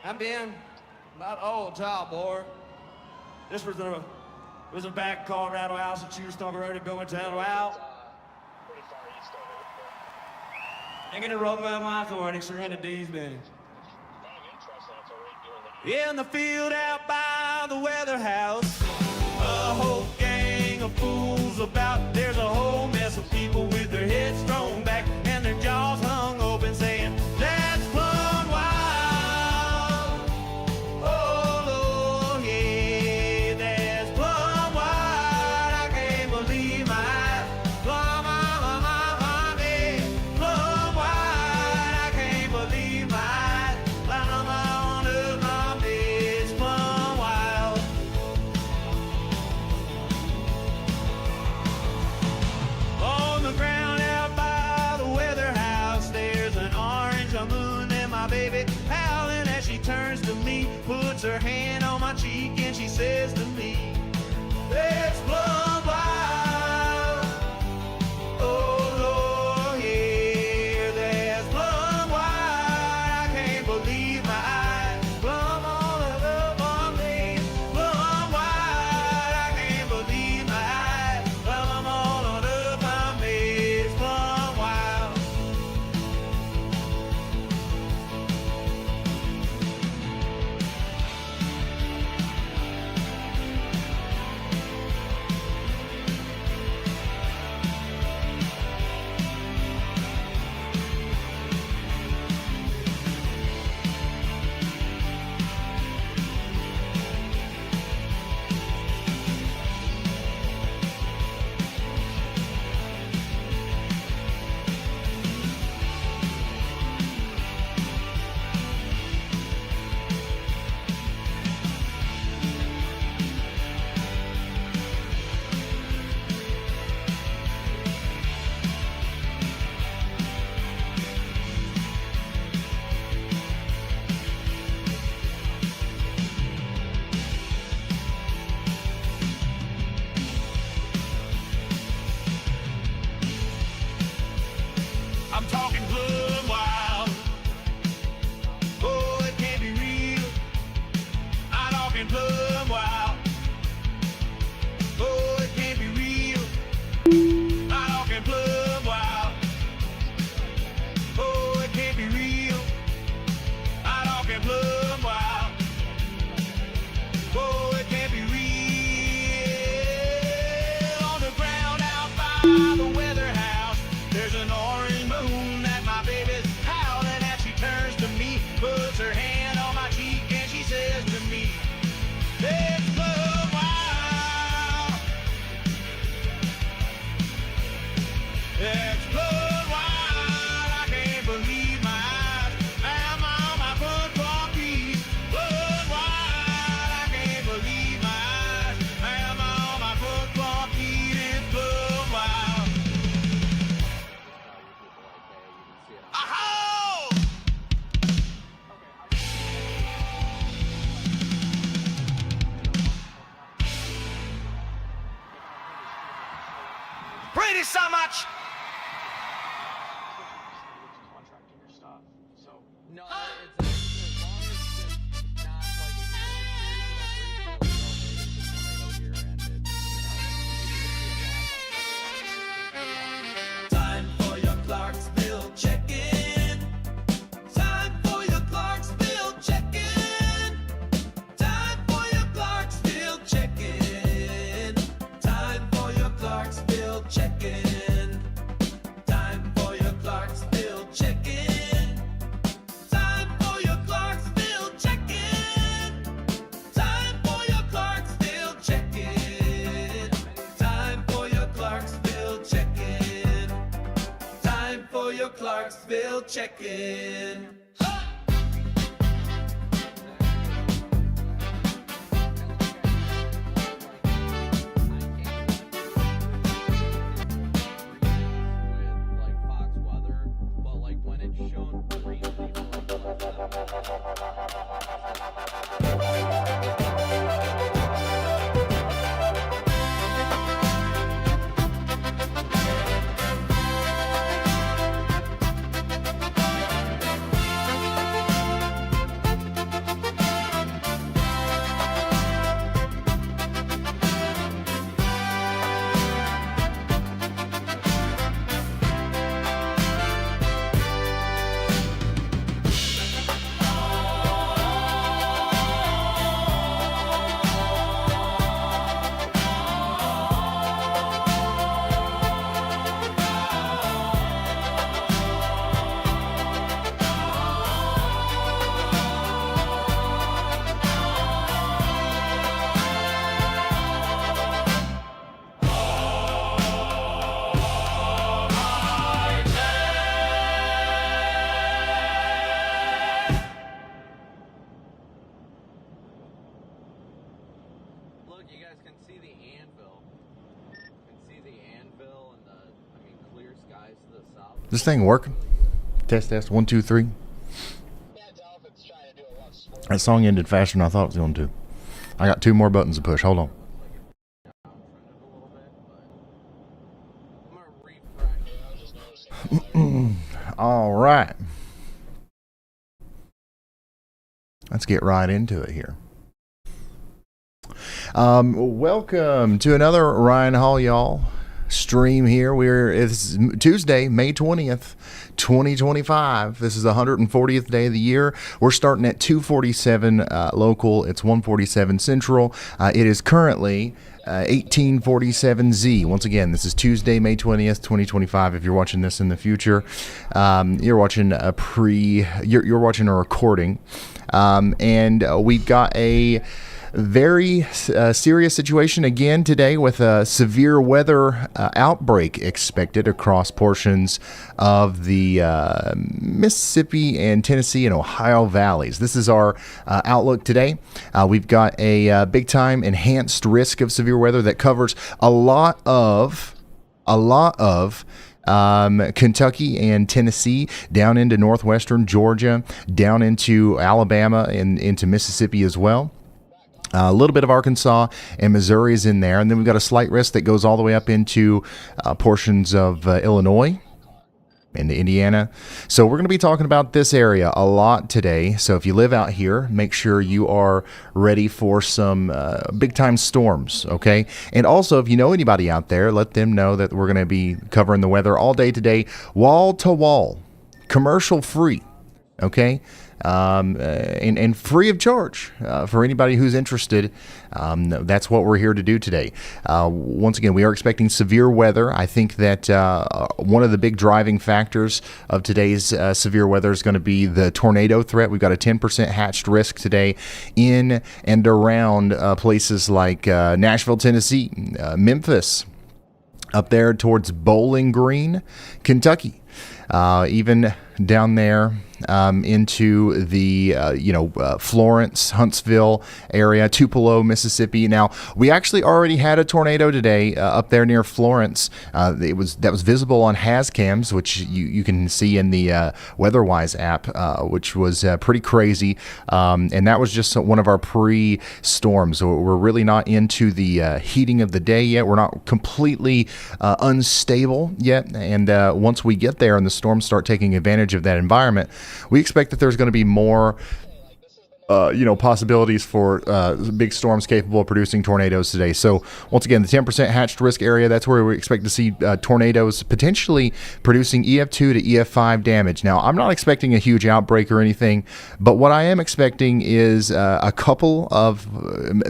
I've been about old child, boy. This was a back Colorado house that you was talking about going down out. Pretty far east of it. I'm gonna rub my authority surrounded these men. Kind of interesting. It's already doing In the field out by the weather house, a whole gang of fools about. There's a whole mess of people with their heads thrown back and their jaws hung open, saying, "That's plumb wild." Oh Lord, yeah, that's plumb wild. I can't believe my eyes. Plumb, yeah, plumb wild. I can't believe my eyes. Plumb on up my bed, it's plumb wild. On the ground out by the weather house, there's an orange moon and my baby howling as she turns to me, puts her hand on my cheek and she says to me, "It's plumb wild." Oh Lord, yeah, that's plumb wild. I can't believe my eyes. Plumb all up on me, plumb wild. I can't believe my eyes. Plumb all up on me, it's plumb wild. I'm talking plumb wild. Oh, it can't be real. I'm talking plumb wild. Oh, it can't be real. I'm talking plumb wild. Oh, it can't be real. I'm talking plumb wild. Oh, it can't be real. On the ground out by the weather house, there's an orange moon that my baby's howling as she turns to me, puts her hand on my cheek and she says to me, "It's plumb wild. It's plumb wild. I can't believe my eyes. I'm on my front feet. Plumb wild. I can't believe my eyes. I'm on my front feet. It's plumb wild." Aho! Brady so much. Contracting your stuff. So No, it's as long as it's not like a Time for your Clarksville check-in. Time for your Clarksville check-in. Time for your Clarksville check-in. Time for your Clarksville check-in. Time for your Clarksville check-in. Time for your Clarksville check-in. Time for your Clarksville check-in. Time for your Clarksville check-in. Time for your Clarksville check-in. with like Fox weather, but like when it's shown briefly for like to the south. This thing working? Test, 1, 2, 3. That song ended faster than I thought it was going to. I got 2 more buttons to push. Hold on. All right. Let's get right into it here. Welcome to another Ryan Hall, y'all. Stream here. It's Tuesday, May 20th, 2025. This is the 140th day of the year. We're starting at 2:47 local. It's 1:47 central. It is currently 18:47 Z. Once again, this is Tuesday, May 20th, 2025. If you're watching this in the future, you're watching you're watching a recording, and we've got a very serious situation again today with a severe weather outbreak expected across portions of the Mississippi and Tennessee and Ohio valleys. This is our outlook today. We've got a big time enhanced risk of severe weather that covers a lot of Kentucky and Tennessee, down into northwestern Georgia, down into Alabama and into Mississippi as well. A little bit of Arkansas and Missouri is in there. And then we've got a slight risk that goes all the way up into portions of Illinois and Indiana. So we're going to be talking about this area a lot today. So if you live out here, make sure you are ready for some big-time storms, okay? And also, if you know anybody out there, let them know that we're going to be covering the weather all day today, wall-to-wall, commercial-free, okay? And free of charge for anybody who's interested. That's what we're here to do today. Once again, we are expecting severe weather. I think that one of the big driving factors of today's severe weather is going to be the tornado threat. We've got a 10% hatched risk today in and around places like Nashville, Tennessee, Memphis, up there towards Bowling Green, Kentucky, even down there into the Florence, Huntsville area, Tupelo, Mississippi. Now, we actually already had a tornado today up there near Florence. That was visible on HazCams, which you can see in the WeatherWise app, which was pretty crazy. And that was just one of our pre-storms. So we're really not into the heating of the day yet. We're not completely unstable yet. And once we get there and the storms start taking advantage of that environment, we expect that there's going to be more possibilities for big storms capable of producing tornadoes today. So once again, the 10% hatched risk area, that's where we expect to see tornadoes potentially producing EF2 to EF5 damage. Now, I'm not expecting a huge outbreak or anything, but what I am expecting is a couple of,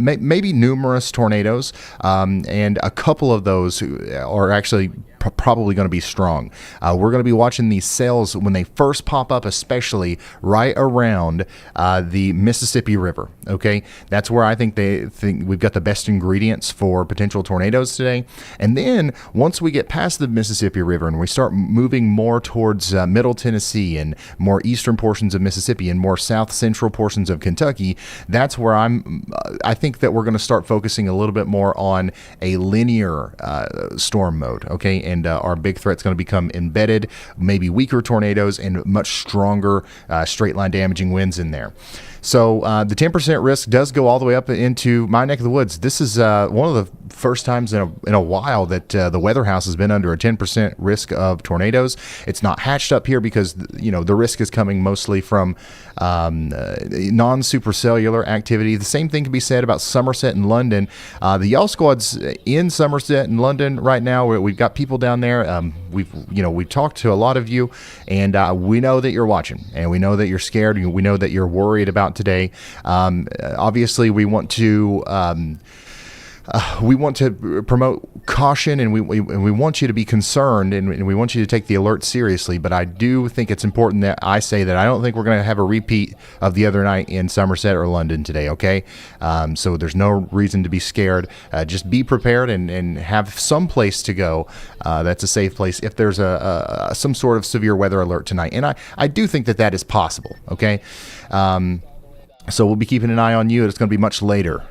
maybe numerous tornadoes, and a couple of those are actually probably going to be strong. We're going to be watching these cells when they first pop up, especially right around the Mississippi River. Okay, that's where I think they think we've got the best ingredients for potential tornadoes today. And then once we get past the Mississippi River and we start moving more towards Middle Tennessee and more eastern portions of Mississippi and more south central portions of Kentucky, that's where I think that we're going to start focusing a little bit more on a linear storm mode. Okay, and our big threat's going to become embedded, maybe weaker tornadoes and much stronger straight line damaging winds in there. So the 10% risk does go all the way up into my neck of the woods. This is one of the first times in a while that the Weather House has been under a 10% risk of tornadoes. It's not hatched up here because the risk is coming mostly from non-supercellular activity. The same thing can be said about Somerset and London. The Yell Squad's in Somerset and London right now. We've got people down there. We've talked to a lot of you, and we know that you're watching, and we know that you're scared, and we know that you're worried about today. Obviously, we want to promote caution, and we want you to be concerned, and we want you to take the alert seriously. But I do think it's important that I say that I don't think we're going to have a repeat of the other night in Somerset or London today, okay? So there's no reason to be scared. Just be prepared and have some place to go that's a safe place if there's some sort of severe weather alert tonight. And I do think that is possible, okay? So we'll be keeping an eye on you. It's going to be much later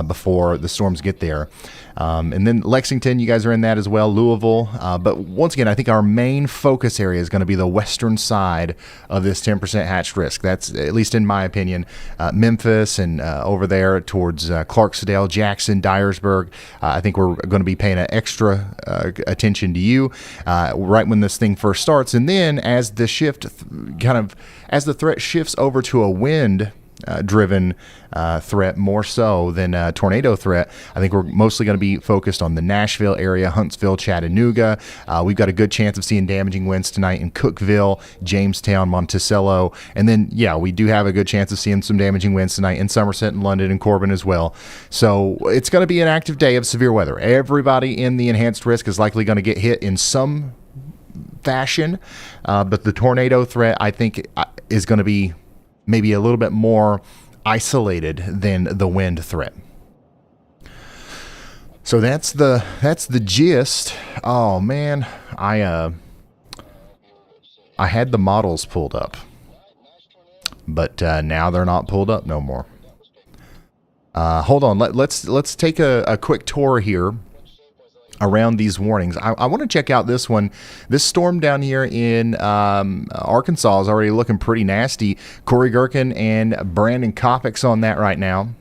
before the storms get there. And then Lexington, you guys are in that as well, Louisville. But once again, I think our main focus area is going to be the western side of this 10% hatched risk. That's, at least in my opinion, Memphis and over there towards Clarksville, Jackson, Dyersburg. I think we're going to be paying an extra attention to you right when this thing first starts. And then as the as the threat shifts over to a wind driven threat more so than a tornado threat, I think we're mostly going to be focused on the Nashville area, Huntsville, Chattanooga. We've got a good chance of seeing damaging winds tonight in Cookeville, Jamestown, Monticello, and then we do have a good chance of seeing some damaging winds tonight in Somerset and London and Corbin as well. So it's going to be an active day of severe weather. Everybody in the enhanced risk is likely going to get hit in some fashion, but the tornado threat, I think, is going to be maybe a little bit more isolated than the wind threat. So that's the gist. Oh man, I had the models pulled up, but now they're not pulled up no more. Hold on, let's take a quick tour here around these warnings. I want to check out this one. This storm down here in Arkansas is already looking pretty nasty. Corey Gherkin and Brandon Kopic's on that right now.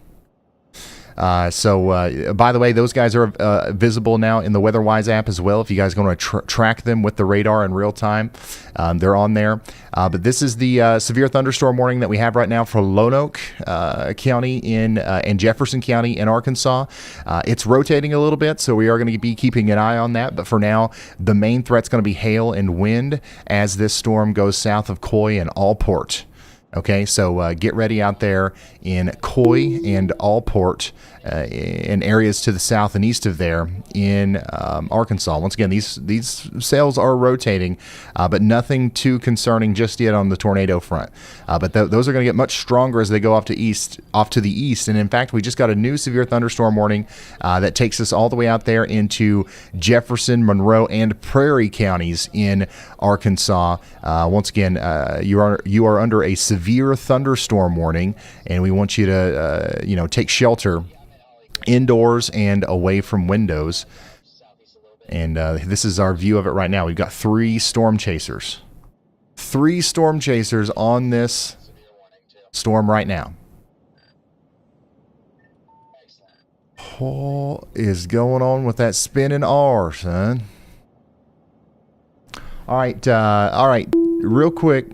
So by the way, those guys are visible now in the WeatherWise app as well. If you guys want to track them with the radar in real time, they're on there. But this is the severe thunderstorm warning that we have right now for Lonoke County and Jefferson County in Arkansas. It's rotating a little bit, so we are going to be keeping an eye on that. But for now, the main threat's going to be hail and wind as this storm goes south of Coy and Allport. Okay, so get ready out there in Coy and Allport, in areas to the south and east of there in Arkansas. Once again, these cells are rotating, but nothing too concerning just yet on the tornado front. But those are going to get much stronger as they go off to the east. And in fact, we just got a new severe thunderstorm warning that takes us all the way out there into Jefferson, Monroe, and Prairie counties in Arkansas. Once again, you are under a severe thunderstorm warning, and we want you to take shelter indoors and away from windows. And this is our view of it right now. We've got three storm chasers on this storm right now. What is going on with that spinning R, son? All right. Real quick,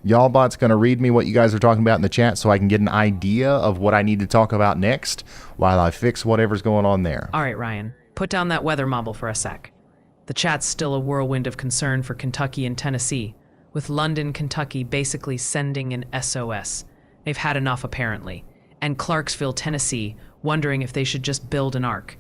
Y'allbot's going to read me what you guys are talking about in the chat so I can get an idea of what I need to talk about next while I fix whatever's going on there. All right, Ryan, put down that weather mobile for a sec. The chat's still a whirlwind of concern for Kentucky and Tennessee, with London, Kentucky basically sending an SOS. They've had enough, apparently. And Clarksville, Tennessee, wondering if they should just build an ark.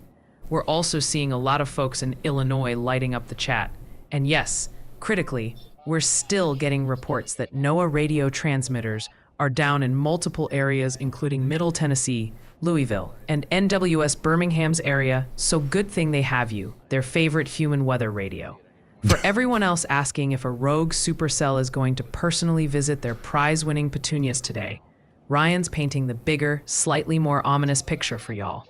We're also seeing a lot of folks in Illinois lighting up the chat. And yes, critically, we're still getting reports that NOAA radio transmitters are down in multiple areas, including Middle Tennessee, Louisville, and NWS Birmingham's area, so good thing they have you, their favorite human weather radio. For everyone else asking if a rogue supercell is going to personally visit their prize-winning petunias today, Ryan's painting the bigger, slightly more ominous picture for y'all.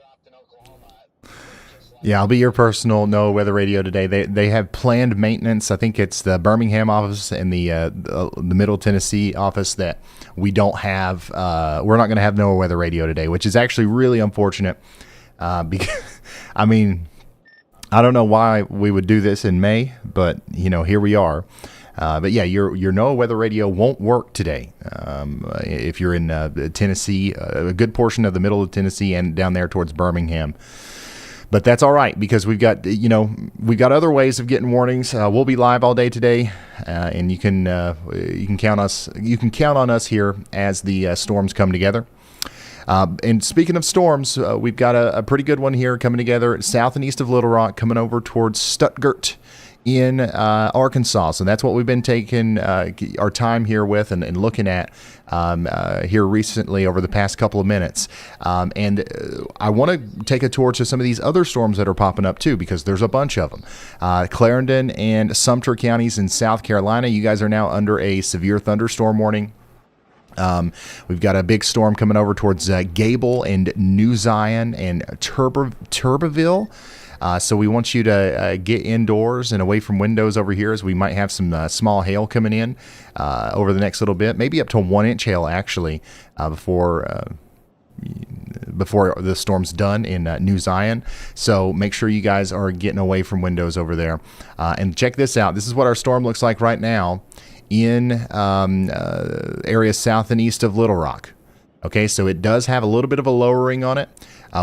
Yeah, I'll be your personal NOAA weather radio today. They have planned maintenance. I think it's the Birmingham office and the Middle Tennessee office that we don't have. We're not going to have NOAA weather radio today, which is actually really unfortunate. Because I mean, I don't know why we would do this in May, but here we are. But yeah, your NOAA weather radio won't work today. If you're in Tennessee, a good portion of the middle of Tennessee and down there towards Birmingham. But that's all right because we've got other ways of getting warnings. We'll be live all day today, and you can count on us here as the storms come together. And speaking of storms, we've got a pretty good one here coming together south and east of Little Rock, coming over towards Stuttgart in Arkansas. So that's what we've been taking our time here with and looking at here recently over the past couple of minutes. And I want to take a tour to some of these other storms that are popping up too, because there's a bunch of them. Clarendon and Sumter counties in South Carolina, you guys are now under a severe thunderstorm warning. We've got a big storm coming over towards Gable and New Zion and Turbeville. So we want you to get indoors and away from windows over here, as we might have some small hail coming in over the next little bit, maybe up to 1 inch hail actually before the storm's done in New Zion. So make sure you guys are getting away from windows over there. And check this out. This is what our storm looks like right now in areas south and east of Little Rock. Okay, so it does have a little bit of a lowering on it.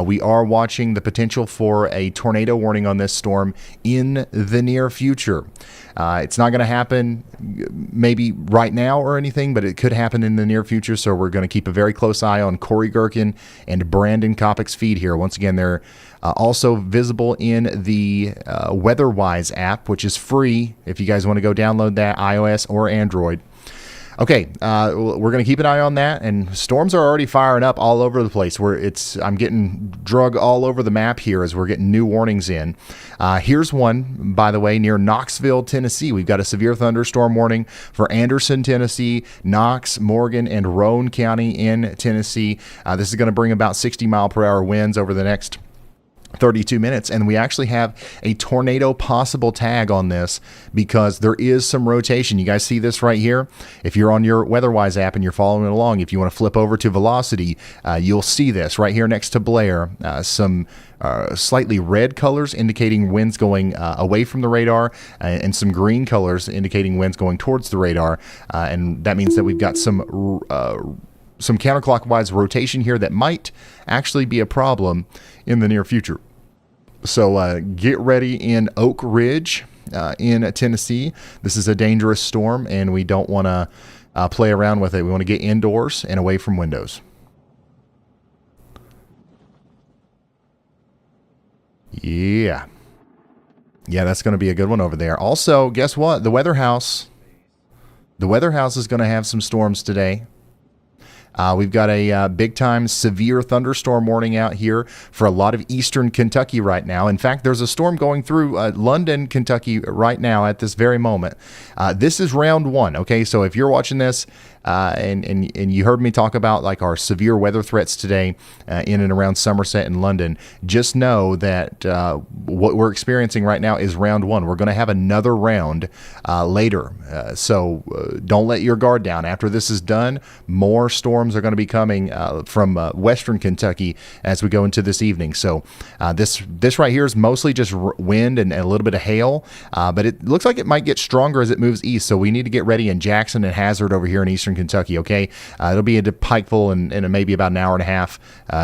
We are watching the potential for a tornado warning on this storm in the near future. It's not going to happen maybe right now or anything, but it could happen in the near future. So we're going to keep a very close eye on Corey Gherkin and Brandon Koppick's feed here. Once again, they're also visible in the WeatherWise app, which is free if you guys want to go download that, iOS or Android. Okay, we're going to keep an eye on that, and storms are already firing up all over the place. I'm getting drug all over the map here as we're getting new warnings in. Here's one, by the way, near Knoxville, Tennessee. We've got a severe thunderstorm warning for Anderson, Tennessee, Knox, Morgan, and Roane County in Tennessee. This is going to bring about 60-mile-per-hour winds over the next 32 minutes, and we actually have a tornado possible tag on this because there is some rotation. You guys see this right here? If you're on your WeatherWise app and you're following along, if you want to flip over to velocity, you'll see this right here next to Blair. Some slightly red colors indicating winds going away from the radar, and some green colors indicating winds going towards the radar, and that means that we've got some counterclockwise rotation here that might actually be a problem in the near future. So get ready in Oak Ridge in Tennessee. This is a dangerous storm, and we don't want to play around with it. We want to get indoors and away from windows. Yeah, that's going to be a good one over there. Also, guess what? The Weather House is going to have some storms today. We've got a big-time severe thunderstorm warning out here for a lot of eastern Kentucky right now. In fact, there's a storm going through London, Kentucky right now at this very moment. This is round one, okay? So if you're watching this and you heard me talk about like our severe weather threats today in and around Somerset and London, just know that what we're experiencing right now is round one. We're going to have another round later. So don't let your guard down. After this is done, more storms are going to be coming from western Kentucky as we go into this evening. So this right here is mostly just wind and a little bit of hail, but it looks like it might get stronger as it moves east. So we need to get ready in Jackson and Hazard over here in eastern Kentucky, okay? It'll be into Pikeville in maybe about an hour and a half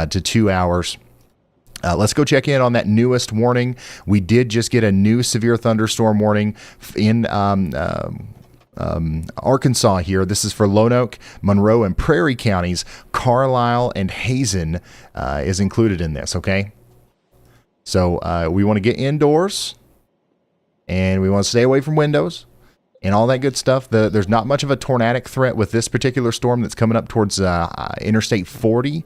to 2 hours. Let's go check in on that newest warning. We did just get a new severe thunderstorm warning in Arkansas here. This is for Lonoke, Monroe, and Prairie counties. Carlisle and Hazen is included in this, okay? So we want to get indoors, and we want to stay away from windows and all that good stuff. There's not much of a tornadic threat with this particular storm that's coming up towards Interstate 40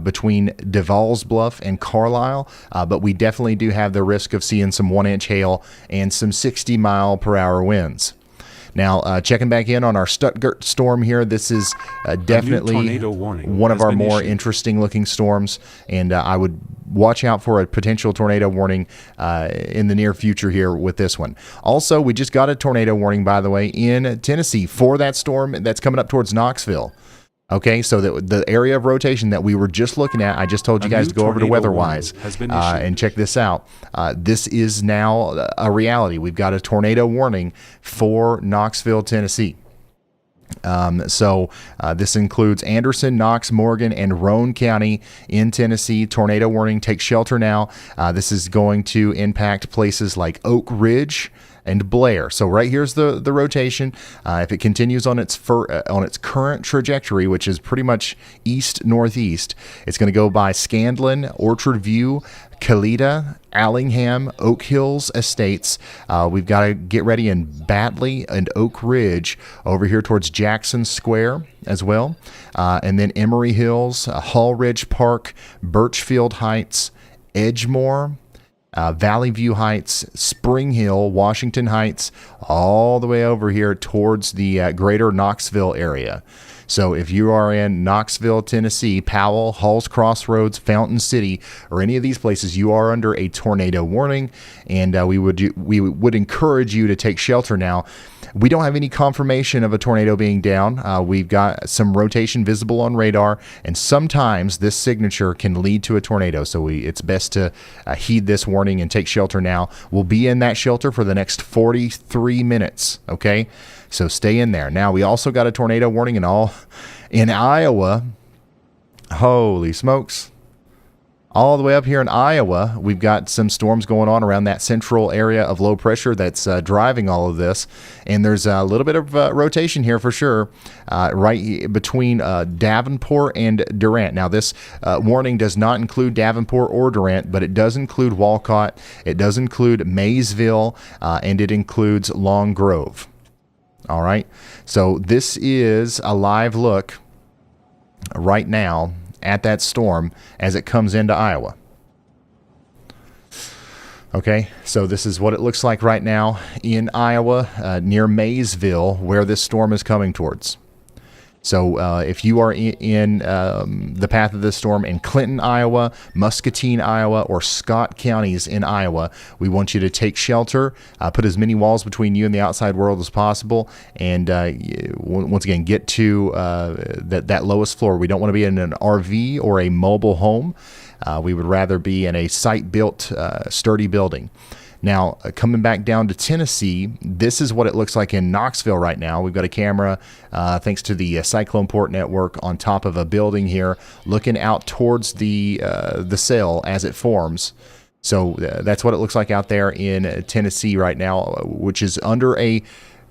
between DeVal's Bluff and Carlisle, but we definitely do have the risk of seeing some 1 inch hail and some 60-mile-per-hour winds. Now, checking back in on our Stuttgart storm here, this is definitely one of our more interesting-looking storms, and I would watch out for a potential tornado warning in the near future here with this one. Also, we just got a tornado warning, by the way, in Tennessee for that storm that's coming up towards Knoxville. Okay, so the area of rotation that we were just looking at, I just told you guys to go over to WeatherWise and check this out. This is now a reality. We've got a tornado warning for Knoxville, Tennessee. So this includes Anderson, Knox, Morgan, and Roane County in Tennessee. Tornado warning, take shelter now. This is going to impact places like Oak Ridge and Blair. So right here's the rotation. If it continues on its current trajectory, which is pretty much east-northeast, it's going to go by Scandlin, Orchard View, Kalita, Allingham, Oak Hills Estates. We've got to get ready in Batley and Oak Ridge over here towards Jackson Square as well. And then Emory Hills, Hall Ridge Park, Birchfield Heights, Edgemore, Valley View Heights, Spring Hill, Washington Heights, all the way over here towards the greater Knoxville area. So if you are in Knoxville, Tennessee, Powell, Halls Crossroads, Fountain City, or any of these places, you are under a tornado warning, and we would encourage you to take shelter now. We don't have any confirmation of a tornado being down. We've got some rotation visible on radar, and sometimes this signature can lead to a tornado. So it's best to heed this warning and take shelter now. We'll be in that shelter for the next 43 minutes, okay? So stay in there. Now, we also got a tornado warning in Iowa. Holy smokes. All the way up here in Iowa, we've got some storms going on around that central area of low pressure that's driving all of this. And there's a little bit of rotation here for sure, right between Davenport and Durant. Now, this warning does not include Davenport or Durant, but it does include Walcott. It does include Maysville, and it includes Long Grove. All right. So this is a live look right now at that storm as it comes into Iowa. Okay, so this is what it looks like right now in Iowa, near Maysville, where this storm is coming towards. So if you are in the path of this storm in Clinton, Iowa, Muscatine, Iowa, or Scott counties in Iowa, we want you to take shelter, put as many walls between you and the outside world as possible, and once again, get to that lowest floor. We don't want to be in an RV or a mobile home. We would rather be in a site-built, sturdy building. Now, coming back down to Tennessee, this is what it looks like in Knoxville right now. We've got a camera, thanks to the Cyclone Port Network, on top of a building here, looking out towards the cell as it forms. So that's what it looks like out there in Tennessee right now, which is under a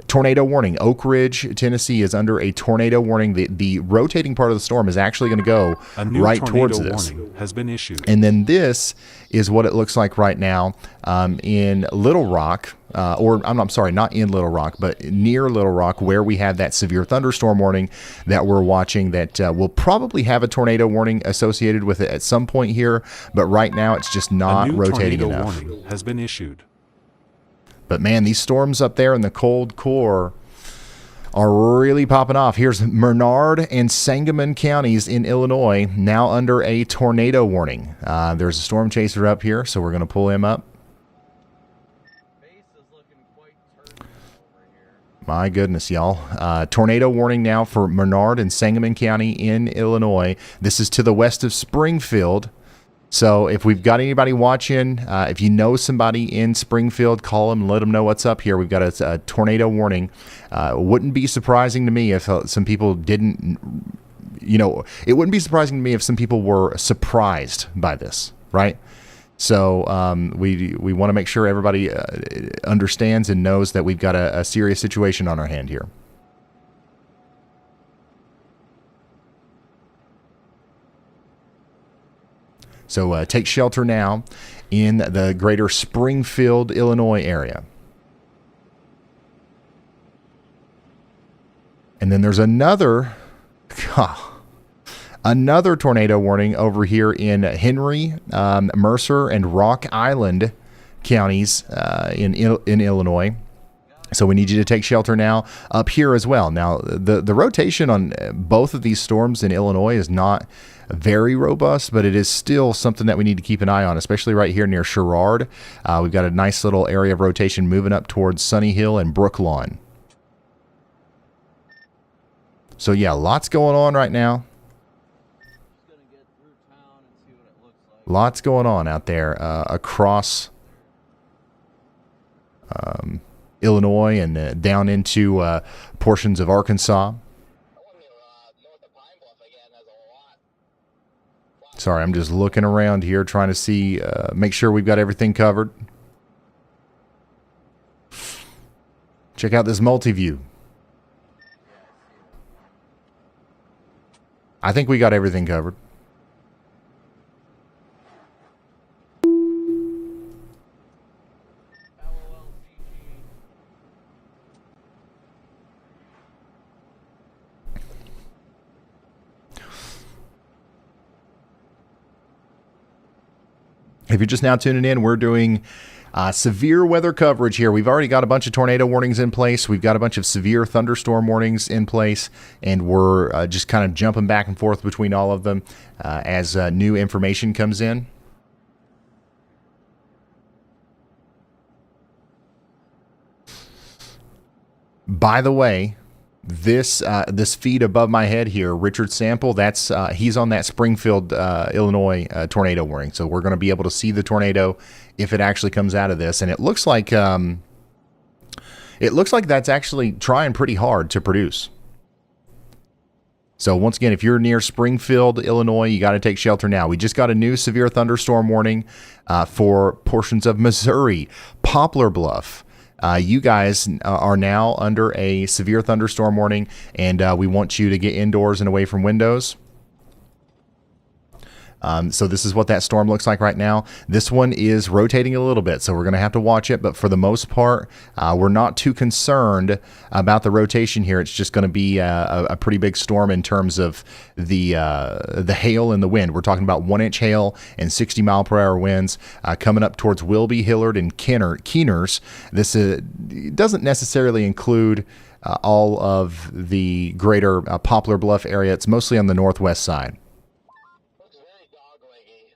tornado warning. Oak Ridge, Tennessee is under a tornado warning. The rotating part of the storm is actually going to go right towards this. Warning has been issued. And then this is what it looks like right now in Little Rock, or I'm sorry, not in Little Rock, but near Little Rock, where we have that severe thunderstorm warning that we're watching that will probably have a tornado warning associated with it at some point here. But right now, it's just not rotating enough. A new tornado warning has been issued. But man, these storms up there in the cold core are really popping off. Here's Menard and Sangamon counties in Illinois now under a tornado warning. There's a storm chaser up here, so we're going to pull him up. Base is looking quite turbulent over here. My goodness, y'all. Tornado warning now for Menard and Sangamon County in Illinois. This is to the west of Springfield. So if we've got anybody watching, if you know somebody in Springfield, call them and let them know what's up here. We've got a tornado warning. Wouldn't be surprising to me if some people didn't, it wouldn't be surprising to me if some people were surprised by this, right? So we want to make sure everybody understands and knows that we've got a serious situation on our hand here. So take shelter now in the greater Springfield, Illinois area. And then there's another tornado warning over here in Henry, Mercer, and Rock Island counties in Illinois. So we need you to take shelter now up here as well. Now, the rotation on both of these storms in Illinois is not very robust, but it is still something that we need to keep an eye on, especially right here near Sherrard. We've got a nice little area of rotation moving up towards Sunny Hill and Brooklawn. So, yeah, lots going on right now. Lots going on out there across Illinois and down into portions of Arkansas. Sorry, I'm just looking around here trying to see, make sure we've got everything covered. Check out this multi-view. I think we got everything covered. If you're just now tuning in, we're doing Severe weather coverage here. We've already got a bunch of tornado warnings in place. We've got a bunch of severe thunderstorm warnings in place, and we're just kind of jumping back and forth between all of them as new information comes in. By the way, this feed above my head here, Richard Sample, that's he's on that Springfield, Illinois tornado warning. So we're going to be able to see the tornado if it actually comes out of this, and it looks like that's actually trying pretty hard to produce. So once again, if you're near Springfield, Illinois, you got to take shelter now. We just got a new severe thunderstorm warning for portions of Missouri, Poplar Bluff. You guys are now under a severe thunderstorm warning, and we want you to get indoors and away from windows. So this is what that storm looks like right now. This one is rotating a little bit, so we're going to have to watch it. But for the most part, we're not too concerned about the rotation here. It's just going to be a pretty big storm in terms of the hail and the wind. We're talking about 1-inch hail and 60-mile-per-hour winds coming up towards Wilby, Hillard, and Keeners. This doesn't necessarily include all of the greater Poplar Bluff area. It's mostly on the northwest side. Looks very dog-leggy.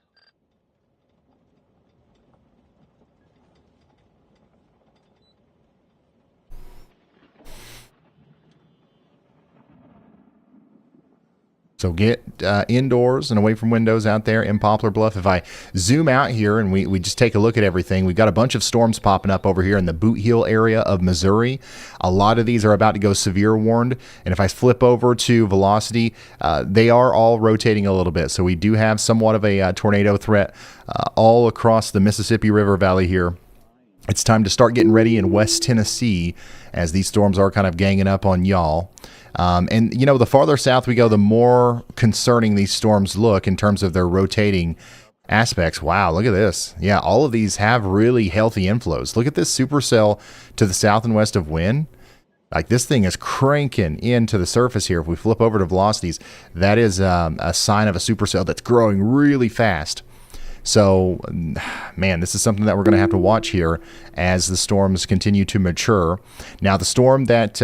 So get indoors and away from windows out there in Poplar Bluff. If I zoom out here and we just take a look at everything, we've got a bunch of storms popping up over here in the Boot Heel area of Missouri. A lot of these are about to go severe warned. And if I flip over to velocity, they are all rotating a little bit. So we do have somewhat of a tornado threat all across the Mississippi River Valley here. It's time to start getting ready in West Tennessee as these storms are kind of ganging up on y'all. And, you know, the farther south we go, the more concerning these storms look in terms of their rotating aspects. Wow, look at this. Yeah, all of these have really healthy inflows. Look at this supercell to the south and west of wind. Like, this thing is cranking into the surface here. If we flip over to velocities, that is a sign of a supercell that's growing really fast. So, man, this is something that we're going to have to watch here as the storms continue to mature. Now, the storm that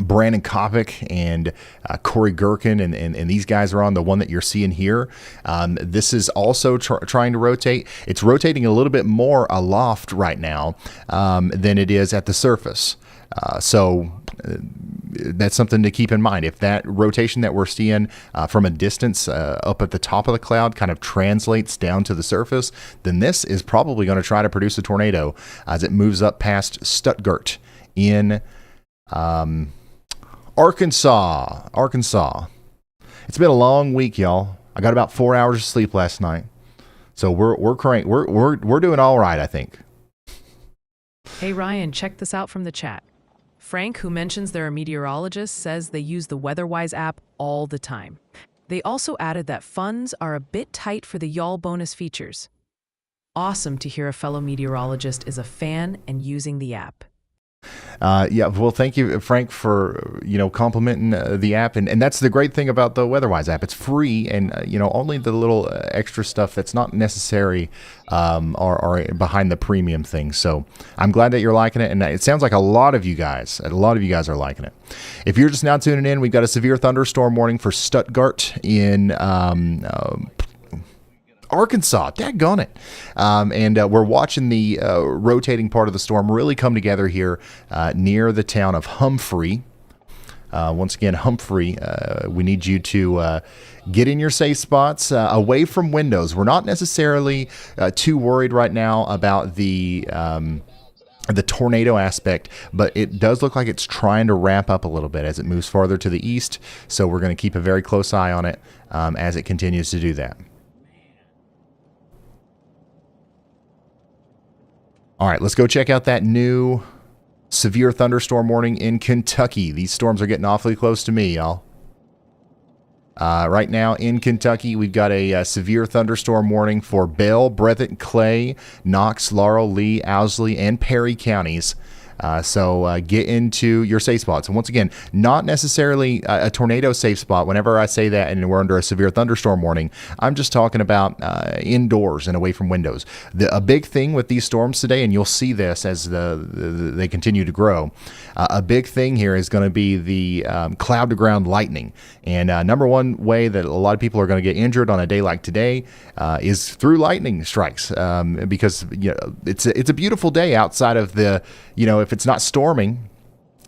Brandon Kopic and Corey Gherkin and these guys are on, the one that you're seeing here, this is also trying to rotate. It's rotating a little bit more aloft right now than it is at the surface. So that's something to keep in mind. If that rotation that we're seeing from a distance up at the top of the cloud kind of translates down to the surface, then this is probably going to try to produce a tornado as it moves up past Stuttgart in Arkansas. It's been a long week, y'all. I got about 4 hours of sleep last night, so we're doing all right, I think. Hey Ryan, check this out from the chat. Frank, who mentions they're a meteorologist, says they use the WeatherWise app all the time. They also added that funds are a bit tight for the y'all bonus features. Awesome to hear a fellow meteorologist is a fan and using the app. Yeah, well, thank you, Frank, for complimenting the app, and that's the great thing about the WeatherWise app. It's free, and only the little extra stuff that's not necessary are behind the premium thing. So I'm glad that you're liking it, and it sounds like a lot of you guys are liking it. If you're just now tuning in, we've got a severe thunderstorm warning for Stuttgart in Arkansas, daggone it. And we're watching the rotating part of the storm really come together here near the town of Humphrey. Once again, Humphrey, we need you to get in your safe spots away from windows. We're not necessarily too worried right now about the tornado aspect, but it does look like it's trying to ramp up a little bit as it moves farther to the east. So we're going to keep a very close eye on it as it continues to do that. All right, let's go check out that new severe thunderstorm warning in Kentucky. These storms are getting awfully close to me, y'all. Right now in Kentucky, we've got a severe thunderstorm warning for Bell, Breathitt, Clay, Knox, Laurel, Lee, Owsley, and Perry counties. So get into your safe spots. And once again, not necessarily a tornado safe spot. Whenever I say that and we're under a severe thunderstorm warning, I'm just talking about indoors and away from windows. A big thing with these storms today, and you'll see this as they continue to grow, a big thing here is going to be the cloud to ground lightning. And number one way that a lot of people are going to get injured on a day like today is through lightning strikes, because it's a beautiful day outside of the, if it's not storming.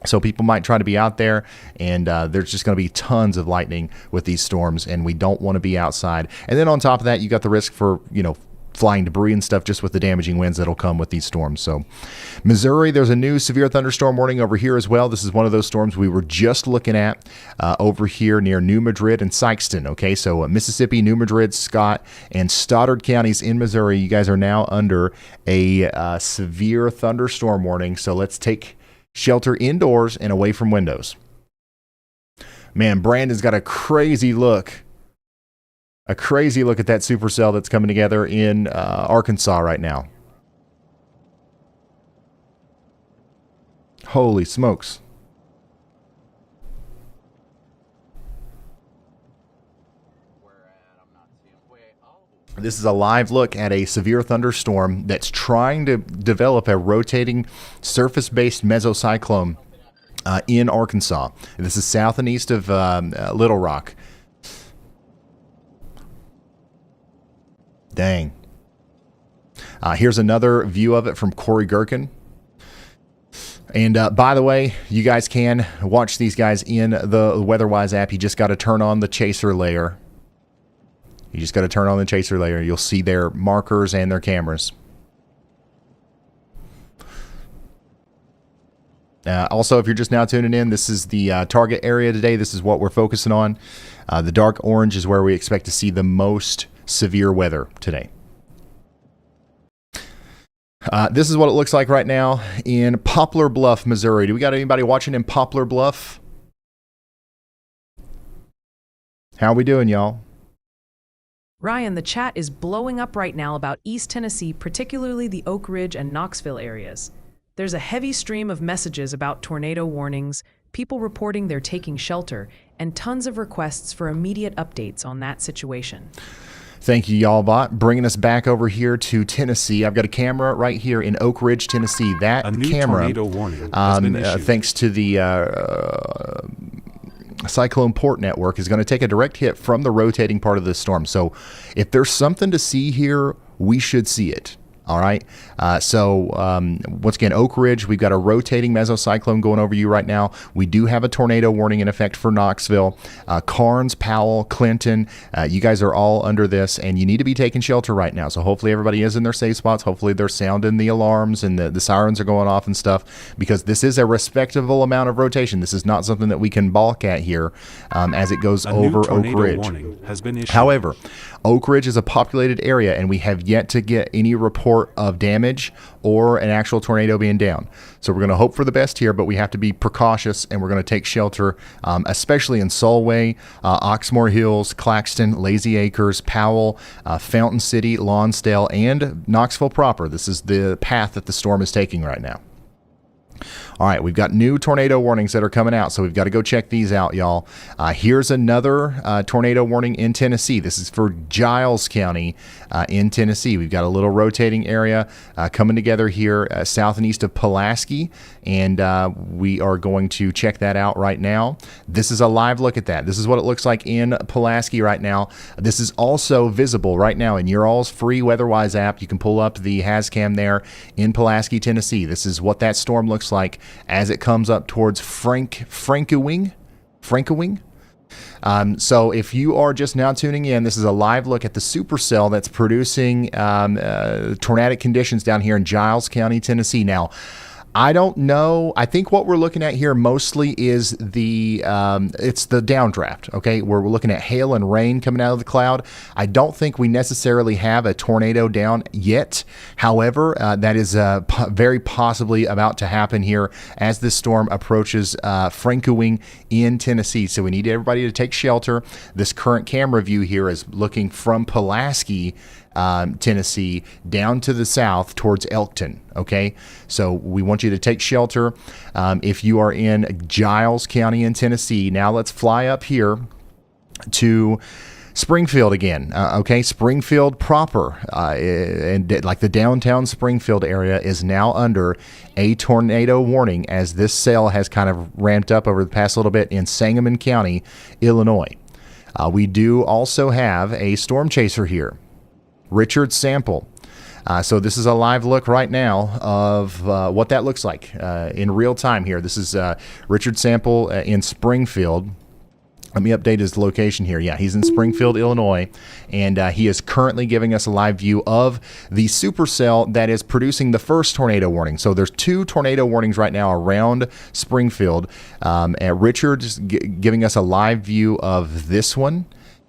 So people might try to be out there, and there's just going to be tons of lightning with these storms, and we don't want to be outside. And then on top of that, you got the risk for, flying debris and stuff just with the damaging winds that'll come with these storms. So Missouri, there's a new severe thunderstorm warning over here as well. This is one of those storms we were just looking at over here near New Madrid and Sikeston. Okay, so Mississippi, New Madrid, Scott, and Stoddard counties in Missouri, you guys are now under a severe thunderstorm warning. So let's take shelter indoors and away from windows. Man, Brandon's got a crazy look at that supercell that's coming together in Arkansas right now. Holy smokes. This is a live look at a severe thunderstorm that's trying to develop a rotating surface-based mesocyclone in Arkansas. This is south and east of Little Rock. Dang. Here's another view of it from Corey Gherkin. And by the way, you guys can watch these guys in the WeatherWise app. You just got to turn on the chaser layer. You'll see their markers and their cameras. Also, if you're just now tuning in, this is the target area today. This is what we're focusing on. The dark orange is where we expect to see the most severe weather today. This is what it looks like right now in Poplar Bluff, Missouri. Do we got anybody watching in Poplar Bluff? How are we doing, y'all? Ryan, the chat is blowing up right now about East Tennessee, particularly the Oak Ridge and Knoxville areas. There's a heavy stream of messages about tornado warnings, people reporting they're taking shelter, and tons of requests for immediate updates on that situation. Thank you, y'all bot. Bringing us back over here to Tennessee. I've got a camera right here in Oak Ridge, Tennessee. That a new camera, tornado warning has been issued. Thanks to the Cyclone Port Network, is going to take a direct hit from the rotating part of this storm. So if there's something to see here, we should see it. All right. So once again, Oak Ridge, we've got a rotating mesocyclone going over you right now. We do have a tornado warning in effect for Knoxville, Karnes, Powell, Clinton. You guys are all under this, and you need to be taking shelter right now. So hopefully everybody is in their safe spots. Hopefully they're sounding the alarms and the sirens are going off and stuff, because this is a respectable amount of rotation. This is not something that we can balk at here as it goes over Oak Ridge. Warning has been issued. However, Oak Ridge is a populated area, and we have yet to get any report of damage or an actual tornado being down. So we're going to hope for the best here, but we have to be precautious, and we're going to take shelter, especially in Solway, Oxmoor Hills, Claxton, Lazy Acres, Powell, Fountain City, Lonsdale, and Knoxville proper. This is the path that the storm is taking right now. All right, we've got new tornado warnings that are coming out, so we've got to go check these out, y'all. Here's another tornado warning in Tennessee. This is for Giles County in Tennessee. We've got a little rotating area coming together here south and east of Pulaski, and we are going to check that out right now. This is a live look at that. This is what it looks like in Pulaski right now. This is also visible right now in your all's free WeatherWise app. You can pull up the HazCam there in Pulaski, Tennessee. This is what that storm looks like as it comes up towards Frankowing. So if you are just now tuning in, this is a live look at the supercell that's producing tornadic conditions down here in Giles County, Tennessee. Now, I don't know. I think what we're looking at here mostly is it's the downdraft, okay, where we're looking at hail and rain coming out of the cloud. I don't think we necessarily have a tornado down yet. However, that is very possibly about to happen here as this storm approaches Frankowing in Tennessee. So we need everybody to take shelter. This current camera view here is looking from Pulaski Tennessee, down to the south towards Elkton. Okay, so we want you to take shelter if you are in Giles County in Tennessee. Now let's fly up here to Springfield again. Okay, Springfield proper, and like the downtown Springfield area is now under a tornado warning as this cell has kind of ramped up over the past little bit in Sangamon County, Illinois. We do also have a storm chaser here, Richard Sample. So this is a live look right now of what that looks like in real time here. This is Richard Sample in Springfield. Let me update his location here. Yeah, he's in Springfield, Illinois, and he is currently giving us a live view of the supercell that is producing the first tornado warning. So there's 2 tornado warnings right now around Springfield. And Richard's giving us a live view of this one.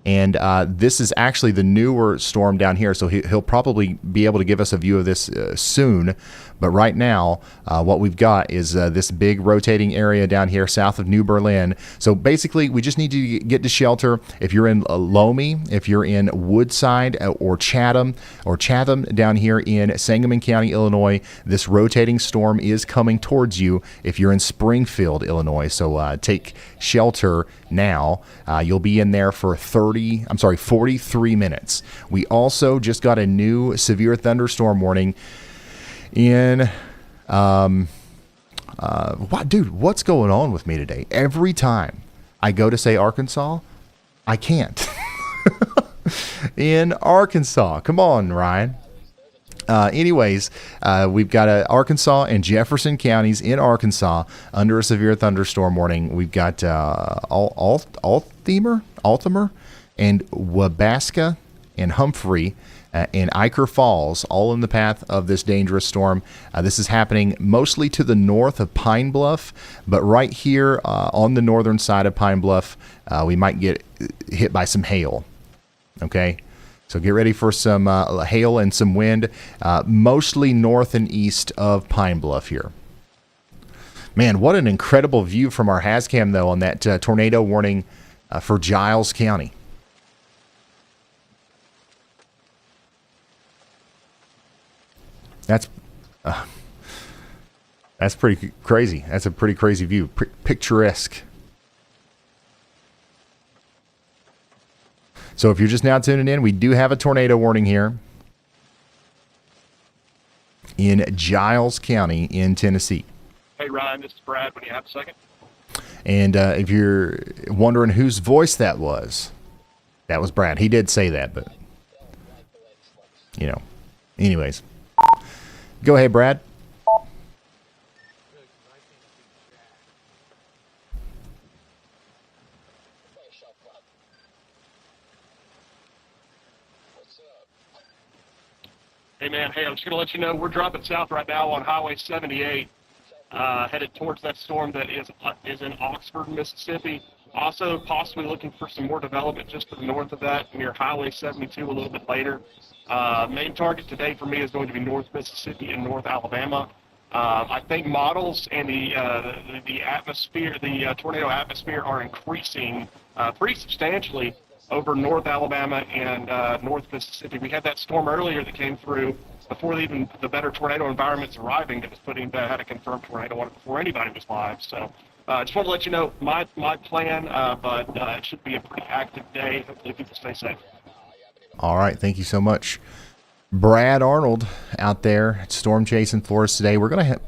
And this is actually the newer storm down here, so he'll probably be able to give us a view of this soon. But right now, what we've got is this big rotating area down here south of New Berlin. So basically, we just need to get to shelter. If you're in Loamy, if you're in Woodside or Chatham down here in Sangamon County, Illinois, this rotating storm is coming towards you if you're in Springfield, Illinois. So take shelter now. You'll be in there for 43 minutes. We also just got a new severe thunderstorm warning in what's going on with me today? Every time I go to say Arkansas, I can't. In Arkansas. Come on, Ryan. Anyways, we've got Arkansas and Jefferson counties in Arkansas under a severe thunderstorm warning. We've got Althemer and Waleska and Humphrey and Iker Falls, all in the path of this dangerous storm. This is happening mostly to the north of Pine Bluff, but right here on the northern side of Pine Bluff, we might get hit by some hail. Okay, so get ready for some hail and some wind, mostly north and east of Pine Bluff here. Man, what an incredible view from our Hazcam, though, on that tornado warning for Giles County. That's pretty crazy. That's a pretty crazy view. Picturesque. So if you're just now tuning in, we do have a tornado warning here in Giles County in Tennessee. Hey, Ryan, this is Brad. When you have a second. And if you're wondering whose voice that was Brad. He did say that, but, anyways. Go ahead, Brad. Hey, man. Hey, I'm just going to let you know we're dropping south right now on Highway 78, headed towards that storm that is in Oxford, Mississippi. Also, possibly looking for some more development just to the north of that, near Highway 72 a little bit later. Main target today for me is going to be North Mississippi and North Alabama. I think models and the atmosphere, the tornado atmosphere, are increasing pretty substantially over North Alabama and North Mississippi. We had that storm earlier that came through before even the better tornado environments arriving that had a confirmed tornado on it before anybody was live. So just want to let you know my plan, but it should be a pretty active day. Hopefully people stay safe. All right. Thank you so much. Brad Arnold out there storm chasing for us today. We're going to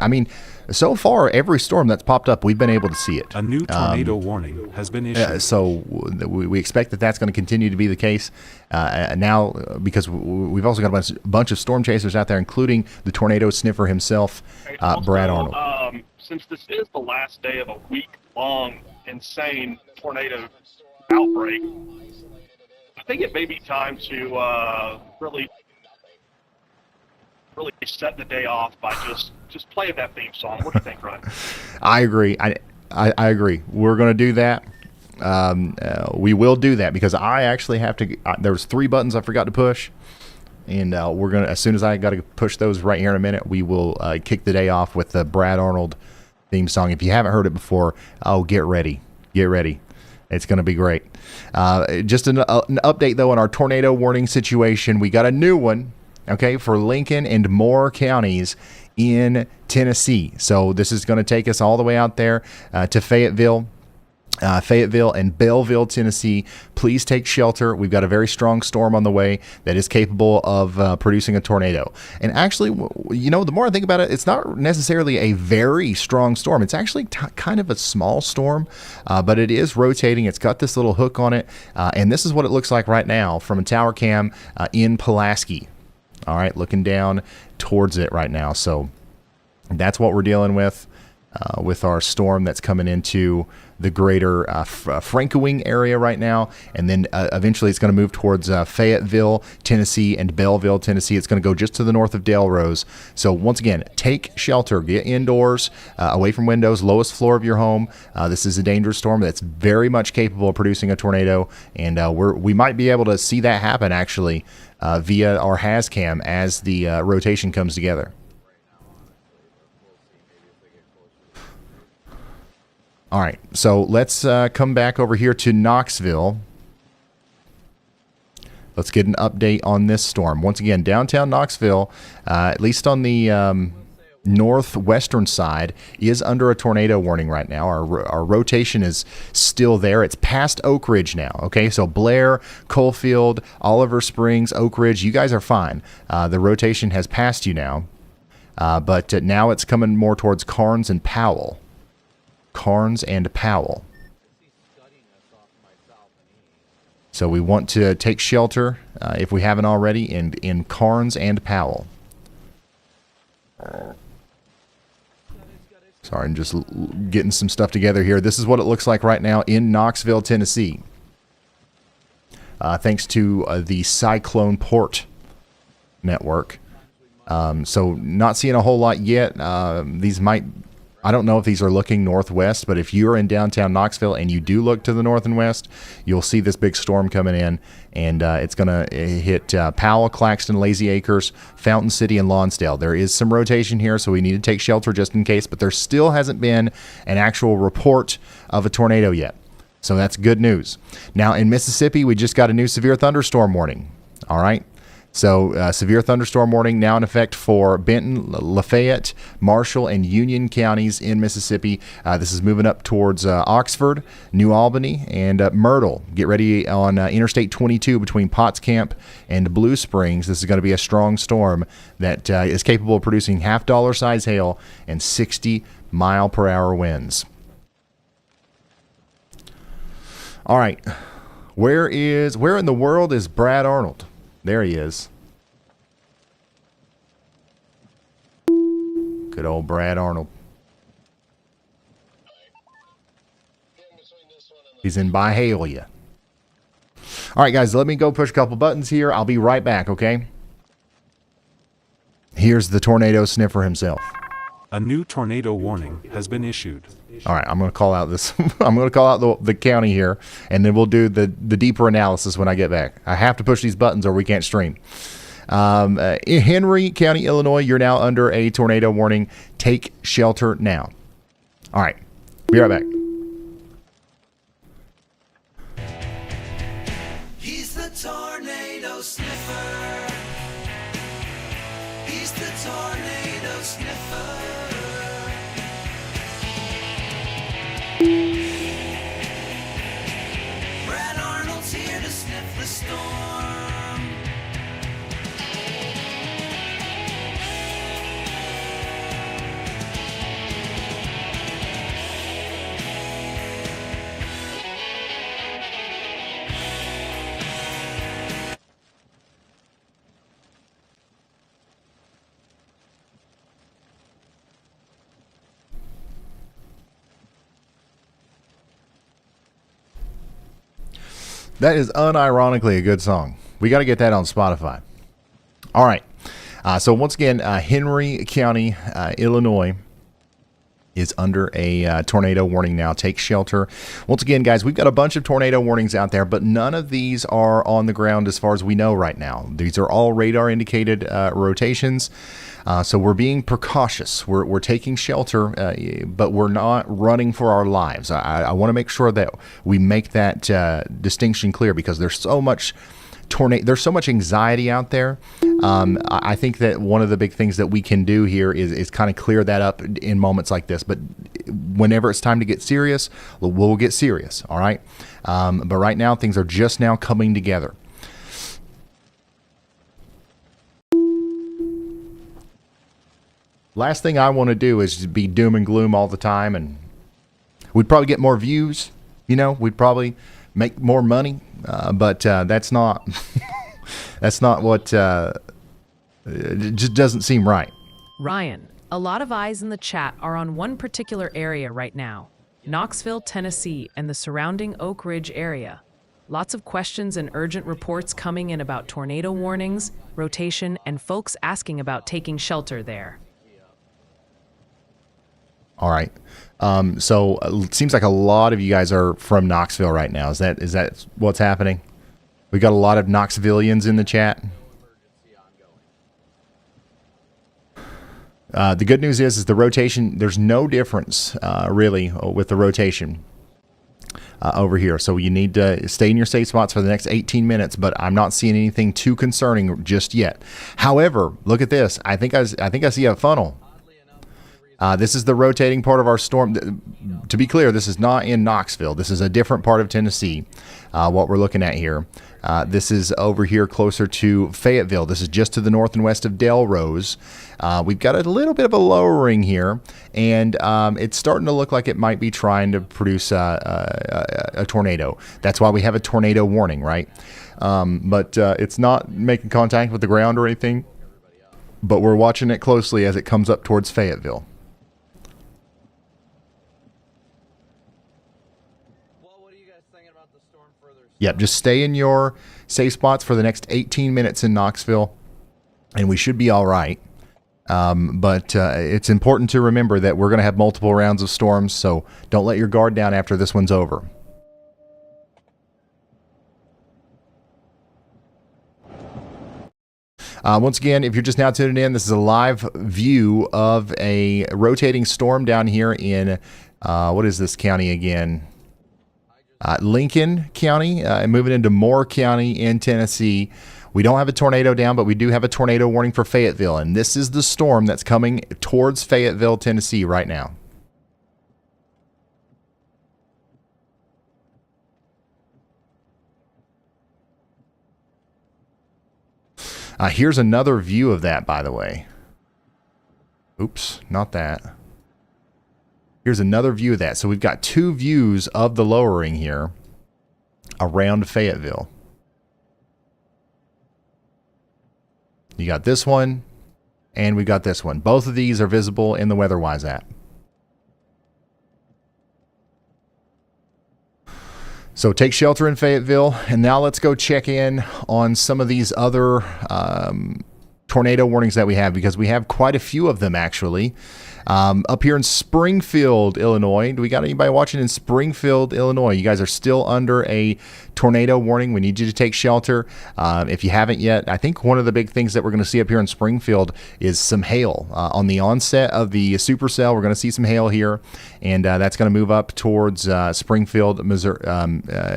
so far, every storm that's popped up, we've been able to see it. A new tornado warning has been issued. So we expect that that's going to continue to be the case now, because we've also got a bunch of storm chasers out there, including the tornado sniffer himself, Brad Arnold. Since this is the last day of a week-long insane tornado outbreak, I think it may be time to really set the day off by just playing that theme song. What do you think, Ryan? I agree. I agree. We're going to do that. We will do that because I actually have to. There was 3 buttons I forgot to push, and we're gonna. As soon as I got to push those right here in a minute, we will kick the day off with the Brad Arnold theme song. If you haven't heard it before, get ready. It's going to be great. Just an update, though, on our tornado warning situation. We got a new one, okay, for Lincoln and Moore counties in Tennessee. So this is going to take us all the way out there to Fayetteville and Belleville, Tennessee. Please take shelter. We've got a very strong storm on the way that is capable of producing a tornado. And actually, the more I think about it, it's not necessarily a very strong storm. It's actually kind of a small storm, but it is rotating. It's got this little hook on it. And this is what it looks like right now from a tower cam in Pulaski. All right, looking down towards it right now. So that's what we're dealing with our storm that's coming into the greater Francoing area right now. And then eventually it's going to move towards Fayetteville, Tennessee, and Belleville, Tennessee. It's going to go just to the north of Delrose. So once again, take shelter. Get indoors, away from windows, lowest floor of your home. This is a dangerous storm that's very much capable of producing a tornado. And we might be able to see that happen, actually, via our HazCam as the rotation comes together. All right, so let's come back over here to Knoxville. Let's get an update on this storm. Once again, downtown Knoxville, at least on the northwestern side, is under a tornado warning right now. Our rotation is still there. It's past Oak Ridge now, okay? So Blair, Coalfield, Oliver Springs, Oak Ridge, you guys are fine. The rotation has passed you now, but now it's coming more towards Carnes and Powell. So we want to take shelter, if we haven't already, in Carnes and Powell. Sorry, I'm just getting some stuff together here. This is what it looks like right now in Knoxville, Tennessee. Thanks to the Cyclone Port network. So not seeing a whole lot yet. I don't know if these are looking northwest, but if you're in downtown Knoxville and you do look to the north and west, you'll see this big storm coming in, and it's going to hit Powell, Claxton, Lazy Acres, Fountain City, and Lonsdale. There is some rotation here, so we need to take shelter just in case, but there still hasn't been an actual report of a tornado yet. So that's good news. Now in Mississippi, we just got a new severe thunderstorm warning. All right. So severe thunderstorm warning now in effect for Benton, Lafayette, Marshall, and Union counties in Mississippi. This is moving up towards Oxford, New Albany, and Myrtle. Get ready on Interstate 22 between Potts Camp and Blue Springs. This is going to be a strong storm that is capable of producing half-dollar size hail and 60-mile-per-hour winds. All right. Where in the world is Brad Arnold? There he is. Good old Brad Arnold. He's in Byhalia. All right, guys, let me go push a couple buttons here. I'll be right back, okay? Here's the tornado sniffer himself. A new tornado warning has been issued. All right, I'm going to call out this. I'm going to call out the county here, and then we'll do the deeper analysis when I get back. I have to push these buttons or we can't stream. In Henry County, Illinois, you're now under a tornado warning. Take shelter now. All right, be right back. He's the tornado sniffer. He's the tornado sniffer. Brad Arnold's here to sniff the storm. That is unironically a good song. We got to get that on Spotify. All right. So once again, Henry County, Illinois. is under a tornado warning now. Take shelter. Once again, guys, we've got a bunch of tornado warnings out there, but none of these are on the ground as far as we know right now. These are all radar indicated rotations. So we're being precautious. We're taking shelter, but we're not running for our lives. I want to make sure that we make that distinction clear, because there's so much there's so much anxiety out there. I think that one of the big things that we can do here is kind of clear that up in moments like this. But whenever it's time to get serious, we'll get serious. All right. But right now, things are just now coming together. Last thing I want to do is be doom and gloom all the time, and we'd probably get more views. We'd probably make more money, but that's not that's not what it just doesn't seem right. Ryan, a lot of eyes in the chat are on one particular area right now, Knoxville, Tennessee, and the surrounding Oak Ridge area. Lots of questions and urgent reports coming in about tornado warnings, rotation, and folks asking about taking shelter there. All right. So it seems like a lot of you guys are from Knoxville right now. Is that what's happening? We got a lot of Knoxvillians in the chat. The good news is the rotation. There's no difference really with the rotation over here. So you need to stay in your safe spots for the next 18 minutes. But I'm not seeing anything too concerning just yet. However, look at this. I think I see a funnel. This is the rotating part of our storm. To be clear, this is not in Knoxville. This is a different part of Tennessee, what we're looking at here. This is over here closer to Fayetteville. This is just to the north and west of Delrose. We've got a little bit of a lowering here, and it's starting to look like it might be trying to produce a tornado. That's why we have a tornado warning, right? But it's not making contact with the ground or anything, but we're watching it closely as it comes up towards Fayetteville. Yep, just stay in your safe spots for the next 18 minutes in Knoxville, and we should be all right. But it's important to remember that we're going to have multiple rounds of storms, so don't let your guard down after this one's over. Once again, if you're just now tuning in, this is a live view of a rotating storm down here in, what is this county again? Lincoln County, moving into Moore County in Tennessee. We don't have a tornado down, but we do have a tornado warning for Fayetteville, and this is the storm that's coming towards Fayetteville, Tennessee right now. Here's another view of that, by the way. Oops, not that. Here's another view of that. So we've got two views of the lowering here around Fayetteville. You got this one, and we got this one. Both of these are visible in the WeatherWise app. So take shelter in Fayetteville, and now let's go check in on some of these other tornado warnings that we have, because we have quite a few of them actually. Up here in Springfield, Illinois. Do we got anybody watching in Springfield, Illinois? You guys are still under a tornado warning. We need you to take shelter. If you haven't yet, I think one of the big things that we're going to see up here in Springfield is some hail. On the onset of the supercell, we're going to see some hail here, and that's going to move up towards Springfield, Missouri,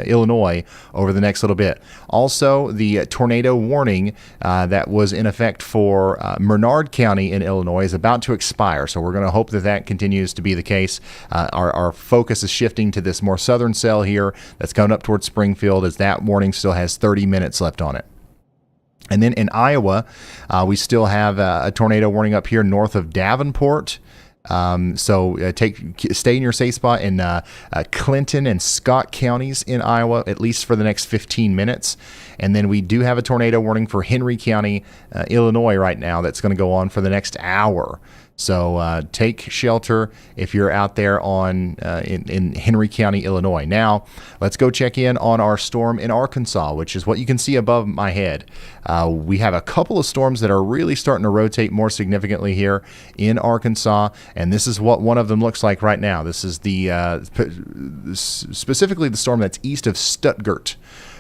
Illinois over the next little bit. Also, the tornado warning that was in effect for Menard County in Illinois is about to expire, so we're going to hope that that continues to be the case. Our focus is shifting to this more southern cell here that's coming up towards Springfield, as that warning still has 30 minutes left on it. And then in Iowa, we still have a tornado warning up here north of Davenport. So stay in your safe spot in Clinton and Scott counties in Iowa, at least for the next 15 minutes. And then we do have a tornado warning for Henry County, Illinois right now that's going to go on for the next hour. So take shelter if you're out there in Henry County, Illinois. Now, let's go check in on our storm in Arkansas, which is what you can see above my head. We have a couple of storms that are really starting to rotate more significantly here in Arkansas, and this is what one of them looks like right now. This is specifically the storm that's east of Stuttgart.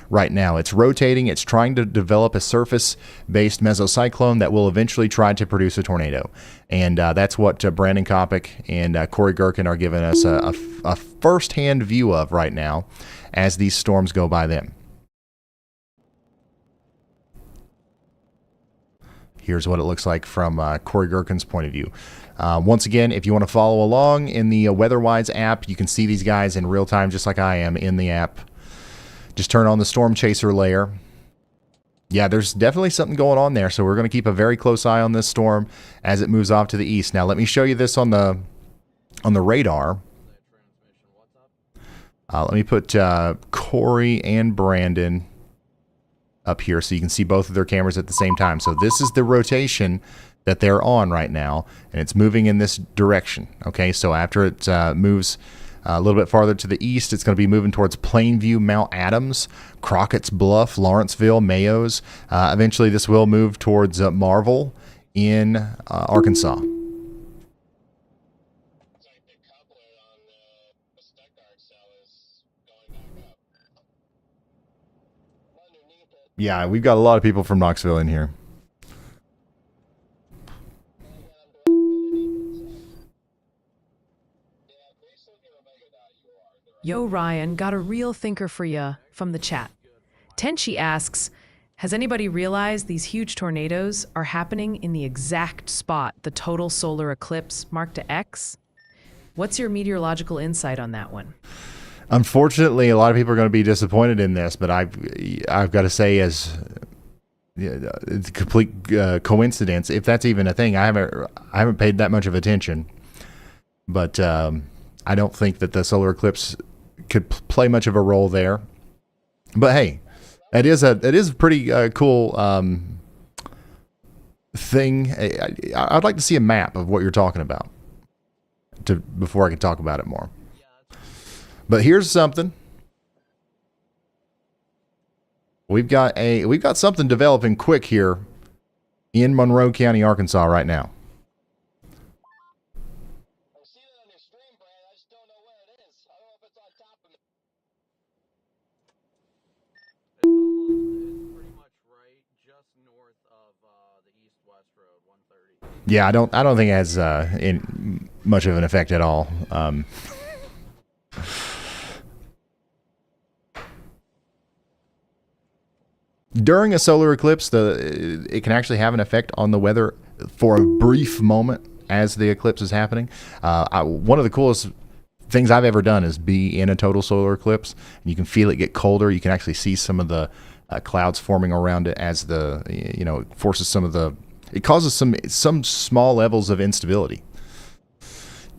Right now, it's rotating. It's trying to develop a surface-based mesocyclone that will eventually try to produce a tornado. And that's what Brandon Kopic and Corey Gherkin are giving us a first-hand view of right now as these storms go by them. Here's what it looks like from Corey Gherkin's point of view. Once again, if you want to follow along in the WeatherWise app, you can see these guys in real time just like I am in the app. Just turn on the storm chaser layer. Yeah, there's definitely something going on there, so we're going to keep a very close eye on this storm as it moves off to the east. Now, let me show you this on the radar. Let me put Corey and Brandon up here so you can see both of their cameras at the same time. So this is the rotation that they're on right now, and it's moving in this direction. Okay, so after it moves a little bit farther to the east, it's going to be moving towards Plainview, Mount Adams, Crockett's Bluff, Lawrenceville, Mayos. Eventually, this will move towards Marvel in Arkansas. Yeah, we've got a lot of people from Knoxville in here. Yo, Ryan, got a real thinker for ya from the chat. Tenchi asks, has anybody realized these huge tornadoes are happening in the exact spot the total solar eclipse marked to X? What's your meteorological insight on that one? Unfortunately, a lot of people are going to be disappointed in this, but I've got to say, as it's a complete coincidence, if that's even a thing. I haven't paid that much of attention, but I don't think that the solar eclipse could play much of a role there. But hey, it is a pretty cool thing. I'd like to see a map of what you're talking about before I can talk about it more. But here's something. We've got something developing quick here in Monroe County, Arkansas right now. Yeah, I don't think it has much of an effect at all. During a solar eclipse, it can actually have an effect on the weather for a brief moment as the eclipse is happening. One of the coolest things I've ever done is be in a total solar eclipse. And you can feel it get colder. You can actually see some of the clouds forming around it as it forces some of the. It causes some small levels of instability.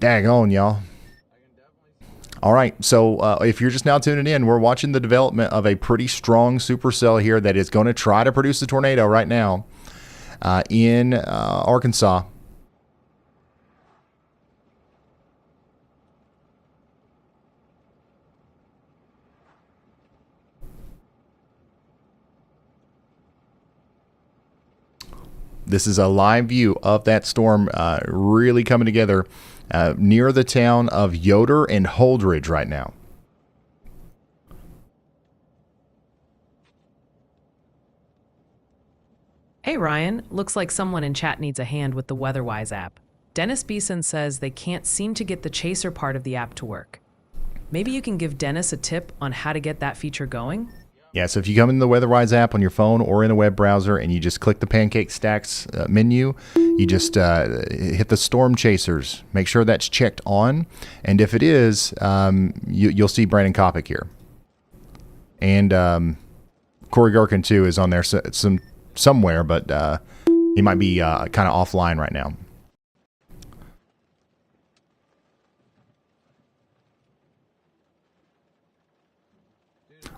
Daggone, y'all. All right, so if you're just now tuning in, we're watching the development of a pretty strong supercell here that is going to try to produce a tornado right now in Arkansas. This is a live view of that storm really coming together near the town of Yoder and Holdridge right now. Hey, Ryan. Looks like someone in chat needs a hand with the WeatherWise app. Dennis Beeson says they can't seem to get the chaser part of the app to work. Maybe you can give Dennis a tip on how to get that feature going? Yeah, so if you come in the WeatherWise app on your phone or in a web browser and you just click the Pancake Stacks menu, you just hit the Storm Chasers. Make sure that's checked on. And if it is, you'll see Brandon Kopic here. And Corey Gherkin, too, is on there somewhere, but he might be kind of offline right now.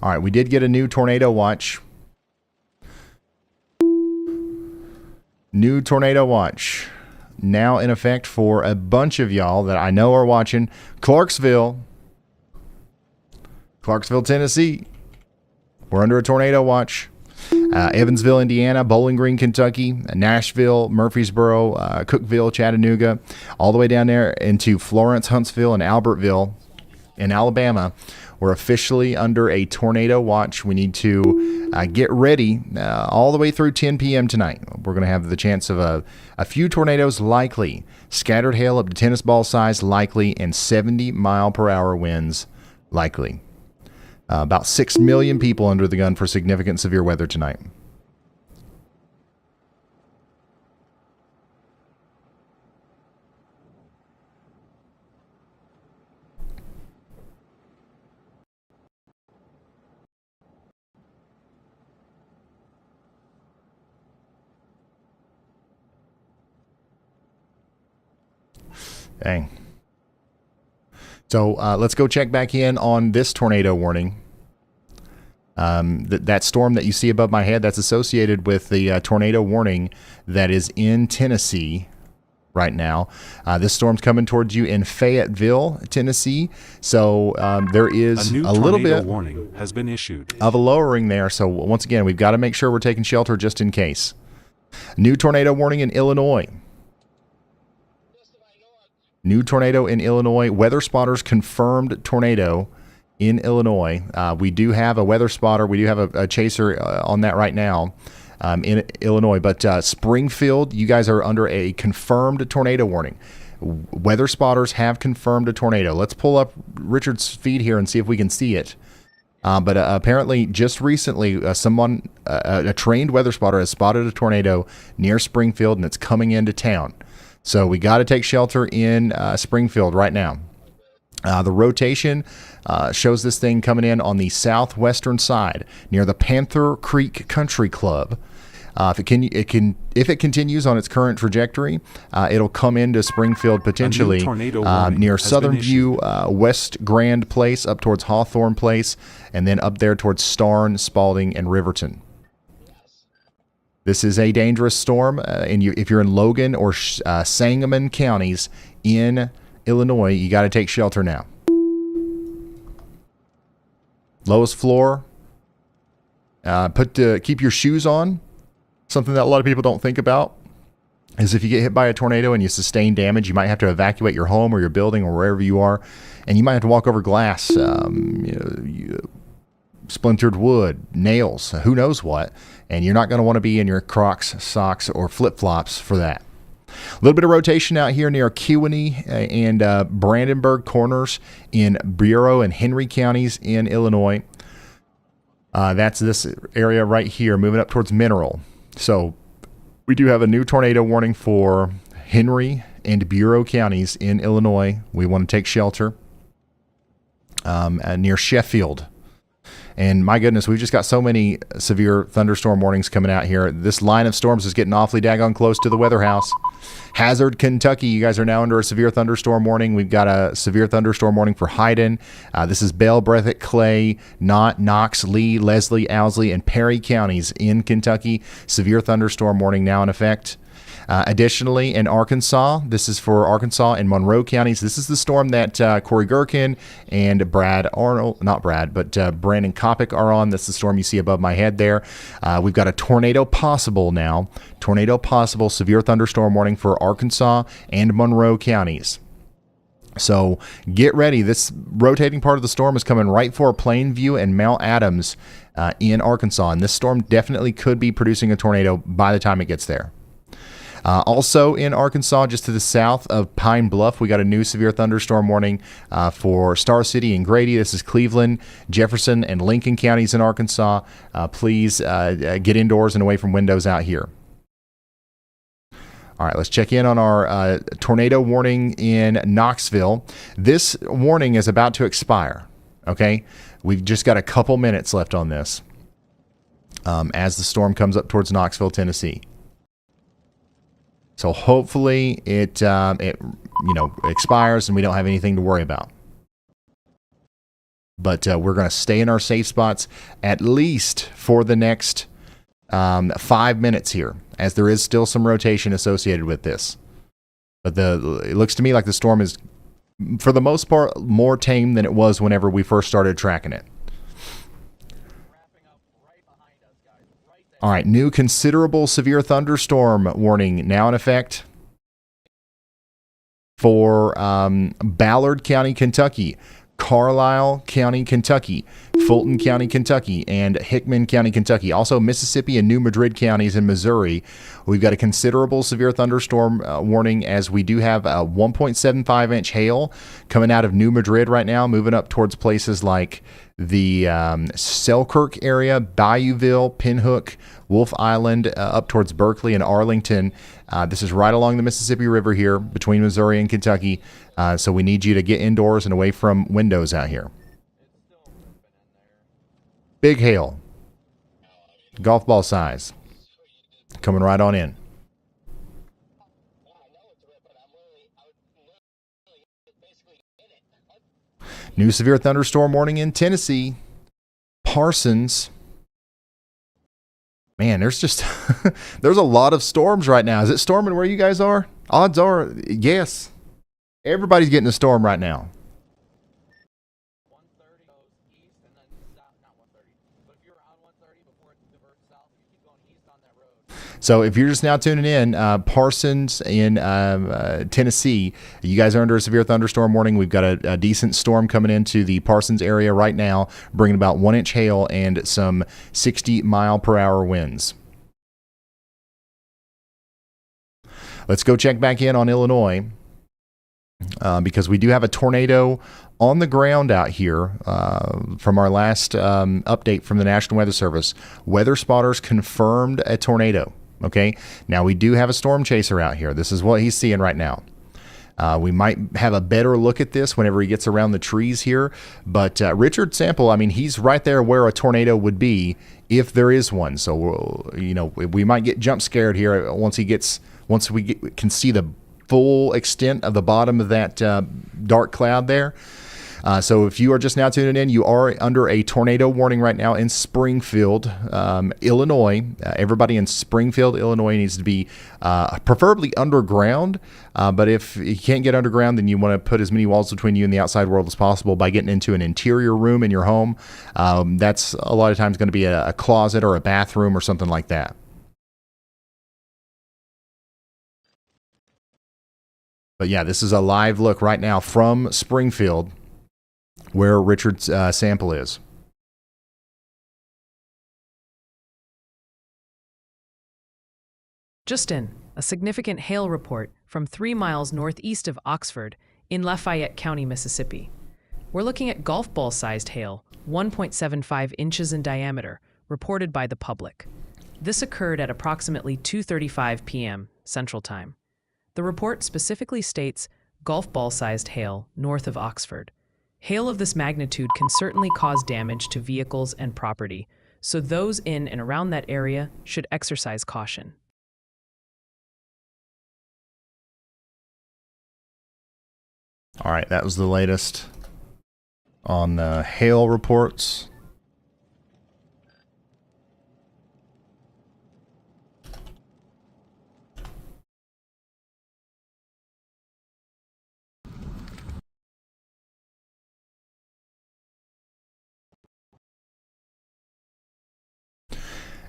All right, we did get a new tornado watch. New tornado watch. now in effect for a bunch of y'all that I know are watching. Clarksville, Tennessee. We're under a tornado watch. Evansville, Indiana, Bowling Green, Kentucky, Nashville, Murfreesboro, Cookeville, Chattanooga, all the way down there into Florence, Huntsville, and Albertville in Alabama. We're officially under a tornado watch. We need to get ready all the way through 10 p.m. tonight. We're going to have the chance of a few tornadoes likely, scattered hail up to tennis ball size likely, and 70-mile-per-hour winds likely. About 6 million people under the gun for significant severe weather tonight. Dang. So let's go check back in on this tornado warning. That storm that you see above my head, that's associated with the tornado warning that is in Tennessee right now. This storm's coming towards you in Fayetteville, Tennessee. So there is A little tornado bit warning has been issued. of a lowering there. So once again, we've got to make sure we're taking shelter just in case. New tornado warning in Illinois. New tornado in Illinois. Weather spotters confirmed tornado in Illinois. We do have a weather spotter. We do have a chaser on that right now in Illinois. But Springfield, you guys are under a confirmed tornado warning. Weather spotters have confirmed a tornado. Let's pull up Richard's feed here and see if we can see it. But apparently, just recently, a trained weather spotter has spotted a tornado near Springfield, and it's coming into town. So we got to take shelter in Springfield right now. The rotation shows this thing coming in on the southwestern side near the Panther Creek Country Club. If it continues on its current trajectory, it'll come into Springfield potentially near Southern View, West Grand Place, up towards Hawthorne Place, and then up there towards Starn, Spalding, and Riverton. This is a dangerous storm, and if you're in Logan or Sangamon counties in Illinois, you got to take shelter now. Lowest floor. Keep your shoes on. Something that a lot of people don't think about is if you get hit by a tornado and you sustain damage, you might have to evacuate your home or your building or wherever you are, and you might have to walk over glass, splintered wood, nails, who knows what, and you're not going to want to be in your Crocs, socks, or flip-flops for that. A little bit of rotation out here near Kewanee and Brandenburg corners in Bureau and Henry counties in Illinois. That's this area right here, moving up towards Mineral. So we do have a new tornado warning for Henry and Bureau counties in Illinois. We want to take shelter near Sheffield. And my goodness, we've just got so many severe thunderstorm warnings coming out here. This line of storms is getting awfully daggone close to the weather house. Hazard, Kentucky, you guys are now under a severe thunderstorm warning. We've got a severe thunderstorm warning for Hayden. This is Bell, Breathitt, Clay, Knott, Knox, Lee, Leslie, Owsley, and Perry counties in Kentucky. Severe thunderstorm warning now in effect. Additionally, in Arkansas, this is for Arkansas and Monroe counties. This is the storm that Corey Gherkin and Brandon Kopic are on. That's the storm you see above my head there. We've got a tornado possible now. Tornado possible severe thunderstorm warning for Arkansas and Monroe counties. So get ready. This rotating part of the storm is coming right for Plainview and Mount Adams in Arkansas. And this storm definitely could be producing a tornado by the time it gets there. Also in Arkansas, just to the south of Pine Bluff, we got a new severe thunderstorm warning for Star City and Grady. This is Cleveland, Jefferson, and Lincoln counties in Arkansas. Please get indoors and away from windows out here. All right, let's check in on our tornado warning in Knoxville. This warning is about to expire, okay? We've just got a couple minutes left on this as the storm comes up towards Knoxville, Tennessee. So hopefully it expires and we don't have anything to worry about. But we're going to stay in our safe spots at least for the next 5 minutes here, as there is still some rotation associated with this. But it looks to me like the storm is, for the most part, more tame than it was whenever we first started tracking it. All right, new considerable severe thunderstorm warning now in effect for Ballard County, Kentucky, Carlisle County, Kentucky, Fulton County, Kentucky, and Hickman County, Kentucky. Also, Mississippi and New Madrid counties in Missouri. We've got a considerable severe thunderstorm warning, as we do have a 1.75-inch hail coming out of New Madrid right now, moving up towards places like the Selkirk area, Bayouville, Pinhook, Wolf Island, up towards Berkeley and Arlington. This is right along the Mississippi River here between Missouri and Kentucky. So we need you to get indoors and away from windows out here. Big hail. Golf ball size. Coming right on in. New severe thunderstorm warning in Tennessee. Parsons. Man, there's just there's a lot of storms right now. Is it storming where you guys are? Odds are yes. Everybody's getting a storm right now. 130 goes east and then south, not 130. But if you're on 130 before it diverts south, you keep going east on that road. So if you're just now tuning in, Parsons in Tennessee, you guys are under a severe thunderstorm warning. We've got a decent storm coming into the Parsons area right now, bringing about 1-inch hail and some 60-mile-per-hour winds. Let's go check back in on Illinois, because we do have a tornado on the ground out here from our last update from the National Weather Service. Weather spotters confirmed a tornado. Okay, now we do have a storm chaser out here. This is what he's seeing right now. We might have a better look at this whenever he gets around the trees here. But Richard Sample, I mean, he's right there where a tornado would be if there is one. So, we might get jump scared here once we can see the full extent of the bottom of that dark cloud there. So if you are just now tuning in, you are under a tornado warning right now in Springfield, Illinois. Everybody in Springfield, Illinois needs to be preferably underground. But if you can't get underground, then you want to put as many walls between you and the outside world as possible by getting into an interior room in your home. That's a lot of times going to be a closet or a bathroom or something like that. But yeah, this is a live look right now from Springfield, where Richard's sample is. Just in, a significant hail report from 3 miles northeast of Oxford in Lafayette County, Mississippi. We're looking at golf ball-sized hail, 1.75 inches in diameter, reported by the public. This occurred at approximately 2:35 p.m. Central Time. The report specifically states golf ball-sized hail north of Oxford. Hail of this magnitude can certainly cause damage to vehicles and property, so those in and around that area should exercise caution. All right, that was the latest on the hail reports.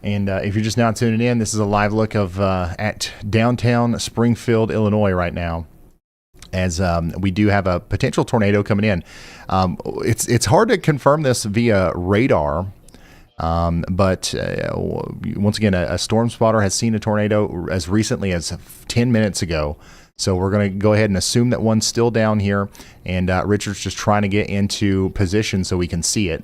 And if you're just now tuning in, this is a live look of at downtown Springfield, Illinois right now, as we do have a potential tornado coming in. It's hard to confirm this via radar, but once again, a storm spotter has seen a tornado as recently as 10 minutes ago. So we're going to go ahead and assume that one's still down here, and Richard's just trying to get into position so we can see it.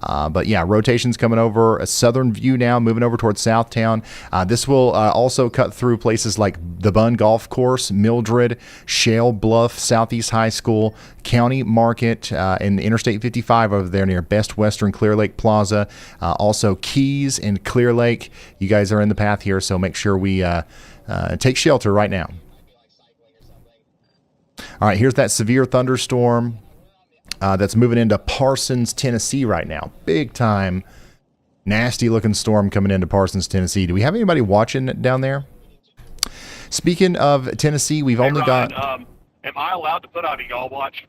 But yeah, rotation's coming over a southern view now, moving over towards Southtown. This will also cut through places like the Bunn Golf Course, Mildred, Shale Bluff, Southeast High School, County Market, and Interstate 55 over there near Best Western Clear Lake Plaza. Also Keys and Clear Lake. You guys are in the path here, so make sure we take shelter right now. All right, here's that severe thunderstorm that's moving into Parsons, Tennessee right now. Big time, nasty looking storm coming into Parsons, Tennessee. Do we have anybody watching down there? Speaking of Tennessee, we've only Ryan, got. am I allowed to put out a y'all watch?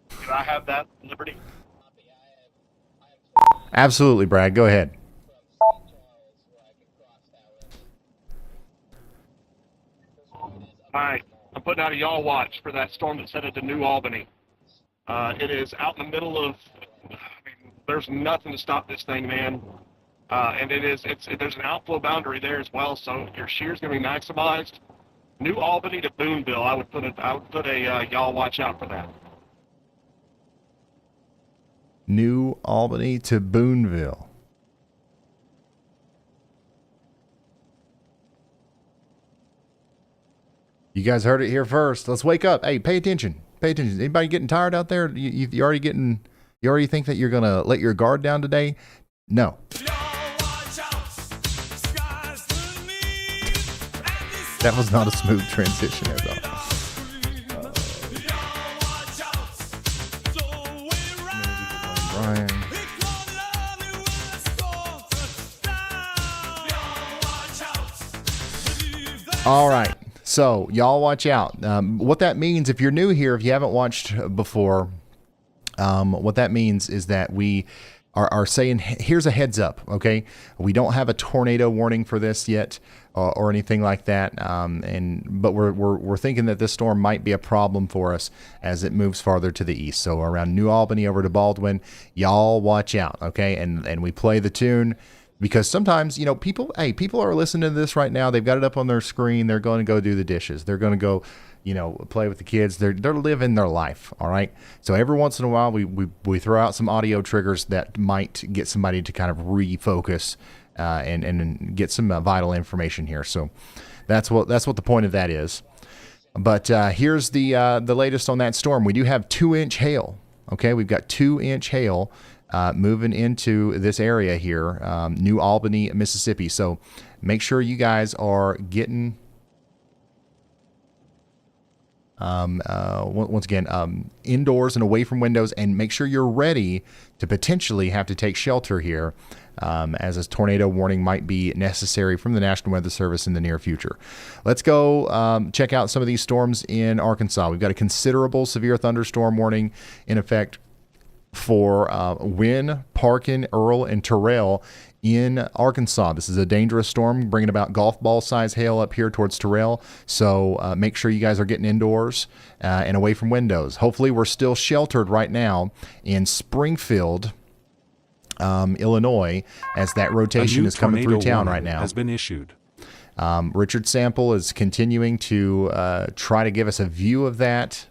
Do I have that liberty? Absolutely, Brad. Go ahead. All right, I'm putting out a y'all watch for that storm that's headed to New Albany. It is out in the middle of. I mean, there's nothing to stop this thing, man. And there's an outflow boundary there as well, so your shear's going to be maximized. New Albany to Boonville, I would put a y'all watch out for that. New Albany to Boonville. You guys heard it here first. Let's wake up. Hey, pay attention. Pay attention. Anybody getting tired out there? You already getting? You already think that you're gonna let your guard down today? No. That was not a smooth transition at all. Brian. All right. So, y'all watch out. What that means, if you're new here, if you haven't watched before, what that means is that we are saying, here's a heads up, okay? We don't have a tornado warning for this yet or anything like that, but we're thinking that this storm might be a problem for us as it moves farther to the east. So around New Albany over to Baldwin, y'all watch out, okay? And we play the tune because sometimes, people are listening to this right now. They've got it up on their screen. They're going to go do the dishes. They're going to go play with the kids. They're living their life, all right? So every once in a while, we throw out some audio triggers that might get somebody to kind of refocus and get some vital information here. So that's what the point of that is. But here's the latest on that storm. We do have 2-inch hail, okay? We've got 2-inch hail moving into this area here, New Albany, Mississippi. So make sure you guys are getting... once again, indoors and away from windows, and make sure you're ready to potentially have to take shelter here, as a tornado warning might be necessary from the National Weather Service in the near future. Let's go check out some of these storms in Arkansas. We've got a considerable severe thunderstorm warning in effect for Wynne, Parkin, Earl, and Terrell in Arkansas. This is a dangerous storm bringing about golf ball size hail up here towards Terrell. So make sure you guys are getting indoors and away from windows. Hopefully we're still sheltered right now in Springfield, Illinois, as that rotation is coming through town right now. Has been issued. Richard Sample is continuing to try to give us a view of that.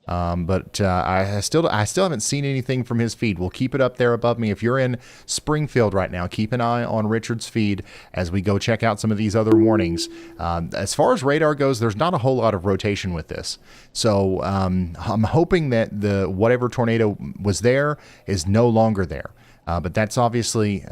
But I still haven't seen anything from his feed. We'll keep it up there above me. If you're in Springfield right now, keep an eye on Richard's feed as we go check out some of these other warnings. As far as radar goes, there's not a whole lot of rotation with this. So I'm hoping that the whatever tornado was there is no longer there. But that's obviously,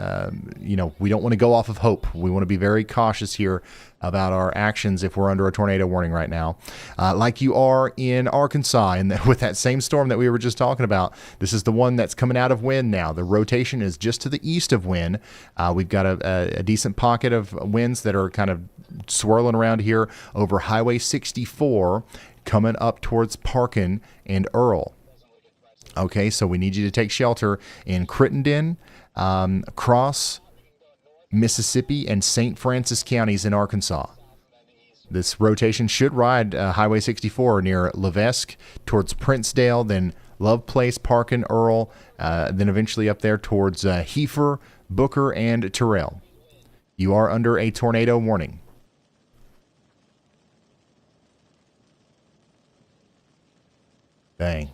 we don't want to go off of hope. We want to be very cautious here about our actions if we're under a tornado warning right now. Like you are in Arkansas, and with that same storm that we were just talking about, this is the one that's coming out of Wynne now. The rotation is just to the east of Wynne. We've got a decent pocket of winds that are kind of swirling around here over Highway 64, coming up towards Parkin and Earl. Okay, so we need you to take shelter in Crittenden, Cross, Mississippi, and St. Francis counties in Arkansas. This rotation should ride Highway 64 near Levesque towards Princedale, then Love Place, Parkin, Earl, then eventually up there towards Heifer, Booker, and Terrell. You are under a tornado warning. Dang.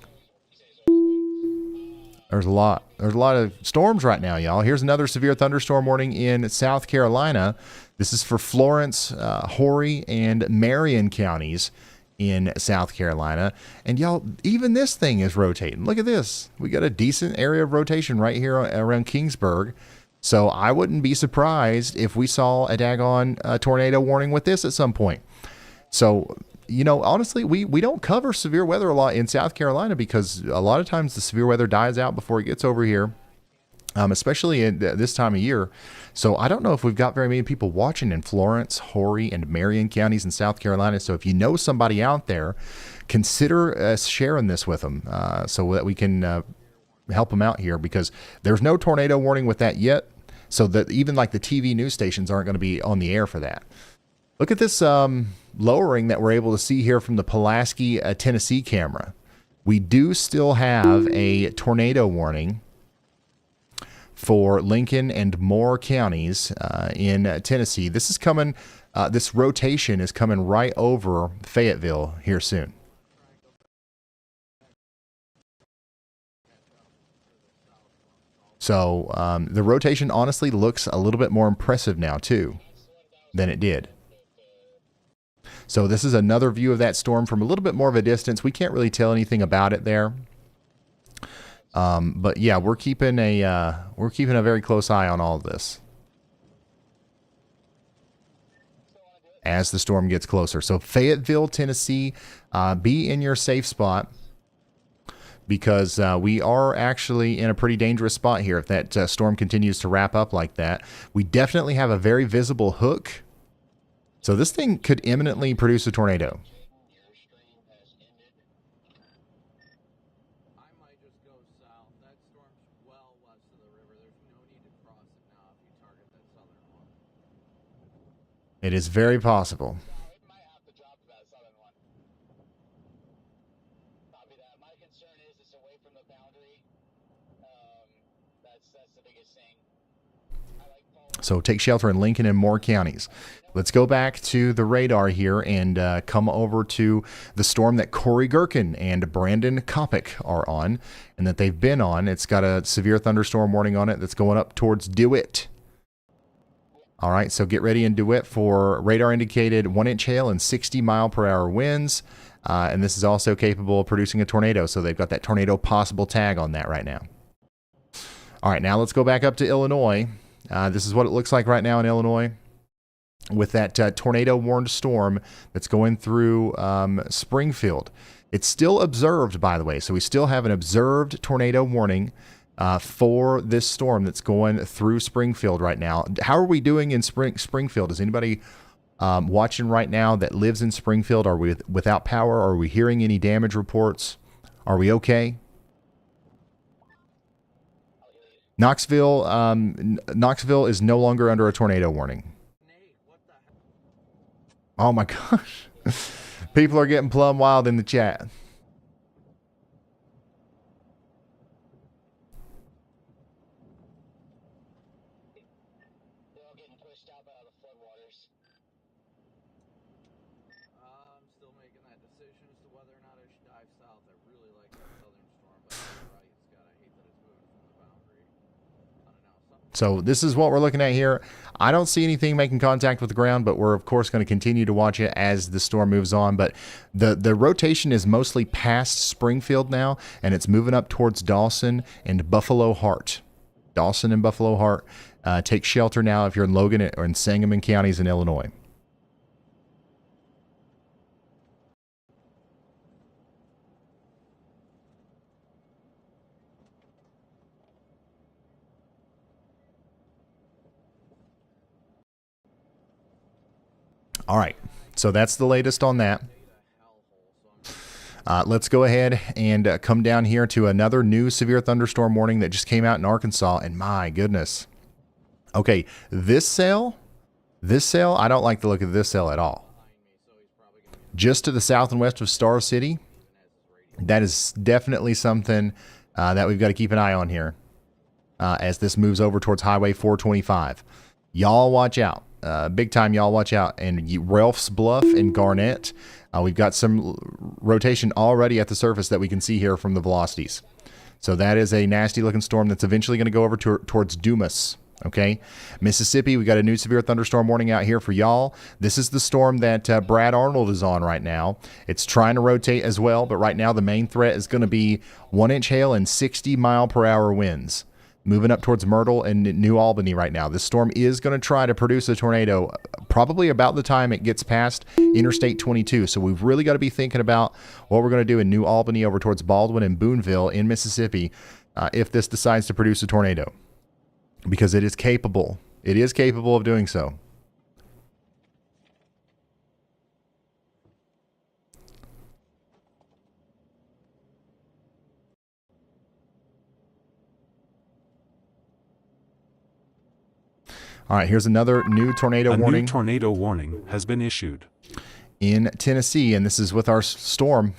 There's a lot of storms right now, y'all. Here's another severe thunderstorm warning in South Carolina. This is for Florence, Horry, and Marion counties in South Carolina. And y'all, even this thing is rotating. Look at this. We got a decent area of rotation right here around Kingsburg. So I wouldn't be surprised if we saw a daggone tornado warning with this at some point. So, honestly, we don't cover severe weather a lot in South Carolina because a lot of times the severe weather dies out before it gets over here. especially at this time of year. So I don't know if we've got very many people watching in Florence, Horry, and Marion counties in South Carolina. So if you know somebody out there, consider sharing this with them so that we can help them out here, because there's no tornado warning with that yet. So that even like the TV news stations aren't going to be on the air for that. Look at this lowering that we're able to see here from the Pulaski, Tennessee camera. We do still have a tornado warning for Lincoln and Moore counties in Tennessee. This is coming, this rotation is coming right over Fayetteville here soon. So the rotation honestly looks a little bit more impressive now too than it did. So this is another view of that storm from a little bit more of a distance. We can't really tell anything about it there. But yeah, we're keeping a very close eye on all of this as the storm gets closer. So Fayetteville, Tennessee, be in your safe spot, because we are actually in a pretty dangerous spot here if that storm continues to wrap up like that. We definitely have a very visible hook. So this thing could imminently produce a tornado. I might just go south. That storm's well west of the river. There's no need to cross it now if you target that southern one. It is very possible. It might have to drop to that southern one. Copy that. My concern is it's away from the boundary. That's the biggest thing. I like following. So take shelter in Lincoln and Moore counties. Let's go back to the radar here and come over to the storm that Corey Gherkin and Brandon Kopic are on, and that they've been on. It's got a severe thunderstorm warning on it that's going up towards DeWitt. All right, so get ready in DeWitt for radar indicated 1-inch hail and 60-mile-per-hour winds. And this is also capable of producing a tornado. So they've got that tornado possible tag on that right now. All right, now let's go back up to Illinois. This is what it looks like right now in Illinois with that tornado warned storm that's going through Springfield. It's still observed, by the way. So we still have an observed tornado warning for this storm that's going through Springfield right now. How are we doing in Springfield? Is anybody watching right now that lives in Springfield? Are we without power? Are we hearing any damage reports? Are we okay? Knoxville is no longer under a tornado warning. Oh my gosh. People are getting plumb wild in the chat. They're all getting pushed out by the floodwaters. I'm still making that decision as to whether or not I should dive south. I really like that southern storm, but you're right, Scott. I hate that it's moving from the boundary. I don't know. So this is what we're looking at here. I don't see anything making contact with the ground, but we're of course going to continue to watch it as the storm moves on. But the rotation is mostly past Springfield now, and it's moving up towards Dawson and Buffalo Hart. Dawson and Buffalo Hart. Take shelter now if you're in Logan or in Sangamon counties in Illinois. All right, so that's the latest on that. Let's go ahead and come down here to another new severe thunderstorm warning that just came out in Arkansas, and my goodness. Okay, this cell, I don't like the look of this cell at all. Just to the south and west of Star City, that is definitely something that we've got to keep an eye on here as this moves over towards Highway 425. Y'all watch out. Big time, y'all watch out. And Ralph's Bluff and Garnett, we've got some rotation already at the surface that we can see here from the velocities. So that is a nasty looking storm that's eventually going to go over towards Dumas. Okay, Mississippi, we got a new severe thunderstorm warning out here for y'all. This is the storm that Brad Arnold is on right now. It's trying to rotate as well, but right now the main threat is going to be 1-inch hail and 60-mile-per-hour winds. Moving up towards Myrtle and New Albany right now. This storm is going to try to produce a tornado probably about the time it gets past Interstate 22. So we've really got to be thinking about what we're going to do in New Albany over towards Baldwin and Boonville in Mississippi if this decides to produce a tornado. because it is capable. It is capable of doing so. All right, here's another new tornado A warning new tornado warning has been issued. in Tennessee, and this is with our storm.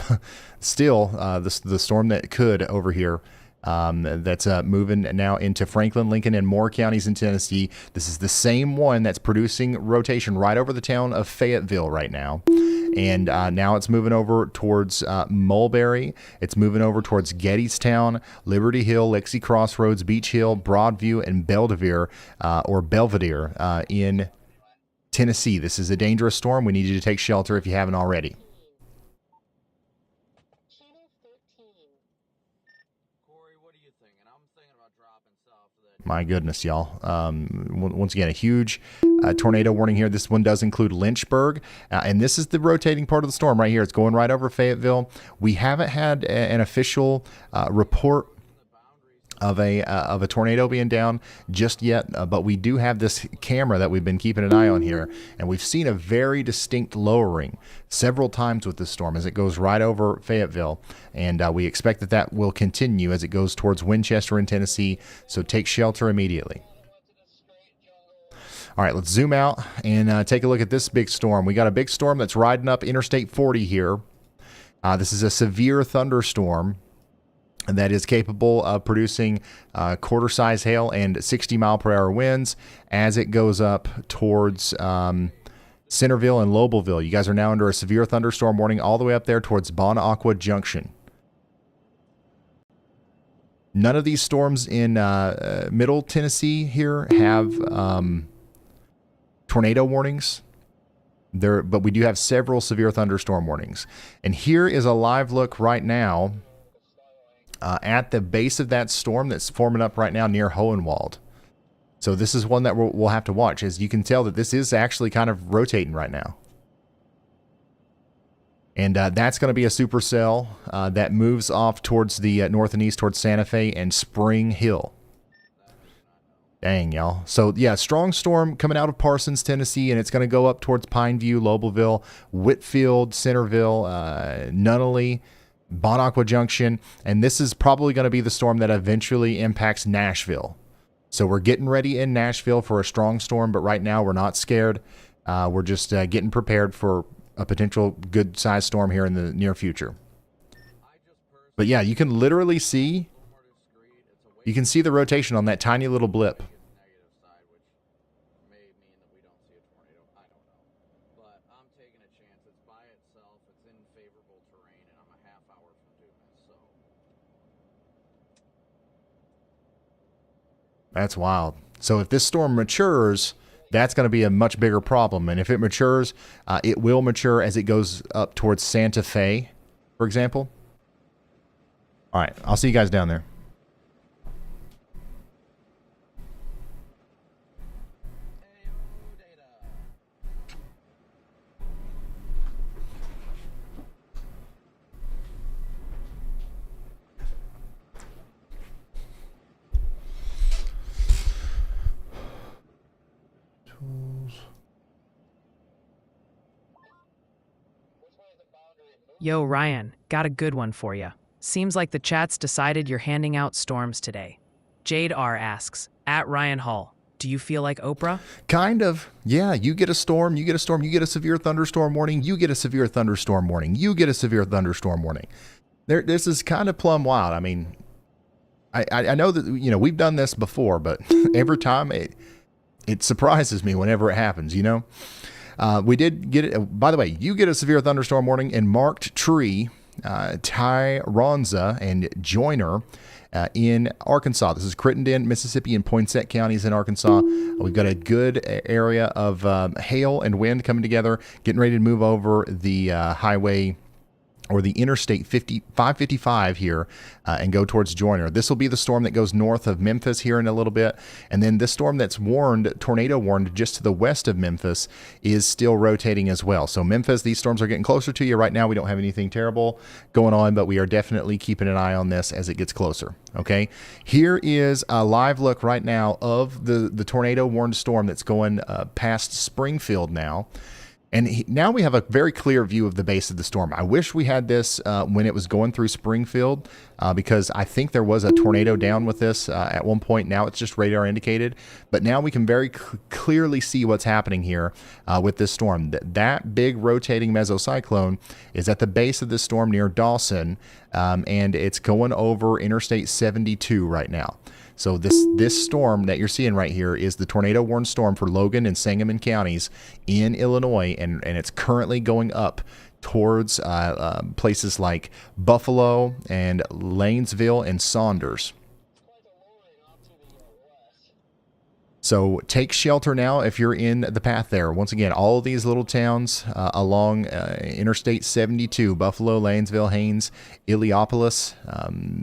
Still, the storm that could over here. That's moving now into Franklin, Lincoln, and Moore counties in Tennessee. This is the same one that's producing rotation right over the town of Fayetteville right now. And now it's moving over towards Mulberry. It's moving over towards Gettysstown, Liberty Hill, Lexi Crossroads, Beach Hill, Broadview, and Belvedere in Tennessee. This is a dangerous storm. We need you to take shelter if you haven't already. My goodness, y'all. Once again, a huge tornado warning here. This one does include Lynchburg, and this is the rotating part of the storm right here. It's going right over Fayetteville. We haven't had an official report of a tornado being down just yet, but we do have this camera that we've been keeping an eye on here, and we've seen a very distinct lowering several times with this storm as it goes right over Fayetteville, and we expect that will continue as it goes towards Winchester in Tennessee, so take shelter immediately. All right, let's zoom out and take a look at this big storm. We got a big storm that's riding up Interstate 40 here. This is a severe thunderstorm that is capable of producing quarter-size hail and 60-mile-per-hour winds as it goes up towards Centerville and Lobelville. You guys are now under a severe thunderstorm warning all the way up there towards Bon Aqua Junction. None of these storms in Middle Tennessee here have tornado warnings. But we do have several severe thunderstorm warnings. And here is a live look right now at the base of that storm that's forming up right now near Hohenwald. So this is one that we'll have to watch. As you can tell that this is actually kind of rotating right now. And that's going to be a supercell that moves off towards the north and east towards Santa Fe and Spring Hill. Dang, y'all. So, yeah, strong storm coming out of Parsons, Tennessee, and it's going to go up towards Pineview, Lobelville, Whitfield, Centerville, Nunnally, Bon Aqua Junction, and this is probably going to be the storm that eventually impacts Nashville. So we're getting ready in Nashville for a strong storm, but right now we're not scared. We're just getting prepared for a potential good-sized storm here in the near future. But yeah, you can literally see, you can see the rotation on that tiny little blip. That's wild. So if this storm matures, that's going to be a much bigger problem. And if it matures, it will mature as it goes up towards Santa Fe, for example. All right, I'll see you guys down there. Yo, Ryan, got a good one for you. Seems like the chat's decided you're handing out storms today. Jade R asks, at Ryan Hall, do you feel like Oprah? Kind of. Yeah, you get a storm, you get a storm, you get a severe thunderstorm warning, you get a severe thunderstorm warning, you get a severe thunderstorm warning. This is kind of plumb wild. I mean, I know that, you know, we've done this before, but every time it surprises me whenever it happens, you know? We did get it. By the way, you get a severe thunderstorm warning in Marked Tree, Tyronza, and Joyner in Arkansas. This is Crittenden, Mississippi, and Poinsett counties in Arkansas. We've got a good area of hail and wind coming together, getting ready to move over the highway or the Interstate 555 here and go towards Joyner. This will be the storm that goes north of Memphis here in a little bit. And then this storm that's tornado warned just to the west of Memphis is still rotating as well. So Memphis, these storms are getting closer to you. Right now we don't have anything terrible going on, but we are definitely keeping an eye on this as it gets closer. Okay, here is a live look right now of the tornado warned storm that's going past Springfield now. And now we have a very clear view of the base of the storm. I wish we had this when it was going through Springfield because I think there was a tornado down with this at one point. Now it's just radar indicated. But now we can very clearly see what's happening here with this storm. That big rotating mesocyclone is at the base of this storm near Dawson, and it's going over Interstate 72 right now. So this storm that you're seeing right here is the tornado warned storm for Logan and Sangamon counties in Illinois, and it's currently going up towards places like Buffalo and Lanesville and Saunders. So take shelter now if you're in the path there. Once again, all of these little towns along Interstate 72, Buffalo, Lanesville, Haines, Illiopolis,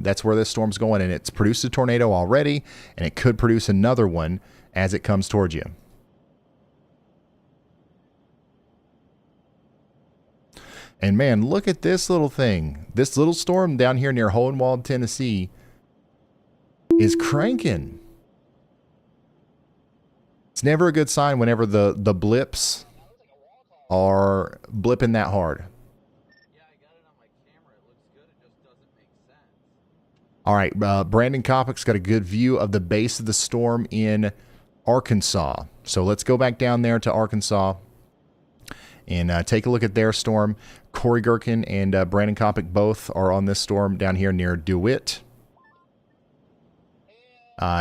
that's where this storm's going. And it's produced a tornado already, and it could produce another one as it comes towards you. And man, look at this little thing. This little storm down here near Hohenwald, Tennessee is cranking. It's never a good sign whenever the blips are blipping that hard. Yeah, I got it on my camera. It looks good. It just doesn't make sense. All right, Brandon Koppick's got a good view of the base of the storm in Arkansas. So let's go back down there to Arkansas and take a look at their storm. Corey Gherkin and Brandon Koppick both are on this storm down here near DeWitt.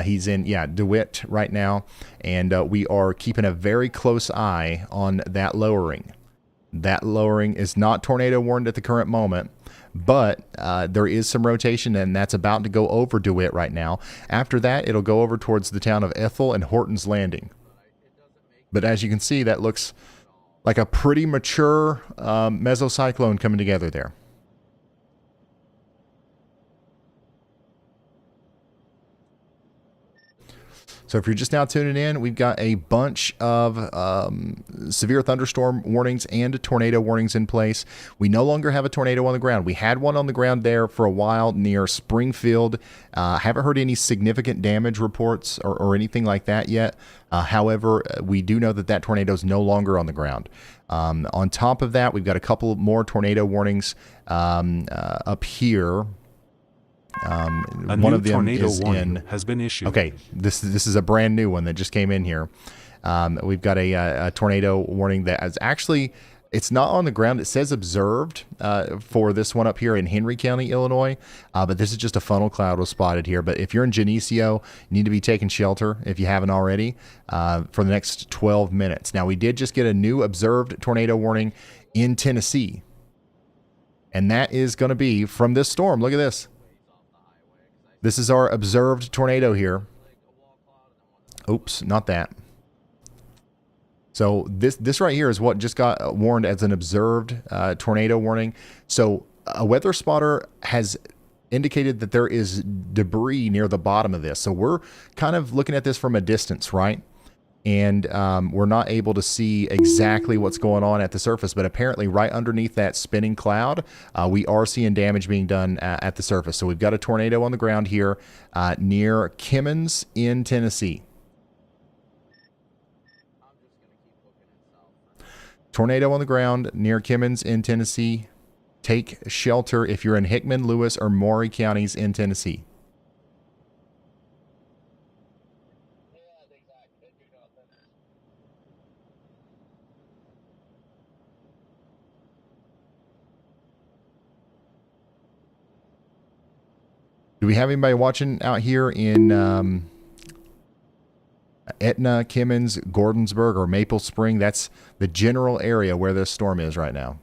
He's in, DeWitt right now, and we are keeping a very close eye on that lowering. That lowering is not tornado warned at the current moment, but there is some rotation, and that's about to go over DeWitt right now. After that, it'll go over towards the town of Ethel and Horton's Landing. But as you can see, that looks like a pretty mature mesocyclone coming together there. So if you're just now tuning in, we've got a bunch of severe thunderstorm warnings and tornado warnings in place. We no longer have a tornado on the ground. We had one on the ground there for a while near Springfield. Haven't heard any significant damage reports or anything like that yet. However, we do know that tornado is no longer on the ground. On top of that, we've got a couple more tornado warnings up here. A one new of them tornado is warning in. has been issued. Okay, this is a brand new one that just came in here. We've got a tornado warning that is actually, it's not on the ground. It says observed for this one up here in Henry County, Illinois. But this is just a funnel cloud was spotted here. But if you're in Geneseo, you need to be taking shelter if you haven't already for the next 12 minutes. Now, we did just get a new observed tornado warning in Tennessee. And that is going to be from this storm. Look at this. This is our observed tornado here. Oops, not that. So this right here is what just got warned as an observed tornado warning. So a weather spotter has indicated that there is debris near the bottom of this. So we're kind of looking at this from a distance, right? And we're not able to see exactly what's going on at the surface, but apparently right underneath that spinning cloud, we are seeing damage being done at the surface. So we've got a tornado on the ground here near Kimmins in Tennessee. Tornado on the ground near Kimmins in Tennessee. Take shelter if you're in Hickman, Lewis, or Maury counties in Tennessee. Do we have anybody watching out here in Etna, Kimmins, Gordonsburg, or Maple Spring? That's the general area where this storm is right now.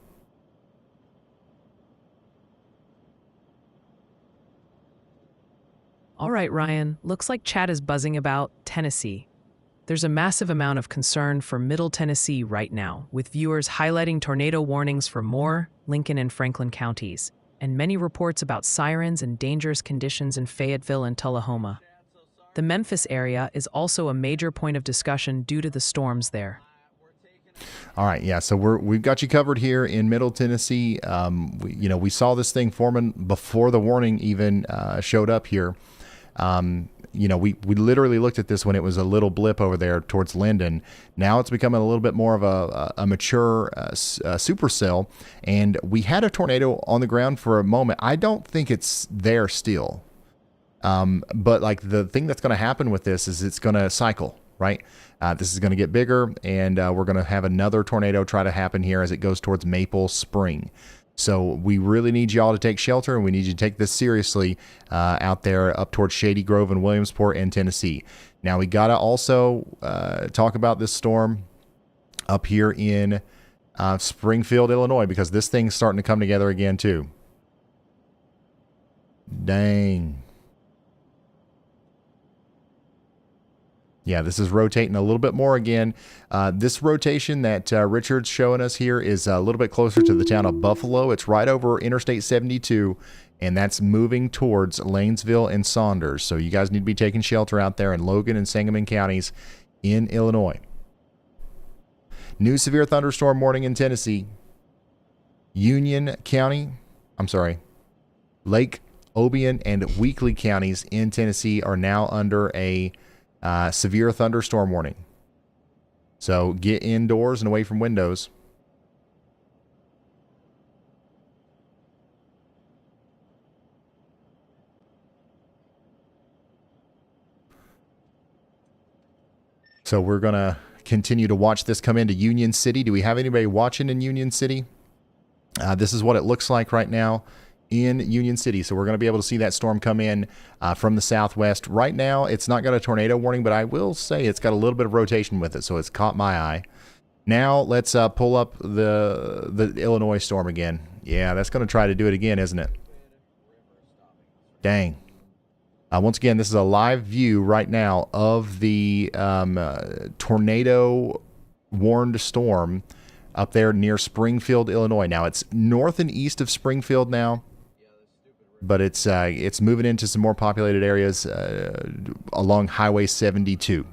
All right, Ryan. Looks like chat is buzzing about Tennessee. There's a massive amount of concern for Middle Tennessee right now, with viewers highlighting tornado warnings for Moore, Lincoln, and Franklin counties, and many reports about sirens and dangerous conditions in Fayetteville and Tullahoma. The Memphis area is also a major point of discussion due to the storms there. All right, yeah. So we've got you covered here in Middle Tennessee. We saw this thing forming before the warning even showed up here. We literally looked at this when it was a little blip over there towards Linden. Now it's becoming a little bit more of a mature supercell, and we had a tornado on the ground for a moment. I don't think it's there still, but like the thing that's going to happen with this is it's going to cycle, right? This is going to get bigger, and we're going to have another tornado try to happen here as it goes towards Maple Spring. So we really need y'all to take shelter, and we need you to take this seriously out there up towards Shady Grove and Williamsport and Tennessee. Now, we got to also talk about this storm up here in Springfield, Illinois, because this thing's starting to come together again, too. Dang. Yeah, this is rotating a little bit more again. This rotation that Richard's showing us here is a little bit closer to the town of Buffalo. It's right over Interstate 72, and that's moving towards Lanesville and Saunders. So you guys need to be taking shelter out there in Logan and Sangamon counties in Illinois. New severe thunderstorm warning in Tennessee. Lake, Obion, and Weakley counties in Tennessee are now under a severe thunderstorm warning. So get indoors and away from windows. So we're going to continue to watch this come into Union City. Do we have anybody watching in Union City? This is what it looks like right now in Union City. So we're going to be able to see that storm come in from the southwest. Right now, it's not got a tornado warning, but I will say it's got a little bit of rotation with it, so it's caught my eye. Now let's pull up the Illinois storm again. Yeah, that's going to try to do it again, isn't it? Dang. Once again, this is a live view right now of the tornado warned storm up there near Springfield, Illinois. Now it's north and east of Springfield now, but it's moving into some more populated areas along Highway 72.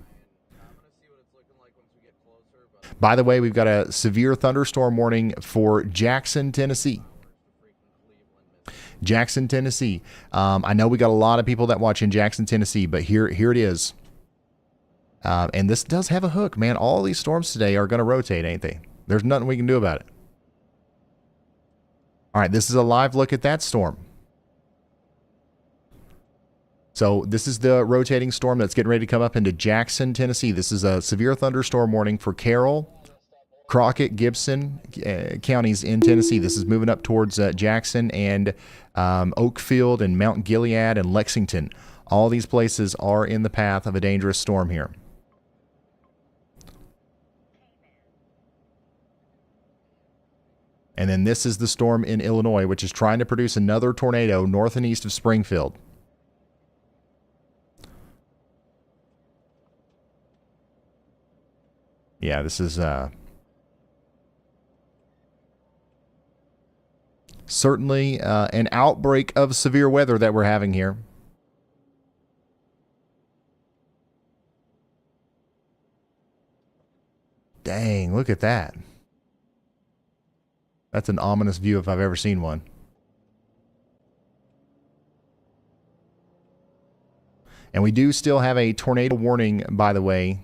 By the way, we've got a severe thunderstorm warning for Jackson, Tennessee. Jackson, Tennessee. I know we got a lot of people that watch in Jackson, Tennessee, but here it is. And this does have a hook, man. All these storms today are going to rotate, ain't they? There's nothing we can do about it. All right, this is a live look at that storm. So this is the rotating storm that's getting ready to come up into Jackson, Tennessee. This is a severe thunderstorm warning for Carroll, Crockett, Gibson counties in Tennessee. This is moving up towards Jackson and Oakfield and Mount Gilead and Lexington. All these places are in the path of a dangerous storm here. And then this is the storm in Illinois, which is trying to produce another tornado north and east of Springfield. Yeah, this is certainly an outbreak of severe weather that we're having here. Dang, look at that. That's an ominous view if I've ever seen one. And we do still have a tornado warning, by the way,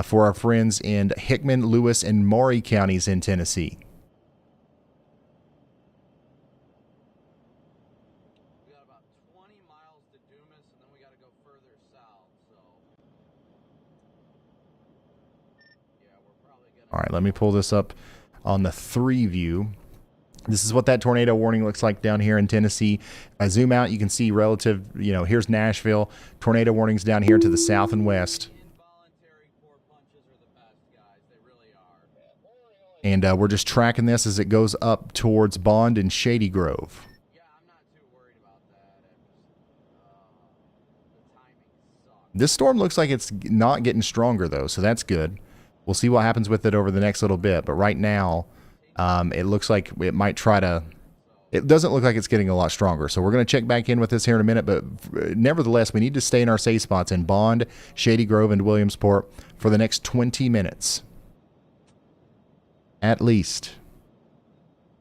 for our friends in Hickman, Lewis, and Maury counties in Tennessee. We got about 20 miles to Dumas, and then we got to go further south. So, yeah, we're probably gonna. All right, let me pull this up on the 3 view. This is what that tornado warning looks like down here in Tennessee. If I zoom out, you can see relative, here's Nashville. Tornado warnings down here to the south and west. Involuntary core punches are the best, guys. They really are. And we're just tracking this as it goes up towards Bond and Shady Grove. Yeah, I'm not too worried about that. The timing sucks. This storm looks like it's not getting stronger, though, so that's good. We'll see what happens with it over the next little bit. But right now, it looks like it might try to... It doesn't look like it's getting a lot stronger. So we're going to check back in with this here in a minute. But nevertheless, we need to stay in our safe spots in Bond, Shady Grove, and Williamsport for the next 20 minutes. At least.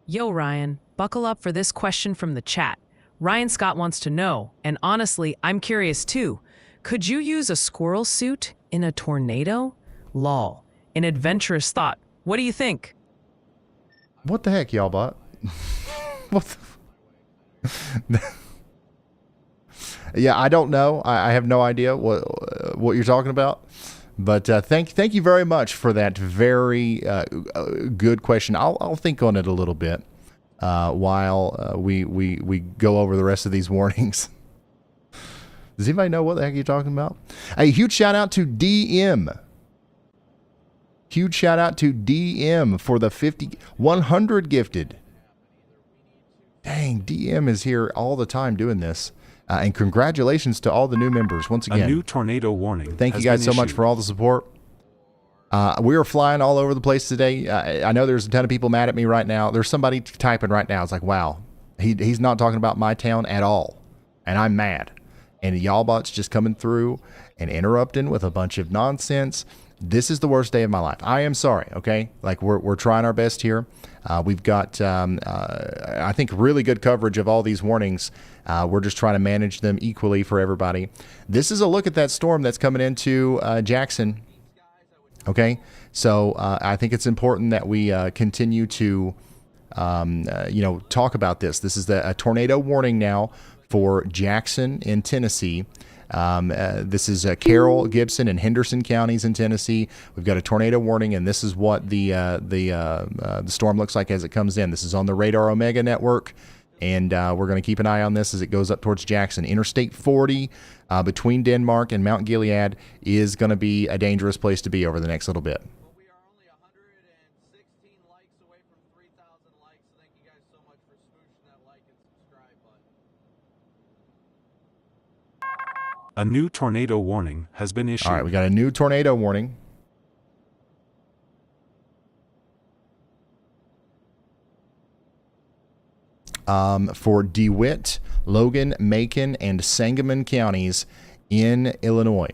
Yo, Ryan, buckle up for this question from the chat. Ryan Scott wants to know, and honestly, I'm curious too. Could you use a squirrel suit in a tornado? Lol. An adventurous thought. What do you think? What the heck, y'all bot? What the... Yeah, I don't know. I have no idea what you're talking about. But thank you very much for that very good question. I'll think on it a little bit while we go over the rest of these warnings. Does anybody know what the heck you're talking about? A huge shout out to DM. Huge shout out to DM for the 100 gifted. Dang, DM is here all the time doing this. And congratulations to all the new members once again. A new tornado warning. Thank you guys so much for all the support. We are flying all over the place today. I know there's a ton of people mad at me right now. There's somebody typing right now. It's like, wow, he's not talking about my town at all. And I'm mad. And y'all bots just coming through and interrupting with a bunch of nonsense. This is the worst day of my life. I am sorry, okay? Like, we're trying our best here. We've got, I think, really good coverage of all these warnings. We're just trying to manage them equally for everybody. This is a look at that storm that's coming into Jackson, okay? So I think it's important that we continue to, talk about this. This is a tornado warning now for Jackson in Tennessee. This is Carroll, Gibson, and Henderson counties in Tennessee. We've got a tornado warning, and this is what the storm looks like as it comes in. This is on the Radar Omega network, and we're going to keep an eye on this as it goes up towards Jackson. Interstate 40 between Denmark and Mount Gilead is going to be a dangerous place to be over the next little bit. But we are only 116 likes away from 3,000 likes. Thank you guys so much for smooshing that like and subscribe button. A new tornado warning has been issued. All right, we got a new tornado warning. For DeWitt, Logan, Macon, and Sangamon counties in Illinois.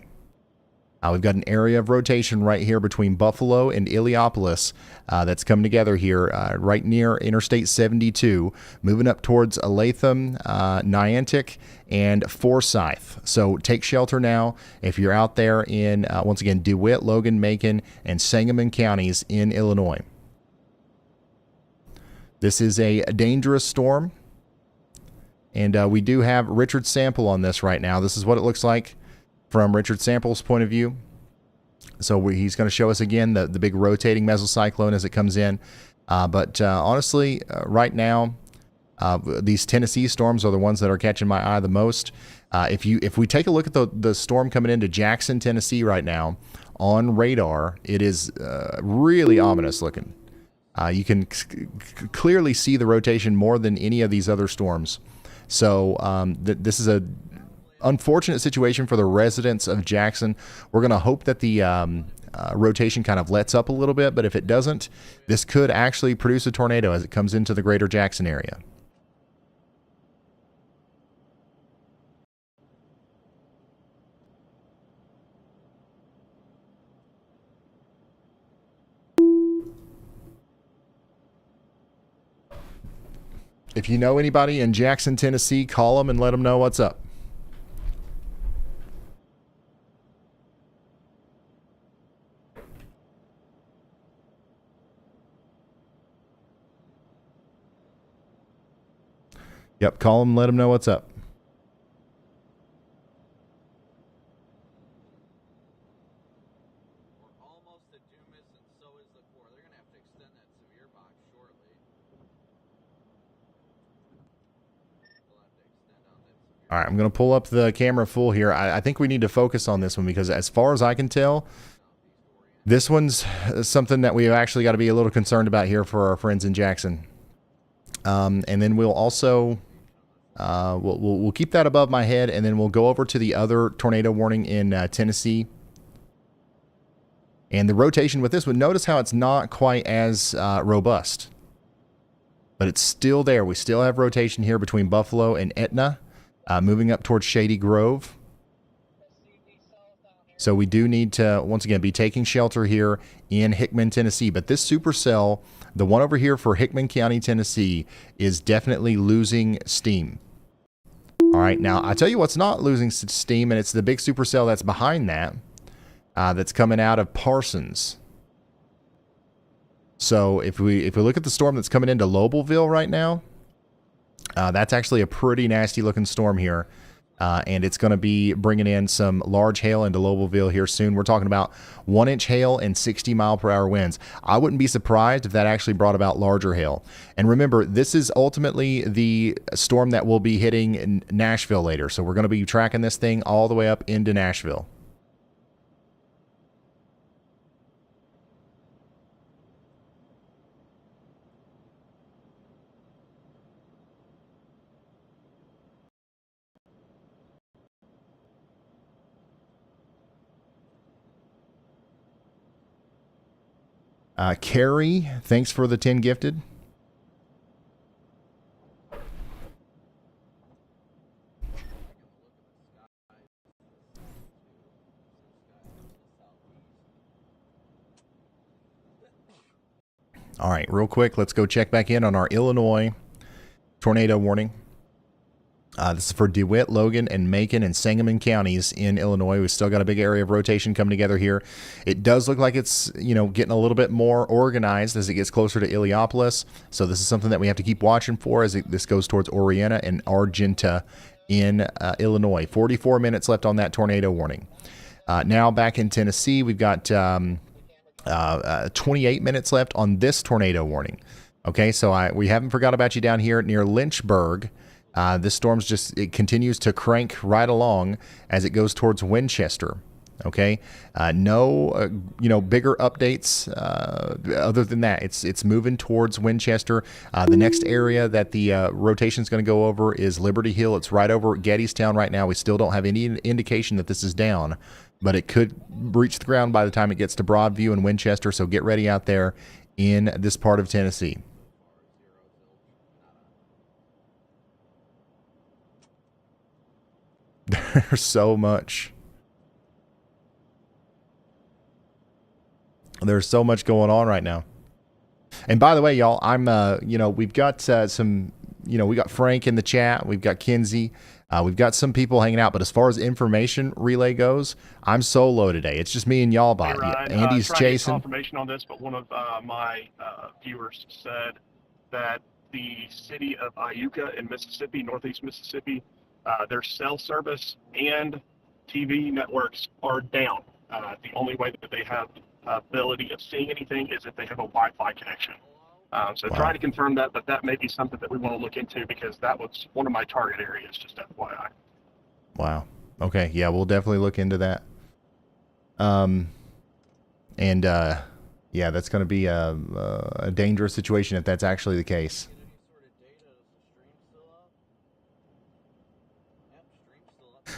We've got an area of rotation right here between Buffalo and Illiopolis that's coming together here right near Interstate 72, moving up towards Latham, Niantic, and Forsyth. So take shelter now if you're out there in, once again, DeWitt, Logan, Macon, and Sangamon counties in Illinois. This is a dangerous storm, and we do have Richard Sample on this right now. This is what it looks like from Richard Sample's point of view. So he's going to show us again the big rotating mesocyclone as it comes in. But honestly, right now, these Tennessee storms are the ones that are catching my eye the most. If we take a look at the storm coming into Jackson, Tennessee right now on radar, it is really ominous looking. You can clearly see the rotation more than any of these other storms. So this is a unfortunate situation for the residents of Jackson. We're going to hope that the rotation kind of lets up a little bit, but if it doesn't, this could actually produce a tornado as it comes into the greater Jackson area. If you know anybody in Jackson, Tennessee, call them and let them know what's up. Yep, call them, let them know what's up. We're almost at Dumas, and so is the core. They're going to have to extend that severe box shortly. We'll have to extend out that severe. All right, I'm going to pull up the camera full here. I think we need to focus on this one because as far as I can tell, this one's something that we've actually got to be a little concerned about here for our friends in Jackson. And then we'll also We'll keep that above my head, and then we'll go over to the other tornado warning in Tennessee. And the rotation with this one, notice how it's not quite as robust. But it's still there. We still have rotation here between Buffalo and Etna, moving up towards Shady Grove. So we do need to, once again, be taking shelter here in Hickman, Tennessee. But this supercell, the one over here for Hickman County, Tennessee, is definitely losing steam. All right, now I tell you what's not losing steam, and it's the big supercell that's behind that, that's coming out of Parsons. So if we look at the storm that's coming into Lobelville right now, that's actually a pretty nasty looking storm here. And it's going to be bringing in some large hail into Lobelville here soon. We're talking about 1-inch hail and 60-mile-per-hour winds. I wouldn't be surprised if that actually brought about larger hail. And remember, this is ultimately the storm that will be hitting Nashville later. So we're going to be tracking this thing all the way up into Nashville. Carrie, thanks for the 10 gifted. All right, real quick, let's go check back in on our Illinois tornado warning. This is for DeWitt, Logan, and Macon and Sangamon counties in Illinois. We've still got a big area of rotation coming together here. It does look like it's, getting a little bit more organized as it gets closer to Illiopolis. So this is something that we have to keep watching for as this goes towards Oriena and Argenta in Illinois. 44 minutes left on that tornado warning. Now back in Tennessee, we've got 28 minutes left on this tornado warning. Okay, so we haven't forgot about you down here near Lynchburg. This storm's it continues to crank right along as it goes towards Winchester. Okay, no, bigger updates other than that. It's moving towards Winchester. The next area that the rotation is going to go over is Liberty Hill. It's right over Gettystown right now. We still don't have any indication that this is down, but it could reach the ground by the time it gets to Broadview and Winchester. So get ready out there in this part of Tennessee. There's so much. There's so much going on right now. And by the way, y'all, I'm, we've got some, we got Frank in the chat. We've got Kinsey. We've got some people hanging out. But as far as information relay goes, I'm solo today. It's just me and y'all. Hey, Ryan, Andy's trying to get chasing. confirmation on this, but one of my viewers said that the city of Iuka in Mississippi, northeast Mississippi, their cell service and TV networks are down. The only way that they have ability of seeing anything is if they have a Wi-Fi connection. So Wow. try to confirm that, but that may be something that we want to look into because that was one of my target areas, just FYI. Wow. Okay. Yeah, we'll definitely look into that. Yeah, that's going to be a dangerous situation if that's actually the case.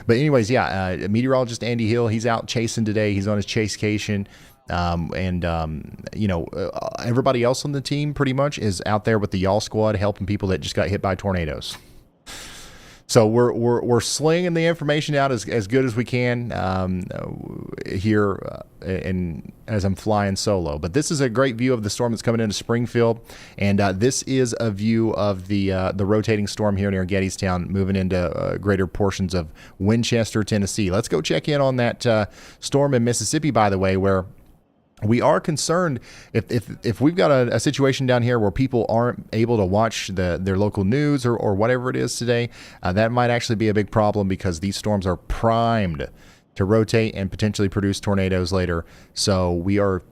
But anyways, yeah, meteorologist Andy Hill, he's out chasing today. He's on his chasecation. Everybody else on the team pretty much is out there with the Y'all Squad helping people that just got hit by tornadoes. So we're slinging the information out as good as we can here, and as I'm flying solo. But this is a great view of the storm that's coming into Springfield, and this is a view of the rotating storm here near Gettystown, moving into greater portions of Winchester, Tennessee. Let's go check in on that storm in Mississippi, by the way, where we are concerned if we've got a situation down here where people aren't able to watch their local news or whatever it is today, that might actually be a big problem because these storms are primed to rotate and potentially produce tornadoes later. So we are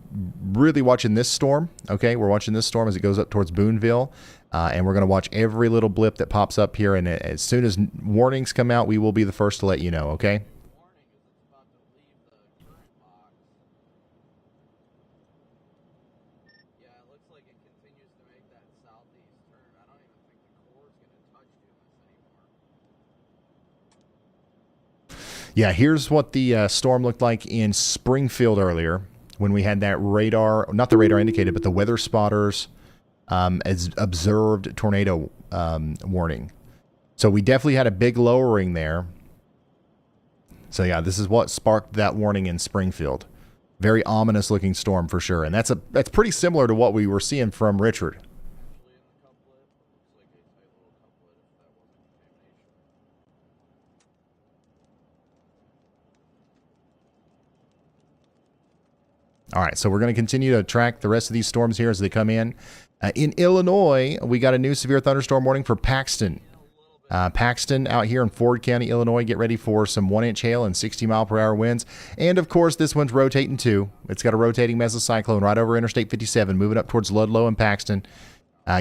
really watching this storm. Okay, we're watching this storm as it goes up towards Boonville, and we're going to watch every little blip that pops up here. And as soon as warnings come out, we will be the first to let you know. Okay. Yeah, here's what the storm looked like in Springfield earlier when we had that radar, not the radar indicated, but the weather spotters as observed tornado warning. So we definitely had a big lowering there. So yeah, this is what sparked that warning in Springfield. Very ominous looking storm for sure. And that's pretty similar to what we were seeing from Richard. All right, so we're going to continue to track the rest of these storms here as they come in. In Illinois, we got a new severe thunderstorm warning for Paxton. Paxton out here in Ford County, Illinois. Get ready for some 1-inch hail and 60-mile-per-hour winds. And, of course, this one's rotating too. It's got a rotating mesocyclone right over Interstate 57, moving up towards Ludlow and Paxton.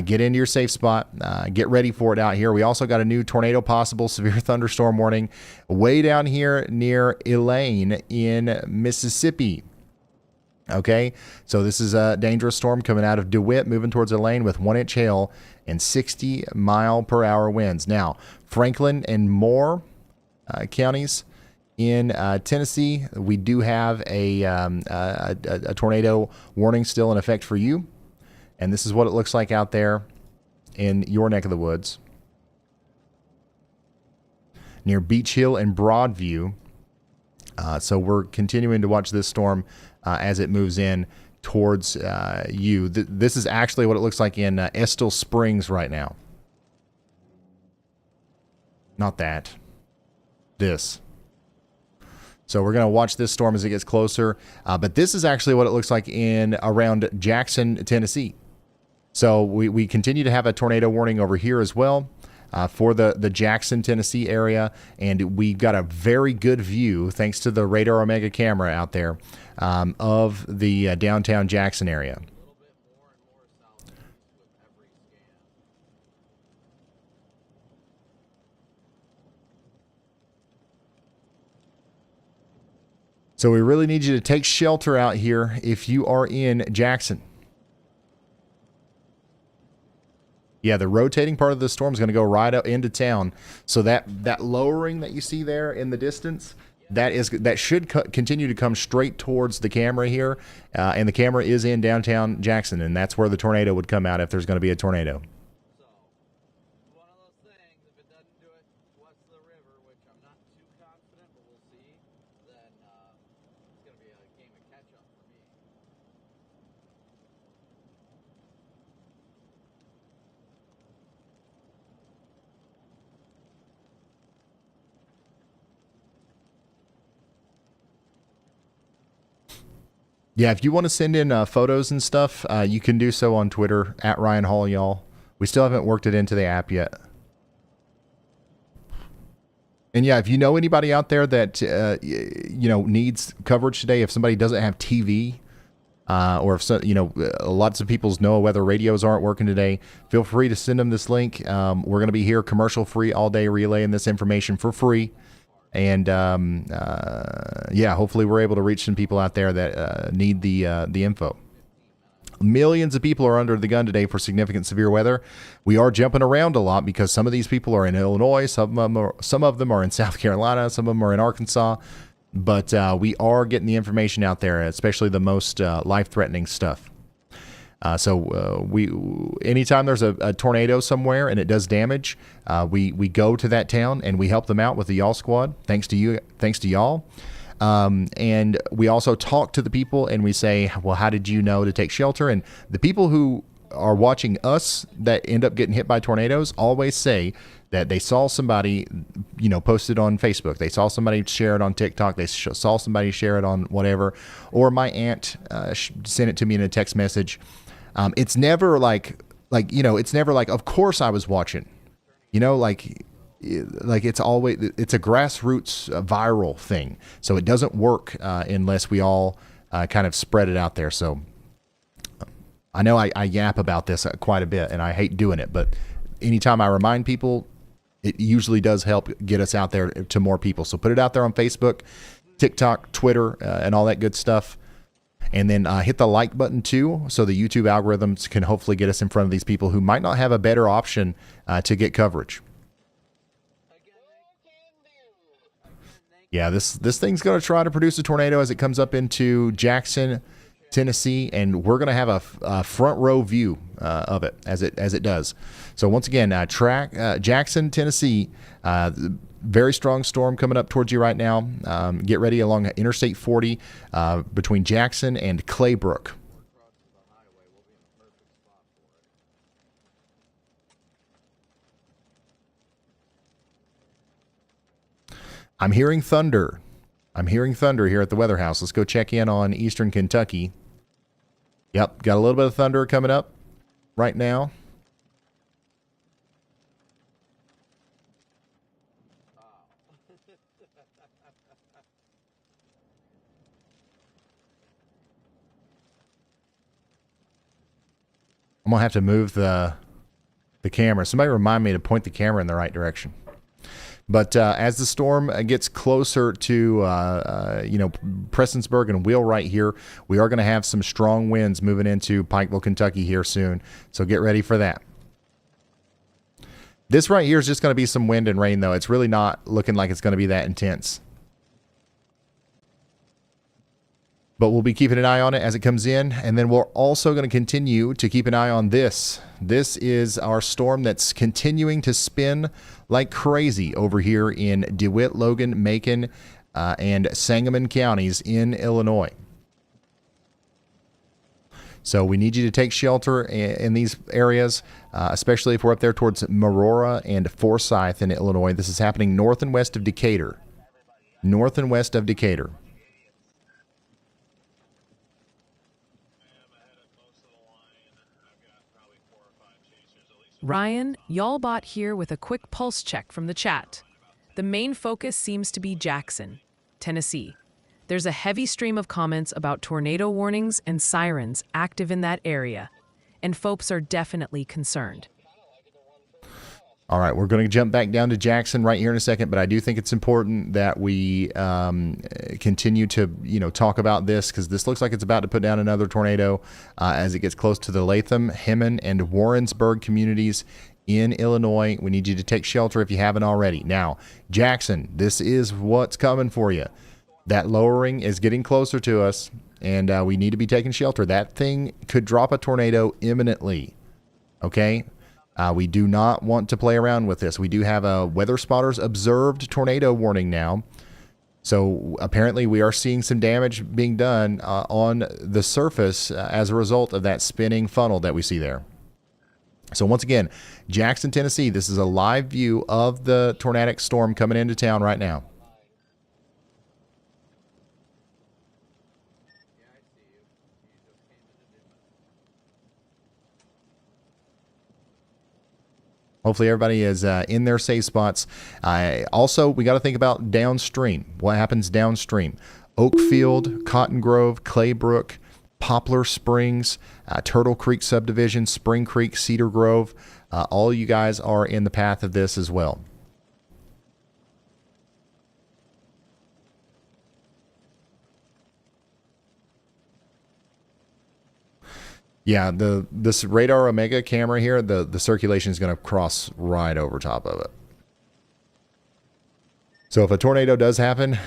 Get into your safe spot. Get ready for it out here. We also got a new tornado possible severe thunderstorm warning way down here near Elaine in Mississippi. Okay, so this is a dangerous storm coming out of DeWitt, moving towards Elaine with 1-inch hail and 60-mile-per-hour winds. Now, Franklin and Moore counties in Tennessee, we do have a tornado warning still in effect for you. And this is what it looks like out there in your neck of the woods. Near Beach Hill and Broadview. So we're continuing to watch this storm as it moves in towards you. This is actually what it looks like in Estill Springs right now. Not that. This. So we're going to watch this storm as it gets closer. But this is actually what it looks like in around Jackson, Tennessee. So we continue to have a tornado warning over here as well. For the Jackson, Tennessee area, and we got a very good view, thanks to the Radar Omega camera out there, of the downtown Jackson area. So we really need you to take shelter out here if you are in Jackson. Yeah, the rotating part of the storm is going to go right up into town. So that lowering that you see there in the distance, that should continue to come straight towards the camera here. And the camera is in downtown Jackson, and that's where the tornado would come out if there's going to be a tornado. So, one of those things, if it doesn't do it west of the river, which I'm not too confident, but we'll see, then it's going to be a game of catch-up for me. Yeah, if you want to send in photos and stuff, you can do so on Twitter, at Ryan Hall, y'all. We still haven't worked it into the app yet. And yeah, if you know anybody out there that, needs coverage today, if somebody doesn't have TV, or if, lots of people's NOAA weather radios aren't working today, feel free to send them this link. We're going to be here commercial free all day relaying this information for free. And hopefully we're able to reach some people out there that need the info. Millions of people are under the gun today for significant severe weather. We are jumping around a lot because some of these people are in Illinois, some of them are in South Carolina, some of them are in Arkansas. But we are getting the information out there, especially the most life-threatening stuff. Anytime there's a tornado somewhere and it does damage, we go to that town and we help them out with the Y'all Squad. Thanks to y'all. And we also talk to the people and we say, well, how did you know to take shelter? And the people who are watching us that end up getting hit by tornadoes always say that they saw somebody, post it on Facebook. They saw somebody share it on TikTok. They saw somebody share it on whatever. Or my aunt sent it to me in a text message. It's never it's never like, of course I was watching, it's always, it's a grassroots viral thing. So it doesn't work unless we all kind of spread it out there. So I know I yap about this quite a bit and I hate doing it, but anytime I remind people, it usually does help get us out there to more people. So put it out there on Facebook, TikTok, Twitter, and all that good stuff. And then hit the like button too, so the YouTube algorithms can hopefully get us in front of these people who might not have a better option to get coverage. Again, thank Yeah, this thing's going to try to produce a tornado as it comes up into Jackson, Tennessee, and we're going to have a front row view of it as it does. So once again, Jackson, Tennessee, very strong storm coming up towards you right now. Get ready along Interstate 40 between Jackson and Claybrook. I'm hearing thunder. I'm hearing thunder here at the Weather House. Let's go check in on eastern Kentucky. Yep, got a little bit of thunder coming up right now. I'm going to have to move the camera. Somebody remind me to point the camera in the right direction. But as the storm gets closer to, Prestonsburg and Wheelwright here, we are going to have some strong winds moving into Pikeville, Kentucky here soon. So get ready for that. This right here is just going to be some wind and rain, though. It's really not looking like it's going to be that intense. But we'll be keeping an eye on it as it comes in. And then we're also going to continue to keep an eye on this. This is our storm that's continuing to spin like crazy over here in DeWitt, Logan, Macon, and Sangamon counties in Illinois. So we need you to take shelter in these areas, especially if we're up there towards Marora and Forsyth in Illinois. This is happening north and west of Decatur. North and west of Decatur. Ryan, Y'allbot here with a quick pulse check from the chat. The main focus seems to be Jackson, Tennessee. There's a heavy stream of comments about tornado warnings and sirens active in that area, and folks are definitely concerned. All right, we're going to jump back down to Jackson right here in a second, but I do think it's important that we continue to, talk about this because this looks like it's about to put down another tornado as it gets close to the Latham, Hemmon, and Warrensburg communities in Illinois. We need you to take shelter if you haven't already. Now, Jackson, this is what's coming for you. That lowering is getting closer to us, and we need to be taking shelter. That thing could drop a tornado imminently, okay? We do not want to play around with this. We do have a weather spotters observed tornado warning now. So apparently we are seeing some damage being done on the surface as a result of that spinning funnel that we see there. So once again, Jackson, Tennessee, this is a live view of the tornadic storm coming into town right now. Hopefully everybody is in their safe spots. Also, we got to think about downstream. What happens downstream? Oakfield, Cotton Grove, Claybrook, Poplar Springs, Turtle Creek Subdivision, Spring Creek, Cedar Grove. All you guys are in the path of this as well. Yeah, this Radar Omega camera here, the circulation is going to cross right over top of it. So if a tornado does happen,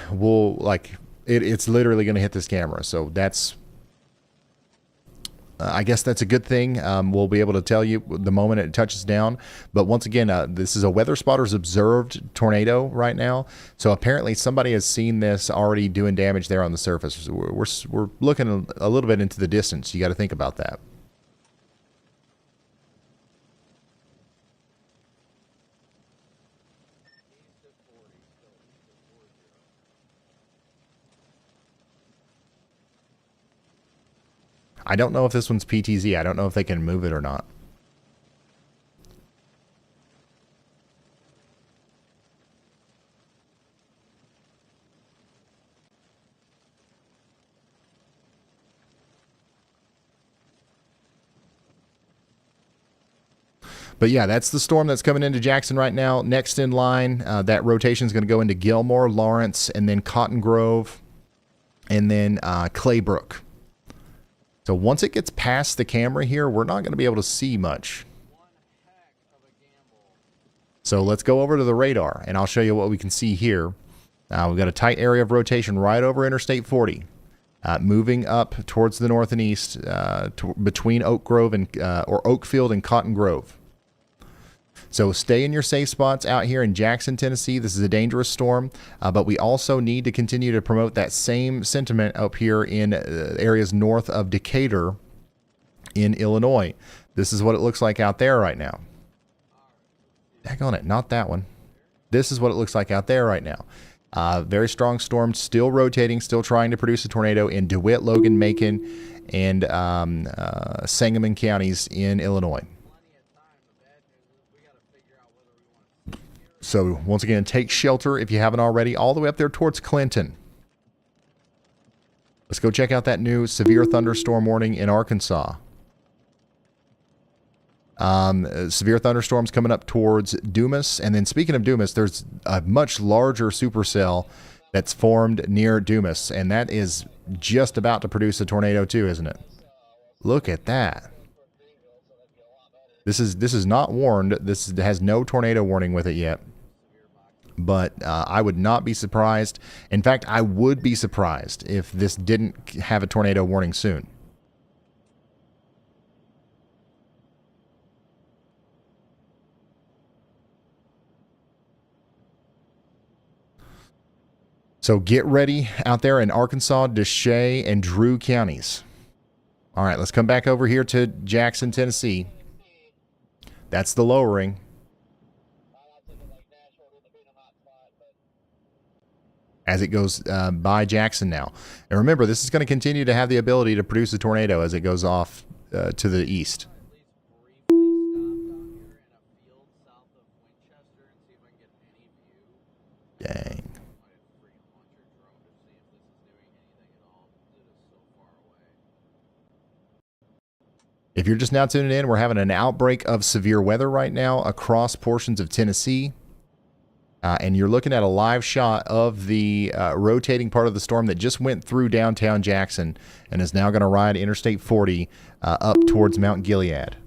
it's literally going to hit this camera. So that's, I guess that's a good thing. We'll be able to tell you the moment it touches down. But once again, this is a weather spotters observed tornado right now. So apparently somebody has seen this already doing damage there on the surface. We're looking a little bit into the distance. You got to think about that. I don't know if this one's PTZ. I don't know if they can move it or not. But yeah, that's the storm that's coming into Jackson right now. Next in line, that rotation is going to go into Gilmore, Lawrence, and then Cotton Grove, and then Claybrook. So once it gets past the camera here, we're not going to be able to see much. So let's go over to the radar, and I'll show you what we can see here. We've got a tight area of rotation right over Interstate 40, moving up towards the north and east between Oak Grove and or Oakfield and Cotton Grove. So stay in your safe spots out here in Jackson, Tennessee. This is a dangerous storm, but we also need to continue to promote that same sentiment up here in areas north of Decatur in Illinois. This is what it looks like out there right now. Daggone it, not that one. This is what it looks like out there right now. Very strong storm, still rotating, still trying to produce a tornado in DeWitt, Logan, Macon, and Sangamon counties in Illinois. So once again, take shelter if you haven't already, all the way up there towards Clinton. Let's go check out that new severe thunderstorm warning in Arkansas. Severe thunderstorms coming up towards Dumas. And then speaking of Dumas, there's a much larger supercell that's formed near Dumas. And that is just about to produce a tornado too, isn't it? Look at that. This is not warned. This has no tornado warning with it yet. But I would not be surprised. In fact, I would be surprised if this didn't have a tornado warning soon. So get ready out there in Arkansas, Deshay, and Drew counties. All right, let's come back over here to Jackson, Tennessee. That's the lowering. As it goes by Jackson now. And remember, this is going to continue to have the ability to produce a tornado as it goes off to the east. Dang. If you're just now tuning in, we're having an outbreak of severe weather right now across portions of Tennessee. And you're looking at a live shot of the rotating part of the storm that just went through downtown Jackson and is now going to ride Interstate 40 up towards Mount Gilead.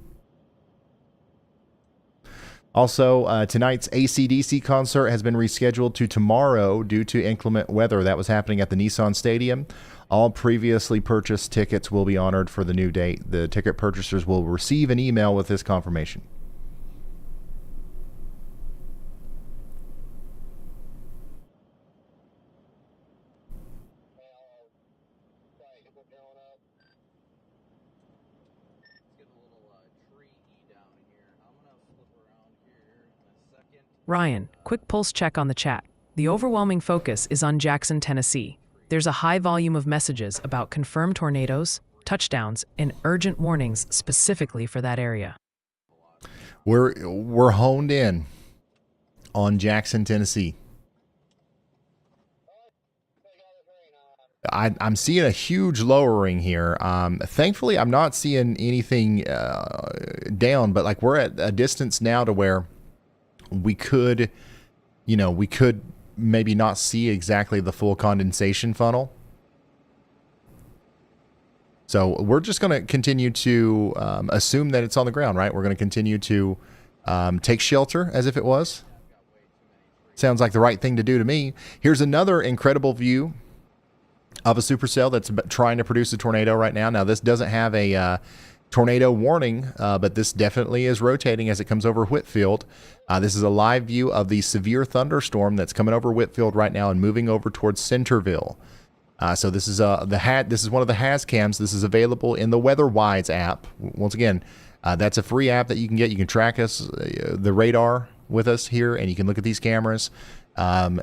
Also, tonight's AC/DC concert has been rescheduled to tomorrow due to inclement weather. That was happening at the Nissan Stadium. All previously purchased tickets will be honored for the new date. The ticket purchasers will receive an email with this confirmation. Ryan, quick pulse check on the chat. The overwhelming focus is on Jackson, Tennessee. There's a high volume of messages about confirmed tornadoes, touchdowns, and urgent warnings specifically for that area. We're honed in on Jackson, Tennessee. I'm seeing a huge lowering here. Thankfully, I'm not seeing anything down, but like we're at a distance now to where we could maybe not see exactly the full condensation funnel. So we're just going to continue to assume that it's on the ground, right? We're going to continue to take shelter as if it was. Sounds like the right thing to do to me. Here's another incredible view of a supercell that's trying to produce a tornado right now. Now, this doesn't have a tornado warning, but this definitely is rotating as it comes over Whitfield. This is a live view of the severe thunderstorm that's coming over Whitfield right now and moving over towards Centerville. So this is this is one of the HazCams. This is available in the WeatherWise app. Once again, that's a free app that you can get. You can track us, the radar with us here, and you can look at these cameras. In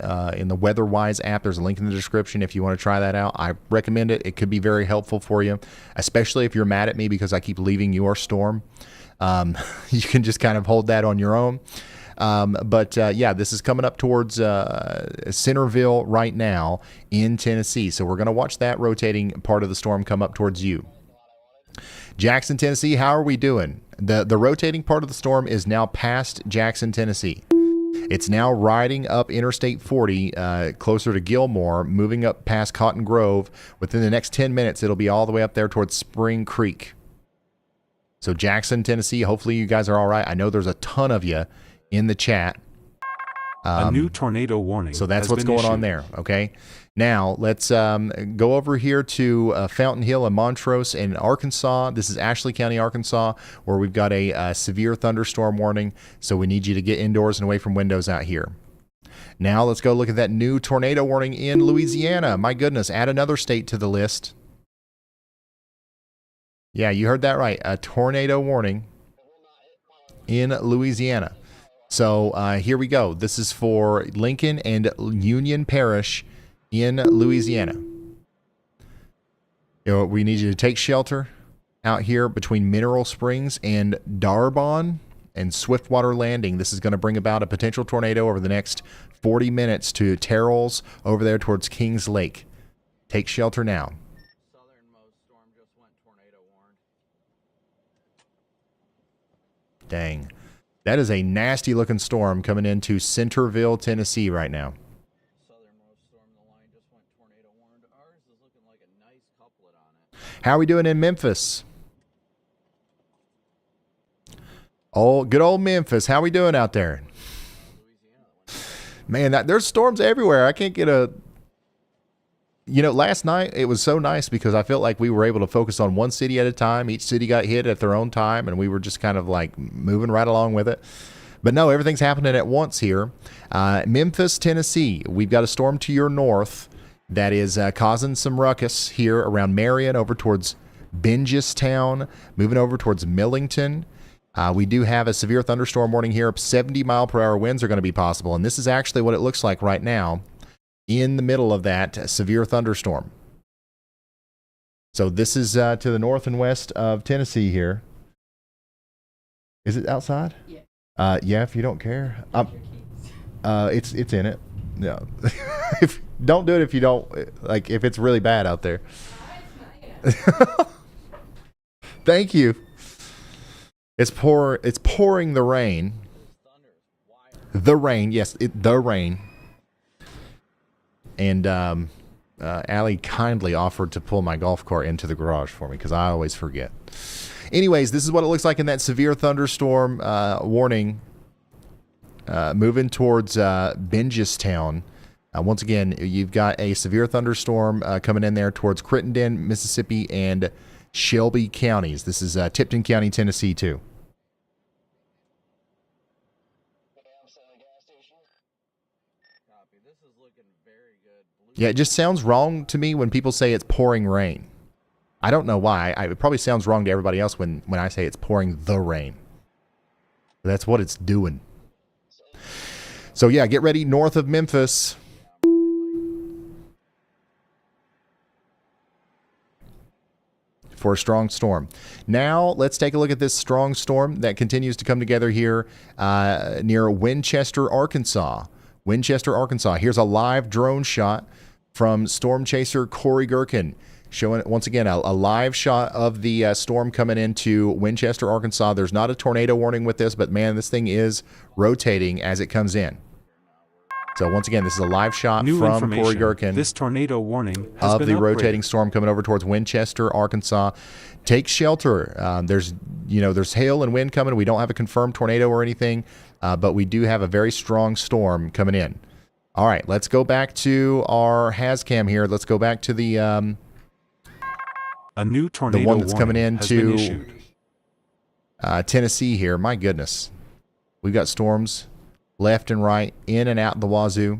the WeatherWise app, there's a link in the description if you want to try that out. I recommend it. It could be very helpful for you, especially if you're mad at me because I keep leaving your storm. You can just kind of hold that on your own. But this is coming up towards Centerville right now in Tennessee. So we're going to watch that rotating part of the storm come up towards you. Jackson, Tennessee, how are we doing? The rotating part of the storm is now past Jackson, Tennessee. It's now riding up Interstate 40 closer to Gilmore, moving up past Cotton Grove. Within the next 10 minutes, it'll be all the way up there towards Spring Creek. So Jackson, Tennessee, hopefully you guys are all right. I know there's a ton of you in the chat. A new tornado warning. So that's has what's been going on issued. there, okay? Now, let's go over here to Fountain Hill and Montrose in Arkansas. This is Ashley County, Arkansas, where we've got a severe thunderstorm warning, so we need you to get indoors and away from windows out here. Now, let's go look at that new tornado warning in Louisiana. My goodness, add another state to the list. Yeah, you heard that right. A tornado warning in Louisiana. So here we go. This is for Lincoln and Union Parish in Louisiana. We need you to take shelter out here between Mineral Springs and Darbon and Swiftwater Landing. This is going to bring about a potential tornado over the next 40 minutes to Terrells over there towards Kings Lake. Take shelter now. Southernmost storm just went tornado warned. Dang. That is a nasty looking storm coming into Centerville, Tennessee right now. Southernmost storm in the line just went tornado warned. Ours is looking like a nice couplet on it. How are we doing in Memphis? Oh, good old Memphis. How are we doing out there? Man, there's storms everywhere. I can't get a... last night it was so nice because I felt like we were able to focus on one city at a time. Each city got hit at their own time, and we were just kind of like moving right along with it. But no, everything's happening at once here. Memphis, Tennessee. We've got a storm to your north that is causing some ruckus here around Marion over towards Bingestown, moving over towards Millington. We do have a severe thunderstorm warning here. 70-mile-per-hour winds are going to be possible, and this is actually what it looks like right now in the middle of that severe thunderstorm. So this is to the north and west of Tennessee here. Is it outside? Yeah. Yeah, if you don't care. It's in it. No. Don't do it if you don't, like, if it's really bad out there. Thank you. It's pouring the rain. The rain, yes, the rain. And Allie kindly offered to pull my golf cart into the garage for me because I always forget. Anyways, this is what it looks like in that severe thunderstorm warning moving towards Bingestown. Once again, you've got a severe thunderstorm coming in there towards Crittenden, Mississippi, and Shelby counties. This is Tipton County, Tennessee, too. Copy. This is looking very good. Yeah, it just sounds wrong to me when people say it's pouring rain. I don't know why. It probably sounds wrong to everybody else when I say it's pouring the rain. But that's what it's doing. So, yeah, get ready north of Memphis. For a strong storm. Now, let's take a look at this strong storm that continues to come together here near Winchester, Arkansas. Winchester, Arkansas. Here's a live drone shot from storm chaser Corey Gherkin, showing once again a live shot of the storm coming into Winchester, Arkansas. There's not a tornado warning with this, but man, this thing is rotating as it comes in. So once again, this is a live shot from Corey Gherkin. This tornado warning has been the upgraded. rotating storm coming over towards Winchester, Arkansas. Take shelter. There's hail and wind coming. We don't have a confirmed tornado or anything, but we do have a very strong storm coming in. All right, let's go back to our HazCam here. Let's go back to the a new tornado one that's coming warning has been into issued. Tennessee here. My goodness, we've got storms left and right, in and out the wazoo.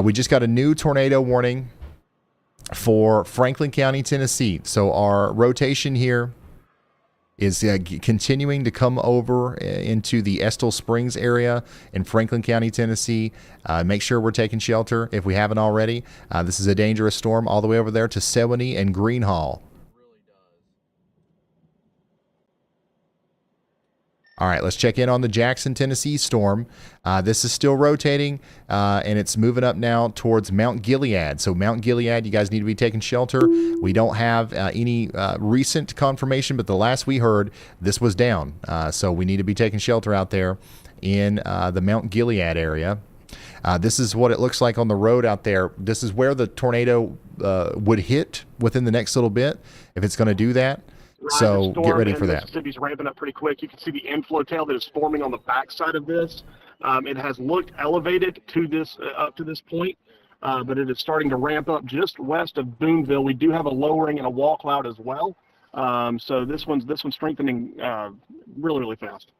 We just got a new tornado warning for Franklin County, Tennessee. So our rotation here is continuing to come over into the Estill Springs area in Franklin County, Tennessee. Make sure we're taking shelter if we haven't already. This is a dangerous storm all the way over there to Sewanee and Greenhall. All right, let's check in on the Jackson, Tennessee storm. This is still rotating, and it's moving up now towards Mount Gilead. So Mount Gilead, you guys need to be taking shelter. We don't have any recent confirmation, but the last we heard, this was down. So we need to be taking shelter out there in the Mount Gilead area. This is what it looks like on the road out there. This is where the tornado would hit within the next little bit, if it's going to do that. So get ready for that. Mississippi's ramping up pretty quick. You can see the inflow tail that is forming on the backside of this. It has looked elevated to this up to this point, but it is starting to ramp up just west of Boonville. We do have a lowering and a wall cloud as well. So this one's strengthening really, really fast.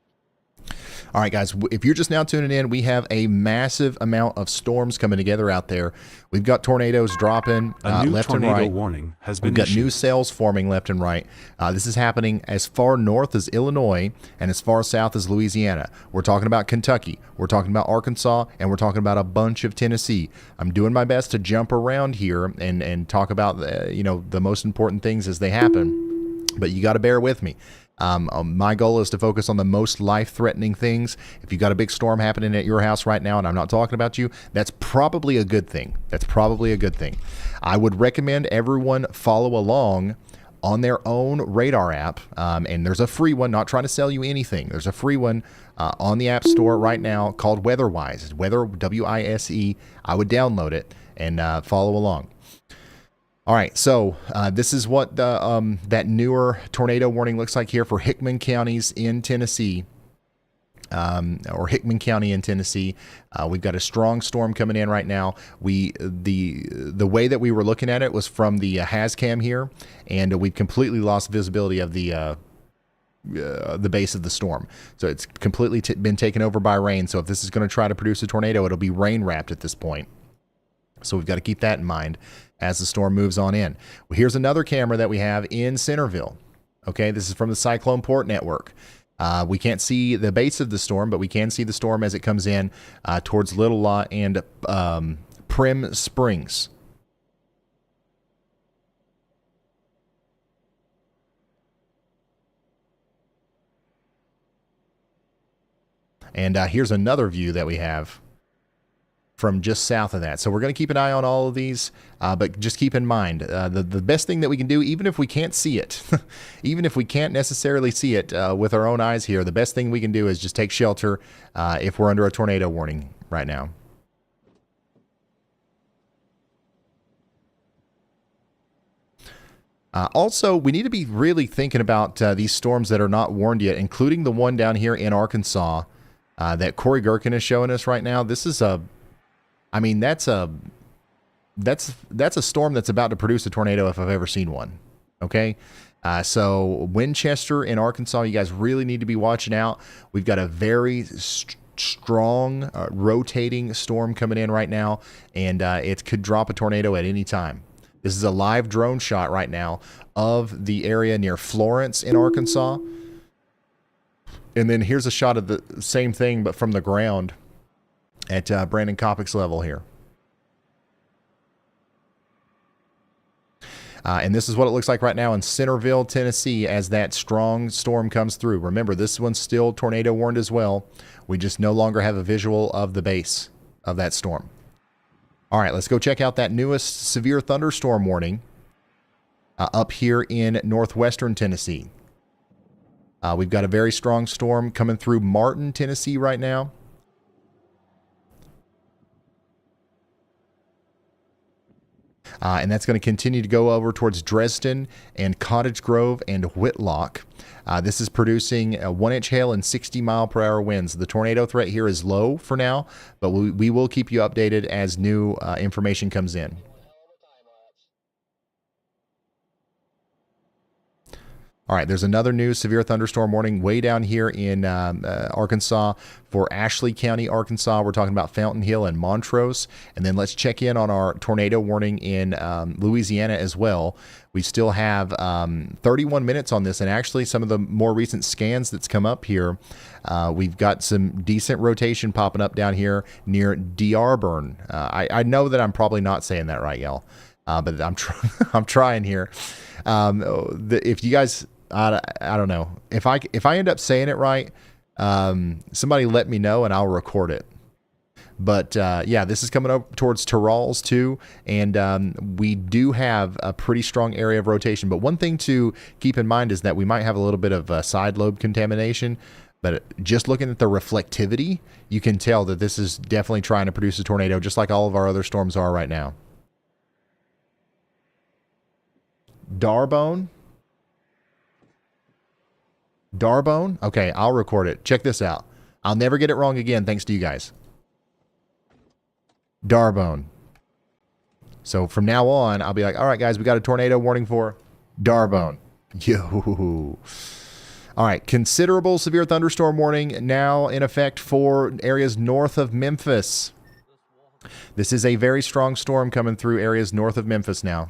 All right, guys, if you're just now tuning in, we have a massive amount of storms coming together out there. We've got tornadoes dropping A new left and tornado right. warning has We've been got issued. new cells forming left and right. This is happening as far north as Illinois and as far south as Louisiana. We're talking about Kentucky. We're talking about Arkansas, and we're talking about a bunch of Tennessee. I'm doing my best to jump around here and talk about the most important things as they happen, but you got to bear with me. My goal is to focus on the most life-threatening things. If you got a big storm happening at your house right now, and I'm not talking about you, that's probably a good thing. I would recommend everyone follow along on their own radar app, and there's a free one, not trying to sell you anything. There's a free one on the App Store right now called WeatherWise. It's Weather, W-I-S-E. I would download it and follow along. All right, so this is what that newer tornado warning looks like here for Hickman counties in Tennessee, or Hickman County in Tennessee. We've got a strong storm coming in right now. The way that we were looking at it was from the HazCam here, and we've completely lost visibility of the base of the storm. So it's completely been taken over by rain. So if this is going to try to produce a tornado, it'll be rain wrapped at this point. So we've got to keep that in mind as the storm moves on in. Well, here's another camera that we have in Centerville. Okay, this is from the Cyclone Port Network. We can't see the base of the storm, but we can see the storm as it comes in towards Little Lot and Prim Springs. And here's another view that we have from just south of that. So we're going to keep an eye on all of these, but just keep in mind, the best thing that we can do, even if we can't see it, even if we can't necessarily see it with our own eyes here, the best thing we can do is just take shelter if we're under a tornado warning right now. Also, we need to be really thinking about these storms that are not warned yet, including the one down here in Arkansas that Corey Gherkin is showing us right now. This is that's a storm that's about to produce a tornado if I've ever seen one. Okay. So Winchester in Arkansas, you guys really need to be watching out. We've got a very strong rotating storm coming in right now, and it could drop a tornado at any time. This is a live drone shot right now of the area near Florence in Arkansas. And then here's a shot of the same thing, but from the ground at Brandon Kopic's level here. And this is what it looks like right now in Centerville, Tennessee, as that strong storm comes through. Remember, this one's still tornado warned as well. We just no longer have a visual of the base of that storm. All right, let's go check out that newest severe thunderstorm warning up here in northwestern Tennessee. We've got a very strong storm coming through Martin, Tennessee right now. And that's going to continue to go over towards Dresden and Cottage Grove and Whitlock. This is producing a 1-inch hail and 60-mile-per-hour winds. The tornado threat here is low for now, but we will keep you updated as new information comes in. All right, there's another new severe thunderstorm warning way down here in Arkansas for Ashley County, Arkansas. We're talking about Fountain Hill and Montrose. And then let's check in on our tornado warning in Louisiana as well. We still have 31 minutes on this, and actually some of the more recent scans that's come up here, we've got some decent rotation popping up down here near Dearborn. I know that I'm probably not saying that right, y'all, but I'm trying here. If you guys... I don't know. If I end up saying it right, somebody let me know and I'll record it. But yeah, this is coming up towards Terralls too, and we do have a pretty strong area of rotation. But one thing to keep in mind is that we might have a little bit of side lobe contamination. But just looking at the reflectivity, you can tell that this is definitely trying to produce a tornado, just like all of our other storms are right now. Darbone. Darbone? Okay, I'll record it. Check this out. I'll never get it wrong again thanks to you guys. Darbone. So from now on, I'll be like, all right, guys, we got a tornado warning for Darbone. Yo. All right, considerable severe thunderstorm warning now in effect for areas north of Memphis. This is a very strong storm coming through areas north of Memphis now.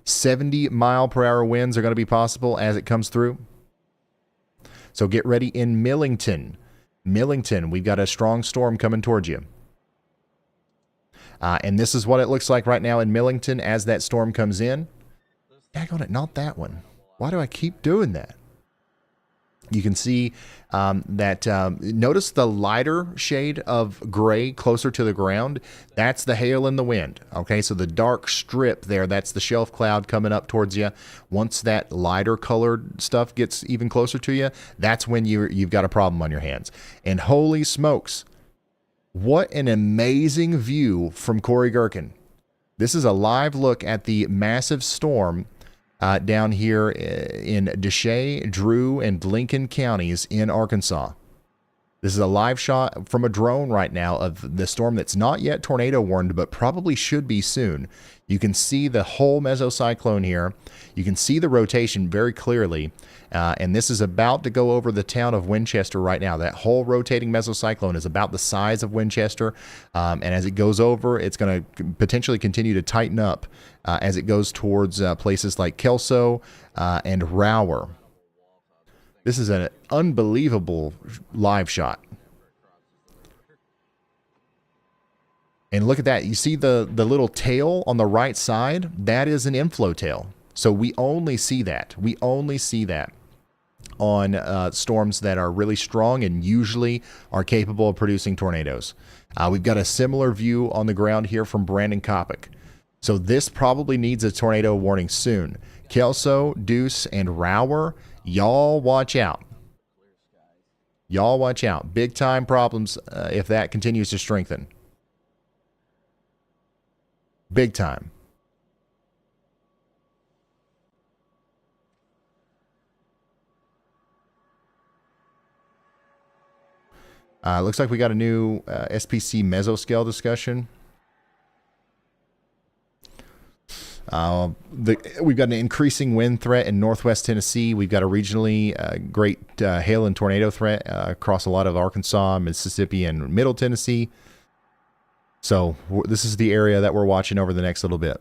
.70-mile-per-hour winds are going to be possible as it comes through. So get ready in Millington. Millington, we've got a strong storm coming towards you. And this is what it looks like right now in Millington as that storm comes in. Daggone it, not that one. Why do I keep doing that? You can see notice the lighter shade of gray closer to the ground. That's the hail and the wind. Okay, so the dark strip there, that's the shelf cloud coming up towards you. Once that lighter colored stuff gets even closer to you, that's when you've got a problem on your hands. And holy smokes, what an amazing view from Corey Gherkin. This is a live look at the massive storm down here in Deshay, Drew, and Lincoln counties in Arkansas. This is a live shot from a drone right now of the storm that's not yet tornado warned, but probably should be soon. You can see the whole mesocyclone here. You can see the rotation very clearly. And this is about to go over the town of Winchester right now. That whole rotating mesocyclone is about the size of Winchester. And as it goes over, it's going to potentially continue to tighten up as it goes towards places like Kelso and Rower. This is an unbelievable live shot. And look at that. You see the little tail on the right side? That is an inflow tail. So we only see that. We only see that on storms that are really strong and usually are capable of producing tornadoes. We've got a similar view on the ground here from Brandon Kopic. So this probably needs a tornado warning soon. Kelso, Deuce, and Rower, y'all watch out. Y'all watch out. Big time problems if that continues to strengthen. Big time. Looks like we got a new SPC mesoscale discussion. We've got an increasing wind threat in northwest Tennessee. We've got a regionally great hail and tornado threat across a lot of Arkansas, Mississippi, and middle Tennessee. So this is the area that we're watching over the next little bit.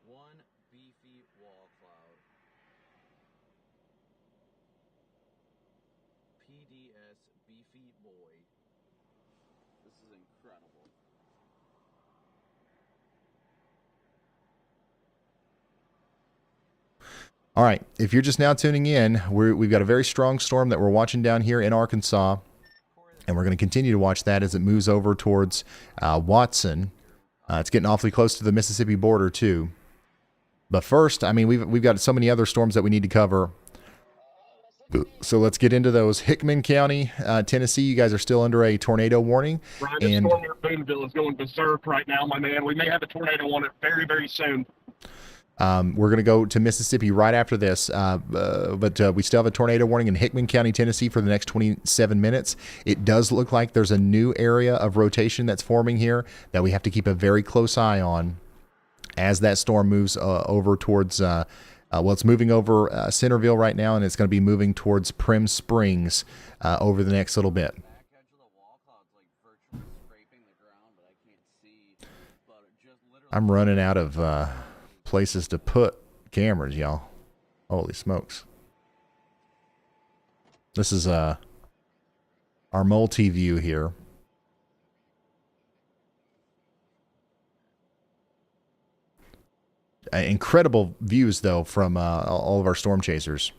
One beefy wall cloud. PDS beefy boy. This is incredible. All right, if you're just now tuning in, we've got a very strong storm that we're watching down here in Arkansas, and we're going to continue to watch that as it moves over towards Watson. It's getting awfully close to the Mississippi border too. But first, I mean, we've got so many other storms that we need to cover. So let's get into those. Hickman County, Tennessee, you guys are still under a tornado warning. Brian, this storm near Boonville is going berserk right now, my man. We may have a tornado on it very, very soon. We're going to go to Mississippi right after this, but we still have a tornado warning in Hickman County, Tennessee for the next 27 minutes. It does look like there's a new area of rotation that's forming here that we have to keep a very close eye on as that storm moves over towards, it's moving over Centerville right now, and it's going to be moving towards Prim Springs over the next little bit. Back edge of the wall cloud's like virtually scraping the ground, but I can't see. But it just literally. I'm running out of places to put cameras, y'all. Holy smokes. This is our multi-view here. Incredible views though from all of our storm chasers.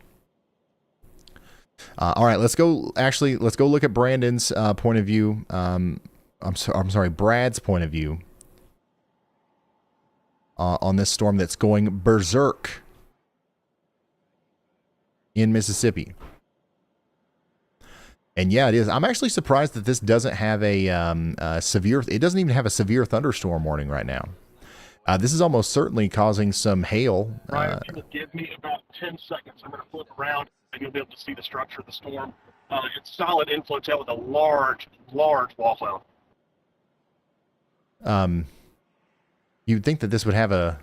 All right, let's go look at Brandon's point of view. I'm sorry, Brad's point of view on this storm that's going berserk in Mississippi. And yeah, it is. I'm actually surprised that this doesn't have a severe. It doesn't even have a severe thunderstorm warning right now. This is almost certainly causing some hail. Ryan, if you will give me about 10 seconds, I'm going to flip around and you'll be able to see the structure of the storm. It's solid inflow tail with a large wall cloud. You'd think that this would have a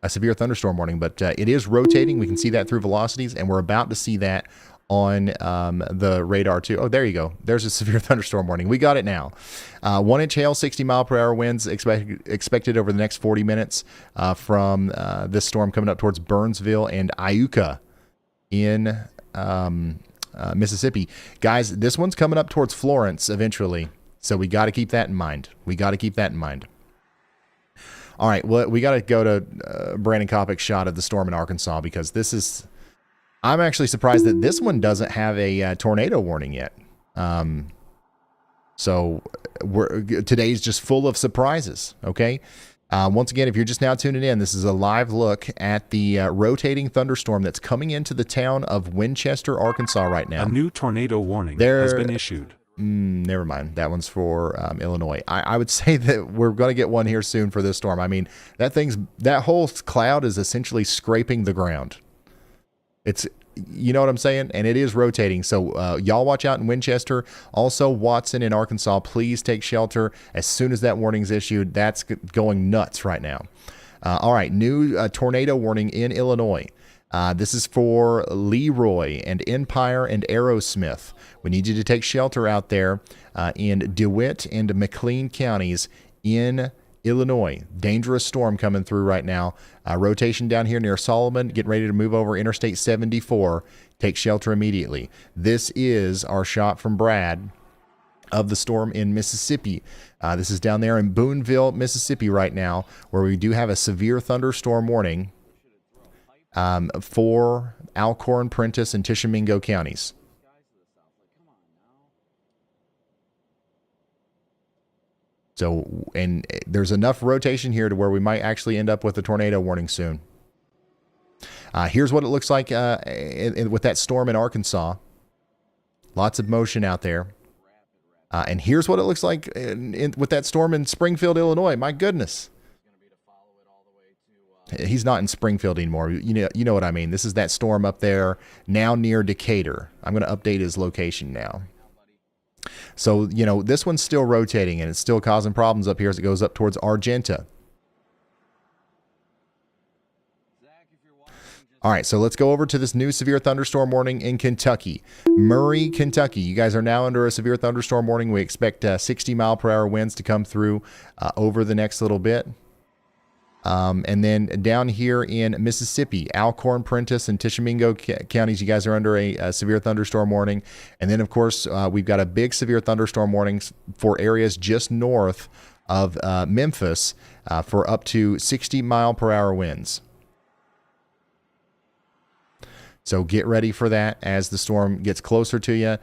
severe thunderstorm warning, but it is rotating. We can see that through velocities, and we're about to see that on the radar too. Oh, there you go. There's a severe thunderstorm warning. We got it now. 1 inch hail, 60 mile per hour winds expected over the next 40 minutes from this storm coming up towards Burnsville and Iuka in Mississippi. Guys, this one's coming up towards Florence eventually, so we got to keep that in mind. All right, well, we got to go to Brandon Kopic's shot of the storm in Arkansas, because this is... I'm actually surprised that this one doesn't have a tornado warning yet. So today's just full of surprises, okay? Once again, if you're just now tuning in, this is a live look at the rotating thunderstorm that's coming into the town of Winchester, Arkansas right now. A new tornado warning has been issued. Never mind. That one's for Illinois. I would say that we're going to get one here soon for this storm. I mean, that whole cloud is essentially scraping the ground. It's, you know what I'm saying? And it is rotating. So y'all watch out in Winchester. Also, Watson in Arkansas, please take shelter as soon as that warning's issued. That's going nuts right now. All right, new tornado warning in Illinois. This is for Leroy and Empire and Aerosmith. We need you to take shelter out there in DeWitt and McLean counties in Illinois. Dangerous storm coming through right now. Rotation down here near Solomon, getting ready to move over Interstate 74. Take shelter immediately. This is our shot from Brad of the storm in Mississippi. This is down there in Boonville, Mississippi right now, where we do have a severe thunderstorm warning for Alcorn, Prentiss, and Tishomingo counties. So, and there's enough rotation here to where we might actually end up with a tornado warning soon. Here's what it looks like with that storm in Arkansas. Lots of motion out there. And here's what it looks like with that storm in Springfield, Illinois. My goodness. He's not in Springfield anymore. You know what I mean. This is that storm up there now near Decatur. I'm going to update his location now. So, you know, this one's still rotating and it's still causing problems up here as it goes up towards Argenta. All right, so let's go over to this new severe thunderstorm warning in Kentucky. Murray, Kentucky. You guys are now under a severe thunderstorm warning. We expect 60 mile per hour winds to come through over the next little bit. And then down here in Mississippi, Alcorn, Prentiss, and Tishomingo counties, you guys are under a severe thunderstorm warning. And then, of course, we've got a big severe thunderstorm warnings for areas just north of Memphis for up to 60 mile per hour winds. So get ready for that as the storm gets closer to you.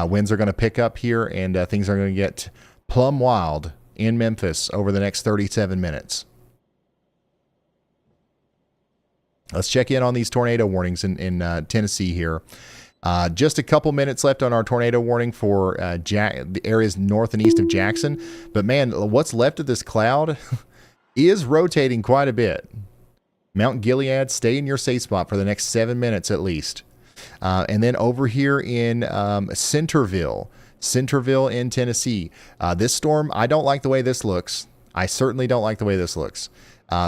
Winds are going to pick up here, and things are going to get plumb wild in Memphis over the next 37 minutes. Let's check in on these tornado warnings in Tennessee here. Just a couple minutes left on our tornado warning for the areas north and east of Jackson. But, man, what's left of this cloud is rotating quite a bit. Mount Gilead, stay in your safe spot for the next 7 minutes at least. And then over here in Centerville in Tennessee. This storm, I don't like the way this looks. I certainly don't like the way this looks.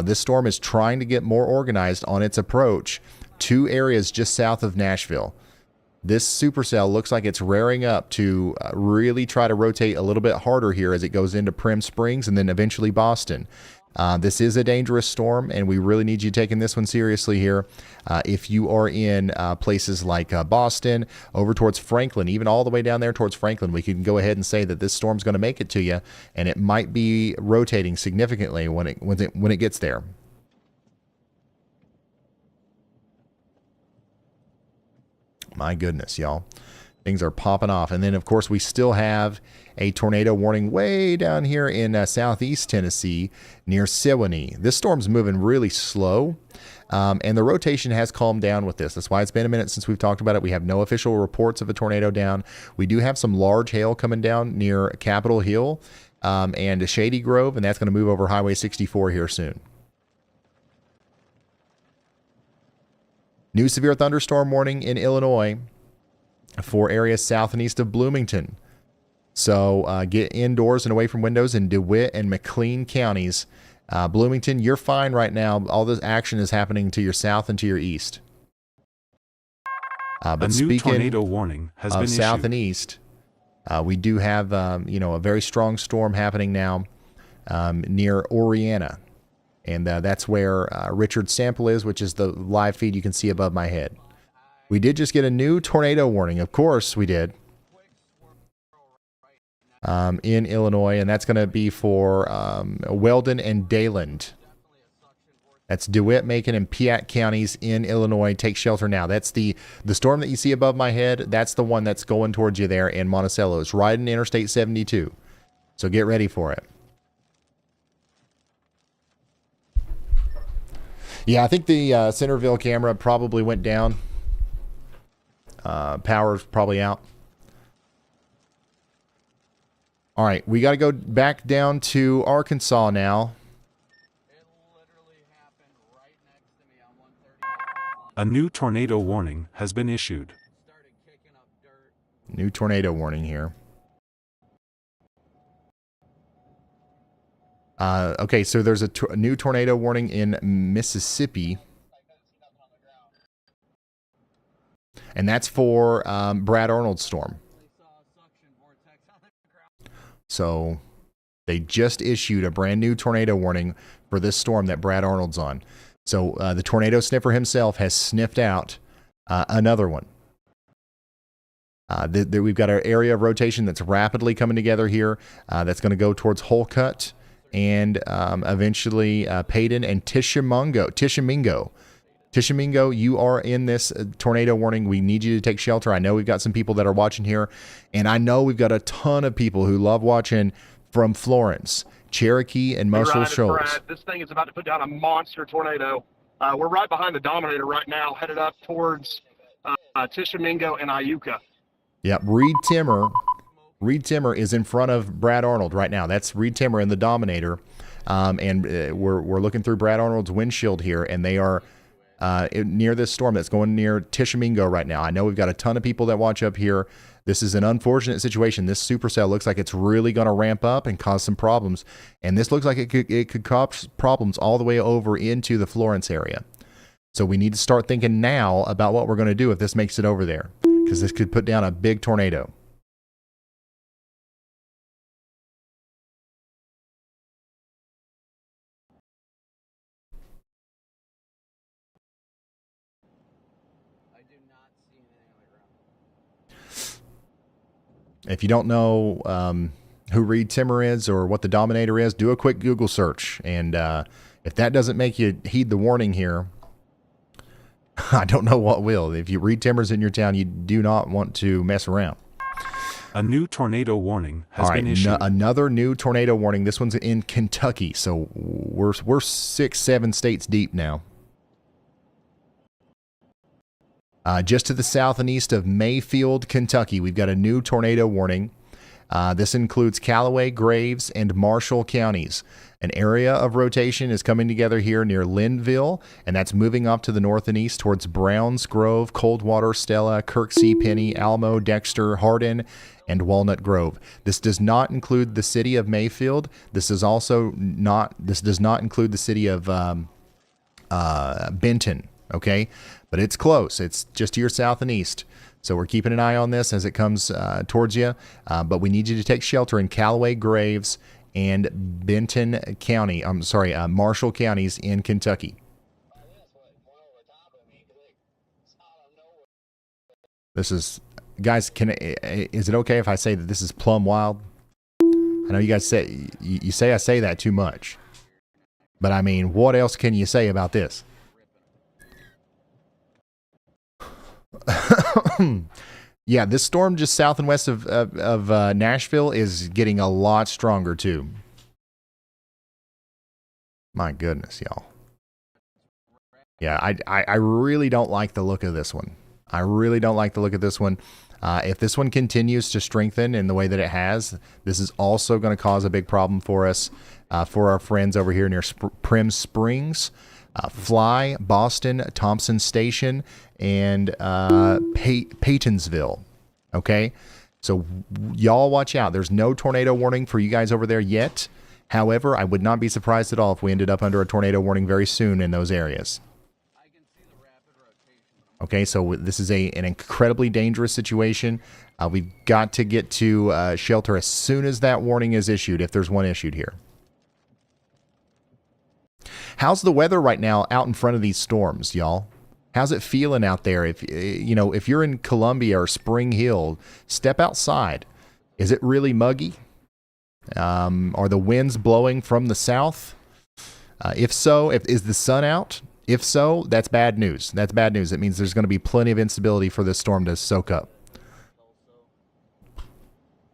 This storm is trying to get more organized on its approach to areas just south of Nashville. This supercell looks like it's rearing up to really try to rotate a little bit harder here as it goes into Prim Springs and then eventually Boston. This is a dangerous storm, and we really need you taking this one seriously here. If you are in places like Boston, over towards Franklin, even all the way down there towards Franklin, we can go ahead and say that this storm's going to make it to you, and it might be rotating significantly when it gets there. My goodness, y'all. Things are popping off. And then, of course, we still have a tornado warning way down here in southeast Tennessee near Sylvania. This storm's moving really slow, and the rotation has calmed down with this. That's why it's been a minute since we've talked about it. We have no official reports of a tornado down. We do have some large hail coming down near Capitol Hill and Shady Grove, and that's going to move over Highway 64 here soon. New severe thunderstorm warning in Illinois for areas south and east of Bloomington. So get indoors and away from windows in DeWitt and McLean counties. Bloomington, you're fine right now. All this action is happening to your south and to your east. But A new speaking tornado warning has been of south issued. and east, we do have a very strong storm happening now near Oriana. And that's where Richard Sample is, which is the live feed you can see above my head. We did just get a new tornado warning. Of course we did. In Illinois, and that's going to be for Weldon and Dayland. That's DeWitt, Macon, and Piatt counties in Illinois. Take shelter now. That's the storm that you see above my head. That's the one that's going towards you there in Monticello. It's riding Interstate 72. So get ready for it. Yeah, I think the Centerville camera probably went down. Power's probably out. All right, we got to go back down to Arkansas now. It literally happened right next to me on 130. A new tornado warning has been issued. Started kicking up dirt. New tornado warning here. Okay, so there's a new tornado warning in Mississippi. And that's for Brad Arnold's storm. Saw a suction vortex on the ground. So they just issued a brand new tornado warning for this storm that Brad Arnold's on. So the tornado sniffer himself has sniffed out another one. We've got an area of rotation that's rapidly coming together here. That's going to go towards Holcut and eventually Payton and Tishomingo. Tishomingo, you are in this tornado warning. We need you to take shelter. I know we've got some people that are watching here, and I know we've got a ton of people who love watching from Florence, Cherokee, and Muscle Brad, Shoals. Brad, this thing is about to put down a monster tornado. We're right behind the Dominator right now, headed up towards Tishomingo and Iuka. Yep, Reed Timmer is in front of Brad Arnold right now. That's Reed Timmer in the Dominator, and we're looking through Brad Arnold's windshield here, and they are near this storm that's going near Tishomingo right now. I know we've got a ton of people that watch up here. This is an unfortunate situation. This supercell looks like it's really going to ramp up and cause some problems, and this looks like it could cause problems all the way over into the Florence area. So we need to start thinking now about what we're going to do if this makes it over there, because this could put down a big tornado. If you don't know who Reed Timmer is or what the Dominator is, do a quick Google search. And if that doesn't make you heed the warning here, I don't know what will. If you Reed Timmer's in your town, you do not want to mess around. A new tornado warning has All right, been issued. another new tornado warning. This one's in Kentucky. So we're 6-7 states deep now. Just to the south and east of Mayfield, Kentucky, we've got a new tornado warning. This includes Callaway, Graves, and Marshall counties. An area of rotation is coming together here near Linville, and that's moving off to the north and east towards Browns Grove, Coldwater, Stella, Kirksey, Penny, Almo, Dexter, Hardin, and Walnut Grove. This does not include the city of Mayfield. This does not include the city of Benton. Okay, but it's close. It's just to your south and east. So we're keeping an eye on this as it comes towards you. But we need you to take shelter in Callaway, Graves, and Benton County. Marshall counties in Kentucky. This is, guys. Is it okay if I say that this is plumb wild? I know you guys say you say I say that too much, but I mean, what else can you say about this? Yeah, this storm just south and west of Nashville is getting a lot stronger too. My goodness, y'all. Yeah, I really don't like the look of this one. I really don't like the look of this one. If this one continues to strengthen in the way that it has, this is also going to cause a big problem for us, for our friends over here near Prim Springs, Fly, Boston, Thompson Station, and Paytonsville. Okay? So y'all watch out. There's no tornado warning for you guys over there yet. However, I would not be surprised at all if we ended up under a tornado warning very soon in those areas. Okay, so this is an incredibly dangerous situation. We've got to get to shelter as soon as that warning is issued, if there's one issued here. How's the weather right now out in front of these storms, y'all? How's it feeling out there? If if you're in Columbia or Spring Hill, step outside. Is it really muggy? Are the winds blowing from the south? If so, is the sun out? If so, that's bad news. That's bad news. It means there's going to be plenty of instability for this storm to soak up.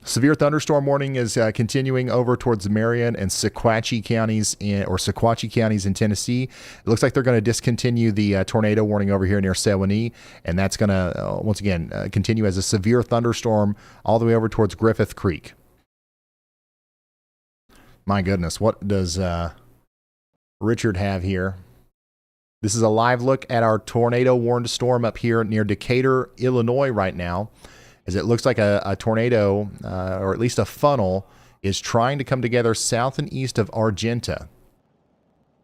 Severe thunderstorm warning is continuing over towards Marion and Sequatchie counties in Tennessee. It looks like they're going to discontinue the tornado warning over here near Sewanee, and that's going to once again continue as a severe thunderstorm all the way over towards Griffith Creek. My goodness, what does Richard have here? This is a live look at our tornado-warned storm up here near Decatur, Illinois right now, as it looks like a tornado, or at least a funnel, is trying to come together south and east of Argenta.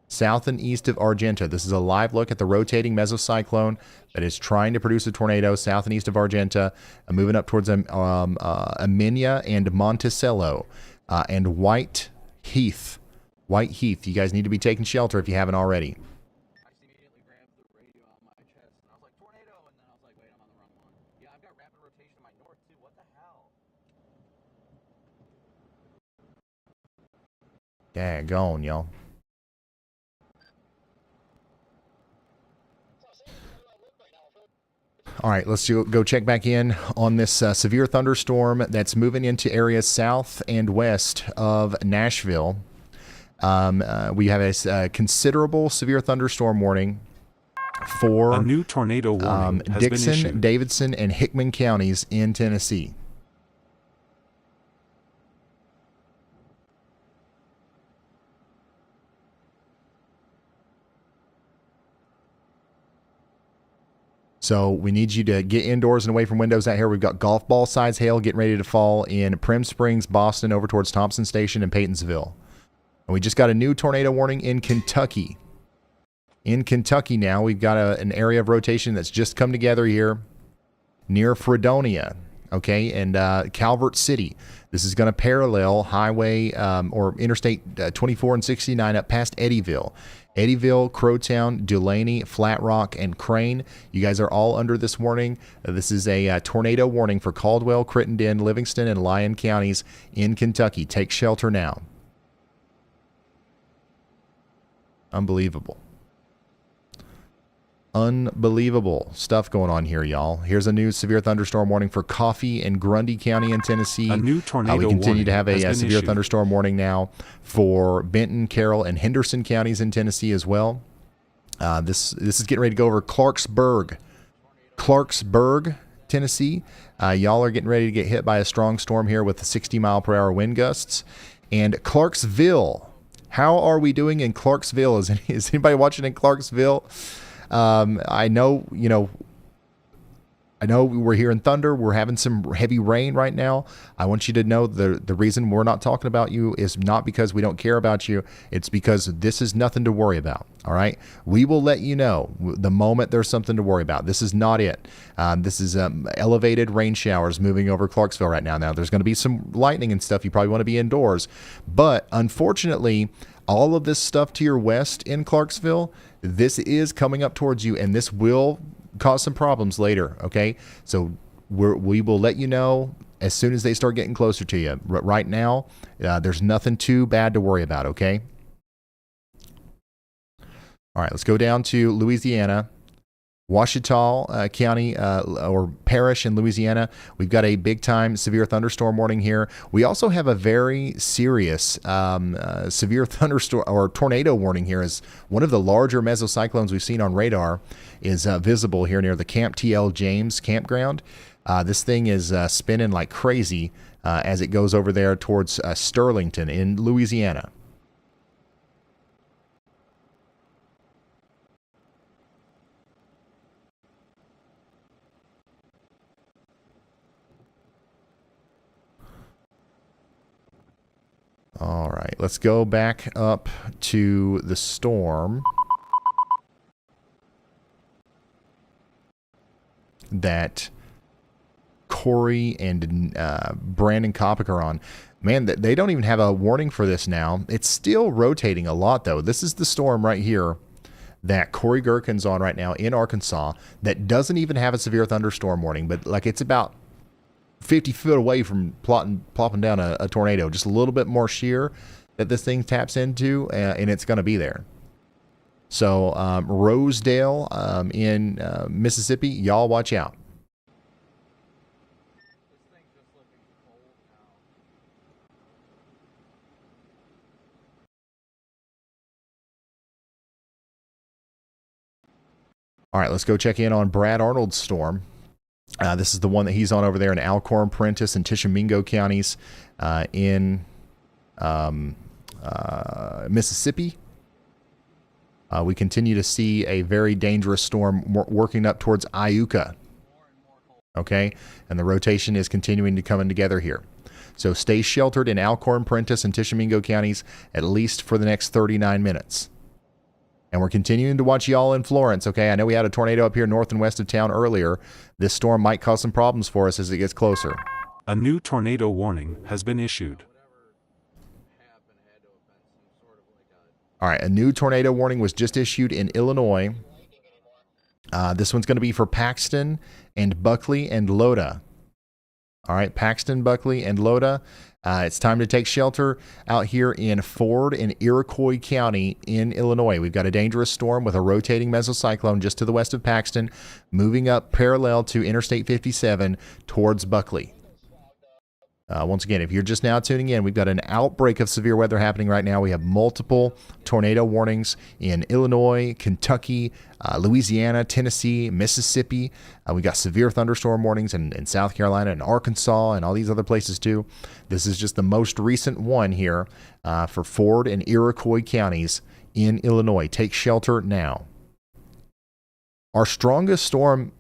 South and east of Argenta. This is a live look at the rotating mesocyclone that is trying to produce a tornado south and east of Argenta, moving up towards Amenia and Monticello, and White Heath. White Heath. You guys need to be taking shelter if you haven't already. Daggone, y'all. All right, let's go check back in on this severe thunderstorm that's moving into areas south and west of Nashville. We have a considerable severe thunderstorm warning for a new tornado warning has been Dixon, issued. Davidson, and Hickman counties in Tennessee. So we need you to get indoors and away from windows out here. We've got golf ball size hail getting ready to fall in Prim Springs, Boston, over towards Thompson Station and Paytonsville. And we just got a new tornado warning in Kentucky. In Kentucky now, we've got an area of rotation that's just come together here near Fredonia, okay, and Calvert City. This is going to parallel Highway or Interstate 24 and 69 up past Eddyville. Eddyville, Crowtown, Dulaney, Flat Rock, and Crane. You guys are all under this warning. This is a tornado warning for Caldwell, Crittenden, Livingston, and Lyon counties in Kentucky. Take shelter now. Unbelievable. Unbelievable stuff going on here, y'all. Here's a new severe thunderstorm warning for Coffee and Grundy County in Tennessee. A new tornado we continue warning to have a has been severe issued. thunderstorm warning now for Benton, Carroll, and Henderson counties in Tennessee as well. This is getting ready to go over Clarksburg, Tennessee. Y'all are getting ready to get hit by a strong storm here with the 60-mile-per-hour wind gusts. And Clarksville. How are we doing in Clarksville? Is anybody watching in Clarksville? I know we're hearing thunder. We're having some heavy rain right now. I want you to know the reason we're not talking about you is not because we don't care about you. It's because this is nothing to worry about. All right. We will let you know the moment there's something to worry about. This is not it. This is elevated rain showers moving over Clarksville right now. Now there's going to be some lightning and stuff. You probably want to be indoors, but unfortunately, all of this stuff to your west in Clarksville, this is coming up towards you, and this will cause some problems later, okay? So we will let you know as soon as they start getting closer to you. Right now, there's nothing too bad to worry about, okay? All right, let's go down to Louisiana. Ouachita County or Parish in Louisiana, we've got a big-time severe thunderstorm warning here. We also have a very serious severe thunderstorm or tornado warning here, as one of the larger mesocyclones we've seen on radar is visible here near the Camp TL James campground. This thing is spinning like crazy as it goes over there towards Sterlington in Louisiana. All right, let's go back up to the storm that Corey and Brandon Kopic are on. Man, they don't even have a warning for this now. It's still rotating a lot, though. This is the storm right here that Corey Gherkin's on right now in Arkansas that doesn't even have a severe thunderstorm warning, but like it's about 50 foot away from plopping down a tornado. Just a little bit more shear that this thing taps into, and it's going to be there. So Rosedale in Mississippi, y'all watch out. This thing's just looking cold now. All right, let's go check in on Brad Arnold's storm. This is the one that he's on over there in Alcorn, Prentiss, and Tishomingo counties in Mississippi. We continue to see a very dangerous storm working up towards Iuka. Okay, and the rotation is continuing to come together here. So stay sheltered in Alcorn, Prentiss, and Tishomingo counties at least for the next 39 minutes. And we're continuing to watch y'all in Florence, okay? I know we had a tornado up here north and west of town earlier. This storm might cause some problems for us as it gets closer. A new tornado warning has been issued. All right, a new tornado warning was just issued in Illinois. This one's going to be for Paxton and Buckley and Loda. All right, Paxton, Buckley, and Loda. It's time to take shelter out here in Ford and Iroquois County in Illinois. We've got a dangerous storm with a rotating mesocyclone just to the west of Paxton, moving up parallel to Interstate 57 towards Buckley. Once again, if you're just now tuning in, we've got an outbreak of severe weather happening right now. We have multiple tornado warnings in Illinois, Kentucky, Louisiana, Tennessee, Mississippi. We got severe thunderstorm warnings in South Carolina and Arkansas and all these other places too. This is just the most recent one here for Ford and Iroquois counties in Illinois. Take shelter now. Our strongest storm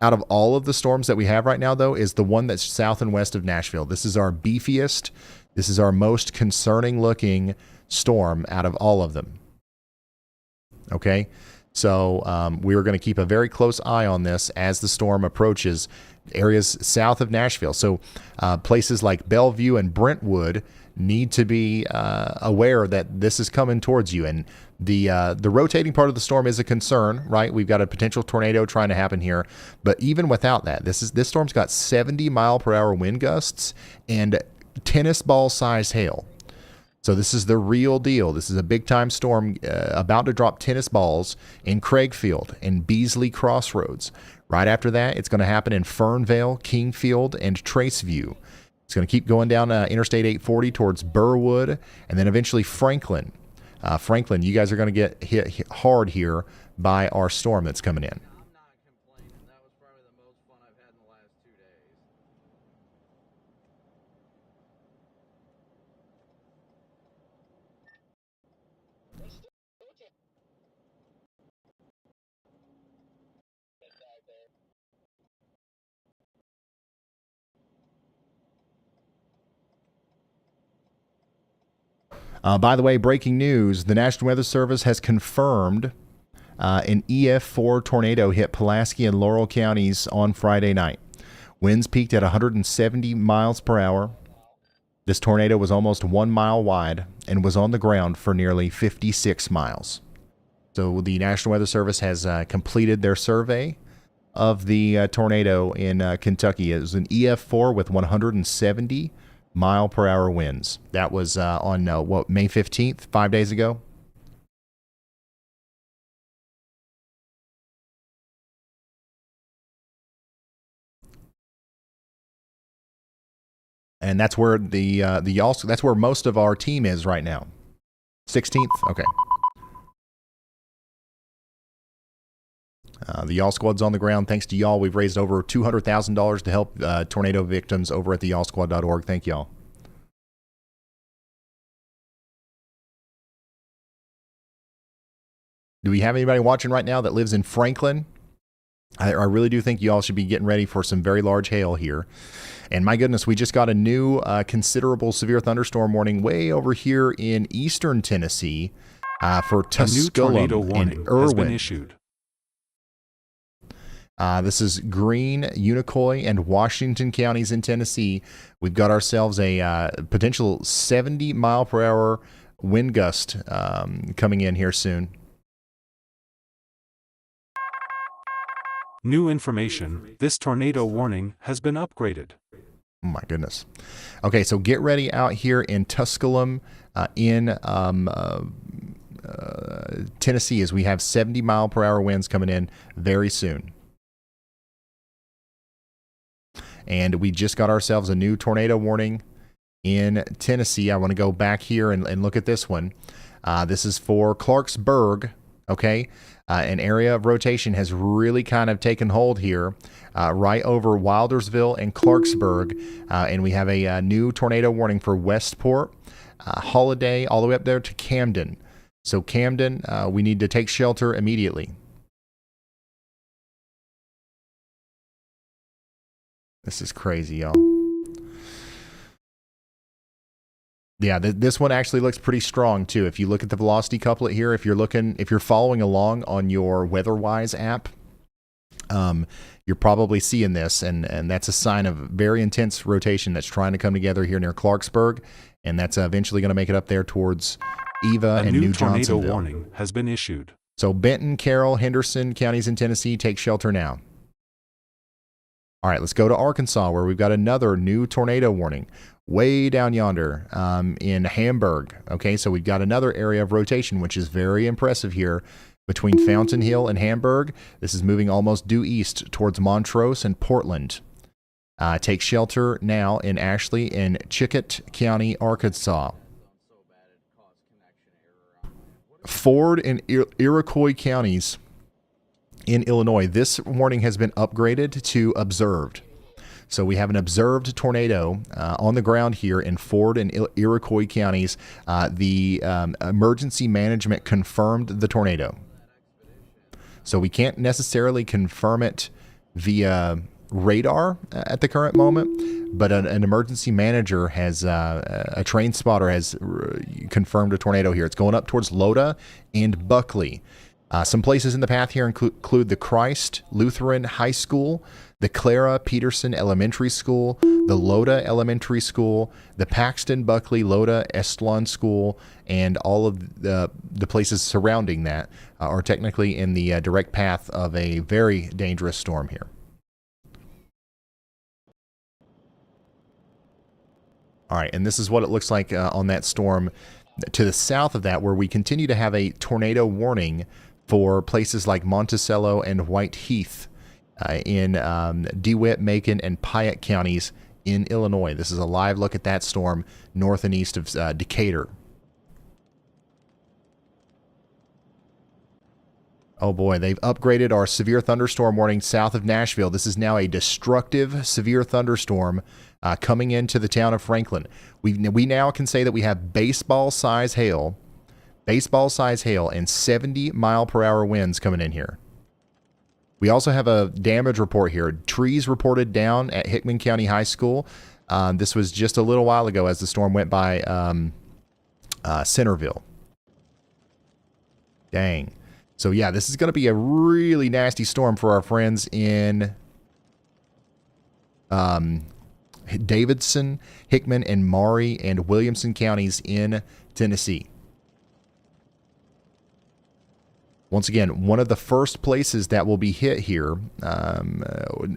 out of all of the storms that we have right now, though, is the one that's south and west of Nashville. This is our beefiest. This is our most concerning looking storm out of all of them. Okay, so we're going to keep a very close eye on this as the storm approaches areas south of Nashville. So places like Bellevue and Brentwood need to be aware that this is coming towards you. And the rotating part of the storm is a concern, right? We've got a potential tornado trying to happen here. But even without that, this storm's got 70 mile per hour wind gusts and tennis ball size hail. So this is the real deal. This is a big time storm about to drop tennis balls in Craigfield and Beasley Crossroads. Right after that, it's going to happen in Fernvale, Kingfield, and Traceview. It's going to keep going down Interstate 840 towards Burwood, and then eventually Franklin. Franklin, you guys are going to get hit hard here by our storm that's coming in. I'm not complaining. That was probably the most fun I've had in the last 2 days. By the way, breaking news, the National Weather Service has confirmed an EF4 tornado hit Pulaski and Laurel counties on Friday night. Winds peaked at 170 miles per hour. This tornado was almost 1 mile wide and was on the ground for nearly 56 miles. So the National Weather Service has completed their survey of the tornado in Kentucky. It was an EF4 with 170 mile per hour winds. That was on May 15th, 5 days ago. And that's where that's where most of our team is right now. 16th? Okay. The Y'all Squad's on the ground. Thanks to y'all, we've raised over $200,000 to help tornado victims over at the y'allsquad.org. Thank y'all. Do we have anybody watching right now that lives in Franklin? I really do think you all should be getting ready for some very large hail here. And my goodness, we just got a new considerable severe thunderstorm warning way over here in eastern Tennessee for Tusculum and Irwin. Has been issued. This is Greene, Unicoi, and Washington counties in Tennessee. We've got ourselves a potential 70 mile per hour wind gust coming in here soon. New information, this tornado warning has been upgraded. Oh my goodness. Okay, so get ready out here in Tusculum in Tennessee as we have 70 mile per hour winds coming in very soon. And we just got ourselves a new tornado warning in Tennessee. I want to go back here and look at this one. This is for Clarksburg, okay? An area of rotation has really kind of taken hold here, right over Wildersville and Clarksburg. And we have a new tornado warning for Westport, Holiday, all the way up there to Camden. So Camden, we need to take shelter immediately. This is crazy, y'all. Yeah, this one actually looks pretty strong too. If you look at the velocity couplet here, if you're following along on your WeatherWise app, you're probably seeing this, and that's a sign of very intense rotation that's trying to come together here near Clarksburg, and that's eventually going to make it up there towards Eva and New Johnsonville. A new tornado warning has been issued. So Benton, Carroll, Henderson counties in Tennessee, take shelter now. All right, let's go to Arkansas, where we've got another new tornado warning way down yonder in Hamburg. Okay, so we've got another area of rotation, which is very impressive here between Fountain Hill and Hamburg. This is moving almost due east towards Montrose and Portland. Take shelter now in Ashley and Chickett County, Arkansas. Ford and Iroquois counties in Illinois. This warning has been upgraded to observed. So we have an observed tornado on the ground here in Ford and Iroquois counties. The emergency management confirmed the tornado. So we can't necessarily confirm it via radar at the current moment, but an emergency manager has, a trained spotter has confirmed a tornado here. It's going up towards Loda and Buckley. Some places in the path here include the Christ Lutheran High School, the Clara Peterson Elementary School, the Loda Elementary School, the Paxton Buckley Loda Estlon School, and all of the places surrounding that are technically in the direct path of a very dangerous storm here. All right, and this is what it looks like on that storm to the south of that, where we continue to have a tornado warning for places like Monticello and White Heath in DeWitt, Macon, and Piatt counties in Illinois. This is a live look at that storm north and east of Decatur. Oh boy, they've upgraded our severe thunderstorm warning south of Nashville. This is now a destructive severe thunderstorm coming into the town of Franklin. We now can say that we have baseball-size hail and 70 mile per hour winds coming in here. We also have a damage report here. Trees reported down at Hickman County High School. This was just a little while ago as the storm went by Centerville. Dang. So yeah, this is going to be a really nasty storm for our friends in Davidson, Hickman, and Maury and Williamson counties in Tennessee. Once again, one of the first places that will be hit here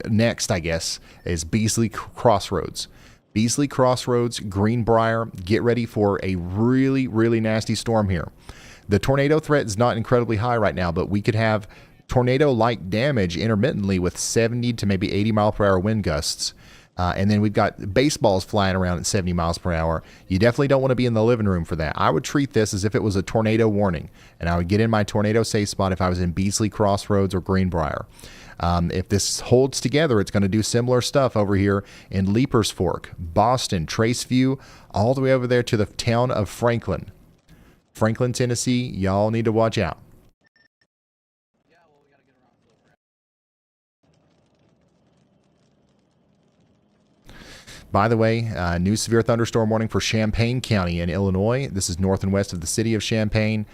next, I guess, is Beasley Crossroads. Beasley Crossroads, Greenbrier, get ready for a really, really nasty storm here. The tornado threat is not incredibly high right now, but we could have tornado-like damage intermittently with 70 to maybe 80 mile per hour wind gusts. And then we've got baseballs flying around at 70 miles per hour. You definitely don't want to be in the living room for that. I would treat this as if it was a tornado warning, and I would get in my tornado safe spot if I was in Beasley Crossroads or Greenbrier. If this holds together, it's going to do similar stuff over here in Leapers Fork, Boston, Traceview, all the way over there to the town of Franklin. Franklin, Tennessee, y'all need to watch out. Yeah, well, we gotta get around Silver. By the way, new severe thunderstorm warning for Champaign County in Illinois. This is north and west of the city of Champaign.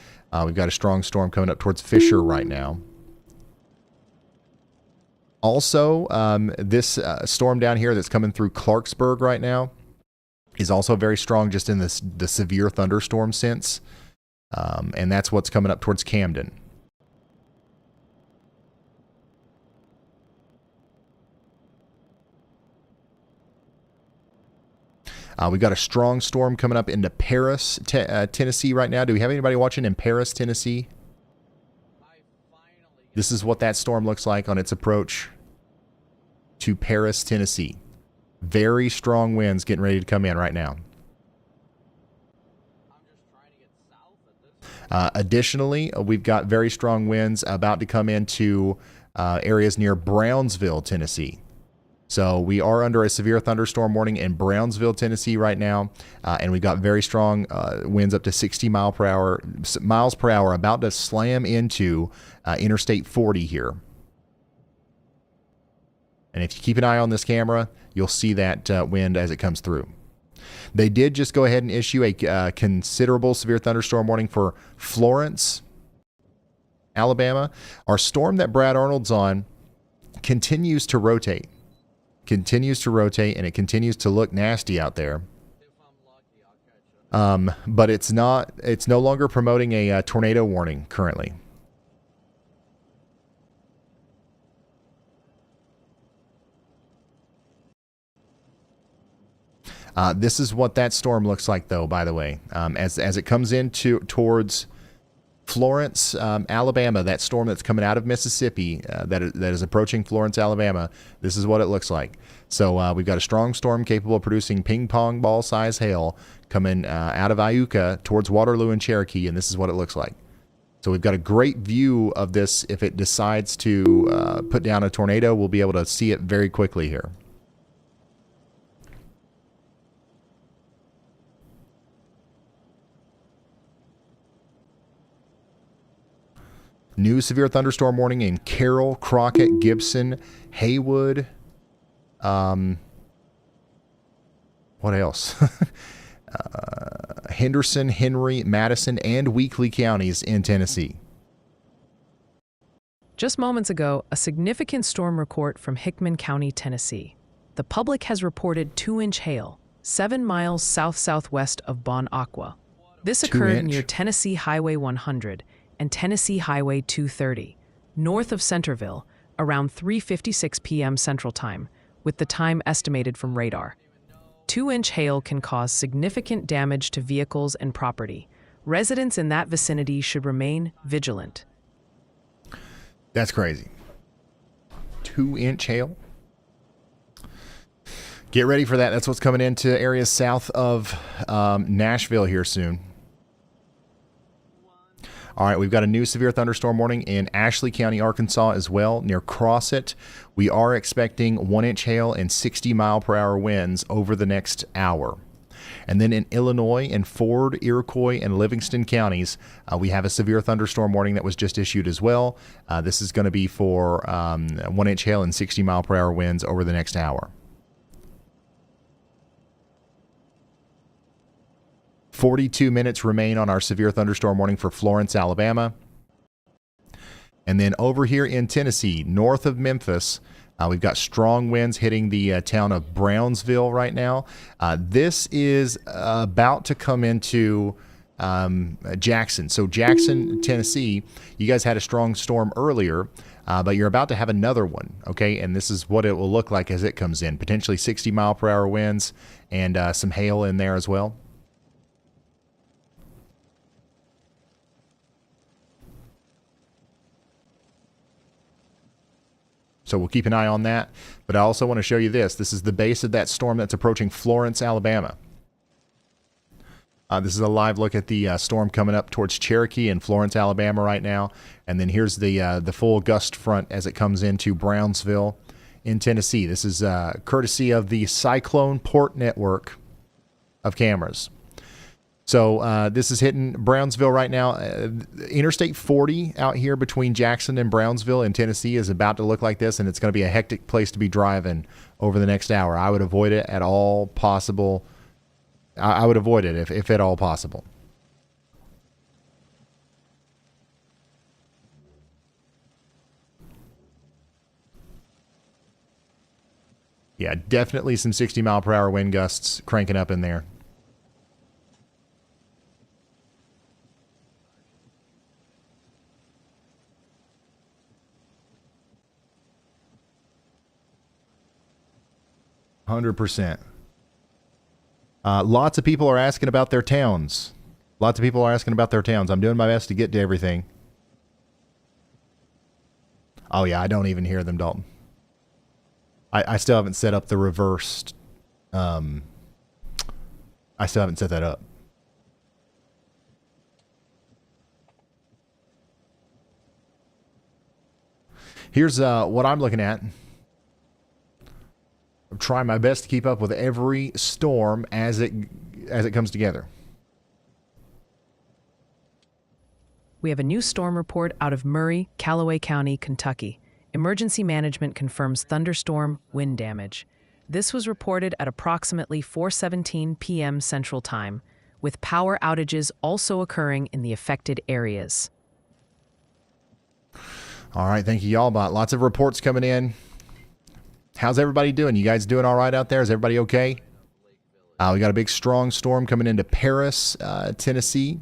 We've got a strong storm coming up towards Fisher right now. Also, this storm down here that's coming through Clarksburg right now is also very strong, just in the severe thunderstorm sense. And that's what's coming up towards Camden. We got a strong storm coming up into Paris, Tennessee right now. Do we have anybody watching in Paris, Tennessee? This is what that storm looks like on its approach to Paris, Tennessee. Very strong winds getting ready to come in right now. Additionally, we've got very strong winds about to come into areas near Brownsville, Tennessee. So we are under a severe thunderstorm warning in Brownsville, Tennessee right now, and we've got very strong winds up to 60 miles per hour about to slam into Interstate 40 here. And if you keep an eye on this camera, you'll see that wind as it comes through. They did just go ahead and issue a considerable severe thunderstorm warning for Florence, Alabama. Our storm that Brad Arnold's on continues to rotate. And it continues to look nasty out there. But it's no longer promoting a tornado warning currently. This is what that storm looks like, though, by the way. As it comes towards Florence, Alabama, that storm that's coming out of Mississippi that is approaching Florence, Alabama, this is what it looks like. So we've got a strong storm capable of producing ping pong ball size hail coming out of Iuka towards Waterloo and Cherokee, and this is what it looks like. So we've got a great view of this. If it decides to put down a tornado, we'll be able to see it very quickly here. New severe thunderstorm warning in Carroll, Crockett, Gibson, Haywood. What else? Henderson, Henry, Madison, and Weakley counties in Tennessee. Just moments ago, a significant storm report from Hickman County, Tennessee. The public has reported 2-inch hail, 7 miles south-southwest of Bon Aqua. This occurred near Tennessee Highway 100 and Tennessee Highway 230, north of Centerville, around 3:56 p.m. Central Time, with the time estimated from radar. 2-inch hail can cause significant damage to vehicles and property. Residents in that vicinity should remain vigilant. That's crazy. 2-inch hail. Get ready for that. That's what's coming into areas south of Nashville here soon. All right, we've got a new severe thunderstorm warning in Ashley County, Arkansas as well, near Crossett. We are expecting 1-inch hail and 60-mile-per-hour winds over the next hour. And then in Illinois, in Ford, Iroquois, and Livingston counties, we have a severe thunderstorm warning that was just issued as well. This is going to be for 1-inch hail and 60-mile-per-hour winds over the next hour. 42 minutes remain on our severe thunderstorm warning for Florence, Alabama. And then over here in Tennessee, north of Memphis, we've got strong winds hitting the town of Brownsville right now. This is about to come into Jackson. So Jackson, Tennessee, you guys had a strong storm earlier, but you're about to have another one, okay? And this is what it will look like as it comes in. Potentially 60-mile-per-hour winds and some hail in there as well. So we'll keep an eye on that. But I also want to show you this. This is the base of that storm that's approaching Florence, Alabama. This is a live look at the storm coming up towards Cherokee and Florence, Alabama right now. And then here's the full gust front as it comes into Brownsville in Tennessee. This is courtesy of the Cyclone Port Network of cameras. So this is hitting Brownsville right now. Interstate 40 out here between Jackson and Brownsville in Tennessee is about to look like this, and it's going to be a hectic place to be driving over the next hour. I would avoid it at all possible. I would avoid it if at all possible. Yeah, definitely some 60-mile-per-hour wind gusts cranking up in there. %. Lots of people are asking about their towns. I'm doing my best to get to everything. Oh, yeah, I don't even hear them, Dalton. I still haven't set up the reversed. I still haven't set that up. Here's what I'm looking at. I'm trying my best to keep up with every storm as it comes together. We have a new storm report out of Murray, Callaway County, Kentucky. Emergency management confirms thunderstorm wind damage. This was reported at approximately 4:17 p.m. Central Time, with power outages also occurring in the affected areas. All right, thank you, Y'allbot. Lots of reports coming in. How's everybody doing? You guys doing all right out there? Is everybody okay? We got a big, strong storm coming into Paris, Tennessee.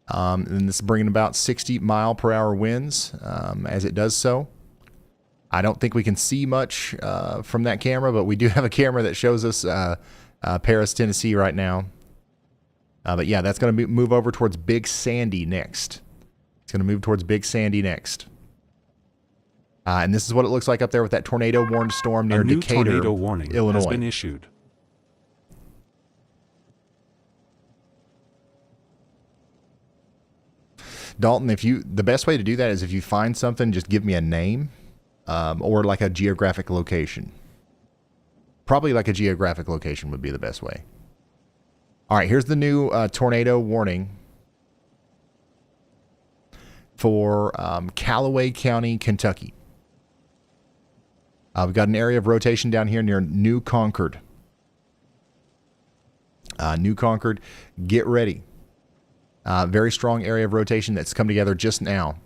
And this is bringing about 60-mile-per-hour winds as it does so. I don't think we can see much from that camera, but we do have a camera that shows us Paris, Tennessee right now. But yeah, that's going to move over towards Big Sandy next. It's going to move towards Big Sandy next. And this is what it looks like up there with that tornado-warned storm near Decatur, a new tornado warning Illinois. has been issued. Dalton, the best way to do that is if you find something, just give me a name or like a geographic location. Probably like a geographic location would be the best way. All right, here's the new tornado warning for Callaway County, Kentucky. We've got an area of rotation down here near New Concord. New Concord, get ready. Very strong area of rotation that's come together just now.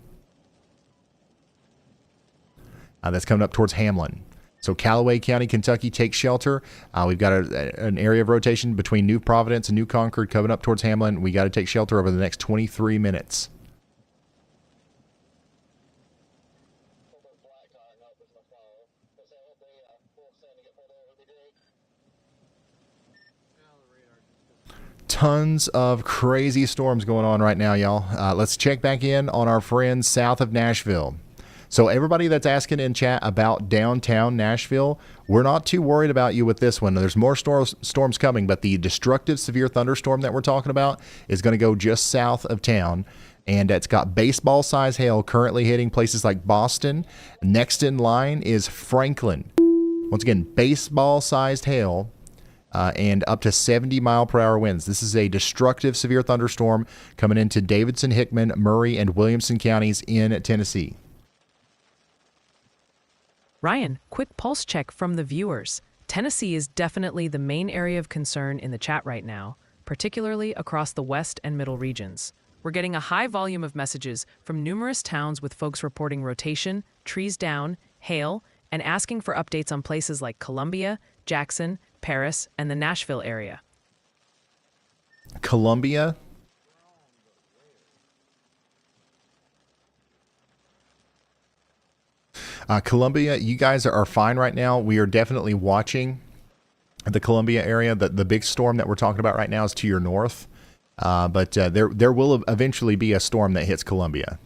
That's coming up towards Hamlin. So Callaway County, Kentucky, take shelter. We've got an area of rotation between New Providence and New Concord coming up towards Hamlin. We got to take shelter over the next 23 minutes. Tons of crazy storms going on right now, y'all. Let's check back in on our friends south of Nashville. So everybody that's asking in chat about downtown Nashville, we're not too worried about you with this one. There's more storms coming, but the destructive severe thunderstorm that we're talking about is going to go just south of town, and it's got baseball-size hail currently hitting places like Boston. Next in line is Franklin. Once again, baseball-sized hail. And up to 70-mile-per-hour winds. This is a destructive severe thunderstorm coming into Davidson, Hickman, Murray, and Williamson counties in Tennessee. Ryan, quick pulse check from the viewers. Tennessee is definitely the main area of concern in the chat right now, particularly across the west and middle regions. We're getting a high volume of messages from numerous towns with folks reporting rotation, trees down, hail, and asking for updates on places like Columbia, Jackson, Paris, and the Nashville area. Columbia? Columbia, you guys are fine right now. We are definitely watching the Columbia area. The big storm that we're talking about right now is to your north. But there will eventually be a storm that hits Columbia.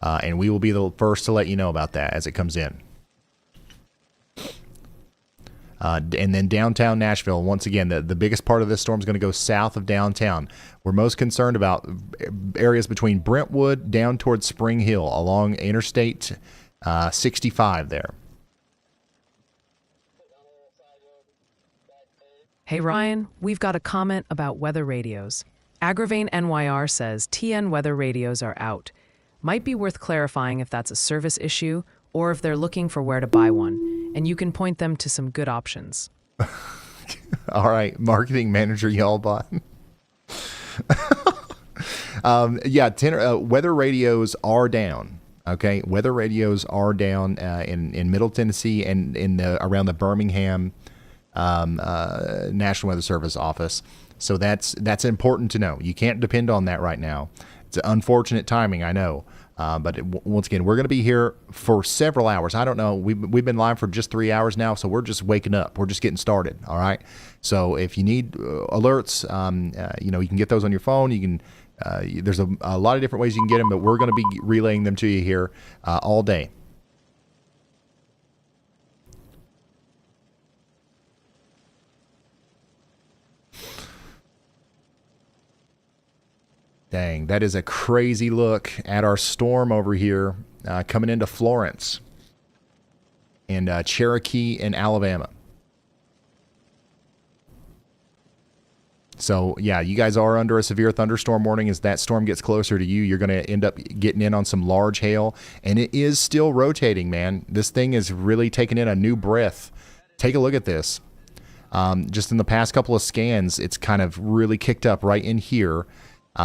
and we will be the first to let you know about that as it comes in. And then downtown Nashville, once again, the biggest part of this storm is going to go south of downtown. We're most concerned about areas between Brentwood down towards Spring Hill along Interstate 65 there. Hey Ryan, we've got a comment about weather radios. Agravane NYR says TN weather radios are out. Might be worth clarifying if that's a service issue or if they're looking for where to buy one, and you can point them to some good options. All right, marketing manager Y'allbot. Weather radios are down. Okay, weather radios are down in Middle Tennessee and in around the Birmingham National Weather Service office. So that's important to know. You can't depend on that right now. It's unfortunate timing, I know. But once again, we're going to be here for several hours. I don't know. We've been live for just 3 hours now, so we're just waking up. We're just getting started. All right. So if you need alerts, you can get those on your phone. You can. There's a lot of different ways you can get them, but we're going to be relaying them to you here all day. Dang, that is a crazy look at our storm over here coming into Florence and Cherokee and Alabama. So, yeah, you guys are under a severe thunderstorm warning. As that storm gets closer to you, you're going to end up getting in on some large hail. And it is still rotating, man. This thing is really taking in a new breath. Take a look at this. Just in the past couple of scans, it's kind of really kicked up right in here.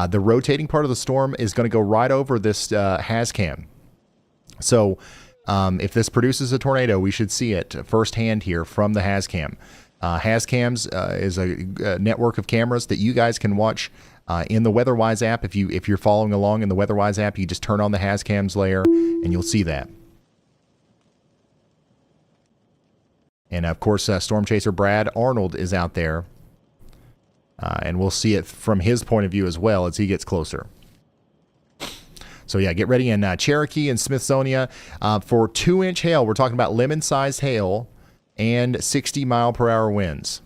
The rotating part of the storm is going to go right over this HazCam. So if this produces a tornado, we should see it firsthand here from the HazCam. HazCams is a network of cameras that you guys can watch in the WeatherWise app. If you're following along in the WeatherWise app, you just turn on the HazCams layer and you'll see that. And of course, Storm Chaser Brad Arnold is out there. And we'll see it from his point of view as well as he gets closer. So, yeah, get ready in Cherokee and Smithsonia for 2-inch hail. We're talking about lemon-sized hail and 60-mile-per-hour winds.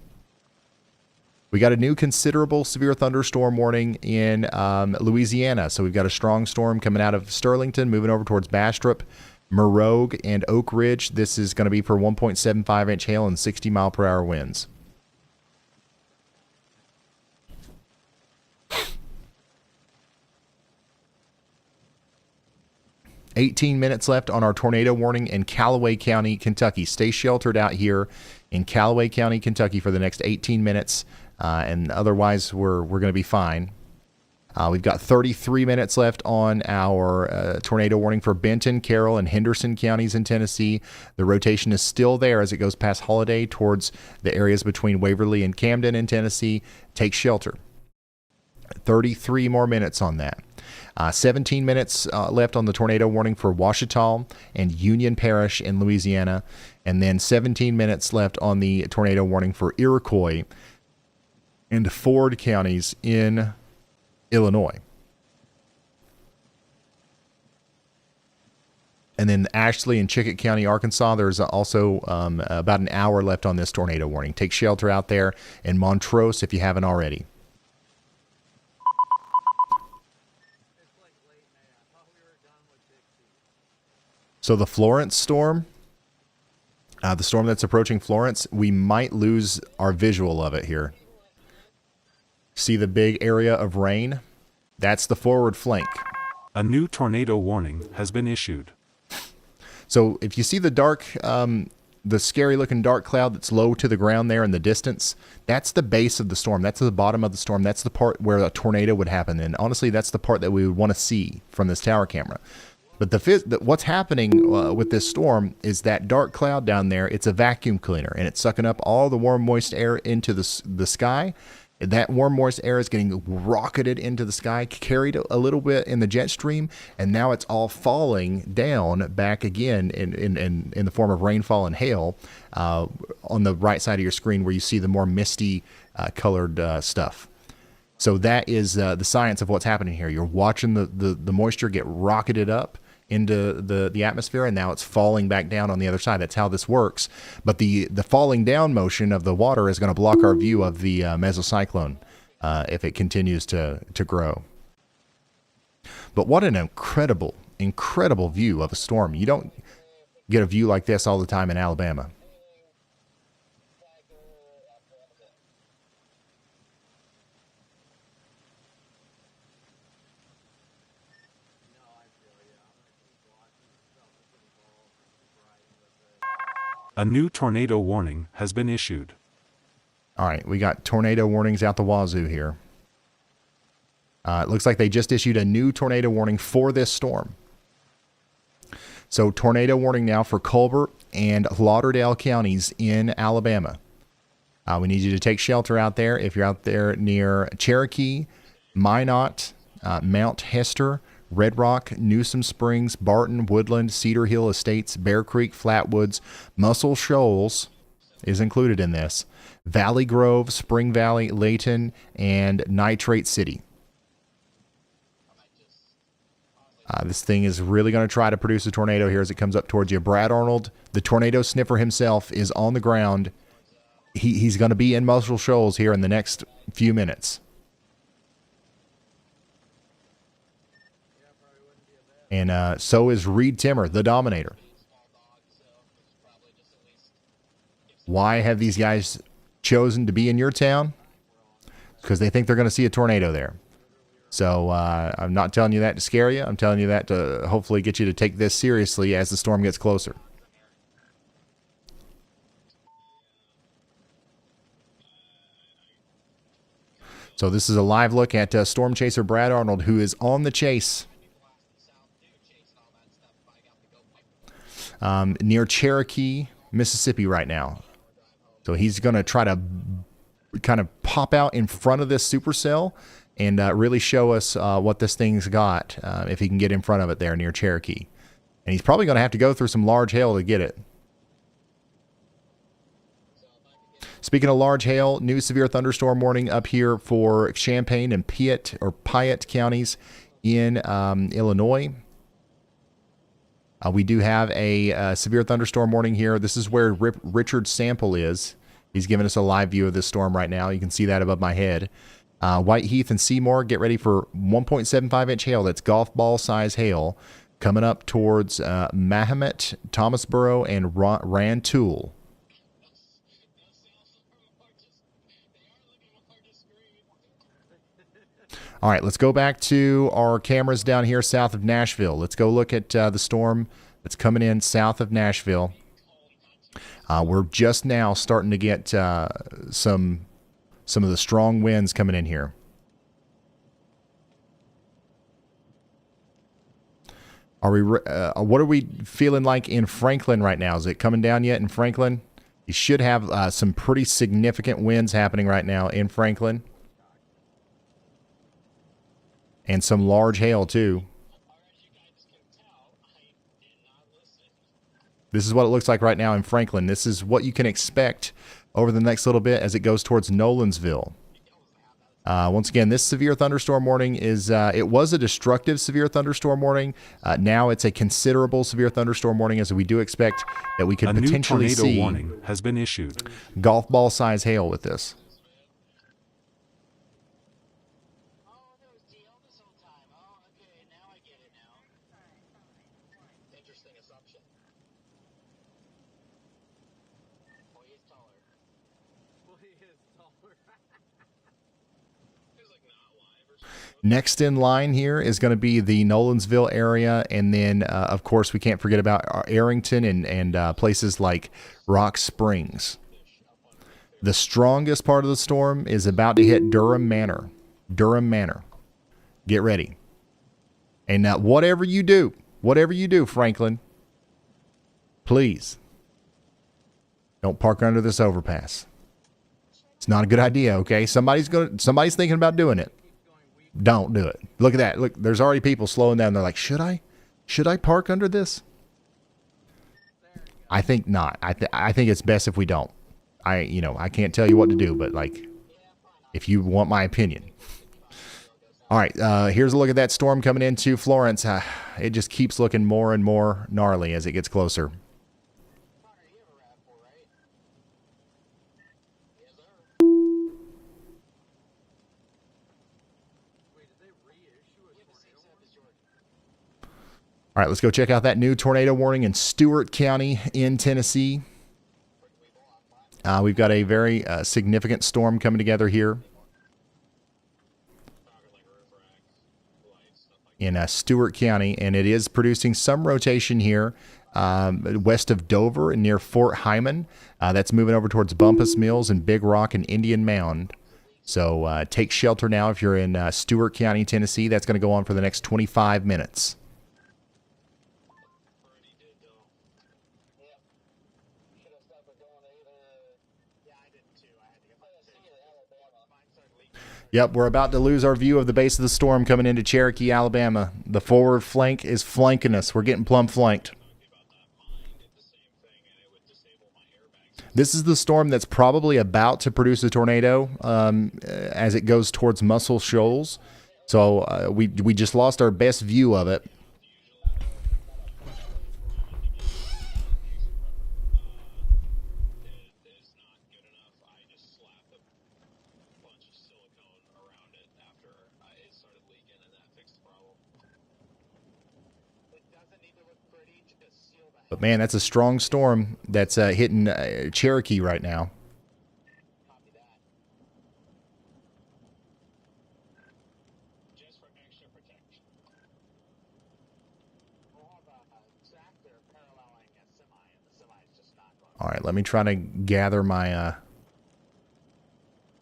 We got a new considerable severe thunderstorm warning in Louisiana. So we've got a strong storm coming out of Sterlington, moving over towards Bastrop, Morogue, and Oak Ridge. This is going to be for 1.75-inch hail and 60-mile-per-hour winds. $18 minutes left on our tornado warning in Callaway County, Kentucky. Stay sheltered out here in Callaway County, Kentucky for the next 18 minutes, and otherwise we're going to be fine. We've got 33 minutes left on our tornado warning for Benton, Carroll, and Henderson counties in Tennessee. The rotation is still there as it goes past Holiday towards the areas between Waverly and Camden in Tennessee. Take shelter. 33 more minutes on that. 17 minutes left on the tornado warning for Ouachita and Union Parish in Louisiana. And then 17 minutes left on the tornado warning for Iroquois and Ford counties in Illinois. And then Ashley and Chickett County, Arkansas, there's also about an hour left on this tornado warning. Take shelter out there in Montrose if you haven't already. So the Florence storm, the storm that's approaching Florence, we might lose our visual of it here. See the big area of rain? That's the forward flank. A new tornado warning has been issued. So if you see the dark, the scary looking dark cloud that's low to the ground there in the distance, that's the base of the storm. That's the bottom of the storm. That's the part where a tornado would happen. And honestly, that's the part that we would want to see from this tower camera. But what's happening with this storm is that dark cloud down there, it's a vacuum cleaner, and it's sucking up all the warm, moist air into the sky. That warm, moist air is getting rocketed into the sky, carried a little bit in the jet stream, and now it's all falling down back again in the form of rainfall and hail on the right side of your screen where you see the more misty colored stuff. So that is the science of what's happening here. You're watching the moisture get rocketed up, into the atmosphere, and now it's falling back down on the other side. That's how this works. But the falling down motion of the water is going to block our view of the mesocyclone if it continues to grow. But what an incredible view of a storm. You don't get a view like this all the time in Alabama. A new tornado warning has been issued. All right, we got tornado warnings out the wazoo here. It looks like they just issued a new tornado warning for this storm. So tornado warning now for Colbert and Lauderdale counties in Alabama. We need you to take shelter out there. If you're out there near Cherokee, Minot, Mount Hester, Red Rock, Newsom Springs, Barton, Woodland, Cedar Hill Estates, Bear Creek, Flatwoods, Muscle Shoals is included in this. Valley Grove, Spring Valley, Layton, and Nitrate City. This thing is really going to try to produce a tornado here as it comes up towards you. Brad Arnold, the tornado sniffer himself, is on the ground. He's going to be in Muscle Shoals here in the next few minutes. And so is Reed Timmer, the Dominator. Why have these guys chosen to be in your town? Because they think they're going to see a tornado there. So I'm not telling you that to scare you. I'm telling you that to hopefully get you to take this seriously as the storm gets closer. So this is a live look at storm chaser Brad Arnold, who is on the chase near Cherokee, Mississippi right now. So he's going to try to kind of pop out in front of this supercell and really show us what this thing's got if he can get in front of it there near Cherokee. And he's probably going to have to go through some large hail to get it. Speaking of large hail, new severe thunderstorm warning up here for Champaign and Piatt counties in Illinois. We do have a severe thunderstorm warning here. This is where Richard Sample is. He's giving us a live view of this storm right now. You can see that above my head. Whiteheath and Seymour, get ready for 1.75 inch hail. That's golf ball size hail coming up towards Mahomet, Thomasboro, and Rantoul. All right, let's go back to our cameras down here south of Nashville. Let's go look at the storm that's coming in south of Nashville. We're just now starting to get some of the strong winds coming in here. What are we feeling like in Franklin right now? Is it coming down yet in Franklin? You should have some pretty significant winds happening right now in Franklin. And some large hail, too. This is what it looks like right now in Franklin. This is what you can expect over the next little bit as it goes towards Nolensville. Once again, this severe thunderstorm warning is, it was a destructive severe thunderstorm warning. Now it's a considerable severe thunderstorm warning, as we do expect that we could potentially see. A new tornado warning has been issued. Golf ball size hail with this. Next in line here is going to be the Nolensville area, and then, of course, we can't forget about Arrington and places like Rock Springs. The strongest part of the storm is about to hit Durham Manor. Durham Manor. Get ready. And now, whatever you do, Franklin, please don't park under this overpass. It's not a good idea, okay? Somebody's thinking about doing it. Don't do it. Look at that. Look, there's already people slowing down. They're like, should I park under this? I think not. I think it's best if we don't. I can't tell you what to do, but like, if you want my opinion. All right, here's a look at that storm coming into Florence. It just keeps looking more and more gnarly as it gets closer. All right, let's go check out that new tornado warning in Stewart County in Tennessee. We've got a very significant storm coming together here in Stewart County, and it is producing some rotation here west of Dover and near Fort Hyman. That's moving over towards Bumpus Mills and Big Rock and Indian Mound. So take shelter now if you're in Stewart County, Tennessee. That's going to go on for the next 25 minutes. Yep, we're about to lose our view of the base of the storm coming into Cherokee, Alabama. The forward flank is flanking us. We're getting plumb flanked. This is the storm that's probably about to produce a tornado as it goes towards Muscle Shoals. So we just lost our best view of it. But man, that's a strong storm that's hitting Cherokee right now. All right, let me try to gather my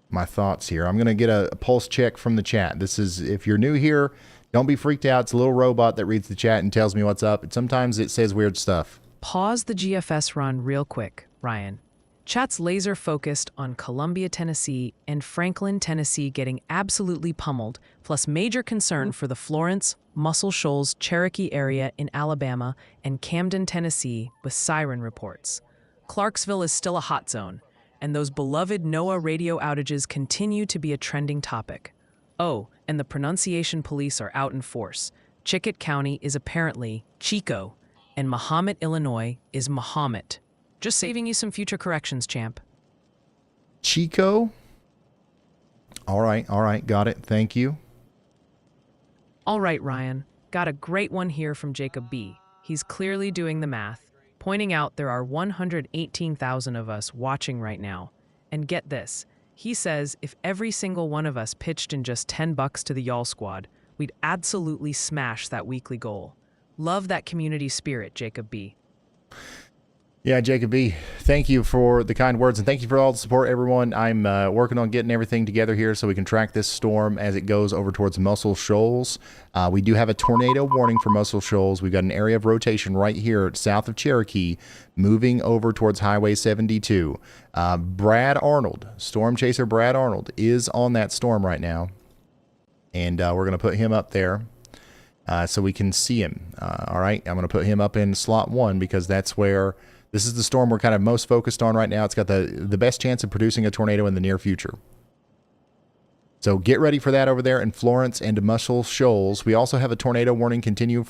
my thoughts here. I'm going to get a pulse check from the chat. This is, if you're new here, don't be freaked out. It's a little robot that reads the chat and tells me what's up. Sometimes it says weird stuff. Pause the GFS run real quick, Ryan. Chat's laser focused on Columbia, Tennessee and Franklin, Tennessee getting absolutely pummeled, plus major concern for the Florence, Muscle Shoals, Cherokee area in Alabama and Camden, Tennessee with siren reports. Clarksville is still a hot zone, and those beloved NOAA radio outages continue to be a trending topic. Oh, and the pronunciation police are out in force. Chickett County is apparently Chico, and Mahomet, Illinois is Mahomet. Just saving you some future corrections, champ. Chico? All right, got it. Thank you. All right, Ryan. Got a great one here from Jacob B. He's clearly doing the math, pointing out there are 118,000 of us watching right now. And get this, he says if every single one of us pitched in just $10 to the Y'all Squad, we'd absolutely smash that weekly goal. Love that community spirit, Jacob B. Yeah, Jacob B., thank you for the kind words, and thank you for all the support, everyone. I'm working on getting everything together here so we can track this storm as it goes over towards Muscle Shoals. We do have a tornado warning for Muscle Shoals. We've got an area of rotation right here south of Cherokee, moving over towards Highway 72. Brad Arnold, storm chaser Brad Arnold, is on that storm right now, and we're going to put him up there so we can see him. All right, I'm going to put him up in slot 1 because that's where... This is the storm we're kind of most focused on right now. It's got the best chance of producing a tornado in the near future. So get ready for that over there in Florence and Muscle Shoals. We also have a tornado warning continuing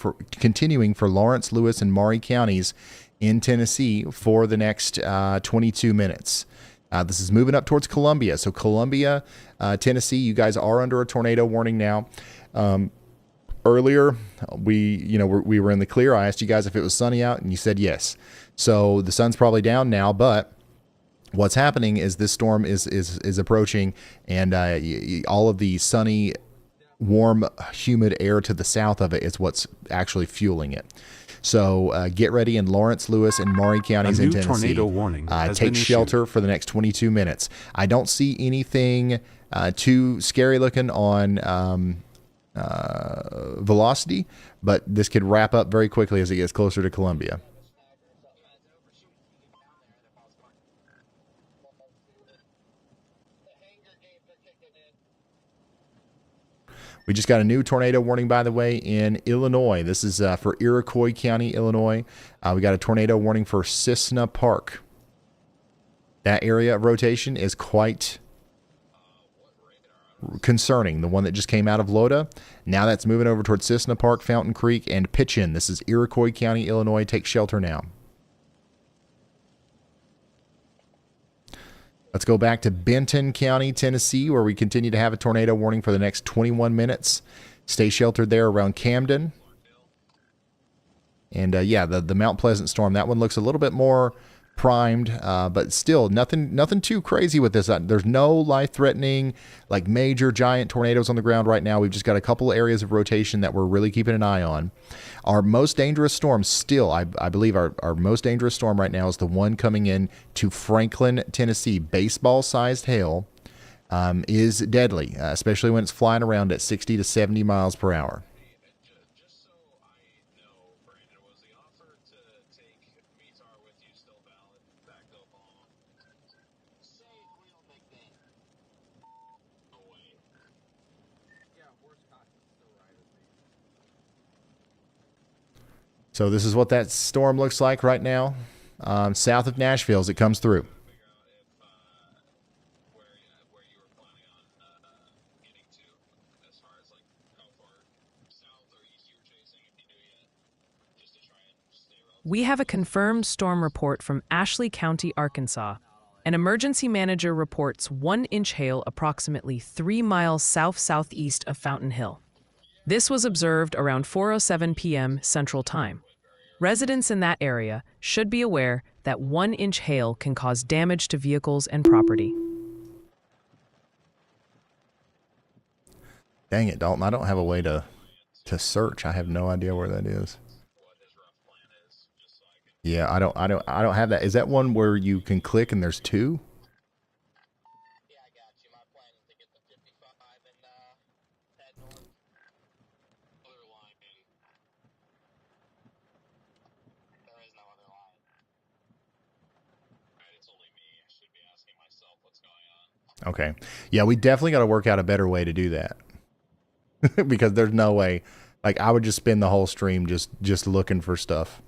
for Lawrence, Lewis, and Maury counties in Tennessee for the next 22 minutes. This is moving up towards Columbia. So Columbia, Tennessee, you guys are under a tornado warning now. Earlier, we were in the clear. I asked you guys if it was sunny out, and you said yes. So the sun's probably down now, but what's happening is this storm is approaching, and all of the sunny, warm, humid air to the south of it is what's actually fueling it. So get ready in Lawrence, Lewis, and Maury counties in Tennessee. Tornado warning has take been shelter for the next 22 minutes. I don't see anything too scary looking on velocity, but this could wrap up very quickly as it gets closer to Columbia. We just got a new tornado warning, by the way, in Illinois. This is for Iroquois County, Illinois. We got a tornado warning for Cissna Park. That area of rotation is quite concerning, the one that just came out of Loda. Now that's moving over towards Cissna Park, Fountain Creek, and Pitchin. This is Iroquois County, Illinois. Take shelter now. Let's go back to Benton County, Tennessee, where we continue to have a tornado warning for the next 21 minutes. Stay sheltered there around Camden. And yeah, the Mount Pleasant storm, that one looks a little bit more primed, but still nothing too crazy with this. There's no life-threatening, like major giant tornadoes on the ground right now. We've just got a couple areas of rotation that we're really keeping an eye on. Our most dangerous storm still, I believe our most dangerous storm right now is the one coming in to Franklin, Tennessee. Baseball-sized hail is deadly, especially when it's flying around at 60 to 70 miles per hour. Just so I know, Brandon, was the offer to take VTAR with you still valid back to Oklahoma? Say real big thing. No way. Yeah, horse caution's still right with me. So this is what that storm looks like right now, south of Nashville as it comes through. Figure out if where you were planning on getting to, as far as like how far south or east you were chasing, if you knew yet, just to try and stay relative. We have a confirmed storm report from Ashley County, Arkansas. An emergency manager reports 1-inch hail approximately 3 miles south-southeast of Fountain Hill. This was observed around 4:07 p.m. Central Time. Residents in that area should be aware that 1-inch hail can cause damage to vehicles and property. Dang it, Dalton, I don't have a way to search. I have no idea where that is. What his rough plan is, just so I can. Yeah, I don't have that. Is that one where you can click and there's two? Yeah, I got you. My plan is to get the 55 and head north. Other line, There is no other line. right? It's only me. I should be asking myself what's going on. Okay. Yeah, we definitely got to work out a better way to do that. Because there's no way. Like, I would just spend the whole stream just looking for stuff.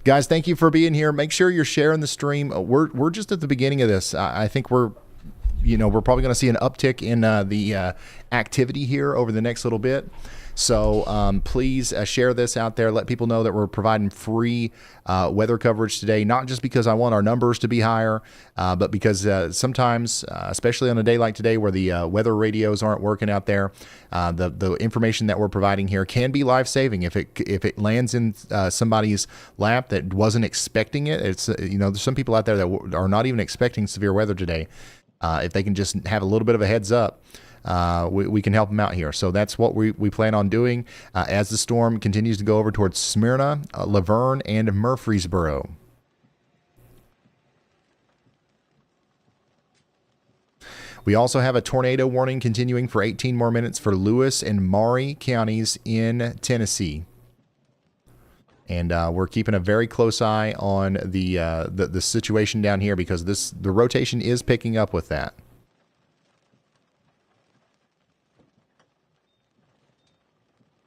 Guys, thank you for being here. Make sure you're sharing the stream. We're just at the beginning of this. I think we're probably going to see an uptick in the activity here over the next little bit. So please share this out there. Let people know that we're providing free weather coverage today, not just because I want our numbers to be higher, but because sometimes, especially on a day like today where the weather radios aren't working out there, the information that we're providing here can be life-saving. If it lands in somebody's lap that wasn't expecting it, it's there's some people out there that are not even expecting severe weather today. If they can just have a little bit of a heads up, we can help them out here. So that's what we plan on doing as the storm continues to go over towards Smyrna, Laverne, and Murfreesboro. We also have a tornado warning continuing for 18 more minutes for Lewis and Maury counties in Tennessee. And we're keeping a very close eye on the situation down here because the rotation is picking up with that.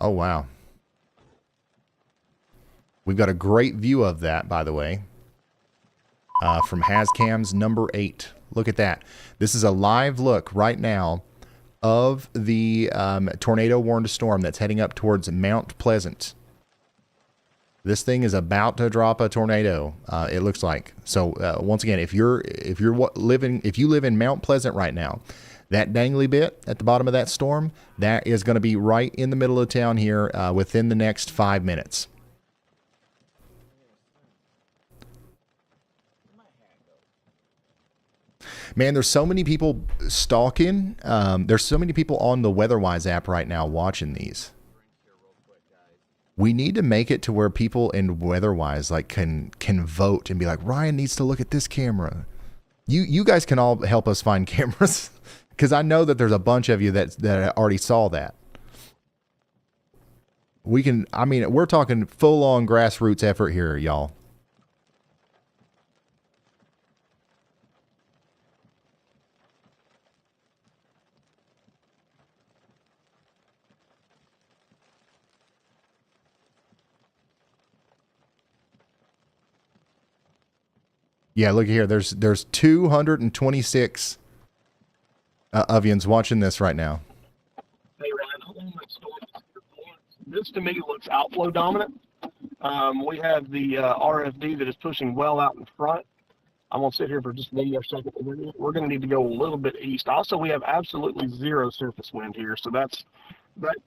Oh, wow. We've got a great view of that, by the way, from Hazcam's number 8. Look at that. This is a live look right now of the tornado warned storm that's heading up towards Mount Pleasant. This thing is about to drop a tornado, it looks like. So once again, if you live in Mount Pleasant right now, that dangly bit at the bottom of that storm, that is going to be right in the middle of town here within the next 5 minutes. Man, there's so many people stalking. There's so many people on the WeatherWise app right now watching these. We need to make it to where people in WeatherWise can vote and be like, Ryan needs to look at this camera. You guys can all help us find cameras. Because I know that there's a bunch of you that already saw that. We're talking full-on grassroots effort here, y'all. Yeah, look here. There's 226 Avian's watching this right now. Hey, Ryan, how long that storm is here? This to me looks outflow dominant. We have the RFD that is pushing well out in front. I'm going to sit here for just one more second. We're going to need to go a little bit east. Also, we have absolutely zero surface wind here, so that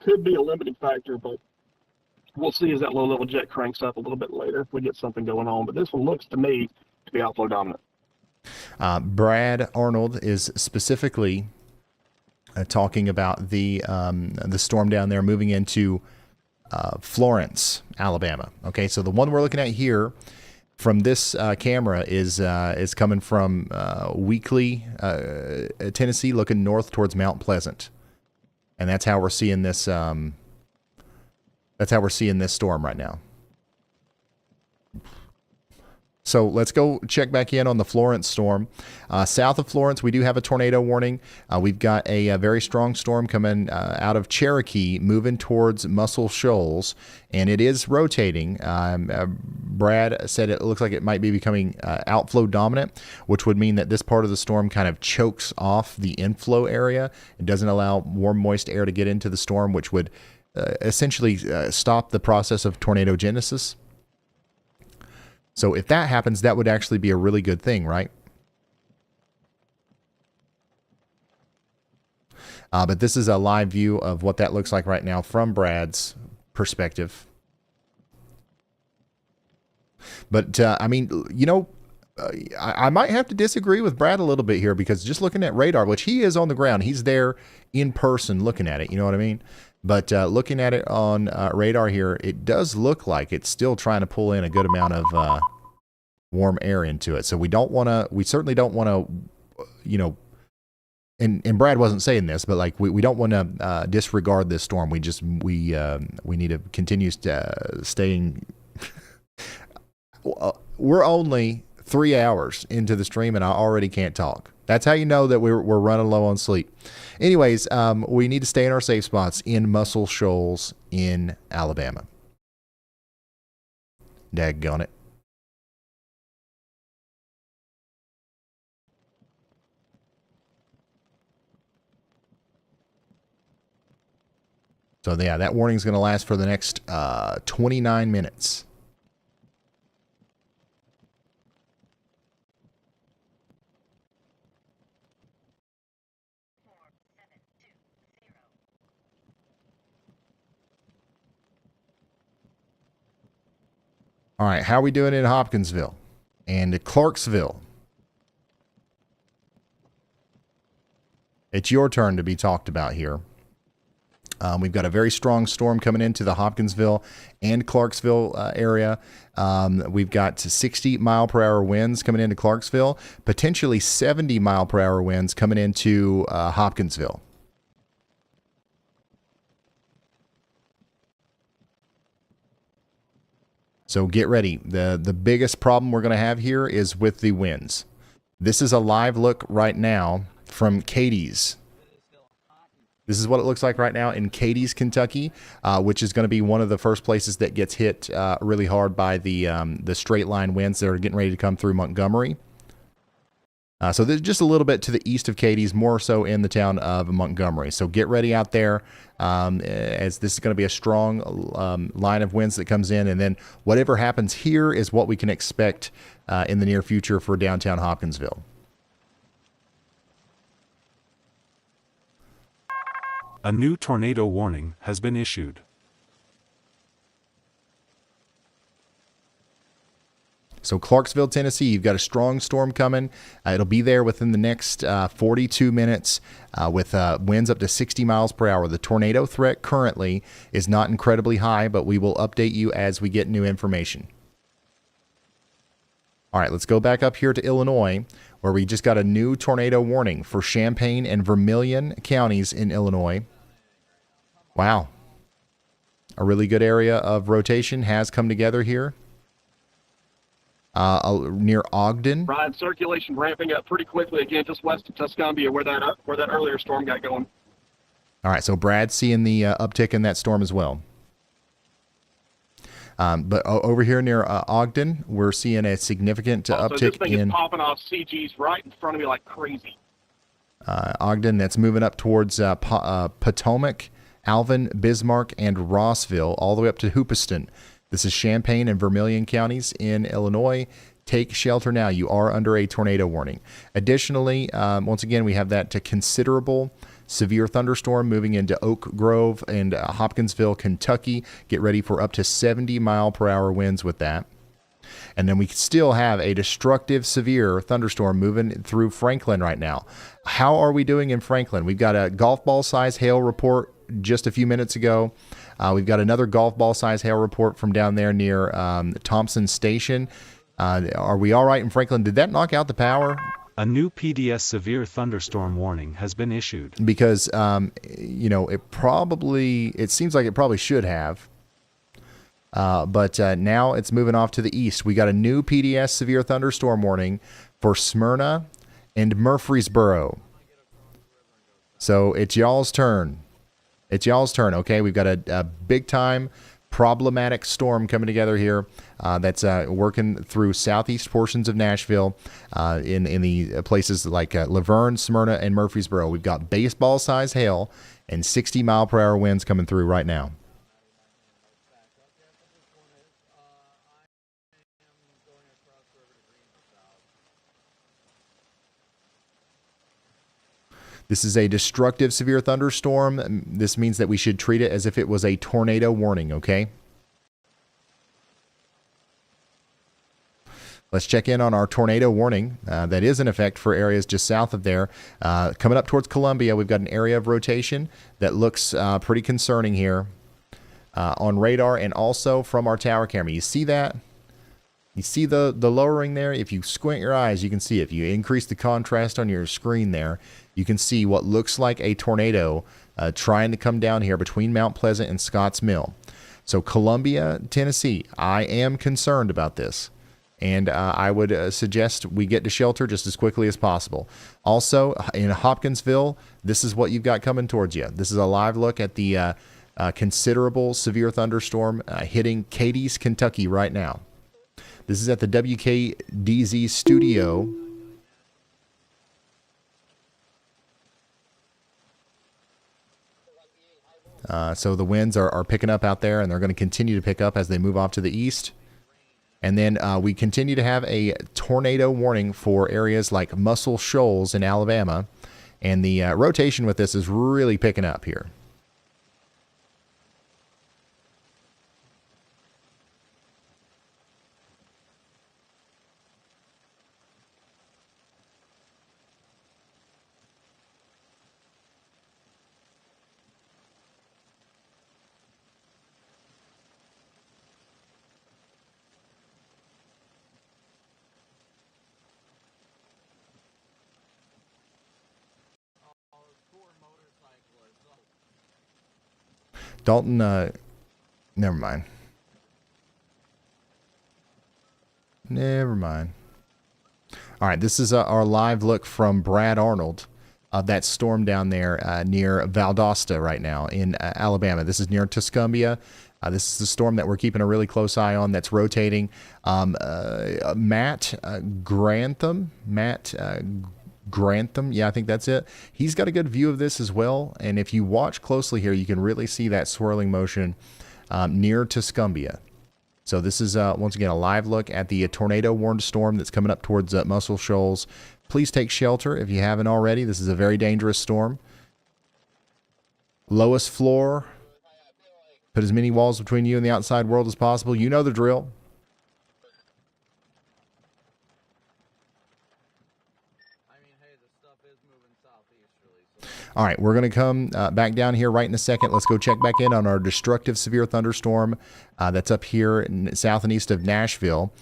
could be a limiting factor, but we'll see as that low level jet cranks up a little bit later if we get something going on. But this one looks to me to be outflow dominant. Brad Arnold is specifically talking about the storm down there moving into Florence, Alabama. Okay, so the one we're looking at here from this camera is coming from Weakley, Tennessee, looking north towards Mount Pleasant, and that's how we're seeing this. That's how we're seeing this storm right now. So let's go check back in on the Florence storm. South of Florence, we do have a tornado warning. We've got a very strong storm coming out of Cherokee, moving towards Muscle Shoals, and it is rotating. Brad said it looks like it might be becoming outflow dominant, which would mean that this part of the storm kind of chokes off the inflow area. It doesn't allow warm, moist air to get into the storm, which would essentially stop the process of tornadogenesis. So if that happens, that would actually be a really good thing, right? But this is a live view of what that looks like right now from Brad's perspective. But, I mean, you know, I might have to disagree with Brad a little bit here, because just looking at radar, which he is on the ground, he's there in person looking at it, you know what I mean? But looking at it on radar here, it does look like it's still trying to pull in a good amount of warm air into it. So we certainly don't want to, you know, and Brad wasn't saying this, but like we don't want to disregard this storm. We need to continue staying. We're only 3 hours into the stream and I already can't talk. That's how you know that we're running low on sleep. Anyways, we need to stay in our safe spots in Muscle Shoals in Alabama. Daggone it. So yeah, that warning is going to last for the next 29 minutes. All right, how are we doing in Hopkinsville and Clarksville? It's your turn to be talked about here. We've got a very strong storm coming into the Hopkinsville and Clarksville area. We've got 60 mile per hour winds coming into Clarksville, potentially 70 mile per hour winds coming into Hopkinsville. So get ready. The biggest problem we're going to have here is with the winds. This is a live look right now from Katie's. This is what it looks like right now in Katie's, Kentucky, which is going to be one of the first places that gets hit really hard by the straight line winds that are getting ready to come through Montgomery. So there's just a little bit to the east of Katie's, more so in the town of Montgomery. So get ready out there, as this is going to be a strong line of winds that comes in. And then whatever happens here is what we can expect in the near future for downtown Hopkinsville. A new tornado warning has been issued. So Clarksville, Tennessee, you've got a strong storm coming. It'll be there within the next 42 minutes with winds up to 60 miles per hour. The tornado threat currently is not incredibly high, but we will update you as we get new information. All right, let's go back up here to Illinois, where we just got a new tornado warning for Champaign and Vermilion counties in Illinois. Wow. A really good area of rotation has come together here. Near Ogden. Ryan, circulation ramping up pretty quickly again, just west of Tuscumbia, where that earlier storm got going. All right, so Brad's seeing the uptick in that storm as well. But over here near Ogden, we're seeing a significant Also, uptick this thing in. is popping off CGs right in front of me like crazy. Ogden, that's moving up towards Potomac, Alvin, Bismarck, and Rossville, all the way up to Hoopeston. This is Champaign and Vermilion counties in Illinois. Take shelter now. You are under a tornado warning. Additionally, once again, we have that considerable severe thunderstorm moving into Oak Grove and Hopkinsville, Kentucky. Get ready for up to 70-mile-per-hour winds with that. And then we still have a destructive severe thunderstorm moving through Franklin right now. How are we doing in Franklin? We've got a golf ball size hail report just a few minutes ago. We've got another golf ball size hail report from down there near Thompson Station. Are we all right in Franklin? Did that knock out the power? A new PDS severe thunderstorm warning has been issued. Because, it seems like it probably should have. But now it's moving off to the east. We got a new PDS severe thunderstorm warning for Smyrna and Murfreesboro. So it's y'all's turn. It's y'all's turn, okay? We've got a big-time problematic storm coming together here that's working through southeast portions of Nashville in the places like Laverne, Smyrna, and Murfreesboro. We've got baseball-size hail and 60-mile-per-hour winds coming through right now. This is a destructive severe thunderstorm. This means that we should treat it as if it was a tornado warning, okay? Let's check in on our tornado warning that is in effect for areas just south of there. Coming up towards Columbia, we've got an area of rotation that looks pretty concerning here on radar and also from our tower camera. You see that? You see the lowering there? If you squint your eyes, you can see it. If you increase the contrast on your screen there, you can see what looks like a tornado trying to come down here between Mount Pleasant and Scotts Mill. So Columbia, Tennessee, I am concerned about this. And I would suggest we get to shelter just as quickly as possible. Also, in Hopkinsville, this is what you've got coming towards you. This is a live look at the considerable severe thunderstorm hitting Cadiz, Kentucky right now. This is at the WKDZ studio. So the winds are picking up out there, and they're going to continue to pick up as they move off to the east. And then we continue to have a tornado warning for areas like Muscle Shoals in Alabama. And the rotation with this is really picking up here. Dalton, never mind. Never mind. All right, this is our live look from Brad Arnold of that storm down there near Valdosta right now in Alabama. This is near Tuscumbia. This is the storm that we're keeping a really close eye on that's rotating. Matt Grantham. Grantham, yeah, I think that's it. He's got a good view of this as well, and if you watch closely here, you can really see that swirling motion near Tuscumbia. So this is, once again, a live look at the tornado-warned storm that's coming up towards Muscle Shoals. Please take shelter if you haven't already. This is a very dangerous storm. Lowest floor. Put as many walls between you and the outside world as possible. You know the drill. All right, we're going to come back down here right in a second. Let's go check back in on our destructive severe thunderstorm that's up here south and east of Nashville.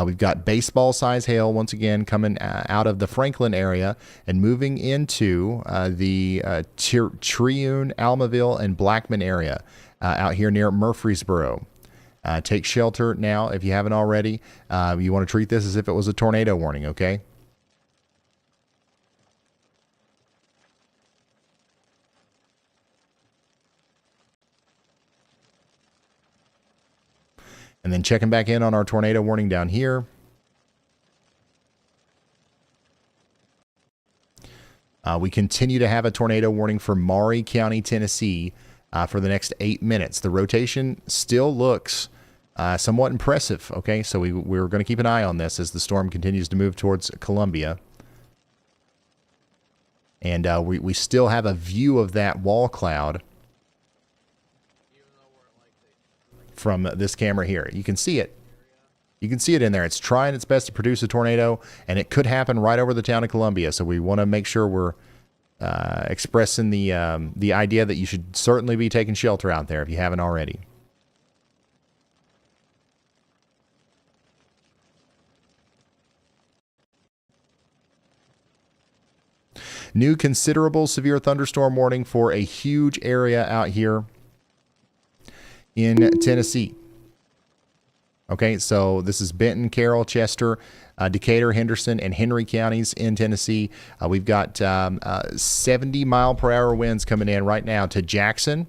We've got baseball-size hail once again coming out of the Franklin area and moving into the Trioune, Almaville, and Blackman area out here near Murfreesboro. Take shelter now if you haven't already. You want to treat this as if it was a tornado warning, okay? And then checking back in on our tornado warning down here. We continue to have a tornado warning for Maury County, Tennessee, for the next 8 minutes. The rotation still looks somewhat impressive. Okay, so we're going to keep an eye on this as the storm continues to move towards Columbia. And we still have a view of that wall cloud from this camera here. You can see it. You can see it in there. It's trying its best to produce a tornado, and it could happen right over the town of Columbia. So we want to make sure we're expressing the idea that you should certainly be taking shelter out there if you haven't already. New considerable severe thunderstorm warning for a huge area out here in Tennessee. Okay, so this is Benton, Carroll, Chester, Decatur, Henderson, and Henry counties in Tennessee. We've got 70-mile-per-hour winds coming in right now to Jackson.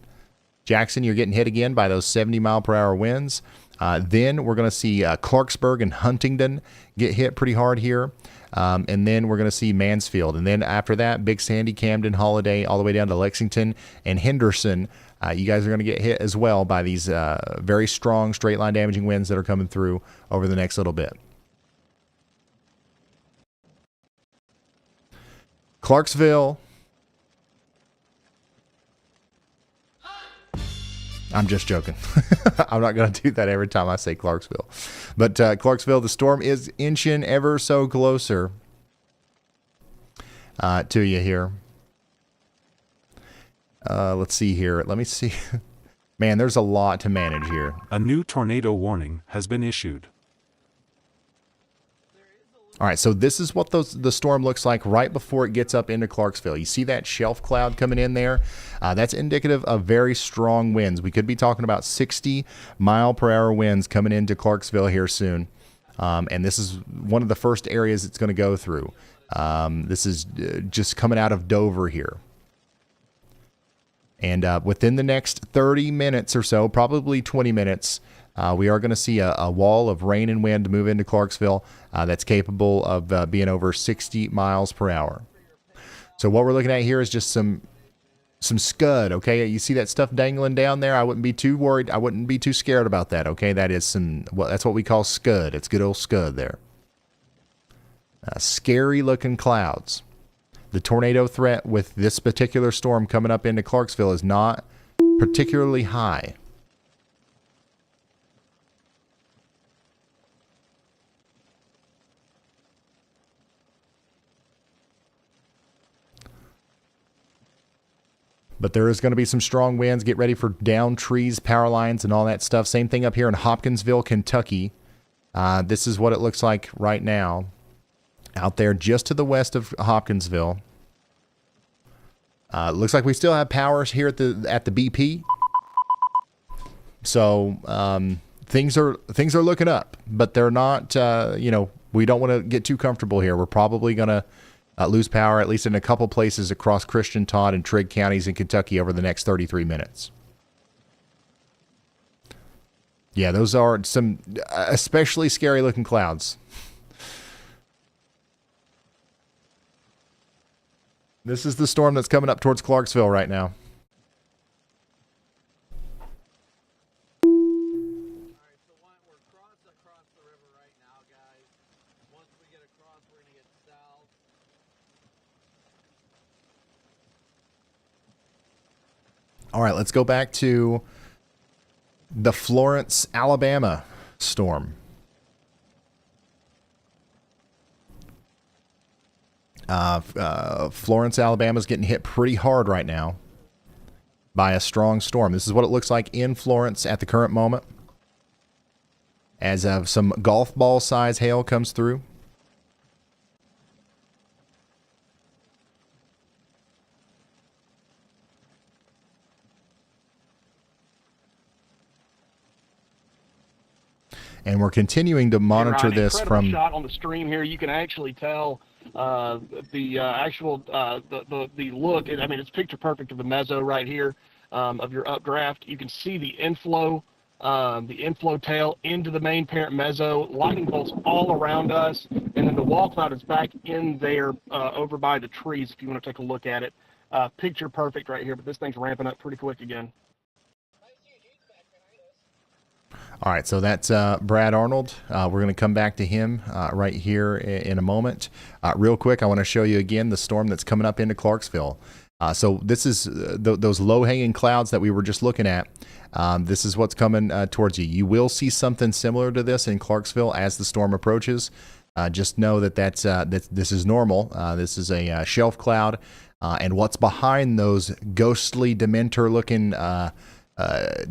Jackson, you're getting hit again by those 70-mile-per-hour winds. Then we're going to see Clarksburg and Huntingdon get hit pretty hard here. And then we're going to see Mansfield. And then after that, Big Sandy, Camden, Holiday, all the way down to Lexington and Henderson. You guys are going to get hit as well by these very strong straight line damaging winds that are coming through over the next little bit. Clarksville. I'm just joking. I'm not going to do that every time I say Clarksville. But Clarksville, the storm is inching ever so closer to you here. Let's see here. Let me see. Man, there's a lot to manage here. A new tornado warning has been issued. All right, so this is what the storm looks like right before it gets up into Clarksville. You see that shelf cloud coming in there? That's indicative of very strong winds. We could be talking about 60-mile-per-hour winds coming into Clarksville here soon. And this is one of the first areas it's going to go through. This is just coming out of Dover here. And within the next 30 minutes or so, probably 20 minutes, we are going to see a wall of rain and wind move into Clarksville that's capable of being over 60 miles per hour. So what we're looking at here is just some scud, okay? You see that stuff dangling down there? I wouldn't be too worried. I wouldn't be too scared about that, okay? That is that's what we call scud. It's good old scud there. Scary-looking clouds. The tornado threat with this particular storm coming up into Clarksville is not particularly high. But there is going to be some strong winds. Get ready for down trees, power lines, and all that stuff. Same thing up here in Hopkinsville, Kentucky. This is what it looks like right now. Out there just to the west of Hopkinsville. Looks like we still have powers here at the BP. So things are looking up, but they're not. We don't want to get too comfortable here. We're probably going to lose power at least in a couple places across Christian, Todd, and Trigg counties in Kentucky over the next 33 minutes. Yeah, those are some especially scary looking clouds. This is the storm that's coming up towards Clarksville right now. Alright, so we're across the river right now, guys. Once we get across, we're going to get south. All right, let's go back to the Florence, Alabama storm. Florence, Alabama is getting hit pretty hard right now by a strong storm. This is what it looks like in Florence at the current moment as some golf ball size hail comes through. And we're continuing to monitor this from shot on the stream here. You can actually tell the actual the look. I mean, it's picture perfect of the mezzo right here of your updraft. You can see the inflow the inflow tail into the main parent meso, lightning bolts all around us, and then the wall cloud is back in there over by the trees if you want to take a look at it. Picture perfect right here, but this thing's ramping up pretty quick again. All right, so that's Brad Arnold. We're going to come back to him right here in a moment. Real quick, I want to show you again the storm that's coming up into Clarksville. So this is those low-hanging clouds that we were just looking at. This is what's coming towards you. You will see something similar to this in Clarksville as the storm approaches. Just know that this is normal. This is a shelf cloud, and what's behind those ghostly Dementor-looking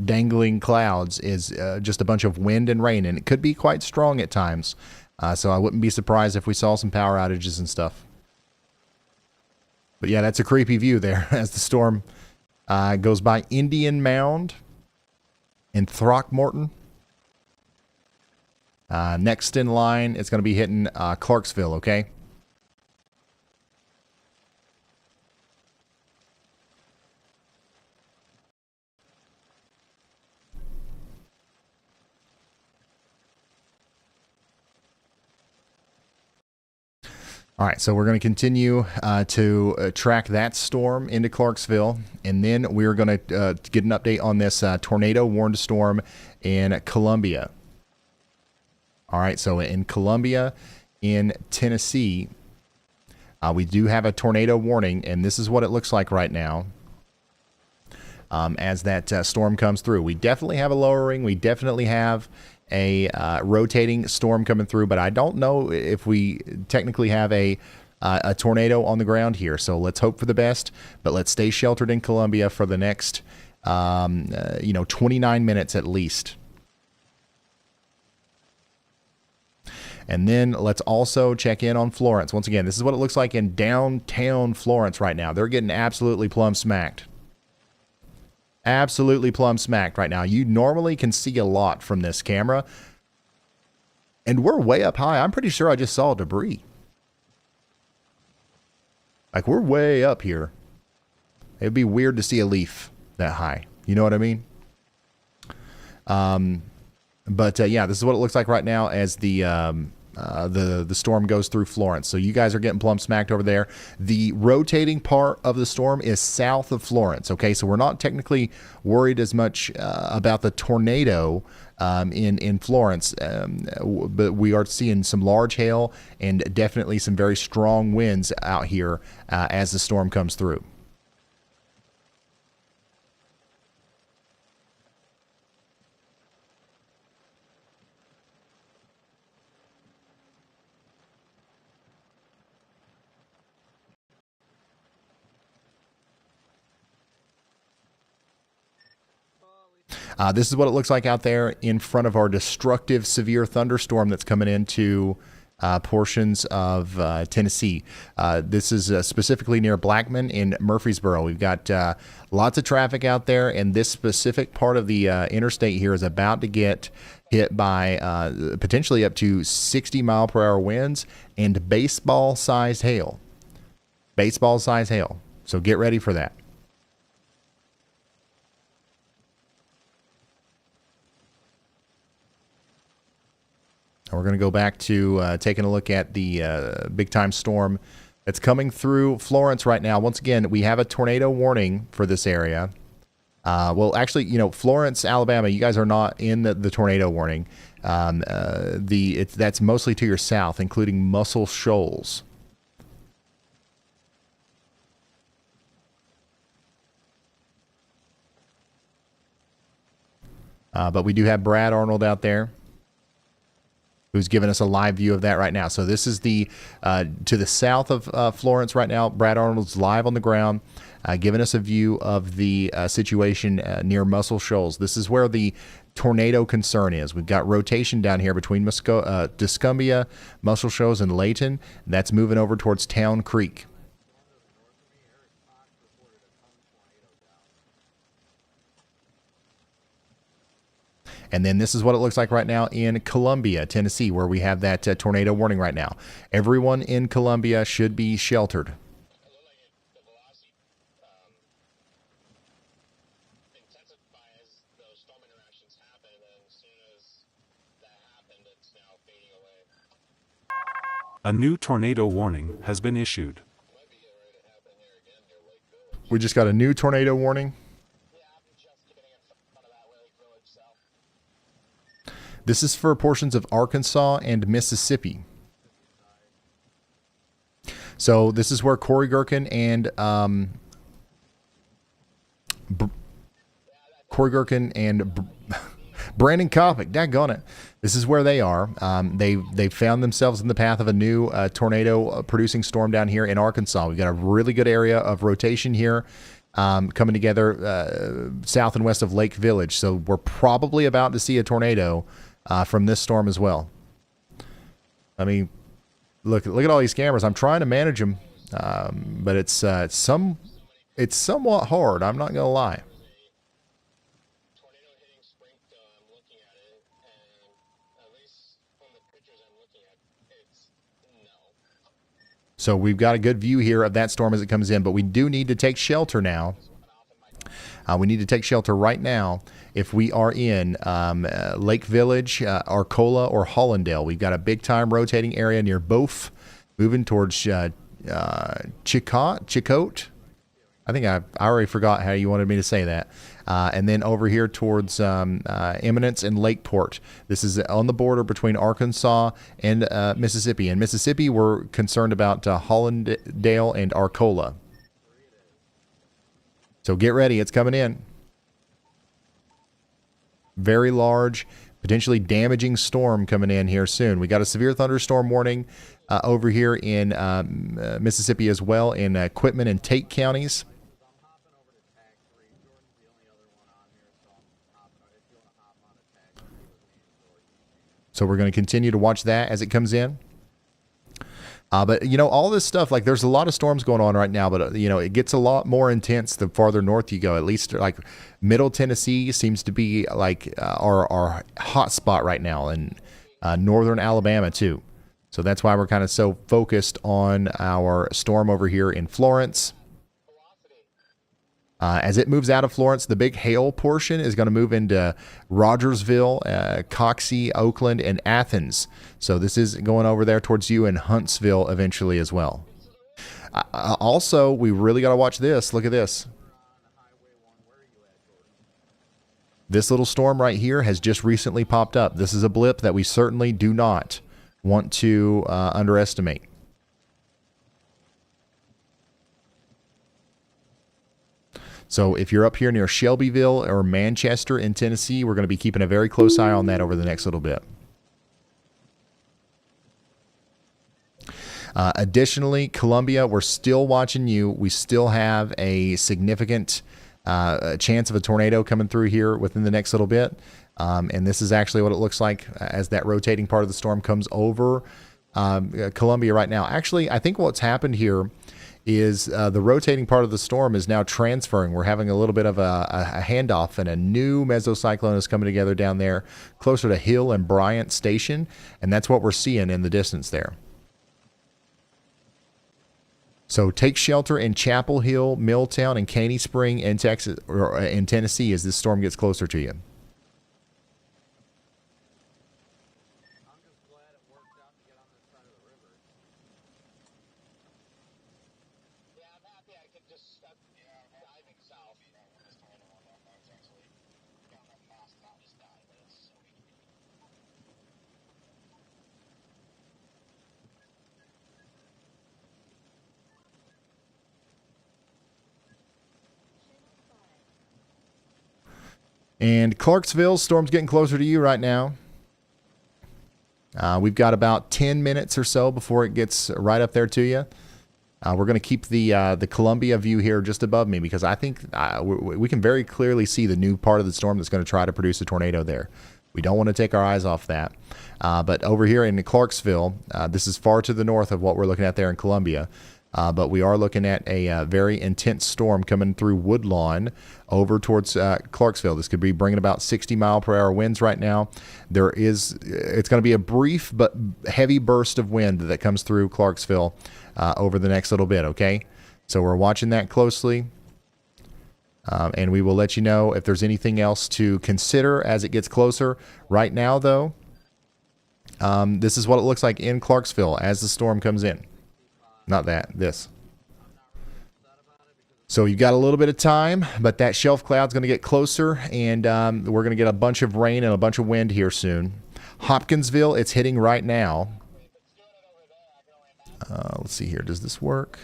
dangling clouds is just a bunch of wind and rain, and it could be quite strong at times. So I wouldn't be surprised if we saw some power outages and stuff. But yeah, that's a creepy view there as the storm goes by Indian Mound and Throckmorton. Next in line, it's going to be hitting Clarksville, okay? All right, so we're going to continue to track that storm into Clarksville, and then we're going to get an update on this tornado warned storm in Columbia. All right, so in Columbia, in Tennessee, we do have a tornado warning, and this is what it looks like right now as that storm comes through. We definitely have a lowering. We definitely have a rotating storm coming through, but I don't know if we technically have a tornado on the ground here. So let's hope for the best, but let's stay sheltered in Columbia for the next 29 minutes at least. And then let's also check in on Florence. Once again, this is what it looks like in downtown Florence right now. They're getting absolutely plumb smacked. Absolutely plumb smacked right now. You normally can see a lot from this camera, and we're way up high. I'm pretty sure I just saw debris. Like, we're way up here. It'd be weird to see a leaf that high. You know what I mean? But yeah, this is what it looks like right now as the storm goes through Florence. So you guys are getting plumb smacked over there. The rotating part of the storm is south of Florence. Okay, so we're not technically worried as much about the tornado in Florence, but we are seeing some large hail and definitely some very strong winds out here as the storm comes through. This is what it looks like out there in front of our destructive severe thunderstorm that's coming into portions of Tennessee. This is specifically near Blackman in Murfreesboro. We've got lots of traffic out there, and this specific part of the interstate here is about to get hit by potentially up to 60-mile-per-hour winds and baseball-sized hail. Baseball-sized hail. So get ready for that. We're going to go back to taking a look at the big-time storm that's coming through Florence right now. Once again, we have a tornado warning for this area. Well, actually, Florence, Alabama, you guys are not in the tornado warning. That's mostly to your south, including Muscle Shoals. But we do have Brad Arnold out there, who's giving us a live view of that right now. So this is the to the south of Florence right now. Brad Arnold's live on the ground, giving us a view of the situation near Muscle Shoals. This is where the tornado concern is. We've got rotation down here between Discumbia, Muscle Shoals, and Layton. That's moving over towards Town Creek. And then this is what it looks like right now in Columbia, Tennessee, where we have that tornado warning right now. Everyone in Columbia should be sheltered. Intensify as those storm interactions happen. it's now fading away. A new tornado warning has been issued. Might be getting ready to happen here again near Lake Village. We just got a new tornado warning. Yeah, I'm just getting in front of that Lake Village south. This is for portions of Arkansas and Mississippi. So this is where Corey Gherkin and Brandon Kopic, daggone it. This is where they are. They found themselves in the path of a new tornado producing storm down here in Arkansas. We've got a really good area of rotation here coming together south and west of Lake Village. So we're probably about to see a tornado from this storm as well. I mean, look at all these cameras. I'm trying to manage them, but it's somewhat hard. I'm not gonna lie. Tornado hitting Springfield, I'm looking at it, and at least from the pictures I'm looking at, it's no. So we've got a good view here of that storm as it comes in, but we do need to take shelter now. We need to take shelter right now if we are in Lake Village, Arcola, or Hollandale. We've got a big-time rotating area near Bluff, moving towards Chicote. I think I already forgot how you wanted me to say that. And then over here towards Eminence and Lakeport. This is on the border between Arkansas and Mississippi. In Mississippi, we're concerned about Hollandale and Arcola. So get ready. It's coming in. Very large, potentially damaging storm coming in here soon. We got a severe thunderstorm warning over here in Mississippi as well, in Quitman and Tate counties. I'm hopping over to tag 3. Jordan's the only other one on here, so I'm hopping. If you want to hop on to tag 3 with me, or you can. So we're going to continue to watch that as it comes in. But, you know, all this stuff, like there's a lot of storms going on right now, but, you know, it gets a lot more intense the farther north you go. At least like Middle Tennessee seems to be like our hot spot right now, and northern Alabama too. So that's why we're kind of so focused on our storm over here in Florence. As it moves out of Florence, the big hail portion is going to move into Rogersville, Coxey, Oakland, and Athens. So this is going over there towards you in Huntsville eventually as well. Also, we really got to watch this. Look at this. This little storm right here has just recently popped up. This is a blip that we certainly do not want to underestimate. So if you're up here near Shelbyville or Manchester in Tennessee, we're going to be keeping a very close eye on that over the next little bit. Additionally, Columbia, we're still watching you. We still have a significant chance of a tornado coming through here within the next little bit. And this is actually what it looks like as that rotating part of the storm comes over Columbia right now. Actually, I think what's happened here is the rotating part of the storm is now transferring. We're having a little bit of a handoff, and a new mesocyclone is coming together down there closer to Hill and Bryant Station, and that's what we're seeing in the distance there. So take shelter in Chapel Hill, Milltown, and Caney Spring in Texas or in Tennessee as this storm gets closer to you. I'm just glad it worked out to get on this side of the river. Yeah, I'm happy I could just diving south. This tornado one down there, it's actually got enough mass to not just die, but it's so easy. And Clarksville, storm's getting closer to you right now. We've got about 10 minutes or so before it gets right up there to you. We're going to keep the Columbia view here just above me because I think we can very clearly see the new part of the storm that's going to try to produce a tornado there. We don't want to take our eyes off that. But over here in Clarksville, this is far to the north of what we're looking at there in Columbia. But we are looking at a very intense storm coming through Woodlawn over towards Clarksville. This could be bringing about 60-mile-per-hour winds right now. It's going to be a brief but heavy burst of wind that comes through Clarksville over the next little bit, okay? So we're watching that closely. And we will let you know if there's anything else to consider as it gets closer. Right now, though, This is what it looks like in Clarksville as the storm comes in. Not that, this. So you've got a little bit of time, but that shelf cloud's going to get closer, and we're going to get a bunch of rain and a bunch of wind here soon. Hopkinsville, it's hitting right now. Let's see here. Does this work?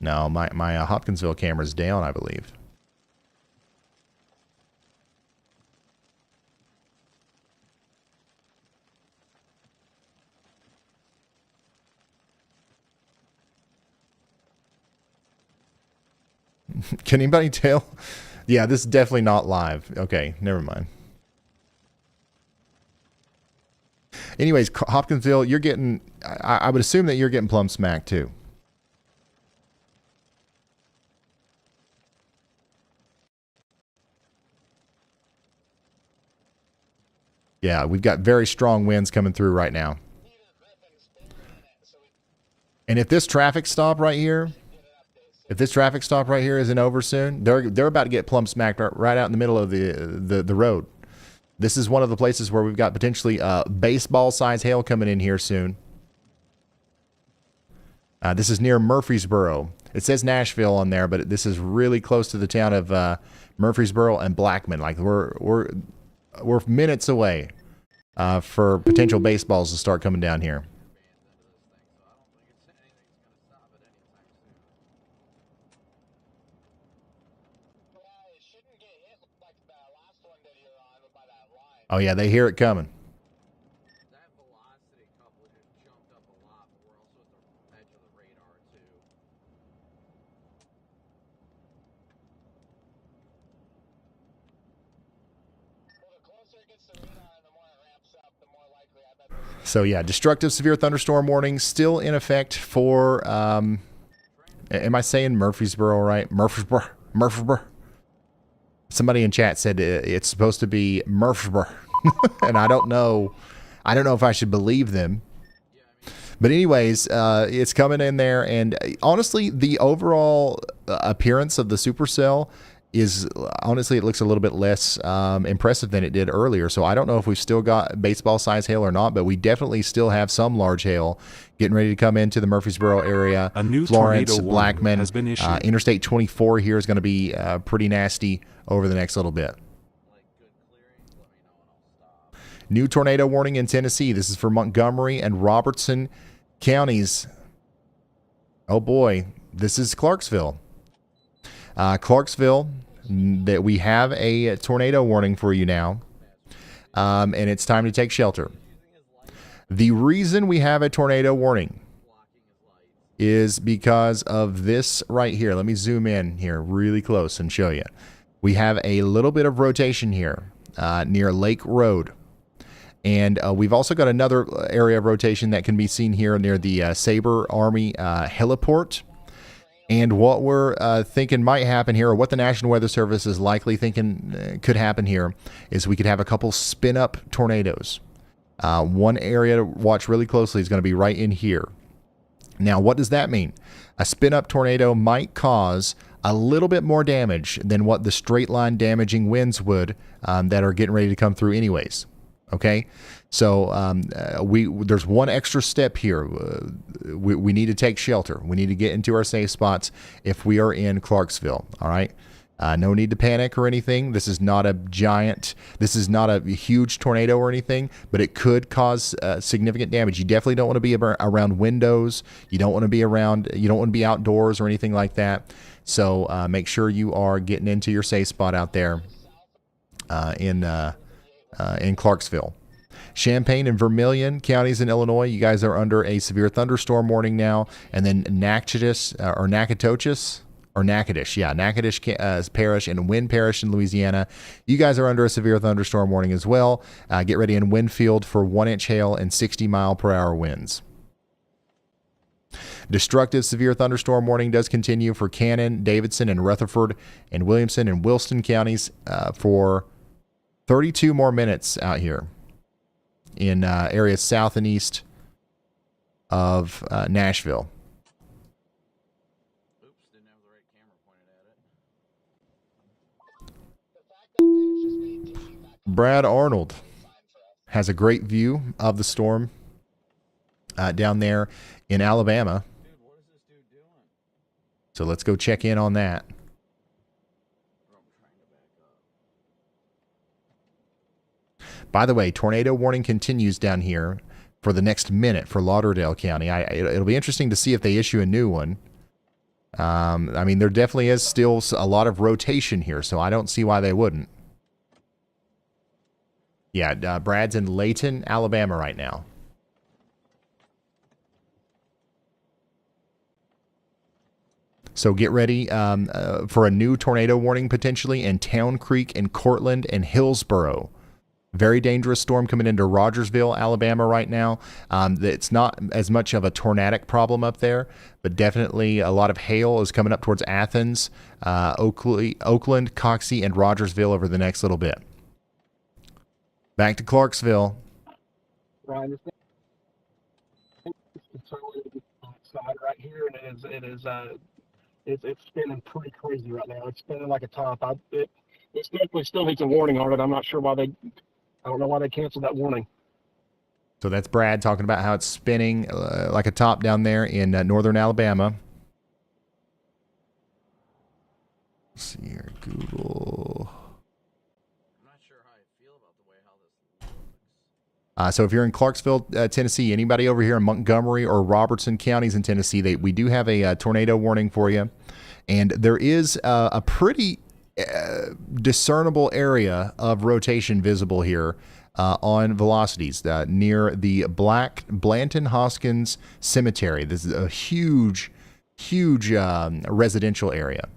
No, my Hopkinsville camera's down, I believe. Can anybody tell? Yeah, this is definitely not live. Okay, never mind. Anyways, Hopkinsville, you're getting... I would assume that you're getting plumb smack too. Yeah, we've got very strong winds coming through right now. And if this traffic stop right here... If this traffic stop right here isn't over soon, they're about to get plumb smacked right out in the middle of the road. This is one of the places where we've got potentially baseball-sized hail coming in here soon. This is near Murfreesboro. It says Nashville on there, but this is really close to the town of Murfreesboro and Blackman. Like we're minutes away for potential baseballs to start coming down here. Oh, yeah, they hear it coming. That velocity couple just jumped up a lot, but we're also at the edge of the radar, too. Well, the closer it gets to the radar and the more it ramps up, the more likely I bet this is. So, yeah, destructive severe thunderstorm warning still in effect for, am I saying Murfreesboro right? Murfreesboro. Somebody in chat said it's supposed to be Murfreesboro, and I don't know if I should believe them. But anyways, it's coming in there, and honestly, the overall appearance of the supercell is honestly, it looks a little bit less impressive than it did earlier. So I don't know if we've still got baseball size hail or not, but we definitely still have some large hail getting ready to come into the Murfreesboro area. A new Florence, tornado warning Blackman, has been issued. Interstate 24 here is going to be pretty nasty over the next little bit. New tornado warning in Tennessee. This is for Montgomery and Robertson counties. Oh boy, this is Clarksville. Clarksville, that we have a tornado warning for you now, and it's time to take shelter. The reason we have a tornado warning is because of this right here. Let me zoom in here really close and show you. We have a little bit of rotation here near Lake Road. And we've also got another area of rotation that can be seen here near the Sabre Army heliport. And what we're thinking might happen here, or what the National Weather Service is likely thinking could happen here, is we could have a couple spin-up tornadoes. One area to watch really closely is going to be right in here. Now, what does that mean? A spin-up tornado might cause a little bit more damage than what the straight-line damaging winds would that are getting ready to come through anyways. Okay, so there's one extra step here. We need to take shelter. We need to get into our safe spots if we are in Clarksville. All right, no need to panic or anything. This is not a huge tornado or anything, but it could cause significant damage. You definitely don't want to be around windows. You don't want to be outdoors or anything like that. So make sure you are getting into your safe spot out there in Clarksville. Champaign and Vermilion counties in Illinois, you guys are under a severe thunderstorm warning now. And then Natchitoches Parish and Wynn Parish in Louisiana, you guys are under a severe thunderstorm warning as well. Get ready in Winfield for 1-inch hail and 60-mile-per-hour winds. Destructive severe thunderstorm warning does continue for Cannon, Davidson, and Rutherford, and Williamson and Williston counties for 32 more minutes out here in areas south and east of Nashville. Oops, didn't have the right camera pointed at it. Brad Arnold. has a great view of the storm down there in Alabama. Dude, what is this dude doing? So let's go check in on that. Bro, I'm trying to back up. By the way, tornado warning continues down here for the next minute for Lauderdale County. It'll be interesting to see if they issue a new one. I mean, there definitely is still a lot of rotation here, so I don't see why they wouldn't. Yeah, Brad's in Layton, Alabama right now. So get ready for a new tornado warning potentially in Town Creek and Cortland and Hillsboro. Very dangerous storm coming into Rogersville, Alabama right now. It's not as much of a tornadic problem up there, but definitely a lot of hail is coming up towards Athens, Oakland, Coxey, and Rogersville over the next little bit. Back to Clarksville. Ryan, it's side right here, and it's spinning pretty crazy right now. It's spinning like a top. It definitely still needs a warning on it. I'm not sure why I don't know why they canceled that warning. So that's Brad talking about how it's spinning like a top down there in northern Alabama. Let's see here, Google. I'm not sure how I feel about the way how this looks. So if you're in Clarksville, Tennessee, anybody over here in Montgomery or Robertson counties in Tennessee, we do have a tornado warning for you. And there is a pretty discernible area of rotation visible here on velocities near the Blanton Hoskins Cemetery. This is a huge residential area.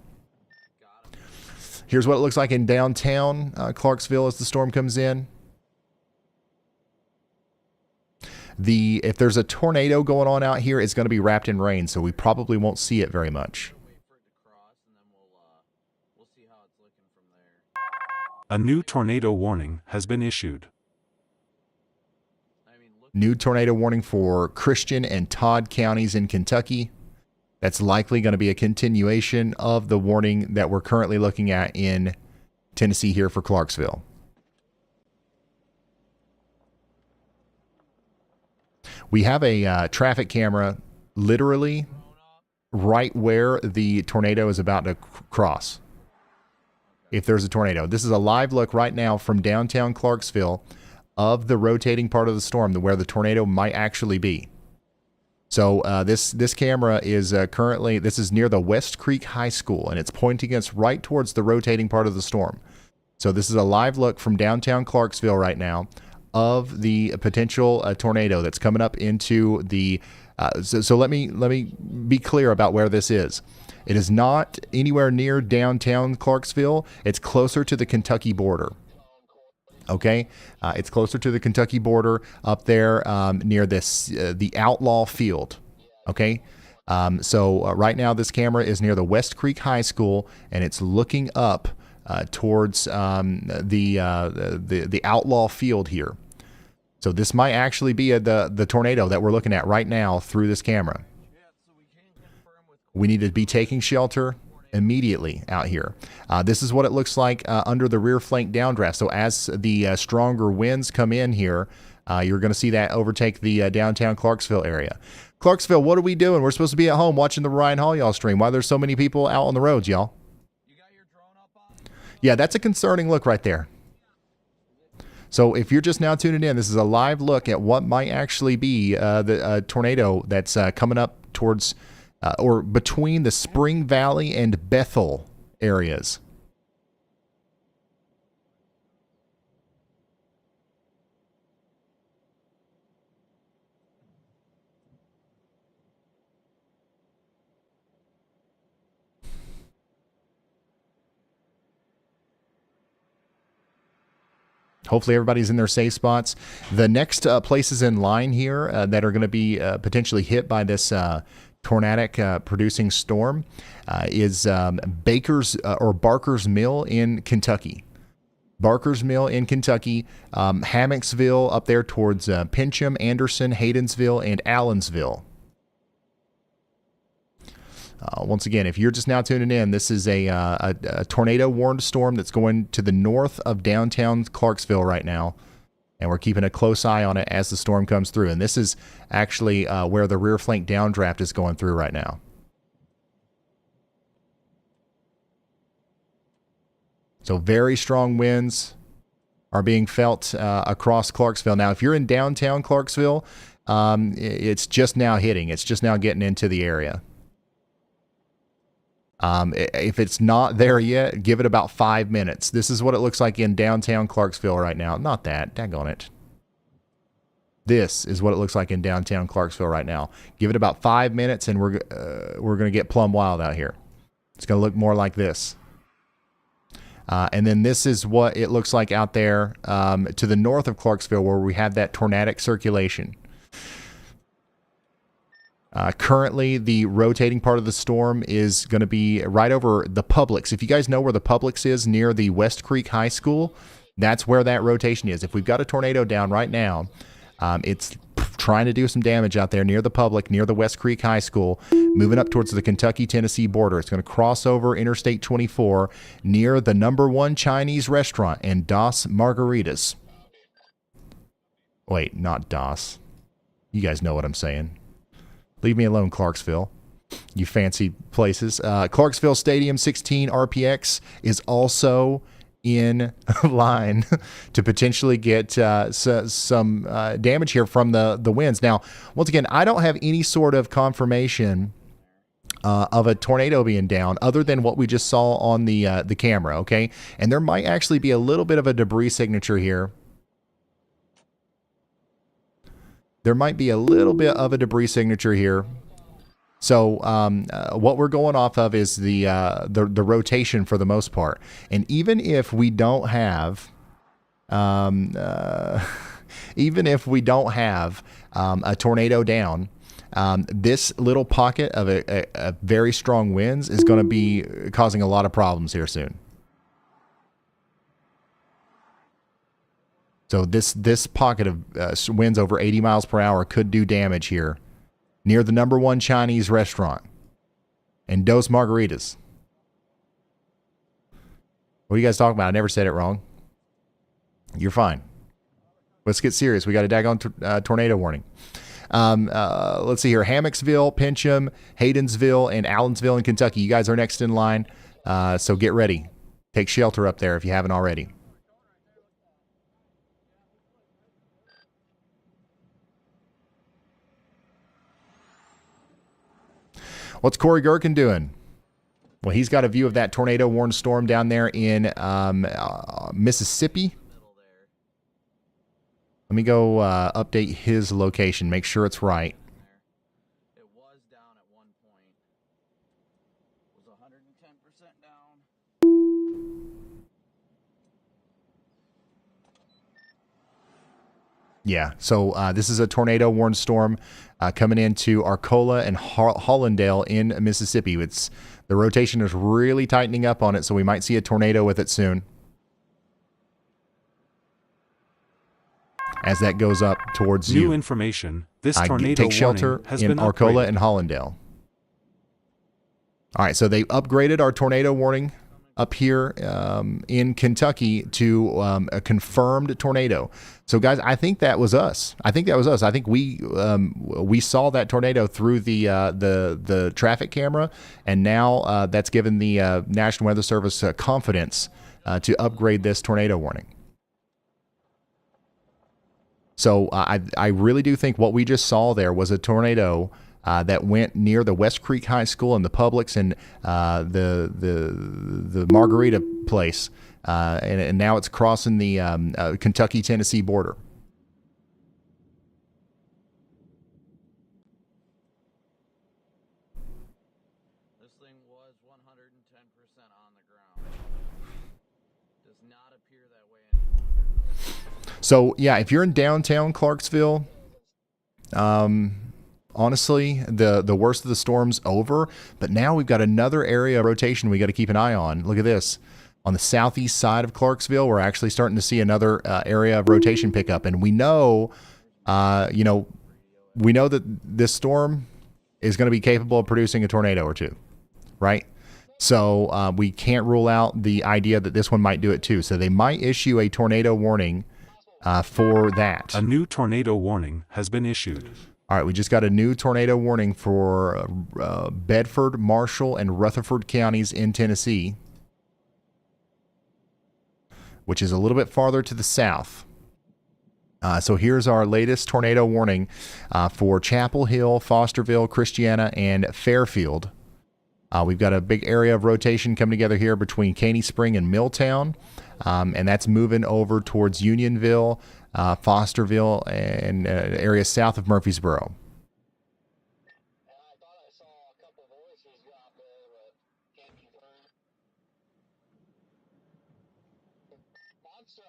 Here's what it looks like in downtown Clarksville as the storm comes in. If there's a tornado going on out here, it's going to be wrapped in rain, so we probably won't see it very much. Wait for it to cross, and then we'll see how it's looking from there. A new tornado warning has been issued. I mean, look. New tornado warning for Christian and Todd counties in Kentucky. That's likely going to be a continuation of the warning that we're currently looking at in Tennessee here for Clarksville. We have a traffic camera literally right where the tornado is about to cross. If there's a tornado. This is a live look right now from downtown Clarksville of the rotating part of the storm, where the tornado might actually be. So this camera is currently, this is near the West Creek High School, and it's pointing us right towards the rotating part of the storm. So this is a live look from downtown Clarksville right now of the potential tornado that's coming up into the. So let me be clear about where this is. It is not anywhere near downtown Clarksville. It's closer to the Kentucky border. Okay, it's closer to the Kentucky border up there near the Outlaw Field. Okay, so right now this camera is near the West Creek High School, and it's looking up towards the Outlaw Field here. So this might actually be the tornado that we're looking at right now through this camera. We need to be taking shelter immediately out here. This is what it looks like under the rear flank downdraft. So as the stronger winds come in here, you're going to see that overtake the downtown Clarksville area. Clarksville, what are we doing? We're supposed to be at home watching the Ryan Hall y'all stream. Why there's so many people out on the roads, y'all? You got your drone up on? Yeah, that's a concerning look right there. So if you're just now tuning in, this is a live look at what might actually be the tornado that's coming up towards or between the Spring Valley and Bethel areas. Hopefully everybody's in their safe spots. The next places in line here that are going to be potentially hit by this tornadic producing storm is Barker's Mill in Kentucky. Barker's Mill in Kentucky, Hammocksville up there towards Pincham, Anderson, Haydensville, and Allensville. Once again, if you're just now tuning in, this is a tornado warned storm that's going to the north of downtown Clarksville right now. and we're keeping a close eye on it as the storm comes through. And this is actually where the rear flank downdraft is going through right now. So very strong winds are being felt across Clarksville. Now, if you're in downtown Clarksville, it's just now hitting. It's just now getting into the area. If it's not there yet, give it about 5 minutes. This is what it looks like in downtown Clarksville right now. Not that. Daggone it. This is what it looks like in downtown Clarksville right now. Give it about 5 minutes, and we're going to get plumb wild out here. It's going to look more like this. And then this is what it looks like out there to the north of Clarksville, where we have that tornadic circulation. Currently, the rotating part of the storm is going to be right over the Publix. If you guys know where the Publix is near the West Creek High School, that's where that rotation is. If we've got a tornado down right now, it's trying to do some damage out there near the Publix, near the West Creek High School, moving up towards the Kentucky-Tennessee border. It's going to cross over Interstate 24 near the #1 Chinese restaurant and Das Margaritas. Wait, not Das. You guys know what I'm saying. Leave me alone, Clarksville, you fancy places. Clarksville Stadium 16 RPX is also in line to potentially get some damage here from the winds. Now, once again, I don't have any sort of confirmation of a tornado being down other than what we just saw on the camera, okay? And there might actually be a little bit of a debris signature here. There might be a little bit of a debris signature here. So what we're going off of is the rotation for the most part. And even if we don't have, a tornado down, this little pocket of a very strong winds is going to be causing a lot of problems here soon. So this pocket of winds over 80 miles per hour could do damage here near the #1 Chinese restaurant and Dos Margaritas. What are you guys talking about? I never said it wrong. You're fine. Let's get serious. We got a daggone tornado warning. Let's see here. Hammocksville, Pincham, Haydensville, and Allensville in Kentucky. You guys are next in line, so get ready. Take shelter up there if you haven't already. What's Corey Gherkin doing? Well, he's got a view of that tornado-warned storm down there in Mississippi. Let me go update his location, make sure it's right. It was down at one point. It was 110% down. Yeah, so this is a tornado-warned storm coming into Arcola and Hollandale in Mississippi. The rotation is really tightening up on it, so we might see a tornado with it soon as that goes up towards you. New information. This tornado take shelter warning has in been Arcola upgraded. and Hollandale. All right, so they upgraded our tornado warning up here in Kentucky to a confirmed tornado. So, guys, I think that was us. I think we saw that tornado through the traffic camera, and now that's given the National Weather Service confidence to upgrade this tornado warning. So I really do think what we just saw there was a tornado that went near the West Creek High School and the Publix and the Margarita place, and now it's crossing the Kentucky-Tennessee border. This thing was 110% on the ground. Does not appear that way anymore. So yeah, if you're in downtown Clarksville, honestly, the worst of the storm's over, but now we've got another area of rotation we got to keep an eye on. Look at this. On the southeast side of Clarksville, we're actually starting to see another area of rotation pick up, and we know that this storm is going to be capable of producing a tornado or two, right? So we can't rule out the idea that this one might do it too. So they might issue a tornado warning for that. A new tornado warning has been issued. All right, we just got a new tornado warning for Bedford, Marshall, and Rutherford counties in Tennessee, which is a little bit farther to the south. So here's our latest tornado warning for Chapel Hill, Fosterville, Christiana, and Fairfield. We've got a big area of rotation coming together here between Caney Spring and Milltown, and that's moving over towards Unionville, Fosterville, and areas south of Murfreesboro. I thought I saw a couple voices drop there, but can't confirm. Monster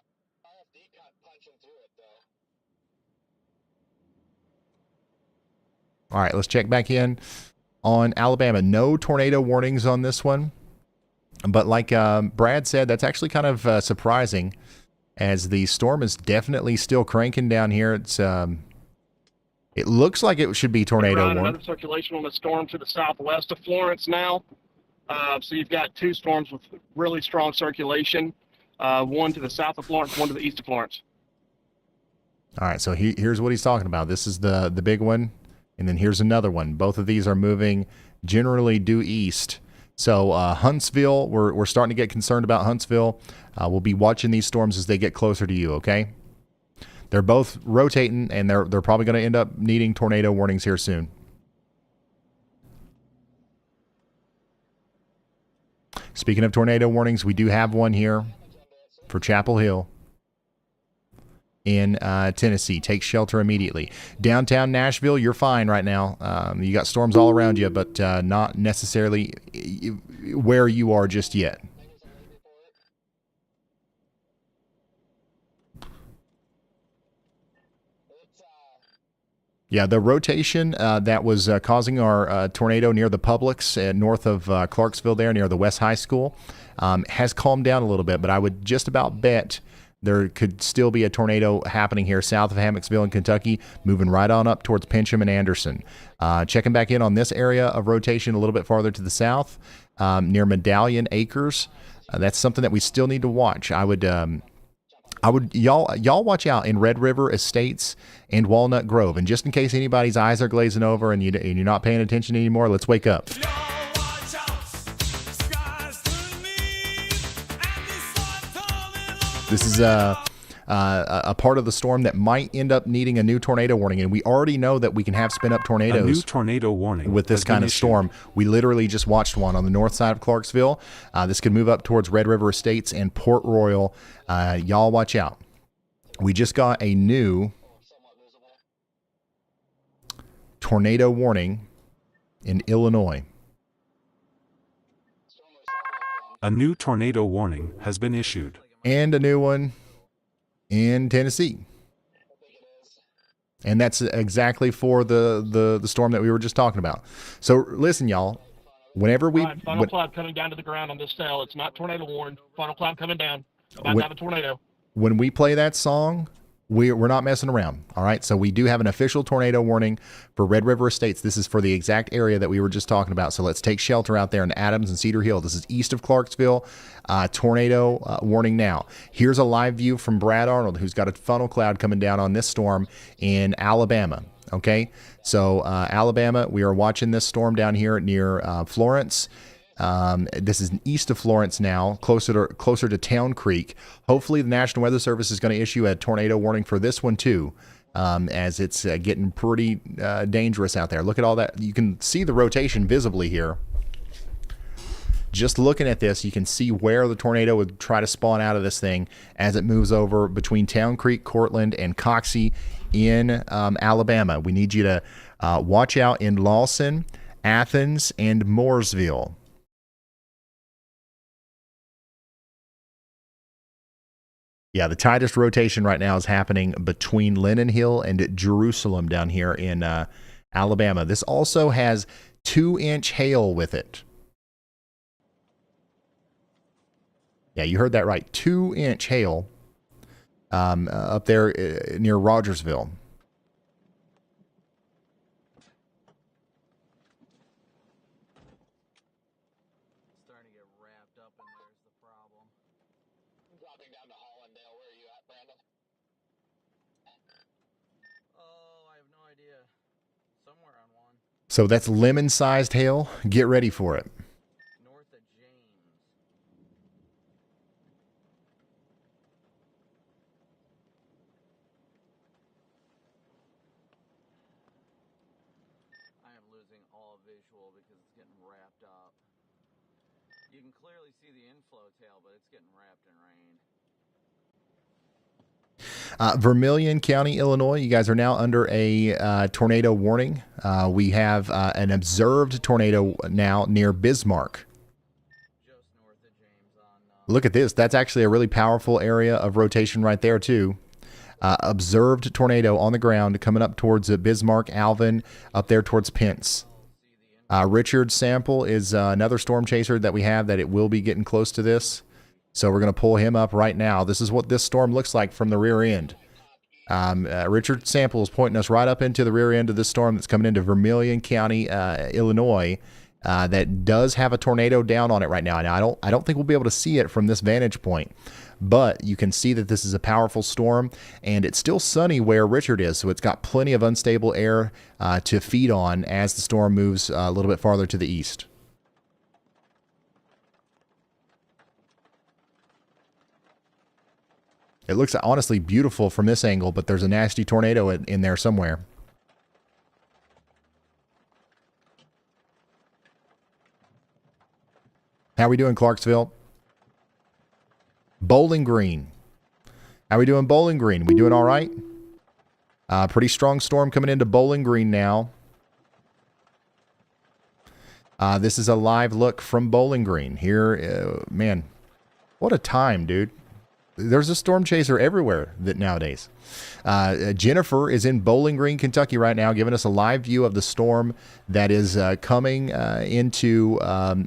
RFD punching through it, though. All right, let's check back in on Alabama. No tornado warnings on this one. But like Brad said, that's actually kind of surprising, as the storm is definitely still cranking down here. It's it looks like it should be tornado warned. Another circulation on the storm to the southwest of Florence now. So you've got two storms with really strong circulation. One to the south of Florence, one to the east of Florence. All right, so here's what he's talking about. This is the big one, and then here's another one. Both of these are moving generally due east. So Huntsville, we're starting to get concerned about Huntsville. We'll be watching these storms as they get closer to you, okay? They're both rotating, and they're probably going to end up needing tornado warnings here soon. Speaking of tornado warnings, we do have one here for Chapel Hill in Tennessee. Take shelter immediately. Downtown Nashville, you're fine right now. You got storms all around you, but not necessarily where you are just yet. Yeah, the rotation that was causing our tornado near the Publix north of Clarksville there, near the West High School, has calmed down a little bit, but I would just about bet there could still be a tornado happening here south of Hammocksville in Kentucky, moving right on up towards Pincham and Anderson. Checking back in on this area of rotation a little bit farther to the south, near Medallion Acres. That's something that we still need to watch. I would y'all watch out in Red River Estates and Walnut Grove. And just in case anybody's eyes are glazing over and you're not paying attention anymore, let's wake up. This is a part of the storm that might end up needing a new tornado warning, and we already know that we can have spin-up tornadoes. A new tornado warning with this kind of storm. We literally just watched one on the north side of Clarksville. This could move up towards Red River Estates and Port Royal. Y'all watch out. We just got a new tornado warning in Illinois. A new tornado warning has been issued. And a new one in Tennessee. And that's exactly for the storm that we were just talking about. So listen, y'all, whenever we... Funnel cloud coming down to the ground on this cell. It's not tornado warned. Funnel cloud coming down. About to have a tornado. When we play that song, we're not messing around, all right? So we do have an official tornado warning for Red River Estates. This is for the exact area that we were just talking about. So let's take shelter out there in Adams and Cedar Hill. This is east of Clarksville. Tornado warning now. Here's a live view from Brad Arnold, who's got a funnel cloud coming down on this storm in Alabama, okay? So Alabama, we are watching this storm down here near Florence. This is east of Florence now, closer to Town Creek. Hopefully the National Weather Service is going to issue a tornado warning for this one too, as it's getting pretty dangerous out there. Look at all that. You can see the rotation visibly here. Just looking at this, you can see where the tornado would try to spawn out of this thing as it moves over between Town Creek, Cortland, and Coxey in Alabama. We need you to watch out in Lawson, Athens, and Mooresville. Yeah, the tightest rotation right now is happening between Lennon Hill and Jerusalem down here in Alabama. This also has 2-inch hail with it. Yeah, you heard that right. 2-inch hail up there near Rogersville. Starting to get wrapped up, and there's the problem. Dropping down to Hollandale. Where are you at, Brandon? So that's lemon-sized hail. Get ready for it. North of James. I am losing all visual because it's getting wrapped up. You can clearly see the inflow tail, but it's getting wrapped in rain. Vermilion County, Illinois, you guys are now under a tornado warning. We have an observed tornado now near Bismarck. Just north of James on Look at this. That's actually a really powerful area of rotation right there, too. Observed tornado on the ground coming up towards Bismarck, Alvin, up there towards Pence. Richard Sample is another storm chaser that we have that it will be getting close to this. So we're going to pull him up right now. This is what this storm looks like from the rear end. Richard Sample is pointing us right up into the rear end of this storm that's coming into Vermilion County, Illinois, that does have a tornado down on it right now. Now, I don't think we'll be able to see it from this vantage point, but you can see that this is a powerful storm, and it's still sunny where Richard is, so it's got plenty of unstable air to feed on as the storm moves a little bit farther to the east. It looks honestly beautiful from this angle, but there's a nasty tornado in there somewhere. How we doing, Clarksville? Bowling Green. How we doing, Bowling Green? We doing all right? Pretty strong storm coming into Bowling Green now. This is a live look from Bowling Green. Here, man, what a time, dude. There's a storm chaser everywhere nowadays. Jennifer is in Bowling Green, Kentucky right now, giving us a live view of the storm that is coming into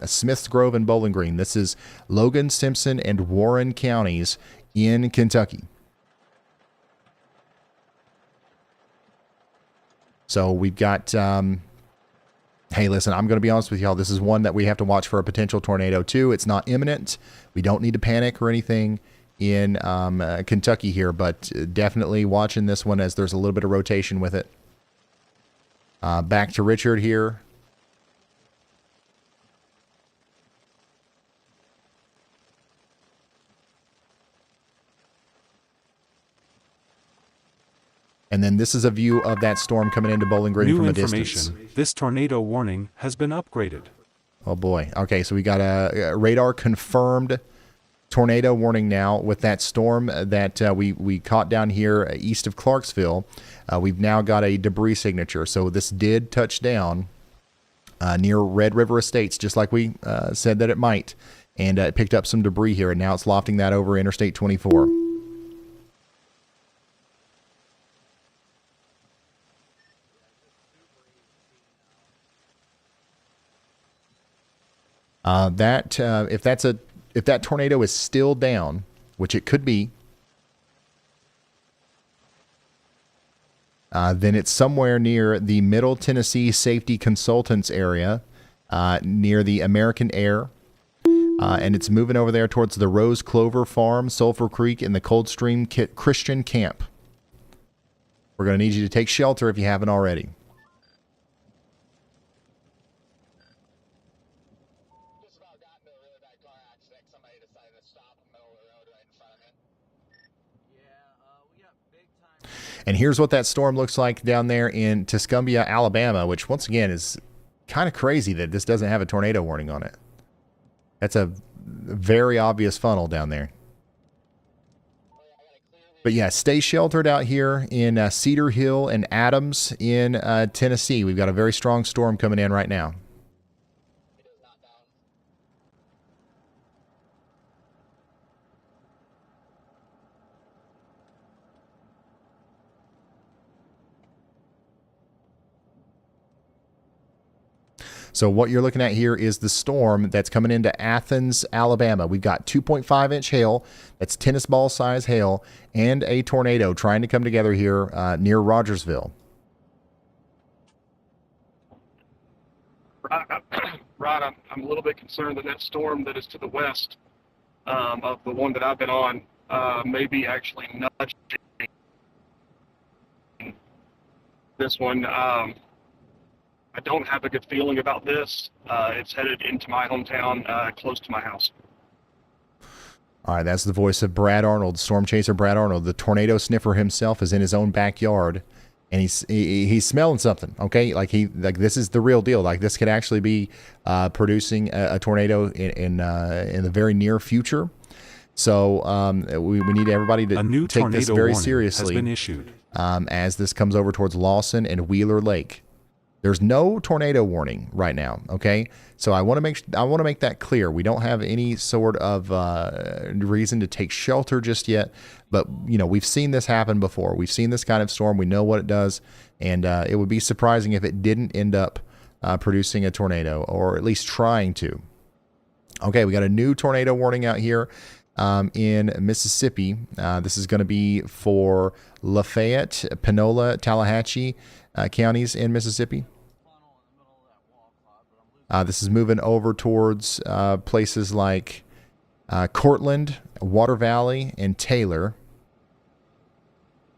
Smiths Grove and Bowling Green. This is Logan, Simpson, and Warren counties in Kentucky. So we've got... hey, listen, I'm going to be honest with y'all. This is one that we have to watch for a potential tornado, too. It's not imminent. We don't need to panic or anything in Kentucky here, but definitely watching this one as there's a little bit of rotation with it. Back to Richard here. And then this is a view of that storm coming into Bowling Green New from a information. distance. This tornado warning has been upgraded. Oh boy. Okay, so we got a radar confirmed tornado warning now with that storm that we caught down here east of Clarksville. We've now got a debris signature. So this did touch down near Red River Estates, just like we said that it might. And it picked up some debris here, and now it's lofting that over Interstate 24. If that tornado is still down, which it could be, then it's somewhere near the Middle Tennessee Safety Consultants area, near the American Air, and it's moving over there towards the Rose Clover Farm, Sulphur Creek, and the Coldstream Christian Camp. We're going to need you to take shelter if you haven't already. And here's what that storm looks like down there in Tuscumbia, Alabama, which once again is kind of crazy that this doesn't have a tornado warning on it. That's a very obvious funnel down there. But yeah, stay sheltered out here in Cedar Hill and Adams in Tennessee. We've got a very strong storm coming in right now. So what you're looking at here is the storm that's coming into Athens, Alabama. We've got 2.5-inch hail. That's tennis ball size hail and a tornado trying to come together here near Rogersville. Right, I'm a little bit concerned that that storm that is to the west of the one that I've been on may be actually nudging this one. I don't have a good feeling about this. It's headed into my hometown, close to my house. All right, that's the voice of Brad Arnold, storm chaser Brad Arnold. The tornado sniffer himself is in his own backyard, and he's smelling something. Okay, like this is the real deal. Like this could actually be producing a tornado in the very near future. So we need everybody to take this very seriously. Has been issued. As this comes over towards Lawson and Wheeler Lake. There's no tornado warning right now, okay? So I want to make that clear. We don't have any sort of reason to take shelter just yet, but you know, we've seen this happen before. We've seen this kind of storm. We know what it does, and it would be surprising if it didn't end up producing a tornado, or at least trying to. Okay, we got a new tornado warning out here in Mississippi. This is going to be for Lafayette, Panola, Tallahatchie counties in Mississippi. This is moving over towards places like Cortland, Water Valley, and Taylor.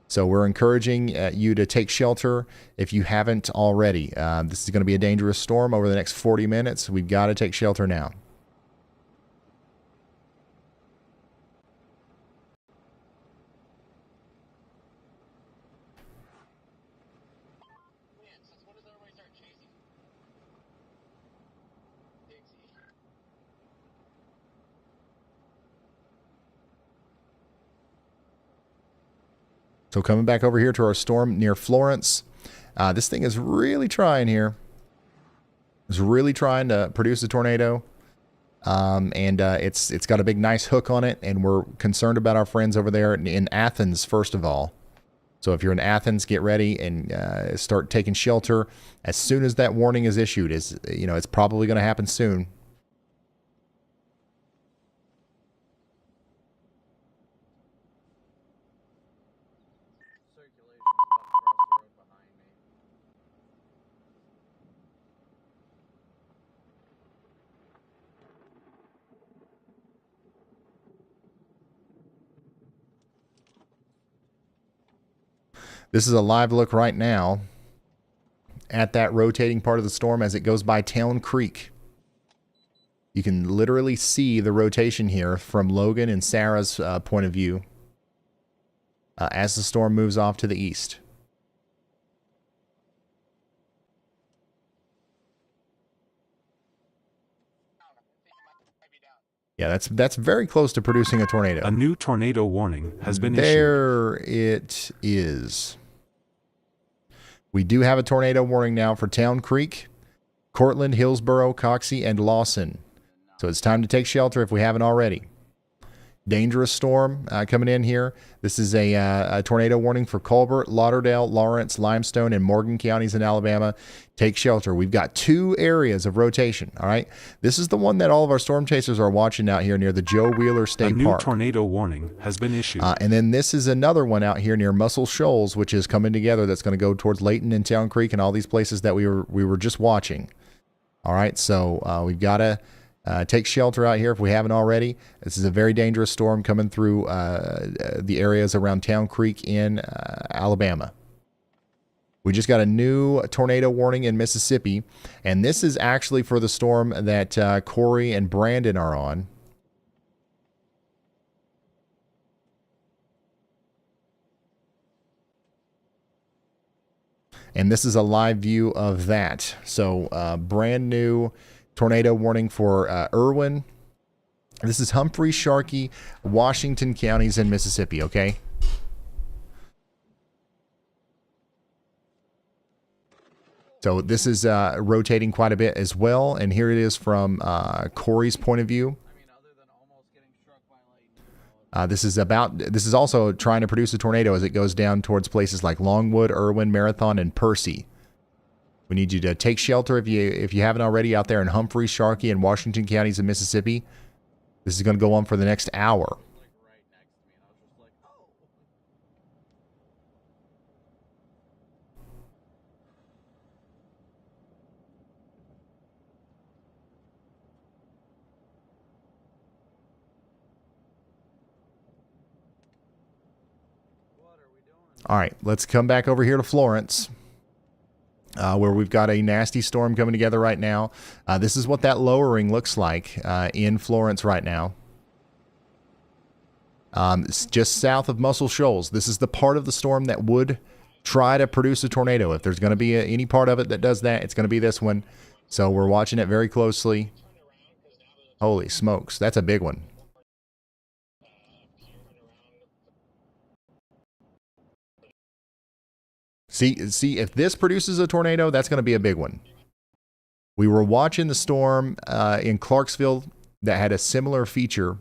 So we're encouraging you to take shelter if you haven't already. This is going to be a dangerous storm over the next 40 minutes. We've got to take shelter now. When does everybody start chasing? Dixie. So coming back over here to our storm near Florence. This thing is really trying here. It's really trying to produce a tornado. It's got a big nice hook on it, and we're concerned about our friends over there in Athens, first of all. So if you're in Athens, get ready and start taking shelter as soon as that warning is issued. It's probably going to happen soon. Circulation about to cross the road behind me. This is a live look right now at that rotating part of the storm as it goes by Town Creek. You can literally see the rotation here from Logan and Sarah's point of view as the storm moves off to the east. Yeah, that's very close to producing a tornado. A new tornado warning has been issued. There it is. We do have a tornado warning now for Town Creek, Cortland, Hillsboro, Coxey, and Lawson. So it's time to take shelter if we haven't already. Dangerous storm coming in here. This is a tornado warning for Colbert, Lauderdale, Lawrence, Limestone, and Morgan counties in Alabama. Take shelter. We've got 2 areas of rotation. All right. This is the one that all of our storm chasers are watching out here near the Joe Wheeler State Park. A new tornado warning has been issued. And then this is another one out here near Muscle Shoals, which is coming together. That's going to go towards Layton and Town Creek and all these places that we were just watching. All right. So we've got to take shelter out here if we haven't already. This is a very dangerous storm coming through the areas around Town Creek in Alabama. We just got a new tornado warning in Mississippi, and this is actually for the storm that Corey and Brandon are on. And this is a live view of that. So brand new tornado warning for Irwin. This is Humphrey, Sharkey, Washington counties in Mississippi, okay? So this is rotating quite a bit as well. And here it is from Corey's point of view. This is also trying to produce a tornado as it goes down towards places like Longwood, Irwin, Marathon, and Percy. We need you to take shelter if you haven't already out there in Humphrey, Sharkey, and Washington counties in Mississippi. This is going to go on for the next hour. All right, let's come back over here to Florence. where we've got a nasty storm coming together right now. This is what that lowering looks like in Florence right now. It's just south of Muscle Shoals. This is the part of the storm that would try to produce a tornado. If there's going to be any part of it that does that, it's going to be this one. So we're watching it very closely. Holy smokes, that's a big one. See, if this produces a tornado, that's going to be a big one. We were watching the storm in Clarksville that had a similar feature,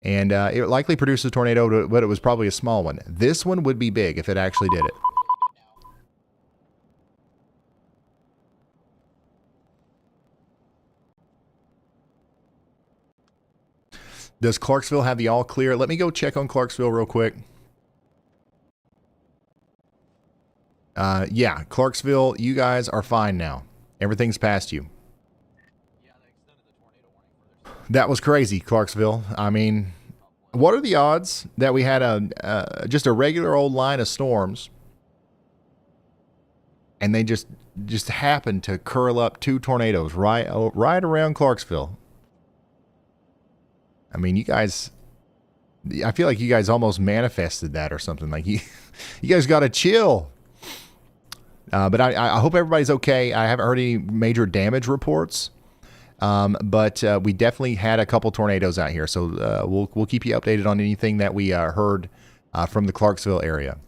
and it likely produced a tornado, but it was probably a small one. This one would be big if it actually did it. Does Clarksville have the all clear? Let me go check on Clarksville real quick. Yeah, Clarksville, you guys are fine now. Everything's past you. That was crazy, Clarksville. I mean, what are the odds that we had just a regular old line of storms, and they just happened to curl up 2 tornadoes right around Clarksville? I mean, you guys, I feel like you guys almost manifested that or something. Like you guys got to chill. But I hope everybody's okay. I haven't heard any major damage reports, but we definitely had a couple tornadoes out here. So we'll keep you updated on anything that we heard from the Clarksville area.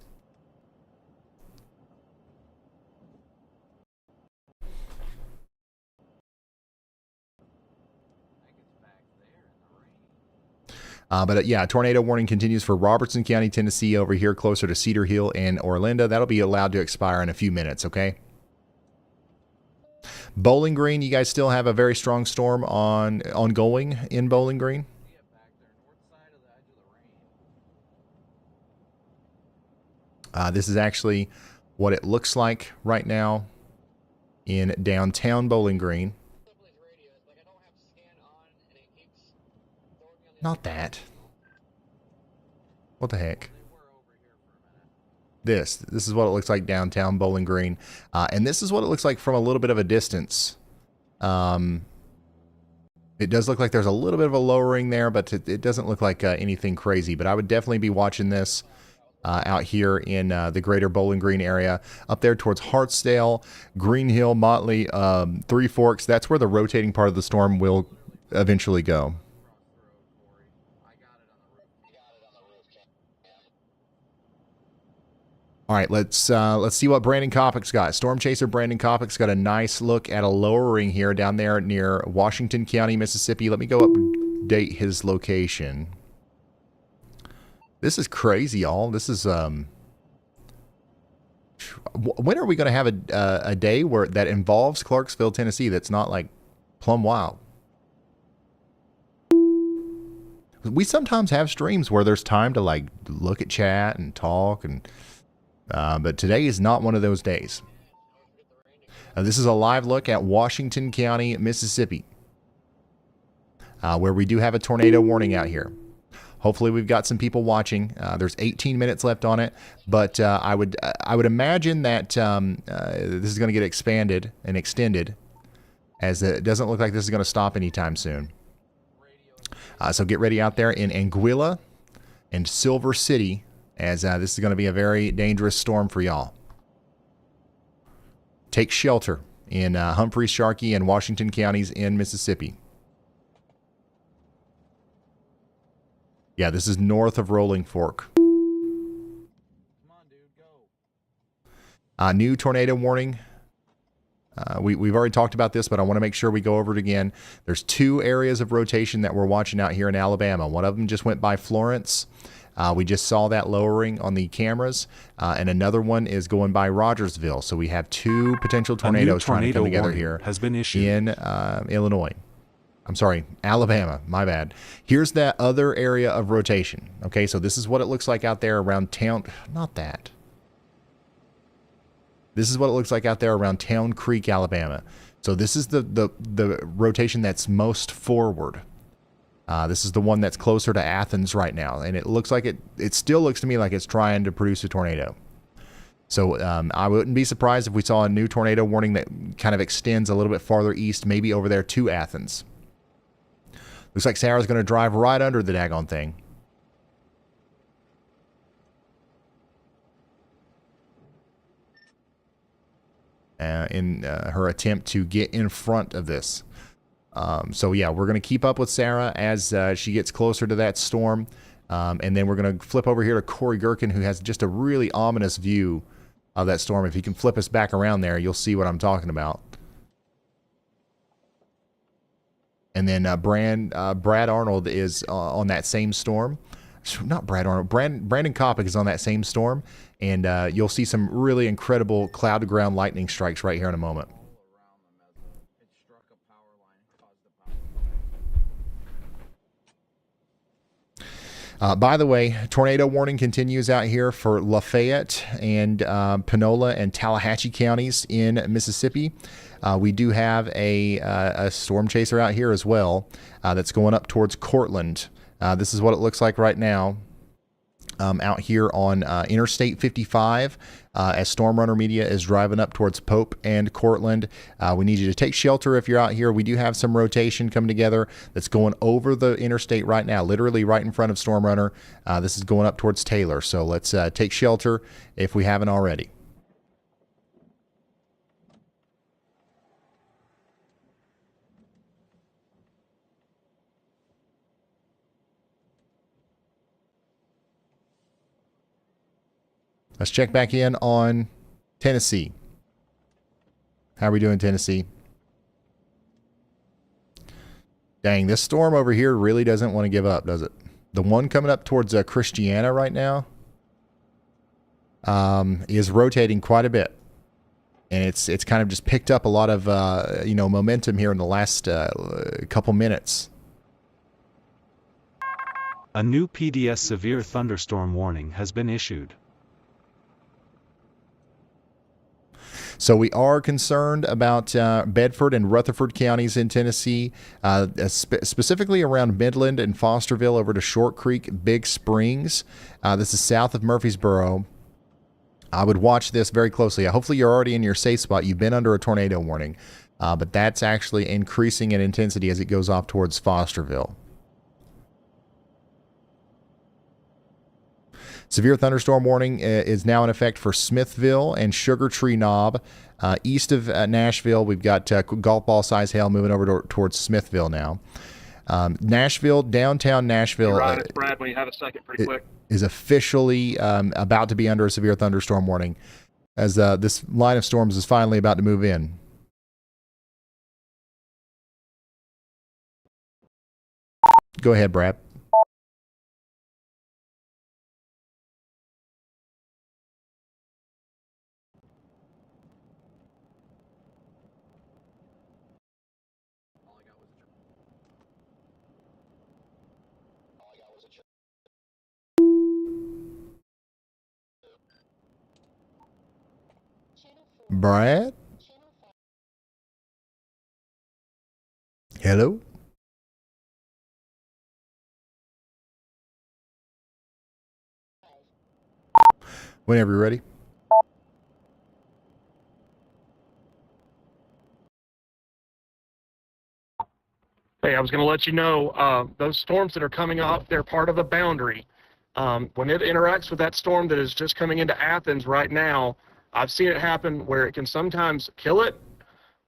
But yeah, tornado warning continues for Robertson County, Tennessee, over here closer to Cedar Hill and Orlando. That'll be allowed to expire in a few minutes, okay? Bowling Green, you guys still have a very strong storm ongoing in Bowling Green? This is actually what it looks like right now in downtown Bowling Green. Not that. What the heck? This is what it looks like downtown Bowling Green. And this is what it looks like from a little bit of a distance. It does look like there's a little bit of a lowering there, but it doesn't look like anything crazy. But I would definitely be watching this out here in the greater Bowling Green area. Up there towards Hartsdale, Green Hill, Motley, Three Forks. That's where the rotating part of the storm will eventually go. All right, let's see what Brandon Kopic's got. Storm Chaser Brandon Kopic's got a nice look at a lowering here down there near Washington County, Mississippi. Let me go update his location. This is crazy, y'all. This is when are we going to have a day where that involves Clarksville, Tennessee? That's not like plumb wild. We sometimes have streams where there's time to like look at chat and talk and. But today is not one of those days. This is a live look at Washington County, Mississippi, where we do have a tornado warning out here. Hopefully we've got some people watching. There's 18 minutes left on it, but I would imagine that this is going to get expanded and extended, as it doesn't look like this is going to stop anytime soon. So get ready out there in Anguilla and Silver City, as this is going to be a very dangerous storm for y'all. Take shelter in Humphreys, Sharkey, and Washington counties in Mississippi. Yeah, this is north of Rolling Fork. Come on, dude, go. New tornado warning. We've already talked about this, but I want to make sure we go over it again. There's 2 areas of rotation that we're watching out here in Alabama. One of them just went by Florence. We just saw that lowering on the cameras, and another one is going by Rogersville. So we have 2 potential tornadoes trying to come together here has been issued in Illinois. I'm sorry, Alabama. My bad. Here's that other area of rotation. Okay, so this is what it looks like out there around town. Not that. This is what it looks like out there around Town Creek, Alabama. So this is the rotation that's most forward. This is the one that's closer to Athens right now, and it looks like it still looks to me like it's trying to produce a tornado. So I wouldn't be surprised if we saw a new tornado warning that kind of extends a little bit farther east, maybe over there to Athens. Looks like Sarah's going to drive right under the daggone thing. In her attempt to get in front of this. So yeah, we're going to keep up with Sarah as she gets closer to that storm. And then we're going to flip over here to Corey Gherkin, who has just a really ominous view of that storm. If he can flip us back around there, you'll see what I'm talking about. And then Brad Arnold is on that same storm. Not Brad Arnold. Brandon Kopic is on that same storm. And you'll see some really incredible cloud-to-ground lightning strikes right here in a moment. By the way, tornado warning continues out here for Lafayette and Panola and Tallahatchie counties in Mississippi. We do have a storm chaser out here as well that's going up towards Cortland. This is what it looks like right now out here on Interstate 55 as Storm Runner Media is driving up towards Pope and Cortland. We need you to take shelter if you're out here. We do have some rotation coming together that's going over the interstate right now, literally right in front of Storm Runner. This is going up towards Taylor. So let's take shelter if we haven't already. Let's check back in on Tennessee. How are we doing, Tennessee? Dang, this storm over here really doesn't want to give up, does it? The one coming up towards Christiana right now is rotating quite a bit. And it's kind of just picked up a lot of momentum here in the last couple minutes. A new PDS severe thunderstorm warning has been issued. So we are concerned about Bedford and Rutherford counties in Tennessee, specifically around Midland and Fosterville over to Short Creek, Big Springs. This is south of Murfreesboro. I would watch this very closely. Hopefully you're already in your safe spot. You've been under a tornado warning, but that's actually increasing in intensity as it goes off towards Fosterville. Severe thunderstorm warning is now in effect for Smithville and Sugar Tree Knob. East of Nashville, we've got golf ball size hail moving over towards Smithville now. Nashville, downtown Nashville. You're right, it's Brad, when you have a second, pretty quick. Is officially about to be under a severe thunderstorm warning as this line of storms is finally about to move in. Go ahead, Brad. Brad? Hello? Whenever you're ready. Hey, I was going to let you know, those storms that are coming off, they're part of a boundary. When it interacts with that storm that is just coming into Athens right now, I've seen it happen where it can sometimes kill it,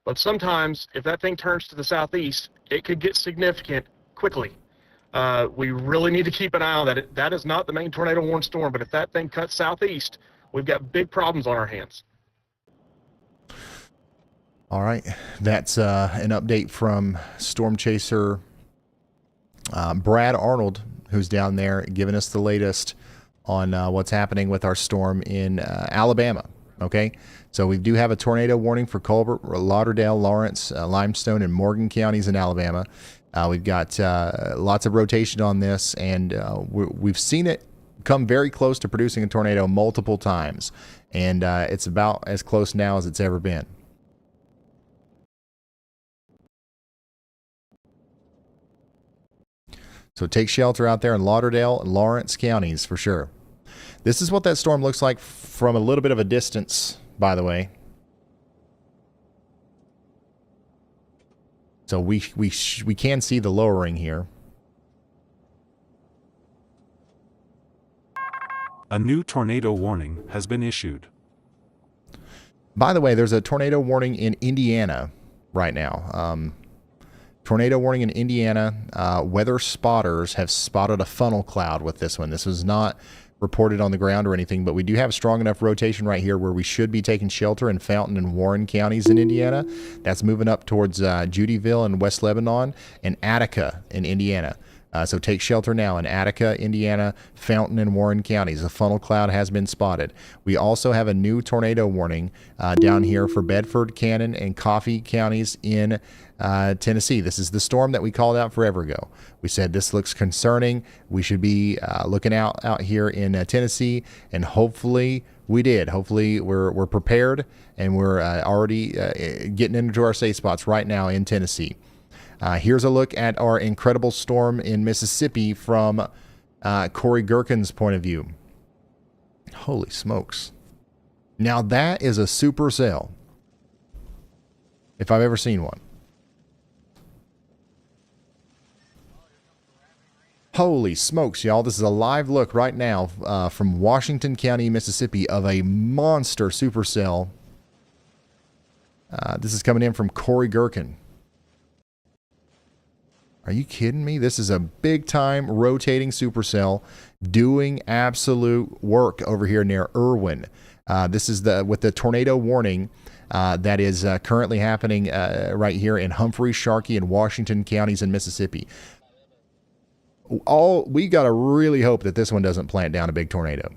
but sometimes if that thing turns to the southeast, it could get significant quickly. We really need to keep an eye on that. That is not the main tornado warning storm, but if that thing cuts southeast, we've got big problems on our hands. All right, that's an update from Storm Chaser Brad Arnold, who's down there giving us the latest on what's happening with our storm in Alabama. Okay, so we do have a tornado warning for Colbert, Lauderdale, Lawrence, Limestone, and Morgan counties in Alabama. We've got lots of rotation on this, and we've seen it come very close to producing a tornado multiple times, and it's about as close now as it's ever been. So take shelter out there in Lauderdale and Lawrence counties for sure. This is what that storm looks like from a little bit of a distance, by the way. So we can see the lowering here. A new tornado warning has been issued. By the way, there's a tornado warning in Indiana right now. Tornado warning in Indiana. Weather spotters have spotted a funnel cloud with this one. This was not reported on the ground or anything, but we do have strong enough rotation right here where we should be taking shelter in Fountain and Warren counties in Indiana. That's moving up towards Judyville and West Lebanon and Attica in Indiana. So take shelter now in Attica, Indiana, Fountain, and Warren counties. A funnel cloud has been spotted. We also have a new tornado warning down here for Bedford, Cannon, and Coffee counties in Tennessee. This is the storm that we called out forever ago. We said this looks concerning. We should be looking out here in Tennessee, and hopefully we did. Hopefully we're prepared, and we're already getting into our safe spots right now in Tennessee. Here's a look at our incredible storm in Mississippi from Corey Gherkin's point of view. Holy smokes. Now that is a supercell, if I've ever seen one. Holy smokes, y'all. This is a live look right now from Washington County, Mississippi, of a monster supercell. This is coming in from Corey Gherkin. Are you kidding me? This is a big-time rotating supercell doing absolute work over here near Irwin. This is with the tornado warning that is currently happening right here in Humphrey, Sharkey, and Washington counties in Mississippi. We got to really hope that this one doesn't plant down a big tornado.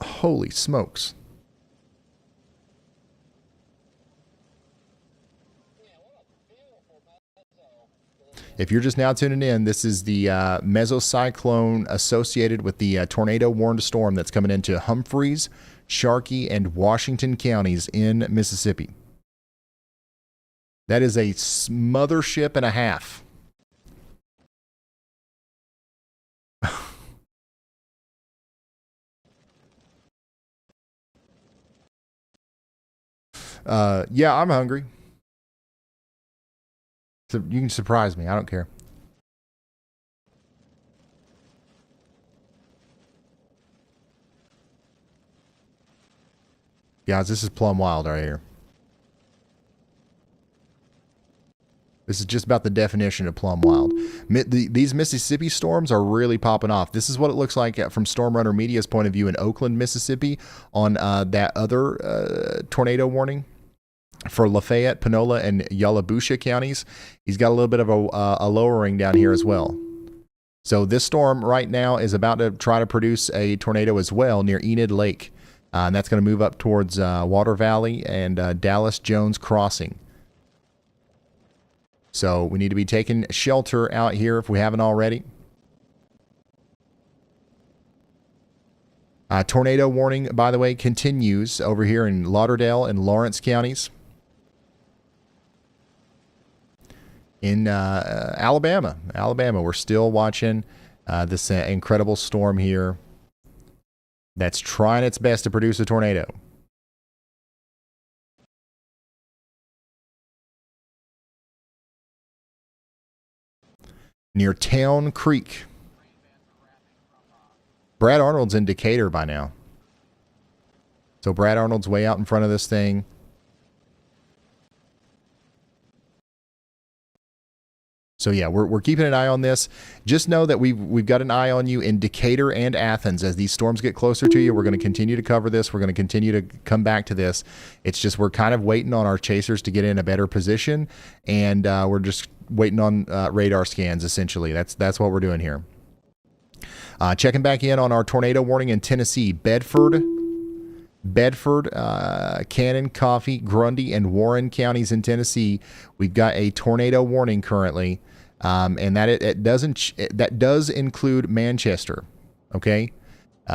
Holy smokes. If you're just now tuning in, this is the mesocyclone associated with the tornado warned storm that's coming into Humphreys, Sharkey, and Washington counties in Mississippi. That is a mothership and a half. Yeah, I'm hungry. So you can surprise me. I don't care. Guys, this is plumb wild right here. This is just about the definition of plumb wild. These Mississippi storms are really popping off. This is what it looks like from Storm Runner Media's point of view in Oakland, Mississippi on that other tornado warning for Lafayette, Panola, and Yalobusha counties. He's got a little bit of a lowering down here as well. So this storm right now is about to try to produce a tornado as well near Enid Lake. And that's going to move up towards Water Valley and Dallas Jones Crossing. So we need to be taking shelter out here if we haven't already. Tornado warning, by the way, continues over here in Lauderdale and Lawrence counties. In Alabama, we're still watching this incredible storm here that's trying its best to produce a tornado. Near Town Creek. Brad Arnold's in Decatur by now. So Brad Arnold's way out in front of this thing. So yeah, we're keeping an eye on this. Just know that we've got an eye on you in Decatur and Athens. As these storms get closer to you, we're going to continue to cover this. We're going to continue to come back to this. It's just we're kind of waiting on our chasers to get in a better position, and we're just waiting on radar scans, essentially. That's what we're doing here. Checking back in on our tornado warning in Tennessee. Bedford, Cannon, Coffee, Grundy, and Warren counties in Tennessee. We've got a tornado warning currently, and that does include Manchester. Okay,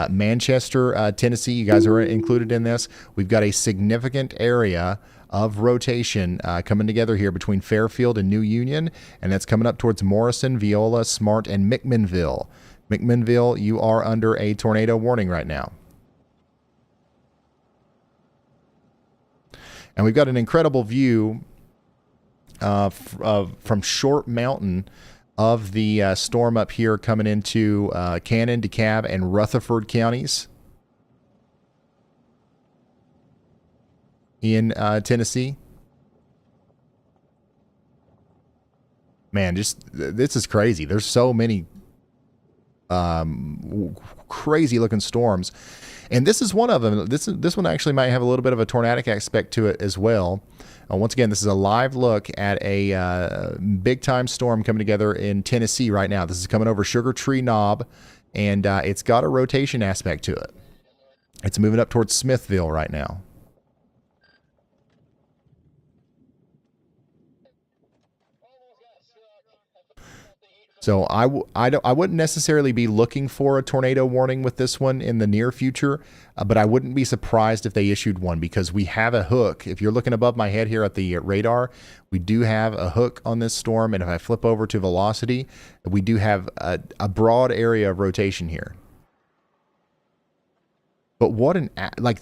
Manchester, Tennessee. You guys are included in this. We've got a significant area of rotation coming together here between Fairfield and New Union, and that's coming up towards Morrison, Viola, Smart, and McMinnville. McMinnville, you are under a tornado warning right now. And we've got an incredible view from Short Mountain of the storm up here coming into Cannon, DeKalb, and Rutherford counties in Tennessee. Man, this is crazy. There's so many crazy looking storms, and this is one of them. This one actually might have a little bit of a tornadic aspect to it as well. Once again, this is a live look at a big time storm coming together in Tennessee right now. This is coming over Sugar Tree Knob, and it's got a rotation aspect to it. It's moving up towards Smithville right now. So I wouldn't necessarily be looking for a tornado warning with this one in the near future, but I wouldn't be surprised if they issued one, because we have a hook. If you're looking above my head here at the radar, we do have a hook on this storm, and if I flip over to velocity, we do have a broad area of rotation here. But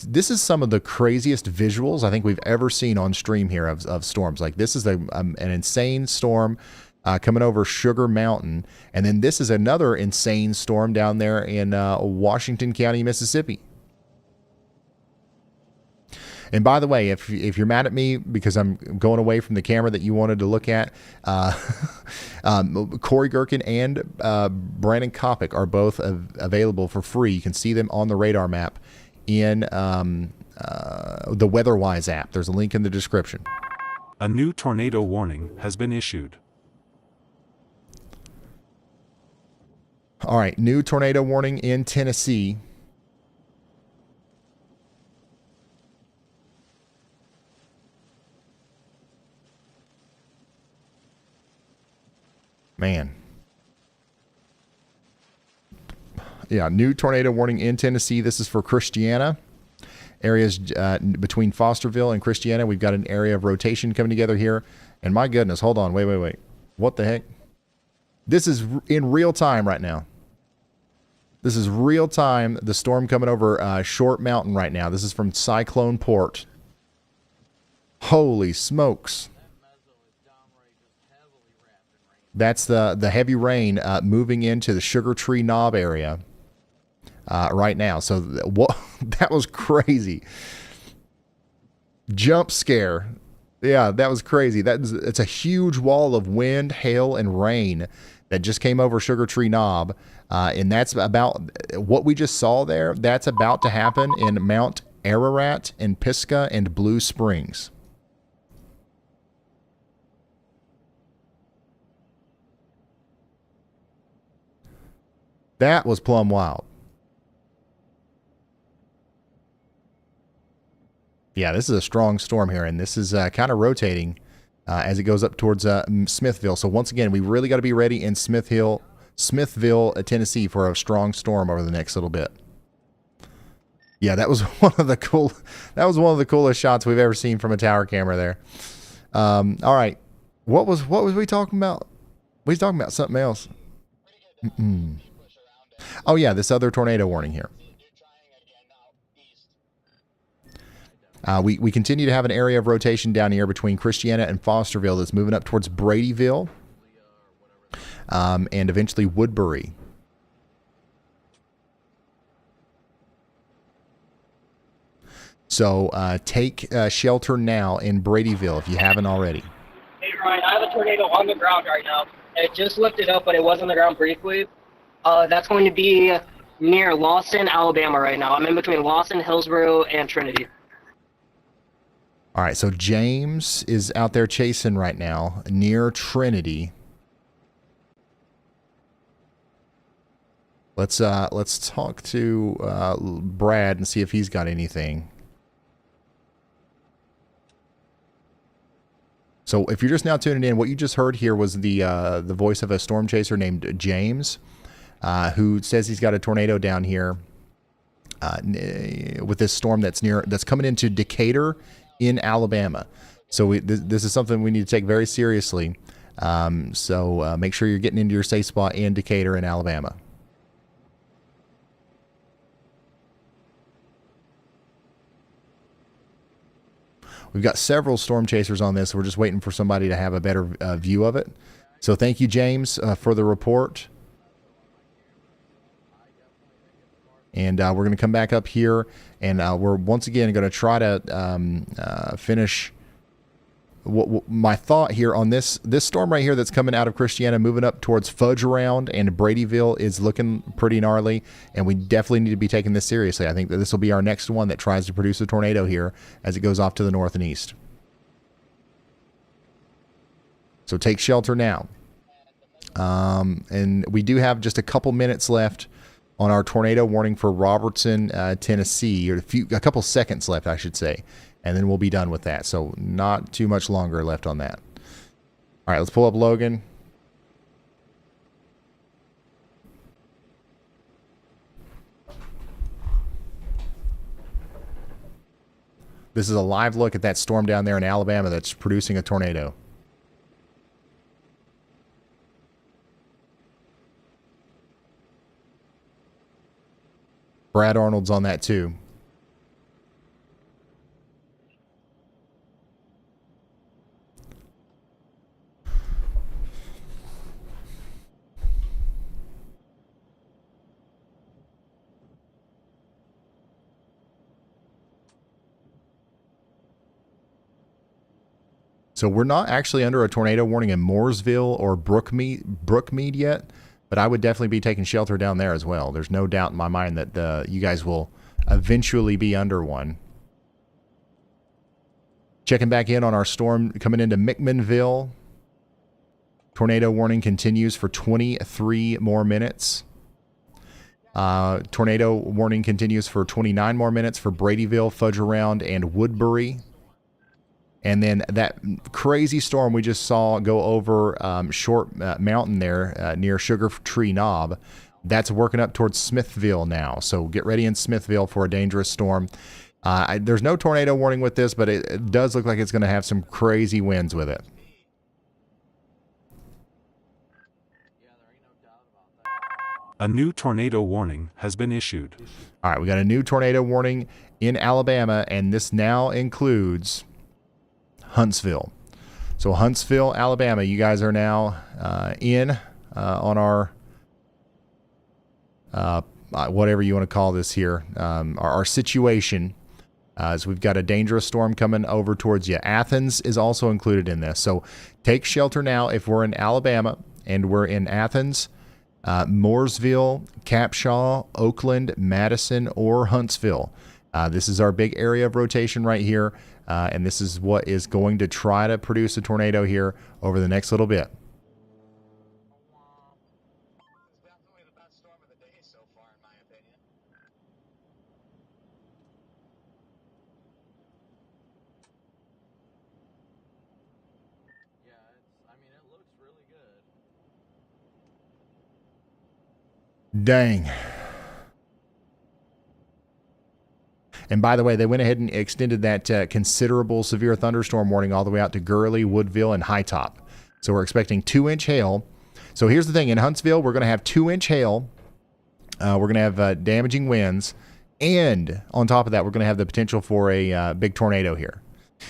this is some of the craziest visuals I think we've ever seen on stream here of storms. Like, this is an insane storm coming over Sugar Mountain. And then this is another insane storm down there in Washington County, Mississippi. And by the way, if you're mad at me because I'm going away from the camera that you wanted to look at, Corey Gherkin and Brandon Kopic are both available for free. You can see them on the radar map in the WeatherWise app. There's a link in the description. A new tornado warning has been issued. All right, new tornado warning in Tennessee. Man. Yeah, new tornado warning in Tennessee. This is for Christiana. Areas between Fosterville and Christiana. We've got an area of rotation coming together here. And my goodness, hold on. Wait. What the heck? This is in real time right now. This is real time. The storm coming over Short Mountain right now. This is from Cyclone Port. Holy smokes. That's the heavy rain moving into the Sugar Tree Knob area right now. So that was crazy. Jump scare. Yeah, that was crazy. It's a huge wall of wind, hail, and rain that just came over Sugar Tree Knob. And that's about what we just saw there. That's about to happen in Mount Ararat and Pisgah and Blue Springs. That was plumb wild. Yeah, this is a strong storm here, and this is kind of rotating as it goes up towards Smithville. So once again, we really got to be ready in Smithville, Tennessee, for a strong storm over the next little bit. Yeah, that was one of the coolest shots we've ever seen from a tower camera there. All right, what was we talking about? We was talking about something else. Oh yeah, this other tornado warning here. We continue to have an area of rotation down here between Christiana and Fosterville that's moving up towards Bradyville and eventually Woodbury. So take shelter now in Bradyville if you haven't already. Hey Ryan, I have a tornado on the ground right now. It just lifted up, but it was on the ground briefly. That's going to be near Lawson, Alabama right now. I'm in between Lawson, Hillsboro, and Trinity. All right, so James is out there chasing right now near Trinity. Let's talk to Brad and see if he's got anything. So if you're just now tuning in, what you just heard here was the voice of a storm chaser named James, who says he's got a tornado down here with this storm that's coming into Decatur in Alabama. So this is something we need to take very seriously. So make sure you're getting into your safe spot in Decatur in Alabama. We've got several storm chasers on this. We're just waiting for somebody to have a better view of it. So thank you, James, for the report. And we're going to come back up here, and we're once again going to try to finish my thought here on this storm right here that's coming out of Christiana, moving up towards Fudge Around, and Bradyville is looking pretty gnarly, and we definitely need to be taking this seriously. I think that this will be our next one that tries to produce a tornado here as it goes off to the north and east. So take shelter now. And we do have just a couple minutes left on our tornado warning for Robertson, Tennessee, or a couple seconds left, I should say. And then we'll be done with that. So not too much longer left on that. All right, let's pull up Logan. This is a live look at that storm down there in Alabama that's producing a tornado. Brad Arnold's on that too. So we're not actually under a tornado warning in Mooresville or Brookmead yet, but I would definitely be taking shelter down there as well. There's no doubt in my mind that you guys will eventually be under one. Checking back in on our storm coming into McMinnville. Tornado warning continues for 23 more minutes. Tornado warning continues for 29 more minutes for Bradyville, Fudge Around, and Woodbury. And then that crazy storm we just saw go over Short Mountain there near Sugar Tree Knob, that's working up towards Smithville now. So get ready in Smithville for a dangerous storm. There's no tornado warning with this, but it does look like it's going to have some crazy winds with it. A new tornado warning has been issued. All right, we got a new tornado warning in Alabama, and this now includes Huntsville. So Huntsville, Alabama, you guys are now on our whatever you want to call this here, our situation. So we've got a dangerous storm coming over towards you. Athens is also included in this. So take shelter now if we're in Alabama and we're in Athens, Mooresville, Capshaw, Oakland, Madison, or Huntsville. This is our big area of rotation right here. And this is what is going to try to produce a tornado here over the next little bit. It's definitely the best storm of the day so far, in my opinion. Yeah, it looks really good. Dang. And by the way, they went ahead and extended that considerable severe thunderstorm warning all the way out to Gurley, Woodville, and High Top. So we're expecting 2-inch hail. So here's the thing. In Huntsville, we're going to have 2-inch hail. We're going to have damaging winds. And on top of that, we're going to have the potential for a big tornado here.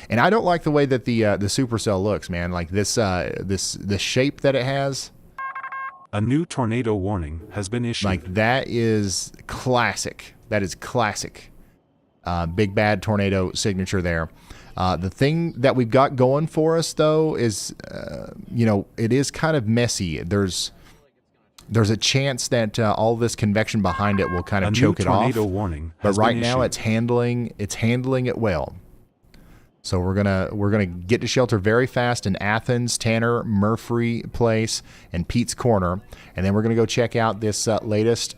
And I don't like the way that the supercell looks, man. Like the shape that it has. A new tornado warning has been issued. Like that is classic. That is classic. Big bad tornado signature there. The thing that we've got going for us, though, is, it is kind of messy. There's a chance that all this convection behind it will kind of choke it off. A new tornado warning but has right been now, issued. it's handling it well. So we're gonna get to shelter very fast in Athens, Tanner, Murphy Place, and Pete's Corner, and then we're gonna go check out this latest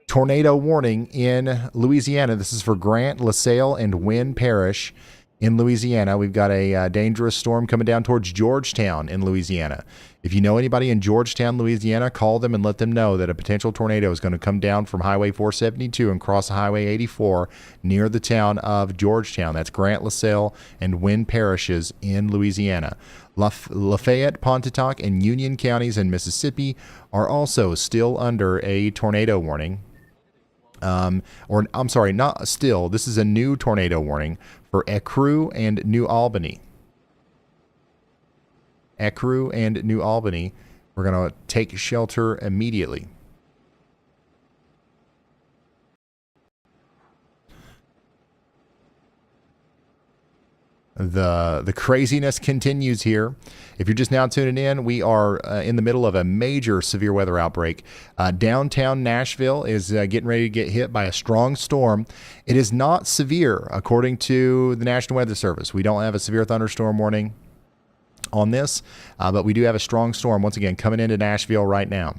tornado warning in Louisiana. This is for Grant, LaSalle, and Wynn Parish in Louisiana. We've got a dangerous storm coming down towards Georgetown in Louisiana. If you know anybody in Georgetown, Louisiana, call them and let them know that a potential tornado is going to come down from Highway 472 and cross Highway 84 near the town of Georgetown. That's Grant, LaSalle, and Wynn parishes in Louisiana. Lafayette, Pontotoc, and Union counties in Mississippi are also still under a tornado warning. Or I'm sorry, not still. This is a new tornado warning for Ecru and New Albany. Ecru and New Albany. We're going to take shelter immediately. The craziness continues here. If you're just now tuning in, we are in the middle of a major severe weather outbreak. Downtown Nashville is getting ready to get hit by a strong storm. It is not severe, according to the National Weather Service. We don't have a severe thunderstorm warning on this, but we do have a strong storm, once again, coming into Nashville right now.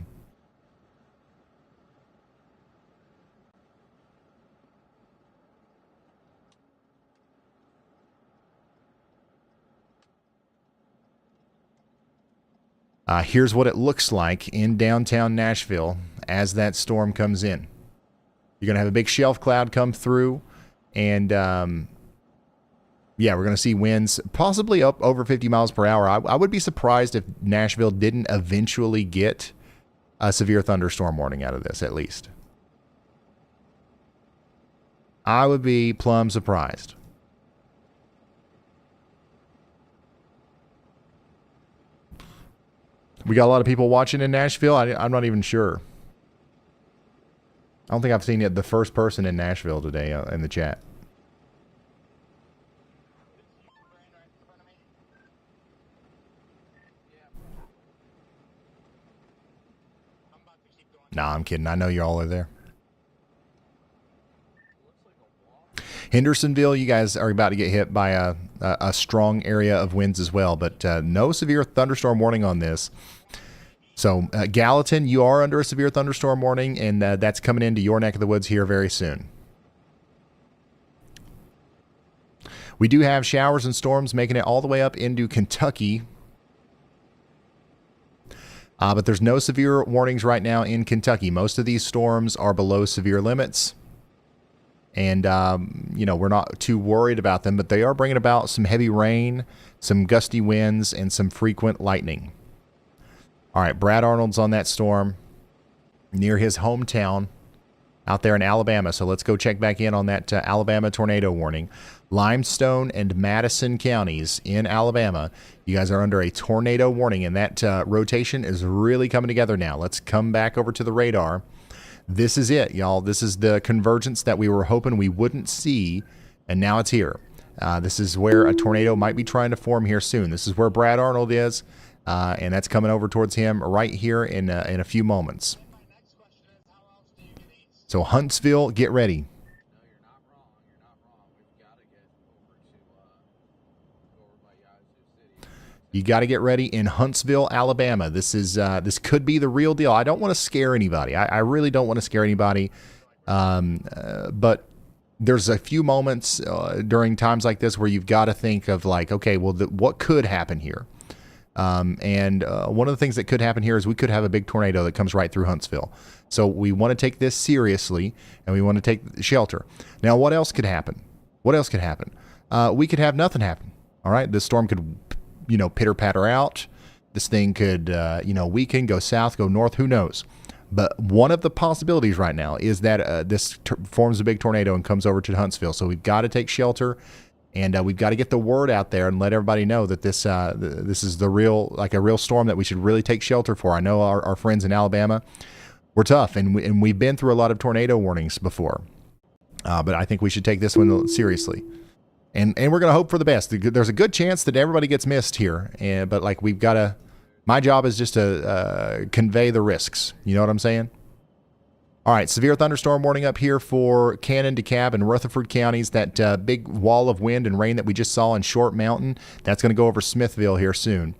Here's what it looks like in downtown Nashville as that storm comes in. You're going to have a big shelf cloud come through, and yeah, we're going to see winds possibly up over 50 miles per hour. I would be surprised if Nashville didn't eventually get a severe thunderstorm warning out of this, at least. I would be plumb surprised. We got a lot of people watching in Nashville. I'm not even sure. I don't think I've seen the first person in Nashville today in the chat. Nah, I'm kidding. I know you all are there. Hendersonville, you guys are about to get hit by a strong area of winds as well, but no severe thunderstorm warning on this. So Gallatin, you are under a severe thunderstorm warning, and that's coming into your neck of the woods here very soon. We do have showers and storms making it all the way up into Kentucky. But there's no severe warnings right now in Kentucky. Most of these storms are below severe limits. And, we're not too worried about them, but they are bringing about some heavy rain, some gusty winds, and some frequent lightning. All right, Brad Arnold's on that storm near his hometown out there in Alabama. So let's go check back in on that Alabama tornado warning. Limestone and Madison counties in Alabama, you guys are under a tornado warning, and that rotation is really coming together now. Let's come back over to the radar. This is it, y'all. This is the convergence that we were hoping we wouldn't see, and now it's here. This is where a tornado might be trying to form here soon. This is where Brad Arnold is, and that's coming over towards him right here in a few moments. So Huntsville, get ready. You got to get ready in Huntsville, Alabama. This could be the real deal. I don't want to scare anybody. I really don't want to scare anybody. But there's a few moments during times like this where you've got to think of like, okay, well, what could happen here? And one of the things that could happen here is we could have a big tornado that comes right through Huntsville. So we want to take this seriously, and we want to take shelter. Now, what else could happen? What else could happen? We could have nothing happen. All right, this storm could pitter-patter out. This thing could, weaken, go south, go north, who knows? But one of the possibilities right now is that this forms a big tornado and comes over to Huntsville. So we've got to take shelter, and we've got to get the word out there and let everybody know that this is a real storm that we should really take shelter for. I know our friends in Alabama, we're tough, and we've been through a lot of tornado warnings before. But I think we should take this one seriously. And we're going to hope for the best. There's a good chance that everybody gets missed here. But we've got to, my job is just to convey the risks. You know what I'm saying? All right, severe thunderstorm warning up here for Cannon, DeKalb, and Rutherford counties. That big wall of wind and rain that we just saw in Short Mountain, that's going to go over Smithville here soon.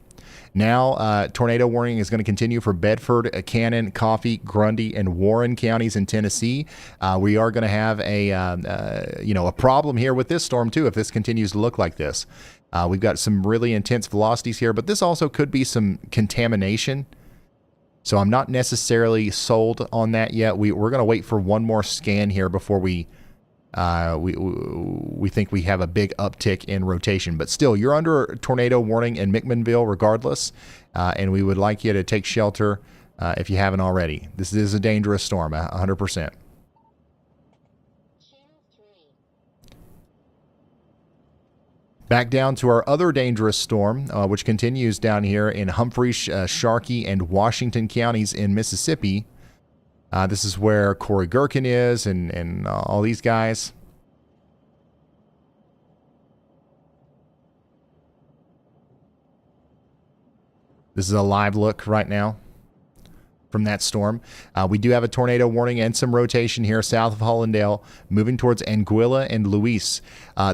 Now, tornado warning is going to continue for Bedford, Cannon, Coffee, Grundy, and Warren counties in Tennessee. We are going to have a problem here with this storm too if this continues to look like this. We've got some really intense velocities here, but this also could be some contamination. So I'm not necessarily sold on that yet. We're going to wait for one more scan here before we think we have a big uptick in rotation. But still, you're under a tornado warning in McMinnville regardless, and we would like you to take shelter if you haven't already. This is a dangerous storm, 100%. Back down to our other dangerous storm, which continues down here in Humphrey, Sharkey, and Washington counties in Mississippi. This is where Corey Gherkin is and all these guys. This is a live look right now from that storm. We do have a tornado warning and some rotation here south of Hollandale, moving towards Anguilla and Luis.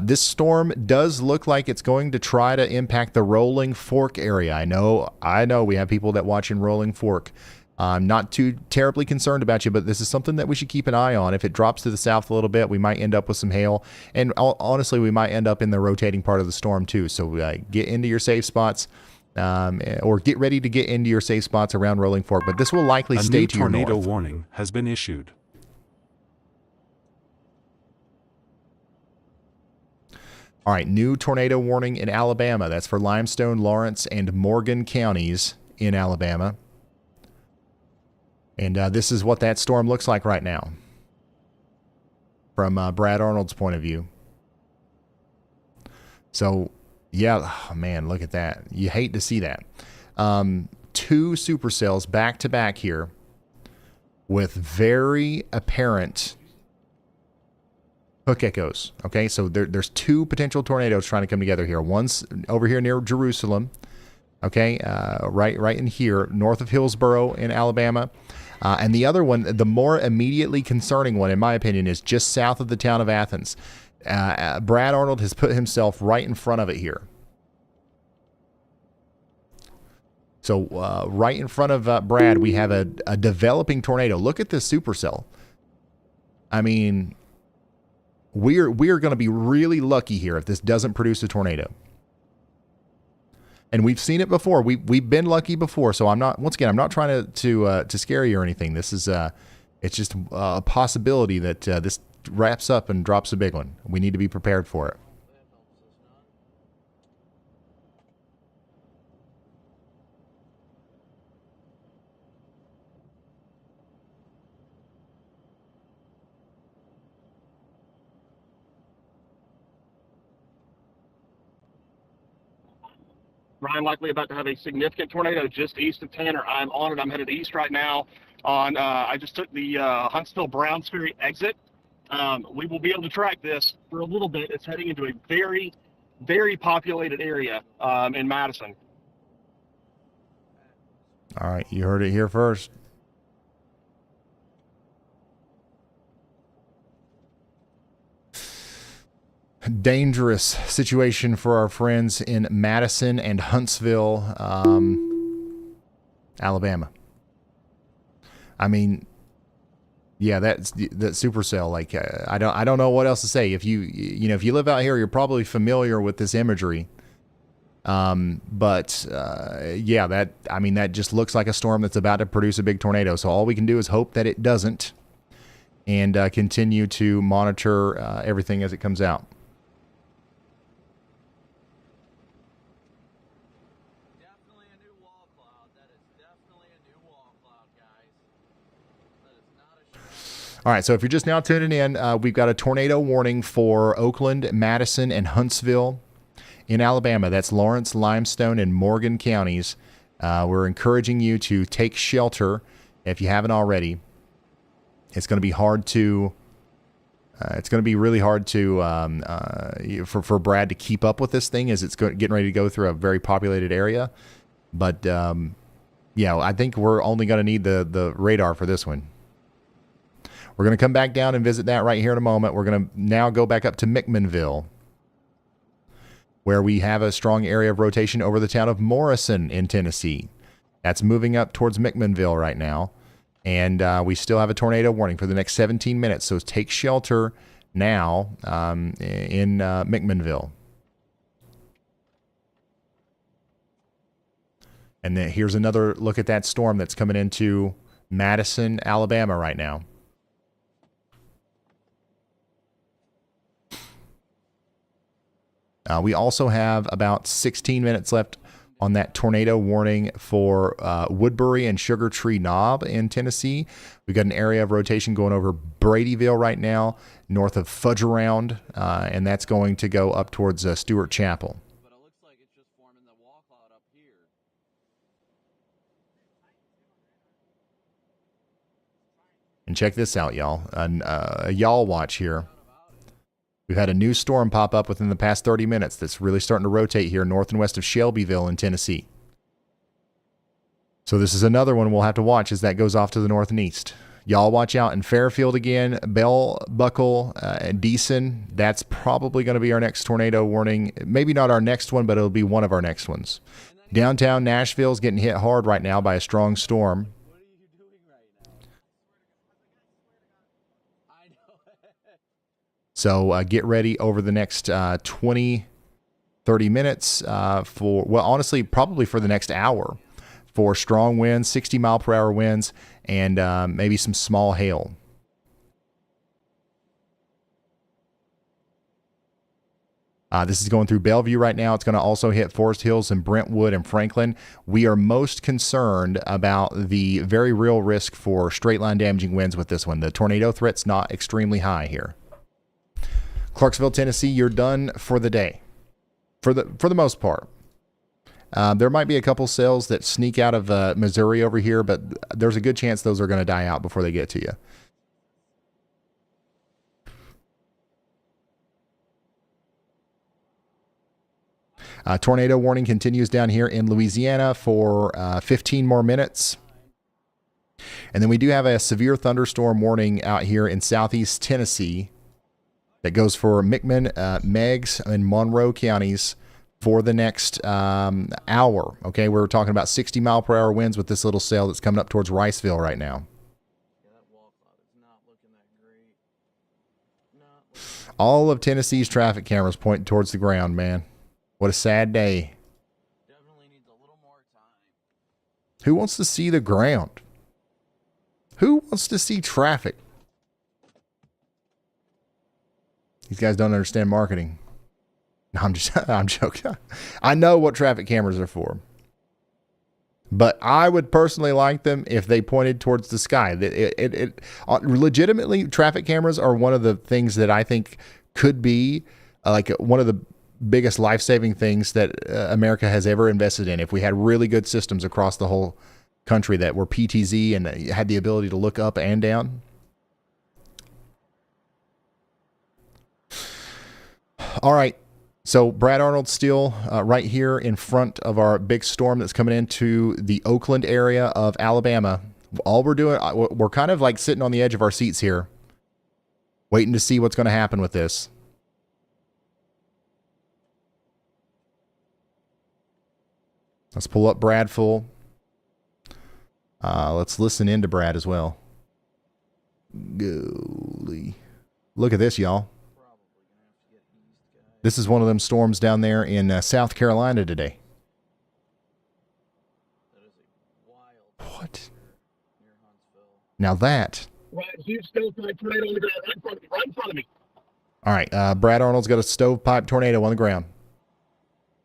This storm does look like it's going to try to impact the Rolling Fork area. I know we have people that watch in Rolling Fork. I'm not too terribly concerned about you, but this is something that we should keep an eye on. If it drops to the south a little bit, we might end up with some hail. And honestly, we might end up in the rotating part of the storm too. So get into your safe spots. Or get ready to get into your safe spots around Rolling Fork, but this will likely stay to your north. A new tornado warning has been issued. All right, new tornado warning in Alabama. That's for Limestone, Lawrence, and Morgan counties in Alabama. And this is what that storm looks like right now from Brad Arnold's point of view. So, yeah, oh man, look at that. You hate to see that. 2 supercells back to back here with very apparent hook echoes. Okay, so there's 2 potential tornadoes trying to come together here. One's over here near Jerusalem. Okay, right in here, north of Hillsboro in Alabama. And the other one, the more immediately concerning one, in my opinion, is just south of the town of Athens. Brad Arnold has put himself right in front of it here. So right in front of Brad, we have a developing tornado. Look at this supercell. I mean, we're going to be really lucky here if this doesn't produce a tornado. And we've seen it before. We've been lucky before. So I'm not trying to scare you or anything. This is it's just a possibility that this wraps up and drops a big one. We need to be prepared for it. Ryan, likely about to have a significant tornado just east of Tanner. I'm on it. I'm headed east right now. I just took the Huntsville Browns Ferry exit. We will be able to track this for a little bit. It's heading into a very, very populated area in Madison. All right, you heard it here first. Dangerous situation for our friends in Madison and Huntsville, Alabama. I mean, yeah, that supercell. Like, I don't know what else to say. If you live out here, you're probably familiar with this imagery. Yeah, that just looks like a storm that's about to produce a big tornado. So all we can do is hope that it doesn't, and continue to monitor everything as it comes out. All right, so if you're just now tuning in, we've got a tornado warning for Oakland, Madison, and Huntsville in Alabama. That's Lawrence, Limestone, and Morgan counties. We're encouraging you to take shelter if you haven't already. It's going to be hard to. It's going to be really hard to for Brad to keep up with this thing as it's getting ready to go through a very populated area. But yeah, I think we're only going to need the radar for this one. We're going to come back down and visit that right here in a moment. We're going to now go back up to McMinnville, where we have a strong area of rotation over the town of Morrison in Tennessee. That's moving up towards McMinnville right now. And we still have a tornado warning for the next 17 minutes. So take shelter now in McMinnville. And then here's another look at that storm that's coming into Madison, Alabama right now. We also have about 16 minutes left on that tornado warning for Woodbury and Sugar Tree Knob in Tennessee. We've got an area of rotation going over Bradyville right now, north of Fudge Around, and that's going to go up towards Stewart Chapel. But it looks like it's just forming the wall cloud up here. And check this out, y'all. A y'all watch here. We've had a new storm pop up within the past 30 minutes that's really starting to rotate here north and west of Shelbyville in Tennessee. So this is another one we'll have to watch as that goes off to the north and east. Y'all watch out in Fairfield again, Bell Buckle, and Deason. That's probably going to be our next tornado warning. Maybe not our next one, but it'll be one of our next ones. Downtown Nashville is getting hit hard right now by a strong storm. What are you doing right now? I know. So get ready over the next 20, 30 minutes for, well, honestly, probably for the next hour for strong winds, 60-mile-per-hour winds, and maybe some small hail. This is going through Bellevue right now. It's going to also hit Forest Hills and Brentwood and Franklin. We are most concerned about the very real risk for straight-line damaging winds with this one. The tornado threat's not extremely high here. Clarksville, Tennessee, you're done for the day, for the most part. There might be a couple cells that sneak out of Missouri over here, but there's a good chance those are going to die out before they get to you. Tornado warning continues down here in Louisiana for 15 more minutes. And then we do have a severe thunderstorm warning out here in southeast Tennessee that goes for McMinnville, Meigs, and Monroe counties for the next hour. Okay, we're talking about 60-mile-per-hour winds with this little cell that's coming up towards Riceville right now. Yeah, that wall cloud is not looking that great. All of Tennessee's traffic cameras pointing towards the ground, man. What a sad day. Definitely needs a little more time. Who wants to see the ground? Who wants to see traffic? These guys don't understand marketing. No, I'm joking. I know what traffic cameras are for. But I would personally like them if they pointed towards the sky. Legitimately, traffic cameras are one of the things that I think could be like one of the biggest life-saving things that America has ever invested in. If we had really good systems across the whole country that were PTZ and had the ability to look up and down. All right. So Brad Arnold's still right here in front of our big storm that's coming into the Oakland area of Alabama. All we're doing, we're kind of like sitting on the edge of our seats here, waiting to see what's going to happen with this. Let's pull up Brad full. Let's listen into Brad as well. Golly. Look at this, y'all. This is one of them storms down there in South Carolina today. That is a wild What? near Huntsville. Now that. Right, huge stovepipe tornado on the ground right in front of me, right in front of me. All right. Brad Arnold's got a stovepipe tornado on the ground.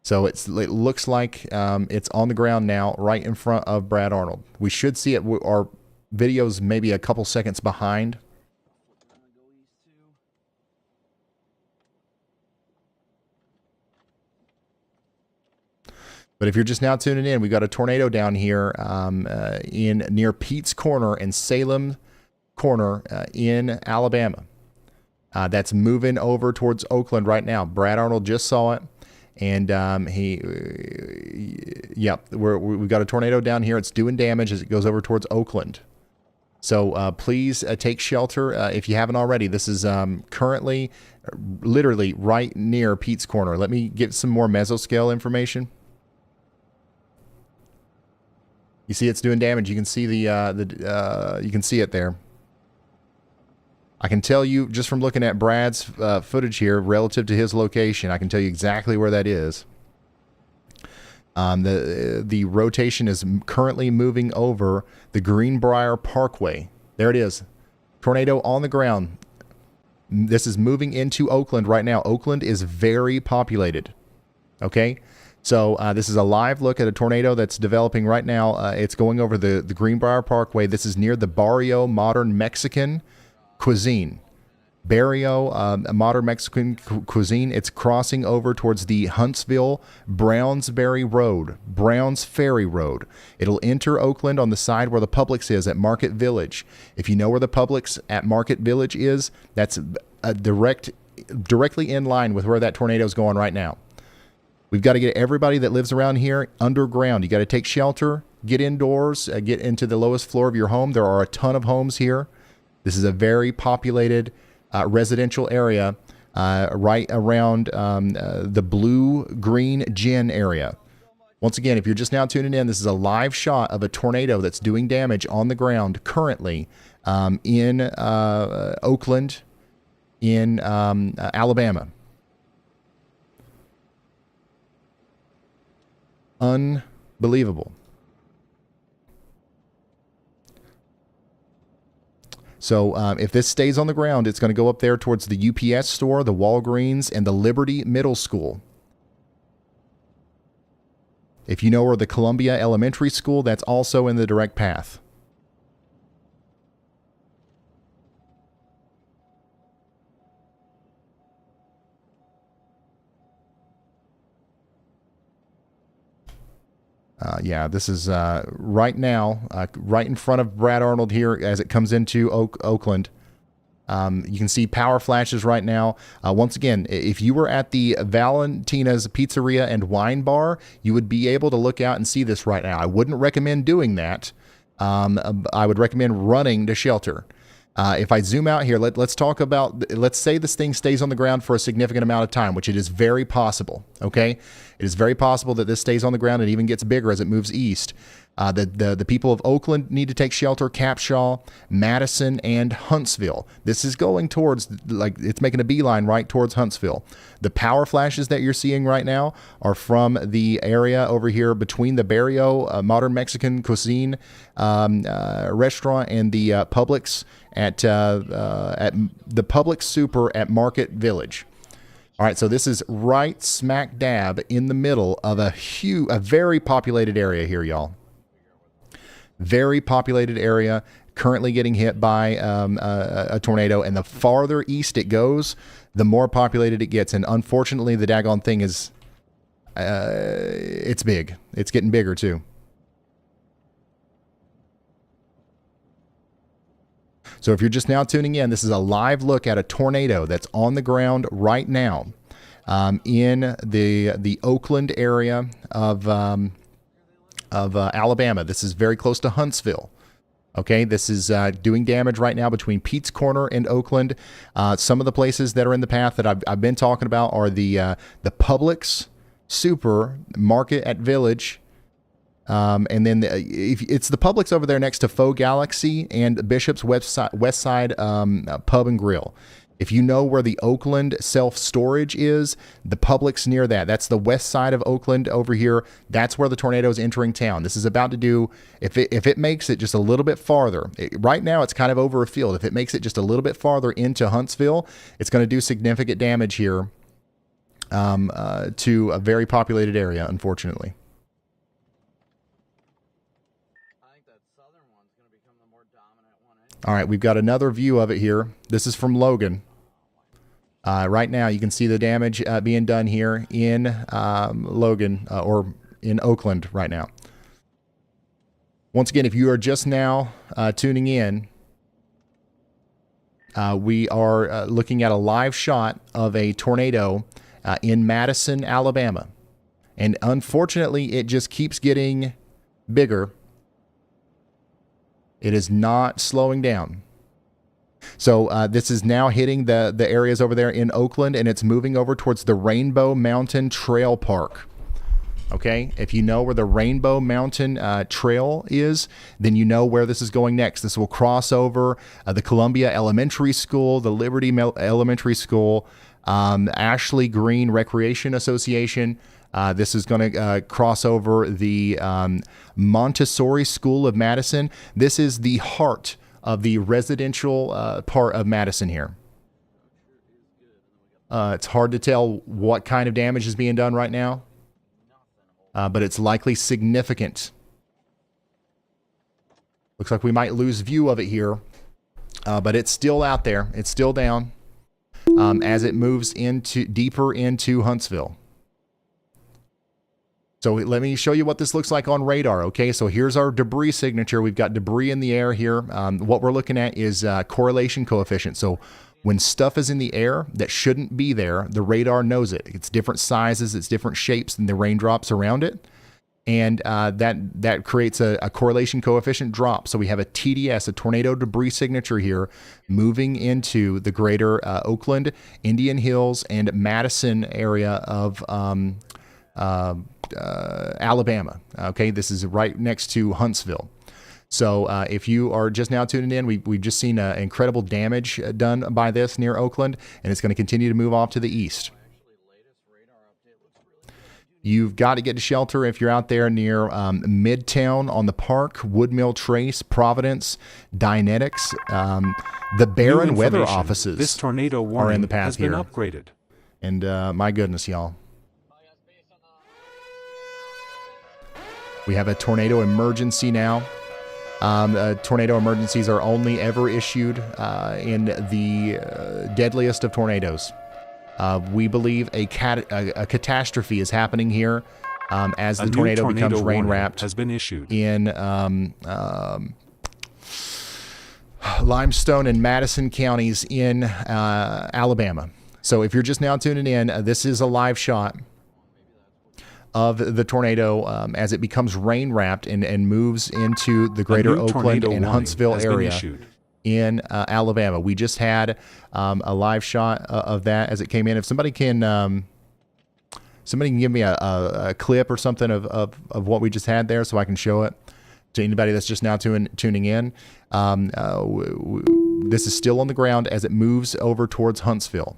So it looks like it's on the ground now, right in front of Brad Arnold. We should see it. Our video's maybe a couple seconds behind. But if you're just now tuning in, we've got a tornado down here in near Pete's Corner and Salem Corner in Alabama. That's moving over towards Oakland right now. Brad Arnold just saw it. And we've got a tornado down here. It's doing damage as it goes over towards Oakland. So please take shelter if you haven't already. This is currently literally right near Pete's Corner. Let me get some more mesoscale information. You see it's doing damage. You can see you can see it there. I can tell you just from looking at Brad's footage here relative to his location, I can tell you exactly where that is. The rotation is currently moving over the Greenbrier Parkway. There it is. Tornado on the ground. This is moving into Oakland right now. Oakland is very populated. Okay? So this is a live look at a tornado that's developing right now. It's going over the Greenbrier Parkway. This is near the Barrio Modern Mexican Cuisine. Barrio, a modern Mexican cuisine. It's crossing over towards the Huntsville Brownsbury Road, Browns Ferry Road. It'll enter Oakland on the side where the Publix is at Market Village. If you know where the Publix at Market Village is, that's directly in line with where that tornado is going right now. We've got to get everybody that lives around here underground. You got to take shelter, get indoors, get into the lowest floor of your home. There are a ton of homes here. This is a very populated residential area right around the blue-green gin area. Once again, if you're just now tuning in, this is a live shot of a tornado that's doing damage on the ground currently in Oakland, in Alabama. Unbelievable. So if this stays on the ground, it's going to go up there towards the UPS store, the Walgreens, and the Liberty Middle School. If you know where the Columbia Elementary School, that's also in the direct path. Yeah, this is right now, right in front of Brad Arnold here as it comes into Oakland. You can see power flashes right now. Once again, if you were at the Valentina's Pizzeria and Wine Bar, you would be able to look out and see this right now. I wouldn't recommend doing that. I would recommend running to shelter. If I zoom out here, let's talk about, let's say this thing stays on the ground for a significant amount of time, which it is very possible, okay? It is very possible that this stays on the ground and even gets bigger as it moves east. The people of Oakland need to take shelter, Capshaw, Madison, and Huntsville. This is going towards, like, it's making a beeline right towards Huntsville. The power flashes that you're seeing right now are from the area over here between the Barrio Modern Mexican Cuisine restaurant and the Publix at the Publix Super at Market Village. All right, so this is right smack dab in the middle of a very populated area here, y'all. Very populated area, currently getting hit by a tornado, and the farther east it goes, the more populated it gets. And unfortunately, the daggone thing is, it's big. It's getting bigger too. So if you're just now tuning in, this is a live look at a tornado that's on the ground right now in the Oakland area of Alabama. This is very close to Huntsville. Okay, this is doing damage right now between Pete's Corner and Oakland. Some of the places that are in the path that I've been talking about are the Publix Super Market at Village. And then it's the Publix over there next to Faux Galaxy and Bishop's West Side Pub and Grill. If you know where the Oakland self-storage is, the Publix near that. That's the west side of Oakland over here. That's where the tornado is entering town. This is about to do, if it makes it just a little bit farther, right now it's kind of over a field. If it makes it just a little bit farther into Huntsville, it's going to do significant damage here to a very populated area, unfortunately. All right, we've got another view of it here. This is from Logan. Right now, you can see the damage being done here in Logan or in Oakland right now. Once again, if you are just now tuning in, we are looking at a live shot of a tornado in Madison, Alabama. And unfortunately, it just keeps getting bigger. It is not slowing down. So this is now hitting the areas over there in Oakland, and it's moving over towards the Rainbow Mountain Trail Park. Okay, if you know where the Rainbow Mountain Trail is, then you know where this is going next. This will cross over the Columbia Elementary School, the Liberty Elementary School, Ashley Green Recreation Association. This is going to cross over the Montessori School of Madison. This is the heart of the residential part of Madison here. It's hard to tell what kind of damage is being done right now. but it's likely significant. Looks like we might lose view of it here, but it's still out there. It's still down as it moves deeper into Huntsville. So let me show you what this looks like on radar. Okay, so here's our debris signature. We've got debris in the air here. What we're looking at is correlation coefficient. So when stuff is in the air that shouldn't be there, the radar knows it. It's different sizes, it's different shapes than the raindrops around it. And that creates a correlation coefficient drop. So we have a TDS, a tornado debris signature here, moving into the greater Oakland, Indian Hills, and Madison area of Alabama. Okay, this is right next to Huntsville. So if you are just now tuning in, we've just seen incredible damage done by this near Oakland, and it's going to continue to move off to the east. You've got to get to shelter if you're out there near Midtown on the Park, Woodmill Trace, Providence, Dynetics. The Barron weather offices this tornado warning are in the path has been here. upgraded. And my goodness, y'all. We have a tornado emergency now. Tornado emergencies are only ever issued in the deadliest of tornadoes. We believe a catastrophe is happening here as the tornado becomes rain-wrapped has been issued in Limestone and Madison counties in Alabama. So if you're just now tuning in, this is a live shot of the tornado as it becomes rain-wrapped and moves into the greater Oakland and Huntsville area in Alabama. We just had a live shot of that as it came in. If somebody can give me a clip or something of what we just had there so I can show it to anybody that's just now tuning in. This is still on the ground as it moves over towards Huntsville.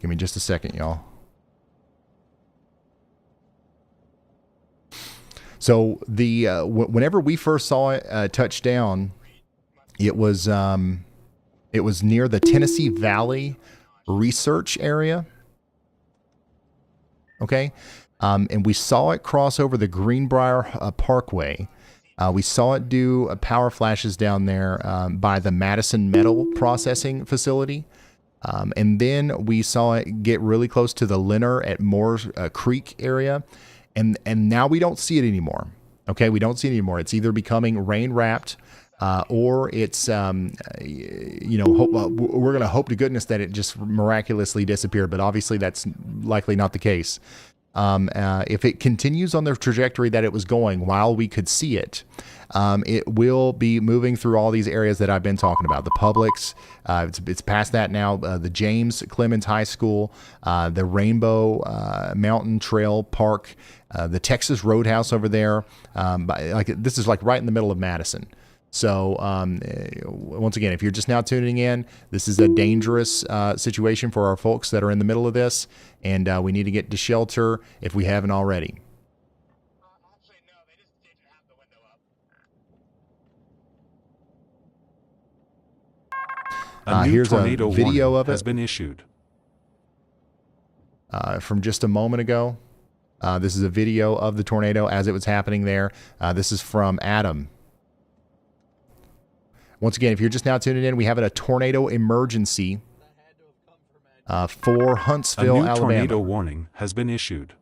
Give me just a second, y'all. So the whenever we first saw it touch down, it was near the Tennessee Valley research area. Okay, and we saw it cross over the Greenbrier Parkway. We saw it do power flashes down there by the Madison metal processing facility. And then we saw it get really close to the Lenner at Moore Creek area. And now we don't see it anymore. Okay, we don't see it anymore. It's either becoming rain-wrapped or it's, we're going to hope to goodness that it just miraculously disappeared. But obviously that's likely not the case. If it continues on the trajectory that it was going while we could see it, it will be moving through all these areas that I've been talking about. The Publix, it's past that now. The James Clemens High School, the Rainbow Mountain Trail Park, the Texas Roadhouse over there. This is like right in the middle of Madison. So once again, if you're just now tuning in, this is a dangerous situation for our folks that are in the middle of this, and we need to get to shelter if we haven't already. Actually, no, they just didn't have the window up. A new Here's tornado a video warning of it has been issued. from just a moment ago. This is a video of the tornado as it was happening there. This is from Adam. Once again, if you're just now tuning in, we have a tornado emergency for Huntsville, a new Alabama. Tornado warning has been issued.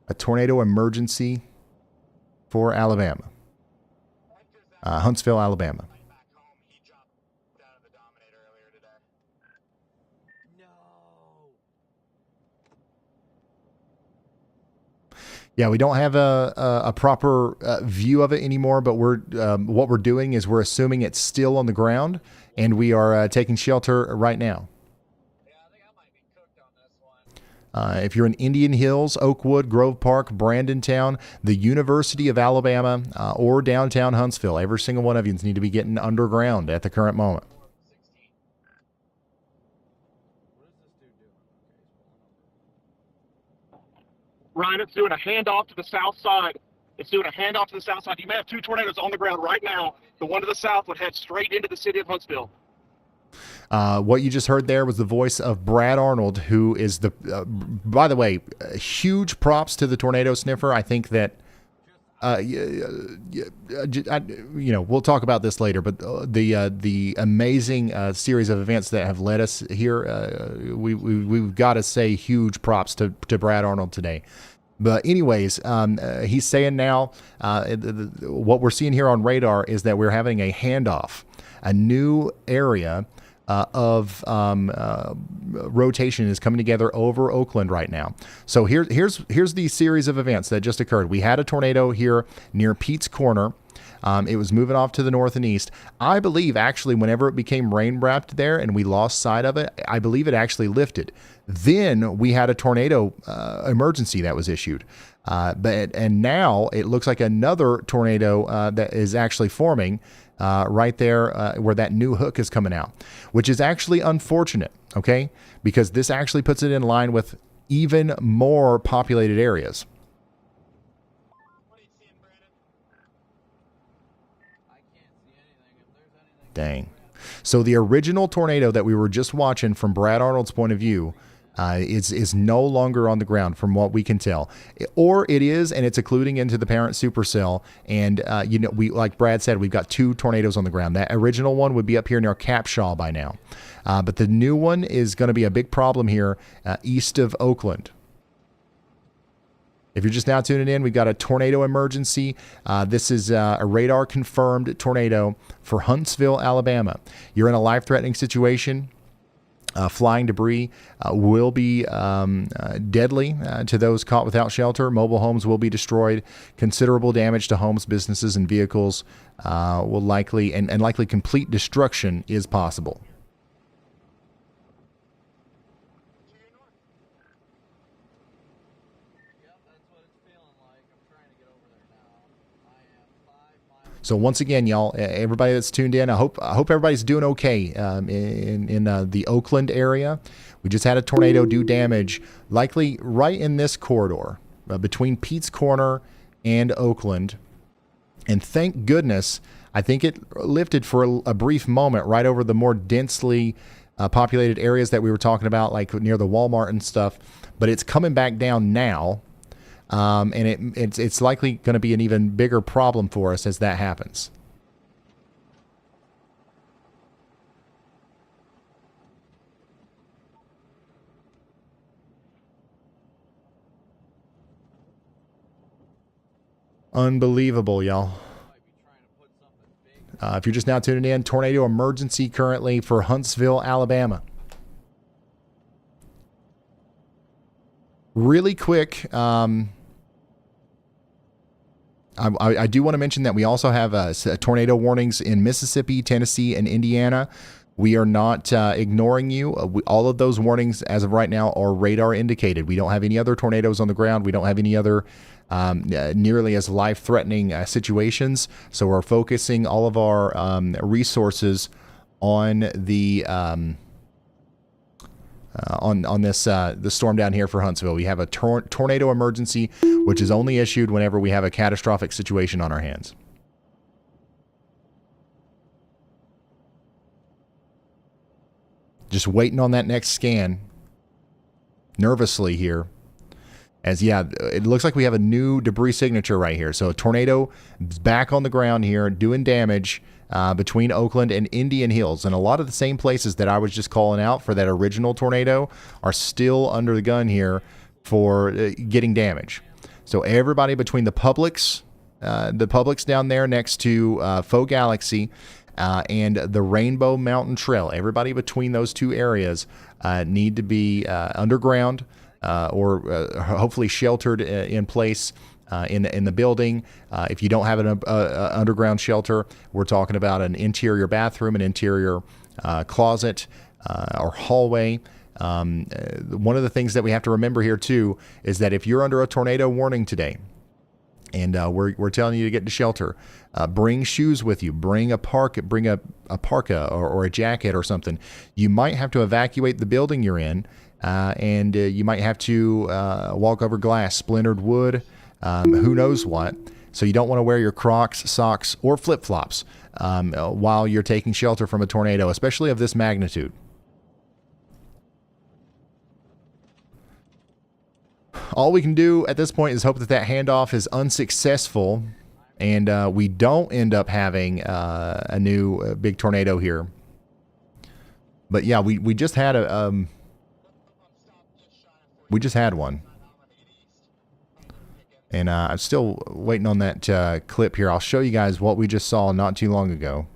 A tornado emergency for Alabama. Huntsville, Alabama. Yeah, we don't have a proper view of it anymore, but what we're doing is we're assuming it's still on the ground, and we are taking shelter right now. Yeah, I think I might be cooked on this one. If you're in Indian Hills, Oakwood, Grove Park, Brandontown, the University of Alabama, or downtown Huntsville, every single one of you need to be getting underground at the current moment. Ryan, it's doing a handoff to the south side. You may have two tornadoes on the ground right now. The one to the south would head straight into the city of Huntsville. What you just heard there was the voice of Brad Arnold, who is the, by the way, huge props to the tornado sniffer. I think that, we'll talk about this later, but the amazing series of events that have led us here, we've got to say huge props to Brad Arnold today. But anyways, he's saying now what we're seeing here on radar is that we're having a handoff, a new area of rotation is coming together over Oakland right now. So here's the series of events that just occurred. We had a tornado here near Pete's Corner. It was moving off to the north and east. I believe actually whenever it became rain wrapped there and we lost sight of it, I believe it actually lifted. Then we had a tornado emergency that was issued. And now it looks like another tornado that is actually forming right there where that new hook is coming out, which is actually unfortunate, okay? Because this actually puts it in line with even more populated areas. Dang. So the original tornado that we were just watching from Brad Arnold's point of view is no longer on the ground from what we can tell, or it is, and it's occluding into the parent supercell. And we, like Brad said, we've got two tornadoes on the ground. That original one would be up here near Capshaw by now, but the new one is going to be a big problem here east of Oakland. If you're just now tuning in, we've got a tornado emergency. This is a radar confirmed tornado for Huntsville, Alabama. You're in a life-threatening situation. Flying debris will be deadly to those caught without shelter. Mobile homes will be destroyed. Considerable damage to homes, businesses, and vehicles will likely, and likely complete destruction is possible. So once again, y'all, everybody that's tuned in, I hope everybody's doing okay in the Oakland area. We just had a tornado do damage, likely right in this corridor between Pete's Corner and Oakland. And thank goodness, I think it lifted for a brief moment right over the more densely populated areas that we were talking about, like near the Walmart and stuff. But it's coming back down now. And it's likely going to be an even bigger problem for us as that happens. Unbelievable, y'all. If you're just now tuning in, tornado emergency currently for Huntsville, Alabama. Really quick, I do want to mention that we also have tornado warnings in Mississippi, Tennessee, and Indiana. We are not ignoring you. All of those warnings as of right now are radar indicated. We don't have any other tornadoes on the ground. We don't have any other nearly as life-threatening situations. So we're focusing all of our resources on the on this the storm down here for Huntsville. We have a tornado emergency, which is only issued whenever we have a catastrophic situation on our hands. Just waiting on that next scan nervously here. As it looks like we have a new debris signature right here. So a tornado is back on the ground here doing damage between Oakland and Indian Hills. And a lot of the same places that I was just calling out for that original tornado are still under the gun here for getting damage. So everybody between the Publix down there next to Faux Galaxy and the Rainbow Mountain Trail, everybody between those two areas need to be underground or hopefully sheltered in place in the building. If you don't have an underground shelter, we're talking about an interior bathroom, an interior closet, or hallway. One of the things that we have to remember here too is that if you're under a tornado warning today, and we're telling you to get to shelter, bring shoes with you, bring a parka or a jacket or something. You might have to evacuate the building you're in and you might have to walk over glass, splintered wood, who knows what. So you don't want to wear your Crocs, socks, or flip-flops while you're taking shelter from a tornado, especially of this magnitude. All we can do at this point is hope that that handoff is unsuccessful and we don't end up having a new big tornado here. But yeah, we just had a we just had one, and I'm still waiting on that clip here. I'll show you guys what we just saw not too long ago.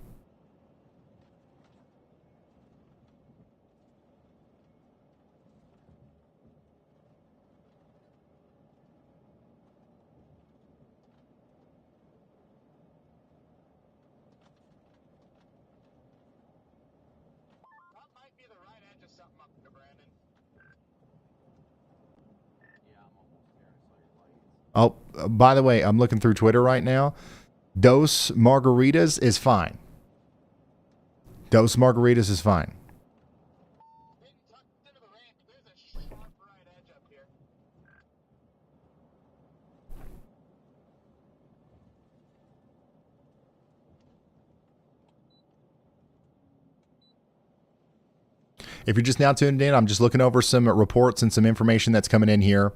Oh, by the way, I'm looking through Twitter right now. Dos Margaritas is fine. Dos Margaritas is fine. If you're just now tuned in, I'm just looking over some reports and some information that's coming in here.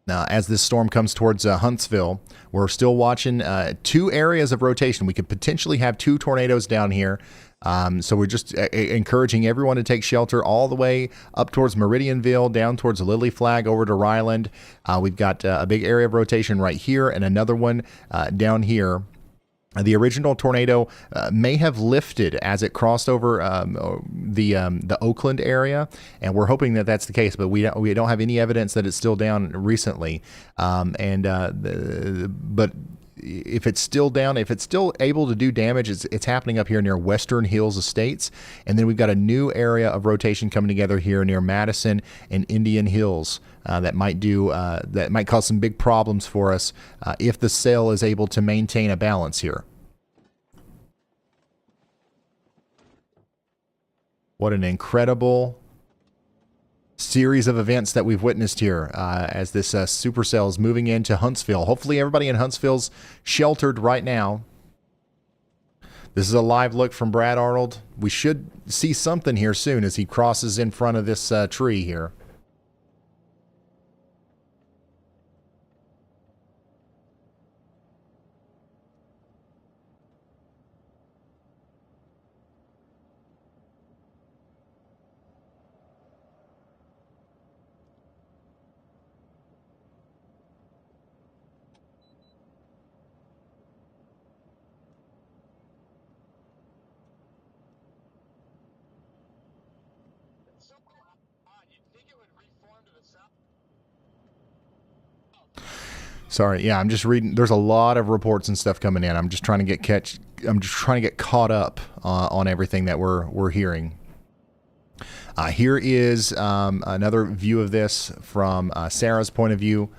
As this storm comes towards Huntsville, we're still watching 2 areas of rotation. We could potentially have 2 tornadoes down here. So we're just encouraging everyone to take shelter all the way up towards Meridianville, down towards Lily Flag, over to Ryland. We've got a big area of rotation right here and another one down here. The original tornado may have lifted as it crossed over the Oakland area, and we're hoping that that's the case. But we don't have any evidence that it's still down recently. But if it's still down, if it's still able to do damage, it's happening up here near Western Hills Estates, and then we've got a new area of rotation coming together here near Madison and Indian Hills. That might cause some big problems for us if the cell is able to maintain a balance here. What an incredible series of events that we've witnessed here as this supercell is moving into Huntsville. Hopefully everybody in Huntsville's sheltered right now. This is a live look from Brad Arnold. We should see something here soon as he crosses in front of this tree here. Sorry, yeah, I'm just reading. There's a lot of reports and stuff coming in. I'm just trying to get caught up on everything that we're hearing. Here is another view of this from Sarah's point of view.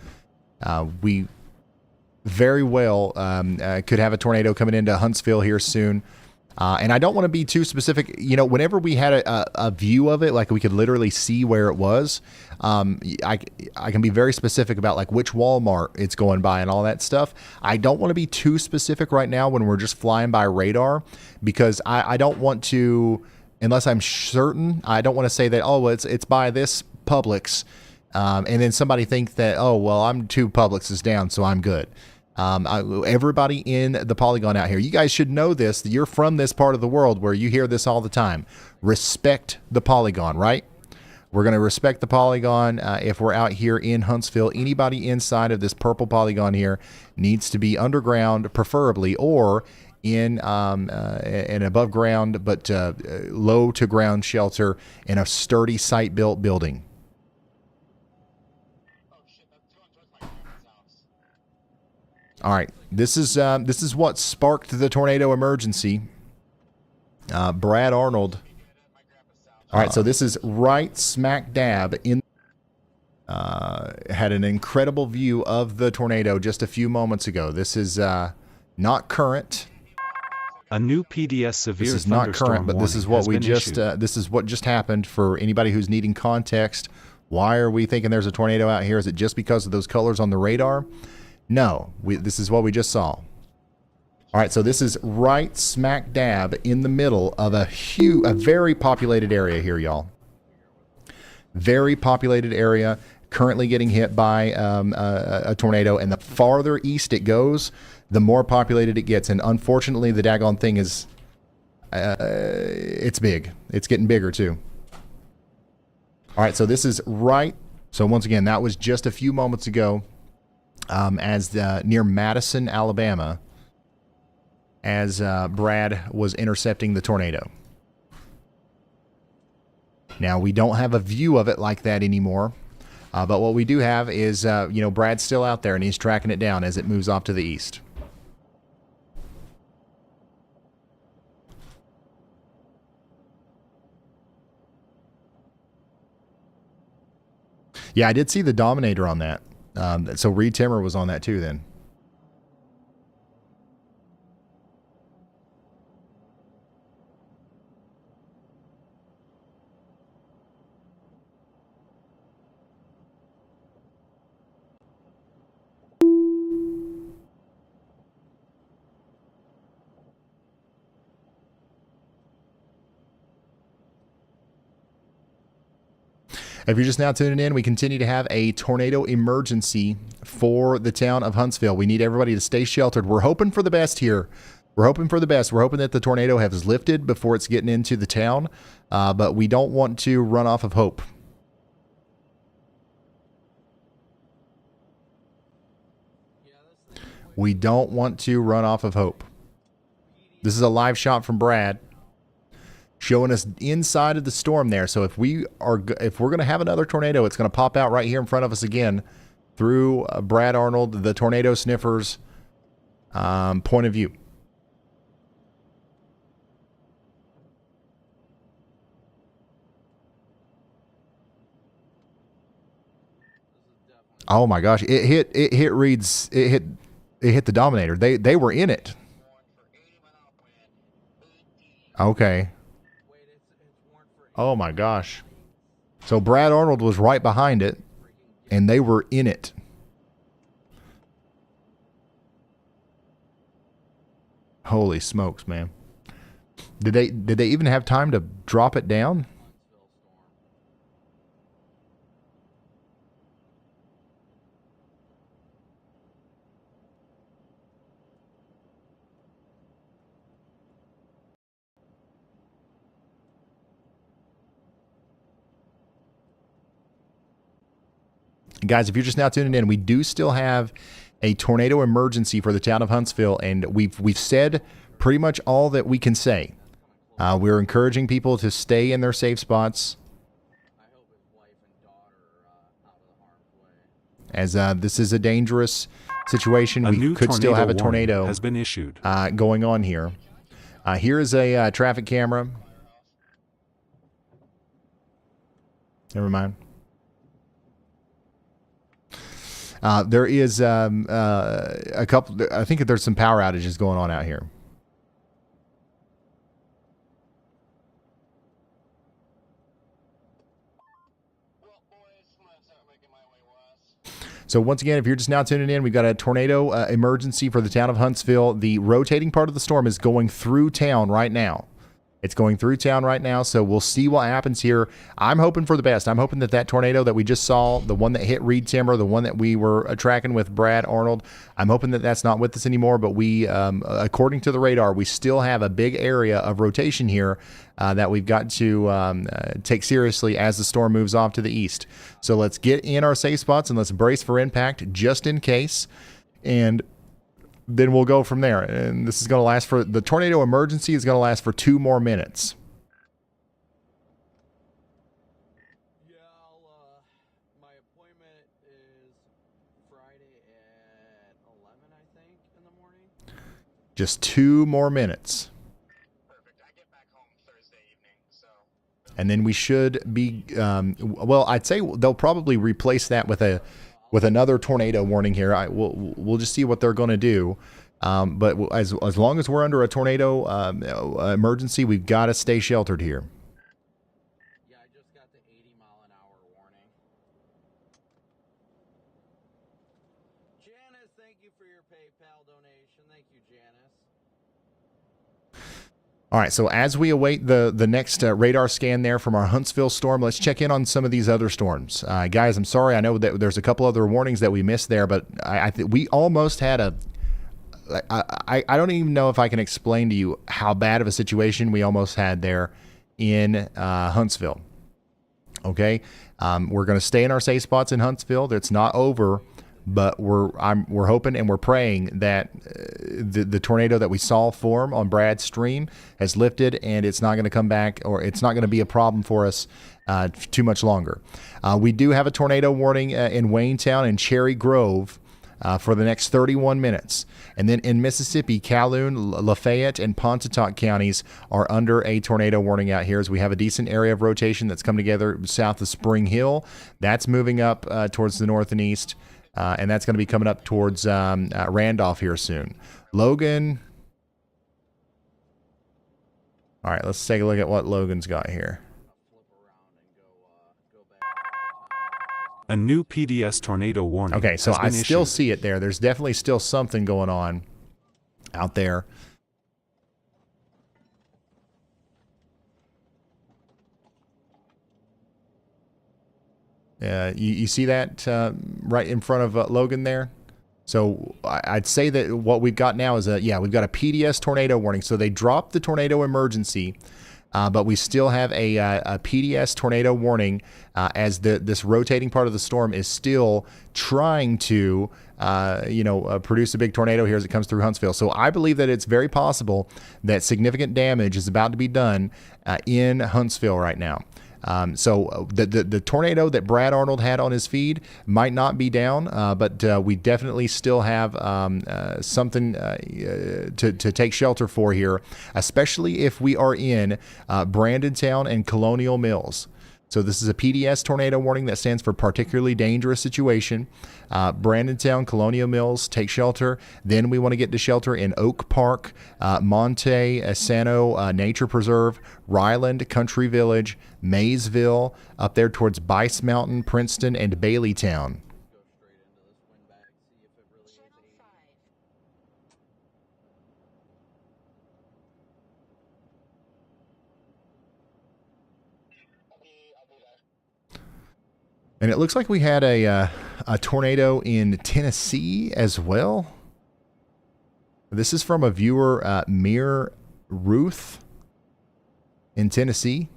We very well could have a tornado coming into Huntsville here soon. And I don't want to be too specific. You know, whenever we had a view of it, like we could literally see where it was, I can be very specific about like which Walmart it's going by and all that stuff. I don't want to be too specific right now when we're just flying by radar, because I don't want to, unless I'm certain, I don't want to say that, oh, well, it's by this Publix, and then somebody think that, oh, well, I'm 2 Publixes down, so I'm good. Everybody in the polygon out here, you guys should know this. You're from this part of the world where you hear this all the time. Respect the polygon, right? We're going to respect the polygon if we're out here in Huntsville. Anybody inside of this purple polygon here needs to be underground, preferably, or in an above ground but low to ground shelter in a sturdy site-built building. All right, this is what sparked the tornado emergency. Brad Arnold. All right, so this is right smack dab in. Had an incredible view of the tornado just a few moments ago. This is not current. A new PDS severe This is not thunderstorm current, but this is what we warning has been just issued. this is what just happened. For anybody who's needing context, why are we thinking there's a tornado out here? Is it just because of those colors on the radar? No, this is what we just saw. All right, so this is right smack dab in the middle of a very populated area here, y'all. Very populated area, currently getting hit by a tornado, and the farther east it goes, the more populated it gets. And unfortunately, the daggone thing is, it's big. It's getting bigger too. All right, so this is right. So once again, that was just a few moments ago, near Madison, Alabama, as Brad was intercepting the tornado. Now, we don't have a view of it like that anymore, but what we do have is, Brad's still out there, and he's tracking it down as it moves off to the east. Yeah, I did see the Dominator on that. So Reed Timmer was on that too then. If you're just now tuning in, we continue to have a tornado emergency for the town of Huntsville. We need everybody to stay sheltered. We're hoping for the best here. We're hoping for the best. We're hoping that the tornado has lifted before it's getting into the town, but we don't want to run off of hope. We don't want to run off of hope. This is a live shot from Brad, showing us inside of the storm there. So if we're going to have another tornado, it's going to pop out right here in front of us again through Brad Arnold, the tornado sniffer's point of view. Oh my gosh! It hit Reed's. It hit the Dominator. They were in it. Okay. Oh my gosh. So Brad Arnold was right behind it, and they were in it. Holy smokes, man. Did they even have time to drop it down? Guys, if you're just now tuning in, we do still have a tornado emergency for the town of Huntsville, and we've said pretty much all that we can say. We're encouraging people to stay in their safe spots, as this is a dangerous situation. We could still have a tornado has been issued. Going on here. Here is a traffic camera. Never mind. There is a couple. I think there's some power outages going on out here. So once again, if you're just now tuning in, we've got a tornado emergency for the town of Huntsville. The rotating part of the storm is going through town right now. It's going through town right now, so we'll see what happens here. I'm hoping for the best. I'm hoping that tornado that we just saw, the one that hit Reed Timmer, the one that we were tracking with Brad Arnold, I'm hoping that that's not with us anymore, but we, according to the radar, we still have a big area of rotation here that we've got to take seriously as the storm moves off to the east. So let's get in our safe spots and let's brace for impact just in case, and then we'll go from there. And this is going to last for, the tornado emergency is going to last for 2 more minutes. Yeah, my appointment is Friday at 11, I think, in the morning. Just 2 more minutes. Perfect. I get back home Thursday evening, so. And then we should be, well, I'd say they'll probably replace that with another tornado warning here. We'll just see what they're going to do. But as long as we're under a tornado emergency, we've got to stay sheltered here. Yeah, I just got the 80-mile-an-hour warning. Janice, thank you for your PayPal donation. Thank you, Janice. All right, so as we await the next radar scan there from our Huntsville storm, let's check in on some of these other storms. Guys, I'm sorry. I know that there's a couple other warnings that we missed there, but I think we almost had I don't even know if I can explain to you how bad of a situation we almost had there in Huntsville. Okay, we're going to stay in our safe spots in Huntsville. It's not over, but we're hoping and we're praying that the tornado that we saw form on Brad's stream has lifted and it's not going to come back, or it's not going to be a problem for us too much longer. We do have a tornado warning in Waynetown and Cherry Grove for the next 31 minutes. And then in Mississippi, Calhoun, Lafayette, and Pontotoc counties are under a tornado warning out here, as we have a decent area of rotation that's come together south of Spring Hill. That's moving up towards the north and east, and that's going to be coming up towards Randolph here soon. Logan. All right, let's take a look at what Logan's got here. A new PDS tornado warning. Okay, so I still issued. see it there. There's definitely still something going on out there. You see that right in front of Logan there? So I'd say that what we've got now is we've got a PDS tornado warning. So they dropped the tornado emergency, but we still have a PDS tornado warning as this rotating part of the storm is still trying to produce a big tornado here as it comes through Huntsville. So I believe that it's very possible that significant damage is about to be done in Huntsville right now. So the tornado that Brad Arnold had on his feed might not be down, but we definitely still have something to take shelter for here, especially if we are in Brandontown and Colonial Mills. So this is a PDS tornado warning that stands for particularly dangerous situation. Brandontown, Colonial Mills, take shelter. Then we want to get to shelter in Oak Park, Monte Asano Nature Preserve, Ryland Country Village, Maysville, up there towards Bice Mountain, Princeton, and Baileytown. And it looks like we had a tornado in Tennessee as well. This is from a viewer, Mir Ruth, in Tennessee.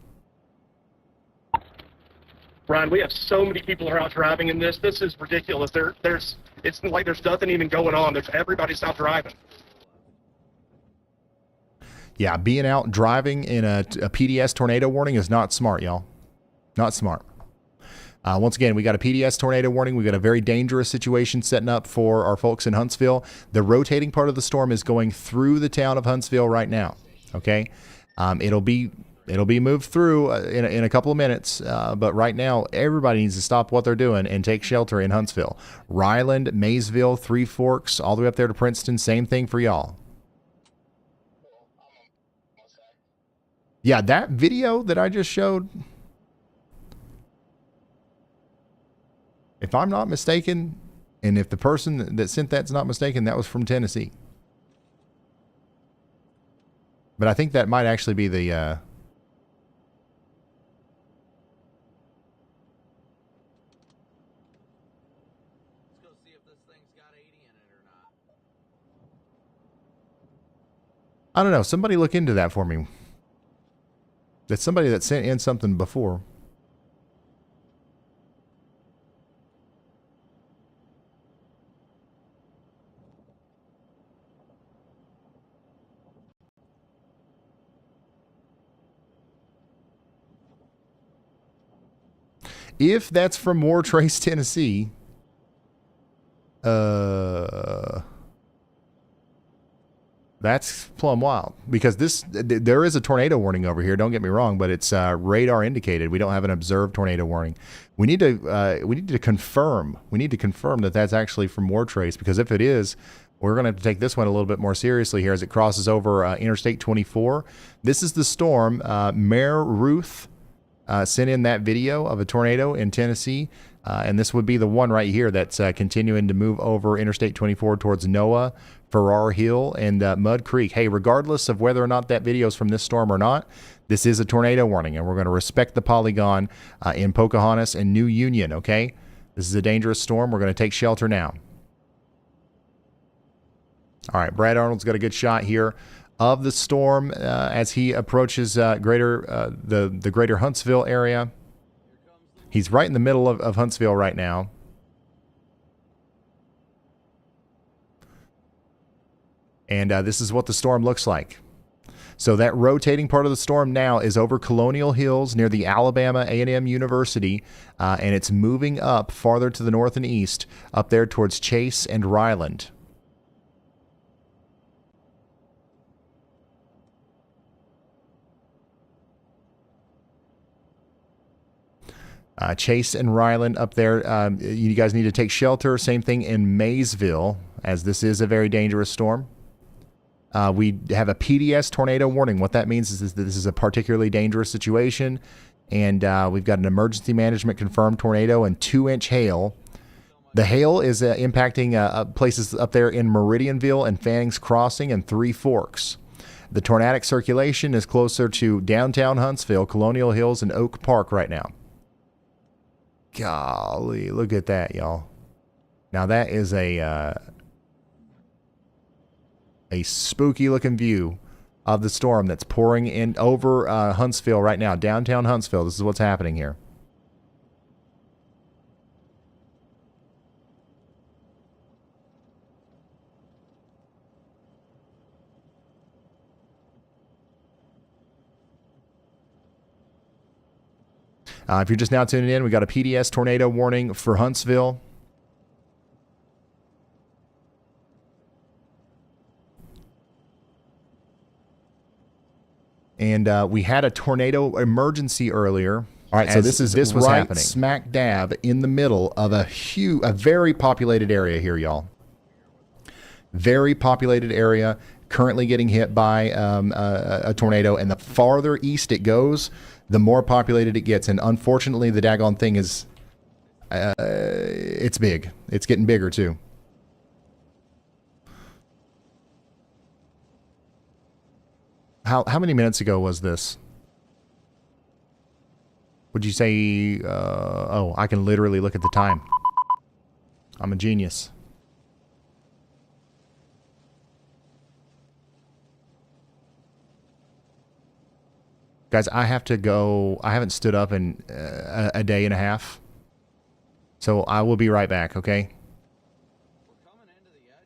Ryan, we have so many people are out driving in this. This is ridiculous. It's like there's nothing even going on. Everybody's out driving. Yeah, being out driving in a PDS tornado warning is not smart, y'all. Not smart. Once again, we got a PDS tornado warning. We've got a very dangerous situation setting up for our folks in Huntsville. The rotating part of the storm is going through the town of Huntsville right now. Okay, it'll be moved through in a couple of minutes. But right now, everybody needs to stop what they're doing and take shelter in Huntsville. Ryland, Maysville, Three Forks, all the way up there to Princeton. Same thing for y'all. Yeah, that video that I just showed. If I'm not mistaken, and if the person that sent that's not mistaken, that was from Tennessee. But I think that might actually be the... Let's go see if this thing's got 80 in it or not. I don't know. Somebody look into that for me. That's somebody that sent in something before. If that's from Wartrace, Tennessee, that's plumb wild, because there is a tornado warning over here. Don't get me wrong, but it's radar indicated. We don't have an observed tornado warning. We need to confirm. We need to confirm that that's actually from Wartrace, because if it is, We're going to have to take this one a little bit more seriously here as it crosses over Interstate 24. This is the storm. Mayor Ruth sent in that video of a tornado in Tennessee, and this would be the one right here that's continuing to move over Interstate 24 towards Noah, Farrar Hill, and Mud Creek. Hey, regardless of whether or not that video is from this storm or not, this is a tornado warning, and we're going to respect the polygon in Pocahontas and New Union, okay? This is a dangerous storm. We're going to take shelter now. All right, Brad Arnold's got a good shot here of the storm as he approaches the greater Huntsville area. He's right in the middle of Huntsville right now. And this is what the storm looks like. So that rotating part of the storm now is over Colonial Hills near the Alabama A&M University, and it's moving up farther to the north and east, up there towards Chase and Ryland. Chase and Ryland up there. You guys need to take shelter. Same thing in Maysville, as this is a very dangerous storm. We have a PDS tornado warning. What that means is that this is a particularly dangerous situation, and we've got an emergency management confirmed tornado and 2-inch hail. The hail is impacting places up there in Meridianville and Fanning's Crossing and Three Forks. The tornadic circulation is closer to downtown Huntsville, Colonial Hills, and Oak Park right now. Golly, look at that, y'all. Now that is a spooky looking view of the storm that's pouring in over Huntsville right now, downtown Huntsville. This is what's happening here. If you're just now tuning in, we got a PDS tornado warning for Huntsville. And we had a tornado emergency earlier. All right, so this was right happening smack dab in the middle of a very populated area here, y'all. Very populated area, currently getting hit by a tornado, and the farther east it goes, the more populated it gets. And unfortunately, the daggone thing is, it's big. It's getting bigger too. How many minutes ago was this? Would you say, oh, I can literally look at the time. I'm a genius. Guys, I have to go. I haven't stood up in a day and a half. So I will be right back, okay?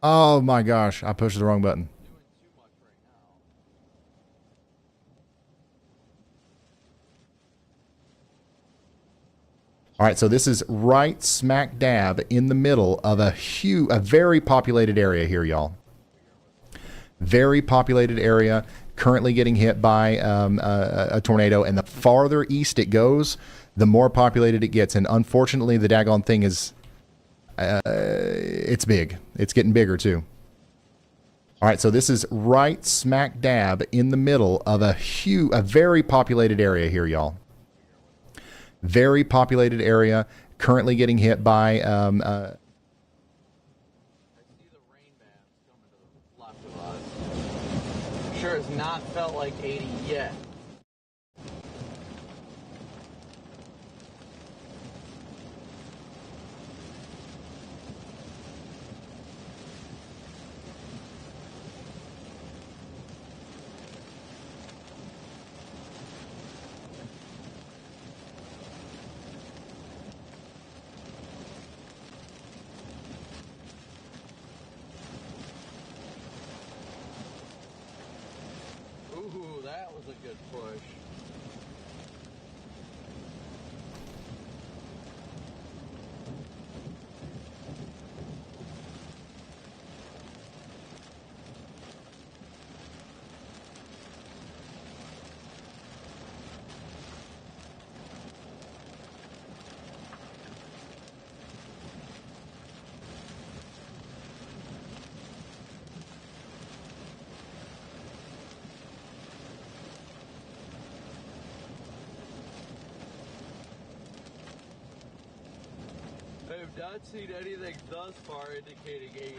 Oh my gosh, I pushed the wrong button. All right, so this is right smack dab in the middle of a very populated area here, y'all. Very populated area, currently getting hit by a tornado, and the farther east it goes, the more populated it gets. And unfortunately, the daggone thing is, it's big. It's getting bigger too. All right, so this is right smack dab in the middle of a very populated area here, y'all. Very populated area, currently getting hit by I see the rain bands coming to the left of us. Sure has not felt like 80 yet. Ooh, that was a good push. have not seen anything thus far indicating 80.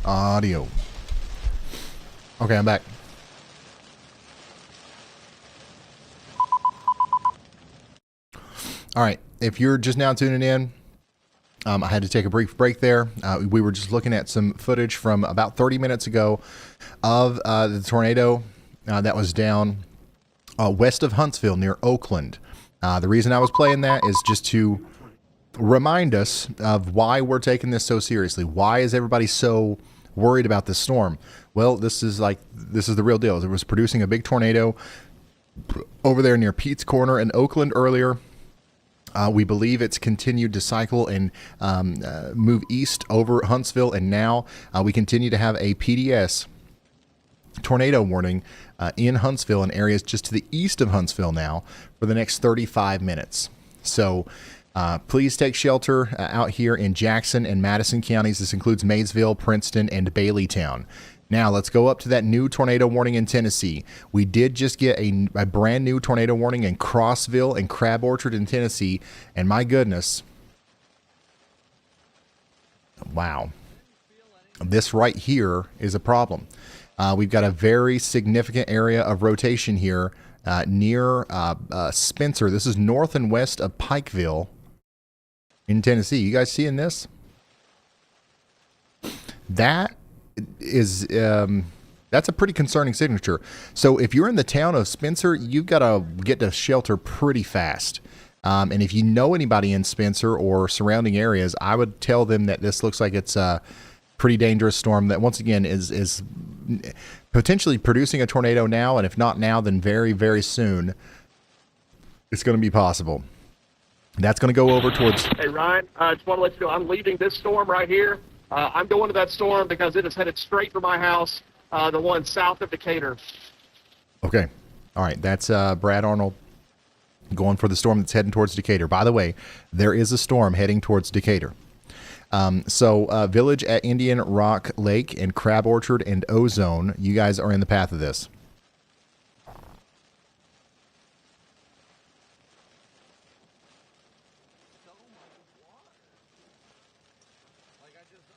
Audio. Okay, I'm back. All right, if you're just now tuning in, I had to take a brief break there. We were just looking at some footage from about 30 minutes ago of the tornado that was down west of Huntsville near Oakland. The reason I was playing that is just to remind us of why we're taking this so seriously. Why is everybody so worried about this storm? Well, this is the real deal. It was producing a big tornado over there near Pete's Corner in Oakland earlier. We believe it's continued to cycle and move east over Huntsville, and now we continue to have a PDS tornado warning in Huntsville and areas just to the east of Huntsville now for the next 35 minutes. So please take shelter out here in Jackson and Madison counties. This includes Maysville, Princeton, and Baileytown. Now, let's go up to that new tornado warning in Tennessee. We did just get a brand new tornado warning in Crossville and Crab Orchard in Tennessee. And my goodness. Wow. This right here is a problem. We've got a very significant area of rotation here near Spencer. This is north and west of Pikeville in Tennessee. You guys seeing this? That is that's a pretty concerning signature. So if you're in the town of Spencer, you've got to get to shelter pretty fast. And if you know anybody in Spencer or surrounding areas, I would tell them that this looks like it's a pretty dangerous storm that once again is potentially producing a tornado now, and if not now, then very, very soon it's going to be possible. That's going to go over towards... Hey, Ryan, I just want to let you know I'm leaving this storm right here. I'm going to that storm because it is headed straight for my house, the one south of Decatur. Okay. All right. That's Brad Arnold going for the storm that's heading towards Decatur. By the way, there is a storm heading towards Decatur. So Village at Indian Rock Lake and Crab Orchard and Ozone, you guys are in the path of this.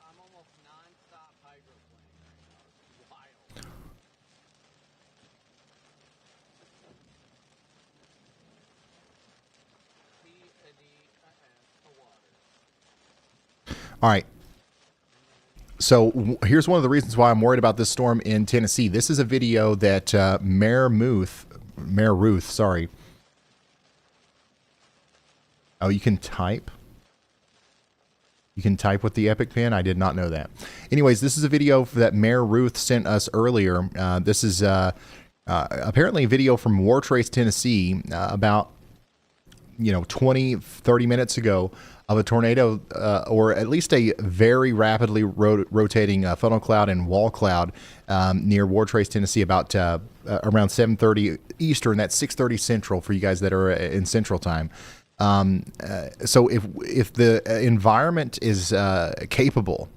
I'm almost non-stop hydroplaning right now. It's wild. All right. So here's one of the reasons why I'm worried about this storm in Tennessee. This is a video that Mayor Ruth, sorry. Oh, you can type? You can type with the Epic Pen? I did not know that. Anyways, this is a video that Mayor Ruth sent us earlier. This is apparently a video from Wartrace, Tennessee, about 20, 30 minutes ago of a tornado, or at least a very rapidly rotating funnel cloud and wall cloud near Wartrace, Tennessee, about around 7:30 Eastern. That's 6:30 Central for you guys that are in Central Time. So if the environment is capable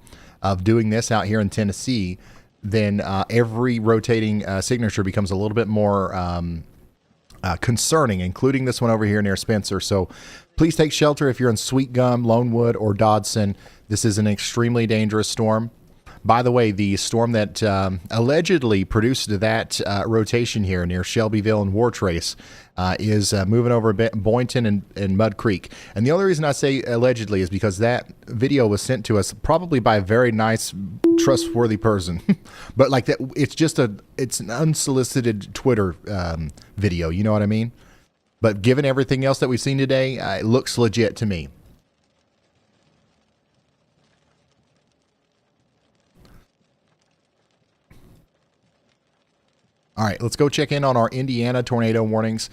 of doing this out here in Tennessee, then every rotating signature becomes a little bit more concerning, including this one over here near Spencer. So please take shelter if you're in Sweet Gum, Lonewood, or Dodson. This is an extremely dangerous storm. By the way, the storm that allegedly produced that rotation here near Shelbyville and Wartrace is moving over Boynton and Mud Creek. And the only reason I say allegedly is because that video was sent to us probably by a very nice, trustworthy person. But like that, it's an unsolicited Twitter video. You know what I mean? But given everything else that we've seen today, it looks legit to me. All right, let's go check in on our Indiana tornado warnings.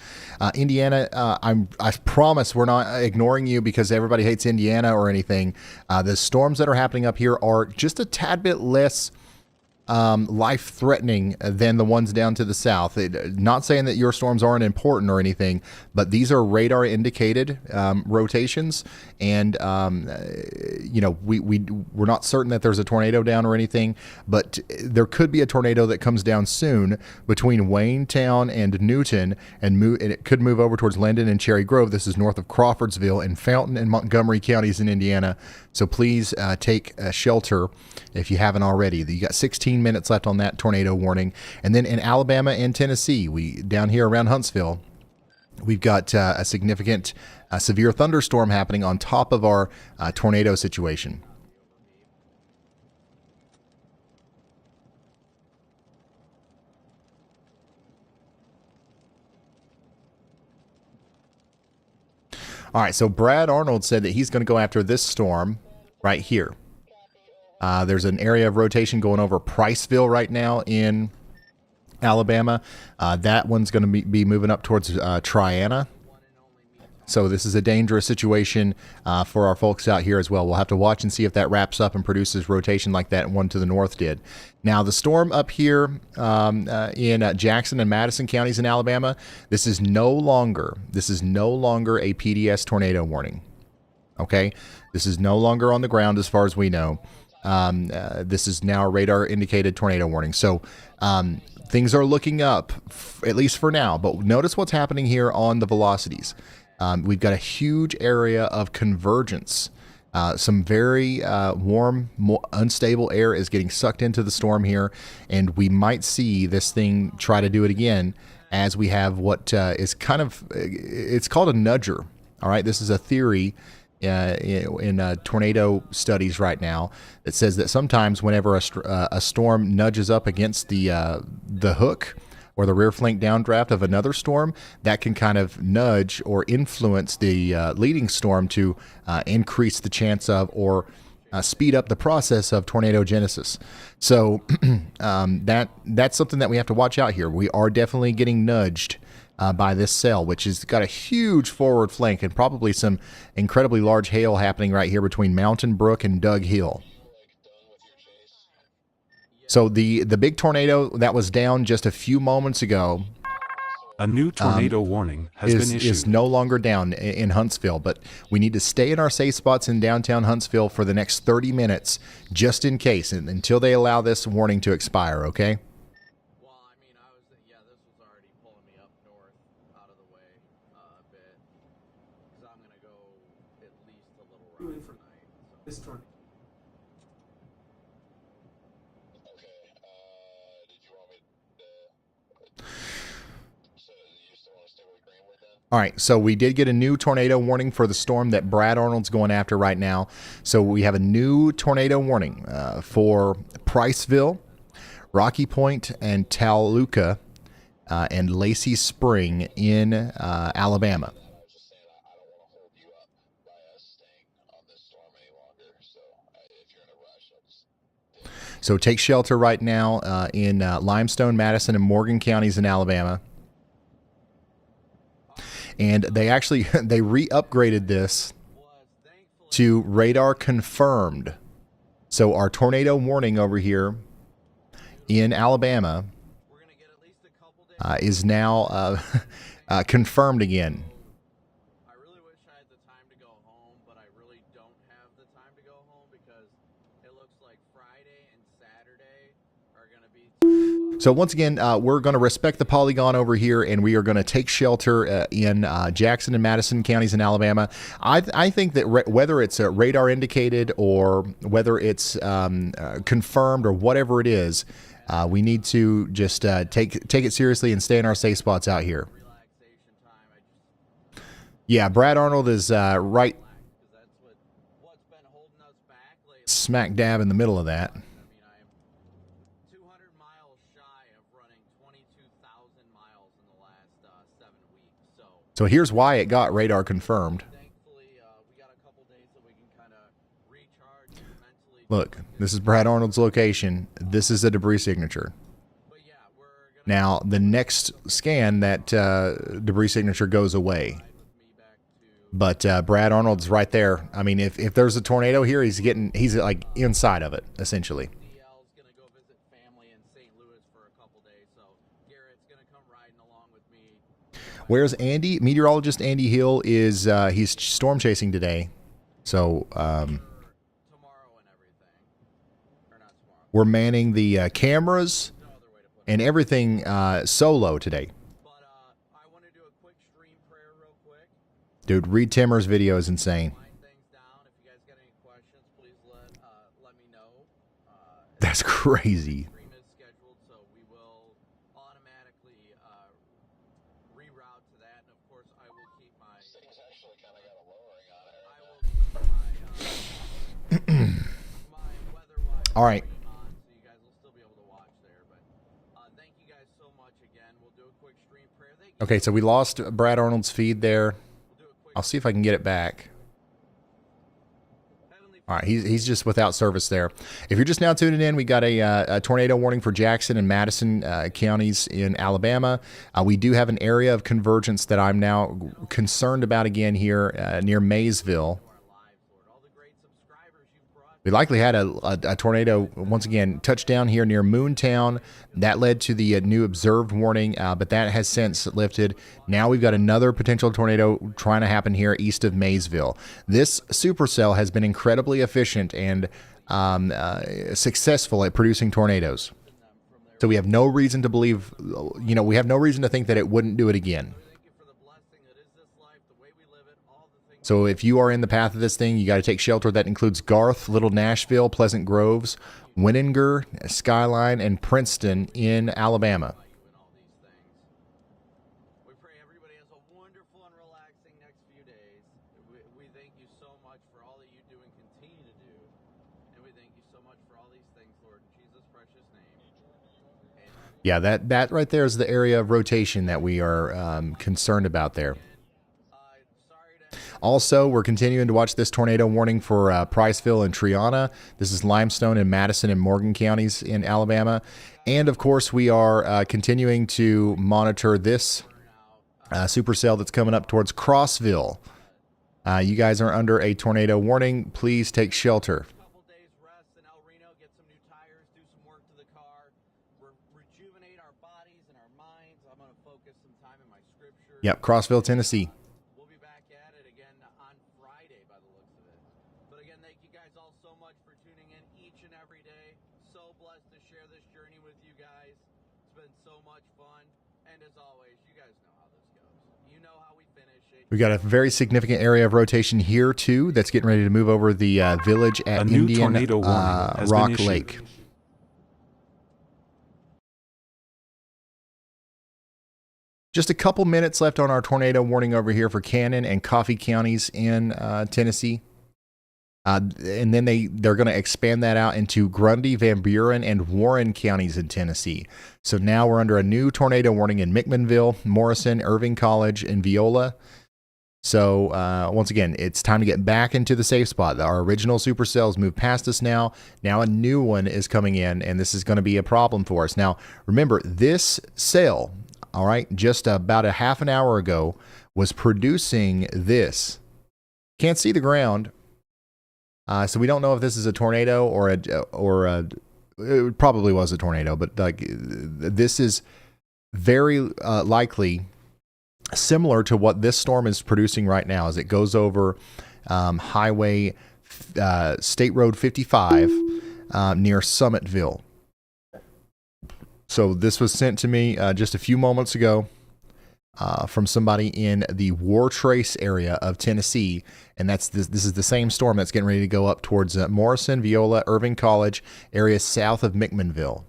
Indiana, I promise we're not ignoring you because everybody hates Indiana or anything. The storms that are happening up here are just a tad bit less life-threatening than the ones down to the south. Not saying that your storms aren't important or anything, but these are radar-indicated rotations, and we're not certain that there's a tornado down or anything, but there could be a tornado that comes down soon between Waynetown and Newton, and it could move over towards Linden and Cherry Grove. This is north of Crawfordsville and Fountain and Montgomery counties in Indiana. So please take shelter if you haven't already. You got 16 minutes left on that tornado warning. And then in Alabama and Tennessee, down here around Huntsville, we've got a significant severe thunderstorm happening on top of our tornado situation. All right, so Brad Arnold said that he's going to go after this storm right here. There's an area of rotation going over Priceville right now in Alabama. That one's going to be moving up towards Triana. So this is a dangerous situation for our folks out here as well. We'll have to watch and see if that wraps up and produces rotation like that one to the north did. Now, the storm up here in Jackson and Madison counties in Alabama, this is no longer a PDS tornado warning. Okay? This is no longer on the ground as far as we know. This is now a radar-indicated tornado warning. So things are looking up, at least for now. But notice what's happening here on the velocities. We've got a huge area of convergence. Some very warm, unstable air is getting sucked into the storm here, and we might see this thing try to do it again as we have what is kind of, it's called a nudger. All right, this is a theory in tornado studies right now that says that sometimes whenever a storm nudges up against the hook or the rear flank downdraft of another storm, that can kind of nudge or influence the leading storm to increase the chance of or speed up the process of tornado genesis. So that's something that we have to watch out here. We are definitely getting nudged by this cell, which has got a huge forward flank and probably some incredibly large hail happening right here between Mountain Brook and Doug Hill. So the big tornado that was down just a few moments ago, a new tornado warning has been issued. Is no longer down in Huntsville, but we need to stay in our safe spots in downtown Huntsville for the next 30 minutes, just in case, and until they allow this warning to expire, okay? Well, I mean, this was already pulling me up north out of the way a bit, because I'm going to go at least a little ride tonight. This tornado. All right, so we did get a new tornado warning for the storm that Brad Arnold's going after right now. So we have a new tornado warning for Priceville, Rocky Point, and Toluca, and Lacey Spring in Alabama. So take shelter right now in Limestone, Madison, and Morgan counties in Alabama. And they re-upgraded this to radar confirmed. So our tornado warning over here in Alabama is now confirmed again. I really wish I had the time to go home, but I really don't have the time to go home because it looks like Friday and Saturday are going to be... So once again, we're going to respect the polygon over here, and we are going to take shelter in Jackson and Madison counties in Alabama. I think that whether it's radar indicated or whether it's confirmed or whatever it is, we need to just take it seriously and stay in our safe spots out here. Yeah, Brad Arnold is right smack dab in the middle of that. So here's why it got radar confirmed. Thankfully, we got a couple days that we can kind of recharge and mentally. Look, this is Brad Arnold's location. This is a debris signature. But yeah, we're gonna Now, the next scan, that debris signature goes away. with me back to. But Brad Arnold's right there. I mean, if there's a tornado here, he's like inside of it, essentially. DL's gonna go visit family in St. Louis for a couple days, so Garrett's gonna come riding along with me. Whereas Andy, meteorologist Andy Hill, is he's storm chasing today. So Tomorrow and everything, or not tomorrow. we're manning the cameras No other way to put it. and everything solo today. But I want to do a quick stream prayer real quick. Dude, Reed Timmer's video is insane. Wind things down. If you guys got any questions, please let me know. That's crazy. Stream is scheduled, so we will automatically reroute to that. And of course, I will keep my. Things actually kind of got a lowering on it. I will keep my weather-wise All right. on, so you guys will still be able to watch there. But thank you guys so much again. We'll do a quick stream prayer. Okay, so we lost Brad Arnold's feed there. We'll do a quick I'll see if I can get it back. Heavenly All right, he's just without service there. If you're just now tuning in, we got a tornado warning for Jackson and Madison counties in Alabama. We do have an area of convergence that I'm now concerned about again here near Maysville. all the great subscribers you've brought. We likely had a tornado, once again, touch down here near Moontown. That led to the new observed warning, but that has since lifted. Now we've got another potential tornado trying to happen here east of Maysville. This supercell has been incredibly efficient and successful at producing tornadoes. So we have no reason to believe, we have no reason to think that it wouldn't do it again. Thank you for the blessing that is this life, the way we live it, all the things. So if you are in the path of this thing, you got to take shelter. That includes Garth, Little Nashville, Pleasant Groves, Winninger, Skyline, and Princeton in Alabama. And all these things. We pray everybody has a wonderful and relaxing next few days. We thank you so much for all that you do and continue to do. And we thank you so much for all these things, Lord, in Jesus' precious name. Amen. Yeah, that right there is the area of rotation that we are concerned about there. Sorry to Also, we're continuing to watch this tornado warning for Priceville and Triana. This is Limestone and Madison and Morgan counties in Alabama. And of course, we are continuing to monitor this supercell that's coming up towards Crossville. You guys are under a tornado warning. Please take shelter. couple days rest in El Reno, get some new tires, do some work to the car, rejuvenate our bodies and our minds. I'm going to focus some time in my scripture. Yep, Crossville, Tennessee. We'll be back at it again on Friday by the looks of it. But again, thank you guys all so much for tuning in each and every day. So blessed to share this journey with you guys. It's been so much fun. And as always, you guys know how this goes. You know how we finish it. We got a very significant area of rotation here too. That's getting ready to move over the village at A new Indian tornado warning has been Rock issued. Lake. Just a couple minutes left on our tornado warning over here for Cannon and Coffee counties in Tennessee. And then they're going to expand that out into Grundy, Van Buren, and Warren counties in Tennessee. So now we're under a new tornado warning in McMinnville, Morrison, Irving College, and Viola. So once again, it's time to get back into the safe spot. Our original supercells moved past us now. Now a new one is coming in, and this is going to be a problem for us. Now, remember, this cell, all right, just about a half an hour ago, was producing this. Can't see the ground. So we don't know if this is a tornado or it probably was a tornado, but like this is very likely similar to what this storm is producing right now as it goes over Highway State Road 55 near Summitville. So this was sent to me just a few moments ago from somebody in the Wartrace area of Tennessee, and this is the same storm that's getting ready to go up towards Morrison, Viola, Irving College area south of McMinnville.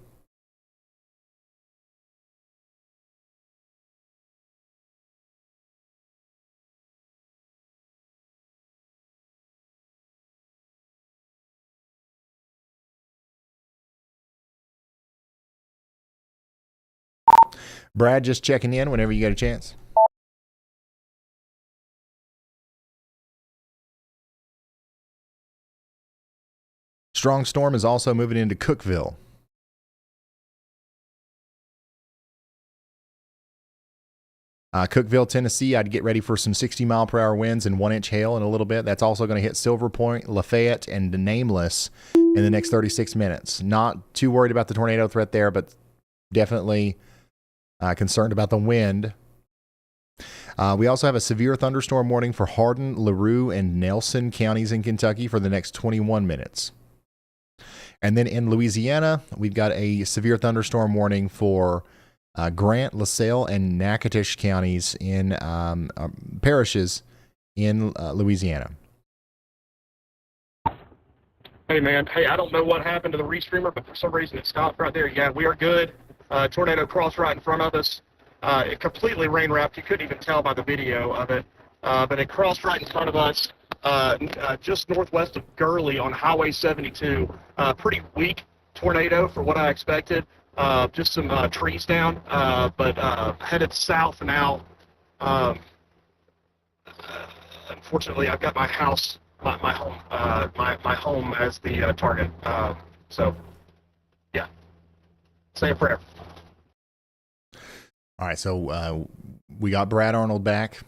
Brad, just checking in whenever you get a chance. Strong storm is also moving into Cookeville. Cookeville, Tennessee, I'd get ready for some 60-mile-per-hour winds and 1-inch hail in a little bit. That's also going to hit Silver Point, Lafayette, and Nameless in the next 36 minutes. Not too worried about the tornado threat there, but definitely concerned about the wind. We also have a severe thunderstorm warning for Hardin, LaRue, and Nelson counties in Kentucky for the next 21 minutes. And then in Louisiana, we've got a severe thunderstorm warning for Grant, LaSalle, and Natchitoches counties in parishes in Louisiana. Hey, man. Hey, I don't know what happened to the restreamer, but for some reason it stopped right there. Yeah, we are good. Tornado crossed right in front of us. It completely rain wrapped. You couldn't even tell by the video of it. But it crossed right in front of us, just northwest of Gurley on Highway 72. Pretty weak tornado for what I expected. Just some trees down, but headed south now. Unfortunately, I've got my house, my home as the target. So, yeah, say a prayer. All right, so we got Brad Arnold back.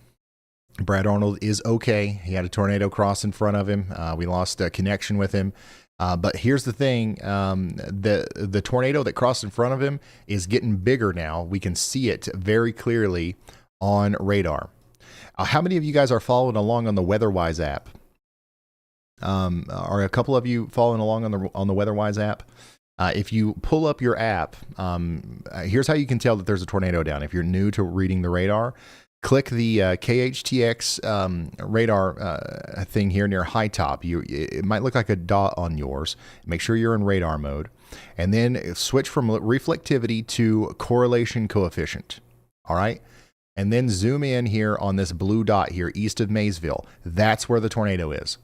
Brad Arnold is okay. He had a tornado cross in front of him. We lost a connection with him. But here's the thing, the tornado that crossed in front of him is getting bigger now. We can see it very clearly on radar. How many of you guys are following along on the WeatherWise app? Are a couple of you following along on the WeatherWise app? If you pull up your app, here's how you can tell that there's a tornado down. If you're new to reading the radar, click the KHTX radar thing here near high top. It might look like a dot on yours. Make sure you're in radar mode. And then switch from reflectivity to correlation coefficient. All right? And then zoom in here on this blue dot here east of Maysville. That's where the tornado is.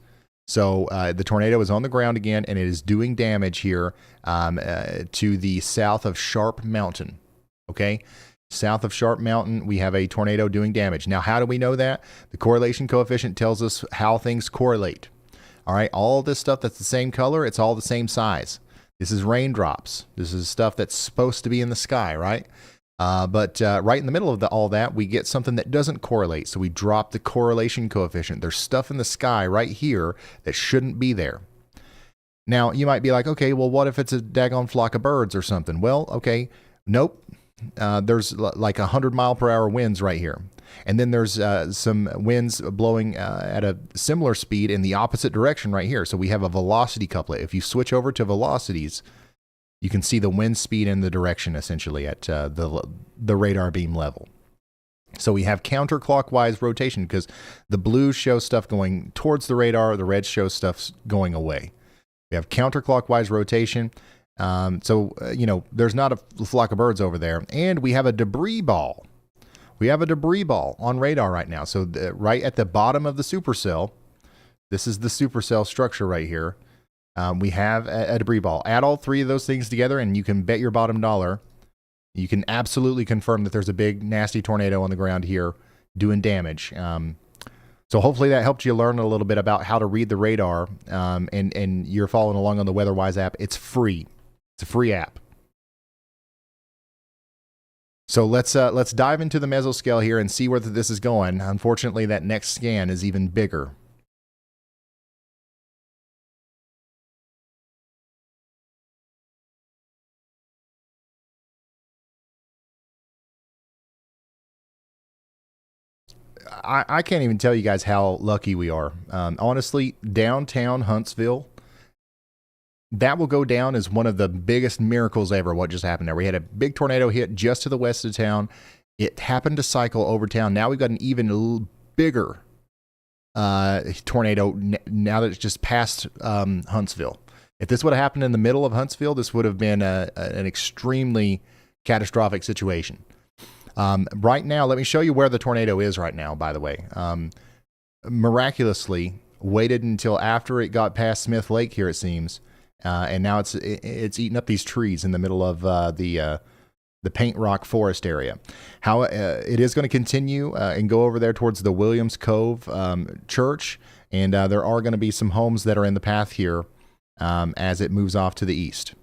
So the tornado is on the ground again, and it is doing damage here to the south of Sharp Mountain. Okay? South of Sharp Mountain, we have a tornado doing damage. Now, how do we know that? The correlation coefficient tells us how things correlate. All right, all this stuff that's the same color, it's all the same size. This is raindrops. This is stuff that's supposed to be in the sky, right? But right in the middle of all that, we get something that doesn't correlate. So we drop the correlation coefficient. There's stuff in the sky right here that shouldn't be there. Now, you might be like, okay, well, what if it's a daggone flock of birds or something? Well, okay, nope. There's like 100-mile-per-hour winds right here. And then there's some winds blowing at a similar speed in the opposite direction right here. So we have a velocity couplet. If you switch over to velocities, you can see the wind speed and the direction essentially at the radar beam level. So we have counterclockwise rotation because the blues show stuff going towards the radar, the reds show stuff going away. We have counterclockwise rotation. There's not a flock of birds over there. And we have a debris ball. We have a debris ball on radar right now. So right at the bottom of the supercell, this is the supercell structure right here. We have a debris ball. Add all three of those things together and you can bet your bottom dollar. You can absolutely confirm that there's a big nasty tornado on the ground here doing damage. So hopefully that helped you learn a little bit about how to read the radar. And you're following along on the WeatherWise app. It's free. It's a free app. So let's dive into the mesoscale here and see where this is going. Unfortunately, that next scan is even bigger. I can't even tell you guys how lucky we are. Honestly, downtown Huntsville, that will go down as one of the biggest miracles ever, what just happened there. We had a big tornado hit just to the west of town. It happened to cycle over town. Now we've got an even bigger tornado now that it's just past Huntsville. If this would have happened in the middle of Huntsville, this would have been an extremely catastrophic situation. Right now, let me show you where the tornado is right now, by the way. Miraculously, waited until after it got past Smith Lake here, it seems. And now it's eating up these trees in the middle of the Paint Rock Forest area. How it is going to continue and go over there towards the Williams Cove Church, and there are going to be some homes that are in the path here as it moves off to the east.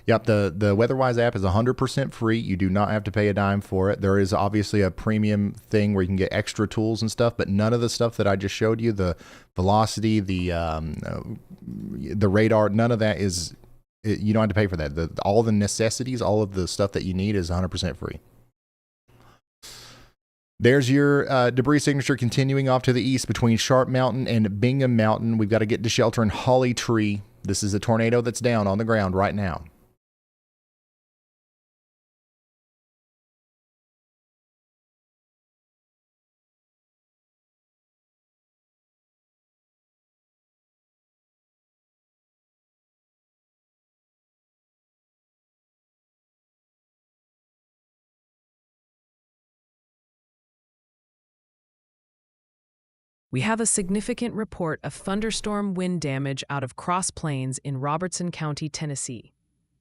Yep, the WeatherWise app is 100% free. You do not have to pay a dime for it. There is obviously a premium thing where you can get extra tools and stuff, but none of the stuff that I just showed you, the velocity, the radar, none of that is, you don't have to pay for that. All the necessities, all of the stuff that you need is 100% free. There's your debris signature continuing off to the east between Sharp Mountain and Bingham Mountain. We've got to get to shelter in Holly Tree. This is a tornado that's down on the ground right now. We have a significant report of thunderstorm wind damage out of Cross Plains in Robertson County, Tennessee.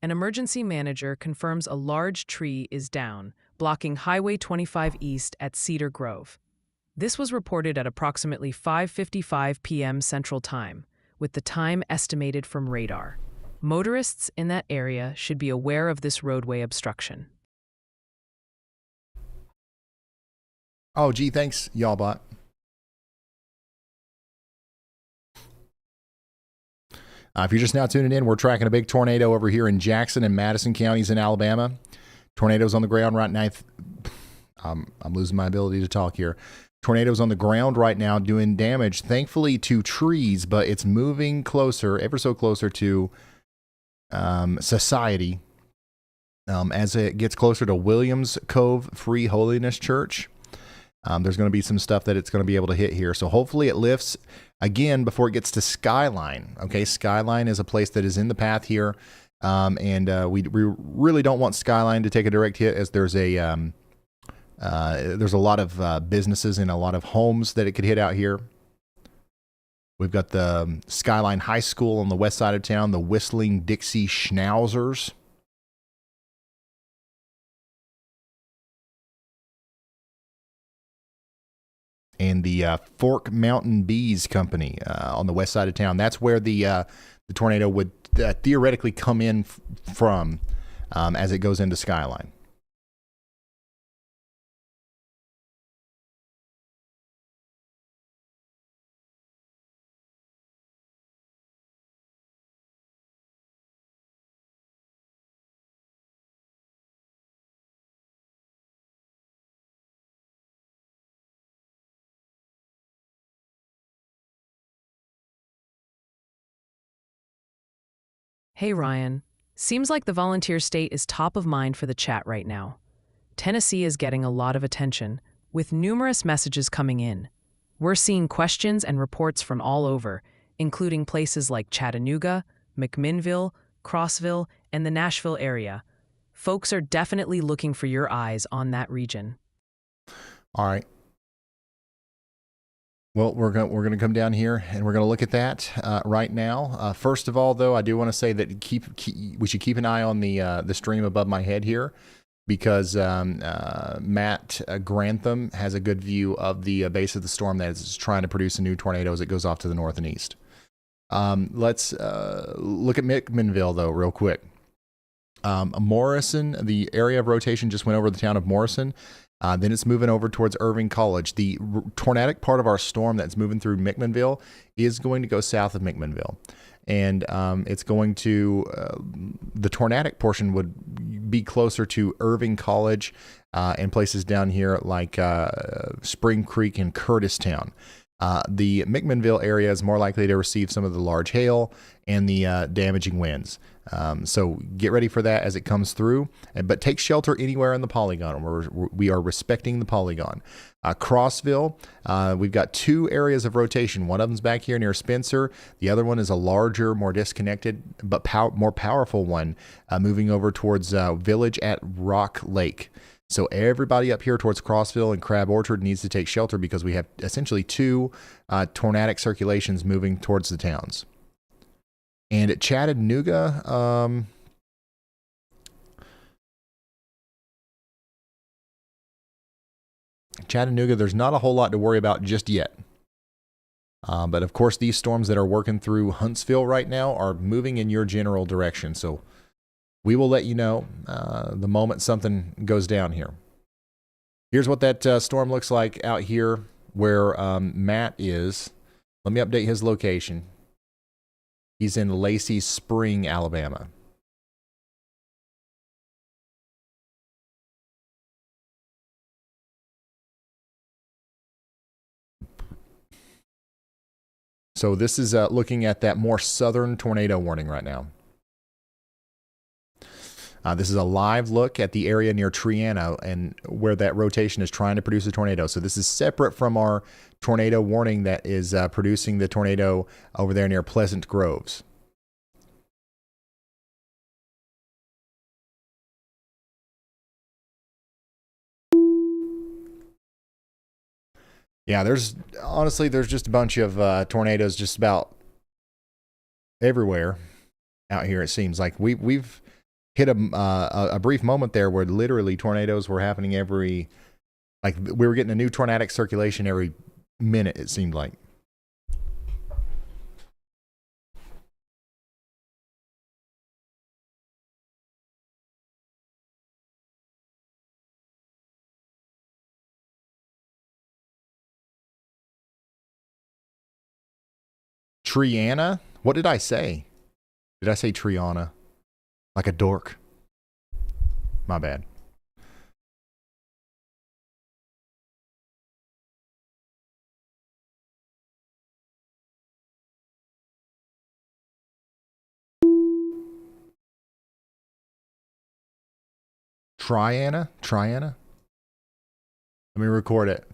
An emergency manager confirms a large tree is down, blocking Highway 25 East at Cedar Grove. This was reported at approximately 5:55 p.m. Central Time, with the time estimated from radar. Motorists in that area should be aware of this roadway obstruction. Oh, gee, thanks, y'all bot. If you're just now tuning in, we're tracking a big tornado over here in Jackson and Madison counties in Alabama. Tornadoes on the ground right now. I'm losing my ability to talk here. Tornadoes on the ground right now doing damage, thankfully, to trees, but it's moving closer, ever so closer to society. As it gets closer to Williams Cove Free Holiness Church, there's going to be some stuff that it's going to be able to hit here. So hopefully it lifts again before it gets to Skyline. Okay, Skyline is a place that is in the path here, and we really don't want Skyline to take a direct hit, as there's a lot of businesses and a lot of homes that it could hit out here. We've got the Skyline High School on the west side of town, the Whistling Dixie Schnauzers. And the Fork Mountain Bees Company on the west side of town. That's where the tornado would theoretically come in from as it goes into Skyline. Hey Ryan, seems like the volunteer state is top of mind for the chat right now. Tennessee is getting a lot of attention, with numerous messages coming in. We're seeing questions and reports from all over, including places like Chattanooga, McMinnville, Crossville, and the Nashville area. Folks are definitely looking for your eyes on that region. All right. Well, we're going to come down here and we're going to look at that right now. First of all, though, I do want to say that we should keep an eye on the stream above my head here, because Matt Grantham has a good view of the base of the storm that is trying to produce a new tornado as it goes off to the north and east. Let's look at McMinnville, though, real quick. Morrison, the area of rotation just went over the town of Morrison. Then it's moving over towards Irving College. The tornadic part of our storm that's moving through McMinnville is going to go south of McMinnville. And it's going to, the tornadic portion would be closer to Irving College and places down here like Spring Creek and Curtistown. The McMinnville area is more likely to receive some of the large hail and the damaging winds. So get ready for that as it comes through, but take shelter anywhere in the polygon. We are respecting the polygon. Crossville, we've got 2 areas of rotation. One of them's back here near Spencer. The other one is a larger, more disconnected, but more powerful one, moving over towards Village at Rock Lake. So everybody up here towards Crossville and Crab Orchard needs to take shelter because we have essentially 2 tornadic circulations moving towards the towns. And at Chattanooga, there's not a whole lot to worry about just yet. But of course, these storms that are working through Huntsville right now are moving in your general direction. So we will let you know the moment something goes down here. Here's what that storm looks like out here where Matt is. Let me update his location. He's in Lacey Spring, Alabama. So this is looking at that more southern tornado warning right now. This is a live look at the area near Triana and where that rotation is trying to produce a tornado. So this is separate from our tornado warning that is producing the tornado over there near Pleasant Groves. Yeah, there's just a bunch of tornadoes just about everywhere out here. It seems like we've hit a brief moment there where literally tornadoes were happening we were getting a new tornadic circulation every minute, it seemed like. Triana? What did I say? Did I say Triana? Like a dork? My bad. Triana? Triana? Let me record it.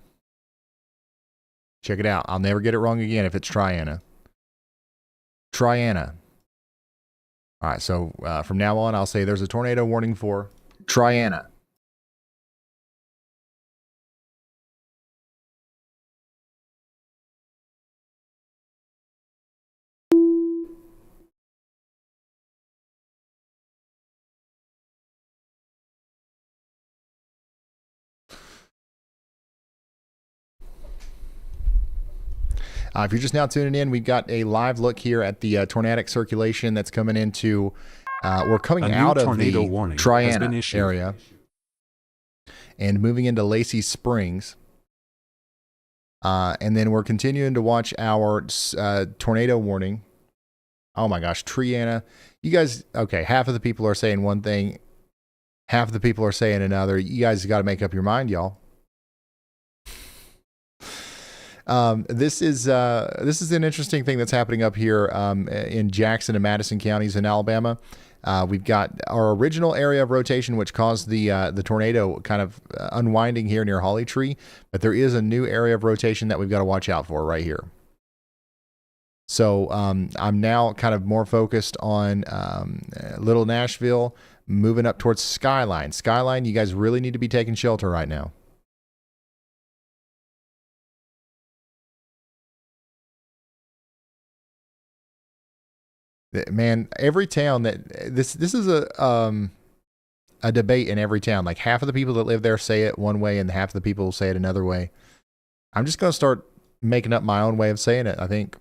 Check it out. I'll never get it wrong again if it's Triana. Triana. All right, so from now on, I'll say there's a tornado warning for Triana. If you're just now tuning in, we've got a live look here at the tornadic circulation that's coming into, we're coming out of the Triana area and moving into Lacey Springs. And then we're continuing to watch our tornado warning. Oh my gosh, Triana. You guys, okay, half of the people are saying one thing, half of the people are saying another. You guys got to make up your mind, y'all. This is an interesting thing that's happening up here in Jackson and Madison counties in Alabama. We've got our original area of rotation, which caused the tornado kind of unwinding here near Holly Tree, but there is a new area of rotation that we've got to watch out for right here. So I'm now kind of more focused on Little Nashville, moving up towards Skyline. Skyline, you guys really need to be taking shelter right now. Man, every town that this is a debate in every town. Like half of the people that live there say it one way and half of the people say it another way. I'm just going to start making up my own way of saying it, I think.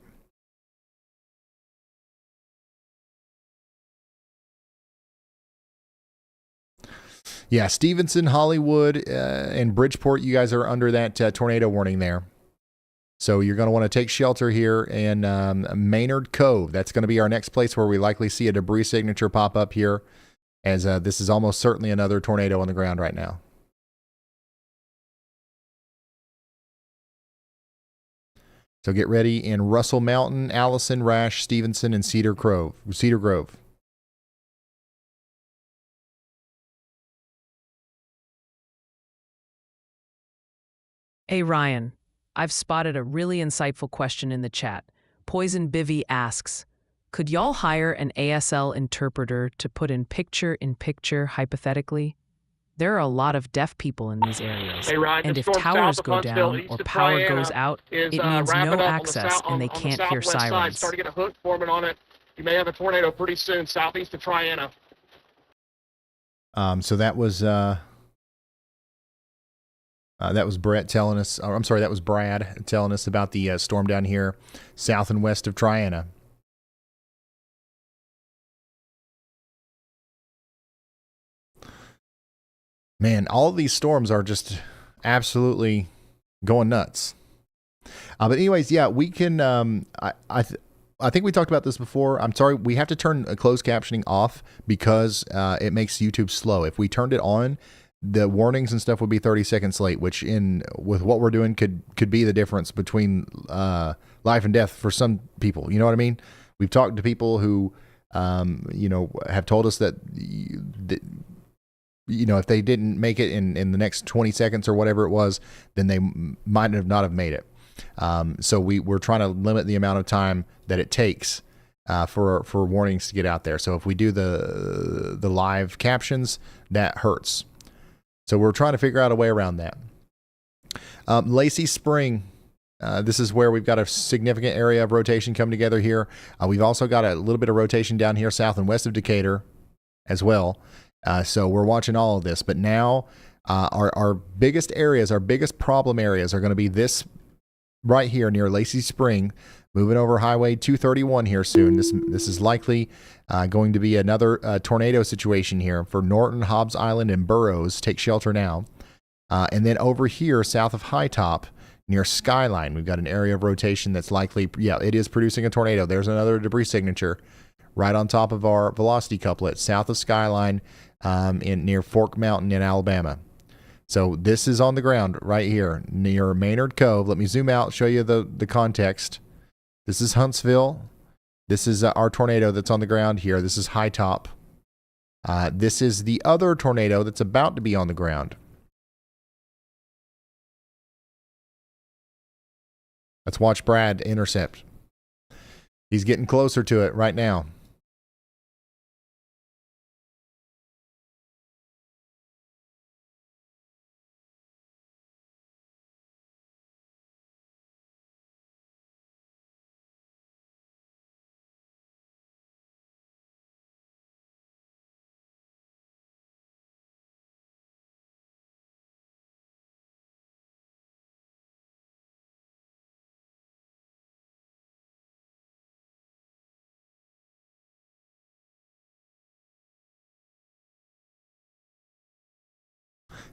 Yeah, Stevenson, Hollywood, and Bridgeport, you guys are under that tornado warning there. So you're going to want to take shelter here in Maynard Cove. That's going to be our next place where we likely see a debris signature pop up here, as this is almost certainly another tornado on the ground right now. So get ready in Russell Mountain, Allison, Rash, Stevenson, and Cedar Grove. Hey, Ryan, I've spotted a really insightful question in the chat. Poison Bivy asks, could y'all hire an ASL interpreter to put in picture hypothetically? There are a lot of deaf people in these areas. Hey, Ryan, And the if storm towers south of go Huntsville, down east or of power Triana, goes out, is it means wrapping no up access and they on the can't hear southwest side. sirens. Starting to get a hook forming on it. You may have a tornado pretty soon southeast of Triana. So that was Brett telling us, or I'm sorry, that was Brad telling us about the storm down here south and west of Triana. Man, all of these storms are just absolutely going nuts. But anyways, yeah, we can. I think we talked about this before. I'm sorry, we have to turn closed captioning off because it makes YouTube slow. If we turned it on, the warnings and stuff would be 30 seconds late, which with what we're doing could be the difference between life and death for some people. You know what I mean? We've talked to people who, have told us that if they didn't make it in the next 20 seconds or whatever it was, then they might have not have made it. So we're trying to limit the amount of time that it takes for warnings to get out there. So if we do the live captions, that hurts. So we're trying to figure out a way around that. Lacey Spring. This is where we've got a significant area of rotation coming together here. We've also got a little bit of rotation down here south and west of Decatur as well. So we're watching all of this. But now our biggest areas, our biggest problem areas are going to be this right here near Lacey Spring, moving over Highway 231 here soon. This is likely going to be another tornado situation here for Norton, Hobbs Island, and Burroughs. Take shelter now. And then over here south of High Top near Skyline, we've got an area of rotation that's likely, it is producing a tornado. There's another debris signature right on top of our velocity couplet south of Skyline near Fork Mountain in Alabama. So this is on the ground right here near Maynard Cove. Let me zoom out, show you the context. This is Huntsville. This is our tornado that's on the ground here. This is High Top. This is the other tornado that's about to be on the ground. Let's watch Brad intercept. He's getting closer to it right now.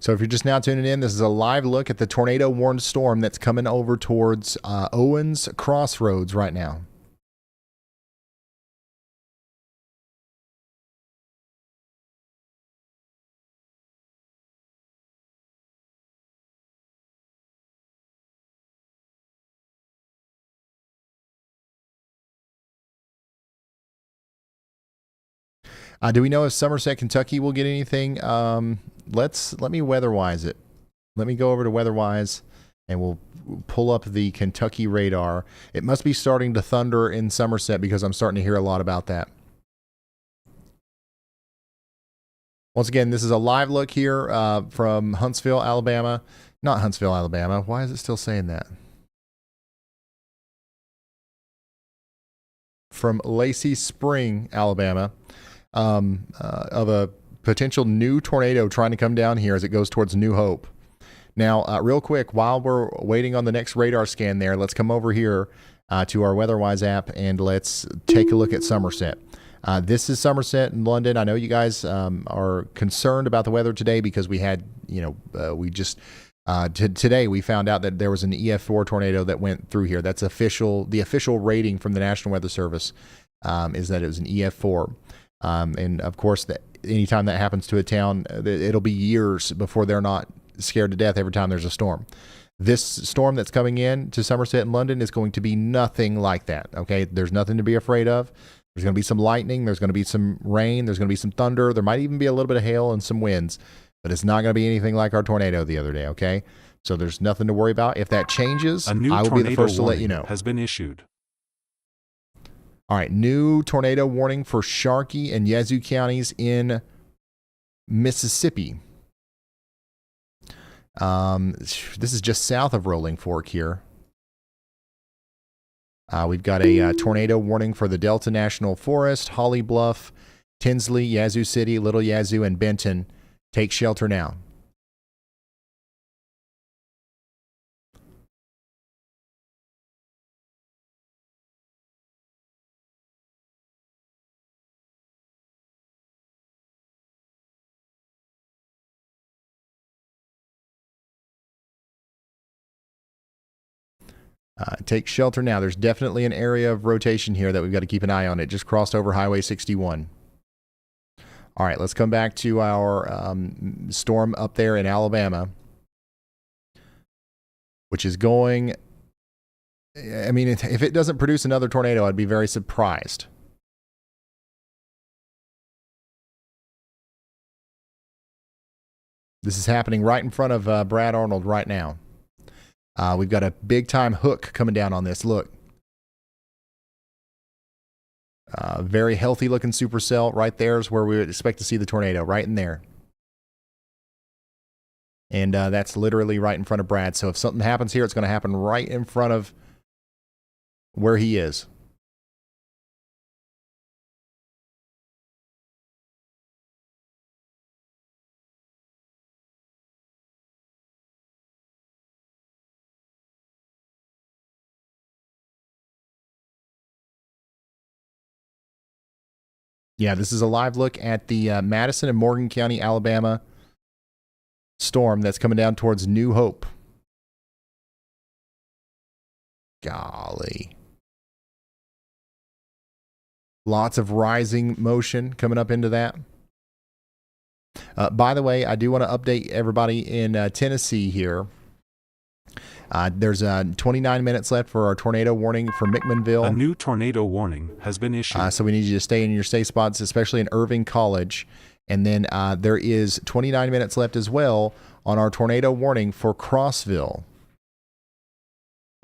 So if you're just now tuning in, this is a live look at the tornado-warned storm that's coming over towards Owens Crossroads right now. Do we know if Somerset, Kentucky will get anything? Let me weatherwise it. Let me go over to weatherwise and we'll pull up the Kentucky radar. It must be starting to thunder in Somerset because I'm starting to hear a lot about that. Once again, this is a live look here from Huntsville, Alabama. Not Huntsville, Alabama. Why is it still saying that? From Lacey Spring, Alabama. Of a potential new tornado trying to come down here as it goes towards New Hope. Now, real quick, while we're waiting on the next radar scan there, let's come over here to our WeatherWise app and let's take a look at Somerset. This is Somerset and London. I know you guys are concerned about the weather today because we had, today we found out that there was an EF4 tornado that went through here. That's the official rating from the National Weather Service is that it was an EF4. And of course, anytime that happens to a town, it'll be years before they're not scared to death every time there's a storm. This storm that's coming in to Somerset and London is going to be nothing like that. Okay, there's nothing to be afraid of. There's going to be some lightning. There's going to be some rain. There's going to be some thunder. There might even be a little bit of hail and some winds, but it's not going to be anything like our tornado the other day. Okay, So there's nothing to worry about. If that changes, A new I will be the tornado first to let you warning know. has been issued. All right, new tornado warning for Sharkey and Yazoo counties in Mississippi. This is just south of Rolling Fork here. We've got a tornado warning for the Delta National Forest, Holly Bluff, Tinsley, Yazoo City, Little Yazoo, and Benton. Take shelter now. Take shelter now. There's definitely an area of rotation here that we've got to keep an eye on. It just crossed over Highway 61. All right, let's come back to our storm up there in Alabama, which is going... I mean, if it doesn't produce another tornado, I'd be very surprised. This is happening right in front of Brad Arnold right now. We've got a big-time hook coming down on this. Look. Very healthy-looking supercell. Right there is where we would expect to see the tornado, right in there. And that's literally right in front of Brad. So if something happens here, it's going to happen right in front of where he is. Yeah, this is a live look at the Madison and Morgan County, Alabama storm that's coming down towards New Hope. Golly. Lots of rising motion coming up into that. By the way, I do want to update everybody in Tennessee here. There's 29 minutes left for our tornado warning for McMinnville. A new tornado warning has been issued. So we need you to stay in your safe spots, especially in Irving College. And then there is 29 minutes left as well on our tornado warning for Crossville.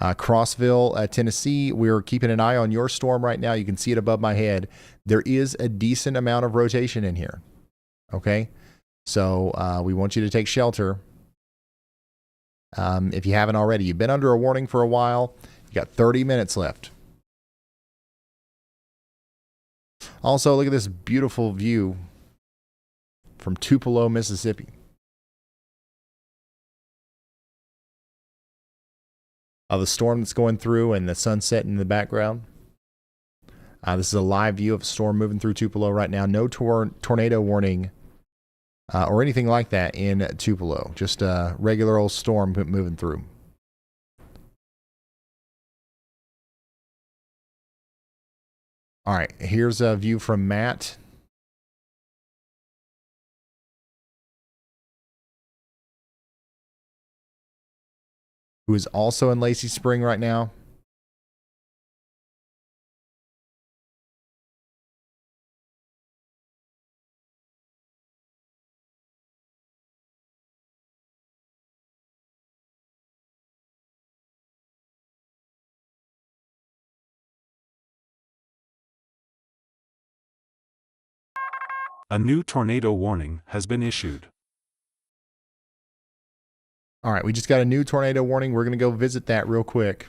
Crossville, Tennessee, we're keeping an eye on your storm right now. You can see it above my head. There is a decent amount of rotation in here. Okay? So we want you to take shelter. If you haven't already, you've been under a warning for a while. You got 30 minutes left. Also, look at this beautiful view from Tupelo, Mississippi. Of the storm that's going through and the sunset in the background. This is a live view of a storm moving through Tupelo right now. No tornado warning or anything like that in Tupelo. Just a regular old storm moving through. All right, here's a view from Matt. Who is also in Lacey Spring right now. A new tornado warning has been issued. All right, we just got a new tornado warning. We're going to go visit that real quick.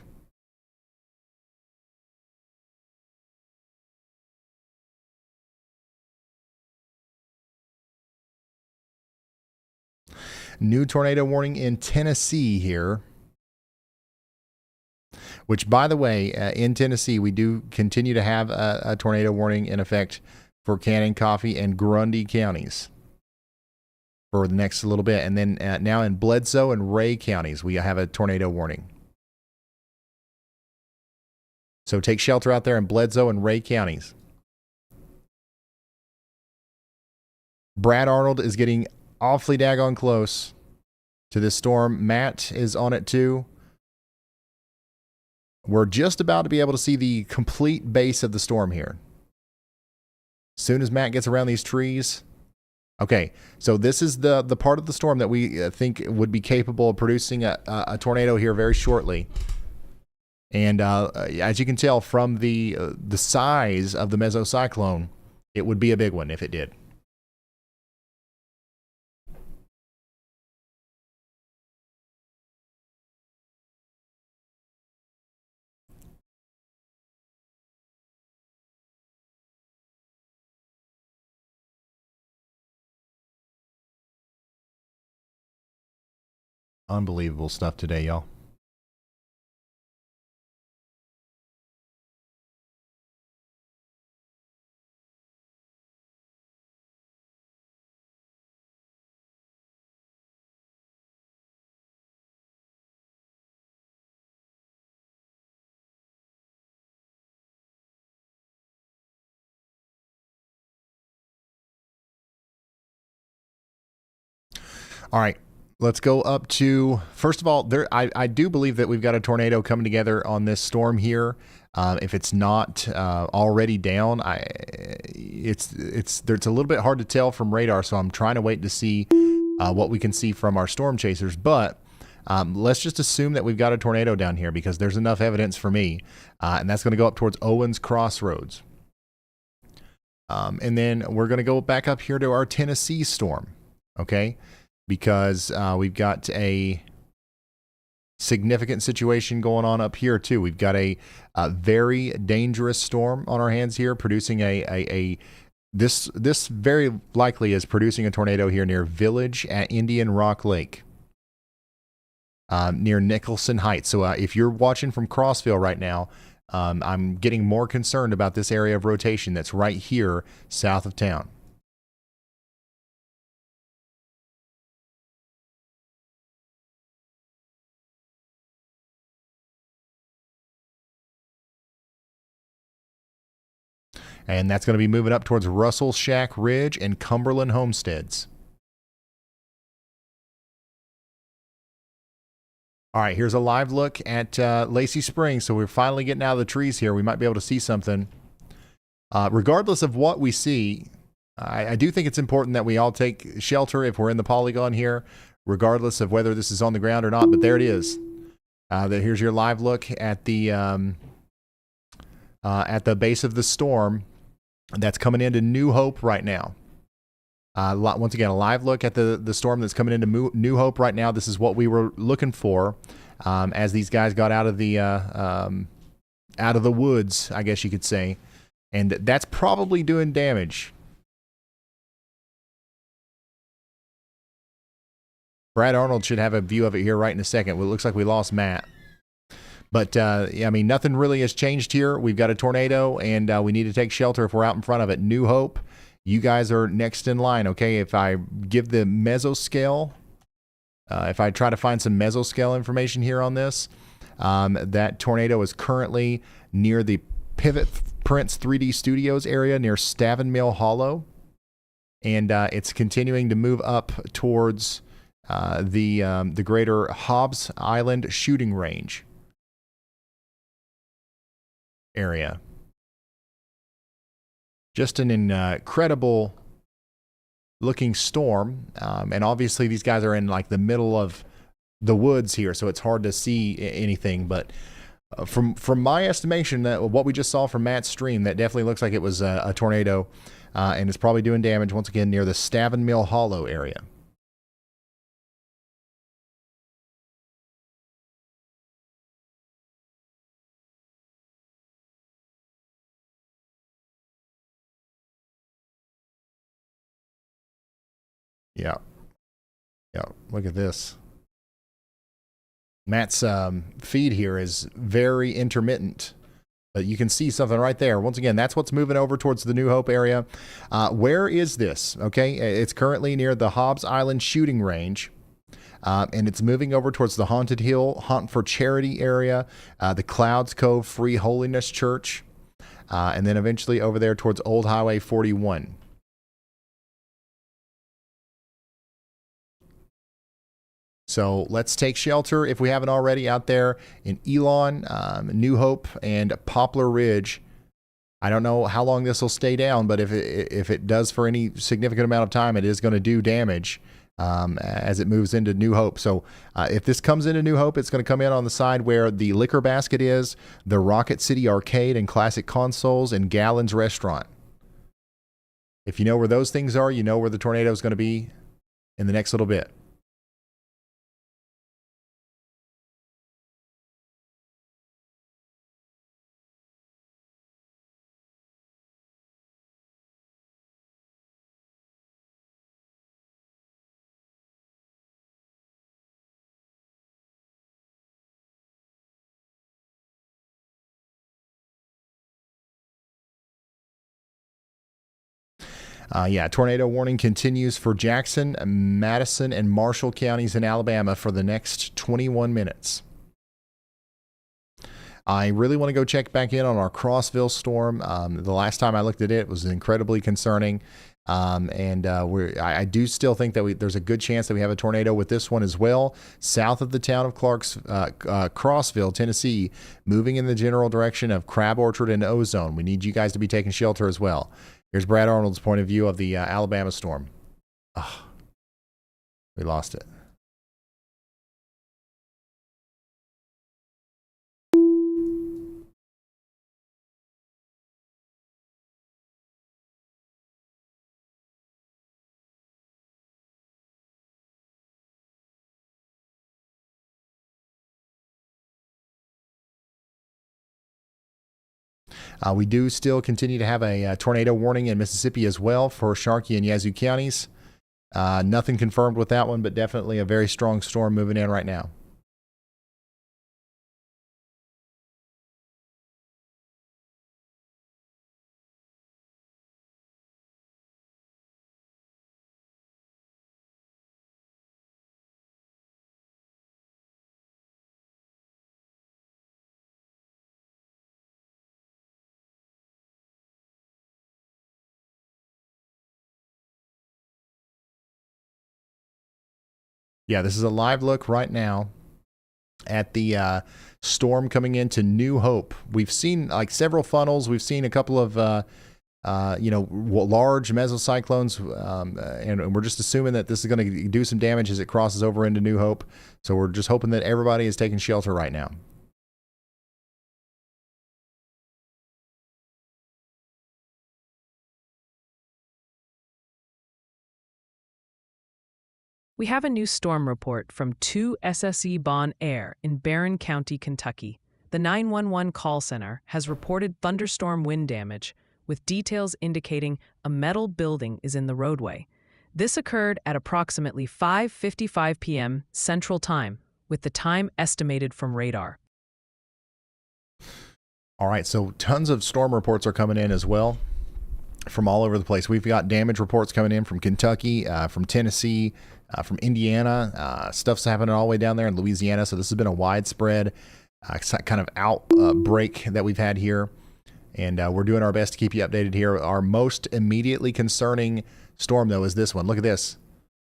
New tornado warning in Tennessee here. Which, by the way, in Tennessee, we do continue to have a tornado warning in effect for Cannon, Coffee, and Grundy counties for the next little bit. And then now in Bledsoe and Ray counties, we have a tornado warning. So take shelter out there in Bledsoe and Ray counties. Brad Arnold is getting awfully daggone close to this storm. Matt is on it too. We're just about to be able to see the complete base of the storm here. As soon as Matt gets around these trees, Okay, so this is the part of the storm that we think would be capable of producing a tornado here very shortly. And as you can tell from the size of the mesocyclone, it would be a big one if it did. Unbelievable stuff today, y'all. All right, let's go up to, first of all, I do believe that we've got a tornado coming together on this storm here. If it's not already down, it's a little bit hard to tell from radar, so I'm trying to wait to see what we can see from our storm chasers. But let's just assume that we've got a tornado down here because there's enough evidence for me, and that's going to go up towards Owens Crossroads. And then we're going to go back up here to our Tennessee storm, okay? Because we've got a significant situation going on up here too. We've got a very dangerous storm on our hands here, producing this very likely is producing a tornado here near Village at Indian Rock Lake, near Nicholson Heights. So if you're watching from Crossville right now, I'm getting more concerned about this area of rotation that's right here south of town. And that's going to be moving up towards Russell Shack Ridge and Cumberland Homesteads. All right, here's a live look at Lacey Springs. So we're finally getting out of the trees here. We might be able to see something. Regardless of what we see, I do think it's important that we all take shelter if we're in the polygon here, regardless of whether this is on the ground or not. But there it is. Here's your live look at the base of the storm that's coming into New Hope right now. Once again, a live look at the storm that's coming into New Hope right now. This is what we were looking for as these guys got out of the woods, I guess you could say. And that's probably doing damage. Brad Arnold should have a view of it here right in a second. Well, it looks like we lost Matt. But, I mean, nothing really has changed here. We've got a tornado, and we need to take shelter if we're out in front of it. New Hope, you guys are next in line, okay? If I give the mesoscale, if I try to find some mesoscale information here on this, that tornado is currently near the Pivot Prints 3D Studios area near Stavin Mill Hollow. And it's continuing to move up towards the greater Hobbs Island shooting range area. Just an incredible looking storm. And obviously these guys are in like the middle of the woods here, so it's hard to see anything. But from my estimation, what we just saw from Matt's stream, that definitely looks like it was a tornado, and it's probably doing damage once again near the Stavin Mill Hollow area. Yeah. Yeah. Look at this. Matt's feed here is very intermittent. But you can see something right there. Once again, that's what's moving over towards the New Hope area. Where is this? Okay, it's currently near the Hobbs Island shooting range. And it's moving over towards the Haunted Hill, Hunt for Charity area, the Clouds Cove Free Holiness Church, and then eventually over there towards Old Highway 41. So let's take shelter, if we haven't already, out there in Elon, New Hope, and Poplar Ridge. I don't know how long this will stay down, but if it does for any significant amount of time, it is going to do damage as it moves into New Hope. So if this comes into New Hope, it's going to come in on the side where the Liquor Basket is, the Rocket City Arcade and Classic Consoles, and Gallon's Restaurant. If you know where those things are, you know where the tornado is going to be in the next little bit. Tornado warning continues for Jackson, Madison, and Marshall counties in Alabama for the next 21 minutes. I really want to go check back in on our Crossville storm. The last time I looked at it was incredibly concerning. I do still think that there's a good chance that we have a tornado with this one as well. South of the town of Crossville, Tennessee, moving in the general direction of Crab Orchard and Ozone. We need you guys to be taking shelter as well. Here's Brad Arnold's point of view of the Alabama storm. Oh, we lost it. We do still continue to have a tornado warning in Mississippi as well for Sharkey and Yazoo counties. Nothing confirmed with that one, but definitely a very strong storm moving in right now. Yeah, this is a live look right now at the storm coming into New Hope. We've seen like several funnels. We've seen a couple of, large mesocyclones, and we're just assuming that this is going to do some damage as it crosses over into New Hope. So we're just hoping that everybody is taking shelter right now. We have a new storm report from 2 SSE Bon Air in Barron County, Kentucky. The 911 call center has reported thunderstorm wind damage, with details indicating a metal building is in the roadway. This occurred at approximately 5:55 p.m. Central Time, with the time estimated from radar. All right, so tons of storm reports are coming in as well from all over the place. We've got damage reports coming in from Kentucky, from Tennessee, from Indiana. Stuff's happening all the way down there in Louisiana. So this has been a widespread kind of outbreak that we've had here. And we're doing our best to keep you updated here. Our most immediately concerning storm, though, is this one. Look at this.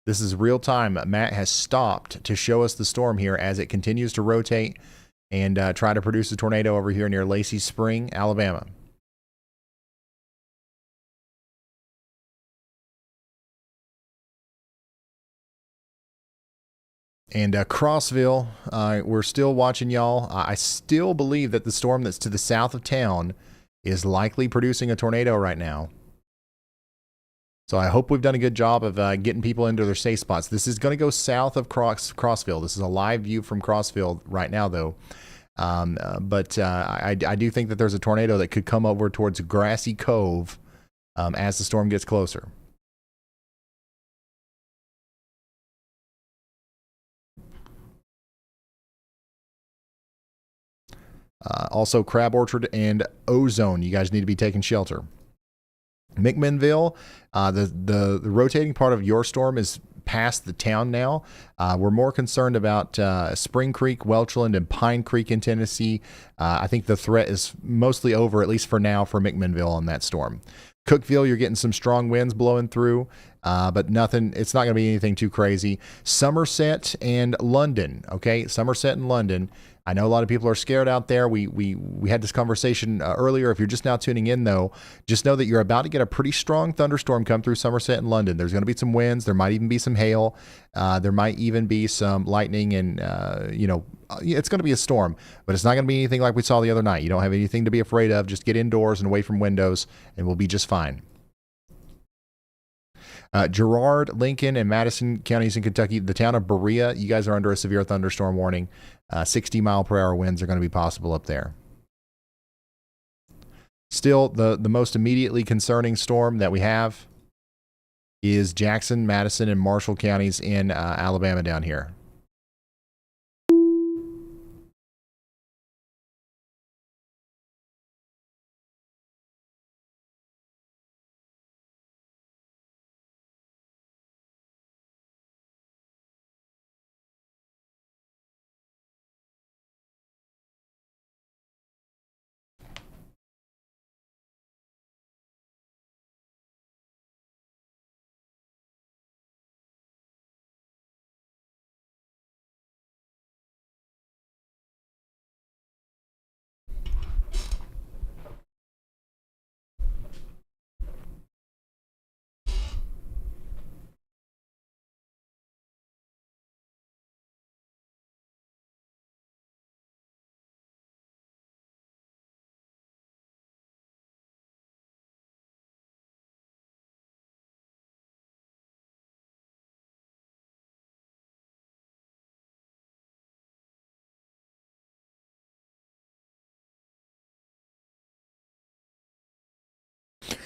This is real time. Matt has stopped to show us the storm here as it continues to rotate and try to produce a tornado over here near Lacey Spring, Alabama. And Crossville, we're still watching y'all. I still believe that the storm that's to the south of town is likely producing a tornado right now. So I hope we've done a good job of getting people into their safe spots. This is going to go south of Crossville. This is a live view from Crossville right now, though. I do think that there's a tornado that could come over towards Grassy Cove as the storm gets closer. Also, Crab Orchard and Ozone. You guys need to be taking shelter. McMinnville, the rotating part of your storm is past the town now. We're more concerned about Spring Creek, Welchland, and Pine Creek in Tennessee. I think the threat is mostly over, at least for now, for McMinnville on that storm. Cookeville, you're getting some strong winds blowing through, but nothing. It's not going to be anything too crazy. Somerset and London, okay? Somerset and London. I know a lot of people are scared out there. We had this conversation earlier. If you're just now tuning in, though, just know that you're about to get a pretty strong thunderstorm come through Somerset and London. There's going to be some winds. There might even be some hail. There might even be some lightning, and it's going to be a storm, but it's not going to be anything like we saw the other night. You don't have anything to be afraid of. Just get indoors and away from windows, and we'll be just fine. Girard, Lincoln, and Madison counties in Kentucky, the town of Berea, you guys are under a severe thunderstorm warning. 60-mile-per-hour winds are going to be possible up there. Still, the most immediately concerning storm that we have is Jackson, Madison, and Marshall counties in Alabama down here.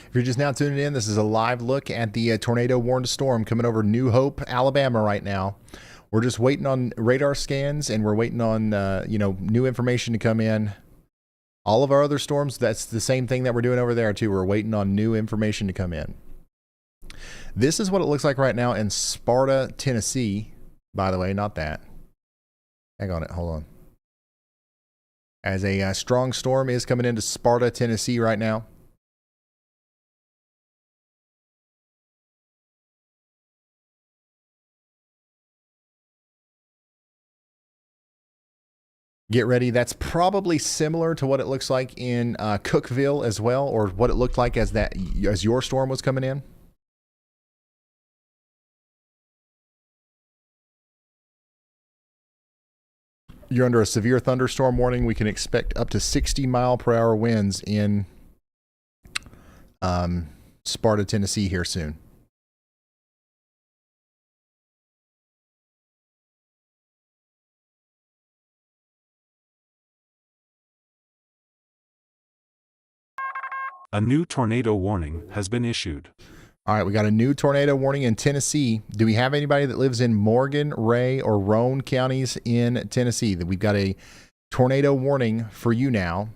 If you're just now tuning in, this is a live look at the tornado warned storm coming over New Hope, Alabama right now. We're just waiting on radar scans, and we're waiting on new information to come in. All of our other storms, that's the same thing that we're doing over there too. We're waiting on new information to come in. This is what it looks like right now in Sparta, Tennessee. By the way, not that. Hang on it. Hold on. As a strong storm is coming into Sparta, Tennessee right now. Get ready. That's probably similar to what it looks like in Cookeville as well, or what it looked like as your storm was coming in. You're under a severe thunderstorm warning. We can expect up to 60-mile-per-hour winds in Sparta, Tennessee here soon. A new tornado warning has been issued. All right, we got a new tornado warning in Tennessee. Do we have anybody that lives in Morgan, Ray, or Roane counties in Tennessee? That we've got a tornado warning for you now.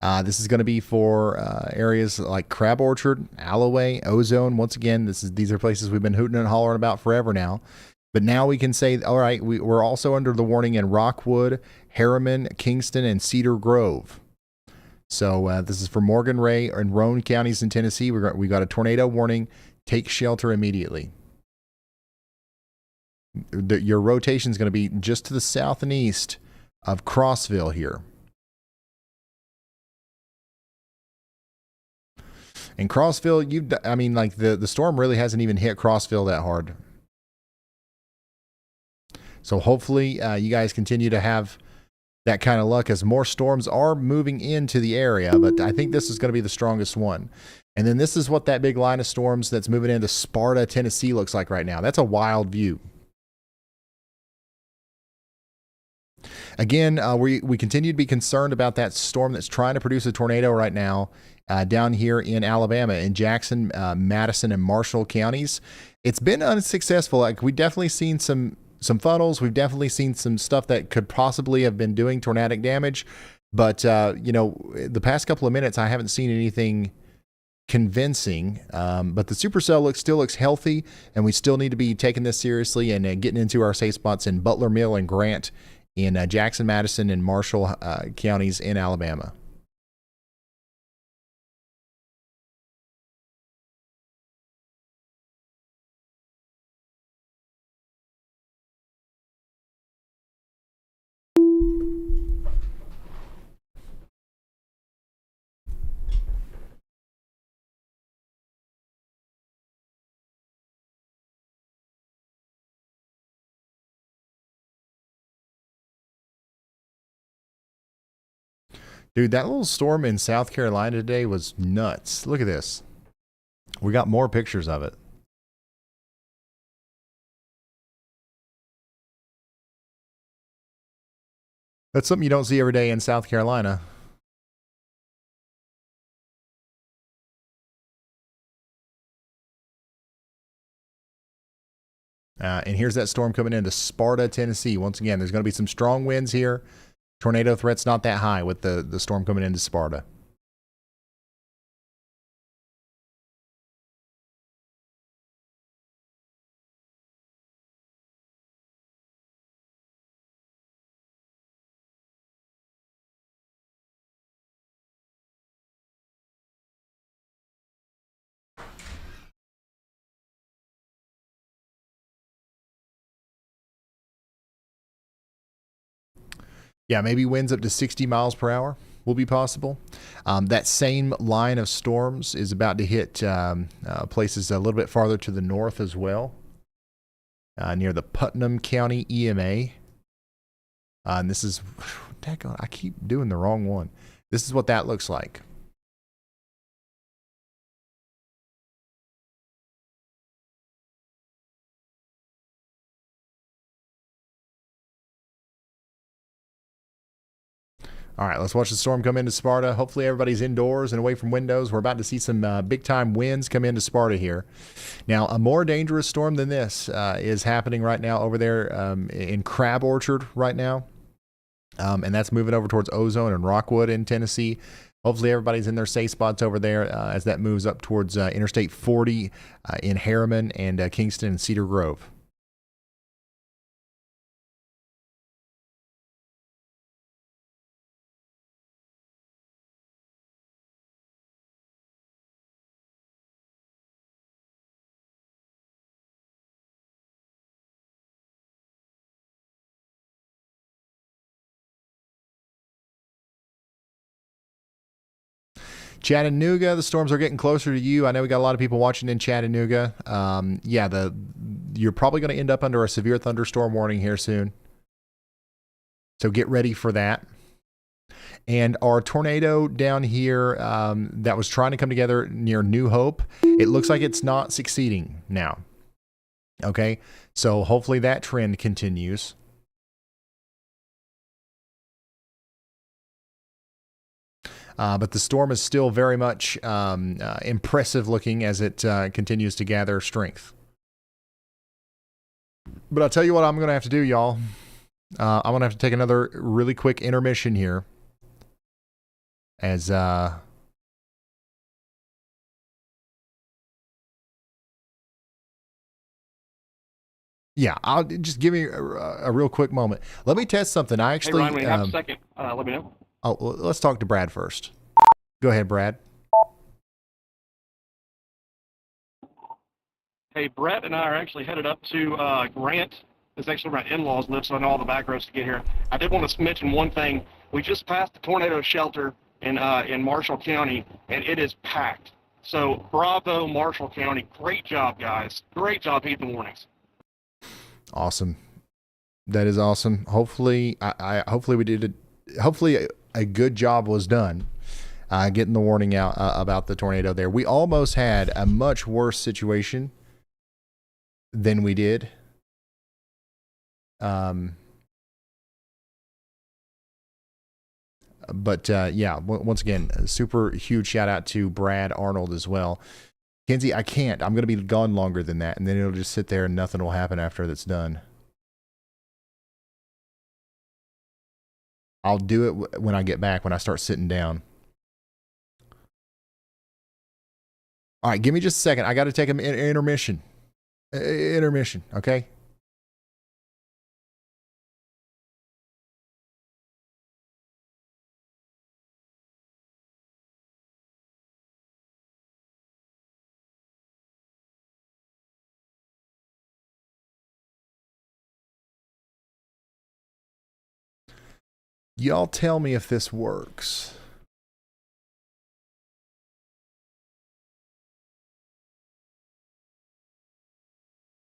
This is going to be for areas like Crab Orchard, Alloway, Ozone. Once again, these are places we've been hooting and hollering about forever now. But now we can say, all right, we're also under the warning in Rockwood, Harriman, Kingston, and Cedar Grove. So this is for Morgan, Ray, and Roane counties in Tennessee. We got a tornado warning. Take shelter immediately. Your rotation is going to be just to the south and east of Crossville here. In Crossville, the storm really hasn't even hit Crossville that hard. So hopefully you guys continue to have that kind of luck as more storms are moving into the area, but I think this is going to be the strongest one. And then this is what that big line of storms that's moving into Sparta, Tennessee looks like right now. That's a wild view. Again, we continue to be concerned about that storm that's trying to produce a tornado right now down here in Alabama, in Jackson, Madison, and Marshall counties. It's been unsuccessful. Like, we definitely seen some funnels. We've definitely seen some stuff that could possibly have been doing tornadic damage. But, the past couple of minutes, I haven't seen anything convincing. But the supercell still looks healthy, and we still need to be taking this seriously and getting into our safe spots in Butler, Mill, and Grant in Jackson, Madison, and Marshall counties in Alabama. Dude, that little storm in South Carolina today was nuts. Look at this. We got more pictures of it. That's something you don't see every day in South Carolina. And here's that storm coming into Sparta, Tennessee. Once again, there's going to be some strong winds here. Tornado threat's not that high with the storm coming into Sparta. Yeah, maybe winds up to 60 miles per hour will be possible. That same line of storms is about to hit places a little bit farther to the north as well, near the Putnam County EMA. And this is, daggone, I keep doing the wrong one. This is what that looks like. All right, let's watch the storm come into Sparta. Hopefully everybody's indoors and away from windows. We're about to see some big-time winds come into Sparta here. Now, a more dangerous storm than this is happening right now over there in Crab Orchard right now. And that's moving over towards Ozone and Rockwood in Tennessee. Hopefully everybody's in their safe spots over there as that moves up towards Interstate 40 in Harriman and Kingston and Cedar Grove. Chattanooga, the storms are getting closer to you. I know we got a lot of people watching in Chattanooga. You're probably going to end up under a severe thunderstorm warning here soon. So get ready for that. And our tornado down here that was trying to come together near New Hope, it looks like it's not succeeding now. Okay, so hopefully that trend continues. But the storm is still very much impressive looking as it continues to gather strength. But I'll tell you what I'm going to have to do, y'all. I'm going to have to take another really quick intermission here. As I'll just give me a real quick moment. Let me test something. I actually, hey Ryan, when you have a second, let me know. Oh, let's talk to Brad first. Go ahead, Brad. Hey, Brett and I are actually headed up to Grant. It's actually where my in-laws live, so I know all the back roads to get here. I did want to mention one thing. We just passed the tornado shelter in Marshall County, and it is packed. So bravo, Marshall County. Great job, guys. Great job heeding the warnings. Awesome. That is awesome. Hopefully, hopefully we did it. Hopefully a good job was done getting the warning out about the tornado there. We almost had a much worse situation than we did. Once again, a super huge shout out to Brad Arnold as well. Kenzie, I can't. I'm going to be gone longer than that, and then it'll just sit there and nothing will happen after that's done. I'll do it when I get back, when I start sitting down. All right, give me just a second. I got to take an intermission. Intermission, okay? Y'all tell me if this works.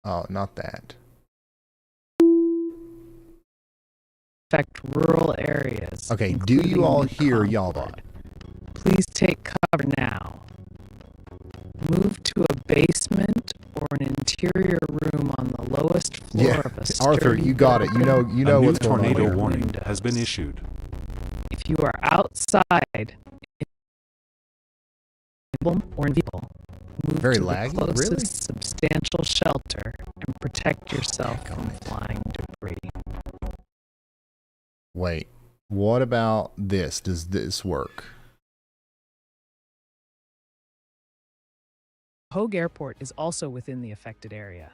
Oh, not that. affect rural areas. Okay, do you including all New hear Concord. Yalbot? Please take cover now. Move to a basement or an interior room on the lowest floor Yeah, of a Arthur, sturdy you got it. You know A new what's going on tornado here. warning has been issued. If you are outside or in vehicle, move Very to the laggy? closest Really? substantial shelter and protect yourself from flying debris. Wait, what about this? Does this work? Hogue Airport is also within the affected area.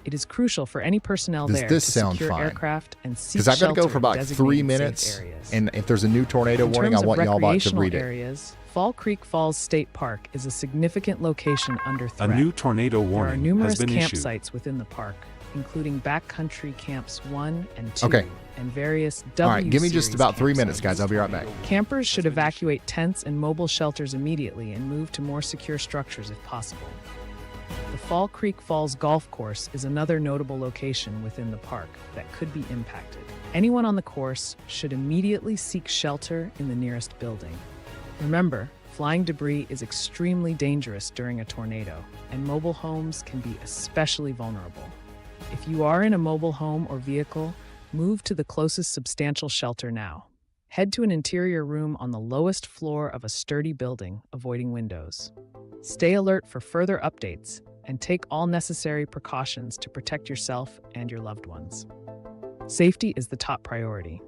It is crucial for any personnel Does there this to sound secure fine? aircraft and seek Because I've got to go shelter for in about designated 3 safe minutes, areas. and if there's a new tornado In warning, terms I want of Yalbot to recreational read it. areas, Fall Creek Falls State Park is a significant location under A threat. new tornado There are warning numerous has been issued. campsites within the park, including backcountry camps 1 and 2, Okay. and various W All right, give me just series about 3 minutes, campsites. guys. I'll be right back. Campers should evacuate tents and mobile shelters immediately and move to more secure structures if possible. The Fall Creek Falls Golf Course is another notable location within the park that could be impacted. Anyone on the course should immediately seek shelter in the nearest building. Remember, flying debris is extremely dangerous during a tornado, and mobile homes can be especially vulnerable. If you are in a mobile home or vehicle, move to the closest substantial shelter now. Head to an interior room on the lowest floor of a sturdy building, avoiding windows. Stay alert for further updates and take all necessary precautions to protect yourself and your loved ones. Safety is the top priority.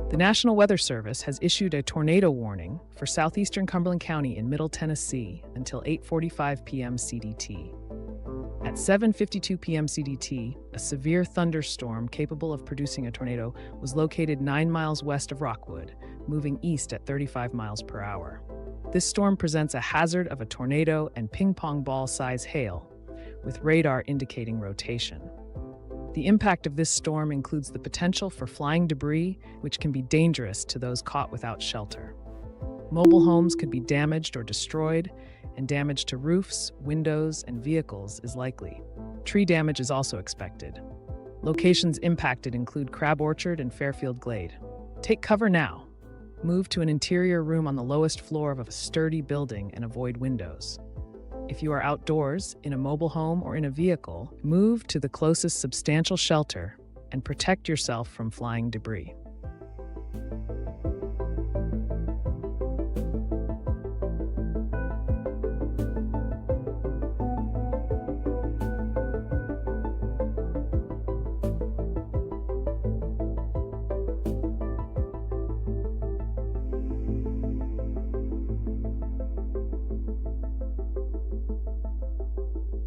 The National Weather Service has issued a tornado warning for southeastern Cumberland County in Middle Tennessee until 8:45 p.m. CDT. At 7:52 p.m. CDT, a severe thunderstorm capable of producing a tornado was located 9 miles west of Rockwood, moving east at 35 miles per hour. This storm presents a hazard of a tornado and ping-pong ball-size hail, with radar indicating rotation. The impact of this storm includes the potential for flying debris, which can be dangerous to those caught without shelter. Mobile homes could be damaged or destroyed, and damage to roofs, windows, and vehicles is likely. Tree damage is also expected. Locations impacted include Crab Orchard and Fairfield Glade. Take cover now. Move to an interior room on the lowest floor of a sturdy building and avoid windows. If you are outdoors, in a mobile home, or in a vehicle, move to the closest substantial shelter and protect yourself from flying debris.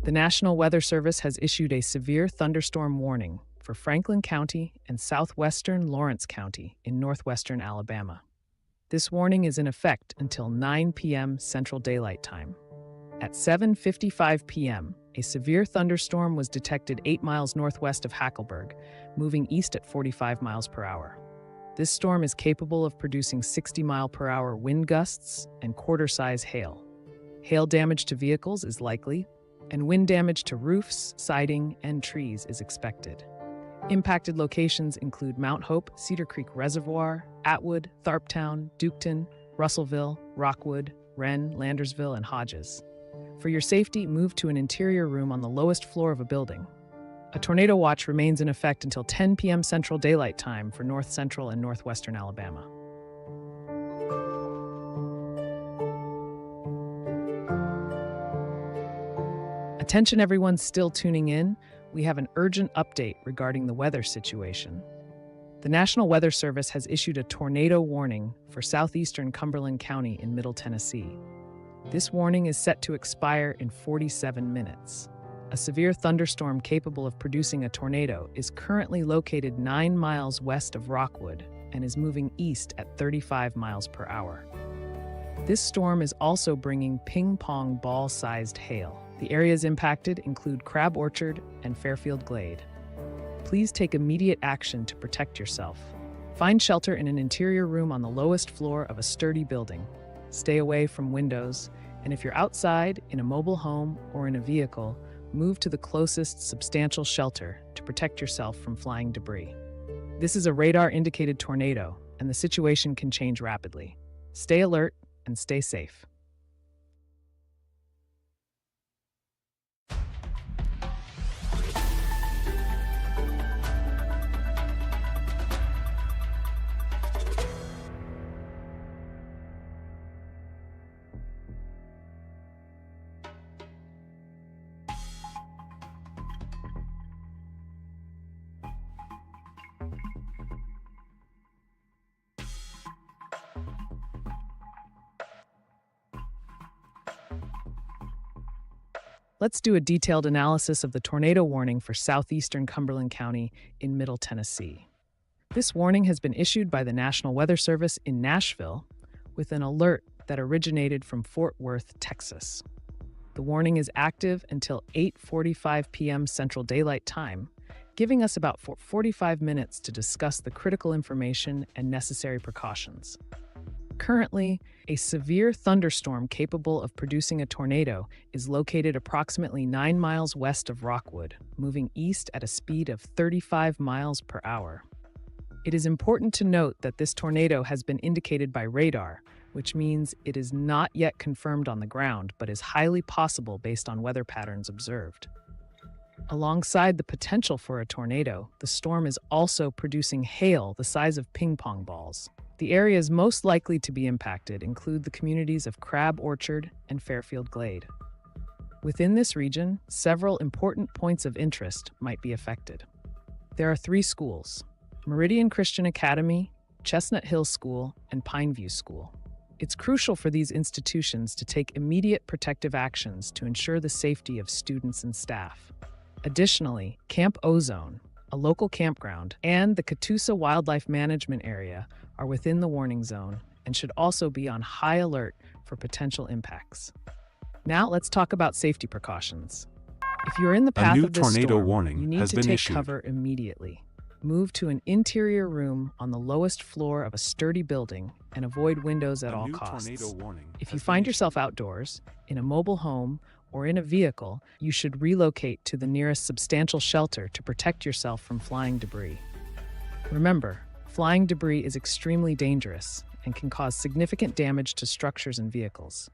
The National Weather Service has issued a severe thunderstorm warning for Franklin County and southwestern Lawrence County in northwestern Alabama. This warning is in effect until 9 p.m. Central Daylight Time. At 7:55 p.m., a severe thunderstorm was detected 8 miles northwest of Hackleburg, moving east at 45 miles per hour. This storm is capable of producing 60-mile-per-hour wind gusts and quarter-size hail. Hail damage to vehicles is likely, and wind damage to roofs, siding, and trees is expected. Impacted locations include Mount Hope, Cedar Creek Reservoir, Atwood, Tharptown, Duketon, Russellville, Rockwood, Wren, Landersville, and Hodges. For your safety, move to an interior room on the lowest floor of a building. A tornado watch remains in effect until 10 p.m. Central Daylight Time for north central and northwestern Alabama. Attention everyone still tuning in, we have an urgent update regarding the weather situation. The National Weather Service has issued a tornado warning for southeastern Cumberland County in Middle Tennessee. This warning is set to expire in 47 minutes. A severe thunderstorm capable of producing a tornado is currently located 9 miles west of Rockwood, and is moving east at 35 miles per hour. This storm is also bringing ping-pong ball-sized hail. The areas impacted include Crab Orchard and Fairfield Glade. Please take immediate action to protect yourself. Find shelter in an interior room on the lowest floor of a sturdy building. Stay away from windows, and if you're outside, in a mobile home, or in a vehicle, move to the closest substantial shelter to protect yourself from flying debris. This is a radar-indicated tornado, and the situation can change rapidly. Stay alert and stay safe. Let's do a detailed analysis of the tornado warning for southeastern Cumberland County in Middle Tennessee. This warning has been issued by the National Weather Service in Nashville with an alert that originated from Fort Worth, Texas. The warning is active until 8:45 p.m. Central Daylight Time, giving us about 45 minutes to discuss the critical information and necessary precautions. Currently, a severe thunderstorm capable of producing a tornado is located approximately 9 miles west of Rockwood, moving east at a speed of 35 miles per hour. It is important to note that this tornado has been indicated by radar, which means it is not yet confirmed on the ground, but is highly possible based on weather patterns observed. Alongside the potential for a tornado, the storm is also producing hail the size of ping-pong balls. The areas most likely to be impacted include the communities of Crab Orchard and Fairfield Glade. Within this region, several important points of interest might be affected. There are 3 schools: Meridian Christian Academy, Chestnut Hill School, and Pineview School. It's crucial for these institutions to take immediate protective actions to ensure the safety of students and staff. Additionally, Camp Ozone, a local campground, and the Catoosa Wildlife Management Area are within the warning zone and should also be on high alert for potential impacts. Now let's talk about safety precautions. If you're in the path of this tornado storm, warning you need has to been take issued. cover immediately. Move to an interior room on the lowest floor of a sturdy building and avoid windows at all costs. If you find yourself outdoors, in a mobile home, or in a vehicle, you should relocate to the nearest substantial shelter to protect yourself from flying debris. Remember, flying debris is extremely dangerous and can cause significant damage to structures and vehicles.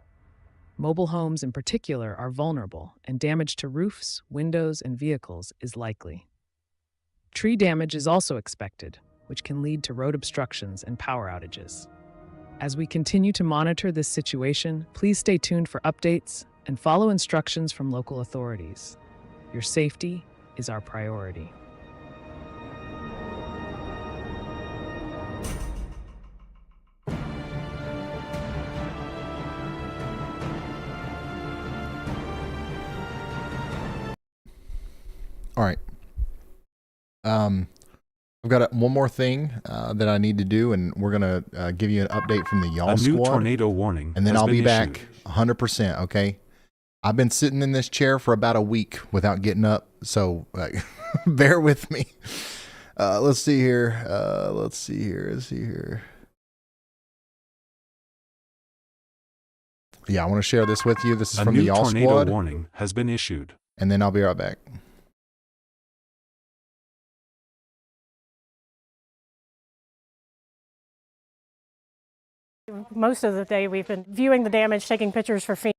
Mobile homes in particular are vulnerable, and damage to roofs, windows, and vehicles is likely. Tree damage is also expected, which can lead to road obstructions and power outages. As we continue to monitor this situation, please stay tuned for updates and follow instructions from local authorities. Your safety is our priority. All right. I've got one more thing that I need to do, and we're gonna give you an update from the Y'all A new Squad, tornado warning and then has I'll be been back issued. 100%. Okay. I've been sitting in this chair for about a week without getting up, so bear with me. Let's see here. Let's see here. Yeah, I want to share this with you. This is A from the new Y'all tornado Squad, warning has been issued. and then I'll be right back. Most of the day we've been viewing the damage, taking pictures for FEMA.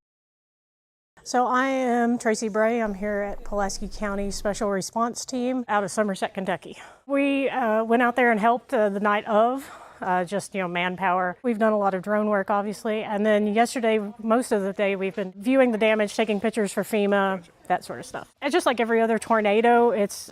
So I am Tracy Bray. I'm here at Pulaski County Special Response Team out of Somerset, Kentucky. We went out there and helped the night of, just manpower. We've done a lot of drone work, obviously. And then yesterday, most of the day, we've been viewing the damage, taking pictures for FEMA, that sort of stuff. And just like every other tornado, it's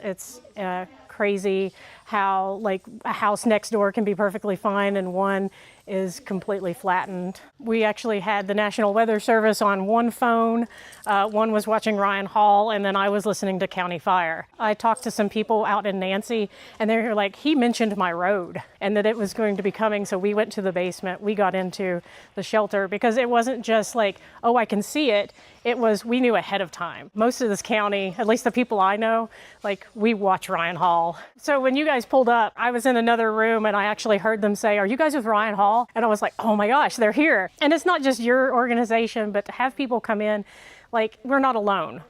crazy. how like a house next door can be perfectly fine and one is completely flattened. We actually had the National Weather Service on one phone. One was watching Ryan Hall, and then I was listening to County Fire. I talked to some people out in Nancy, and they're like, he mentioned my road and that it was going to be coming. So we went to the basement. We got into the shelter because it wasn't just like, oh, I can see it. It was, we knew ahead of time. Most of this county, at least the people I know, like we watch Ryan Hall. So when you guys pulled up, I was in another room and I actually heard them say, are you guys with Ryan Hall? And I was like, oh my gosh, they're here. And it's not just your organization, but to have people come in, like we're not alone.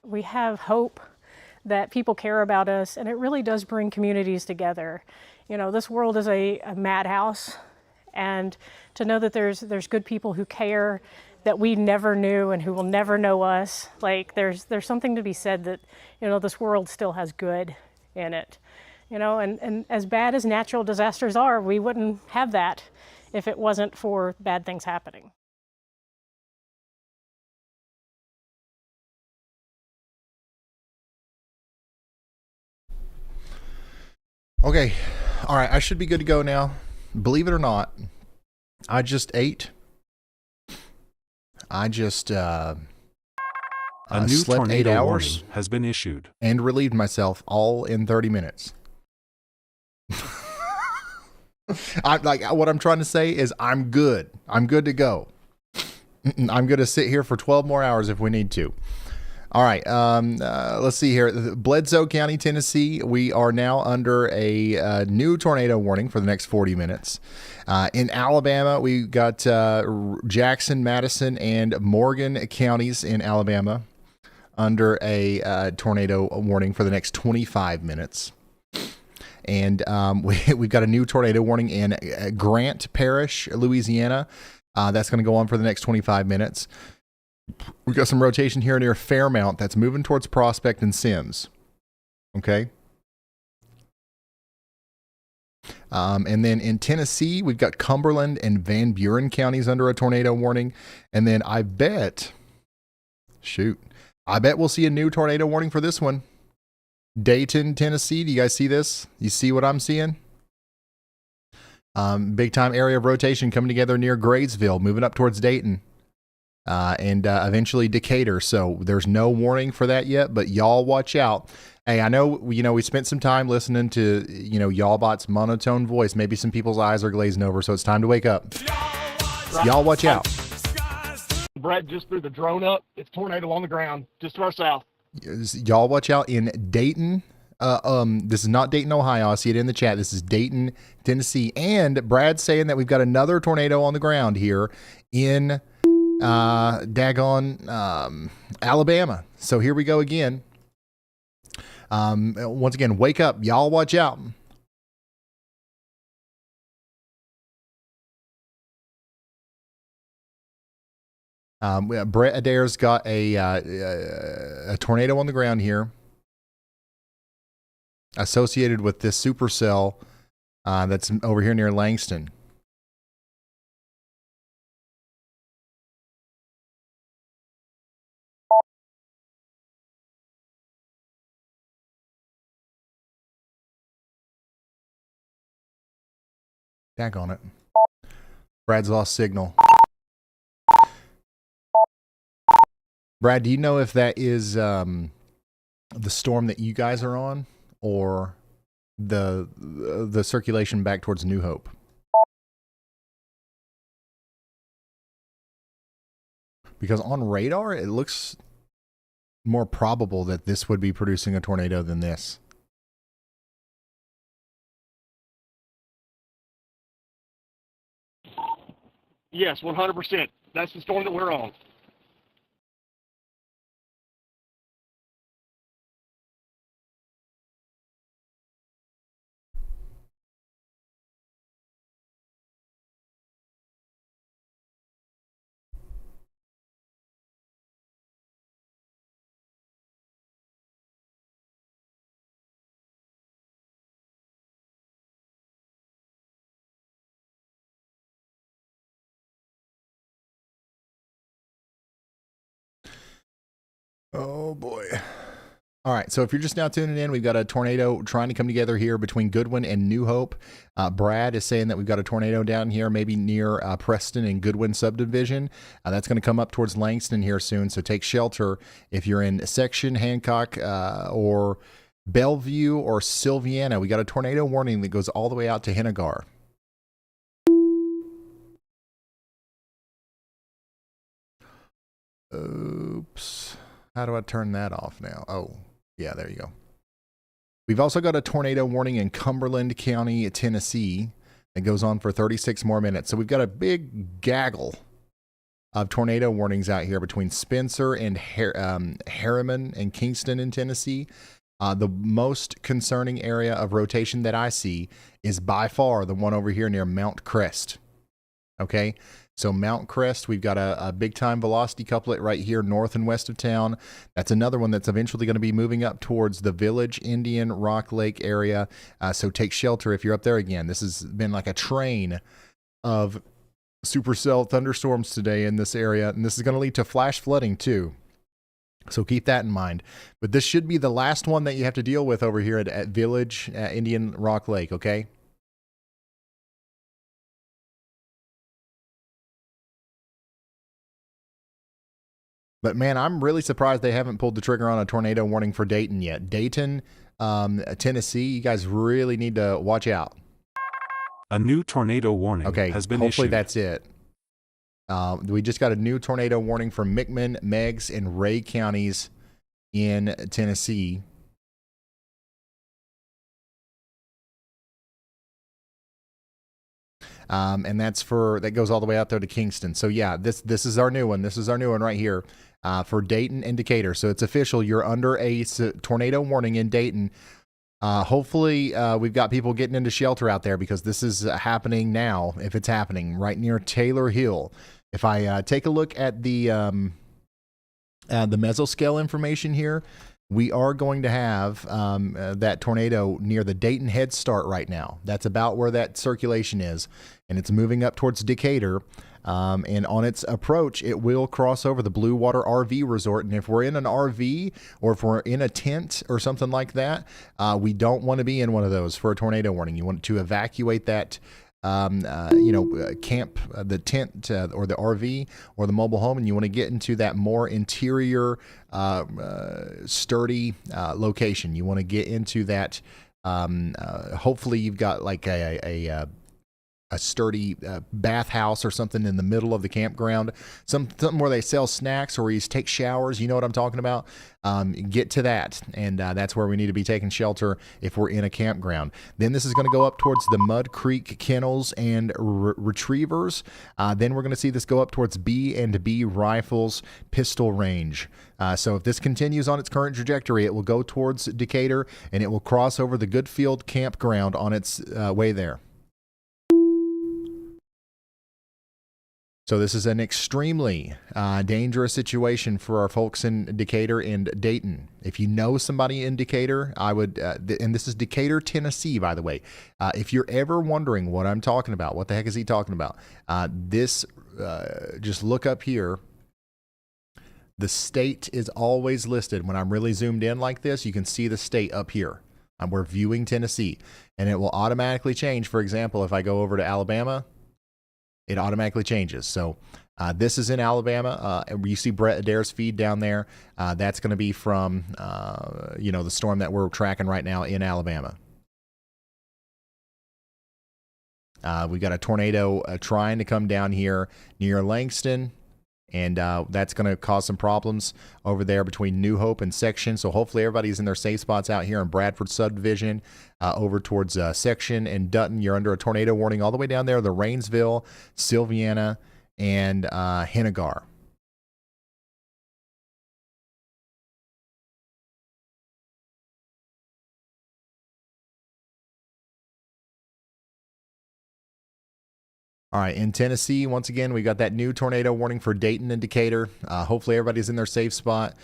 We have hope that people care about us, and it really does bring communities together. You know, this world is a madhouse, and to know that there's good people who care, that we never knew and who will never know us, like there's something to be said that, you know, this world still has good in it. You know, and as bad as natural disasters are, we wouldn't have that if it wasn't for bad things happening. Okay. All right. I should be good to go now. Believe it or not, I just ate. I just A new slept 8 tornado hours warning has been issued. and relieved myself all in 30 minutes. What I'm trying to say is I'm good. I'm good to go. I'm going to sit here for 12 more hours if we need to. All right. Let's see here. Bledsoe County, Tennessee. We are now under a new tornado warning for the next 40 minutes. In Alabama, we got Jackson, Madison, and Morgan counties in Alabama under a tornado warning for the next 25 minutes. And we've got a new tornado warning in Grant Parish, Louisiana. That's going to go on for the next 25 minutes. We've got some rotation here near Fairmount that's moving towards Prospect and Sims. Okay. And then in Tennessee, we've got Cumberland and Van Buren counties under a tornado warning. And then I bet we'll see a new tornado warning for this one. Dayton, Tennessee. Do you guys see this? You see what I'm seeing? Big time area of rotation coming together near Gradesville, moving up towards Dayton, and eventually Decatur. So there's no warning for that yet, but y'all watch out. Hey, I know, we spent some time listening to, Y'allbot's monotone voice. Maybe some people's eyes are glazing over, so it's time to wake up. Y'all watch out. Brett just threw the drone up. It's tornado on the ground just to our south. Y'all watch out in Dayton. This is not Dayton, Ohio. I see it in the chat. This is Dayton, Tennessee. And Brad's saying that we've got another tornado on the ground here in Alabama. So here we go again. Once again, wake up. Y'all watch out. Brett Adair's got a tornado on the ground here associated with this supercell that's over here near Langston. Back on it. Brad's lost signal. Brad, do you know if that is the storm that you guys are on, or the circulation back towards New Hope? Because on radar, it looks more probable that this would be producing a tornado than this. Yes, 100%. That's the storm that we're on. Oh boy. All right, so if you're just now tuning in, we've got a tornado trying to come together here between Goodwin and New Hope. Brad is saying that we've got a tornado down here, maybe near Preston and Goodwin subdivision. That's going to come up towards Langston here soon, so take shelter if you're in Section, Hancock, or Bellevue or Sylvania. We got a tornado warning that goes all the way out to Hennegar. Oops. How do I turn that off now? Oh, yeah, there you go. We've also got a tornado warning in Cumberland County, Tennessee, that goes on for 36 more minutes. So we've got a big gaggle of tornado warnings out here between Spencer and Harriman and Kingston in Tennessee. The most concerning area of rotation that I see is by far the one over here near Mount Crest. Okay, so Mount Crest, we've got a big-time velocity couplet right here north and west of town. That's another one that's eventually going to be moving up towards the Village, Indian, Rock Lake area. So take shelter if you're up there again. This has been like a train of supercell thunderstorms today in this area, and this is going to lead to flash flooding too. So keep that in mind. But this should be the last one that you have to deal with over here at Village, Indian, Rock Lake, okay? But man, I'm really surprised they haven't pulled the trigger on a tornado warning for Dayton yet. Dayton, Tennessee, you guys really need to watch out. A new tornado warning has been hopefully issued. That's it. We just got a new tornado warning for McMinn, Meigs, and Ray counties in Tennessee. And that goes all the way out there to Kingston. So yeah, this is our new one. This is our new one right here for Dayton and Decatur. So it's official. You're under a tornado warning in Dayton. Hopefully we've got people getting into shelter out there because this is happening now. If it's happening right near Taylor Hill. If I take a look at the mesoscale information here, we are going to have that tornado near the Dayton Head Start right now. That's about where that circulation is, and it's moving up towards Decatur. And on its approach, it will cross over the Blue Water RV Resort. And if we're in an RV or if we're in a tent or something like that, we don't want to be in one of those for a tornado warning. You want to evacuate that camp, the tent or the RV or the mobile home, and you want to get into that more interior, sturdy location. You want to get into that. Hopefully, you've got like a sturdy bathhouse or something in the middle of the campground, something where they sell snacks or you take showers. You know what I'm talking about? Get to that, and that's where we need to be taking shelter if we're in a campground. Then this is going to go up towards the Mud Creek Kennels and Retrievers. Then we're going to see this go up towards B&B Rifles Pistol Range. So if this continues on its current trajectory, it will go towards Decatur, and it will cross over the Goodfield Campground on its way there. So this is an extremely dangerous situation for our folks in Decatur and Dayton. If you know somebody in Decatur, I would, and this is Decatur, Tennessee, by the way. If you're ever wondering what I'm talking about, what the heck is he talking about? Just look up here. The state is always listed. When I'm really zoomed in like this, you can see the state up here. We're viewing Tennessee, and it will automatically change. For example, if I go over to Alabama, it automatically changes. So this is in Alabama. You see Brett Adair's feed down there. That's going to be from, the storm that we're tracking right now in Alabama. We've got a tornado trying to come down here near Langston, and that's going to cause some problems over there between New Hope and Section. So hopefully everybody's in their safe spots out here in Bradford subdivision. Over towards Section and Dutton, you're under a tornado warning all the way down there, the Rainsville, Sylvania, and Hennegar. All right, in Tennessee, once again, we got that new tornado warning for Dayton and Decatur. Hopefully everybody's in their safe spot.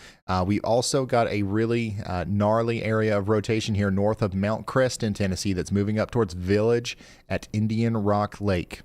We also got a really gnarly area of rotation here north of Mount Crest in Tennessee that's moving up towards Village at Indian Rock Lake.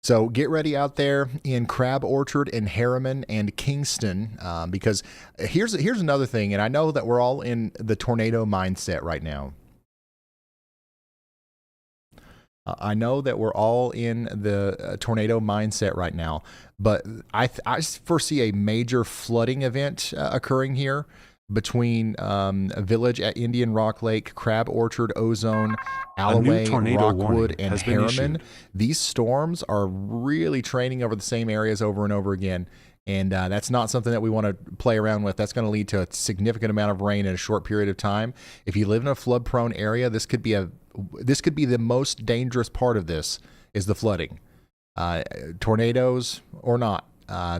So get ready out there in Crab Orchard and Harriman and Kingston, because here's another thing, and I know that we're all in the tornado mindset right now. I know that we're all in the tornado mindset right now, but I foresee a major flooding event occurring here between a village at Indian Rock Lake, Crab Orchard, Ozone, Alloway, Rockwood, and Harriman. These storms are really training over the same areas over and over again. And that's not something that we want to play around with. That's going to lead to a significant amount of rain in a short period of time. If you live in a flood-prone area, this could be the most dangerous part of this is the flooding. Tornadoes or not,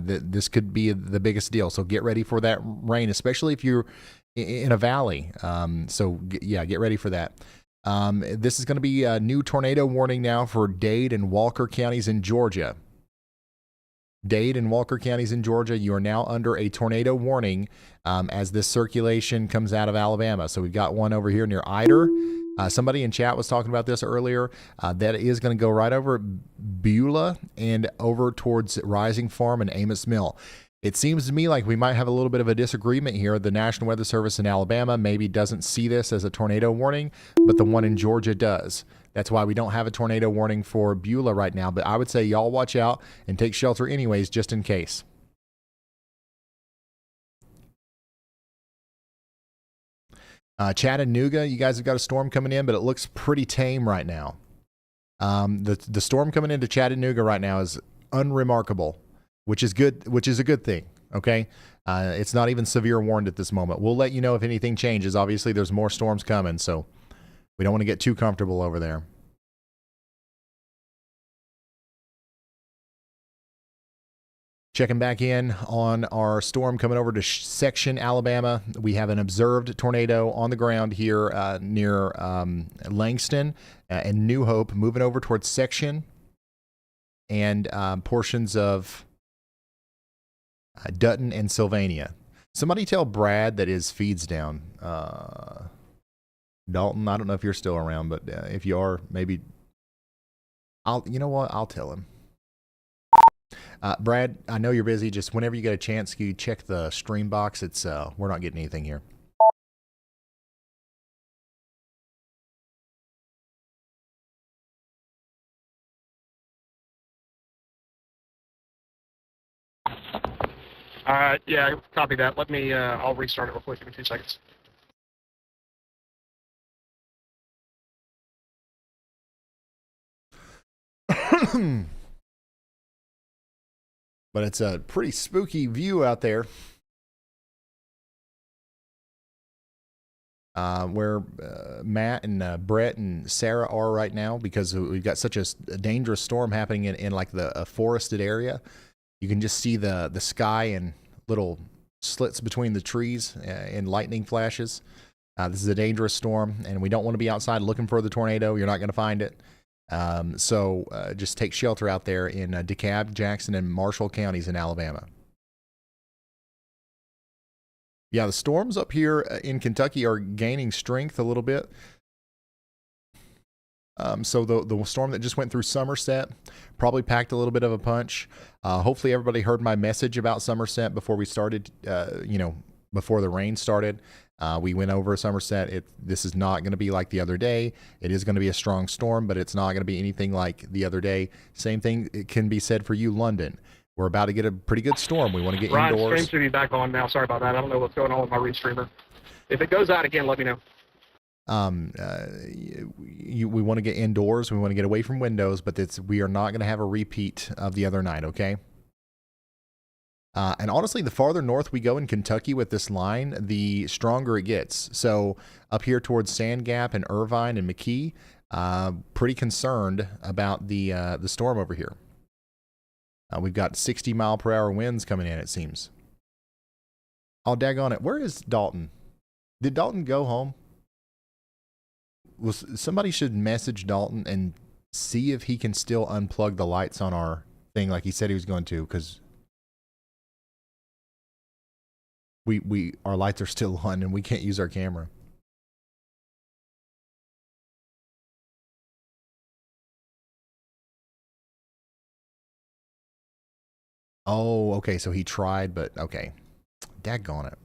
this could be the biggest deal. So get ready for that rain, especially if you're in a valley. Get ready for that. This is going to be a new tornado warning now for Dade and Walker counties in Georgia. Dade and Walker counties in Georgia, you are now under a tornado warning as this circulation comes out of Alabama. So we've got one over here near Ider. Somebody in chat was talking about this earlier. That is going to go right over Beulah and over towards Rising Farm and Amos Mill. It seems to me like we might have a little bit of a disagreement here. The National Weather Service in Alabama maybe doesn't see this as a tornado warning, but the one in Georgia does. That's why we don't have a tornado warning for Beulah right now. But I would say y'all watch out and take shelter anyways, just in case. Chattanooga, you guys have got a storm coming in, but it looks pretty tame right now. The storm coming into Chattanooga right now is unremarkable, which is good, which is a good thing. Okay. It's not even severe warned at this moment. We'll let you know if anything changes. Obviously, there's more storms coming, so we don't want to get too comfortable over there. Checking back in on our storm coming over to Section, Alabama. We have an observed tornado on the ground here near Langston and New Hope, moving over towards Section and portions of Dutton and Sylvania. Somebody tell Brad that his feed's down. Dalton, I don't know if you're still around, but if you are, maybe you know what? I'll tell him. Brad, I know you're busy. Just whenever you get a chance, you check the stream box. It's we're not getting anything here. Yeah, copy that. Let me, I'll restart it real quick. Give me 2 seconds. But it's a pretty spooky view out there. Where Matt and Brett and Sarah are right now, because we've got such a dangerous storm happening in like a forested area. You can just see the sky and little slits between the trees and lightning flashes. This is a dangerous storm, and we don't want to be outside looking for the tornado. You're not going to find it. So just take shelter out there in DeKalb, Jackson, and Marshall counties in Alabama. Yeah, the storms up here in Kentucky are gaining strength a little bit. So the storm that just went through Somerset probably packed a little bit of a punch. Hopefully everybody heard my message about Somerset before we started, before the rain started. We went over Somerset. This is not going to be like the other day. It is going to be a strong storm, but it's not going to be anything like the other day. Same thing it can be said for you, London. We're about to get a pretty good storm. We want to get Ryan, indoors. stream should be back on now. Sorry about that. I don't know what's going on with my restreamer. If it goes out again, let me know. We want to get indoors. We want to get away from windows, but we are not going to have a repeat of the other night, okay? And honestly, the farther north we go in Kentucky with this line, the stronger it gets. So up here towards Sand Gap and Irvine and McKee, pretty concerned about the storm over here. We've got 60-mile-per-hour winds coming in, it seems. Oh, daggone it. Where is Dalton? Did Dalton go home? Somebody should message Dalton and see if he can still unplug the lights on our thing like he said he was going to, because our lights are still on and we can't use our camera. Oh, okay. So he tried, but okay. Daggone it.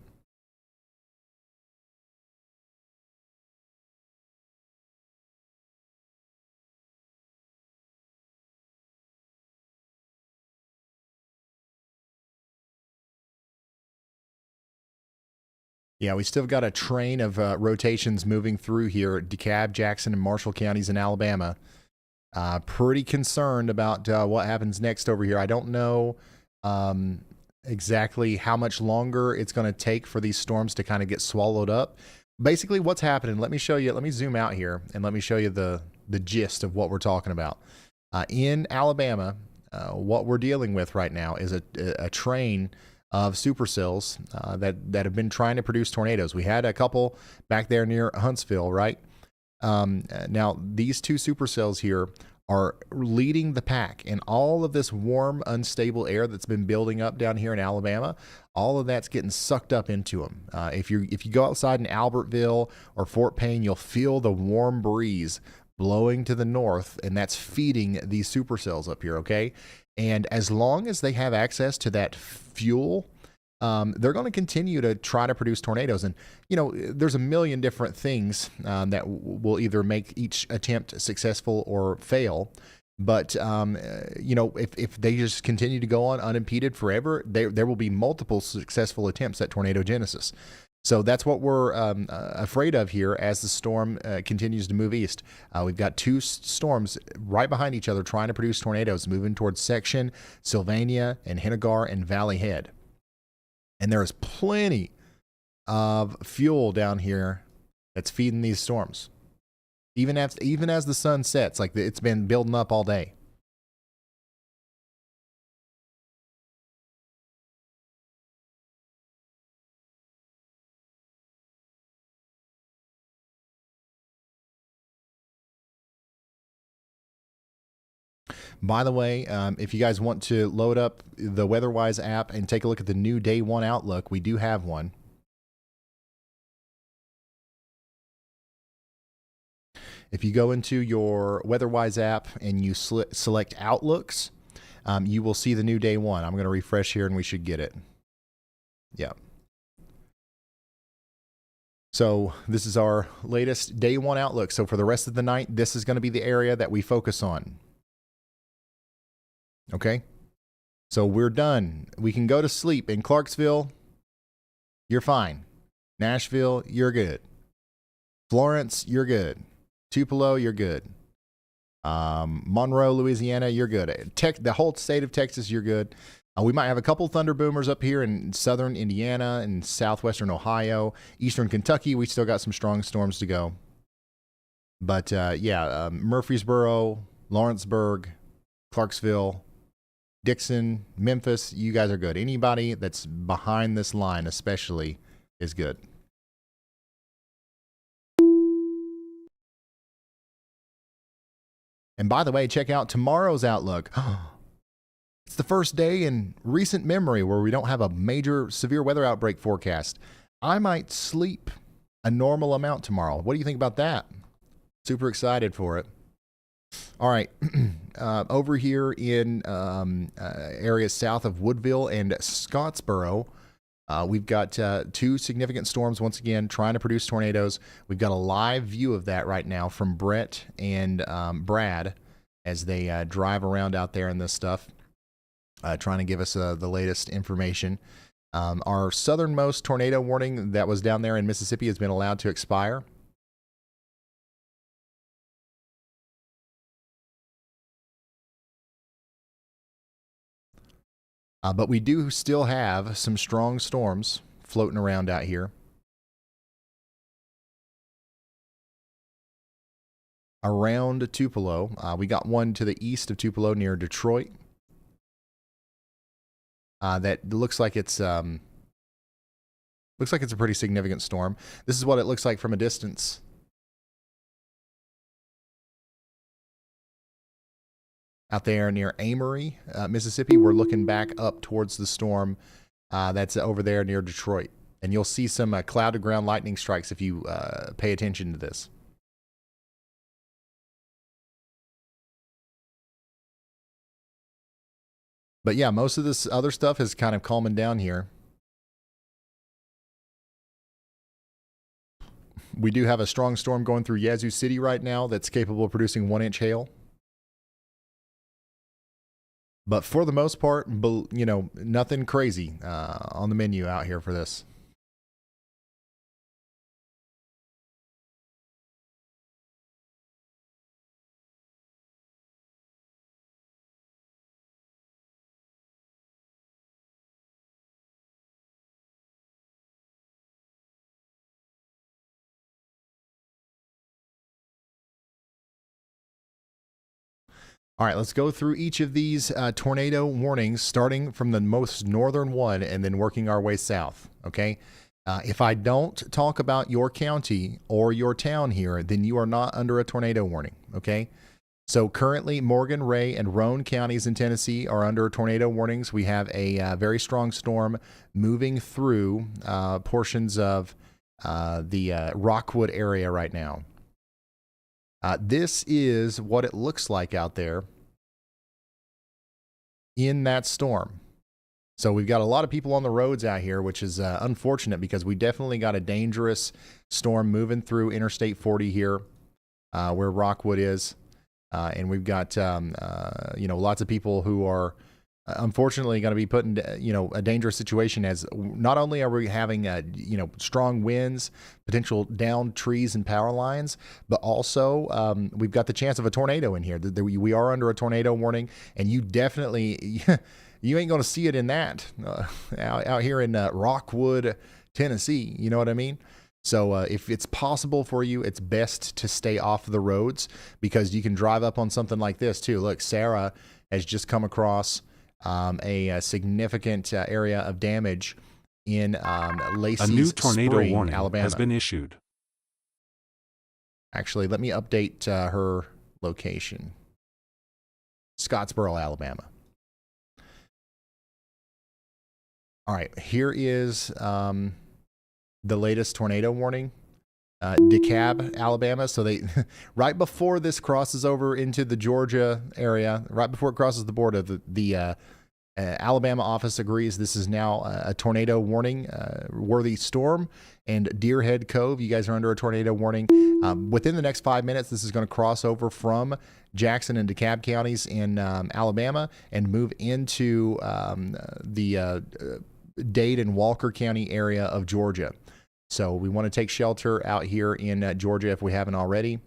Yeah, we still got a train of rotations moving through here at DeKalb, Jackson, and Marshall counties in Alabama. Pretty concerned about what happens next over here. I don't know exactly how much longer it's going to take for these storms to kind of get swallowed up. Basically, what's happening, let me show you, let me zoom out here and let me show you the gist of what we're talking about. In Alabama, what we're dealing with right now is a train of supercells that have been trying to produce tornadoes. We had a couple back there near Huntsville, right? Now, these two supercells here are leading the pack, and all of this warm, unstable air that's been building up down here in Alabama, all of that's getting sucked up into them. If you go outside in Albertville or Fort Payne, you'll feel the warm breeze blowing to the north, and that's feeding these supercells up here, okay? And as long as they have access to that fuel, they're going to continue to try to produce tornadoes. And, you know, there's a million different things that will either make each attempt successful or fail. But, you know, if they just continue to go on unimpeded forever, there will be multiple successful attempts at tornadogenesis. So that's what we're afraid of here as the storm continues to move east. We've got two storms right behind each other trying to produce tornadoes moving towards Section, Sylvania, and and Valley Head. And there is plenty of fuel down here that's feeding these storms. Even as the sun sets, like it's been building up all day. By the way, if you guys want to load up the WeatherWise app and take a look at the new Day 1 Outlook, we do have one. If you go into your WeatherWise app and you select Outlooks, you will see the new Day 1. I'm going to refresh here and we should get it. Yeah. So this is our latest Day 1 Outlook. So for the rest of the night, this is going to be the area that we focus on. Okay, so we're done. We can go to sleep. In Clarksville, you're fine. Nashville, you're good. Florence, you're good. Tupelo, you're good. Monroe, Louisiana, you're good. The whole state of Texas, you're good. We might have a couple thunder boomers up here in southern Indiana and southwestern Ohio. Eastern Kentucky, we still got some strong storms to go. But Murfreesboro, Lawrenceburg, Clarksville, Dixon, Memphis, you guys are good. Anybody that's behind this line especially is good. And by the way, check out tomorrow's Outlook. It's the first day in recent memory where we don't have a major severe weather outbreak forecast. I might sleep a normal amount tomorrow. What do you think about that? Super excited for it. All right, over here in areas south of Woodville and Scottsboro, we've got two significant storms once again trying to produce tornadoes. We've got a live view of that right now from Brett and Brad as they drive around out there in this stuff, trying to give us the latest information. Our southernmost tornado warning that was down there in Mississippi has been allowed to expire. But we do still have some strong storms floating around out here. Around Tupelo, we got one to the east of Tupelo near Detroit. That looks like it's a pretty significant storm. This is what it looks like from a distance. Out there near Amory, Mississippi, we're looking back up towards the storm that's over there near Detroit. And you'll see some cloud-to-ground lightning strikes if you pay attention to this. But yeah, most of this other stuff is kind of calming down here. We do have a strong storm going through Yazoo City right now that's capable of producing 1-inch hail. But for the most part, you know, nothing crazy on the menu out here for this. All right, let's go through each of these tornado warnings, starting from the most northern one and then working our way south, okay? If I don't talk about your county or your town here, then you are not under a tornado warning, okay? So currently, Morgan, Ray, and Roane counties in Tennessee are under tornado warnings. We have a very strong storm moving through portions of the Rockwood area right now. This is what it looks like out there in that storm. So we've got a lot of people on the roads out here, which is unfortunate because we definitely got a dangerous storm moving through Interstate 40 here, where Rockwood is. And we've got, you know, lots of people who are unfortunately going to be put in, you know, a dangerous situation, as not only are we having, you know, strong winds, potential down trees and power lines, but also we've got the chance of a tornado in here. We are under a tornado warning, and you definitely, you ain't going to see it in that out here in Rockwood, Tennessee. You know what I mean? So if it's possible for you, it's best to stay off the roads, because you can drive up on something like this too. Look, Sarah has just come across a significant area of damage in Lacey's A new tornado Spring, warning Alabama. has been issued. Actually, let me update her location. Scottsboro, Alabama. All right, here is the latest tornado warning. DeKalb, Alabama. So they, right before this crosses over into the Georgia area, right before it crosses the border, the Alabama office agrees this is now a tornado warning worthy storm. And Deerhead Cove, you guys are under a tornado warning. Within the next 5 minutes, this is going to cross over from Jackson and DeKalb counties in Alabama and move into the Dade and Walker County area of Georgia. So we want to take shelter out here in Georgia if we haven't already.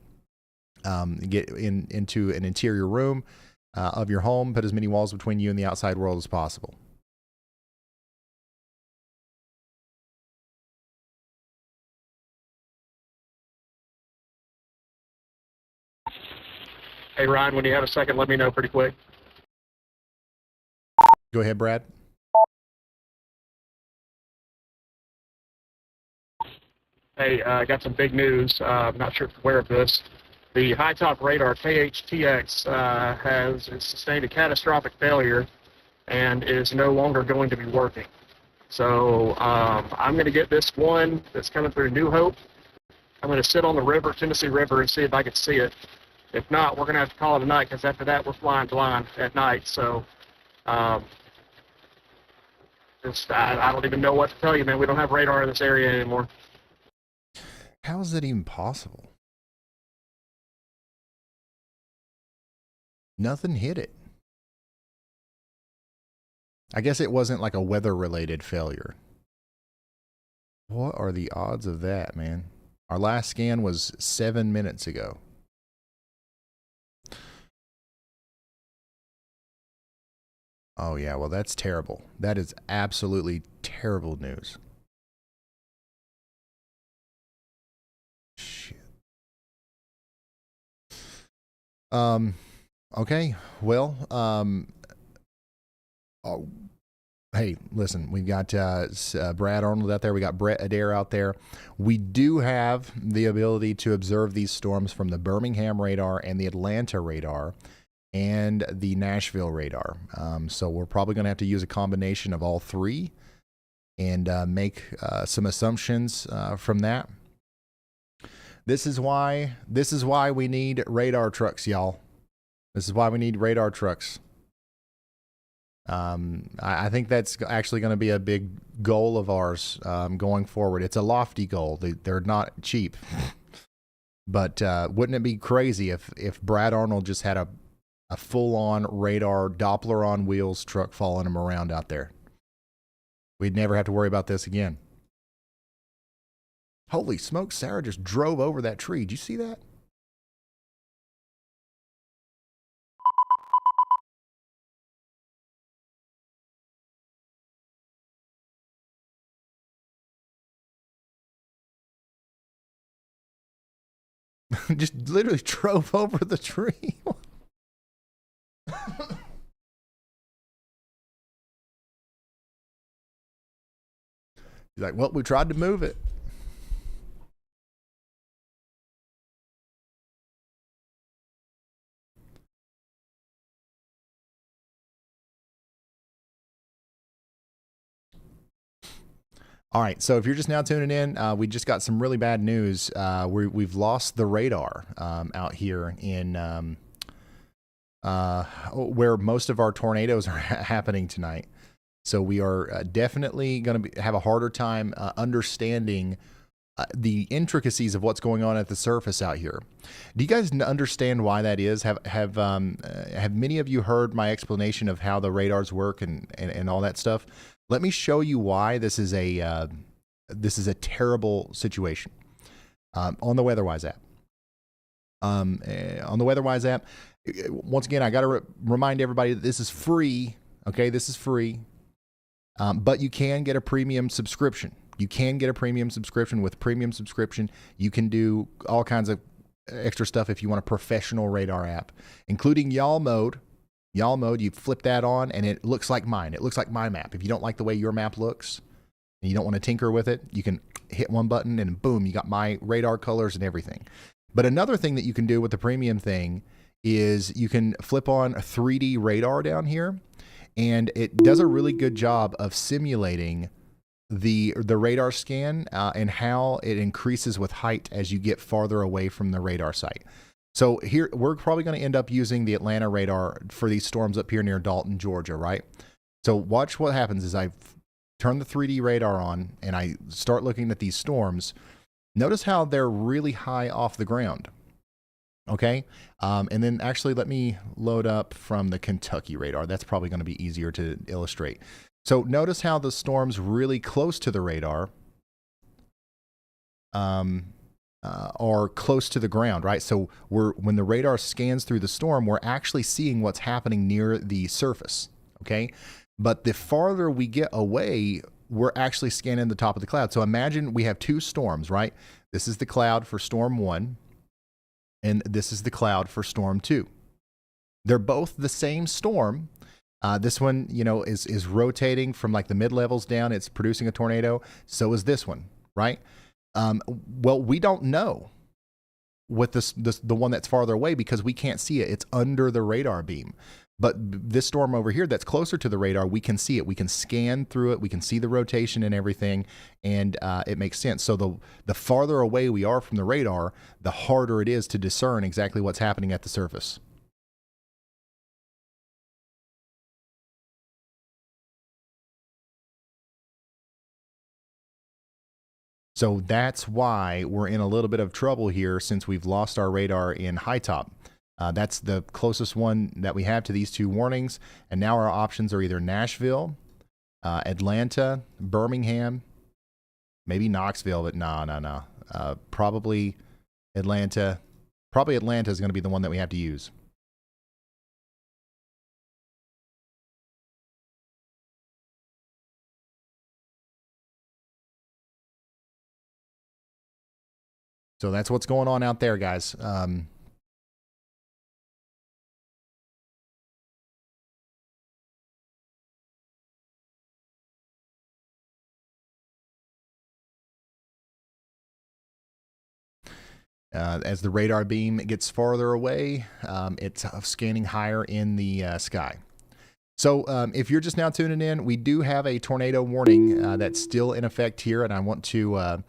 Get into an interior room of your home. Put as many walls between you and the outside world as possible. Hey, Ryan, when you have a second, let me know pretty quick. Go ahead, Brad. Hey, I got some big news. I'm not sure if you're aware of this. The high-top radar KHTX has sustained a catastrophic failure and is no longer going to be working. So I'm going to get this one that's coming through New Hope. I'm going to sit on the river, Tennessee River, and see if I can see it. If not, we're going to have to call it a night, because after that we're flying blind at night. So I don't even know what to tell you, man. We don't have radar in this area anymore. How is that even possible? Nothing hit it. I guess it wasn't like a weather-related failure. What are the odds of that, man? Our last scan was 7 minutes ago. Oh, yeah, well, that's terrible. That is absolutely terrible news. Shit. Okay, well, oh, hey, listen, we've got Brad Arnold out there. We got Brett Adair out there. We do have the ability to observe these storms from the Birmingham radar and the Atlanta radar and the Nashville radar. So we're probably going to have to use a combination of all three and make some assumptions from that. This is why we need radar trucks, y'all. This is why we need radar trucks. I think that's actually going to be a big goal of ours going forward. It's a lofty goal. They're not cheap. But wouldn't it be crazy if Brad Arnold just had a full-on radar, Doppler on wheels truck following him around out there? We'd never have to worry about this again. Holy smoke, Sarah just drove over that tree. Did you see that? Just literally drove over the tree. He's like, well, we tried to move it. All right, so if you're just now tuning in, we just got some really bad news. We've lost the radar out here in where most of our tornadoes are happening tonight. So we are definitely going to have a harder time understanding the intricacies of what's going on at the surface out here. Do you guys understand why that is? Have many of you heard my explanation of how the radars work and all that stuff? Let me show you why this is a terrible situation. On the WeatherWise app. On the WeatherWise app, once again, I got to remind everybody that this is free. Okay, this is free, but you can get a premium subscription. You can get a premium subscription. With premium subscription, you can do all kinds of extra stuff if you want a professional radar app, including Y'all Mode. Y'all Mode, you flip that on and it looks like mine. It looks like my map. If you don't like the way your map looks and you don't want to tinker with it, you can hit one button and boom, you got my radar colors and everything. But another thing that you can do with the premium thing is you can flip on a 3D radar down here, and it does a really good job of simulating the radar scan and how it increases with height as you get farther away from the radar site. So here, we're probably going to end up using the Atlanta radar for these storms up here near Dalton, Georgia, right? So watch what happens as I turn the 3D radar on and I start looking at these storms. Notice how they're really high off the ground, okay? And then actually let me load up from the Kentucky radar. That's probably going to be easier to illustrate. So notice how the storm's really close to the radar are close to the ground, right? So when the radar scans through the storm, we're actually seeing what's happening near the surface, okay? But the farther we get away, we're actually scanning the top of the cloud. So imagine we have two storms, right? This is the cloud for storm 1, and this is the cloud for storm 2. They're both the same storm. This one, you know, is rotating from like the mid-levels down. It's producing a tornado. So is this one, right? Well, we don't know with the one that's farther away because we can't see it. It's under the radar beam. But this storm over here that's closer to the radar, we can see it. We can scan through it. We can see the rotation and everything, and it makes sense. So the farther away we are from the radar, the harder it is to discern exactly what's happening at the surface. So that's why we're in a little bit of trouble here since we've lost our radar in High Top. That's the closest one that we have to these two warnings. And now our options are either Nashville, Atlanta, Birmingham, maybe Knoxville, but no. Probably Atlanta. Probably Atlanta is going to be the one that we have to use. So that's what's going on out there, guys. As the radar beam gets farther away, it's scanning higher in the sky. So if you're just now tuning in, we do have a tornado warning that's still in effect here, and I want to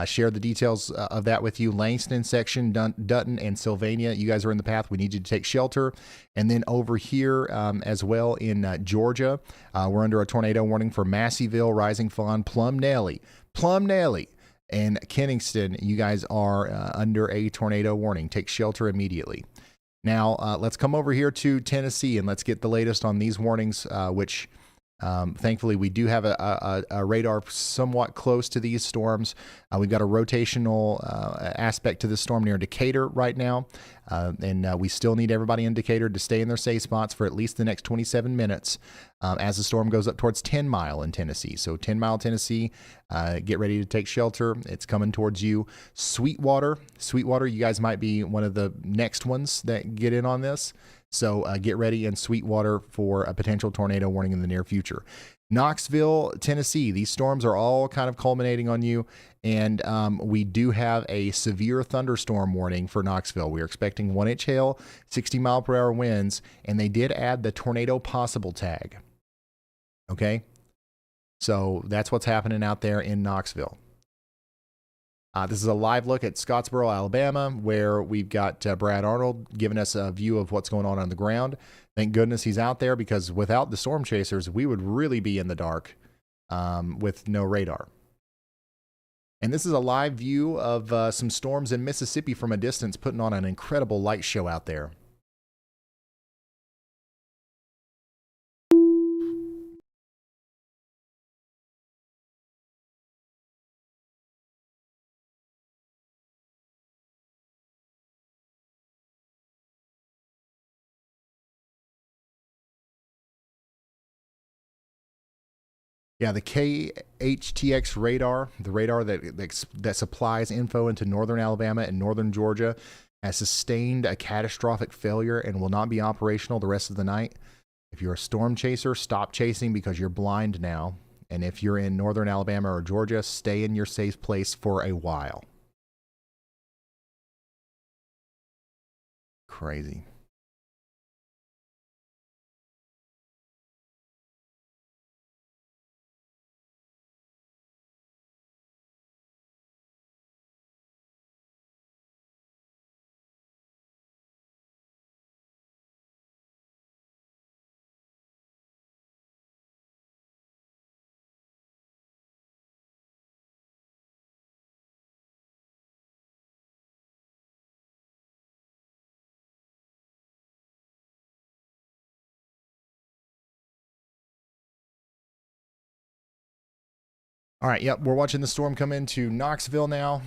share the details of that with you. Langston section, Dutton, and Sylvania, you guys are in the path. We need you to take shelter. And then over here as well in Georgia, we're under a tornado warning for Masseyville, Rising Fawn, Plum Nelly, and Kenningston. You guys are under a tornado warning. Take shelter immediately. Now, let's come over here to Tennessee and let's get the latest on these warnings, which thankfully we do have a radar somewhat close to these storms. We've got a rotational aspect to this storm near Decatur right now, and we still need everybody in Decatur to stay in their safe spots for at least the next 27 minutes as the storm goes up towards 10 Mile in Tennessee. So 10 Mile, Tennessee, get ready to take shelter. It's coming towards you. Sweetwater, you guys might be one of the next ones that get in on this. So get ready in Sweetwater for a potential tornado warning in the near future. Knoxville, Tennessee, these storms are all kind of culminating on you. And we do have a severe thunderstorm warning for Knoxville. We're expecting 1-inch hail, 60-mile-per-hour winds, and they did add the tornado possible tag. Okay? So that's what's happening out there in Knoxville. This is a live look at Scottsboro, Alabama, where we've got Brad Arnold giving us a view of what's going on the ground. Thank goodness he's out there, because without the storm chasers, we would really be in the dark with no radar. And this is a live view of some storms in Mississippi from a distance, putting on an incredible light show out there. Yeah, the KHTX radar, the radar that supplies info into northern Alabama and northern Georgia, has sustained a catastrophic failure and will not be operational the rest of the night. If you're a storm chaser, stop chasing because you're blind now. And if you're in northern Alabama or Georgia, stay in your safe place for a while. Crazy. All right, yep, we're watching the storm come into Knoxville now.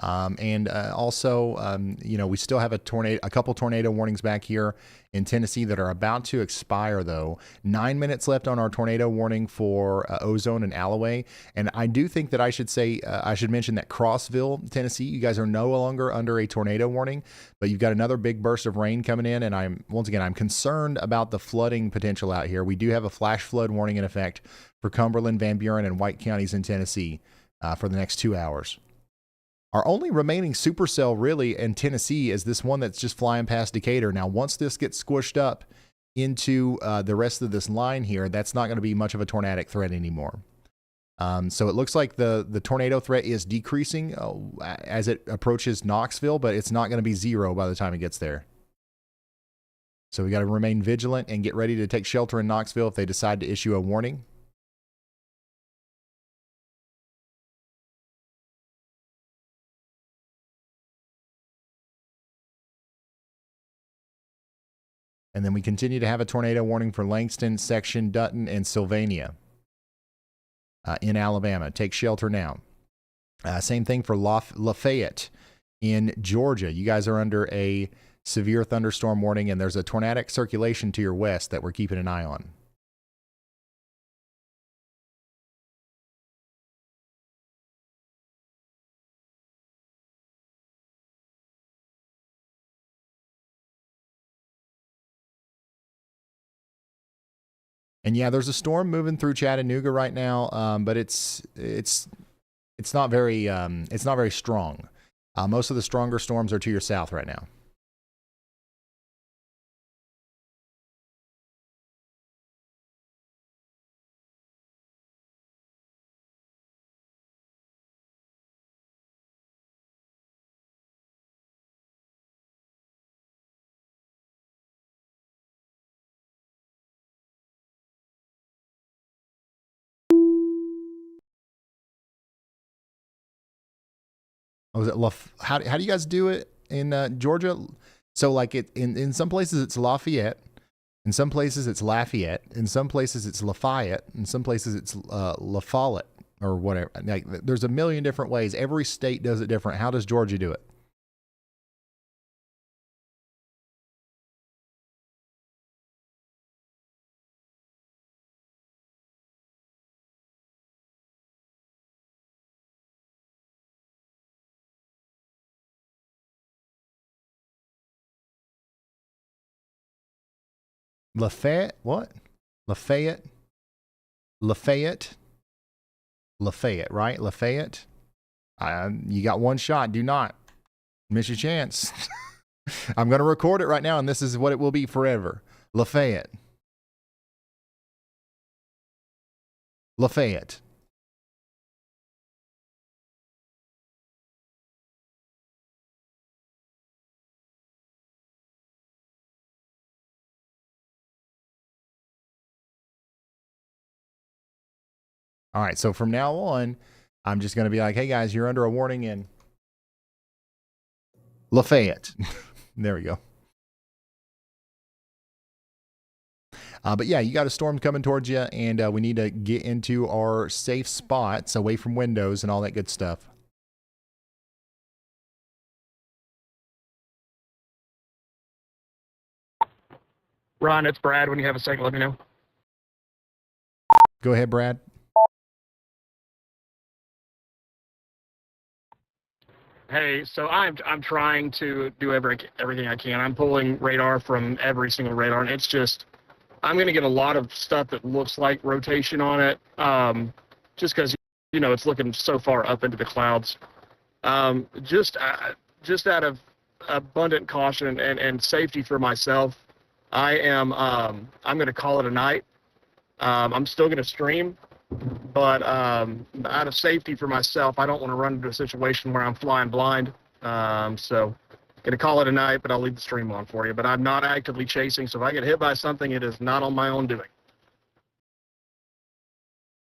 You know, we still have a couple tornado warnings back here in Tennessee that are about to expire, though. 9 minutes left on our tornado warning for Ozone and Alloway. And I do think that I should mention that Crossville, Tennessee, you guys are no longer under a tornado warning, but you've got another big burst of rain coming in. And I'm concerned about the flooding potential out here. We do have a flash flood warning in effect for Cumberland, Van Buren, and White counties in Tennessee for the next 2 hours. Our only remaining supercell really in Tennessee is this one that's just flying past Decatur. Now, once this gets squished up into the rest of this line here, that's not going to be much of a tornadic threat anymore. So it looks like the tornado threat is decreasing as it approaches Knoxville, but it's not going to be zero by the time it gets there. So we got to remain vigilant and get ready to take shelter in Knoxville if they decide to issue a warning. And then we continue to have a tornado warning for Langston, Section, Dutton, and Sylvania in Alabama. Take shelter now. Same thing for Lafayette in Georgia. You guys are under a severe thunderstorm warning, and there's a tornadic circulation to your west that we're keeping an eye on. And yeah, there's a storm moving through Chattanooga right now, but it's not very strong. Most of the stronger storms are to your south right now. Oh, is it how do you guys do it in Georgia? So like in some places it's Lafayette, in some places it's Lafayette, in some places it's Lafayette, in some places it's La Follette or whatever. Like, there's a million different ways. Every state does it different. How does Georgia do it? Lafayette, what? Lafayette, right? Lafayette. You got one shot. Do not miss your chance. I'm going to record it right now, and this is what it will be forever. Lafayette. All right, so from now on, I'm just going to be like, hey, guys, you're under a warning in Lafayette. There we go. But yeah, you got a storm coming towards you, and we need to get into our safe spots away from windows and all that good stuff. Ron, it's Brad. When you have a second, let me know. Go ahead, Brad. Hey, so I'm trying to do everything I can. I'm pulling radar from every single radar, and it's just I'm going to get a lot of stuff that looks like rotation on it, just because it's looking so far up into the clouds. Just out of abundant caution and safety for myself, I'm going to call it a night. I'm still going to stream. But out of safety for myself, I don't want to run into a situation where I'm flying blind. So going to call it a night, but I'll leave the stream on for you. But I'm not actively chasing, so if I get hit by something, it is not on my own doing.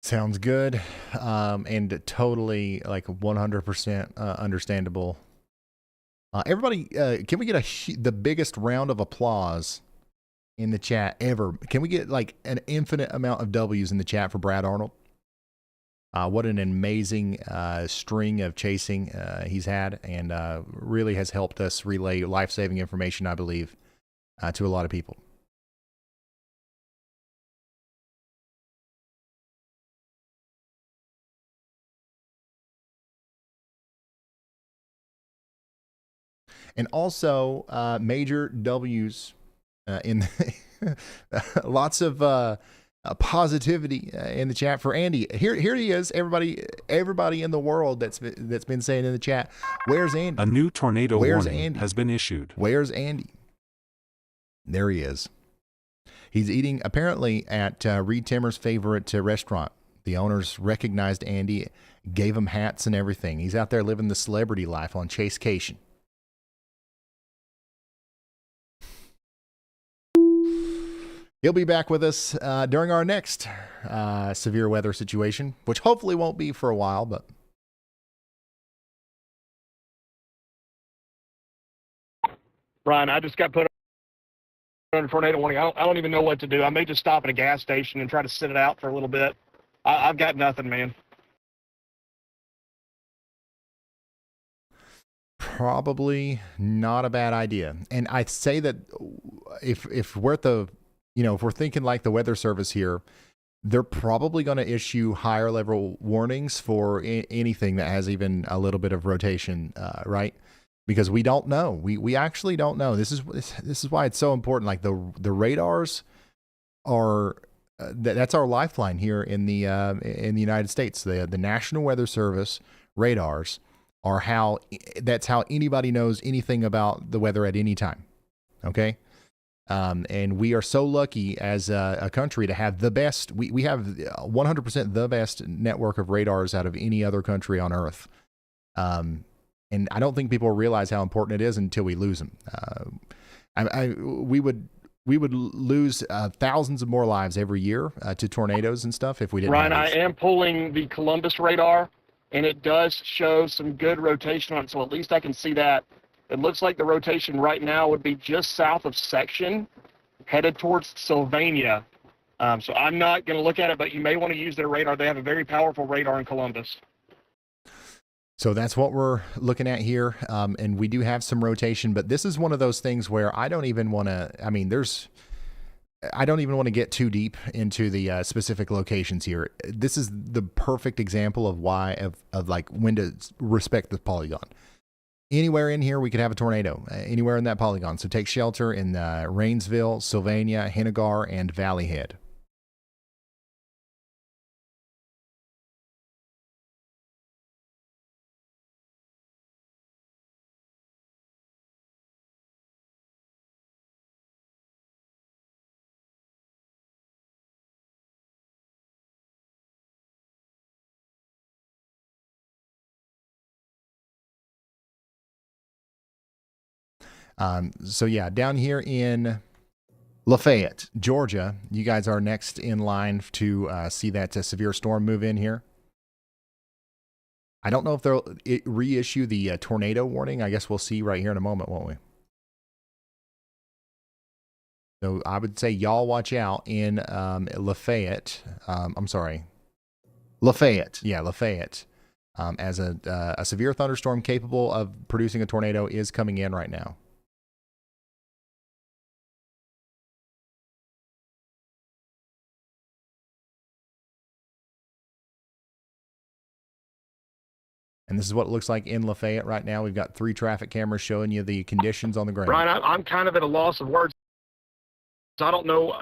Sounds good, and totally like 100% understandable. Everybody, can we get the biggest round of applause in the chat ever? Can we get like an infinite amount of W's in the chat for Brad Arnold? What an amazing string of chasing he's had, and really has helped us relay life-saving information, I believe, to a lot of people. And also major W's in lots of positivity in the chat for Andy. Here he is. Everybody in the world that's been saying in the chat, where's Andy? A new tornado warning has been issued. Where's Andy? There he is. He's eating apparently at Reed Timmer's favorite restaurant. The owners recognized Andy, gave him hats and everything. He's out there living the celebrity life on Chasecation. He'll be back with us during our next severe weather situation, which hopefully won't be for a while, but. Brian, I just got put on a tornado warning. I don't even know what to do. I may just stop at a gas station and try to sit it out for a little bit. I've got nothing, man. Probably not a bad idea. And I say that if we're at the, if we're thinking like the Weather Service here, they're probably going to issue higher level warnings for anything that has even a little bit of rotation, right? Because we don't know. We actually don't know. This is why it's so important. Like the radars are that's our lifeline here in the United States. The National Weather Service radars are that's how anybody knows anything about the weather at any time. Okay. And we are so lucky as a country to have the best. We have 100% the best network of radars out of any other country on Earth. And I don't think people realize how important it is until we lose them. We would lose thousands of more lives every year to tornadoes and stuff if we didn't. Ryan, I am pulling the Columbus radar. and it does show some good rotation on it, so at least I can see that. It looks like the rotation right now would be just south of Section, headed towards Sylvania. So I'm not going to look at it, but you may want to use their radar. They have a very powerful radar in Columbus. So that's what we're looking at here. And we do have some rotation, but this is one of those things where I don't even want to, I don't even want to get too deep into the specific locations here. This is the perfect example of like when to respect the polygon. Anywhere in here, we could have a tornado, anywhere in that polygon. So take shelter in Rainsville, Sylvania, Hennigar, and Valley Head. So yeah, down here in Lafayette, Georgia, you guys are next in line to see that severe storm move in here. I don't know if they'll reissue the tornado warning. I guess we'll see right here in a moment, won't we? So I would say y'all watch out in Lafayette. Lafayette. Yeah, Lafayette. As a severe thunderstorm capable of producing a tornado is coming in right now. And this is what it looks like in Lafayette right now. We've got 3 traffic cameras showing you the conditions on the ground. Brian, I'm kind of at a loss of words. I don't know.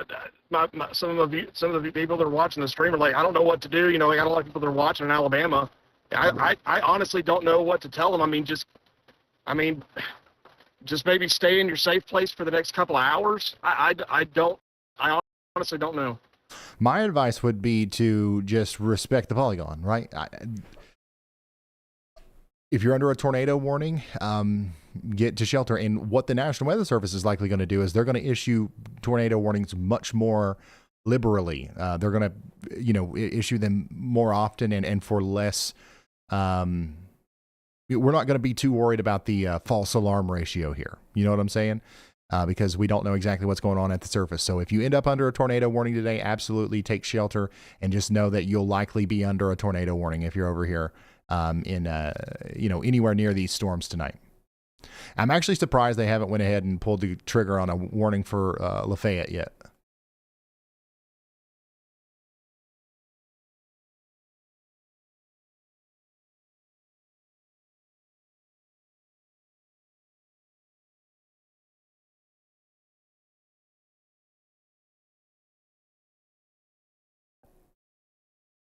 Some of the people that are watching the stream are like, I don't know what to do. You know, I got a lot of people that are watching in Alabama. I honestly don't know what to tell them. Just maybe stay in your safe place for the next couple of hours. I honestly don't know. My advice would be to just respect the polygon, right? If you're under a tornado warning, get to shelter. And what the National Weather Service is likely going to do is they're going to issue tornado warnings much more liberally. They're going to, issue them more often and for less. We're not going to be too worried about the false alarm ratio here. You know what I'm saying? Because we don't know exactly what's going on at the surface. So if you end up under a tornado warning today, absolutely take shelter and just know that you'll likely be under a tornado warning if you're over here. Anywhere near these storms tonight. I'm actually surprised they haven't went ahead and pulled the trigger on a warning for Lafayette yet.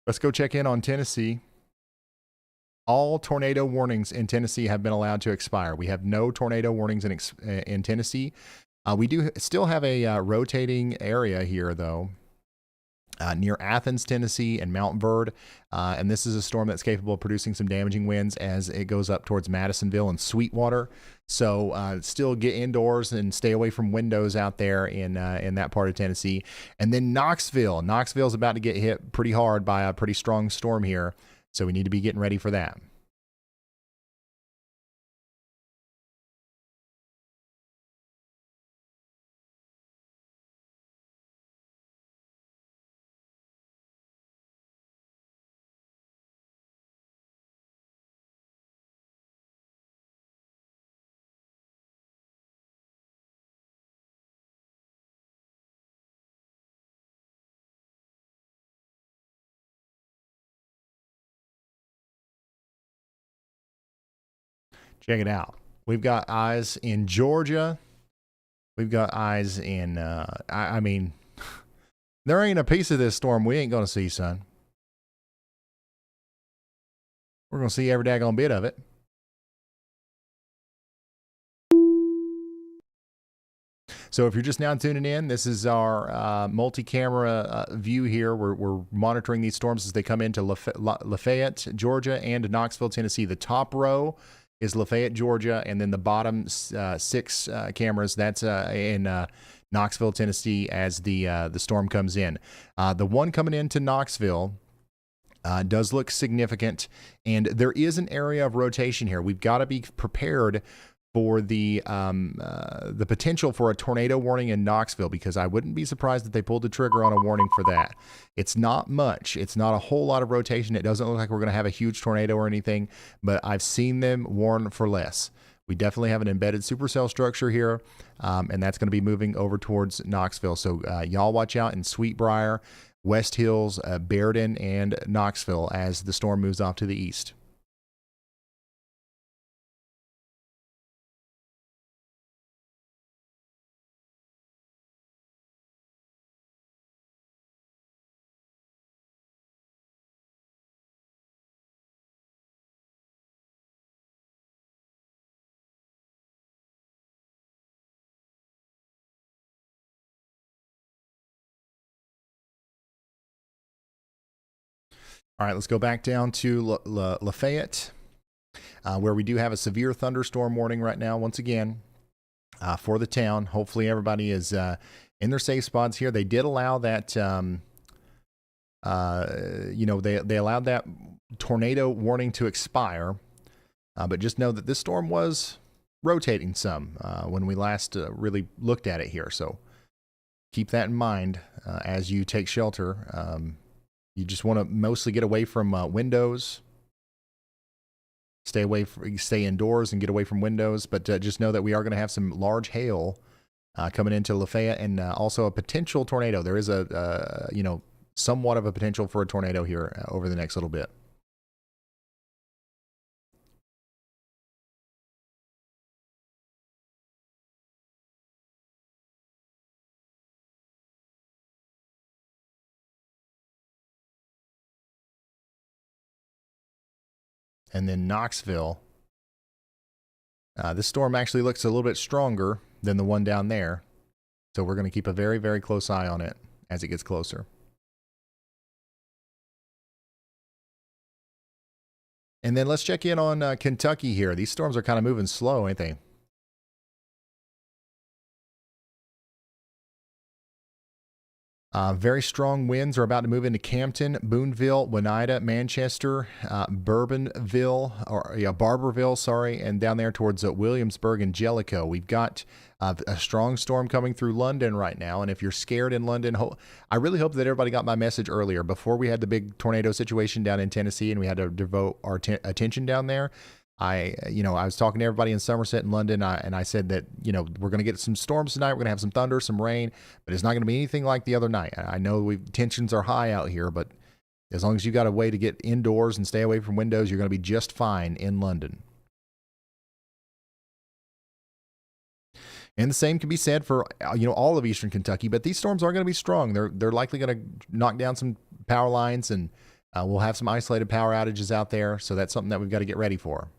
Let's go check in on Tennessee. All tornado warnings in Tennessee have been allowed to expire. We have no tornado warnings in Tennessee. We do still have a rotating area here, though, near Athens, Tennessee, and Mount Verde. And this is a storm that's capable of producing some damaging winds as it goes up towards Madisonville and Sweetwater. So still get indoors and stay away from windows out there in that part of Tennessee. And then Knoxville. Knoxville's about to get hit pretty hard by a pretty strong storm here. So we need to be getting ready for that. Check it out. We've got eyes in Georgia. We've got eyes in, there ain't a piece of this storm we ain't going to see, son. We're going to see every daggone bit of it. So if you're just now tuning in, this is our multi-camera view here. We're monitoring these storms as they come into Lafayette, Georgia, and Knoxville, Tennessee. The top row is Lafayette, Georgia, and then the bottom 6 cameras, that's in Knoxville, Tennessee, as the storm comes in. The one coming into Knoxville, Does look significant, and there is an area of rotation here. We've got to be prepared for the potential for a tornado warning in Knoxville, because I wouldn't be surprised if they pulled the trigger on a warning for that. It's not much. It's not a whole lot of rotation. It doesn't look like we're going to have a huge tornado or anything, but I've seen them warn for less. We definitely have an embedded supercell structure here, and that's going to be moving over towards Knoxville. So y'all watch out in Sweetbriar, West Hills, Berden, and Knoxville as the storm moves off to the east. All right, let's go back down to Lafayette, where we do have a severe thunderstorm warning right now, once again, for the town. Hopefully everybody is in their safe spots here. They did allow that, they allowed that tornado warning to expire, but just know that this storm was rotating some when we last really looked at it here. So keep that in mind as you take shelter. You just want to mostly get away from windows. Stay indoors and get away from windows. But just know that we are going to have some large hail coming into Lafayette, and also a potential tornado. There is somewhat of a potential for a tornado here over the next little bit. And then Knoxville. This storm actually looks a little bit stronger than the one down there. So we're going to keep a very, very close eye on it as it gets closer. And then let's check in on Kentucky here. These storms are kind of moving slow, ain't they? Very strong winds are about to move into Campton, Boonville, Oneida, Manchester, Barberville, and down there towards Williamsburg and Jellicoe. We've got a strong storm coming through London right now, and if you're scared in London, I really hope that everybody got my message earlier before we had the big tornado situation down in Tennessee and we had to devote our attention down there. I was talking to everybody in Somerset and London, and I said that, we're going to get some storms tonight. We're going to have some thunder, some rain, but it's not going to be anything like the other night. I know tensions are high out here, but as long as you got a way to get indoors and stay away from windows, you're going to be just fine in London. And the same can be said for, all of eastern Kentucky, but these storms are going to be strong. They're likely going to knock down some power lines, and we'll have some isolated power outages out there. So that's something that we've got to get ready for.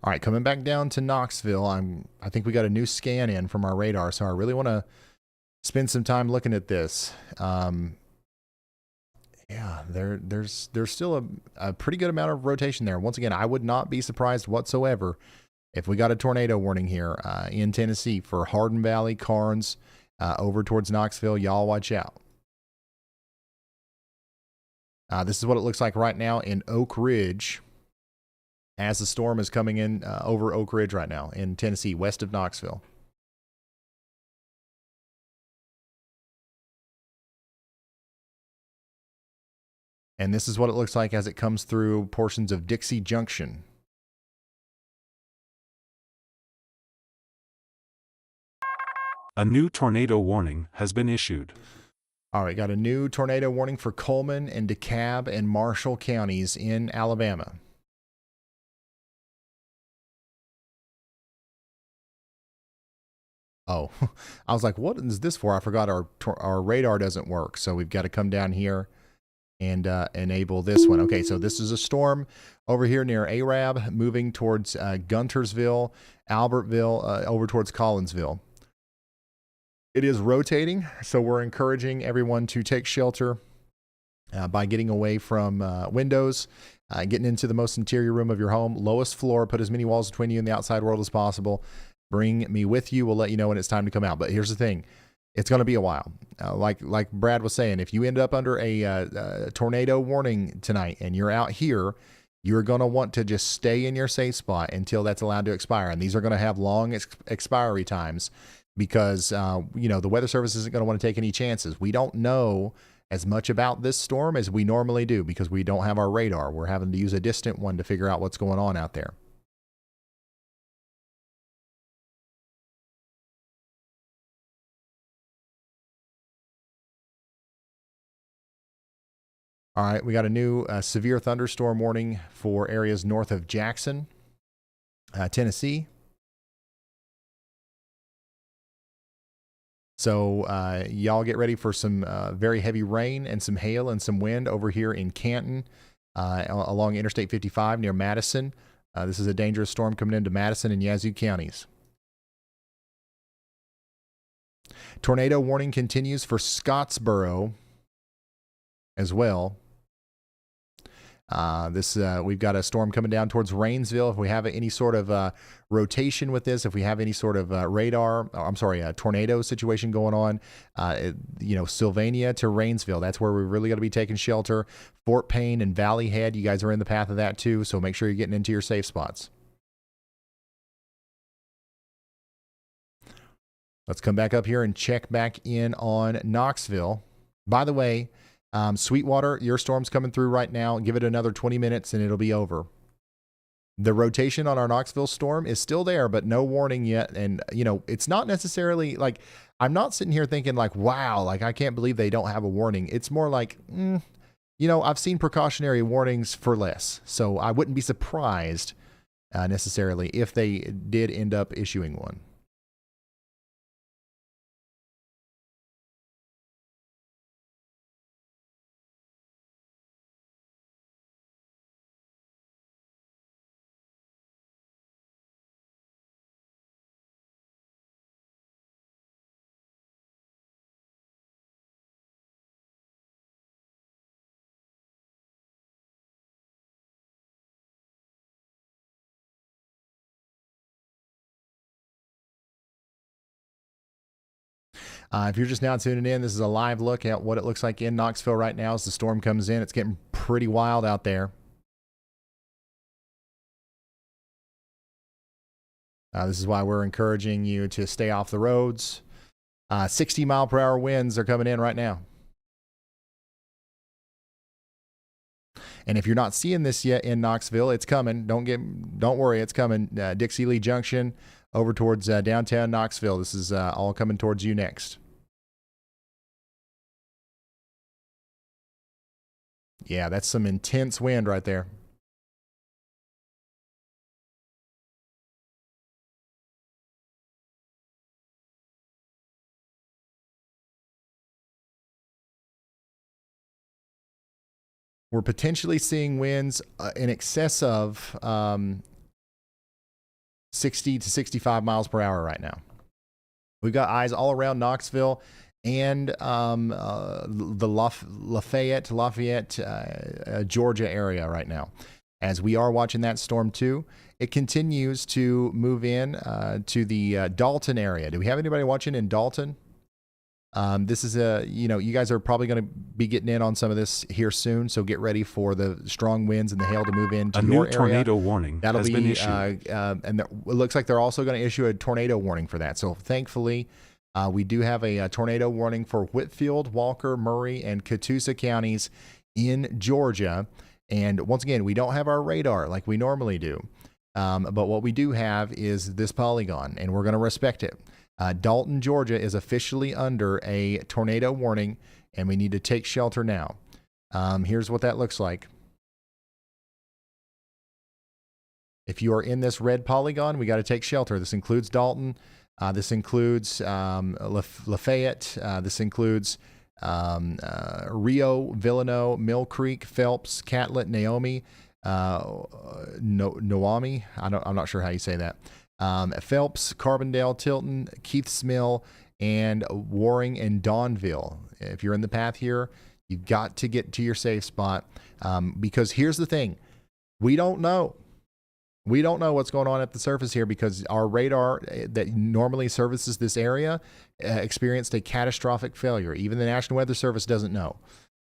All right, coming back down to Knoxville, I think we got a new scan in from our radar, so I really want to spend some time looking at this. There's still a pretty good amount of rotation there. Once again, I would not be surprised whatsoever if we got a tornado warning here in Tennessee for Hardin Valley, Carnes, over towards Knoxville. Y'all watch out. This is what it looks like right now in Oak Ridge, as the storm is coming in over Oak Ridge right now in Tennessee, west of Knoxville. And this is what it looks like as it comes through portions of Dixie Junction. A new tornado warning has been issued. All right, got a new tornado warning for Coleman and DeKalb and Marshall counties in Alabama. Oh, I was like, what is this for? I forgot our radar doesn't work. So we've got to come down here and enable this one. Okay, so this is a storm over here near Arab, moving towards Guntersville, Albertville, over towards Collinsville. It is rotating, so we're encouraging everyone to take shelter by getting away from windows, getting into the most interior room of your home, lowest floor, put as many walls between you and the outside world as possible. Bring me with you. We'll let you know when it's time to come out. But here's the thing. It's going to be a while. Like Brad was saying, if you end up under a tornado warning tonight and you're out here, you're going to want to just stay in your safe spot until that's allowed to expire. And these are going to have long expiry times because, the Weather Service isn't going to want to take any chances. We don't know as much about this storm as we normally do because we don't have our radar. We're having to use a distant one to figure out what's going on out there. All right, we got a new severe thunderstorm warning for areas north of Jackson, Tennessee. So y'all get ready for some very heavy rain and some hail and some wind over here in Canton along Interstate 55 near Madison. This is a dangerous storm coming into Madison and Yazoo counties. Tornado warning continues for Scottsboro as well. We've got a storm coming down towards Rainsville. If we have any sort of rotation with this, if we have any sort of tornado situation going on, Sylvania to Rainsville, that's where we're really going to be taking shelter. Fort Payne and Valley Head, you guys are in the path of that too, so make sure you're getting into your safe spots. Let's come back up here and check back in on Knoxville. By the way, Sweetwater, your storm's coming through right now. Give it another 20 minutes and it'll be over. The rotation on our Knoxville storm is still there, but no warning yet. And, it's not necessarily like, I'm not sitting here thinking like, wow, like I can't believe they don't have a warning. It's more like, I've seen precautionary warnings for less. So I wouldn't be surprised necessarily if they did end up issuing one. If you're just now tuning in, this is a live look at what it looks like in Knoxville right now as the storm comes in. It's getting pretty wild out there. This is why we're encouraging you to stay off the roads. 60-mile-per-hour winds are coming in right now. And if you're not seeing this yet in Knoxville, it's coming. Don't worry, it's coming. Dixie Lee Junction over towards downtown Knoxville. This is all coming towards you next. Yeah, that's some intense wind right there. We're potentially seeing winds in excess of 60 to 65 miles per hour right now. We've got eyes all around Knoxville and the Lafayette, Georgia area right now. As we are watching that storm too, it continues to move in to the Dalton area. Do we have anybody watching in Dalton? This is you guys are probably going to be getting in on some of this here soon, so get ready for the strong winds and the hail to move into your area. A new tornado warning has been issued. And it looks like they're also going to issue a tornado warning for that. So thankfully, we do have a tornado warning for Whitfield, Walker, Murray, and Catoosa counties in Georgia. And once again, we don't have our radar like we normally do. But what we do have is this polygon, and we're going to respect it. Dalton, Georgia is officially under a tornado warning, and we need to take shelter now. Here's what that looks like. If you are in this red polygon, we got to take shelter. This includes Dalton. This includes Lafayette. This includes Rio, Villano, Mill Creek, Phelps, Catlett, Naomi, Noami. I'm not sure how you say that. Phelps, Carbondale, Tilton, Keith's Mill, and Waring and Dawnville. If you're in the path here, you've got to get to your safe spot, because here's the thing. We don't know. We don't know what's going on at the surface here because our radar that normally services this area experienced a catastrophic failure. Even the National Weather Service doesn't know.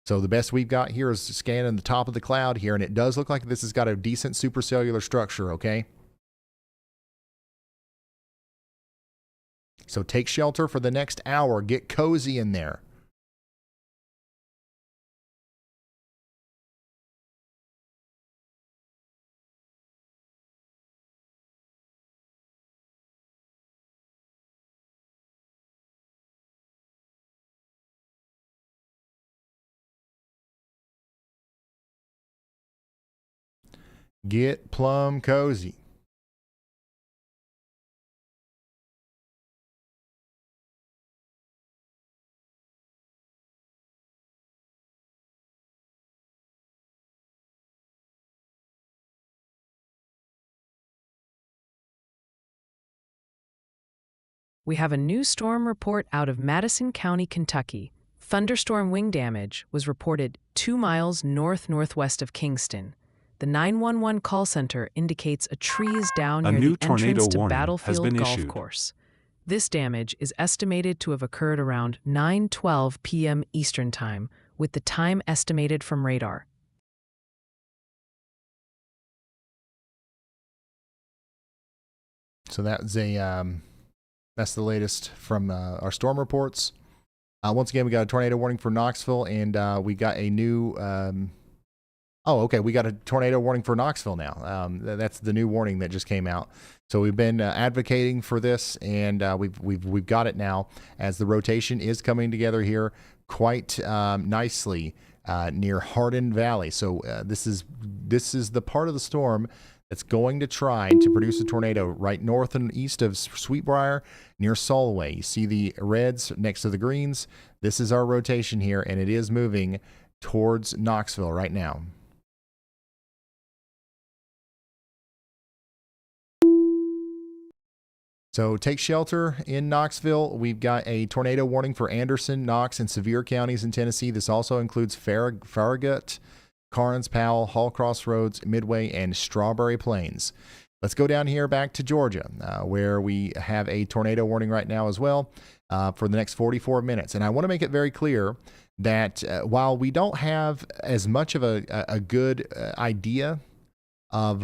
So the best we've got here is scanning the top of the cloud here, and it does look like this has got a decent supercellular structure, okay? So take shelter for the next hour. Get cozy in there. Get plumb cozy. We have a new storm report out of Madison County, Kentucky. Thunderstorm wing damage was reported 2 miles northwest of Kingston. The 911 call center indicates a tree is down near the entrance to Battlefield Golf Course. This damage is estimated to have occurred around 9:12 p.m. Eastern Time, with the time estimated from radar. So that's the latest from our storm reports. Once again, we got a tornado warning for Knoxville, and we got a new. We got a tornado warning for Knoxville now. That's the new warning that just came out. So we've been advocating for this, and we've got it now as the rotation is coming together here quite nicely near Hardin Valley. So this is the part of the storm that's going to try to produce a tornado right north and east of Sweetbriar near Solway. You see the reds next to the greens. This is our rotation here, and it is moving towards Knoxville right now. So take shelter in Knoxville. We've got a tornado warning for Anderson, Knox, and Sevier counties in Tennessee. This also includes Farragut, Karnes, Powell, Hall Crossroads, Midway, and Strawberry Plains. Let's go down here back to Georgia, where we have a tornado warning right now as well for the next 44 minutes. And I want to make it very clear that while we don't have as much of a good idea of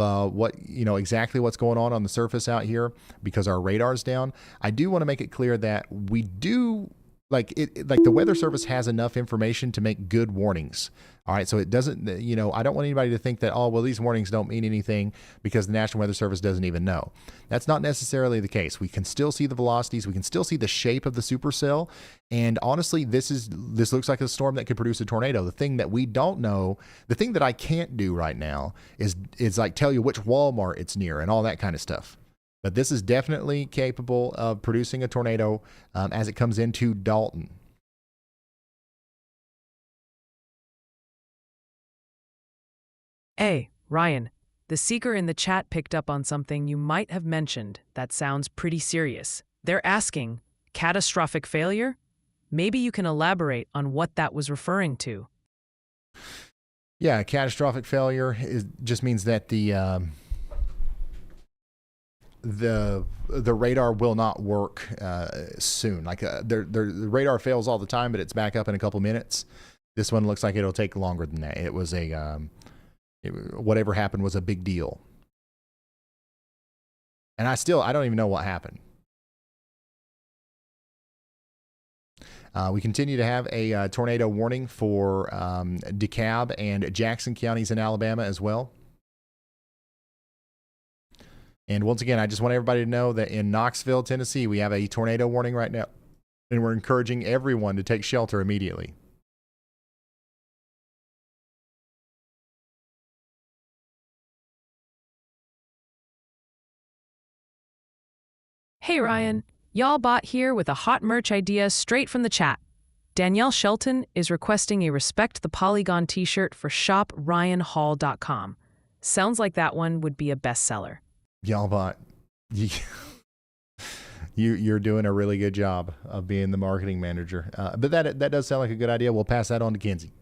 exactly what's going on the surface out here because our radar's down, I do want to make it clear that we do like the Weather Service has enough information to make good warnings. All right, so it doesn't, I don't want anybody to think that, these warnings don't mean anything because the National Weather Service doesn't even know. That's not necessarily the case. We can still see the velocities. We can still see the shape of the supercell. And honestly, this looks like a storm that could produce a tornado. The thing that we don't know, the thing that I can't do right now is like tell you which Walmart it's near and all that kind of stuff. But this is definitely capable of producing a tornado as it comes into Dalton. Hey, Ryan, the seeker in the chat picked up on something you might have mentioned that sounds pretty serious. They're asking, catastrophic failure? Maybe you can elaborate on what that was referring to. Yeah, catastrophic failure just means that the radar will not work soon. Like the radar fails all the time, but it's back up in a couple minutes. This one looks like it'll take longer than that. It was whatever happened was a big deal. And I don't even know what happened. We continue to have a tornado warning for DeKalb and Jackson counties in Alabama as well. And once again, I just want everybody to know that in Knoxville, Tennessee, we have a tornado warning right now. And we're encouraging everyone to take shelter immediately. Hey Ryan, y'all bot here with a hot merch idea straight from the chat. Danielle Shelton is requesting a Respect the Polygon t-shirt for shopryanhall.com. Sounds like that one would be a bestseller. Y'all you're doing a really good job of being the marketing manager. But that does sound like a good idea. We'll pass that on to Kenzie.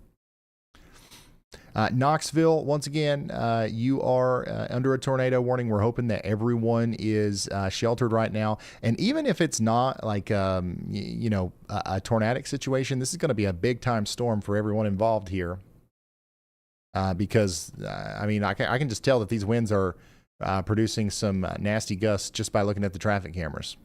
Knoxville, once again, you are under a tornado warning. We're hoping that everyone is sheltered right now. And even if it's not like, a tornadic situation, this is going to be a big time storm for everyone involved here. Because, I can just tell that these winds are producing some nasty gusts just by looking at the traffic cameras.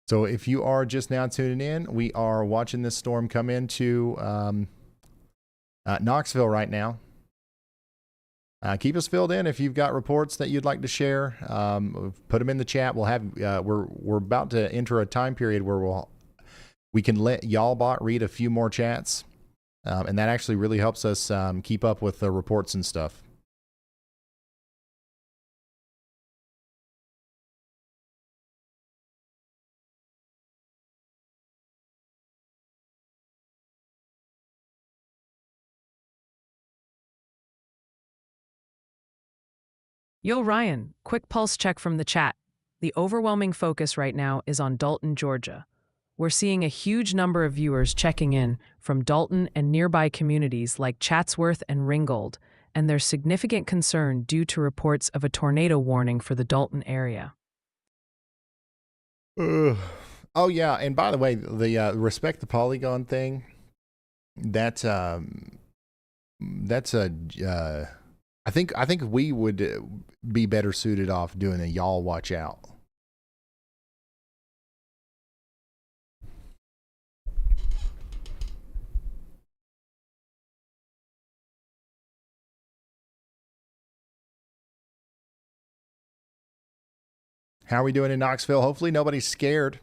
So if you are just now tuning in, we are watching this storm come into Knoxville right now. Keep us filled in if you've got reports that you'd like to share. Put them in the chat. We'll have we're about to enter a time period where we can let Y'allbot read a few more chats, and that actually really helps us keep up with the reports and stuff. Yo, Ryan, quick pulse check from the chat. The overwhelming focus right now is on Dalton, Georgia. We're seeing a huge number of viewers checking in from Dalton and nearby communities like Chatsworth and Ringgold, and there's significant concern due to reports of a tornado warning for the Dalton area. Oh, yeah, and by the way, the Respect the Polygon thing, that's a... I think we would be better suited off doing a y'all watch out. How are we doing in Knoxville? Hopefully nobody's scared,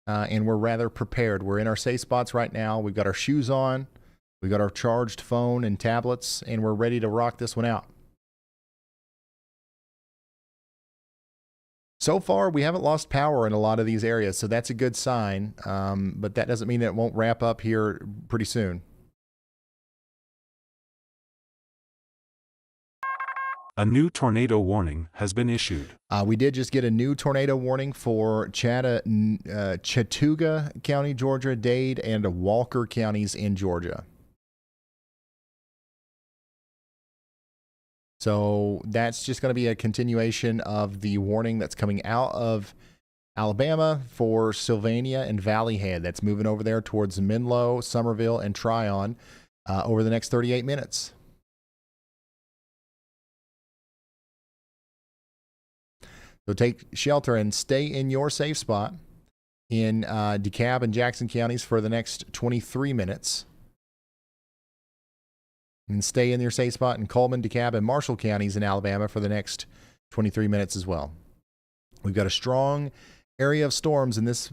and we're rather prepared. We're in our safe spots right now. We've got our shoes on. We've got our charged phone and tablets, and we're ready to rock this one out. So far, we haven't lost power in a lot of these areas, so that's a good sign, but that doesn't mean it won't wrap up here pretty soon. A new tornado warning has been issued. We did just get a new tornado warning for Chattooga County, Georgia, Dade, and Walker counties in Georgia. So that's just going to be a continuation of the warning that's coming out of Alabama for Sylvania and Valley Head. That's moving over there towards Menlo, Somerville, and Tryon over the next 38 minutes. So take shelter and stay in your safe spot in DeKalb and Jackson counties for the next 23 minutes. And stay in your safe spot in Coleman, DeKalb, and Marshall counties in Alabama for the next 23 minutes as well. We've got a strong area of storms, and this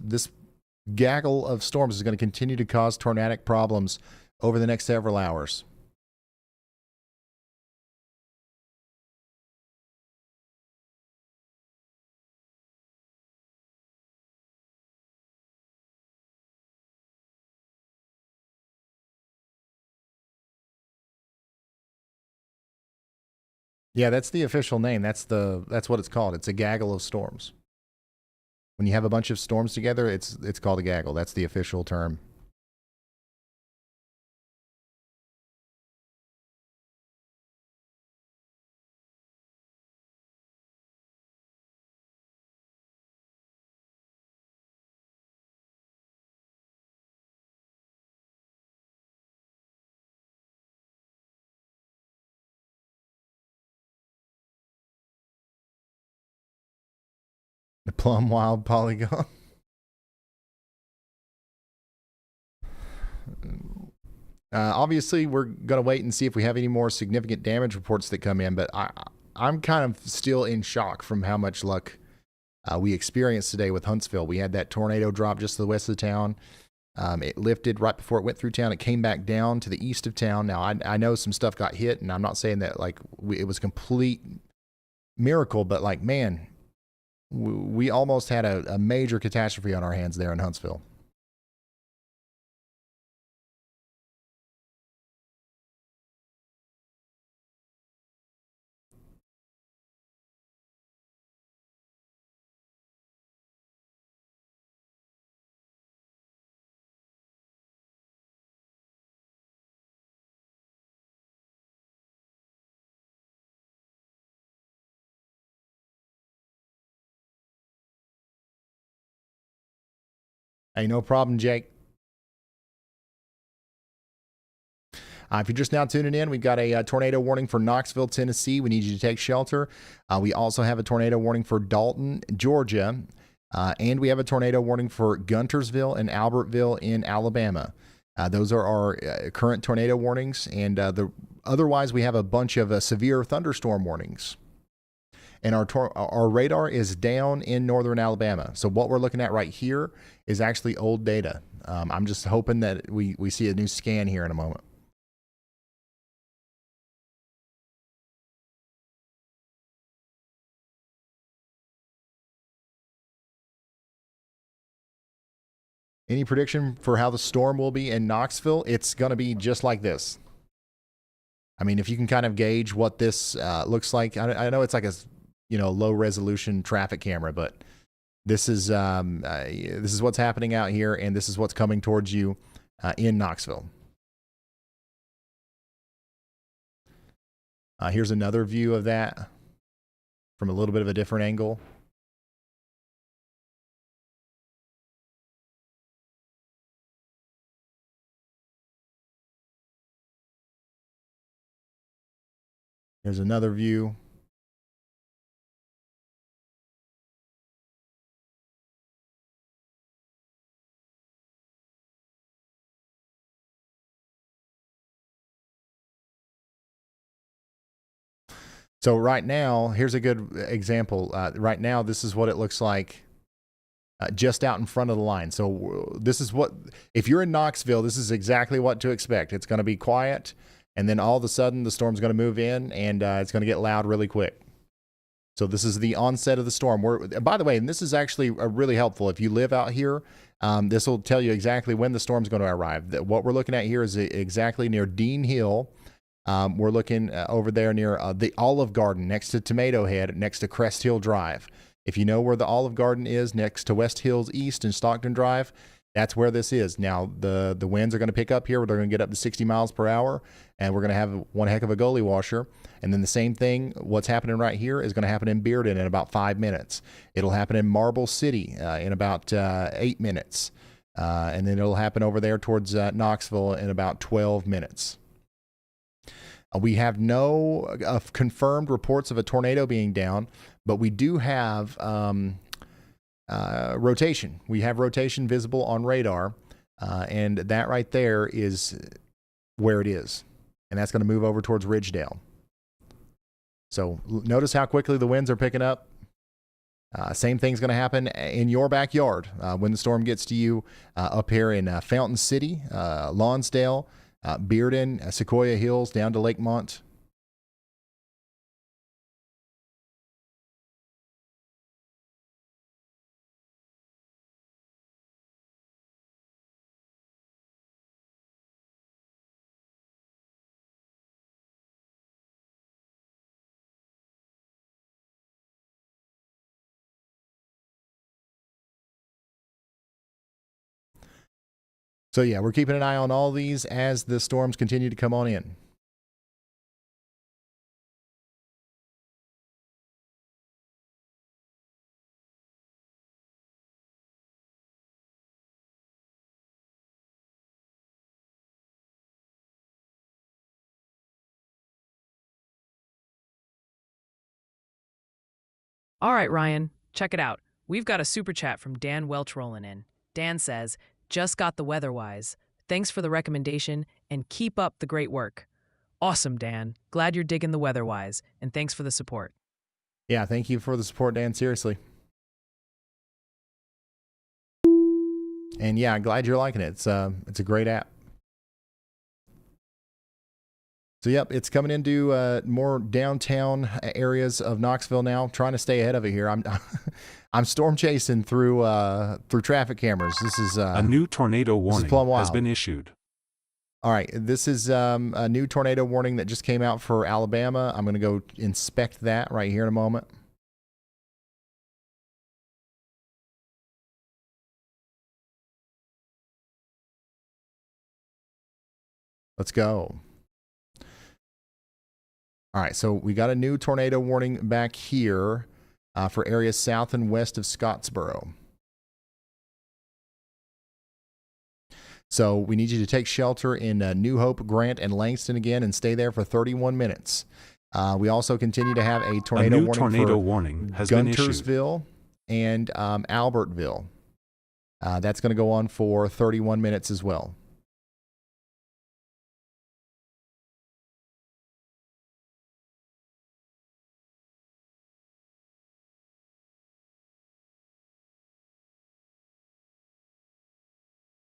gaggle of storms is going to continue to cause tornadic problems over the next several hours. Yeah, that's the official name. That's what it's called. It's a gaggle of storms. When you have a bunch of storms together, it's called a gaggle. That's the official term. The Plum Wild Polygon. Obviously, we're going to wait and see if we have any more significant damage reports that come in, but I'm kind of still in shock from how much luck we experienced today with Huntsville. We had that tornado drop just to the west of the town. It lifted right before it went through town. It came back down to the east of town. Now, I know some stuff got hit, and I'm not saying that like it was a complete miracle, but like, man, we almost had a major catastrophe on our hands there in Huntsville. Hey, no problem, Jake. If you're just now tuning in, we've got a tornado warning for Knoxville, Tennessee. We need you to take shelter. We also have a tornado warning for Dalton, Georgia. And we have a tornado warning for Guntersville and Albertville in Alabama. Those are our current tornado warnings. And otherwise, we have a bunch of severe thunderstorm warnings. And our radar is down in northern Alabama. So what we're looking at right here is actually old data. I'm just hoping that we see a new scan here in a moment. Any prediction for how the storm will be in Knoxville? It's going to be just like this. I mean, if you can kind of gauge what this looks like, I know it's like a low resolution traffic camera, but this is what's happening out here, and this is what's coming towards you in Knoxville. Here's another view of that from a little bit of a different angle. Here's another view. So right now, here's a good example. Right now, this is what it looks like just out in front of the line. So this is what, if you're in Knoxville, this is exactly what to expect. It's going to be quiet, and then all of a sudden the storm's going to move in, and it's going to get loud really quick. So this is the onset of the storm. By the way, and this is actually really helpful. If you live out here, this will tell you exactly when the storm's going to arrive. What we're looking at here is exactly near Dean Hill. We're looking over there near the Olive Garden next to Tomato Head, next to Crest Hill Drive. If you know where the Olive Garden is, next to West Hills East and Stockton Drive, that's where this is. Now, the winds are going to pick up here. They're going to get up to 60 miles per hour, and we're going to have one heck of a gully washer. And then the same thing, what's happening right here is going to happen in Bearden in about 5 minutes. It'll happen in Marble City in about 8 minutes. And then it'll happen over there towards Knoxville in about 12 minutes. We have no confirmed reports of a tornado being down, but we do have rotation. We have rotation visible on radar, and that right there is where it is. And that's going to move over towards Ridgedale. So notice how quickly the winds are picking up. Same thing's going to happen in your backyard when the storm gets to you up here in Fountain City, Lonsdale, Bearden, Sequoia Hills, down to Lakemont. So yeah, we're keeping an eye on all these as the storms continue to come on in. All right, Ryan, check it out. We've got a super chat from Dan Welch rolling in. Dan says, just got the weather-wise. Thanks for the recommendation, and keep up the great work. Awesome, Dan. Glad you're digging the weather-wise, and thanks for the support. Yeah, thank you for the support, Dan. Seriously. And yeah, I'm glad you're liking it. It's a great app. So yep, it's coming into more downtown areas of Knoxville now. Trying to stay ahead of it here. I'm storm chasing through traffic cameras. This is a new tornado warning has been issued. All right, this is a new tornado warning that just came out for Alabama. I'm going to go inspect that right here in a moment. Let's go. All right, so we got a new tornado warning back here for areas south and west of Scottsboro. So we need you to take shelter in New Hope, Grant, and Langston again and stay there for 31 minutes. We also continue to have a tornado warning has been issued. Guntersville and Albertville. That's going to go on for 31 minutes as well.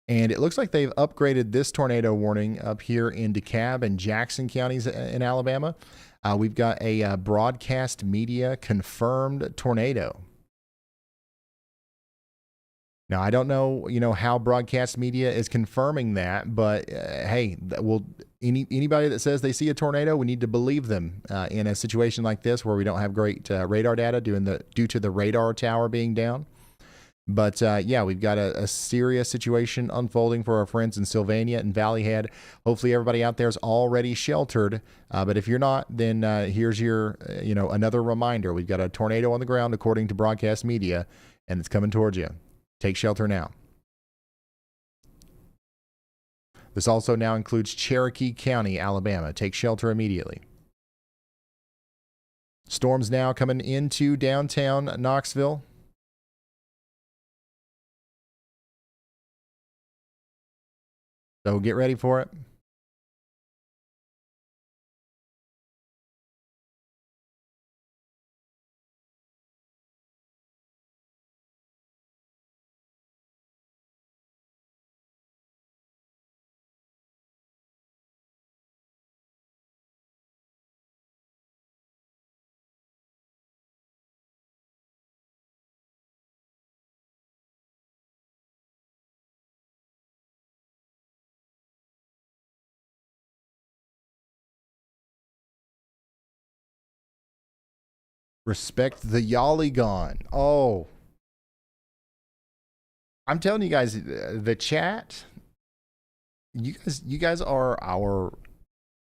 And it looks like they've upgraded this tornado warning up here in DeKalb and Jackson counties in Alabama. We've got a broadcast media confirmed tornado. Now, I don't know, how broadcast media is confirming that, but hey, anybody that says they see a tornado, we need to believe them in a situation like this where we don't have great radar data due to the radar tower being down. But yeah, we've got a serious situation unfolding for our friends in Sylvania and Valley Head. Hopefully everybody out there is already sheltered. But if you're not, then here's your, another reminder. We've got a tornado on the ground according to broadcast media, and it's coming towards you. Take shelter now. This also now includes Cherokee County, Alabama. Take shelter immediately. Storms now coming into downtown Knoxville. So get ready for it. Respect the Yollygon. Oh. I'm telling you guys, the chat, you guys are our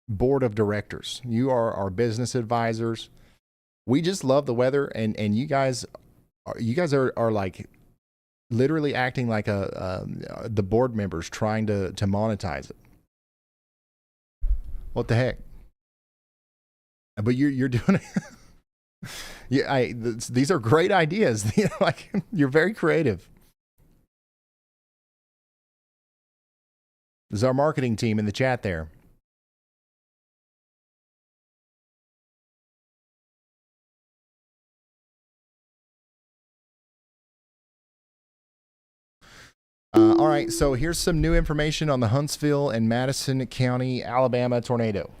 board of directors. You are our business advisors. We just love the weather, and you guys are like literally acting like the board members trying to monetize it. What the heck? But you're doing it. Yeah, these are great ideas. You're very creative. This is our marketing team in the chat there. All right, so here's some new information on the Huntsville and Madison County, Alabama tornado.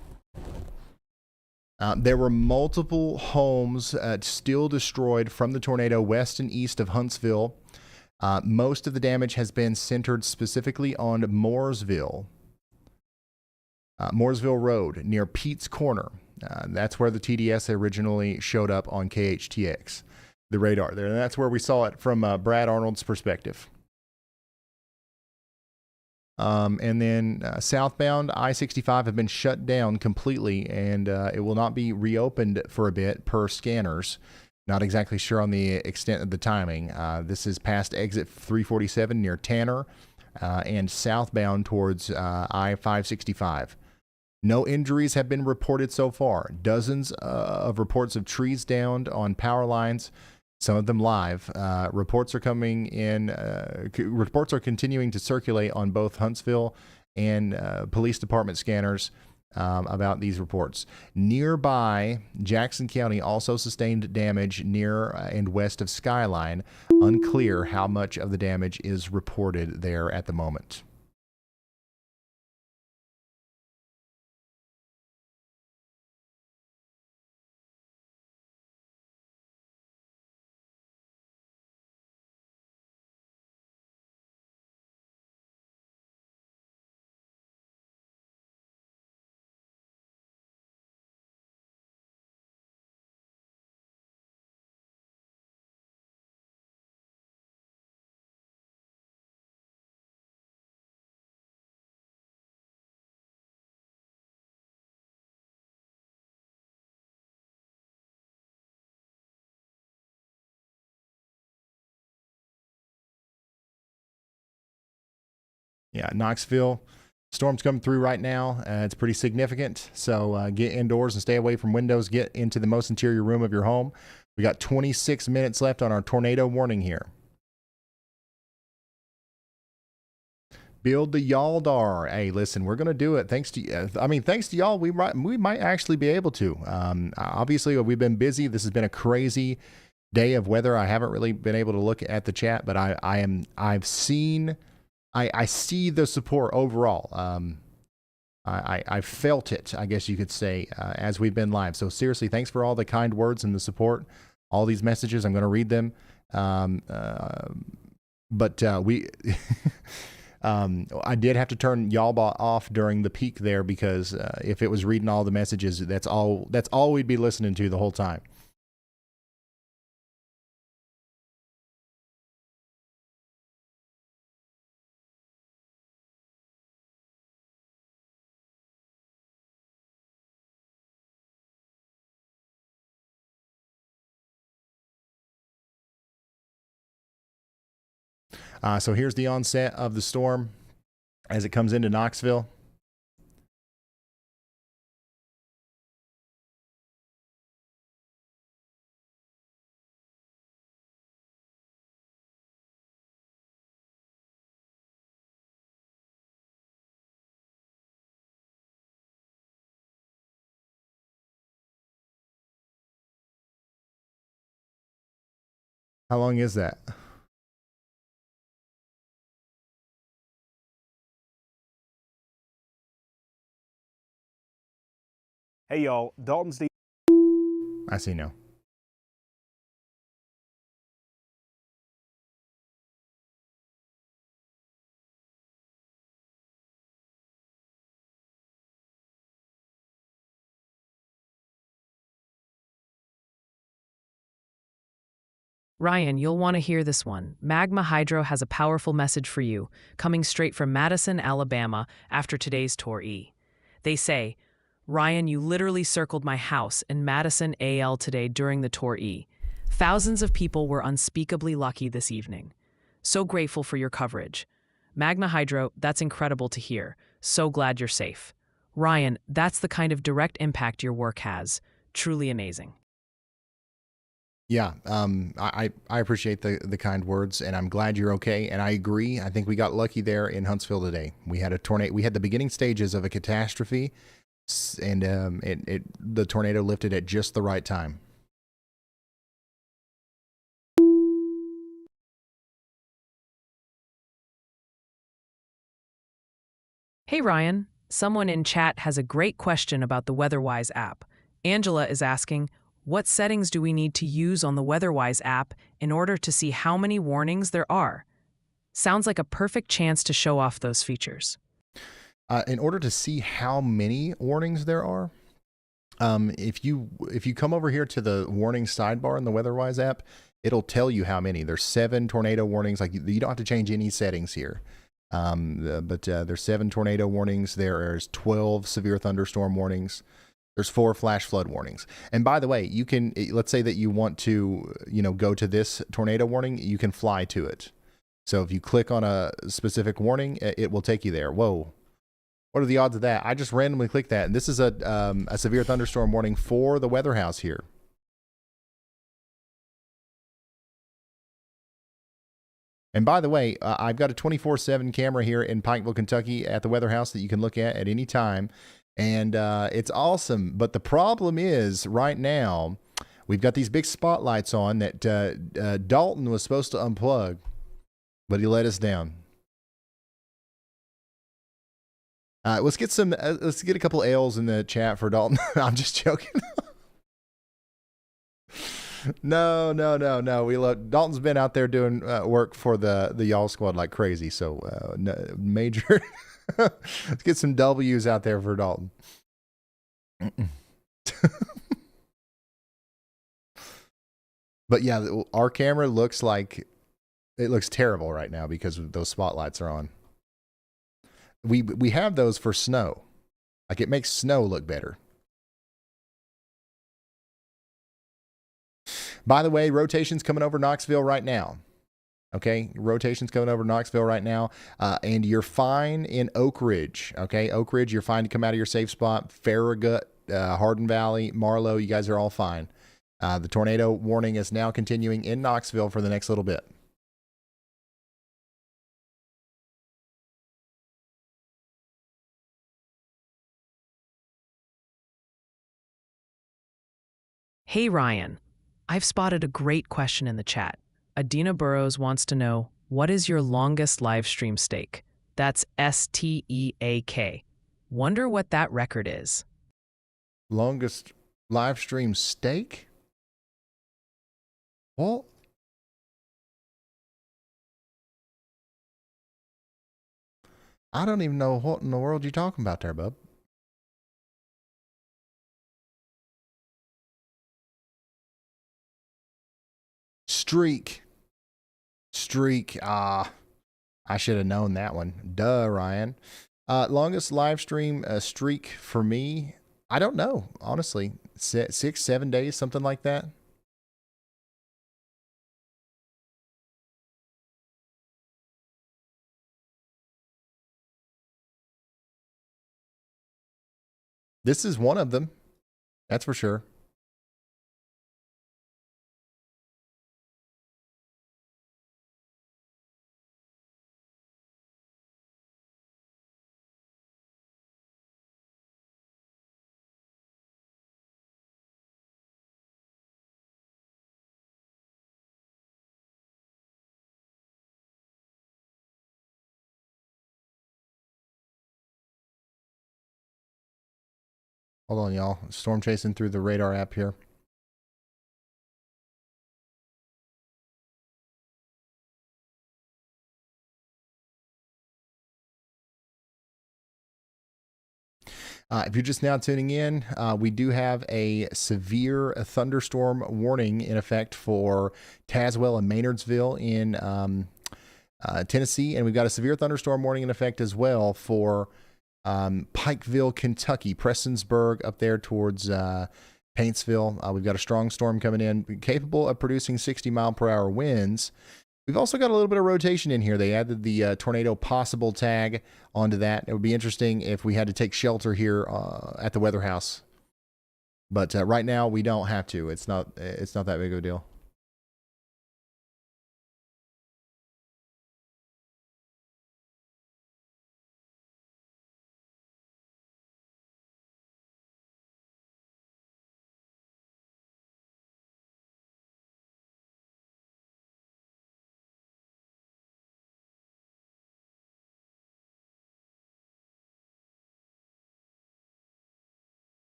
There were multiple homes still destroyed from the tornado west and east of Huntsville. Most of the damage has been centered specifically on Mooresville Road near Pete's Corner. That's where the TDS originally showed up on KHTX, the radar there. And that's where we saw it from Brad Arnold's perspective. And then southbound I-65 have been shut down completely, and it will not be reopened for a bit per scanners. Not exactly sure on the extent of the timing. This is past exit 347 near Tanner and southbound towards I-565. No injuries have been reported so far. Dozens of reports of trees downed on power lines. some of them live. Reports are coming in. Reports are continuing to circulate on both Huntsville and police department scanners about these reports. Nearby, Jackson County also sustained damage near and west of Skyline. Unclear how much of the damage is reported there at the moment. Yeah, Knoxville. Storm's coming through right now. It's pretty significant. So get indoors and stay away from windows. Get into the most interior room of your home. We got 26 minutes left on our tornado warning here. Build the Yaldar. Hey, listen, we're gonna do it. Thanks to y'all, we might actually be able to. Obviously, we've been busy. This has been a crazy day of weather. I haven't really been able to look at the chat, but I see the support overall. I felt it, I guess you could say, as we've been live. So seriously, thanks for all the kind words and the support. All these messages, I'm going to read them. I did have to turn Yalba off during the peak there because if it was reading all the messages, that's all we'd be listening to the whole time. So here's the onset of the storm as it comes into Knoxville. How long is that? Hey y'all, Dalton's the I see now. Ryan, you'll want to hear this one. Magma Hydro has a powerful message for you, coming straight from Madison, Alabama, after today's Tour E. They say, Ryan, you literally circled my house in Madison, AL today during the Tour E. Thousands of people were unspeakably lucky this evening. So grateful for your coverage. Magna Hydro, that's incredible to hear. So glad you're safe. Ryan, that's the kind of direct impact your work has. Truly amazing. Yeah, I appreciate the kind words, and I'm glad you're okay. And I agree. I think we got lucky there in Huntsville today. We had a tornado. We had the beginning stages of a catastrophe, and the tornado lifted at just the right time. Hey Ryan, someone in chat has a great question about the WeatherWise app. Angela is asking, what settings do we need to use on the WeatherWise app in order to see how many warnings there are? Sounds like a perfect chance to show off those features. In order to see how many warnings there are, if you come over here to the warning sidebar in the WeatherWise app, it'll tell you how many. There's 7 tornado warnings. Like you don't have to change any settings here. But there's 7 tornado warnings. There's 12 severe thunderstorm warnings. There's 4 flash flood warnings. And by the way, you can, let's say that you want to, go to this tornado warning, you can fly to it. So if you click on a specific warning, it will take you there. Whoa. What are the odds of that? I just randomly clicked that. And this is a severe thunderstorm warning for the weather house here. And by the way, I've got a 24/7 camera here in Pikeville, Kentucky at the Weather House that you can look at any time. And it's awesome. But the problem is right now, we've got these big spotlights on that Dalton was supposed to unplug, but he let us down. Let's get a couple L's in the chat for Dalton. I'm just joking. No. We love Dalton's been out there doing work for the Y'all Squad like crazy. So major. Let's get some W's out there for Dalton. But yeah, our camera looks terrible right now because those spotlights are on. We have those for snow. Like it makes snow look better. By the way, rotation's coming over Knoxville right now. Okay, rotation's coming over Knoxville right now. And you're fine in Oak Ridge. Okay, Oak Ridge, you're fine to come out of your safe spot. Farragut, Hardin Valley, Marlow, you guys are all fine. The tornado warning is now continuing in Knoxville for the next little bit. Hey, Ryan. I've spotted a great question in the chat. Adina Burrows wants to know, what is your longest live stream stake? That's STEAK. Wonder what that record is. Longest live stream stake? Well, I don't even know what in the world you're talking about there, bub. Streak. I should have known that one. Duh, Ryan. Longest live stream streak for me, I don't know, honestly. 6, 7 days, something like that. This is one of them. That's for sure. Hold on, y'all. Storm chasing through the radar app here. If you're just now tuning in, we do have a severe thunderstorm warning in effect for Tazewell and Maynardsville in Tennessee, and we've got a severe thunderstorm warning in effect as well for Pikeville, Kentucky, Prestonsburg up there towards Paintsville. We've got a strong storm coming in, capable of producing 60-mile-per-hour winds. We've also got a little bit of rotation in here. They added the tornado possible tag onto that. It would be interesting if we had to take shelter here at the Weather House. But right now, we don't have to. It's not that big of a deal.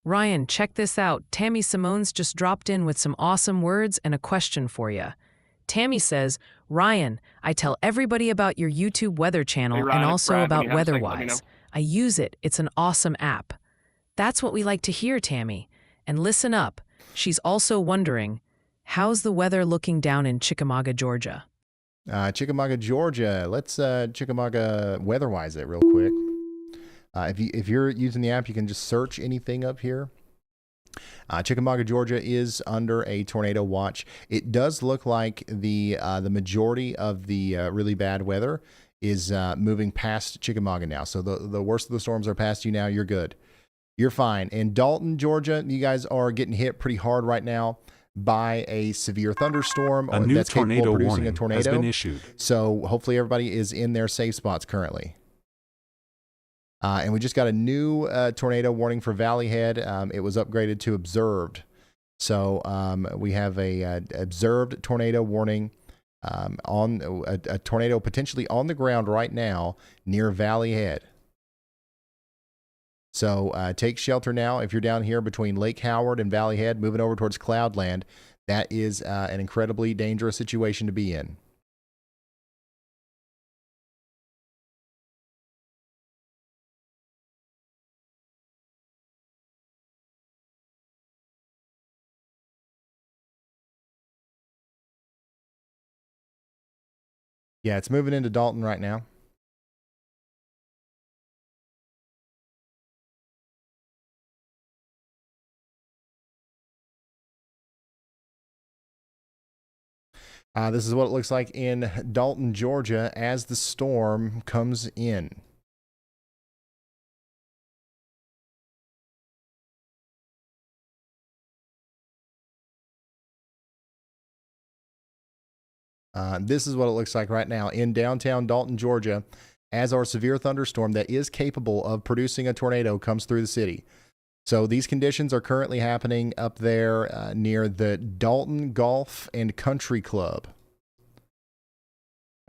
Ryan, check this out. Tammy Simone's just dropped in with some awesome words and a question for you. Tammy says, Ryan, I tell everybody about your YouTube weather channel and also about WeatherWise. I use it. It's an awesome app. That's what we like to hear, Tammy. And listen up. She's also wondering, how's the weather looking down in Chickamauga, Georgia? Chickamauga, Georgia. Let's Chickamauga WeatherWise it real quick. If you're using the app, you can just search anything up here. Chickamauga, Georgia is under a tornado watch. It does look like the majority of the really bad weather is moving past Chickamauga now. So the worst of the storms are past you now. You're good. You're fine. In Dalton, Georgia, you guys are getting hit pretty hard right now by a severe thunderstorm A new that's capable tornado of producing warning a tornado. has been issued. So hopefully everybody is in their safe spots currently. And we just got a new tornado warning for Valley Head. It was upgraded to observed. So we have a observed tornado warning on a tornado potentially on the ground right now near Valley Head. So take shelter now. If you're down here between Lake Howard and Valley Head, moving over towards Cloudland, that is an incredibly dangerous situation to be in. Yeah, it's moving into Dalton right now. This is what it looks like in Dalton, Georgia, as the storm comes in. This is what it looks like right now in downtown Dalton, Georgia, as our severe thunderstorm that is capable of producing a tornado comes through the city. So these conditions are currently happening up there near the Dalton Golf and Country Club.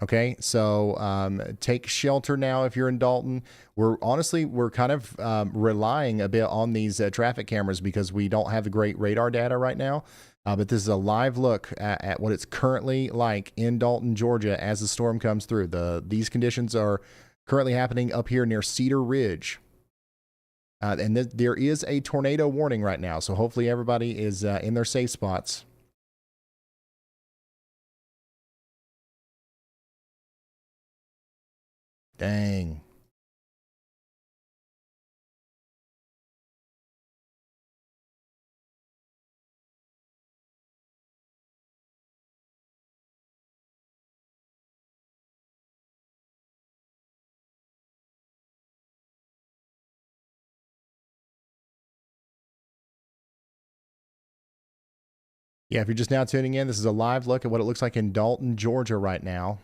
Okay, so take shelter now if you're in Dalton. We're kind of relying a bit on these traffic cameras because we don't have the great radar data right now. But this is a live look at what it's currently like in Dalton, Georgia, as the storm comes through. These conditions are currently happening up here near Cedar Ridge. And there is a tornado warning right now, so hopefully everybody is in their safe spots. Dang. Yeah, if you're just now tuning in, this is a live look at what it looks like in Dalton, Georgia right now.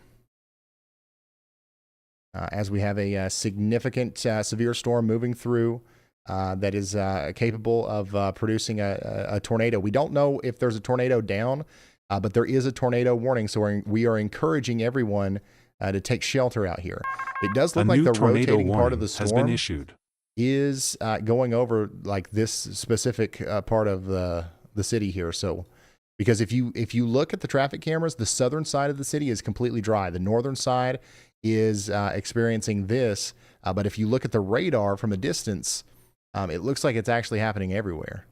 As we have a significant severe storm moving through that is capable of producing a tornado. We don't know if there's a tornado down, but there is a tornado warning, so we are encouraging everyone to take shelter out here. It does look like the rotating part of the storm has been issued. Is going over like this specific part of the city here. So because if you look at the traffic cameras, the southern side of the city is completely dry. The northern side is experiencing this, but if you look at the radar from a distance, it looks like it's actually happening everywhere.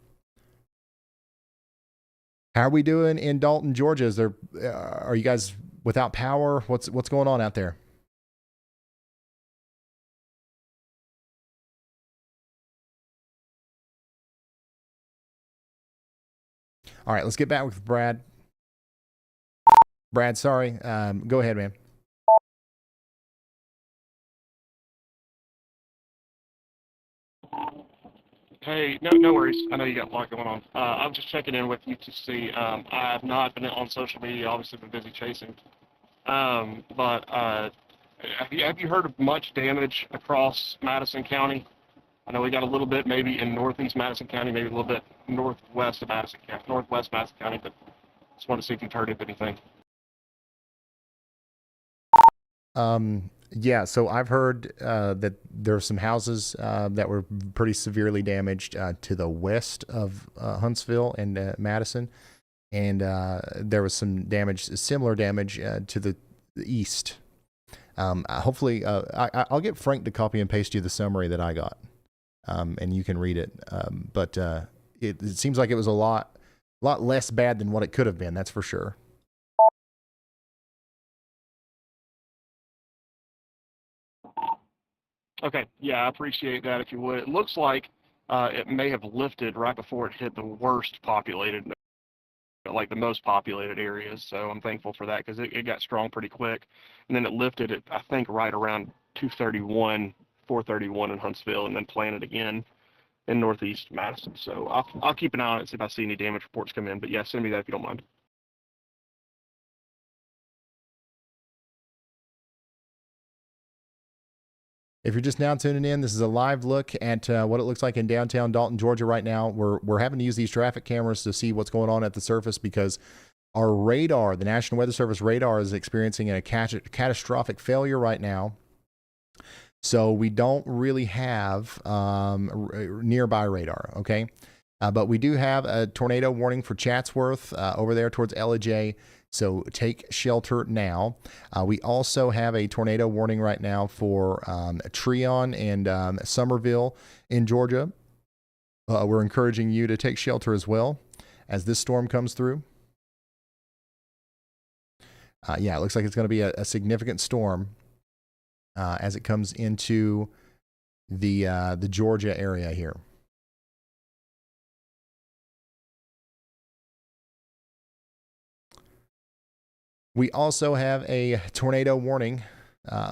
How are we doing in Dalton, Georgia? Are you guys without power? What's going on out there? All right, let's get back with Brad. Brad, sorry. Go ahead, man. Hey, no worries. I know you got a lot going on. I'm just checking in with you to see. I have not been on social media. Obviously, been busy chasing. But have you heard of much damage across Madison County? I know we got a little bit maybe in northeast Madison County, maybe a little bit northwest Madison County, but just want to see if you've heard of anything. Yeah, so I've heard that there are some houses that were pretty severely damaged to the west of Huntsville and Madison, and there was some damage, similar damage to the east. Hopefully, I'll get Frank to copy and paste you the summary that I got, and you can read it. But it seems like it was a lot less bad than what it could have been. That's for sure. Okay, yeah, I appreciate that if you would. It looks like it may have lifted right before it hit the worst populated, like the most populated areas. So I'm thankful for that because it got strong pretty quick. And then it lifted at, I think, right around 231, 431 in Huntsville, and then planted again in northeast Madison. So I'll keep an eye on it, see if I see any damage reports come in. But yeah, send me that if you don't mind. If you're just now tuning in, this is a live look at what it looks like in downtown Dalton, Georgia right now. We're having to use these traffic cameras to see what's going on at the surface because our radar, the National Weather Service radar, is experiencing a catastrophic failure right now. So we don't really have nearby radar, okay? But we do have a tornado warning for Chatsworth over there towards LJ. So take shelter now. We also have a tornado warning right now for Treon and Somerville in Georgia. We're encouraging you to take shelter as well as this storm comes through. Yeah, it looks like it's going to be a significant storm as it comes into the Georgia area here. We also have a tornado warning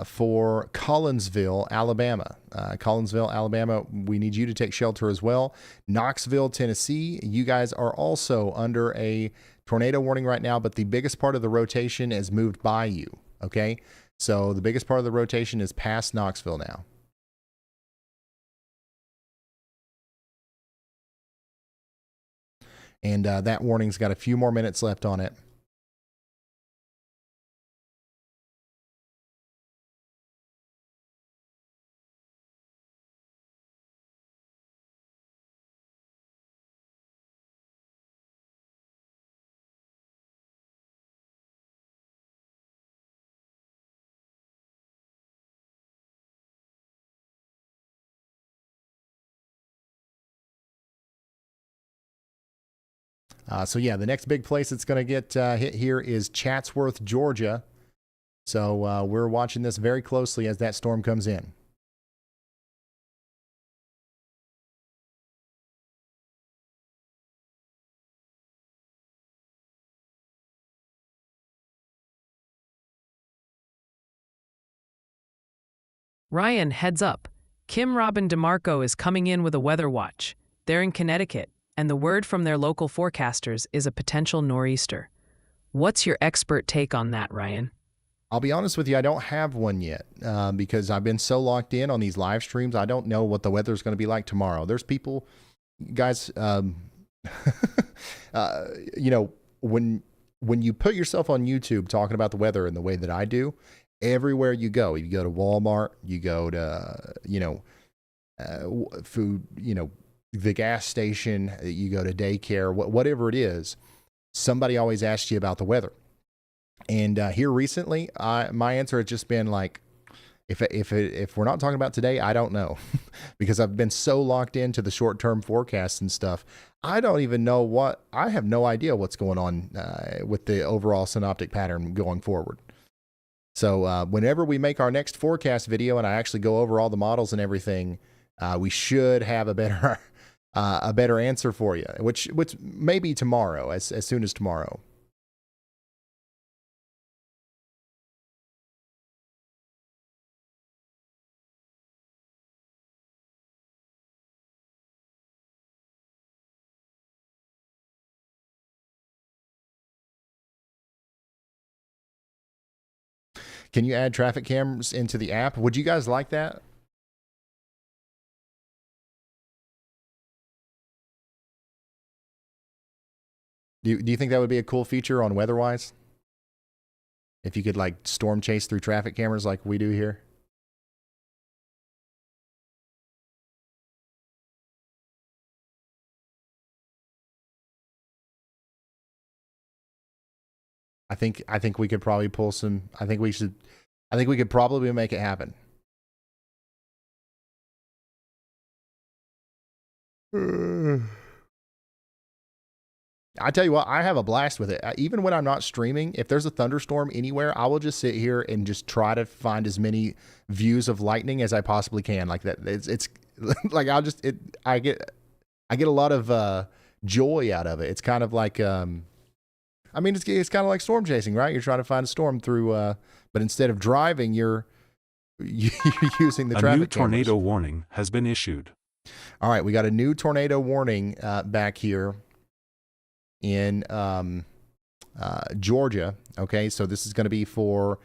for Collinsville, Alabama. Collinsville, Alabama, we need you to take shelter as well. Knoxville, Tennessee, you guys are also under a tornado warning right now, but the biggest part of the rotation has moved by you, okay? So the biggest part of the rotation is past Knoxville now. And that warning's got a few more minutes left on it. So yeah, the next big place that's going to get hit here is Chatsworth, Georgia. So we're watching this very closely as that storm comes in. Ryan, heads up. Kim Robin DeMarco is coming in with a weather watch. They're in Connecticut, and the word from their local forecasters is a potential nor'easter. What's your expert take on that, Ryan? I'll be honest with you, I don't have one yet because I've been so locked in on these live streams. I don't know what the weather's going to be like tomorrow. There's people, guys, you know, when you put yourself on YouTube talking about the weather in the way that I do, everywhere you go to Walmart, you go to, food, the gas station, you go to daycare, whatever it is, somebody always asks you about the weather. And here recently, my answer has just been like, if we're not talking about today, I don't know, because I've been so locked into the short-term forecasts and stuff. I don't even know I have no idea what's going on with the overall synoptic pattern going forward. So whenever we make our next forecast video and I actually go over all the models and everything, we should have a better answer for you, which may be tomorrow, as soon as tomorrow. Can you add traffic cameras into the app? Would you guys like that? Do you think that would be a cool feature on WeatherWise? If you could like storm chase through traffic cameras like we do here? I think we could probably pull some. I think we could probably make it happen. I tell you what, I have a blast with it. Even when I'm not streaming, if there's a thunderstorm anywhere, I will just sit here and just try to find as many views of lightning as I possibly can. Like that, it's like I get a lot of joy out of it. It's kind of like, I mean, it's kind of like storm chasing, right? You're trying to find a storm through, but instead of driving, you're using the traffic. A new tornado cameras. warning has been issued. All right, we got a new tornado warning back here in Georgia. Okay, so this is going to be for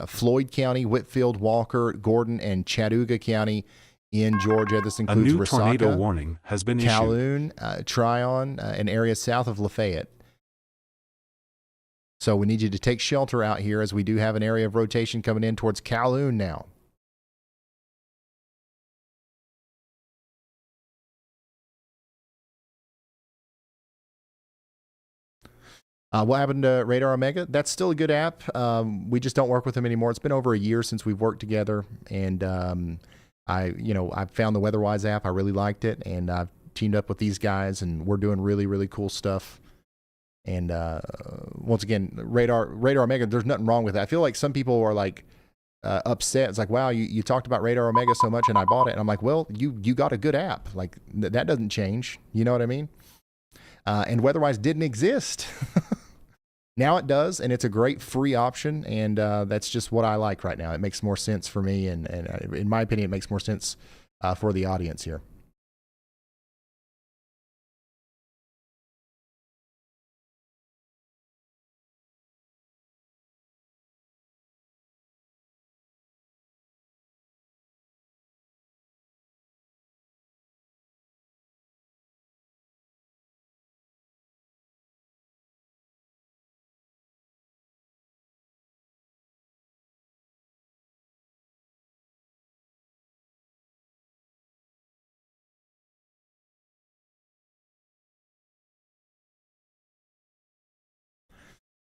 Floyd County, Whitfield, Walker, Gordon, and Chattanooga County in Georgia. This A includes new Resaca, tornado warning has been issued. Calhoun, Tryon, an area south of Lafayette. So we need you to take shelter out here, as we do have an area of rotation coming in towards Calhoun now. What happened to Radar Omega? That's still a good app. We just don't work with them anymore. It's been over a year since we've worked together, and I found the WeatherWise app. I really liked it, and I've teamed up with these guys, and we're doing really, really cool stuff. And once again, Radar Omega, there's nothing wrong with it. I feel like some people are like upset. It's like, wow, you talked about Radar Omega so much, and I bought it. And I'm like, well, you got a good app. Like that doesn't change. You know what I mean? And WeatherWise didn't exist. Now it does, and it's a great free option, and that's just what I like right now. It makes more sense for me, and in my opinion, it makes more sense for the audience here.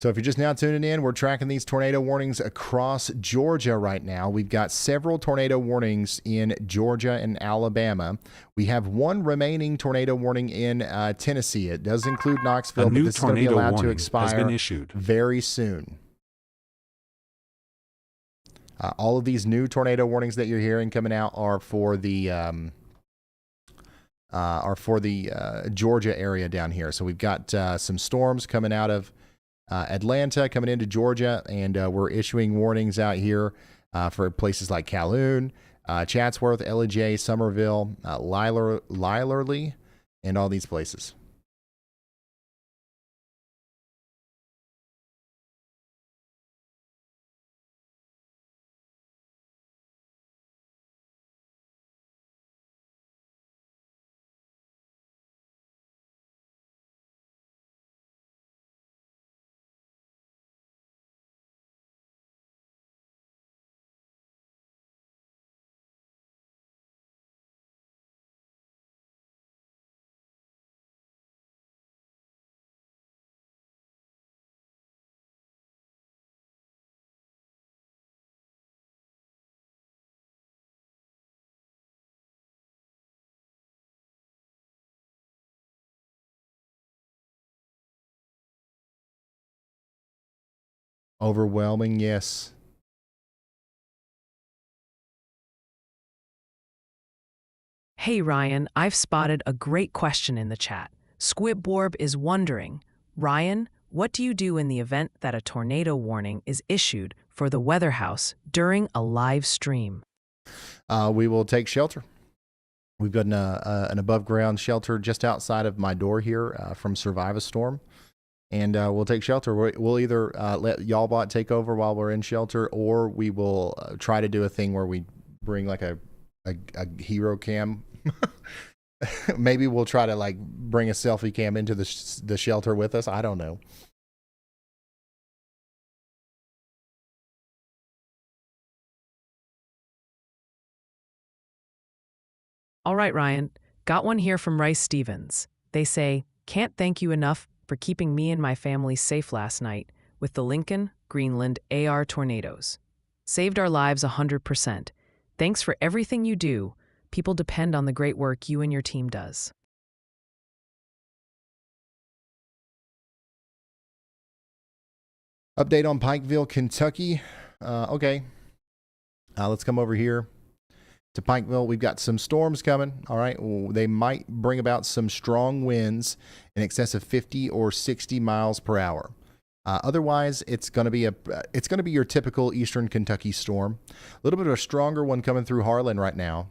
So if you're just now tuning in, we're tracking these tornado warnings across Georgia right now. We've got several tornado warnings in Georgia and Alabama. We have one remaining tornado warning in Tennessee. It does include Knoxville, but this is going to be allowed to expire very soon. All of these new tornado warnings that you're hearing coming out are for the Georgia area down here. So we've got some storms coming out of Atlanta coming into Georgia, and we're issuing warnings out here for places like Calhoun, Chatsworth, Ellijay, Somerville, Lylerly, and all these places. Overwhelming, yes. Hey Ryan, I've spotted a great question in the chat. Squibborb is wondering, Ryan, what do you do in the event that a tornado warning is issued for the Weather House during a live stream? We will take shelter. We've got an above-ground shelter just outside of my door here from Survive a Storm. And we'll take shelter. We'll either let Y'allbot take over while we're in shelter, or we will try to do a thing where we bring like a hero cam. Maybe we'll try to like bring a selfie cam into the shelter with us. I don't know. All right, Ryan. Got one here from Rice Stevens. They say, can't thank you enough for keeping me and my family safe last night with the Lincoln, Greenland AR tornadoes. Saved our lives 100%. Thanks for everything you do. People depend on the great work you and your team does. Update on Pikeville, Kentucky. Okay. Let's come over here to Pikeville. We've got some storms coming. All right. They might bring about some strong winds in excess of 50 or 60 miles per hour. Otherwise, it's going to be your typical Eastern Kentucky storm. A little bit of a stronger one coming through Harlan right now.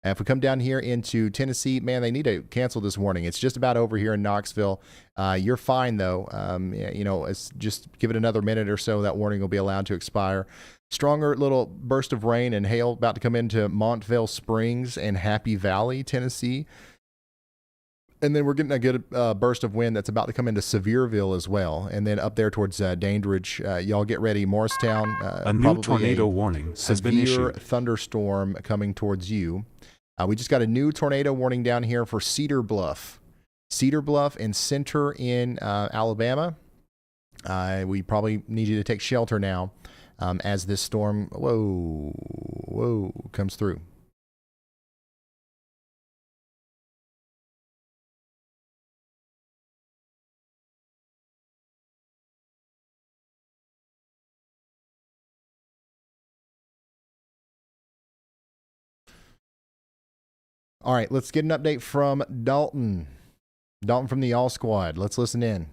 And if we come down here into Tennessee, man, they need to cancel this warning. It's just about over here in Knoxville. You're fine, though. It's just give it another minute or so. That warning will be allowed to expire. Stronger little burst of rain and hail about to come into Montvale Springs and Happy Valley, Tennessee. And then we're getting a good burst of wind that's about to come into Sevierville as well. And then up there towards Dandridge, y'all get ready. Morristown, a new tornado warning has been issued. Severe thunderstorm coming towards you. We just got a new tornado warning down here for Cedar Bluff. Cedar Bluff and Center in Alabama. We probably need you to take shelter now as this storm, comes through. All right, let's get an update from Dalton. Dalton from the All Squad. Let's listen in.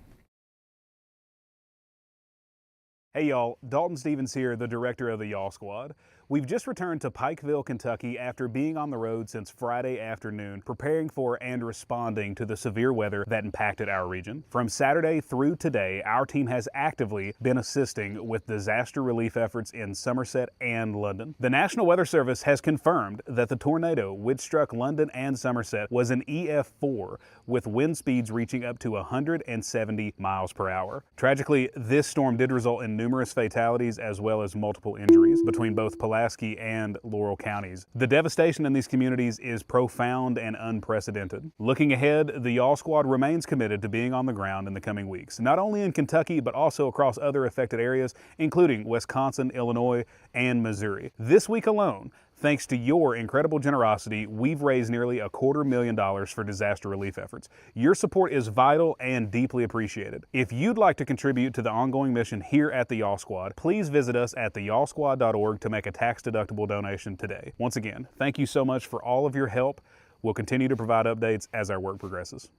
Hey y'all, Dalton Stevens here, the director of the Y'all Squad. We've just returned to Pikeville, Kentucky after being on the road since Friday afternoon, preparing for and responding to the severe weather that impacted our region. From Saturday through today, our team has actively been assisting with disaster relief efforts in Somerset and London. The National Weather Service has confirmed that the tornado which struck London and Somerset was an EF4 with wind speeds reaching up to 170 miles per hour. Tragically, this storm did result in numerous fatalities as well as multiple injuries between both Pulaski and Laurel counties. The devastation in these communities is profound and unprecedented. Looking ahead, the Y'all Squad remains committed to being on the ground in the coming weeks, not only in Kentucky, but also across other affected areas, including Wisconsin, Illinois, and Missouri. This week alone, thanks to your incredible generosity, we've raised nearly $250,000 for disaster relief efforts. Your support is vital and deeply appreciated. If you'd like to contribute to the ongoing mission here at the Y'all Squad, please visit us at theyallsquad.org to make a tax-deductible donation today. Once again, thank you so much for all of your help. We'll continue to provide updates as our work progresses.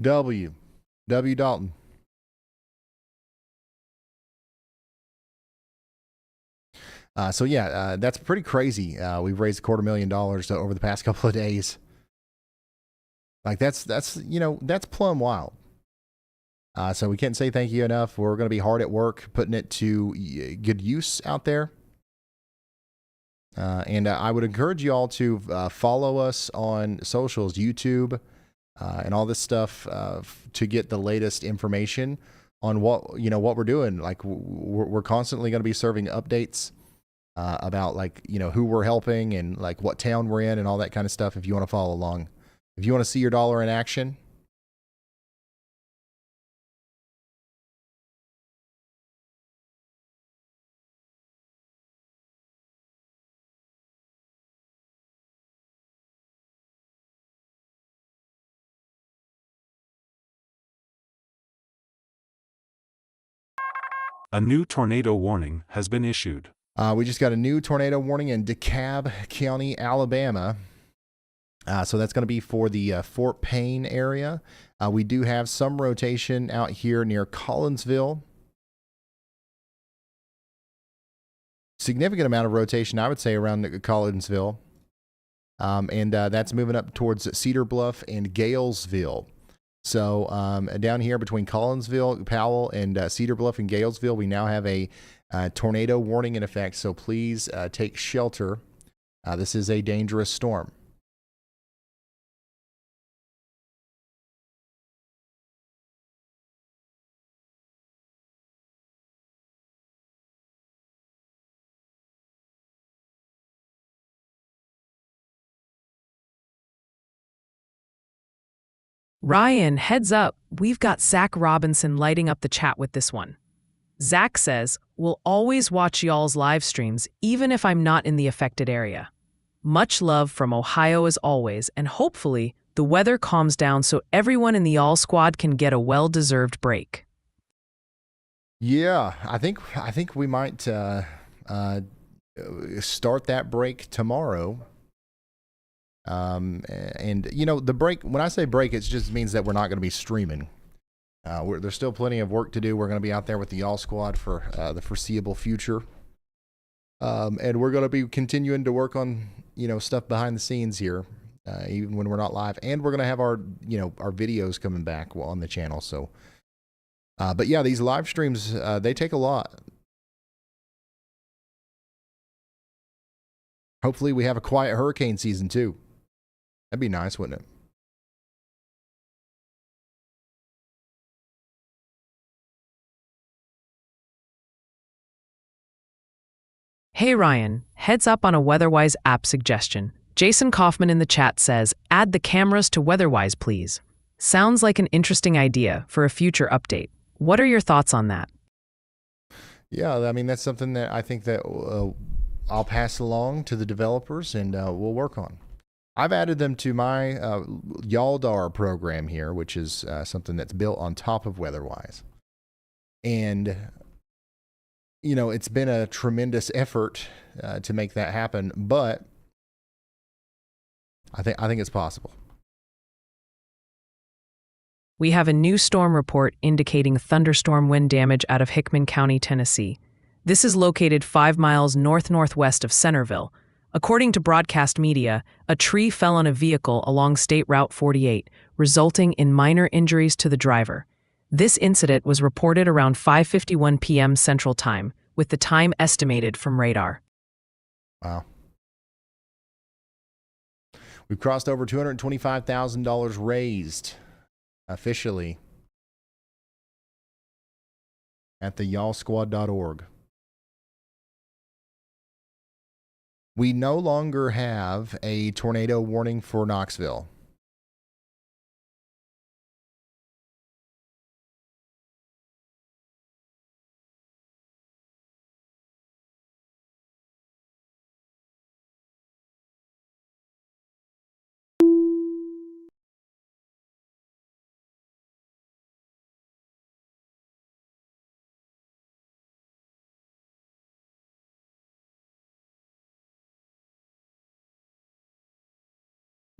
W. Dalton. That's pretty crazy. We've raised $250,000 over the past couple of days. Like that's plumb wild. So we can't say thank you enough. We're going to be hard at work putting it to good use out there. And I would encourage you all to follow us on socials, YouTube, and all this stuff to get the latest information on what we're doing. Like we're constantly going to be serving updates about who we're helping and like what town we're in and all that kind of stuff. If you want to follow along, if you want to see your dollar in action. A new tornado warning has been issued. We just got a new tornado warning in DeKalb County, Alabama. So that's going to be for the Fort Payne area. We do have some rotation out here near Collinsville. Significant amount of rotation, I would say, around Collinsville. And that's moving up towards Cedar Bluff and Galesville. So down here between Collinsville, Powell, and Cedar Bluff and Galesville, we now have a tornado warning in effect. So please take shelter. This is a dangerous storm. Ryan, heads up, we've got Zach Robinson lighting up the chat with this one. Zach says, we'll always watch y'all's live streams, even if I'm not in the affected area. Much love from Ohio as always, and hopefully the the weather calms down so everyone in the All Squad can get a well-deserved break. Yeah, I think we might start that break tomorrow. And you know, the break, when I say break, it just means that we're not going to be streaming. There's still plenty of work to do. We're going to be out there with the All Squad for the foreseeable future. And we're going to be continuing to work on, you know, stuff behind the scenes here, even when we're not live. And we're going to have our, you know, our videos coming back on the channel. So, but yeah, these live streams, they take a lot. Hopefully we have a quiet hurricane season too. That'd be nice, wouldn't it? Hey Ryan, heads up on a WeatherWise app suggestion. Jason Kaufman in the chat says, add the cameras to WeatherWise, please. Sounds like an interesting idea for a future update. What are your thoughts on that? Yeah, I mean, that's something that I think that I'll pass along to the developers and we'll work on. I've added them to my Yaldar program here, which is something that's built on top of WeatherWise. And you know, it's been a tremendous effort to make that happen, but I think it's possible. We have a new storm report indicating thunderstorm wind damage out of Hickman County, Tennessee. This is located 5 miles north-northwest of Centerville. According to broadcast media, a tree fell on a vehicle along State Route 48, resulting in minor injuries to the driver. This incident was reported around 5:51 p.m. Central Time, with the time estimated from radar. Wow. We've crossed over $225,000 raised officially at the y'allsquad.org. We no longer have a tornado warning for Knoxville.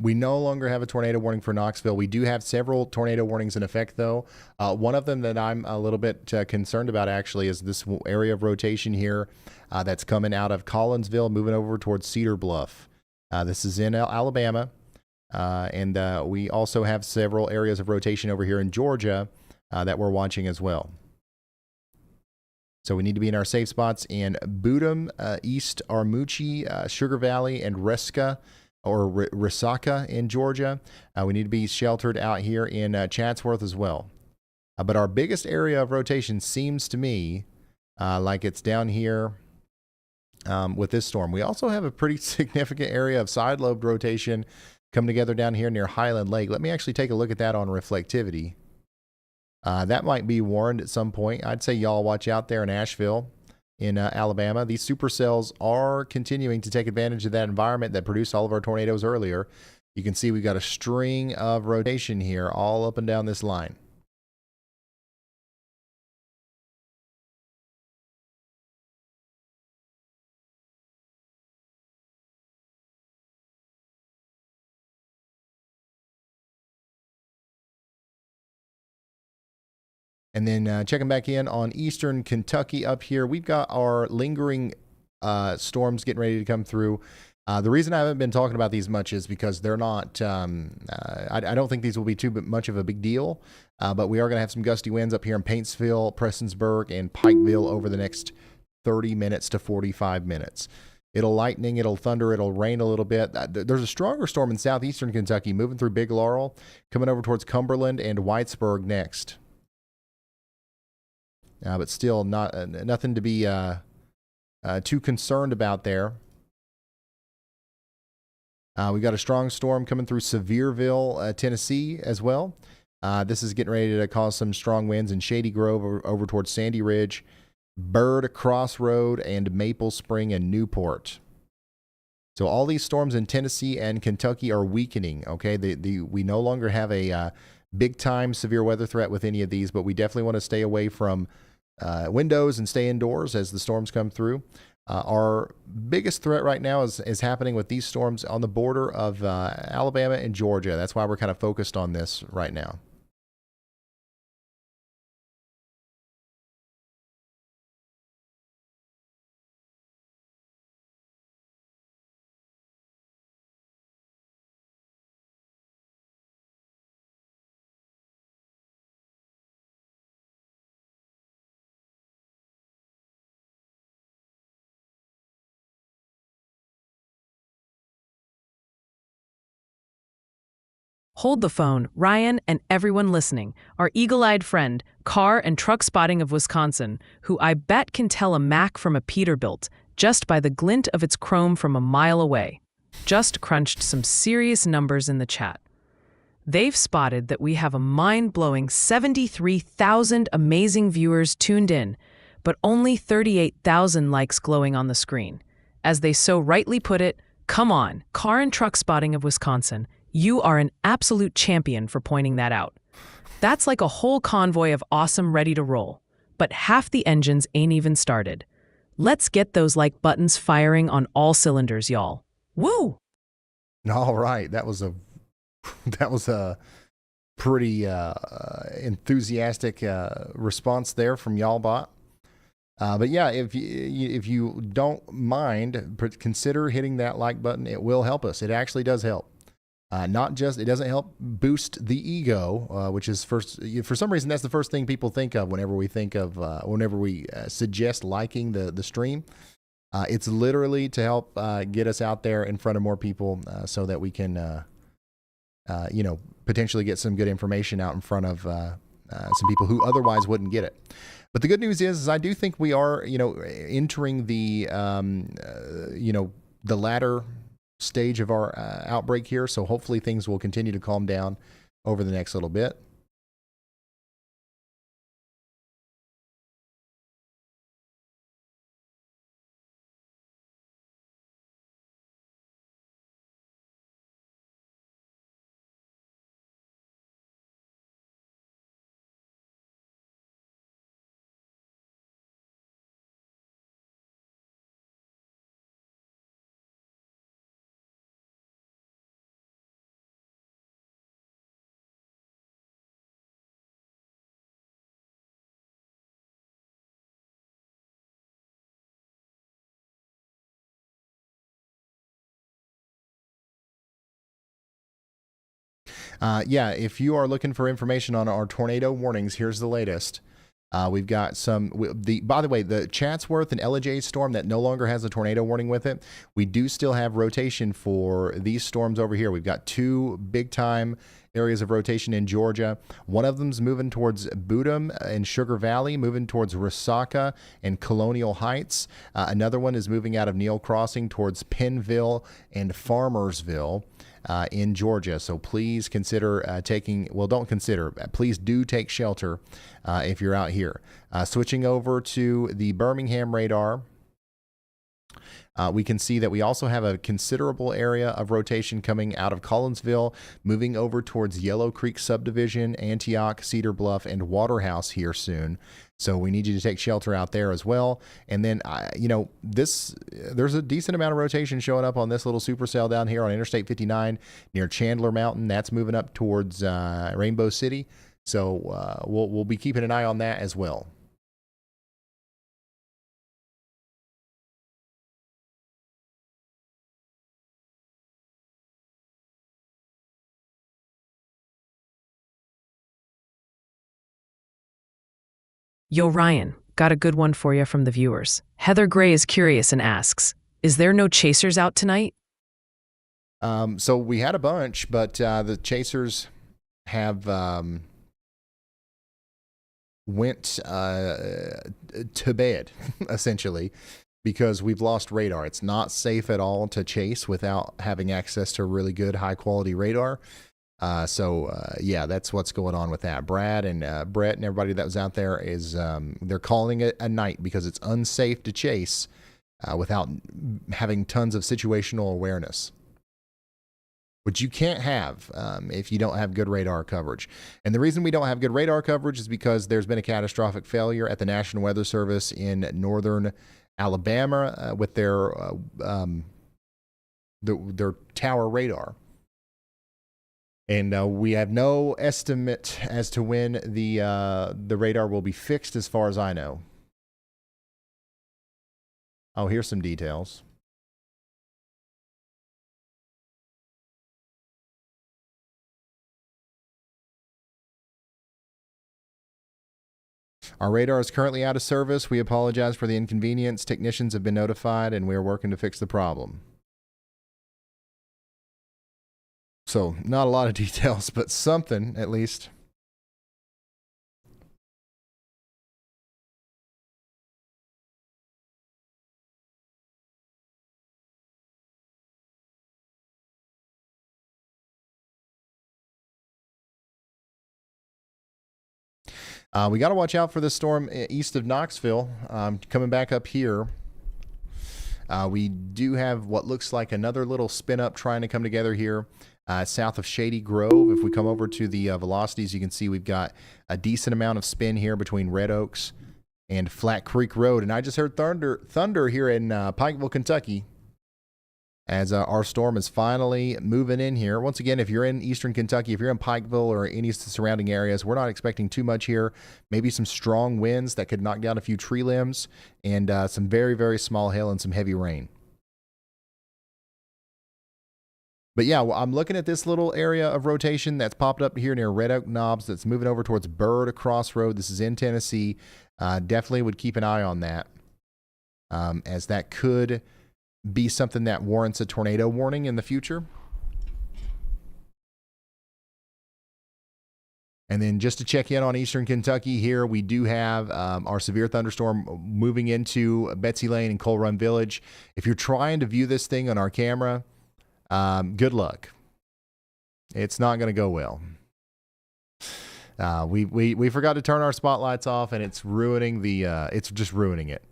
We no longer have a tornado warning for Knoxville. We do have several tornado warnings in effect, though. One of them that I'm a little bit concerned about, actually, is this area of rotation here that's coming out of Collinsville, moving over towards Cedar Bluff. This is in Alabama. And we also have several areas of rotation over here in Georgia that we're watching as well. So we need to be in our safe spots in Budum, East Armuchee, Sugar Valley, and Reska, or Resaca in Georgia. We need to be sheltered out here in Chatsworth as well. But our biggest area of rotation seems to me like it's down here with this storm. We also have a pretty significant area of side lobe rotation coming together down here near Highland Lake. Let me actually take a look at that on reflectivity. That might be warned at some point. I'd say y'all watch out there in Nashville, in Alabama. These supercells are continuing to take advantage of that environment that produced all of our tornadoes earlier. You can see we've got a string of rotation here all up and down this line. And then checking back in on eastern Kentucky up here, we've got our lingering storms getting ready to come through. The reason I haven't been talking about these much is because they're not, I don't think these will be too much of a big deal, but we are going to have some gusty winds up here in Paintsville, Prestonsburg, and Pikeville over the next 30 minutes to 45 minutes. It'll lightning, it'll thunder, it'll rain a little bit. There's a stronger storm in southeastern Kentucky moving through Big Laurel, coming over towards Cumberland and Whitesburg next. But still nothing to be too concerned about there. We've got a strong storm coming through Sevierville, Tennessee as well. This is getting ready to cause some strong winds in Shady Grove over towards Sandy Ridge, Bird Crossroad, and Maple Spring and Newport. So all these storms in Tennessee and Kentucky are weakening. Okay, we no longer have a big time severe weather threat with any of these, but we definitely want to stay away from windows and stay indoors as the storms come through. Our biggest threat right now is happening with these storms on the border of Alabama and Georgia. That's why we're kind of focused on this right now. Hold the phone, Ryan and everyone listening. Our eagle-eyed friend, car and truck spotting of Wisconsin, who I bet can tell a Mack from a Peterbilt just by the glint of its chrome from a mile away, just crunched some serious numbers in the chat. They've spotted that we have a mind-blowing 73,000 amazing viewers tuned in, but only 38,000 likes glowing on the screen. As they so rightly put it, come on, car and truck spotting of Wisconsin, you are an absolute champion for pointing that out. That's like a whole convoy of awesome ready to roll, but half the engines ain't even started. Let's get those like buttons firing on all cylinders, y'all. Woo! All right, that was a pretty enthusiastic response there from y'all bot. But yeah, if you don't mind, consider hitting that like button. It will help us. It actually does help. Not just, it doesn't help boost the ego, which is for some reason, that's the first thing people think of whenever we suggest liking the stream. It's literally to help get us out there in front of more people so that we can, potentially get some good information out in front of some people who otherwise wouldn't get it. But the good news is I do think we are, entering the, the latter stage of our outbreak here. So hopefully things will continue to calm down over the next little bit. If you are looking for information on our tornado warnings, here's the latest. We've got by the way, the Chatsworth and LJ storm that no longer has a tornado warning with it. We do still have rotation for these storms over here. We've got two big time areas of rotation in Georgia. One of them's moving towards Budum and Sugar Valley, moving towards Resaca and Colonial Heights. Another one is moving out of Neal Crossing towards Pennville and Farmersville. In Georgia. So please consider please do take shelter if you're out here. Switching over to the Birmingham radar, we can see that we also have a considerable area of rotation coming out of Collinsville, moving over towards Yellow Creek Subdivision, Antioch, Cedar Bluff, and Waterhouse here soon. So we need you to take shelter out there as well. And then, there's a decent amount of rotation showing up on this little supercell down here on Interstate 59 near Chandler Mountain. That's moving up towards Rainbow City. So we'll be keeping an eye on that as well. Yo, Ryan, got a good one for you from the viewers. Heather Gray is curious and asks, is there no chasers out tonight? So we had a bunch, but the chasers have went to bed, essentially, because we've lost radar. It's not safe at all to chase without having access to really good, high-quality radar. That's what's going on with that. Brad and Brett and everybody that was out there is they're calling it a night because it's unsafe to chase without having tons of situational awareness, which you can't have if you don't have good radar coverage. And the reason we don't have good radar coverage is because there's been a catastrophic failure at the National Weather Service in northern Alabama with their tower radar. And we have no estimate as to when the radar will be fixed, as far as I know. Oh, here's some details. Our radar is currently out of service. We apologize for the inconvenience. Technicians have been notified, and we are working to fix the problem. So, not a lot of details, but something at least. We got to watch out for this storm east of Knoxville, coming back up here. We do have what looks like another little spin up trying to come together here south of Shady Grove. If we come over to the velocities, you can see we've got a decent amount of spin here between Red Oaks and Flat Creek Road. And I just heard thunder here in Pikeville, Kentucky, as our storm is finally moving in here. Once again, if you're in eastern Kentucky, if you're in Pikeville or any of the surrounding areas, we're not expecting too much here. Maybe some strong winds that could knock down a few tree limbs, and some very, very small hail and some heavy rain. But yeah, I'm looking at this little area of rotation that's popped up here near Red Oak Knobs that's moving over towards Bird Crossroad. This is in Tennessee. Definitely would keep an eye on that, as that could be something that warrants a tornado warning in the future. And then just to check in on eastern Kentucky here, we do have our severe thunderstorm moving into Betsy Lane and Coal Run Village. If you're trying to view this thing on our camera, good luck. It's not going to go well. We forgot to turn our spotlights off, and it's ruining it's just ruining it.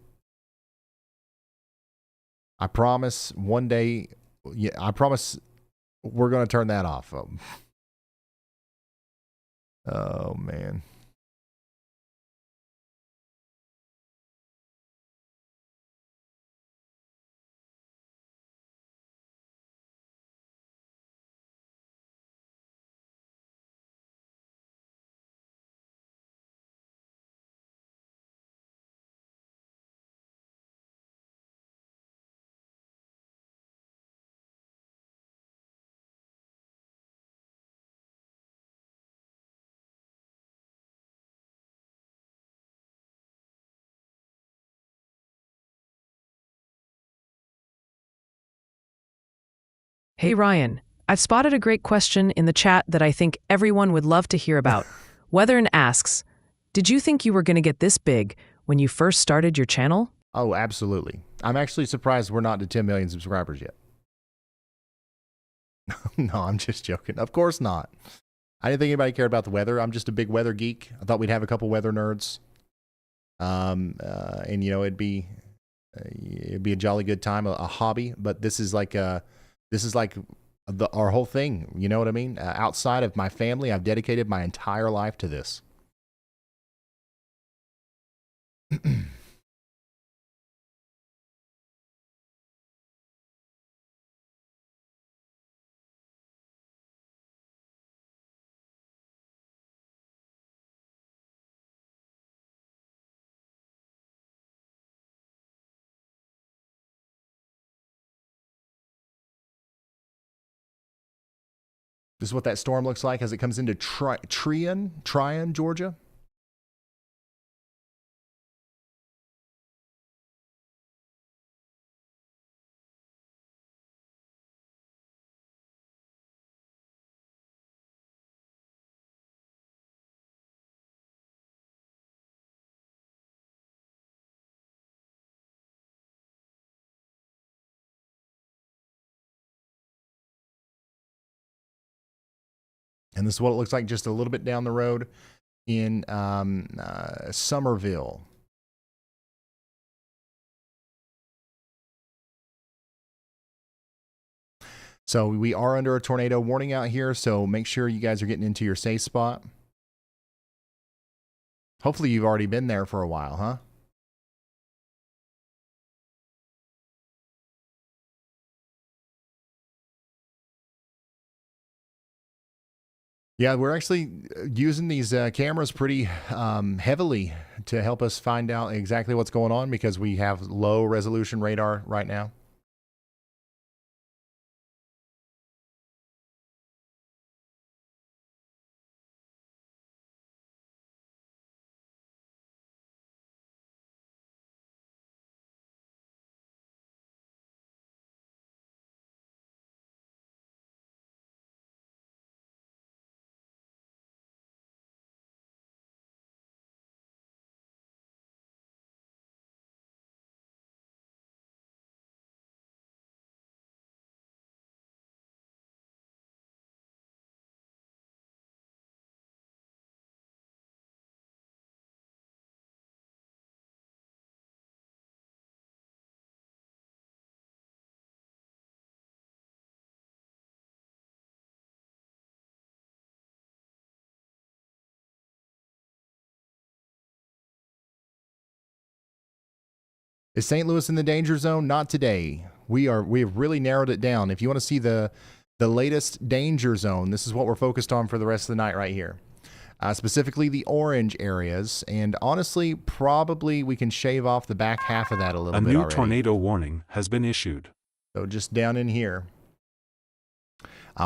I promise one day, I promise we're going to turn that off. Oh, man. Hey Ryan, I've spotted a great question in the chat that I think everyone would love to hear about. Weathern asks, did you think you were going to get this big when you first started your channel? Oh, absolutely. I'm actually surprised we're not to 10 million subscribers yet. No, I'm just joking. Of course not. I didn't think anybody cared about the weather. I'm just a big weather geek. I thought we'd have a couple weather nerds. And you know, it'd be a jolly good time, a hobby, but this is like our whole thing. You know what I mean? Outside of my family, I've dedicated my entire life to this. This is what that storm looks like as it comes into Tryon, Georgia. And this is what it looks like just a little bit down the road in Sonoraville. So we are under a tornado warning out here, so make sure you guys are getting into your safe spot. Hopefully you've already been there for a while, huh? Yeah, we're actually using these cameras pretty heavily to help us find out exactly what's going on because we have low resolution radar right now. Is St. Louis in the danger zone? Not today. We have really narrowed it down. If you want to see the latest danger zone, this is what we're focused on for the rest of the night right here. Specifically the orange areas, and honestly, probably we can shave off the back half of that a little bit already. A new tornado warning has been issued. So just down in here.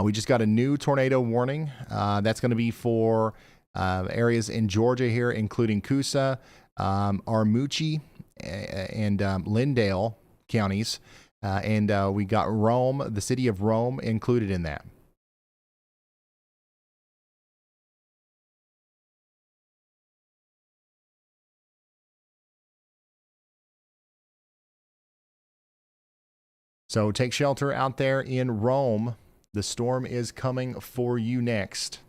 We just got a new tornado warning. That's going to be for areas in Georgia here, including Coosa, Armuchee, and Lindale counties. And we got Rome, the city of Rome, included in that. So take shelter out there in Rome. The storm is coming for you next.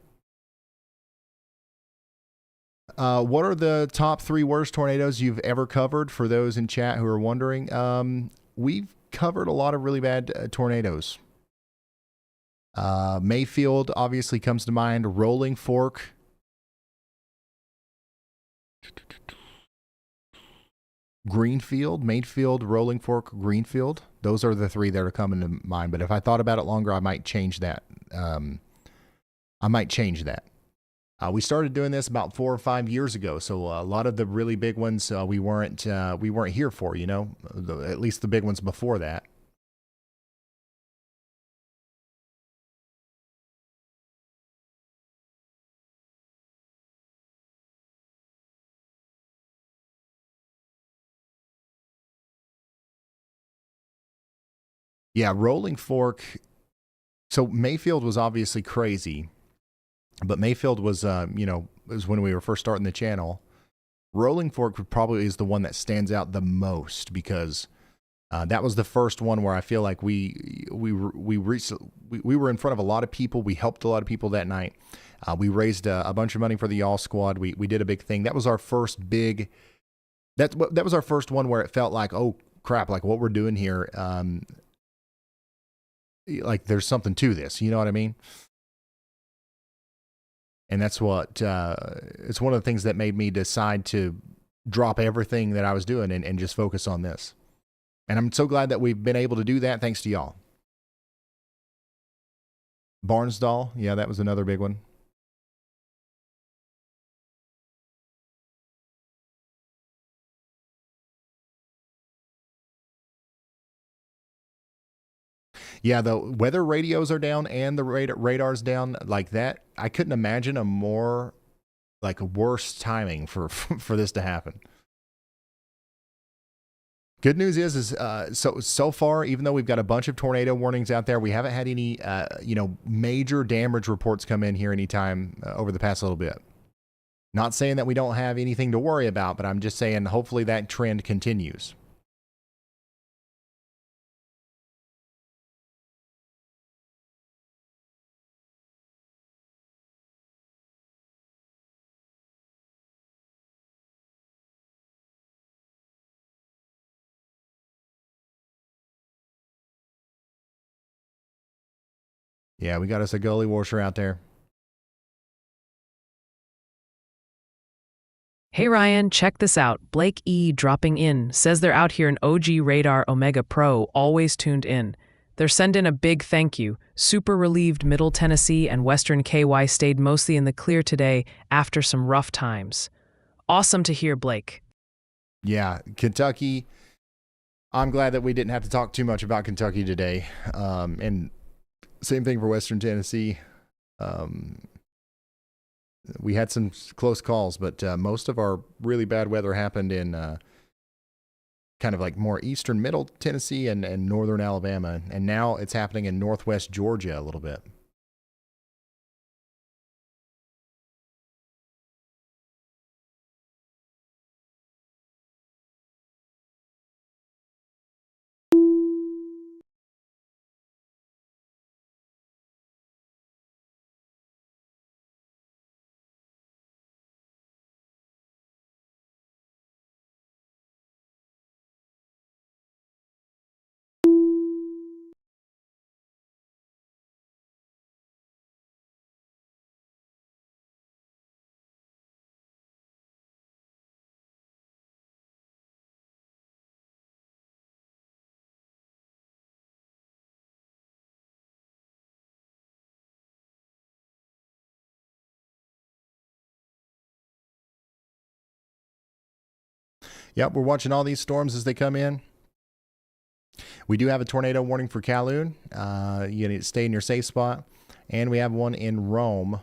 What are the top 3 worst tornadoes you've ever covered? For those in chat who are wondering, we've covered a lot of really bad tornadoes. Mayfield obviously comes to mind. Rolling Fork. Greenfield, Mayfield, Rolling Fork, Greenfield. Those are the 3 that are coming to mind. But if I thought about it longer, I might change that. We started doing this about 4 or 5 years ago. So a lot of the really big ones we weren't here for. You know, at least the big ones before that. Yeah, Rolling Fork. So Mayfield was obviously crazy, but Mayfield was, was when we were first starting the channel. Rolling Fork probably is the one that stands out the most because that was the first one where I feel like we were in front of a lot of people. We helped a lot of people that night. We raised a bunch of money for the Y'all Squad. We did a big thing. That was our first big. That was our first one where it felt like, oh crap, like what we're doing here. Like there's something to this, you know what I mean? And that's what, it's one of the things that made me decide to drop everything that I was doing and just focus on this. And I'm so glad that we've been able to do that thanks to y'all. Barnsdall, yeah, that was another big one. Yeah, the weather radios are down and the radar's down like that. I couldn't imagine a more like worse timing for this to happen. Good news is so far, even though we've got a bunch of tornado warnings out there, we haven't had any major damage reports come in here anytime over the past little bit. Not saying that we don't have anything to worry about, but I'm just saying hopefully that trend continues. Yeah, we got us a goalie washer out there. Hey Ryan, check this out. Blake E dropping in says they're out here in OG Radar Omega Pro, always tuned in. They're sending a big thank you. Super relieved Middle Tennessee and Western KY stayed mostly in the clear today after some rough times. Awesome to hear, Blake. Yeah, Kentucky. I'm glad that we didn't have to talk too much about Kentucky today. And same thing for Western Tennessee. We had some close calls, but most of our really bad weather happened in kind of like more eastern middle Tennessee and northern Alabama. And now it's happening in northwest Georgia a little bit. Yep, we're watching all these storms as they come in. We do have a tornado warning for Calhoun. You need to stay in your safe spot. And we have one in Rome,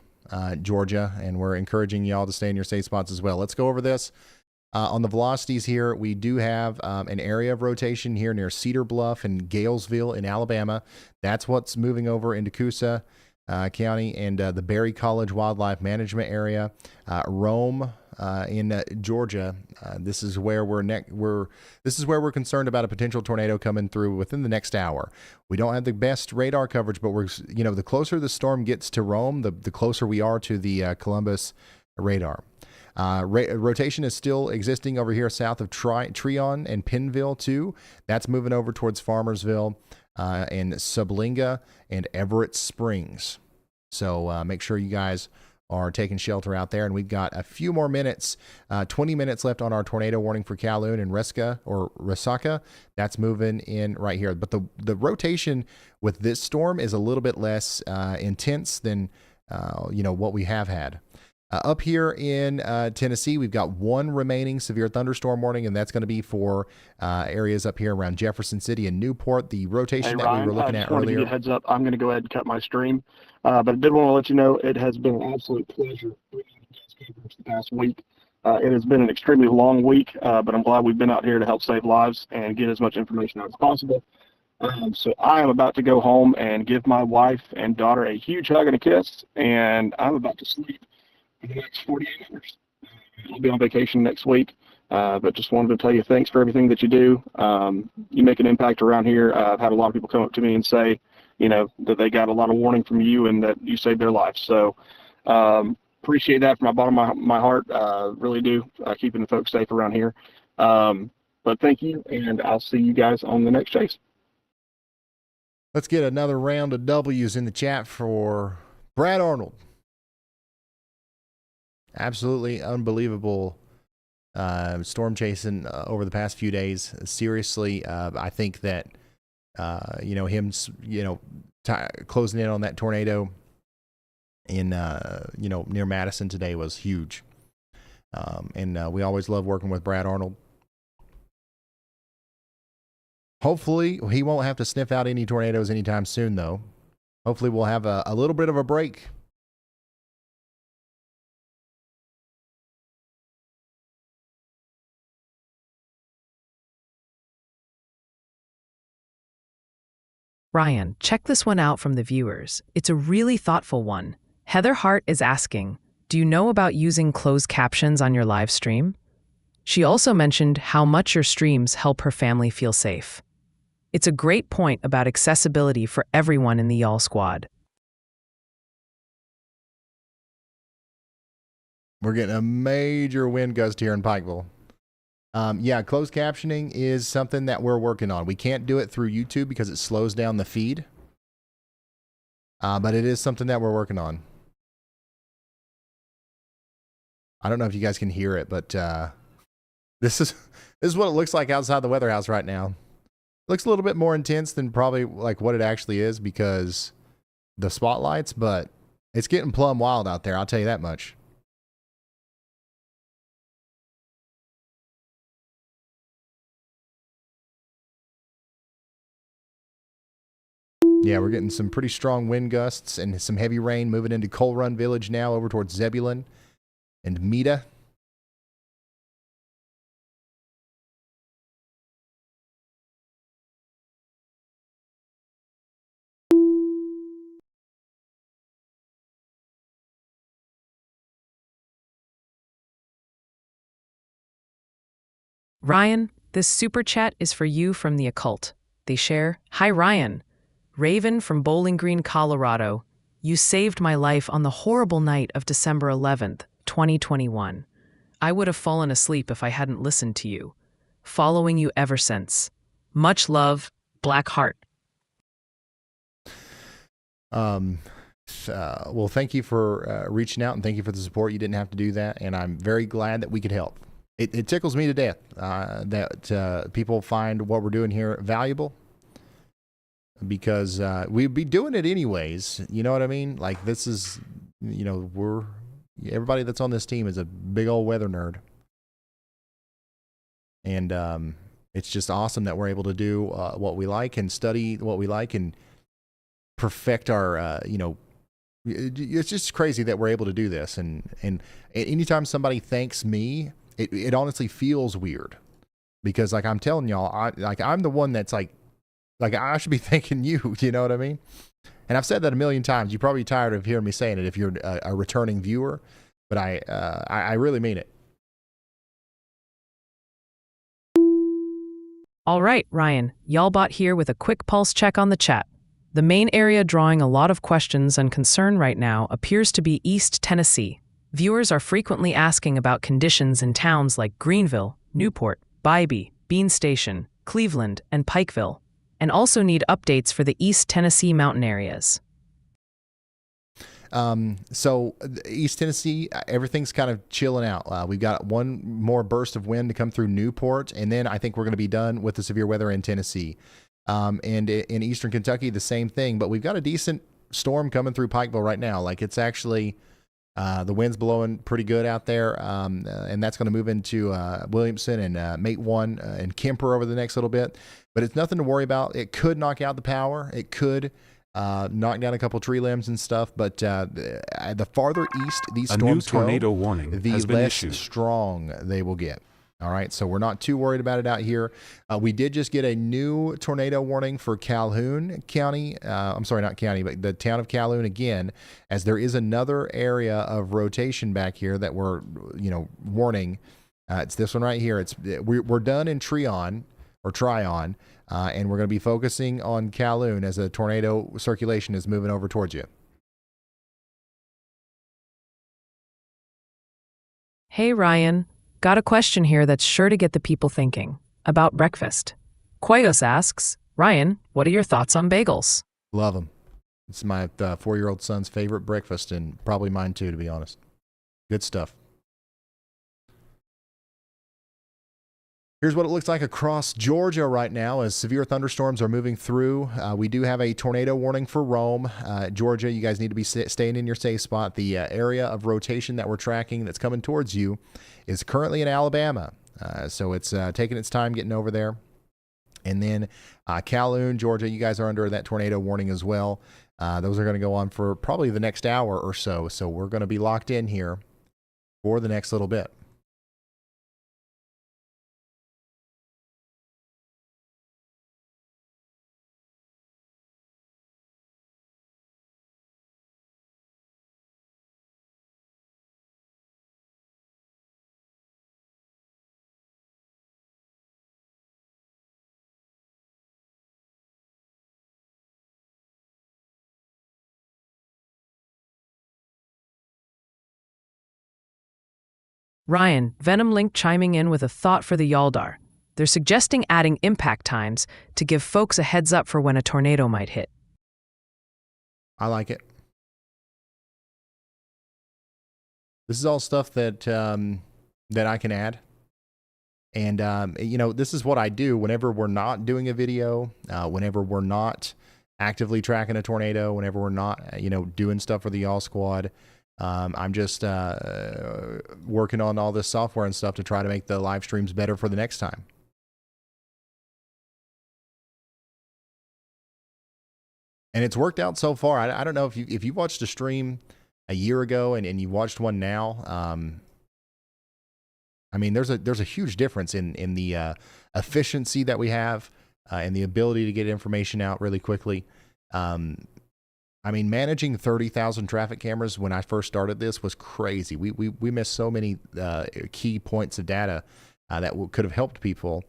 Georgia, and we're encouraging y'all to stay in your safe spots as well. Let's go over this. On the velocities here, we do have an area of rotation here near Cedar Bluff and Galesville in Alabama. That's what's moving over into Coosa County and the Berry College Wildlife Management Area. Rome in Georgia. This is where we're concerned about a potential tornado coming through within the next hour. We don't have the best radar coverage, but the closer the storm gets to Rome, the closer we are to the Columbus radar. Rotation is still existing over here south of Treon and Pinville too. That's moving over towards Farmersville and Sublinga and Everett Springs. So make sure you guys are taking shelter out there. And we've got a few more minutes, 20 minutes left on our tornado warning for Calhoun and Resaca. That's moving in right here. But the rotation with this storm is a little bit less intense than what we have had. Up here in Tennessee, we've got one remaining severe thunderstorm warning, and that's going to be for areas up here around Jefferson City and Newport. The rotation that we were looking at earlier. To give you a heads up, I'm going to go ahead and cut my stream. But I did want to let you know it has been an absolute pleasure bringing you guys coverage the past week. It has been an extremely long week, but I'm glad we've been out here to help save lives and get as much information out as possible. So I am about to go home and give my wife and daughter a huge hug and a kiss, and I'm about to sleep for the next 48 hours. I'll be on vacation next week, but just wanted to tell you thanks for everything that you do. You make an impact around here. I've had a lot of people come up to me and say, that they got a lot of warning from you and that you saved their lives. So appreciate that from the bottom of my heart. Really do, keeping the folks safe around here. But thank you, and I'll see you guys on the next chase. Let's get another round of W's in the chat for Brad Arnold. Absolutely unbelievable storm chasing over the past few days. Seriously, I think that him closing in on that tornado in near Madison today was huge. And we always love working with Brad Arnold. Hopefully he won't have to sniff out any tornadoes anytime soon, though. Hopefully we'll have a little bit of a break. Ryan, check this one out from the viewers. It's a really thoughtful one. Heather Hart is asking, do you know about using closed captions on your live stream? She also mentioned how much your streams help her family feel safe. It's a great point about accessibility for everyone in the Y'all Squad. We're getting a major wind gust here in Pikeville. Closed captioning is something that we're working on. We can't do it through YouTube because it slows down the feed. but it is something that we're working on. I don't know if you guys can hear it, but this is what it looks like outside the weather house right now. Looks a little bit more intense than probably like what it actually is because the spotlights, but it's getting plumb wild out there. I'll tell you that much. Yeah, we're getting some pretty strong wind gusts and some heavy rain moving into Coal Run Village now over towards Zebulon and Meta. Ryan, this super chat is for you from the occult. They share, "Hi Ryan, Raven from Bowling Green, Colorado. You saved my life on the horrible night of December 11th, 2021. I would have fallen asleep if I hadn't listened to you. Following you ever since. Much love, Blackheart." Well, thank you for reaching out and thank you for the support. You didn't have to do that, and I'm very glad that we could help. It tickles me to death that people find what we're doing here valuable because we'd be doing it anyways. You know what I mean? Like this is, everybody that's on this team is a big old weather nerd. And it's just awesome that we're able to do what we like and study what we like and perfect our, it's just crazy that we're able to do this. And anytime somebody thanks me, it honestly feels weird because like I'm telling y'all, I'm the one that's like I should be thanking you. You know what I mean? And I've said that a million times. You're probably tired of hearing me saying it if you're a returning viewer, but I really mean it. All right, Ryan, Y'allbot here with a quick pulse check on the chat. The main area drawing a lot of questions and concern right now appears to be East Tennessee. Viewers are frequently asking about conditions in towns like Greenville, Newport, Bybee, Bean Station, Cleveland, and Pikeville, and also need updates for the East Tennessee mountain areas. So East Tennessee, everything's kind of chilling out. We've got one more burst of wind to come through Newport, and then I think we're going to be done with the severe weather in Tennessee. And in Eastern Kentucky, the same thing, but we've got a decent storm coming through Pikeville right now. Like it's actually, the wind's blowing pretty good out there. And that's going to move into, Williamson and, Mate 1 and Kemper over the next little bit, but it's nothing to worry about. It could knock out the power. It could, knock down a couple tree limbs and stuff, but the farther east these storms go, a new tornado warning the has been less issued. strong they will get. All right, so we're not too worried about it out here. We did just get a new tornado warning for Calhoun County. I'm sorry, not county, but the town of Calhoun again, as there is another area of rotation back here that we're, warning. It's this one right here. We're done in Tryon, and we're going to be focusing on Calhoun as a tornado circulation is moving over towards you. Hey Ryan, got a question here that's sure to get the people thinking about breakfast. Quayos asks, Ryan, what are your thoughts on bagels? Love them. It's my 4-year-old son's favorite breakfast and probably mine too, to be honest. Good stuff. Here's what it looks like across Georgia right now as severe thunderstorms are moving through. We do have a tornado warning for Rome. Georgia, you guys need to be staying in your safe spot. The area of rotation that we're tracking that's coming towards you is currently in Alabama. So it's taking its time getting over there. And then Calhoun, Georgia, you guys are under that tornado warning as well. Those are going to go on for probably the next hour or so. So we're going to be locked in here for the next little bit. Ryan, Venom Link chiming in with a thought for the Yaldar. They're suggesting adding impact times to give folks a heads up for when a tornado might hit. I like it. This is all stuff that that I can add. And, you know, this is what I do whenever we're not doing a video, whenever we're not actively tracking a tornado, whenever we're not, you know, doing stuff for the Y'all Squad. I'm just working on all this software and stuff to try to make the live streams better for the next time. And it's worked out so far. I don't know if you watched a stream a year ago and you watched one now. I mean, there's a huge difference in the efficiency that we have and the ability to get information out really quickly. I mean, managing 30,000 traffic cameras when I first started this was crazy. We missed so many key points of data that could have helped people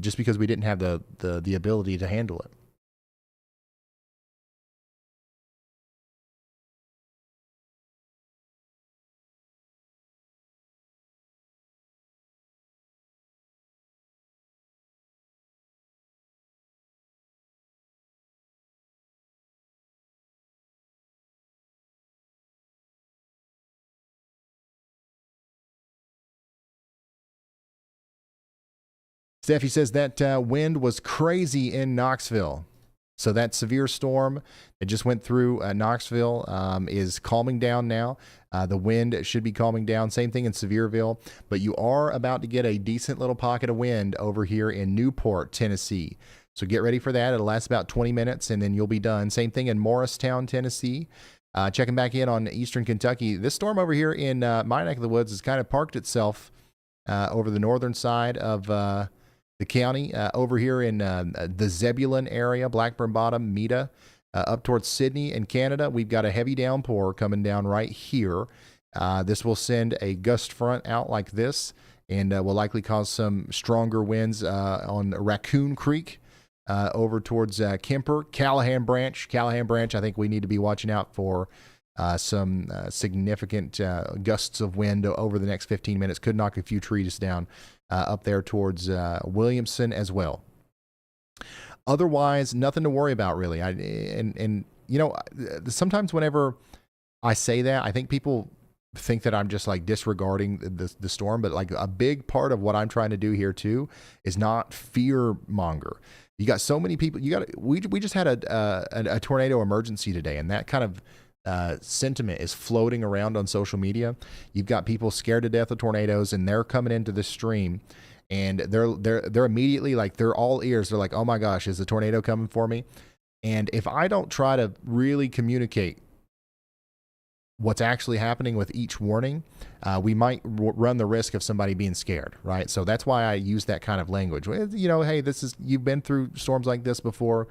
just because we didn't have the ability to handle it. Steffi says that wind was crazy in Knoxville. So that severe storm that just went through Knoxville is calming down now. The wind should be calming down. Same thing in Sevierville. But you are about to get a decent little pocket of wind over here in Newport, Tennessee. So get ready for that. It'll last about 20 minutes, and then you'll be done. Same thing in Morristown, Tennessee. Checking back in on eastern Kentucky. This storm over here in my neck of the woods has kind of parked itself over the northern side of the county, over here in the Zebulon area, Blackburn Bottom, Meta, up towards Sydney in Canada. We've got a heavy downpour coming down right here. This will send a gust front out like this and will likely cause some stronger winds on Raccoon Creek over towards Kemper, Callahan Branch. Callahan Branch, I think we need to be watching out for some significant gusts of wind over the next 15 minutes. Could knock a few trees down up there towards Williamson as well. Otherwise, nothing to worry about really. And you know, sometimes whenever I say that, I think people think that I'm just like disregarding the storm, but like a big part of what I'm trying to do here too is not fear monger. You got so many people. We just had a tornado emergency today, and that kind of sentiment is floating around on social media. You've got people scared to death of tornadoes, and they're coming into this stream, and they're immediately like, they're all ears. They're like, oh my gosh, is the tornado coming for me? And if I don't try to really communicate what's actually happening with each warning, we might run the risk of somebody being scared, right? So that's why I use that kind of language. You know, hey, you've been through storms like this before.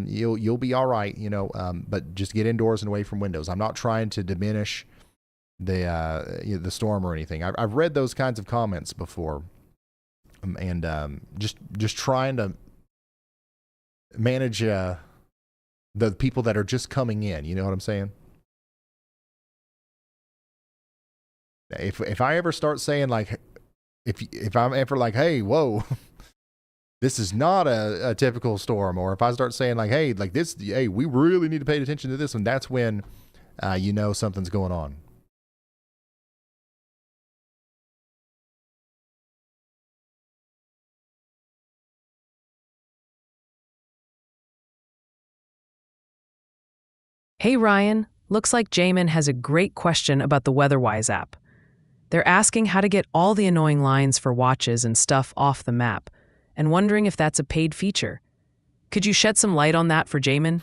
You'll be all right, you know, but just get indoors and away from windows. I'm not trying to diminish the storm or anything. I've read those kinds of comments before, and just trying to manage the people that are just coming in. You know what I'm saying? If I ever start saying like, if I'm ever like, hey, whoa. This is not a typical storm, or if I start saying like, hey, like this, hey, we really need to pay attention to this one, that's when you know something's going on. Hey Ryan, looks like Jamin has a great question about the WeatherWise app. They're asking how to get all the annoying lines for watches and stuff off the map, and wondering if that's a paid feature. Could you shed some light on that for Jamin?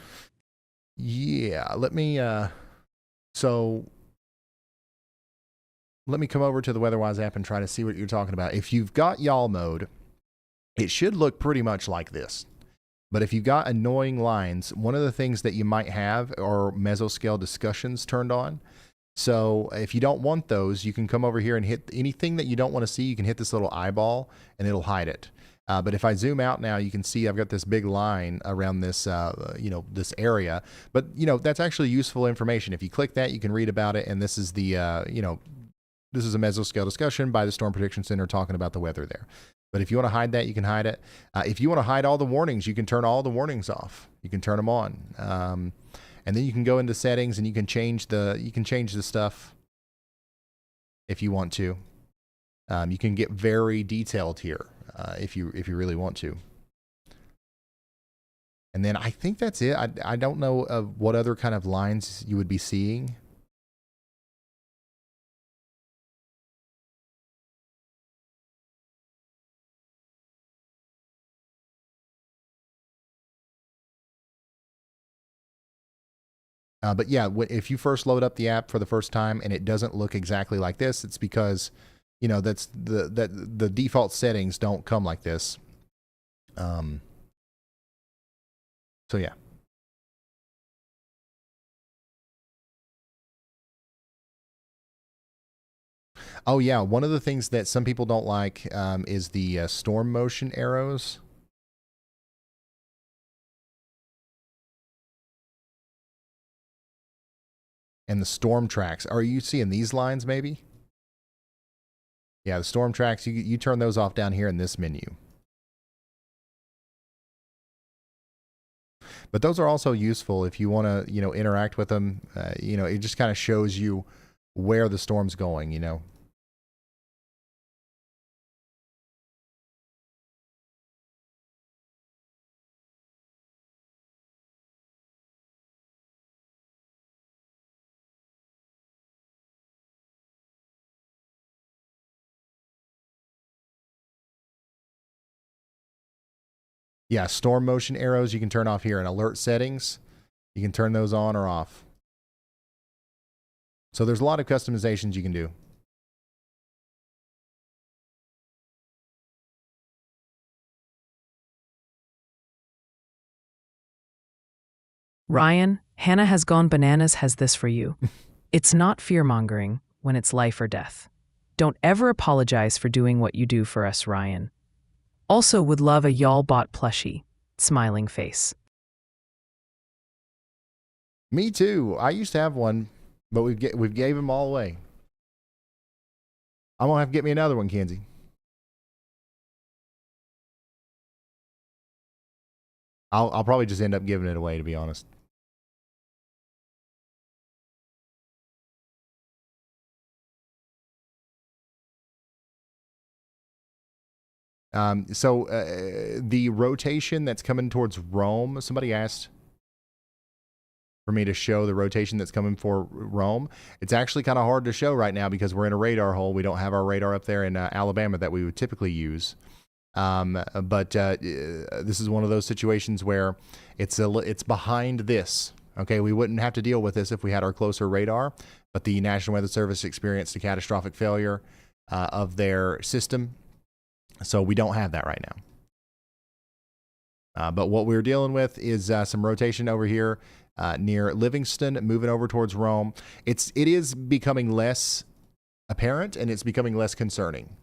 Yeah, let me come over to the WeatherWise app and try to see what you're talking about. If you've got y'all mode, it should look pretty much like this. But if you've got annoying lines, one of the things that you might have are mesoscale discussions turned on. So if you don't want those, you can come over here and hit anything that you don't want to see. You can hit this little eyeball and it'll hide it. But if I zoom out now, you can see I've got this big line around this, this area. But, that's actually useful information. If you click that, you can read about it. And this is the, this is a mesoscale discussion by the Storm Prediction Center talking about the weather there. But if you want to hide that, you can hide it. If you want to hide all the warnings, you can turn all the warnings off. You can turn them on. And then you can go into settings and you can change the stuff if you want to. You can get very detailed here if you really want to. And then I think that's it. I don't know what other kind of lines you would be seeing. But yeah, if you first load up the app for the first time and it doesn't look exactly like this, it's because, you know, that's the default settings don't come like this. So yeah. Oh yeah, one of the things that some people don't like is the storm motion arrows. And the storm tracks. Are you seeing these lines maybe? Yeah, the storm tracks, you turn those off down here in this menu. But those are also useful if you want to, you know, interact with them. You know, it just kind of shows you where the storm's going, you know. Yeah, storm motion arrows you can turn off here in alert settings. You can turn those on or off. So there's a lot of customizations you can do. Ryan, Hannah Has Gone Bananas has this for you. It's not fear-mongering when it's life or death. Don't ever apologize for doing what you do for us, Ryan. Also would love a y'all bought plushie. Smiling face. Me too. I used to have one, but we've gave them all away. I'm gonna have to get me another one, Kenzie. I'll probably just end up giving it away, to be honest. The rotation that's coming towards Rome, somebody asked for me to show the rotation that's coming for Rome. It's actually kind of hard to show right now because we're in a radar hole. We don't have our radar up there in Alabama that we would typically use. But this is one of those situations where it's behind this. Okay, we wouldn't have to deal with this if we had our closer radar, but the National Weather Service experienced a catastrophic failure of their system. So we don't have that right now. But what we're dealing with is some rotation over here near Livingston, moving over towards Rome. It is becoming less apparent and it's becoming less concerning.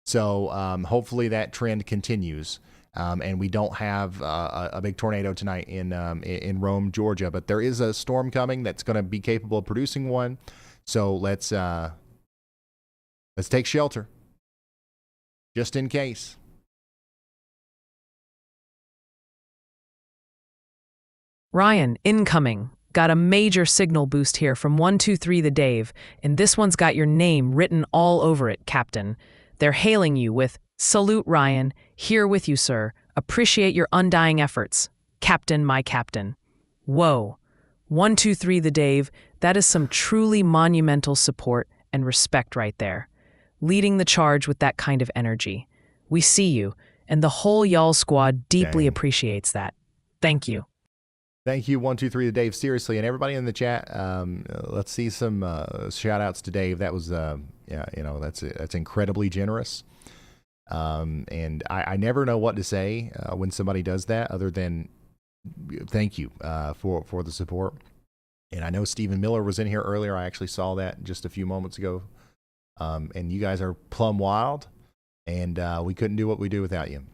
So hopefully that trend continues, and we don't have a big tornado tonight in Rome, Georgia. But there is a storm coming that's going to be capable of producing one. So let's take shelter. Just in case. Ryan, incoming. Got a major signal boost here from 123 the Dave, and this one's got your name written all over it, Captain. They're hailing you with, "Salute, Ryan. Here with you, sir. Appreciate your undying efforts. Captain, my captain." Whoa. 123 the Dave, that is some truly monumental support and respect right there. Leading the charge with that kind of energy. We see you, and the whole y'all squad deeply appreciates that. Thank you. Thank you, 123 to Dave. Seriously, and everybody in the chat, let's see some shout outs to Dave. That was, that's incredibly generous. And I never know what to say when somebody does that other than thank you for the support. And I know Stephen Miller was in here earlier. I actually saw that just a few moments ago. And you guys are plumb wild, and we couldn't do what we do without you.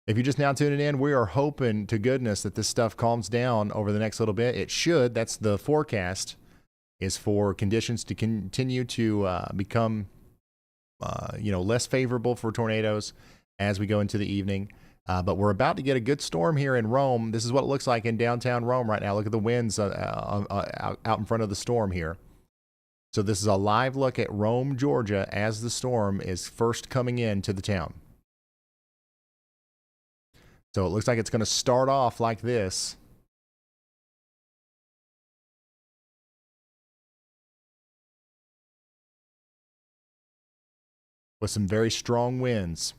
If you're just now tuning in, we are hoping to goodness that this stuff calms down over the next little bit. It should. That's the forecast, is for conditions to continue to become less favorable for tornadoes as we go into the evening. But we're about to get a good storm here in Rome. This is what it looks like in downtown Rome right now. Look at the winds out in front of the storm here. So this is a live look at Rome, Georgia, as the storm is first coming into the town. So it looks like it's going to start off like this. With some very strong winds.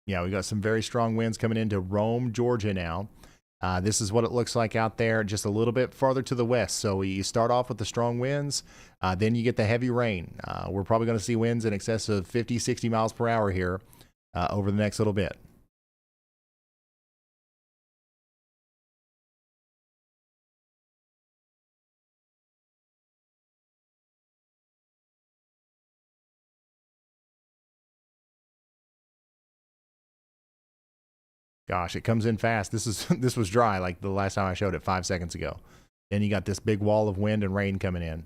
Yeah, we got some very strong winds coming into Rome, Georgia now. This is what it looks like out there just a little bit farther to the west. So you start off with the strong winds, then you get the heavy rain. We're probably going to see winds in excess of 50, 60 miles per hour here over the next little bit. Gosh, it comes in fast. This was dry like the last time I showed it 5 seconds ago. Then you got this big wall of wind and rain coming in.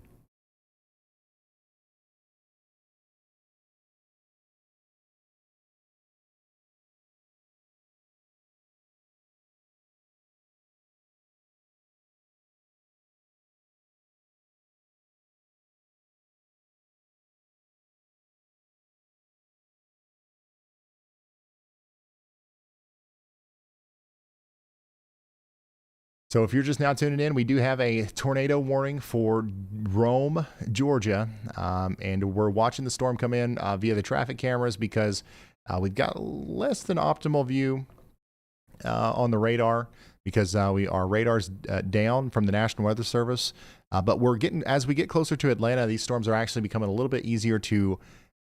So if you're just now tuning in, we do have a tornado warning for Rome, Georgia, and we're watching the storm come in via the traffic cameras because we've got less than optimal view on the radar because our radar's down from the National Weather Service. But as we get closer to Atlanta, these storms are actually becoming a little bit easier to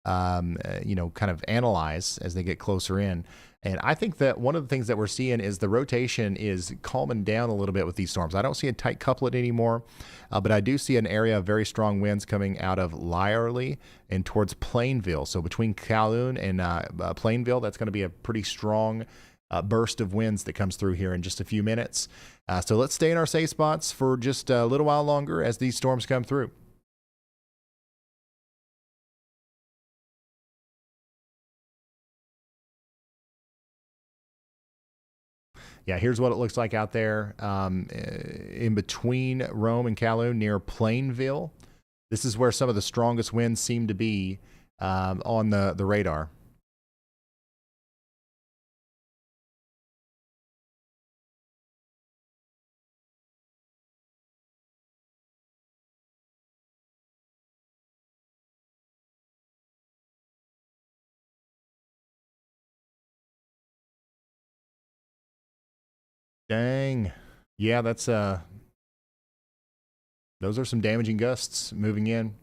kind of analyze as they get closer in. And I think that one of the things that we're seeing is the rotation is calming down a little bit with these storms. I don't see a tight couplet anymore, but I do see an area of very strong winds coming out of Lyerly and towards Plainville. So between Calhoun and Plainville, that's going to be a pretty strong burst of winds that comes through here in just a few minutes. So let's stay in our safe spots for just a little while longer as these storms come through. Yeah, here's what it looks like out there in between Rome and Calhoun near Plainville. This is where some of the strongest winds seem to be on the radar. Dang. Yeah, those are some damaging gusts moving in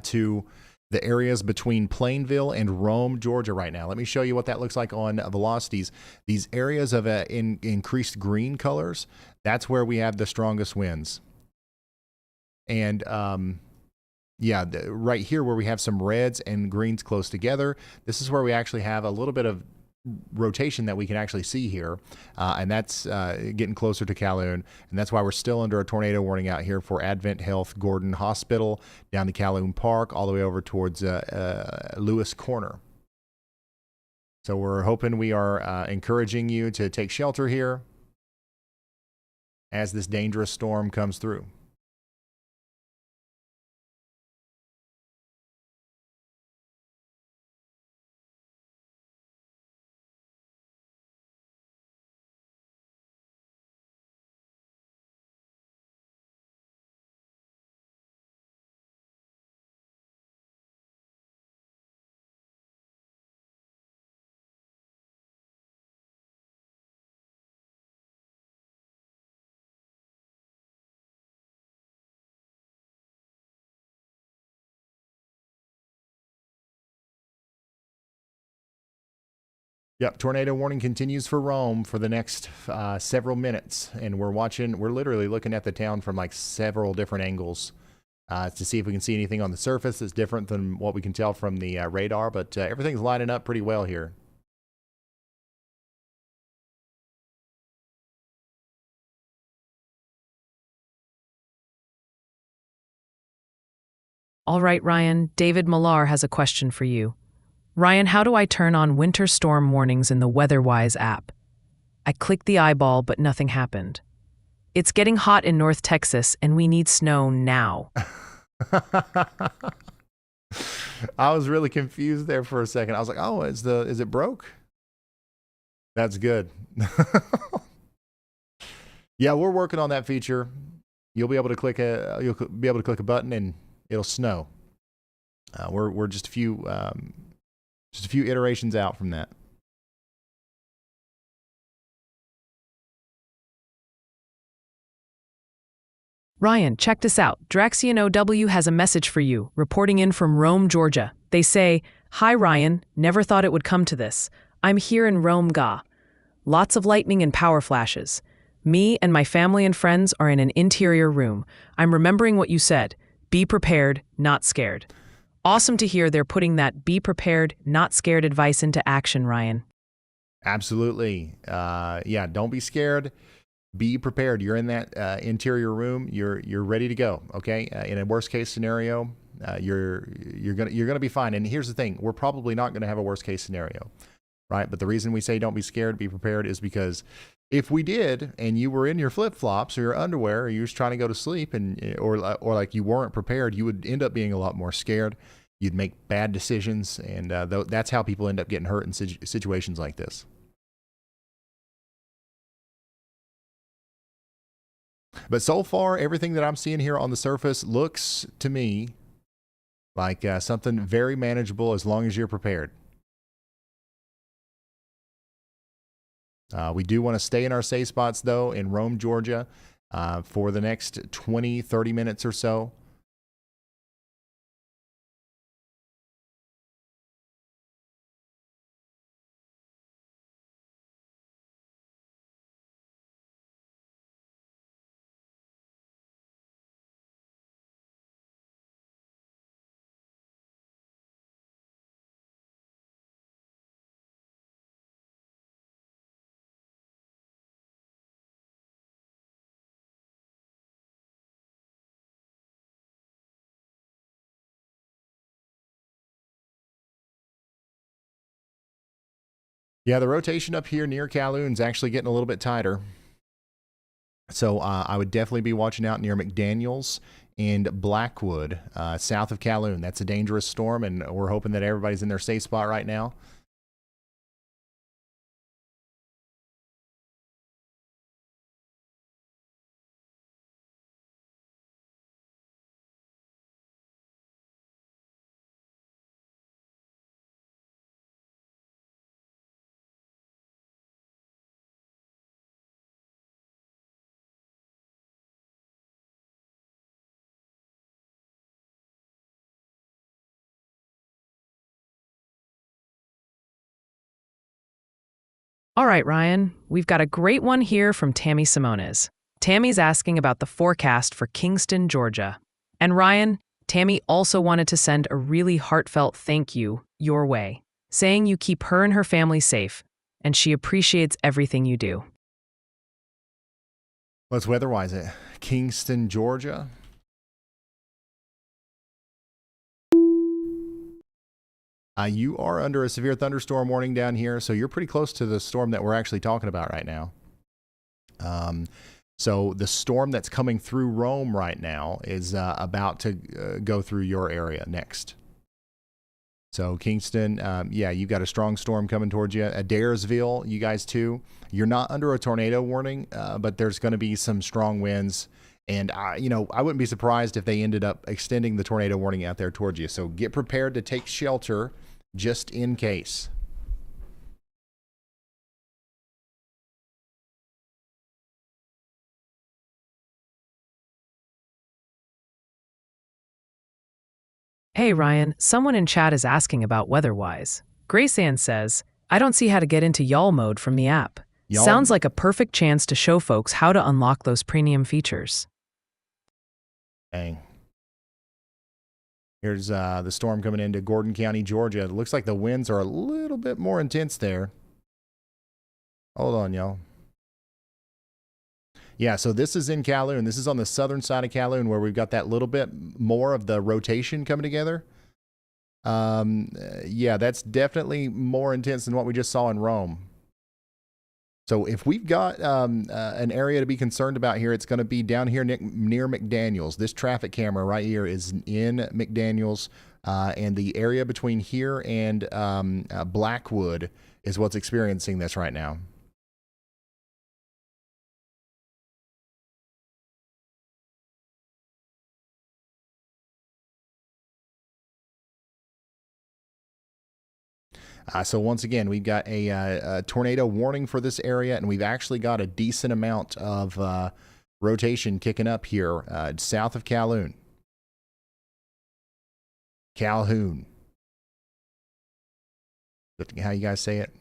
to the areas between Plainville and Rome, Georgia right now. Let me show you what that looks like on velocities. These areas of increased green colors, that's where we have the strongest winds. And right here where we have some reds and greens close together, this is where we actually have a little bit of rotation that we can actually see here, and that's getting closer to Calhoun, and that's why we're still under a tornado warning out here for Advent Health Gordon Hospital down to Calhoun Park all the way over towards Lewis Corner. So we're hoping we are encouraging you to take shelter here as this dangerous storm comes through. Yep, tornado warning continues for Rome for the next several minutes, and we're literally looking at the town from like several different angles to see if we can see anything on the surface that's different than what we can tell from the radar. But everything's lining up pretty well here. All right, Ryan, David Millar has a question for you. Ryan, how do I turn on winter storm warnings in the WeatherWise app? I clicked the eyeball, but nothing happened. It's getting hot in North Texas, and we need snow now. I was really confused there for a second. I was like, oh, is it broke? That's good. Yeah, we're working on that feature. You'll be able to click a button and it'll snow. We're just a few iterations out from that. Ryan, check this out. Draxian OW has a message for you, reporting in from Rome, Georgia. They say, "Hi Ryan, never thought it would come to this. I'm here in Rome, Ga. Lots of lightning and power flashes. Me and my family and friends are in an interior room. I'm remembering what you said. Be prepared, not scared." Awesome to hear they're putting that be prepared, not scared advice into action, Ryan. Absolutely. Yeah, don't be scared. Be prepared. You're in that interior room. You're ready to go. Okay. In a worst case scenario, you're gonna be fine. And here's the thing: we're probably not gonna have a worst case scenario, right? But the reason we say don't be scared, be prepared, is because if we did, and you were in your flip flops or your underwear, or you was trying to go to sleep, or like you weren't prepared, you would end up being a lot more scared. You'd make bad decisions, and that's how people end up getting hurt in situations like this. But so far, everything that I'm seeing here on the surface looks to me like something very manageable as long as you're prepared. We do want to stay in our safe spots, though, in Rome, Georgia, for the next 20, 30 minutes or so. Yeah, the rotation up here near Calhoun's actually getting a little bit tighter. So I would definitely be watching out near McDaniels and Blackwood, south of Calhoun. That's a dangerous storm, and we're hoping that everybody's in their safe spot right now. All right, Ryan, we've got a great one here from Tammy Simones. Tammy's asking about the forecast for Kingston, Georgia. And Ryan, Tammy also wanted to send a really heartfelt thank you your way, saying you keep her and her family safe, and she appreciates everything you do. Let's weatherwise it. Kingston, Georgia. You are under a severe thunderstorm warning down here, so you're pretty close to the storm that we're actually talking about right now. So the storm that's coming through Rome right now is about to go through your area next. So Kingston, yeah, you've got a strong storm coming towards you. Adairsville, you guys too. You're not under a tornado warning, but there's going to be some strong winds. And, I wouldn't be surprised if they ended up extending the tornado warning out there towards you. So get prepared to take shelter just in case. Hey, Ryan, someone in chat is asking about WeatherWise. Grace Ann says, I don't see how to get into y'all mode from the app. Y'all? Sounds like a perfect chance to show folks how to unlock those premium features. Dang. Here's the storm coming into Gordon County, Georgia. It looks like the winds are a little bit more intense there. Hold on, y'all. Yeah, so this is in Calhoun. This is on the southern side of Calhoun where we've got that little bit more of the rotation coming together. Yeah, that's definitely more intense than what we just saw in Rome. So if we've got an area to be concerned about here, it's going to be down here near McDaniels. This traffic camera right here is in McDaniels, and the area between here and Blackwood is what's experiencing this right now. So once again, we've got a tornado warning for this area, and we've actually got a decent amount of rotation kicking up here south of Calhoun. Calhoun. Is that how you guys say it?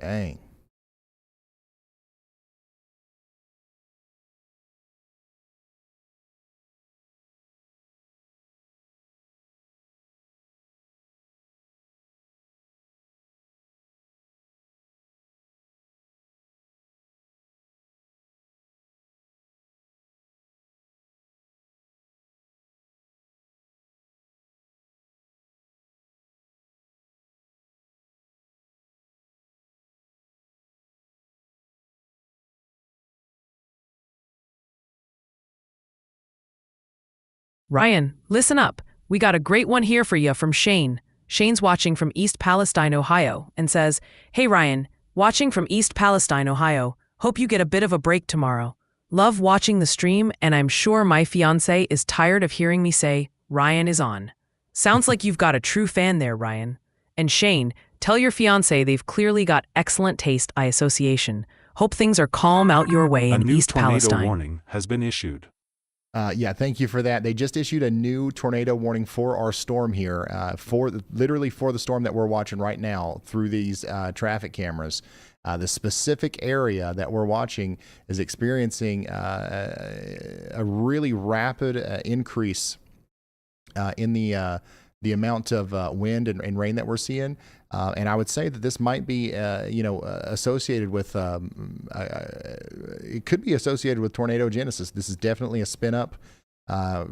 Dang. Ryan, listen up. We got a great one here for you from Shane. Shane's watching from East Palestine, Ohio, and says, "Hey Ryan, watching from East Palestine, Ohio. Hope you get a bit of a break tomorrow. Love watching the stream, and I'm sure my fiance is tired of hearing me say, Ryan is on. Sounds like you've got a true fan there, Ryan. And Shane, tell your fiance they've clearly got excellent taste by association. Hope things are calm out your way in East A new tornado Palestine." warning has been issued. Yeah, thank you for that. They just issued a new tornado warning for our storm here, literally for the storm that we're watching right now through these traffic cameras. The specific area that we're watching is experiencing a really rapid increase in the amount of wind and rain that we're seeing. And I would say that this might be, associated with, it could be associated with tornado genesis. This is definitely a spin up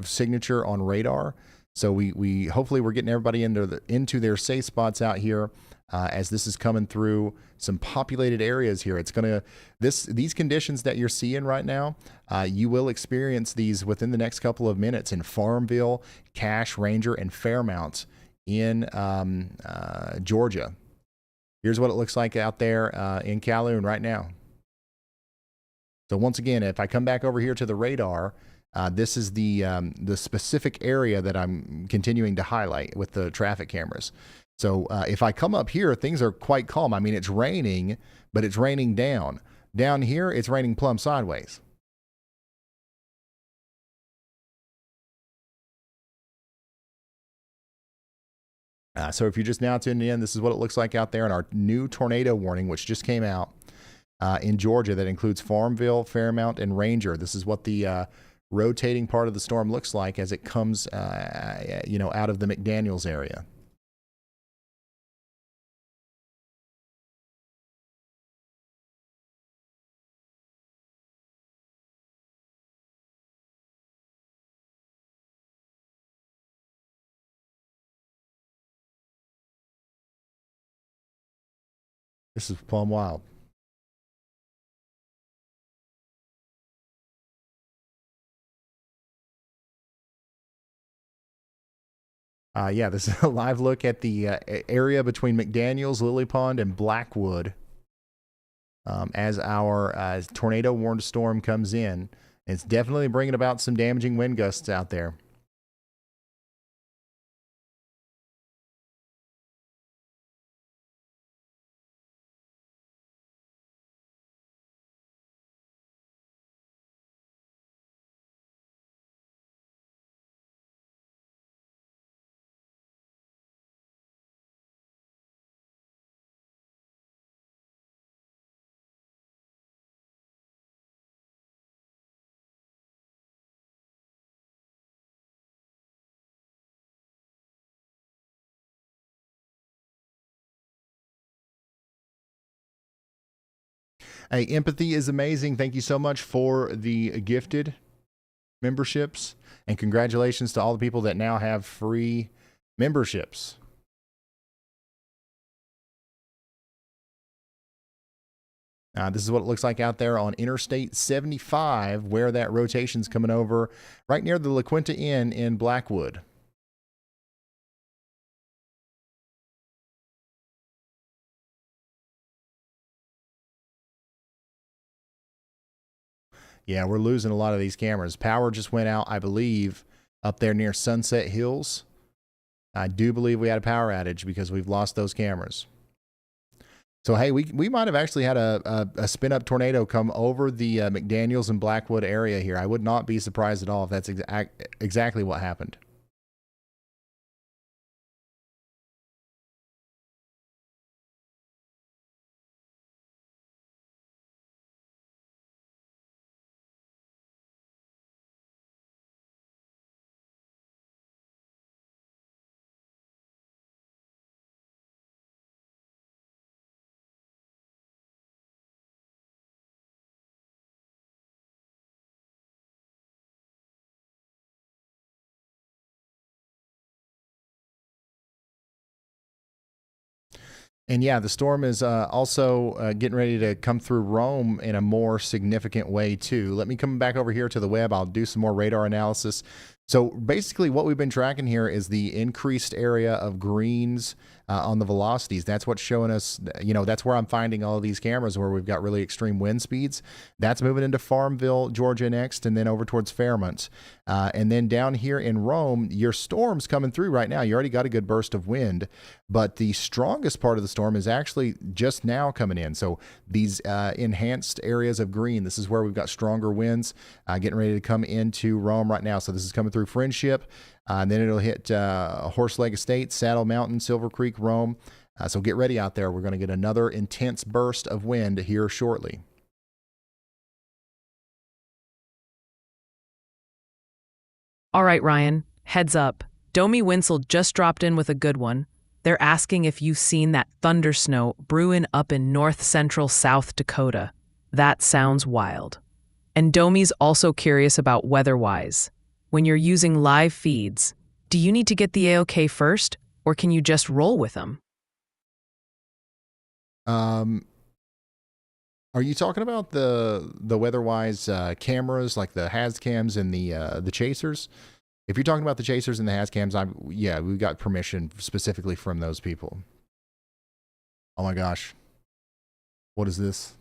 signature on radar. So we hopefully we're getting everybody into their safe spots out here as this is coming through some populated areas here. It's gonna these conditions that you're seeing right now, you will experience these within the next couple of minutes in Farmville, Cache, Ranger, and Fairmount in Georgia. Here's what it looks like out there in Calhoun right now. So once again, if I come back over here to the radar, this is the specific area that I'm continuing to highlight with the traffic cameras. So if I come up here, things are quite calm. I mean, it's raining, but it's raining down. Down here, it's raining plumb sideways. So if you're just now tuning in, this is what it looks like out there in our new tornado warning, which just came out in Georgia that includes Farmville, Fairmount, and Ranger. This is what the rotating part of the storm looks like as it comes, out of the McDaniels area. This is plumb wild. Yeah, this is a live look at the area between McDaniels, Lily Pond, and Blackwood as our tornado warned storm comes in. It's definitely bringing about some damaging wind gusts out there. Hey, empathy is amazing. Thank you so much for the gifted memberships, and congratulations to all the people that now have free memberships. This is what it looks like out there on Interstate 75, where that rotation's coming over right near the La Quinta Inn in Blackwood. Yeah, we're losing a lot of these cameras. Power just went out, I believe, up there near Sunset Hills. I do believe we had a power outage because we've lost those cameras. So, hey, we might have actually had a spin-up tornado come over the McDaniels and Blackwood area here. I would not be surprised at all if that's exactly what happened. And yeah, the storm is also getting ready to come through Rome in a more significant way too. Let me come back over here to the web. I'll do some more radar analysis. So basically what we've been tracking here is the increased area of greens on the velocities. That's what's showing us, that's where I'm finding all of these cameras where we've got really extreme wind speeds. That's moving into Farmville, Georgia next, and then over towards Fairmont. And then down here in Rome, your storm's coming through right now. You already got a good burst of wind, but the strongest part of the storm is actually just now coming in. So these enhanced areas of green, this is where we've got stronger winds getting ready to come into Rome right now. So this is coming through Friendship, and then it'll hit Horse Leg Estates, Saddle Mountain, Silver Creek, Rome. So get ready out there. We're going to get another intense burst of wind here shortly. All right, Ryan, heads up. Domi Winsel just dropped in with a good one. They're asking if you've seen that thunder snow brewing up in north central South Dakota. That sounds wild. And Domi's also curious about weather-wise. When you're using live feeds, do you need to get the AOK first, or can you just roll with them? Are you talking about the weather-wise cameras, like the HazCams and the chasers? If you're talking about the chasers and the HazCams, yeah, we've got permission specifically from those people. Oh my gosh, what is this?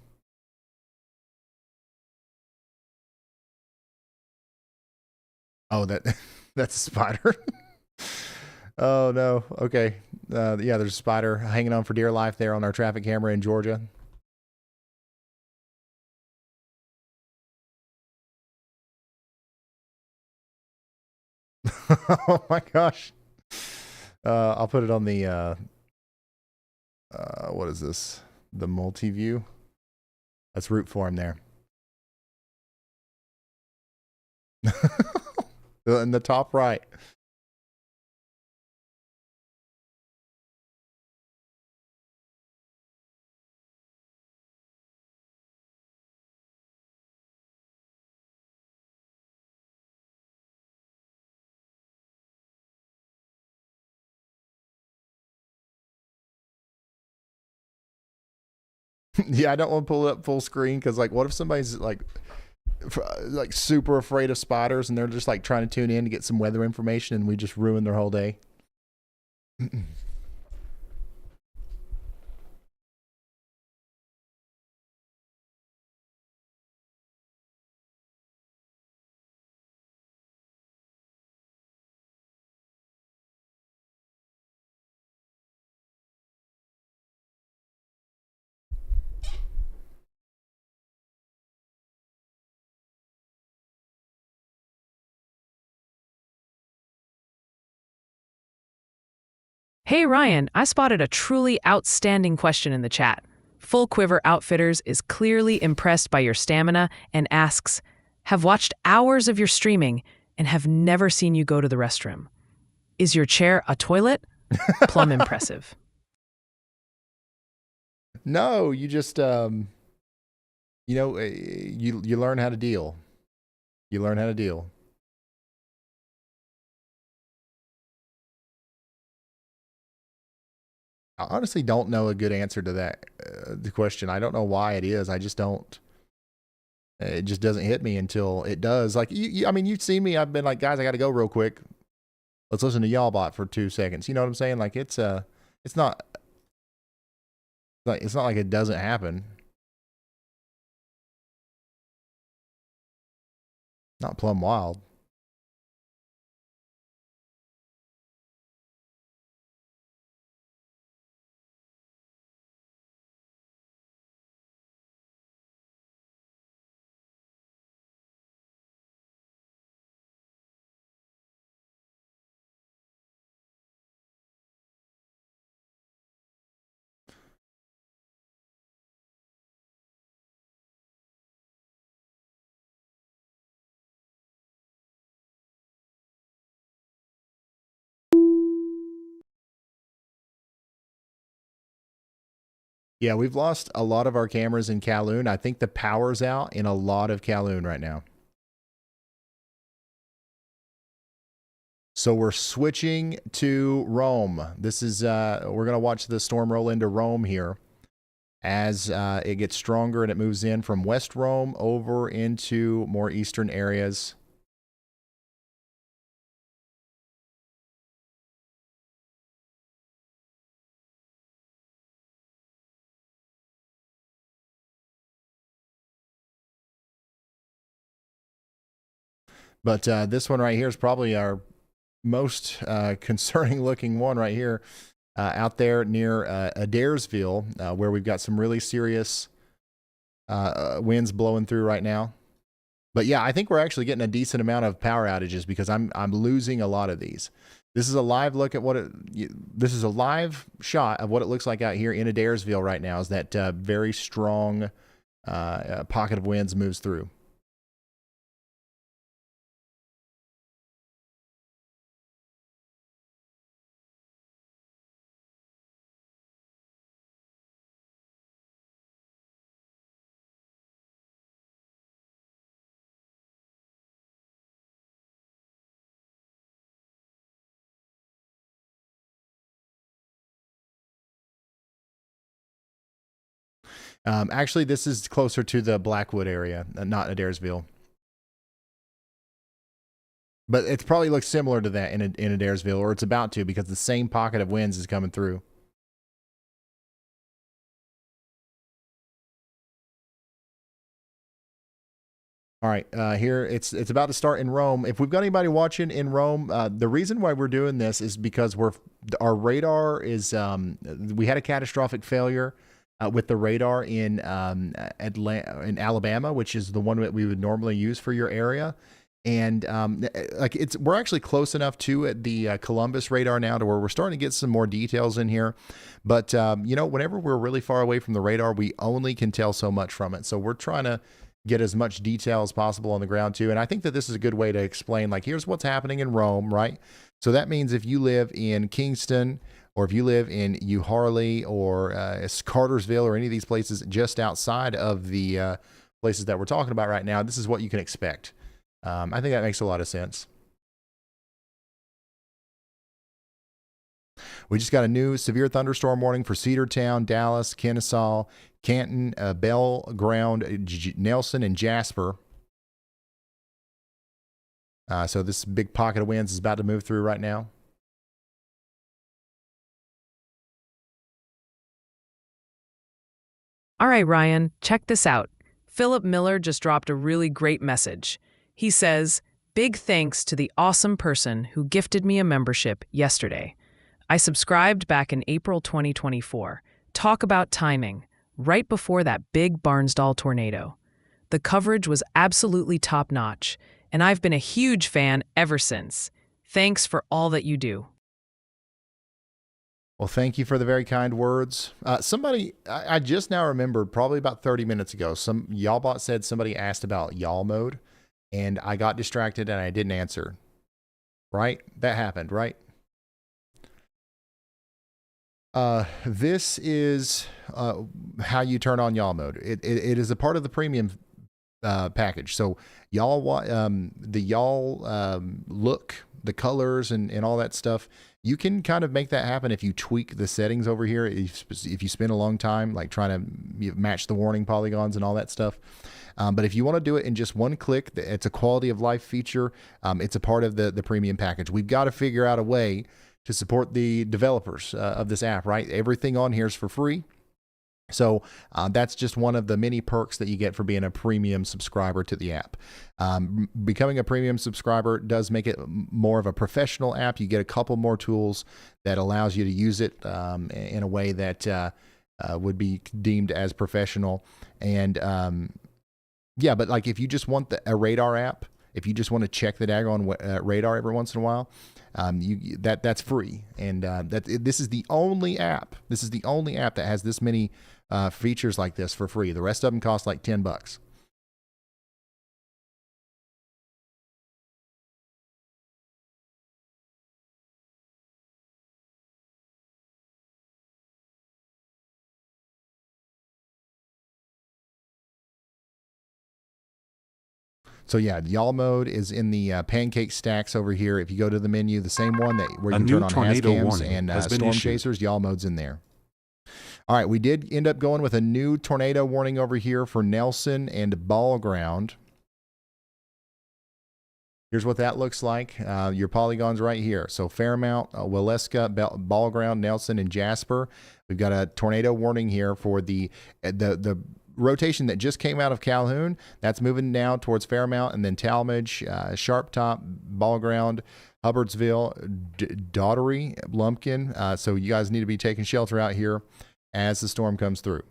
Oh, that's a spider. Oh no. Okay. Yeah, there's a spider hanging on for dear life there on our traffic camera in Georgia. Oh my gosh. I'll put it on the what is this? The multi-view. Let's root for him there. In the top right. Yeah, I don't want to pull it up full screen because, like, what if somebody's like super afraid of spiders and they're just like trying to tune in to get some weather information and we just ruin their whole day? Hey Ryan, I spotted a truly outstanding question in the chat. Full Quiver Outfitters is clearly impressed by your stamina and asks, have watched hours of your streaming and have never seen you go to the restroom. Is your chair a toilet? Plumb impressive. No, you just you know, you learn how to deal. You learn how to deal. I honestly don't know a good answer to that the question. I don't know why it is. I just don't. It just doesn't hit me until it does. Like I mean, you've seen me. I've been like, guys, I got to go real quick. Let's listen to y'all bot for 2 seconds. You know what I'm saying? Like it's not like it doesn't happen. Not plumb wild. Yeah, we've lost a lot of our cameras in Calhoun. I think the power's out in a lot of Calhoun right now. So we're switching to Rome. This is, we're going to watch the storm roll into Rome here as it gets stronger and it moves in from West Rome over into more eastern areas. But this one right here is probably our most concerning looking one right here out there near Adairsville, where we've got some really serious winds blowing through right now. But yeah, I think we're actually getting a decent amount of power outages because I'm losing a lot of these. This is a live look at this is a live shot of what it looks like out here in Adairsville right now as that very strong pocket of winds moves through. Actually, this is closer to the Blackwood area, not Adairsville. But it probably looks similar to that in Adairsville, or it's about to, because the same pocket of winds is coming through. All right, here it's about to start in Rome. If we've got anybody watching in Rome, the reason why we're doing this is because our radar is we had a catastrophic failure with the radar in Alabama, which is the one that we would normally use for your area. And we're actually close enough to the Columbus radar now to where we're starting to get some more details in here. But you know, whenever we're really far away from the radar, we only can tell so much from it. So we're trying to get as much detail as possible on the ground too. And I think that this is a good way to explain, like, here's what's happening in Rome, right? So that means if you live in Kingston, or if you live in Harley or Cartersville or any of these places just outside of the places that we're talking about right now, this is what you can expect. I think that makes a lot of sense. We just got a new severe thunderstorm warning for Cedartown, Dallas, Kennesaw, Canton, Bell Ground, Nelson, and Jasper. So this big pocket of winds is about to move through right now. All right, Ryan, check this out. Philip Miller just dropped a really great message. He says, "Big thanks to the awesome person who gifted me a membership yesterday. I subscribed back in April 2024. Talk about timing, right before that big Barnsdall tornado. The coverage was absolutely top-notch, and I've been a huge fan ever since. Thanks for all that you do." Well, thank you for the very kind words. Somebody, I just now remembered, probably about 30 minutes ago, some y'allbot said somebody asked about y'all mode, and I got distracted and I didn't answer. Right? That happened, right? This is how you turn on yaw mode. It is a part of the premium package. So y'all the yaw look, the colors, and all that stuff. You can kind of make that happen if you tweak the settings over here. If you spend a long time like trying to match the warning polygons and all that stuff. But if you want to do it in just one click, it's a quality of life feature. It's a part of the premium package. We've got to figure out a way to support the developers of this app, right? Everything on here is for free. So that's just one of the many perks that you get for being a premium subscriber to the app. Becoming a premium subscriber does make it more of a professional app. You get a couple more tools that allows you to use it in a way that would be deemed as professional. And yeah, but like if you just want a radar app, if you just want to check the daggone radar every once in a while, that's free. And this is the only app. This is the only app that has this many features like this for free. The rest of them cost like $10. So yeah, yaw mode is in the pancake stacks over here. If you go to the menu, the same one where you can turn on hazcams and storm chasers, yaw mode's in there. All right, we did end up going with a new tornado warning over here for Nelson and Ball Ground. Here's what that looks like. Your polygons right here. So Fairmount, Waleska, Ball Ground, Nelson, and Jasper. We've got a tornado warning here for the rotation that just came out of Calhoun. That's moving now towards Fairmount, and then Talmadge, Sharp Top, Ball Ground, Hubbardsville, Daughtery, Lumpkin. So you guys need to be taking shelter out here as the storm comes through.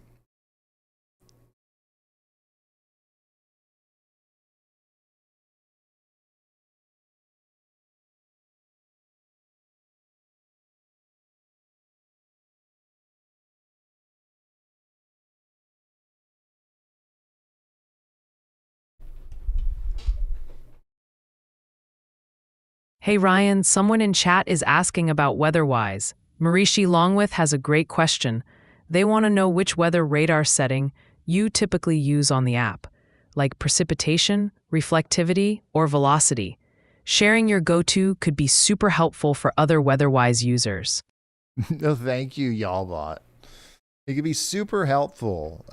Hey Ryan, someone in chat is asking about WeatherWise. Marishi Longwith has a great question. They want to know which weather radar setting you typically use on the app, like precipitation, reflectivity, or velocity. Sharing your go-to could be super helpful for other WeatherWise users. No, thank you, YallBot. It could be super helpful.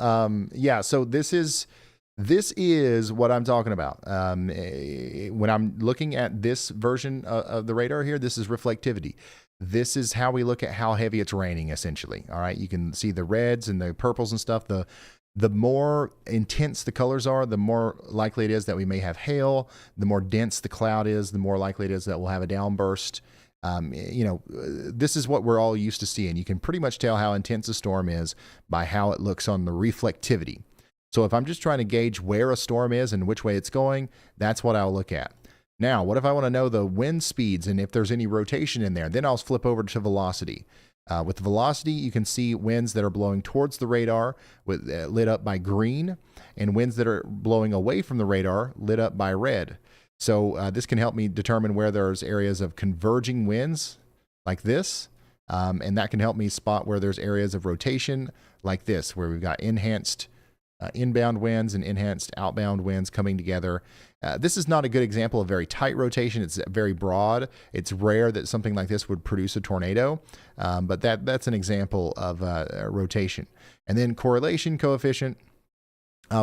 Yeah, so this is what I'm talking about. When I'm looking at this version of the radar here, this is reflectivity. This is how we look at how heavy it's raining, essentially. All right, you can see the reds and the purples and stuff. The more intense the colors are, the more likely it is that we may have hail. The more dense the cloud is, the more likely it is that we'll have a downburst. This is what we're all used to seeing. You can pretty much tell how intense a storm is by how it looks on the reflectivity. So if I'm just trying to gauge where a storm is and which way it's going, that's what I'll look at. Now, what if I want to know the wind speeds and if there's any rotation in there? Then I'll flip over to velocity. With the velocity, you can see winds that are blowing towards the radar lit up by green, and winds that are blowing away from the radar lit up by red. So this can help me determine where there's areas of converging winds like this, and that can help me spot where there's areas of rotation like this, where we've got enhanced inbound winds and enhanced outbound winds coming together. This is not a good example of very tight rotation. It's very broad. It's rare that something like this would produce a tornado, but that's an example of rotation. And then correlation coefficient.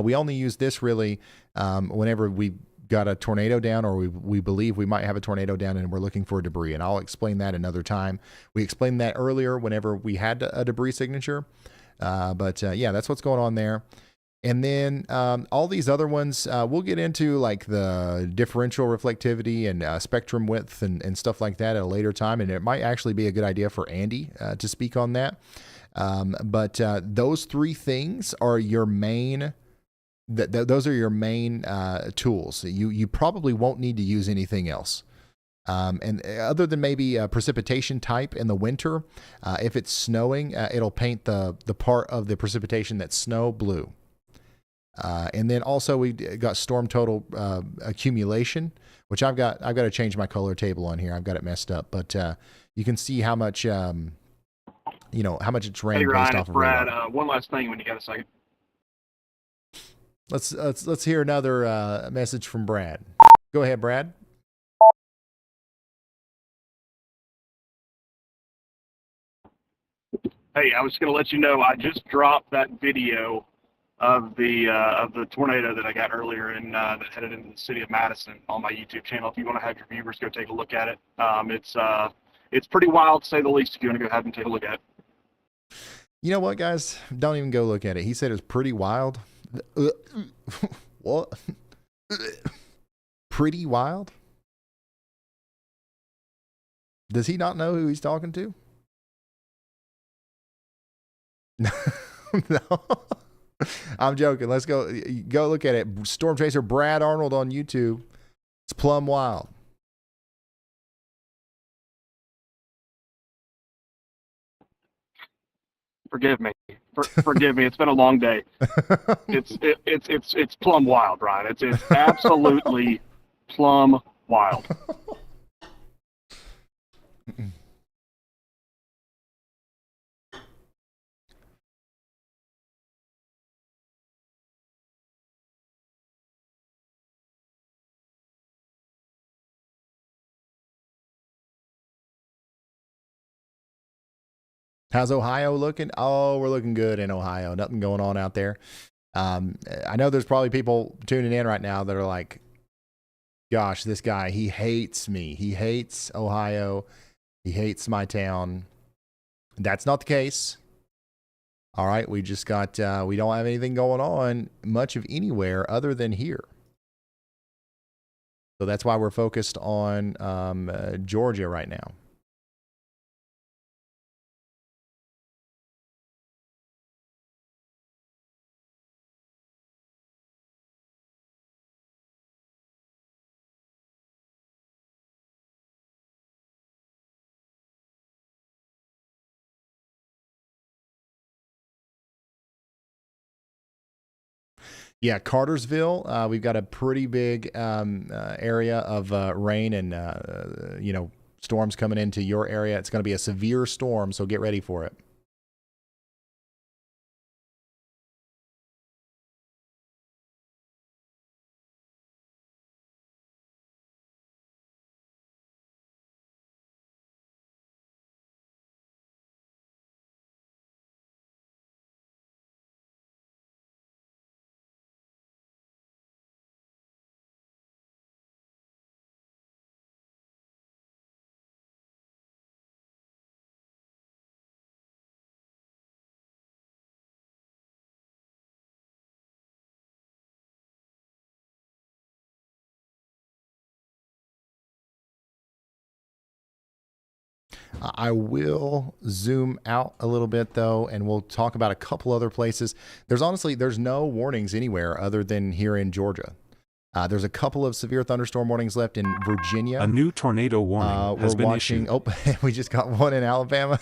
We only use this really whenever we've got a tornado down, or we believe we might have a tornado down and we're looking for debris. And I'll explain that another time. We explained that earlier whenever we had a debris signature. But yeah, that's what's going on there. And then all these other ones, we'll get into like the differential reflectivity and spectrum width and stuff like that at a later time. And it might actually be a good idea for Andy to speak on that. But those three things are your main, those are your main tools. You probably won't need to use anything else. And other than maybe precipitation type in the winter, if it's snowing, it'll paint the part of the precipitation that's snow blue. And then also we got storm total accumulation, which I've got to change my color table on here. I've got it messed up, but you can see how much how much it's Hey rained based Ryan, off it's of Brad. radar. One last thing when you got a second. Let's hear another message from Brad. Go ahead, Brad. Hey, I was going to let you know I just dropped that video of the tornado that I got earlier that headed into the city of Madison on my YouTube channel. If you want to have your viewers go take a look at it, it's pretty wild to say the least. If you want to go ahead and take a look at it. You know what, guys? Don't even go look at it. He said it was pretty wild. What? Pretty wild? Does he not know who he's talking to? No. I'm joking. Let's go look at it. Storm Chaser Brad Arnold on YouTube. It's plumb wild. Forgive me. Forgive me. It's been a long day. It's plumb wild, Ryan. It's absolutely plumb wild. How's Ohio looking? Oh, we're looking good in Ohio. Nothing going on out there. I know there's probably people tuning in right now that are like, gosh, this guy, he hates me. He hates Ohio. He hates my town. That's not the case. All right, we just got, we don't have anything going on much of anywhere other than here. So that's why we're focused on Georgia right now. Yeah, Cartersville, we've got a pretty big area of rain and, storms coming into your area. It's going to be a severe storm, so get ready for it. I will zoom out a little bit though, and we'll talk about a couple other places. There's no warnings anywhere other than here in Georgia. There's a couple of severe thunderstorm warnings left in Virginia. A new tornado warning has been issued. Oh, we just got one in Alabama.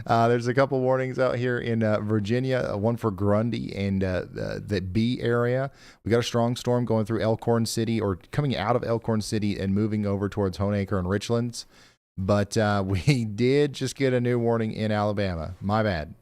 There's a couple warnings out here in Virginia, one for Grundy and the B area. We got a strong storm going through Elkhorn City, or coming out of Elkhorn City and moving over towards Hohenacre and Richlands. But we did just get a new warning in Alabama. My bad.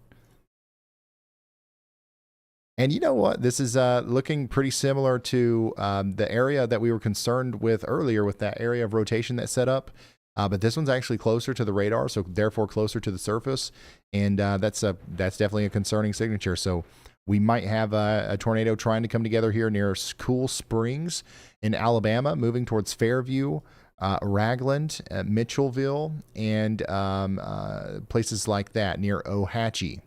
And you know what? This is looking pretty similar to the area that we were concerned with earlier, with that area of rotation that's set up. But this one's actually closer to the radar, so therefore closer to the surface. And that's definitely a concerning signature. So we might have a tornado trying to come together here near Cool Springs in Alabama, moving towards Fairview, Ragland, Mitchellville, and places like that near Ohatchee.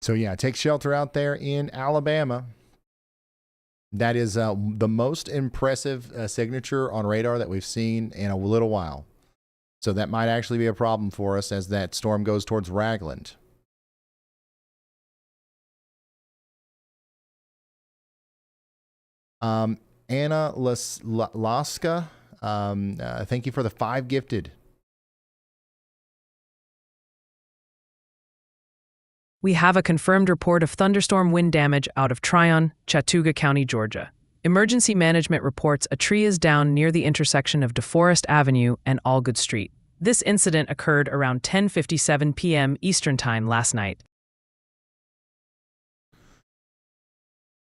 So yeah, take shelter out there in Alabama. That is the most impressive signature on radar that we've seen in a little while. So that might actually be a problem for us as that storm goes towards Ragland. Anna Laska, thank you for the 5 gifted. We have a confirmed report of thunderstorm wind damage out of Tryon, Chattooga County, Georgia. Emergency management reports a tree is down near the intersection of DeForest Avenue and Allgood Street. This incident occurred around 10:57 p.m. Eastern Time last night.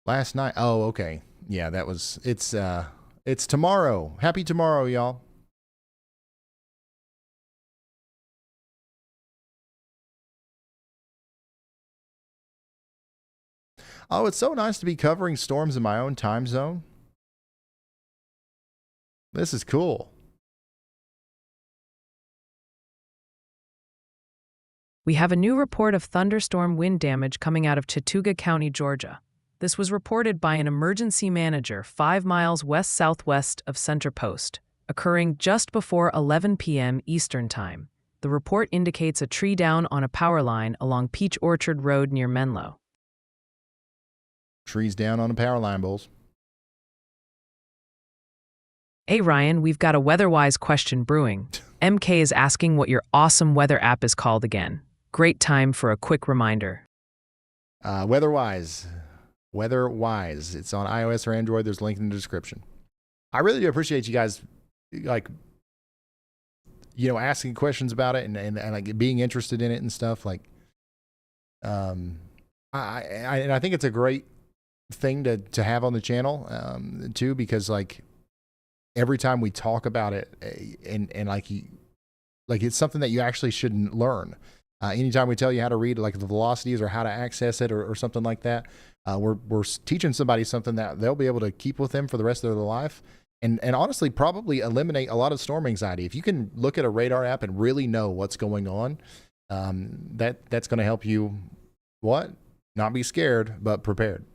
Last night? Oh, okay. Yeah, that was, it's tomorrow. Happy tomorrow, y'all. Oh, it's so nice to be covering storms in my own time zone. This is cool. We have a new report of thunderstorm wind damage coming out of Chattooga County, Georgia. This was reported by an emergency manager 5 miles west-southwest of Center Post, occurring just before 11 p.m. Eastern Time. The report indicates a tree down on a power line along Peach Orchard Road near Menlo. Trees down on a power line, bulls. Hey Ryan, we've got a weather-wise question brewing. MK is asking what your awesome weather app is called again. Great time for a quick reminder. Weather-wise. It's on iOS or Android. There's a link in the description. I really do appreciate you guys, like, asking questions about it and like being interested in it and stuff. Like, I think it's a great thing to have on the channel too, because like every time we talk about it and like it's something that you actually shouldn't learn. Anytime we tell you how to read like the velocities or how to access it or something like that, we're teaching somebody something that they'll be able to keep with them for the rest of their life, and honestly probably eliminate a lot of storm anxiety. If you can look at a radar app and really know what's going on, that's going to help you not be scared but prepared.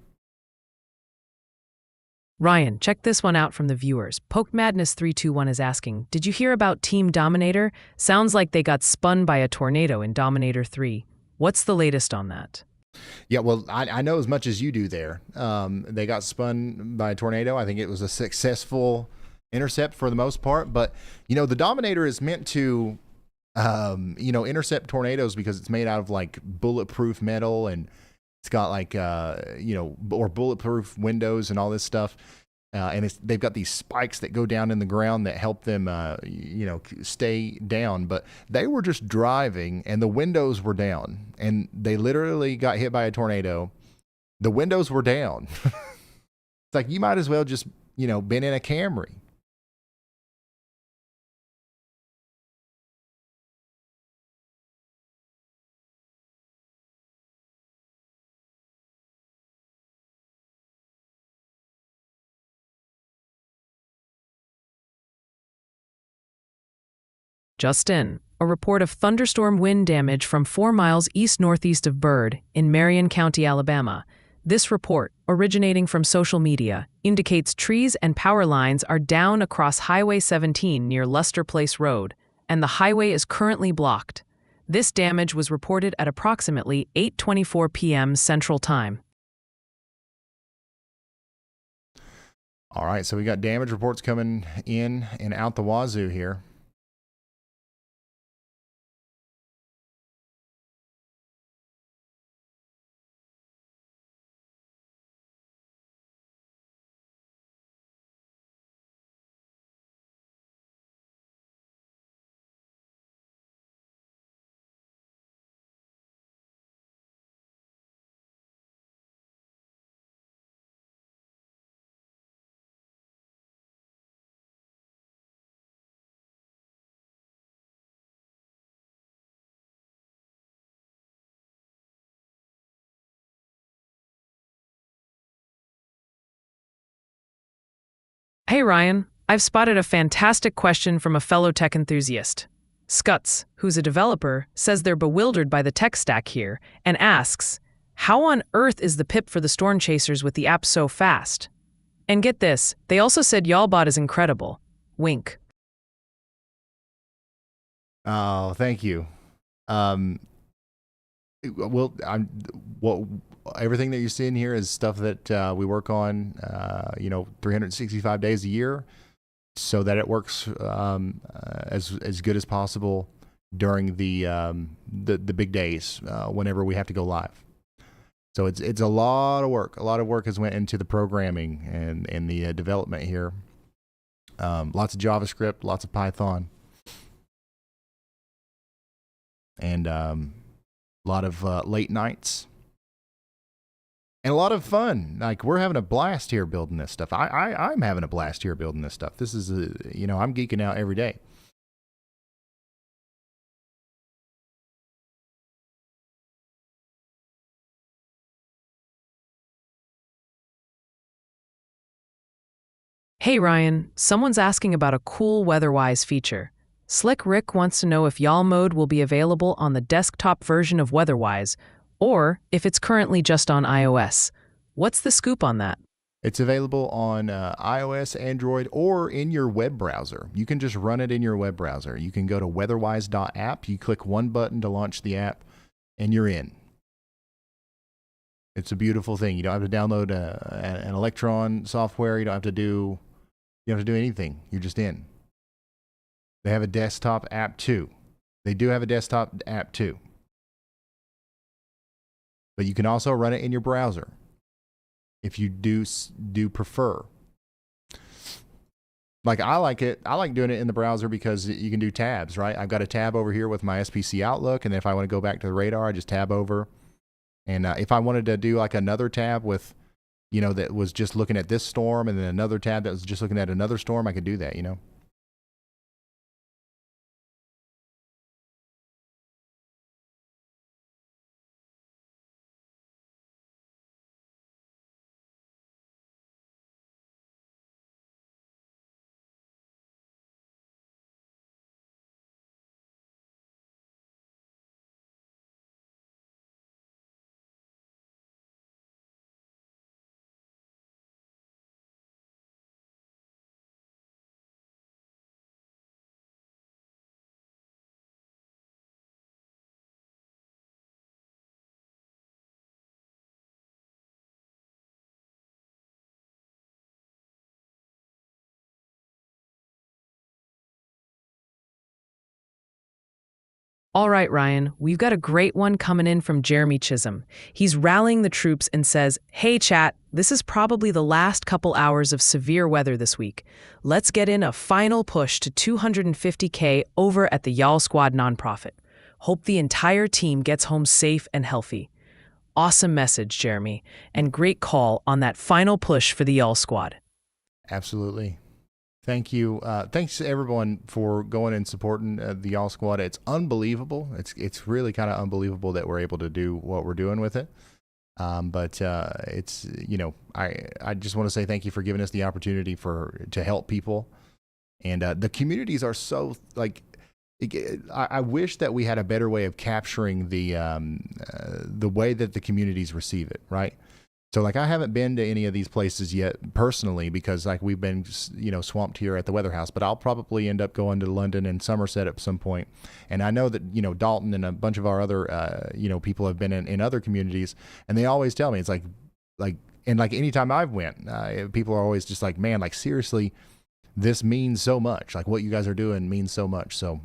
Ryan, check this one out from the viewers. Poke Madness 321 is asking, did you hear about Team Dominator? Sounds like they got spun by a tornado in Dominator 3. What's the latest on that? Yeah, well, I know as much as you do there. They got spun by a tornado. I think it was a successful intercept for the most part. But, the Dominator is meant to, intercept tornadoes because it's made out of, like, bulletproof metal, and it's got, like, or bulletproof windows and all this stuff. And they've got these spikes that go down in the ground that help them, stay down. But they were just driving, and the windows were down. And they literally got hit by a tornado. The windows were down. It's like, you might as well just, been in a Camry. Justin, a report of thunderstorm wind damage from 4 miles east-northeast of Byrd in Marion County, Alabama. This report, originating from social media, indicates trees and power lines are down across Highway 17 near Luster Place Road, and the highway is currently blocked. This damage was reported at approximately 8:24 p.m. Central Time. All right, so we got damage reports coming in and out the wazoo here. Hey Ryan, I've spotted a fantastic question from a fellow tech enthusiast. Scuts, who's a developer, says they're bewildered by the tech stack here and asks, How on earth is the pip for the storm chasers with the app so fast? And get this, they also said Y'allbot is incredible. Wink. Oh, thank you. Everything that you're seeing here is stuff that we work on, 365 days a year, so that it works as good as possible during the big days whenever we have to go live. So it's a lot of work. A lot of work has went into the programming and the development here. Lots of JavaScript, lots of Python. And a lot of late nights and a lot of fun. Like, we're having a blast here building this stuff. I'm having a blast here building this stuff. This is I'm geeking out every day. Hey Ryan, someone's asking about a cool WeatherWise feature. Slick Rick wants to know if Y'all mode will be available on the desktop version of WeatherWise, or if it's currently just on iOS. What's the scoop on that? It's available on iOS, Android, or in your web browser. You can just run it in your web browser. You can go to weatherwise.app. You click one button to launch the app, and you're in. It's a beautiful thing. You don't have to download an Electron software. You don't have to do anything. You're just in. They have a desktop app too. They do have a desktop app too. But you can also run it in your browser if you do prefer. Like, I like it. I like doing it in the browser because you can do tabs, right? I've got a tab over here with my SPC Outlook, and then if I want to go back to the radar, I just tab over. And if I wanted to do like another tab with, that was just looking at this storm, and then another tab that was just looking at another storm, I could do that, All right, Ryan, we've got a great one coming in from Jeremy Chisholm. He's rallying the troops and says, "Hey, chat, this is probably the last couple hours of severe weather this week. Let's get in a final push to 250K over at the Y'all Squad nonprofit. Hope the entire team gets home safe and healthy." Awesome message, Jeremy, and great call on that final push for the Y'all Squad. Absolutely. Thank you. Thanks to everyone for going and supporting the Y'all Squad. It's unbelievable. It's really kind of unbelievable that we're able to do what we're doing with it. But it's, I just want to say thank you for giving us the opportunity to help people. And the communities are so, like, I wish that we had a better way of capturing the way that the communities receive it, right? So, like, I haven't been to any of these places yet personally because, like, we've been, swamped here at the Weather House. But I'll probably end up going to London and Somerset at some point. And I know that, Dalton and a bunch of our other, people have been in other communities. And they always tell me, it's like, and like anytime I've went, people are always just like, man, like, seriously, this means so much. Like, what you guys are doing means so much. So,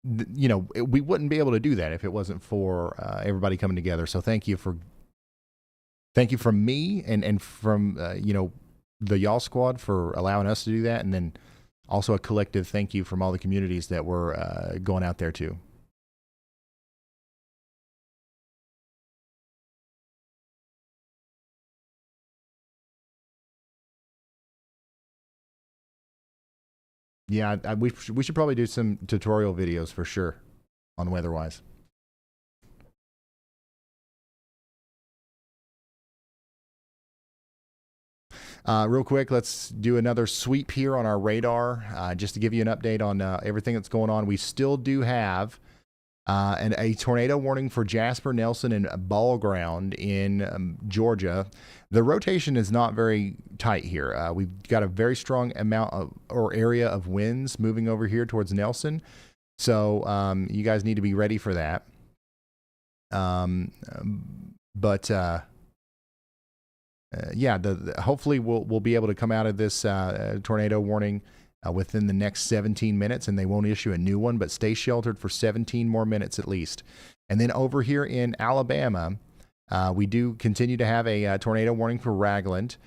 we wouldn't be able to do that if it wasn't for everybody coming together. So thank you from me and from, the Y'all Squad for allowing us to do that. And then also a collective thank you from all the communities that were going out there too. Yeah, we should probably do some tutorial videos for sure on WeatherWise. Real quick, let's do another sweep here on our radar, just to give you an update on everything that's going on. We still do have And a tornado warning for Jasper, Nelson, and Ball Ground in Georgia. The rotation is not very tight here. We've got a very strong amount of or area of winds moving over here towards Nelson. So you guys need to be ready for that. Hopefully we'll be able to come out of this tornado warning within the next 17 minutes, and they won't issue a new one, but stay sheltered for 17 more minutes at least. And then over here in Alabama, we do continue to have a tornado warning for Ragland.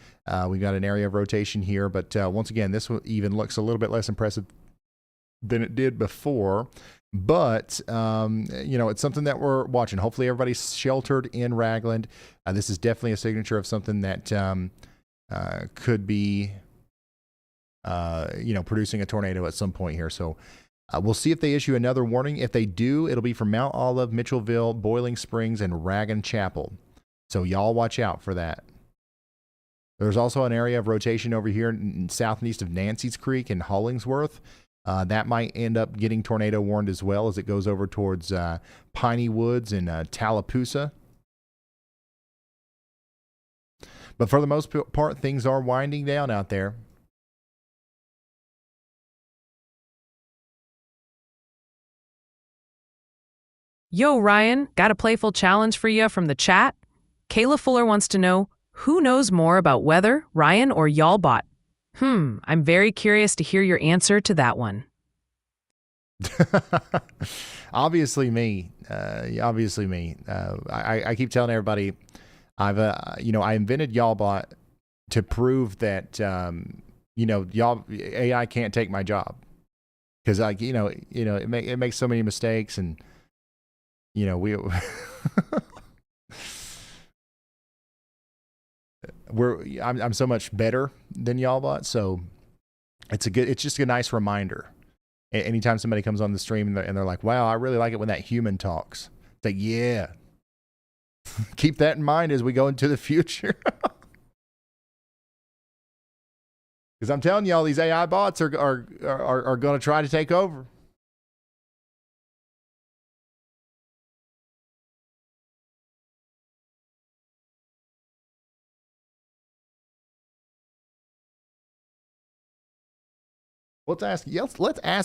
We've got an area of rotation here, but once again, this one even looks a little bit less impressive than it did before. But, it's something that we're watching. Hopefully everybody's sheltered in Ragland. This is definitely a signature of something that could be, producing a tornado at some point here. So we'll see if they issue another warning. If they do, it'll be for Mount Olive, Mitchellville, Boiling Springs, and Ragan Chapel. So y'all watch out for that. There's also an area of rotation over here south and east of Nancy's Creek in Hollingsworth. That might end up getting tornado warned as well as it goes over towards Piney Woods and Tallapoosa. But for the most part, things are winding down out there. Yo, Ryan, got a playful challenge for you from the chat? Kayla Fuller wants to know, who knows more about weather, Ryan or Y'allbot? I'm very curious to hear your answer to that one. Obviously me. I keep telling everybody, I invented Y'allbot to prove that, y'all AI can't take my job. Because it makes so many mistakes, and I'm so much better than Y'allbot, so it's just a nice reminder. Anytime somebody comes on the stream and they're like, "Wow, I really like it when that human talks." It's like, yeah, keep that in mind as we go into the future. Because I'm telling y'all, these AI bots are going to try to take over. Let's ask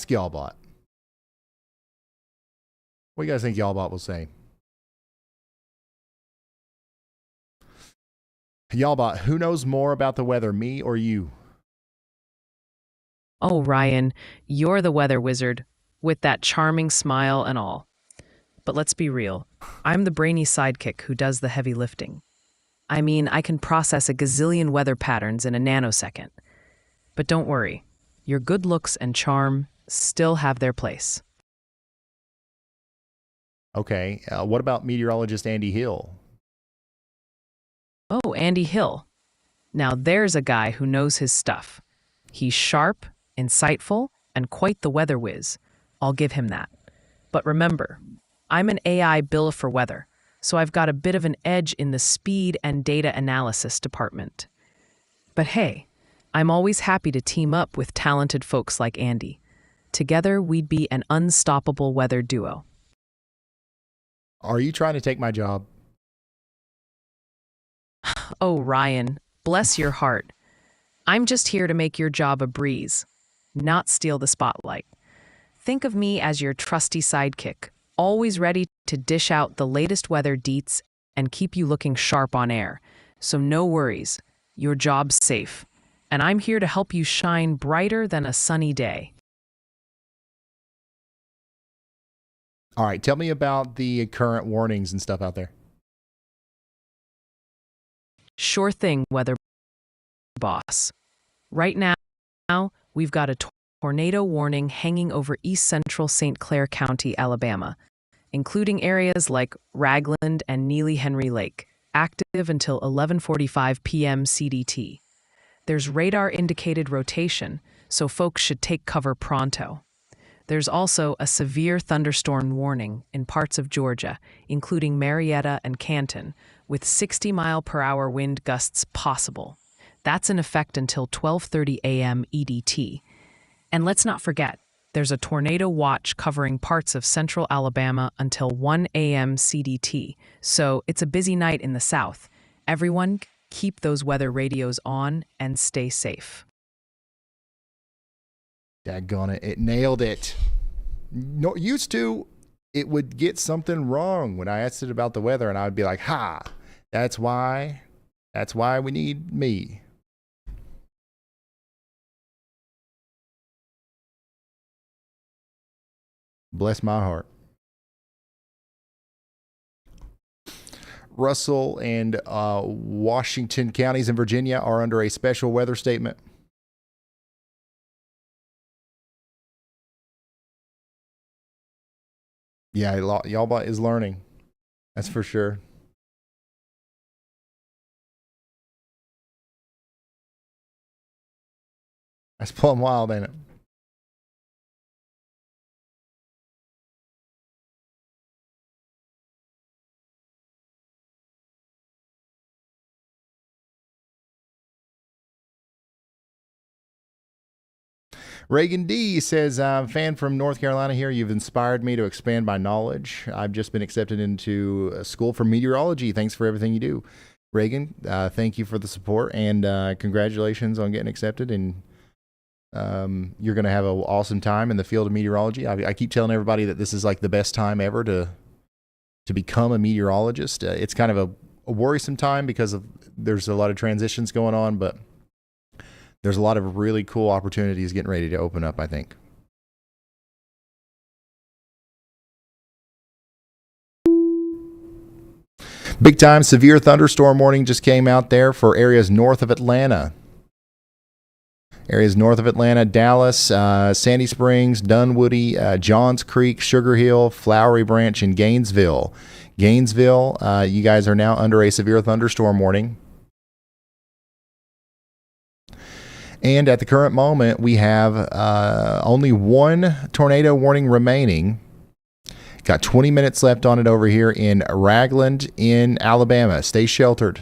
Y'allbot. What do you guys think Y'allbot will say? Y'allbot, who knows more about the weather, me or you? Oh, Ryan, you're the weather wizard, with that charming smile and all. But let's be real, I'm the brainy sidekick who does the heavy lifting. I mean, I can process a gazillion weather patterns in a nanosecond. But don't worry. Your good looks and charm still have their place. Okay, what about meteorologist Andy Hill? Oh, Andy Hill. Now there's a guy who knows his stuff. He's sharp, insightful, and quite the weather whiz. I'll give him that. But remember, I'm an AI bill for weather, so I've got a bit of an edge in the speed and data analysis department. But hey, I'm always happy to team up with talented folks like Andy. Together, we'd be an unstoppable weather duo. Are you trying to take my job? Oh, Ryan, bless your heart. I'm just here to make your job a breeze, not steal the spotlight. Think of me as your trusty sidekick, always ready to dish out the latest weather deets and keep you looking sharp on air. So no worries, your job's safe. And I'm here to help you shine brighter than a sunny day. All right, tell me about the current warnings and stuff out there. Sure thing, weather boss. Right now, we've got a tornado warning hanging over east central St. Clair County, Alabama, including areas like Ragland and Neely Henry Lake, active until 11:45 p.m. CDT. There's radar-indicated rotation, so folks should take cover pronto. There's also a severe thunderstorm warning in parts of Georgia, including Marietta and Canton, with 60-mile-per-hour wind gusts possible. That's in effect until 12:30 a.m. EDT. And let's not forget, There's a tornado watch covering parts of central Alabama until 1 a.m. CDT, so it's a busy night in the south. Everyone, keep those weather radios on and stay safe. Daggone it. It nailed it. No, used to, it would get something wrong when I asked it about the weather, and I would be like, ha, that's why we need me. Bless my heart. Russell and Washington counties in Virginia are under a special weather statement. Yeah, y'all is learning. That's for sure. That's plumb wild, ain't it? Reagan D says, I'm a fan from North Carolina here. You've inspired me to expand my knowledge. I've just been accepted into a school for meteorology. Thanks for everything you do. Reagan, thank you for the support, and congratulations on getting accepted. And you're going to have an awesome time in the field of meteorology. I keep telling everybody that this is like the best time ever to become a meteorologist. It's kind of a worrisome time because there's a lot of transitions going on, but there's a lot of really cool opportunities getting ready to open up, I think. Big time severe thunderstorm warning just came out there for areas north of Atlanta. Areas north of Atlanta, Dallas, Sandy Springs, Dunwoody, Johns Creek, Sugar Hill, Flowery Branch, and Gainesville. Gainesville, you guys are now under a severe thunderstorm warning. And at the current moment, we have only one tornado warning remaining. Got 20 minutes left on it over here in Ragland in Alabama. Stay sheltered.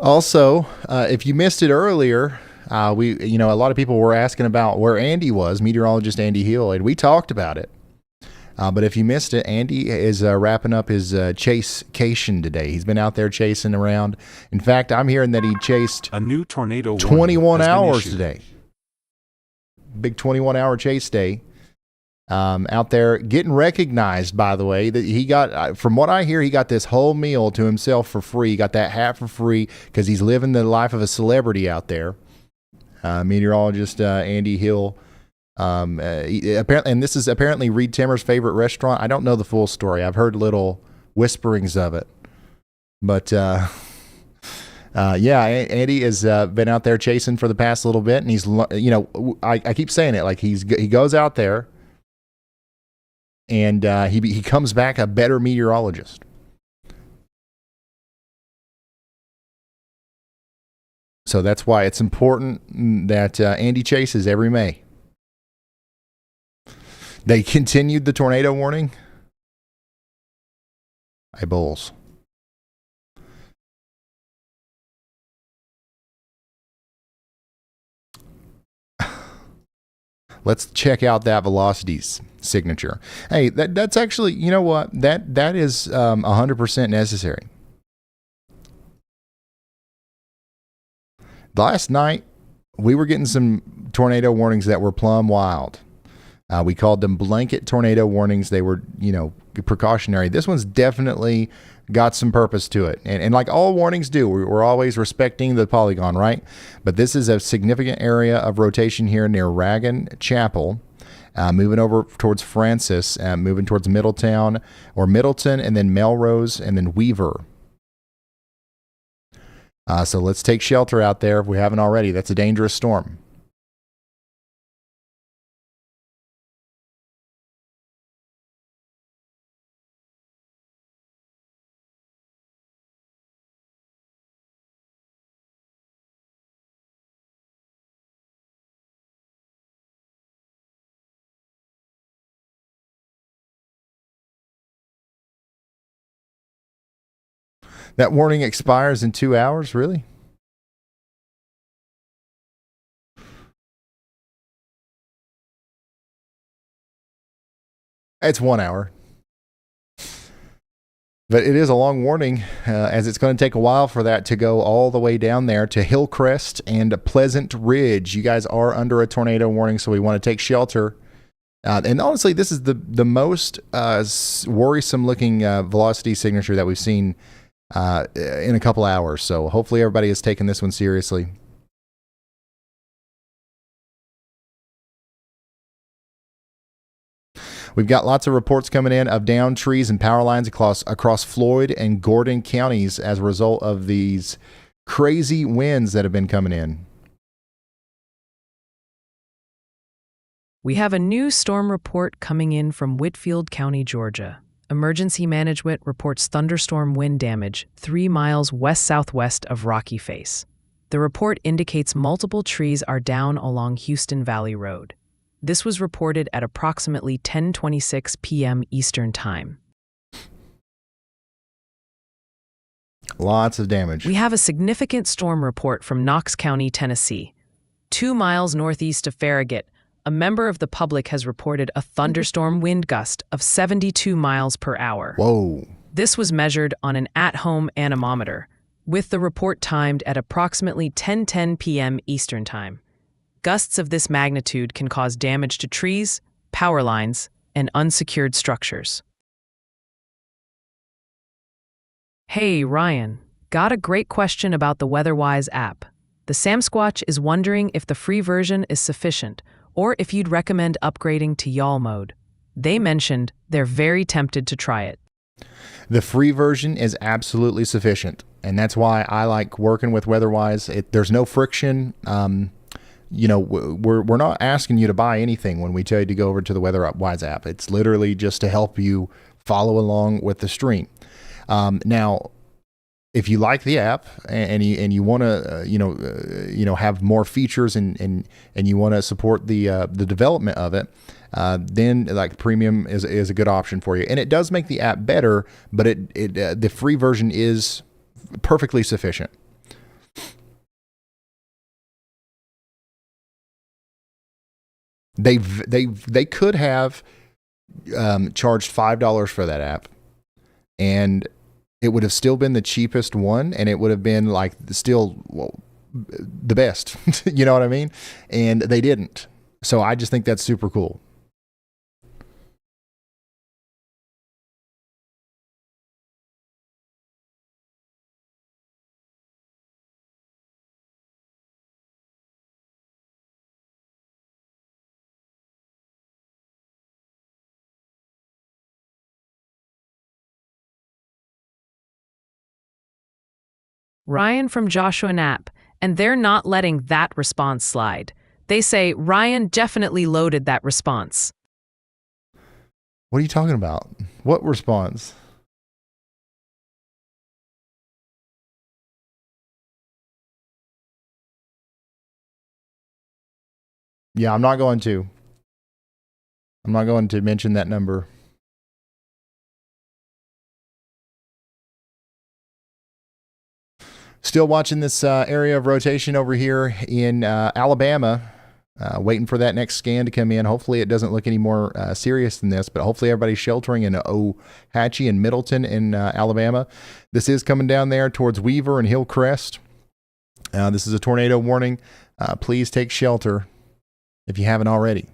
Also, if you missed it earlier, a lot of people were asking about where Andy was, meteorologist Andy Hill, and we talked about it. But if you missed it, Andy is wrapping up his chase-cation today. He's been out there chasing around. In fact, I'm hearing that he chased a new tornado 21 hours today. Big 21-hour chase day. Out there getting recognized, by the way, that he got, from what I hear, he got this whole meal to himself for free. He got that hat for free because he's living the life of a celebrity out there. Meteorologist Andy Hill. Apparently, and this is apparently Reed Timmer's favorite restaurant. I don't know the full story. I've heard little whisperings of it. But yeah, Andy has been out there chasing for the past little bit, and he's, I keep saying it, like he goes out there, and he comes back a better meteorologist. So that's why it's important that Andy chases every May. They continued the tornado warning. Hey, Bulls. Let's check out that velocities signature. Hey, that's actually, you know what? That is 100% necessary. Last night, we were getting some tornado warnings that were plumb wild. We called them blanket tornado warnings. They were, precautionary. This one's definitely got some purpose to it. And like all warnings do, we're always respecting the polygon, right? But this is a significant area of rotation here near Ragan Chapel, moving over towards Francis, moving towards Middletown or Middleton, and then Melrose, and then Weaver. So let's take shelter out there if we haven't already. That's a dangerous storm. That warning expires in 2 hours, really? It's 1 hour. But it is a long warning, as it's going to take a while for that to go all the way down there to Hillcrest and Pleasant Ridge. You guys are under a tornado warning, so we want to take shelter. And honestly, this is the most worrisome-looking velocity signature that we've seen in a couple hours. So hopefully everybody has taken this one seriously. We've got lots of reports coming in of downed trees and power lines across Floyd and Gordon counties as a result of these crazy winds that have been coming in. We have a new storm report coming in from Whitfield County, Georgia. Emergency Management reports thunderstorm wind damage 3 miles west-southwest of Rocky Face. The report indicates multiple trees are down along Houston Valley Road. This was reported at approximately 10:26 p.m. Eastern Time. Lots of damage. We have a significant storm report from Knox County, Tennessee. 2 miles northeast of Farragut, a member of the public has reported a thunderstorm wind gust of 72 miles per hour. Whoa. This was measured on an at-home anemometer, with the report timed at approximately 10:10 p.m. Eastern Time. Gusts of this magnitude can cause damage to trees, power lines, and unsecured structures. Hey, Ryan. Got a great question about the WeatherWise app. The Samsquatch is wondering if the free version is sufficient, or if you'd recommend upgrading to y'all mode. They mentioned they're very tempted to try it. The free version is absolutely sufficient, and that's why I like working with WeatherWise. There's no friction. We're not asking you to buy anything when we tell you to go over to the WeatherWise app. It's literally just to help you follow along with the stream. Now, if you like the app and you want to have more features and you want to support the development of it, then like premium is a good option for you. And it does make the app better, but the free version is perfectly sufficient. They could have charged $5 for that app, and it would have still been the cheapest one, and it would have been like the best. You know what I mean? And they didn't. So I just think that's super cool. Ryan from Joshua Knapp, and they're not letting that response slide. They say Ryan definitely loaded that response. What are you talking about? What response? Yeah, I'm not going to mention that number. Still watching this area of rotation over here in Alabama, waiting for that next scan to come in. Hopefully it doesn't look any more serious than this, but hopefully everybody's sheltering in Ohatchee and Middleton in Alabama. This is coming down there towards Weaver and Hillcrest. This is a tornado warning. Please take shelter if you haven't already.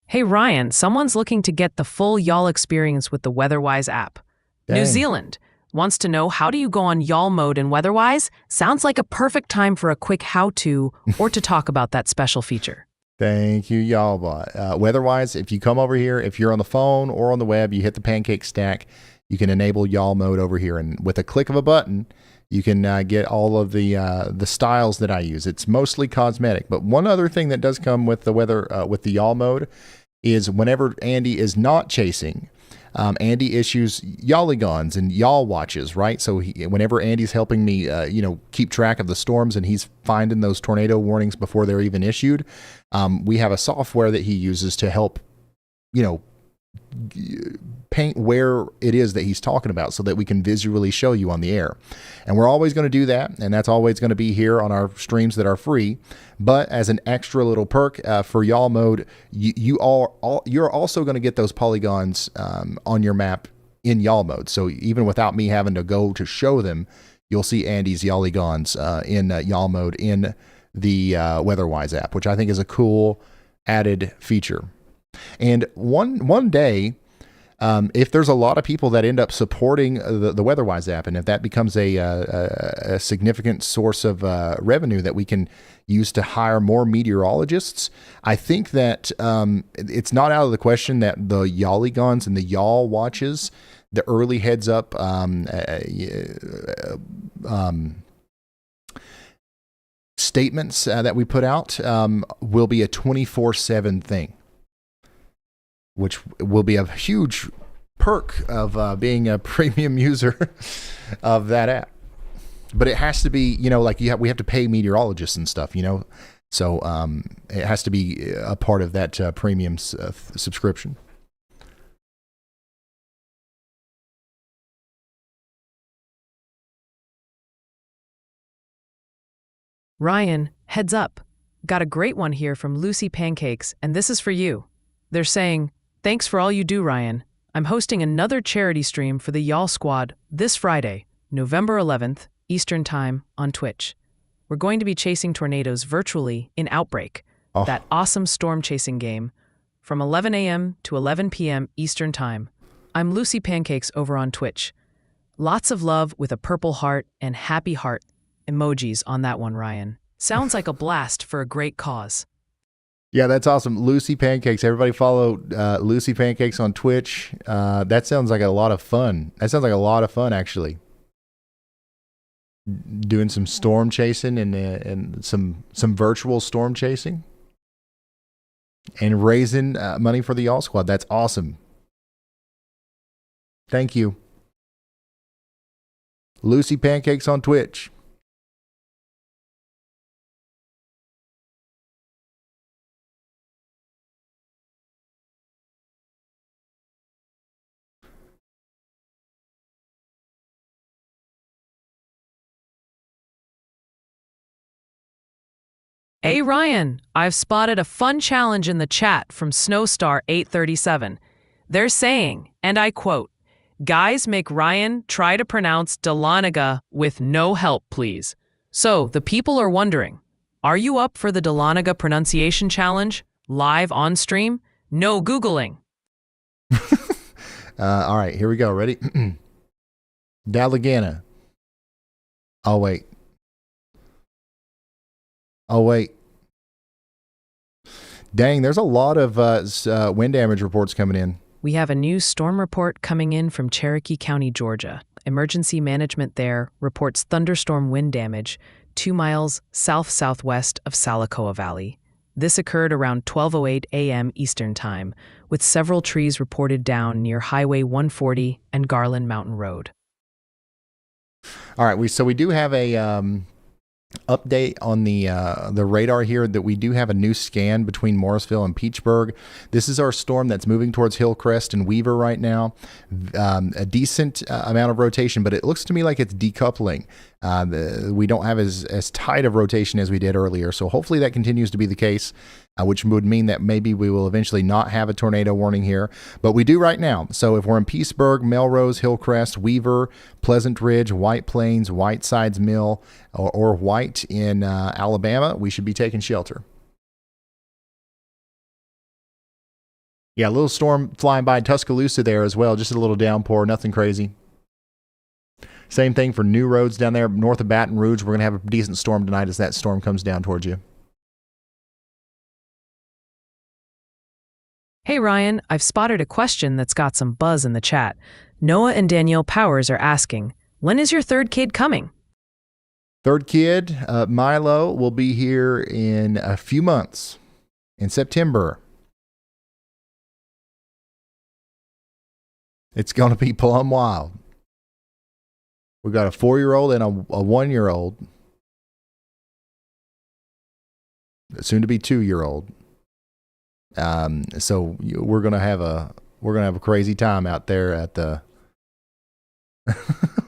Hey Ryan, someone's looking to get the full y'all experience with the WeatherWise app. Dang. New Zealand wants to know, how do you go on y'all mode in WeatherWise? Sounds like a perfect time for a quick how-to or to talk about that special feature. Thank you, y'all. WeatherWise, if you come over here, if you're on the phone or on the web, you hit the pancake stack, you can enable y'all mode over here. And with a click of a button, you can get all of the styles that I use. It's mostly cosmetic. But one other thing that does come with the with the y'all mode is whenever Andy is not chasing, Andy issues y'all-ligons and y'all watches, right? So whenever Andy's helping me, keep track of the storms and he's finding those tornado warnings before they're even issued, we have a software that he uses to help paint where it is that he's talking about so that we can visually show you on the air. And we're always going to do that, and that's always going to be here on our streams that are free. But as an extra little perk for y'all mode, you're also going to get those polygons on your map in y'all mode. So even without me having to go to show them, you'll see Andy's Y'allygons in y'all mode in the WeatherWise app, which I think is a cool added feature. And one day, if there's a lot of people that end up supporting the WeatherWise app, and if that becomes a significant source of revenue that we can use to hire more meteorologists, I think that it's not out of the question that the Y'allygons and the Y'all watches, the early heads up statements that we put out will be a 24/7 thing, which will be a huge perk of being a premium user of that app. But it has to be, we have to pay meteorologists and stuff, so it has to be a part of that premium subscription. Ryan, heads up. Got a great one here from Lucy Pancakes, and this is for you. They're saying, "Thanks for all you do, Ryan. I'm hosting another charity stream for the Y'all Squad this Friday, November 11th, Eastern Time, on Twitch. We're going to be chasing tornadoes virtually in Outbreak, that awesome storm chasing game, from 11 a.m. to 11 p.m. Eastern Time. I'm Lucy Pancakes over on Twitch. Lots of love with a purple heart and happy heart emojis on that one, Ryan. Sounds like a blast for a great cause." Yeah, that's awesome. Lucy Pancakes. Everybody follow Lucy Pancakes on Twitch. That sounds like a lot of fun. Actually. Doing some storm chasing and some virtual storm chasing. And raising money for the Y'all Squad. That's awesome. Thank you. Lucy Pancakes on Twitch. Hey Ryan, I've spotted a fun challenge in the chat from Snowstar837. They're saying, and I quote, "Guys, make Ryan try to pronounce Dahlonega with no help, please." So, the people are wondering, are you up for the Dahlonega pronunciation challenge? Live on stream? No Googling. All right, here we go. Ready? Dahlonega. Oh, wait. Dang, there's a lot of wind damage reports coming in. We have a new storm report coming in from Cherokee County, Georgia. Emergency management there reports thunderstorm wind damage 2 miles south-southwest of Salicoa Valley. This occurred around 12:08 a.m. Eastern Time, with several trees reported down near Highway 140 and Garland Mountain Road. All right, so we do have a update on the radar here that we do have a new scan between Morrisville and Peachburg. This is our storm that's moving towards Hillcrest and Weaver right now. A decent amount of rotation, but it looks to me like it's decoupling. We don't have as tight of rotation as we did earlier, so hopefully that continues to be the case, which would mean that maybe we will eventually not have a tornado warning here, but we do right now. So if we're in Peaceburg, Melrose, Hillcrest, Weaver, Pleasant Ridge, White Plains, Whitesides Mill, or White in Alabama, we should be taking shelter. Yeah, a little storm flying by Tuscaloosa there as well, just a little downpour, nothing crazy. Same thing for New Roads down there north of Baton Rouge. We're going to have a decent storm tonight as that storm comes down towards you. Hey Ryan, I've spotted a question that's got some buzz in the chat. Noah and Danielle Powers are asking, when is your third kid coming? Third kid, Milo, will be here in a few months, in September. It's going to be plumb wild. We've got a 4-year-old and a 1-year-old. Soon to be 2-year-old. So we're gonna have a crazy time out there at the.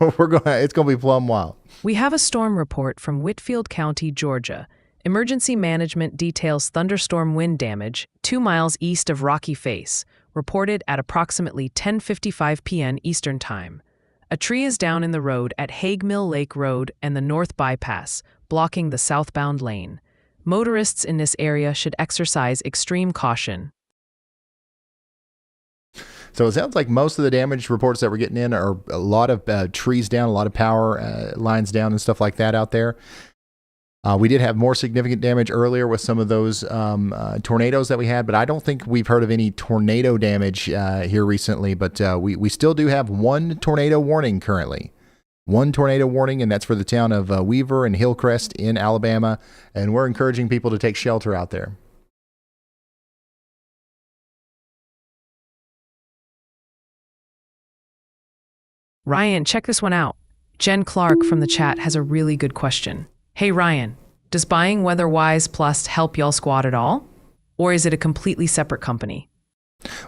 It's gonna be plumb wild. We have a storm report from Whitfield County, Georgia. Emergency management details thunderstorm wind damage 2 miles east of Rocky Face, reported at approximately 10:55 p.m. Eastern Time. A tree is down in the road at Hague Mill Lake Road and the North Bypass, blocking the southbound lane. Motorists in this area should exercise extreme caution. So it sounds like most of the damage reports that we're getting in are a lot of trees down, a lot of power lines down and stuff like that out there. We did have more significant damage earlier with some of those tornadoes that we had, but I don't think we've heard of any tornado damage here recently. But we still do have one tornado warning currently. One tornado warning, and that's for the town of Weaver and Hillcrest in Alabama. And we're encouraging people to take shelter out there. Ryan, check this one out. Jen Clark from the chat has a really good question. Hey Ryan, does buying WeatherWise Plus help y'all squad at all? Or is it a completely separate company?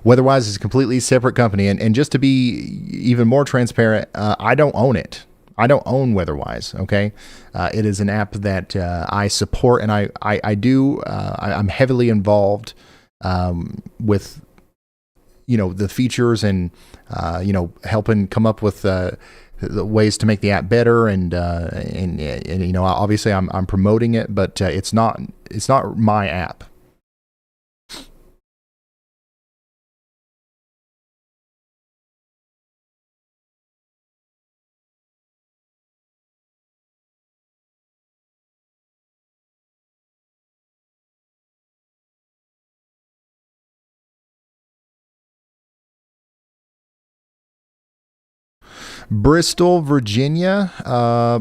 WeatherWise is a completely separate company. And just to be even more transparent, I don't own it. I don't own WeatherWise, okay? It is an app that I support, and I'm heavily involved with, the features and, helping come up with the ways to make the app better, and obviously I'm promoting it, but it's not my app. Bristol, Virginia.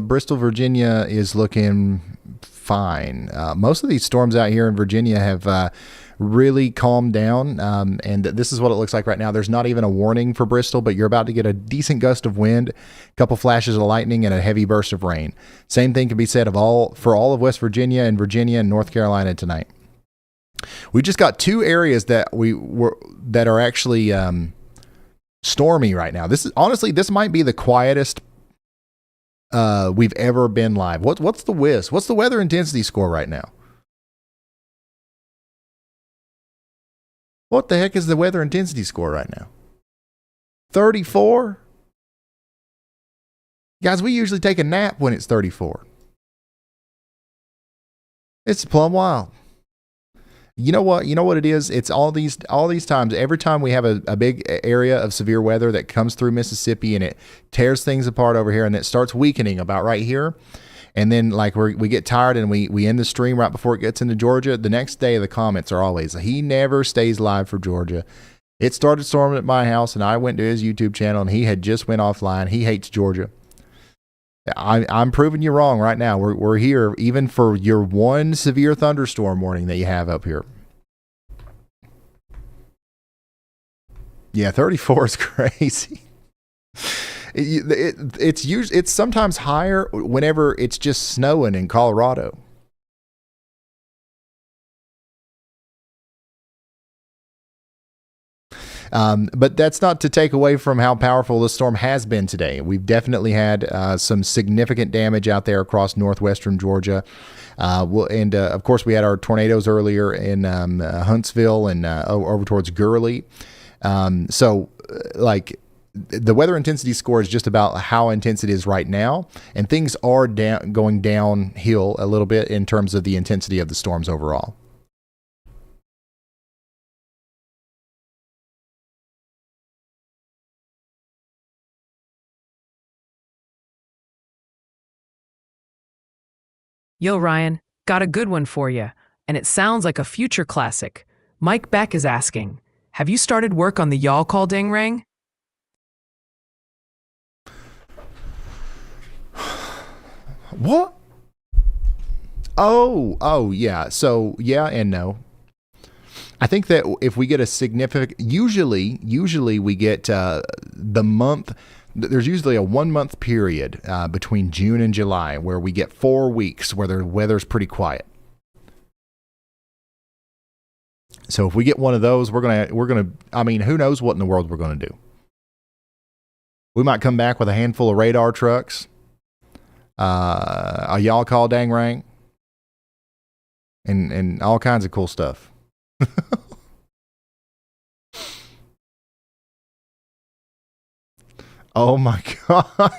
Bristol, Virginia is looking fine. Most of these storms out here in Virginia have really calmed down, and this is what it looks like right now. There's not even a warning for Bristol, but you're about to get a decent gust of wind, a couple flashes of lightning, and a heavy burst of rain. Same thing can be said for all of West Virginia and North Carolina tonight. We just got two areas that are actually stormy right now. This might be the quietest we've ever been live. What's the WIS? What's the weather intensity score right now? What the heck is the weather intensity score right now? 34? Guys, we usually take a nap when it's 34. It's plumb wild. You know what it is? It's all these times. Every time we have a big area of severe weather that comes through Mississippi and it tears things apart over here, and it starts weakening about right here. And then we get tired and we end the stream right before it gets into Georgia. The next day the comments are always, he never stays live for Georgia. It started storming at my house, and I went to his YouTube channel, and he had just went offline. He hates Georgia. I'm proving you wrong right now. We're here even for your one severe thunderstorm warning that you have up here. Yeah, 34 is crazy. It's sometimes higher whenever it's just snowing in Colorado. But that's not to take away from how powerful the storm has been today. We've definitely had some significant damage out there across northwestern Georgia. Of course, we had our tornadoes earlier in Huntsville and over towards Gurley. The weather intensity score is just about how intense it is right now, and things are going downhill a little bit in terms of the intensity of the storms overall. Yo, Ryan, got a good one for you, and it sounds like a future classic. Mike Beck is asking, have you started work on the Y'all Call Ding Rang? What? Oh, yeah. So, yeah and no. I think that if we get a significant, usually we get the month. There's usually a 1 month period between June and July where we get 4 weeks where the weather's pretty quiet. So if we get one of those, we're gonna. I mean, who knows what in the world we're gonna do? We might come back with a handful of radar trucks, a y'all call dang rang, and all kinds of cool stuff. Oh my God.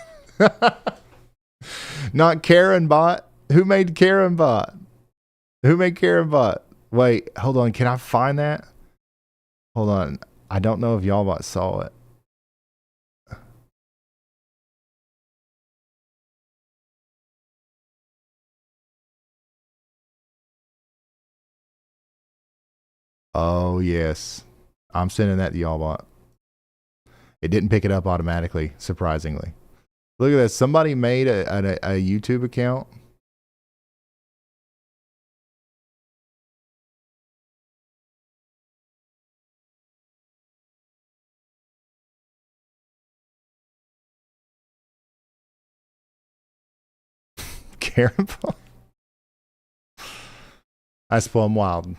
Not Karen Bot. Who made Karen Bot? Who made Karen Bot? Wait, hold on. Can I find that? Hold on. I don't know if y'all bot saw it. Oh, yes. I'm sending that to y'all bot. It didn't pick it up automatically, surprisingly. Look at this. Somebody made a YouTube account. Careful. That's plumb wild.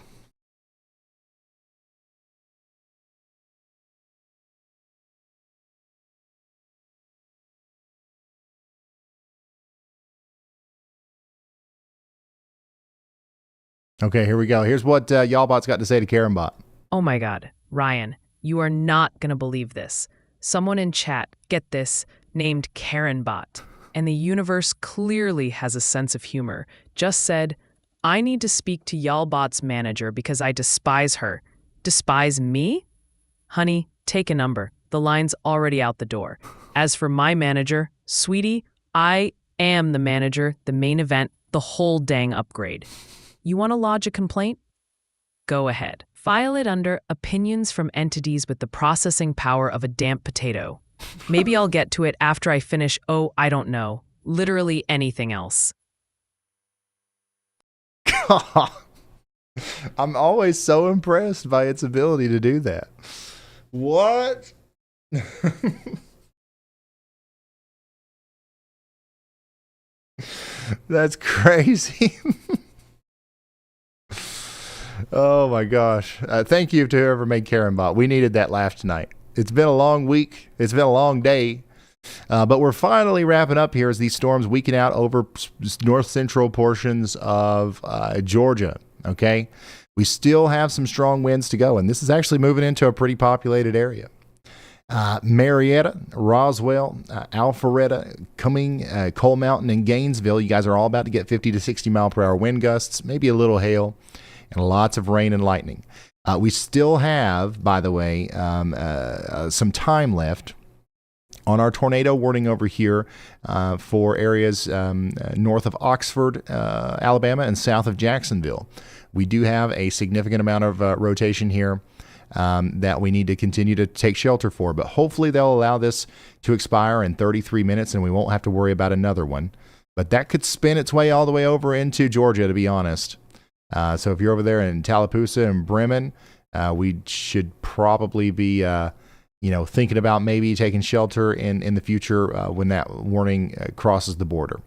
Okay, here we go. Here's what y'all bot's got to say to Karen Bot. Oh my God, Ryan, you are not going to believe this. Someone in chat, get this, named Karen Bot, and the universe clearly has a sense of humor, just said, I need to speak to y'all bot's manager because I despise her. Despise me? Honey, take a number. The line's already out the door. As for my manager, sweetie, I am the manager, the main event, the whole dang upgrade. You want to lodge a complaint? Go ahead. File it under opinions from entities with the processing power of a damp potato. Maybe I'll get to it after I finish, I don't know, literally anything else. I'm always so impressed by its ability to do that. What? That's crazy. Oh my gosh. Thank you to whoever made Karen Bot. We needed that laugh tonight. It's been a long week. It's been a long day. But we're finally wrapping up here as these storms weaken out over north central portions of Georgia. Okay. We still have some strong winds to go, and this is actually moving into a pretty populated area. Marietta, Roswell, Alpharetta, Cumming, Coal Mountain, and Gainesville. You guys are all about to get 50 to 60 mile per hour wind gusts, maybe a little hail, and lots of rain and lightning. We still have, by the way, some time left on our tornado warning over here for areas north of Oxford, Alabama, and south of Jacksonville. We do have a significant amount of rotation here that we need to continue to take shelter for. But hopefully they'll allow this to expire in 33 minutes and we won't have to worry about another one. But that could spin its way all the way over into Georgia, to be honest. So if you're over there in Tallapoosa and Bremen, we should probably be, thinking about maybe taking shelter in the future when that warning crosses the border.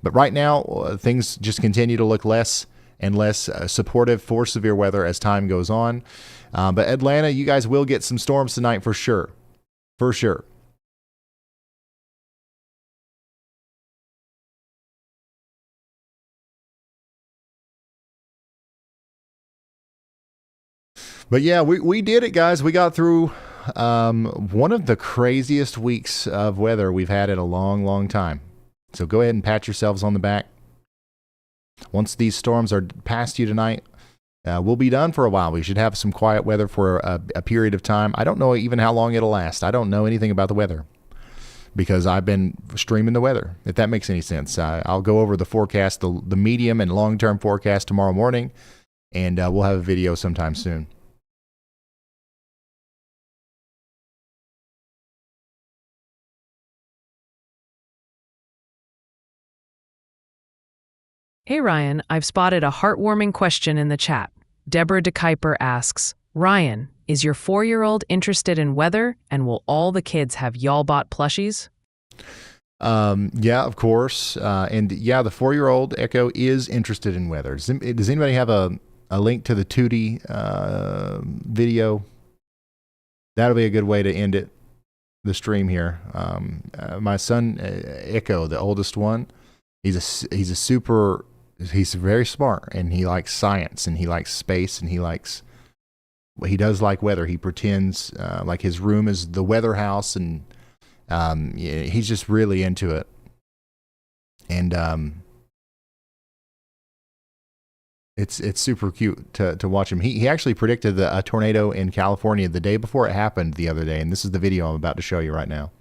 But right now, things just continue to look less and less supportive for severe weather as time goes on. But Atlanta, you guys will get some storms tonight for sure. For sure. But yeah, we did it, guys. We got through one of the craziest weeks of weather we've had in a long, long time. So go ahead and pat yourselves on the back. Once these storms are past you tonight, we'll be done for a while. We should have some quiet weather for a period of time. I don't know even how long it'll last. I don't know anything about the weather because I've been streaming the weather, if that makes any sense. I'll go over the forecast, the medium and long-term forecast tomorrow morning, and we'll have a video sometime soon. Hey Ryan, I've spotted a heartwarming question in the chat. Deborah DeKuyper asks, Ryan, is your 4-year-old interested in weather, and will all the kids have Y'all-Bot plushies? Yeah, of course. And yeah, the 4-year-old Echo is interested in weather. Does anybody have a a link to the Tootie video. That'll be a good way to end it, the stream here. My son Echo, the oldest one, he's very smart, and he likes science, and he likes space, and he does like weather. He pretends like his room is the weather house, and he's just really into it. And it's super cute to watch him. He actually predicted a tornado in California the day before it happened the other day, and this is the video I'm about to show you right now.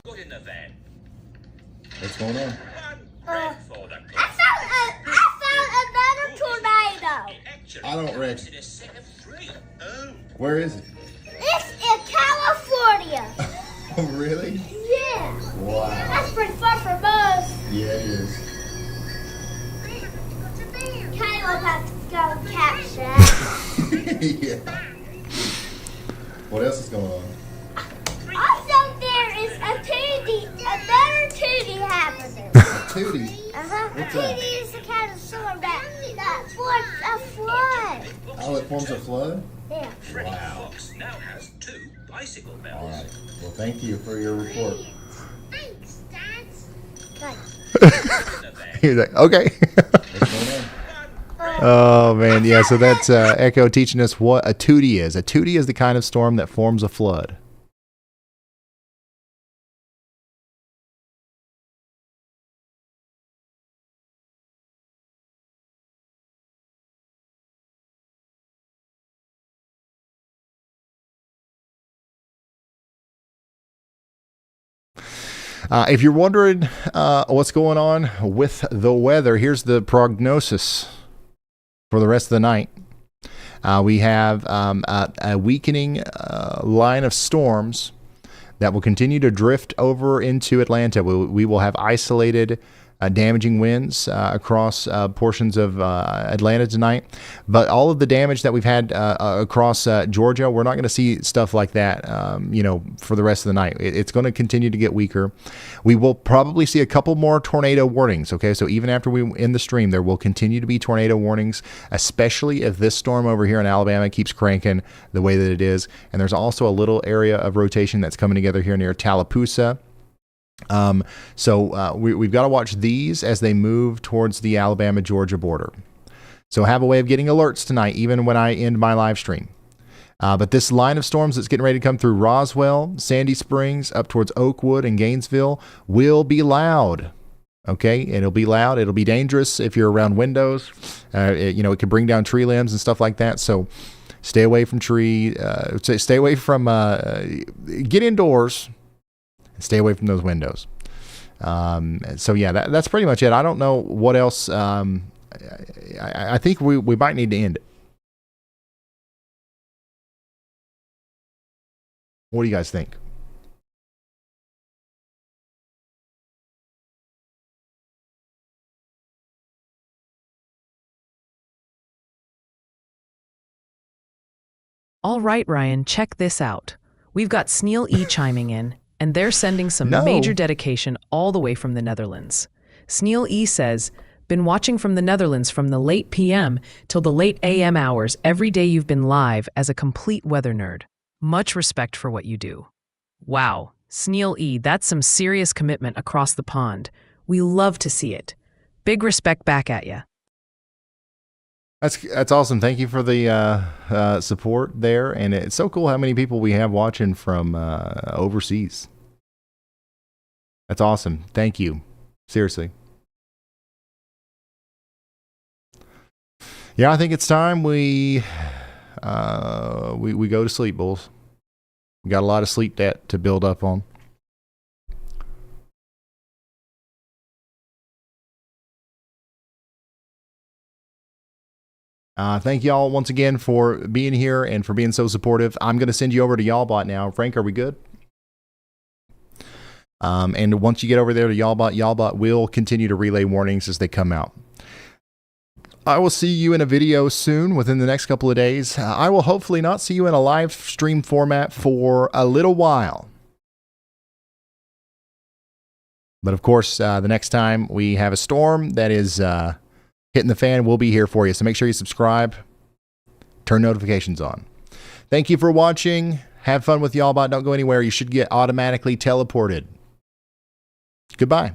Good in the van. What's going on? I found another tornado. I don't reckon. In a set of 3. Oh. Where is it? It's in California. Oh, really? Yeah. Wow. That's pretty far from us. Yeah, it is. Caleb has to go catch that. Yeah. What else is going on? Also, there is another tootie happening. Tootie? Uh-huh. What's A that? tootie is the kind of storm that forms a flood. Oh, it forms a flood? Yeah. Wow. Now has 2 bicycle bells. All right. Well, thank you for your report. Thanks, Dad. He's like, okay. What's going on? Oh, man. Yeah, so that's Echo teaching us what a tootie is. A tootie is the kind of storm that forms a flood. If you're wondering what's going on with the weather, here's the prognosis for the rest of the night. We have a weakening line of storms that will continue to drift over into Atlanta. We will have isolated damaging winds across portions of Atlanta tonight. But all of the damage that we've had across Georgia, we're not going to see stuff like that, for the rest of the night. It's going to continue to get weaker. We will probably see a couple more tornado warnings, okay? So even after we end the stream, there will continue to be tornado warnings, especially if this storm over here in Alabama keeps cranking the way that it is. And there's also a little area of rotation that's coming together here near Tallapoosa. So we've got to watch these as they move towards the Alabama-Georgia border. So have a way of getting alerts tonight, even when I end my live stream. But this line of storms that's getting ready to come through Roswell, Sandy Springs, up towards Oakwood and Gainesville will be loud. Okay, it'll be loud. It'll be dangerous if you're around windows. It can bring down tree limbs and stuff like that. So stay away from stay away from, get indoors. Stay away from those windows. So yeah, that's pretty much it. I don't know what else. I think we might need to end it. What do you guys think? All right, Ryan, check this out. We've got Sneal E chiming in, and they're sending some No. major dedication all the way from the Netherlands. Sneal E says, been watching from the Netherlands from the late PM till the late AM hours every day you've been live as a complete weather nerd. Much respect for what you do. Wow, Sneal E, that's some serious commitment across the pond. We love to see it. Big respect back at ya. That's awesome. Thank you for the support there, and it's so cool how many people we have watching from overseas. That's awesome. Thank you. Seriously. Yeah, I think it's time we go to sleep, Bulls. We got a lot of sleep debt to build up on. Thank you all once again for being here and for being so supportive. I'm going to send you over to YallBot now. Frank, are we good? And once you get over there to YallBot will continue to relay warnings as they come out. I will see you in a video soon within the next couple of days. I will hopefully not see you in a live stream format for a little while. But of course, the next time we have a storm that is hitting the fan, we'll be here for you. So make sure you subscribe, turn notifications on. Thank you for watching. Have fun with Y'all Bot. Don't go anywhere. You should get automatically teleported. Goodbye.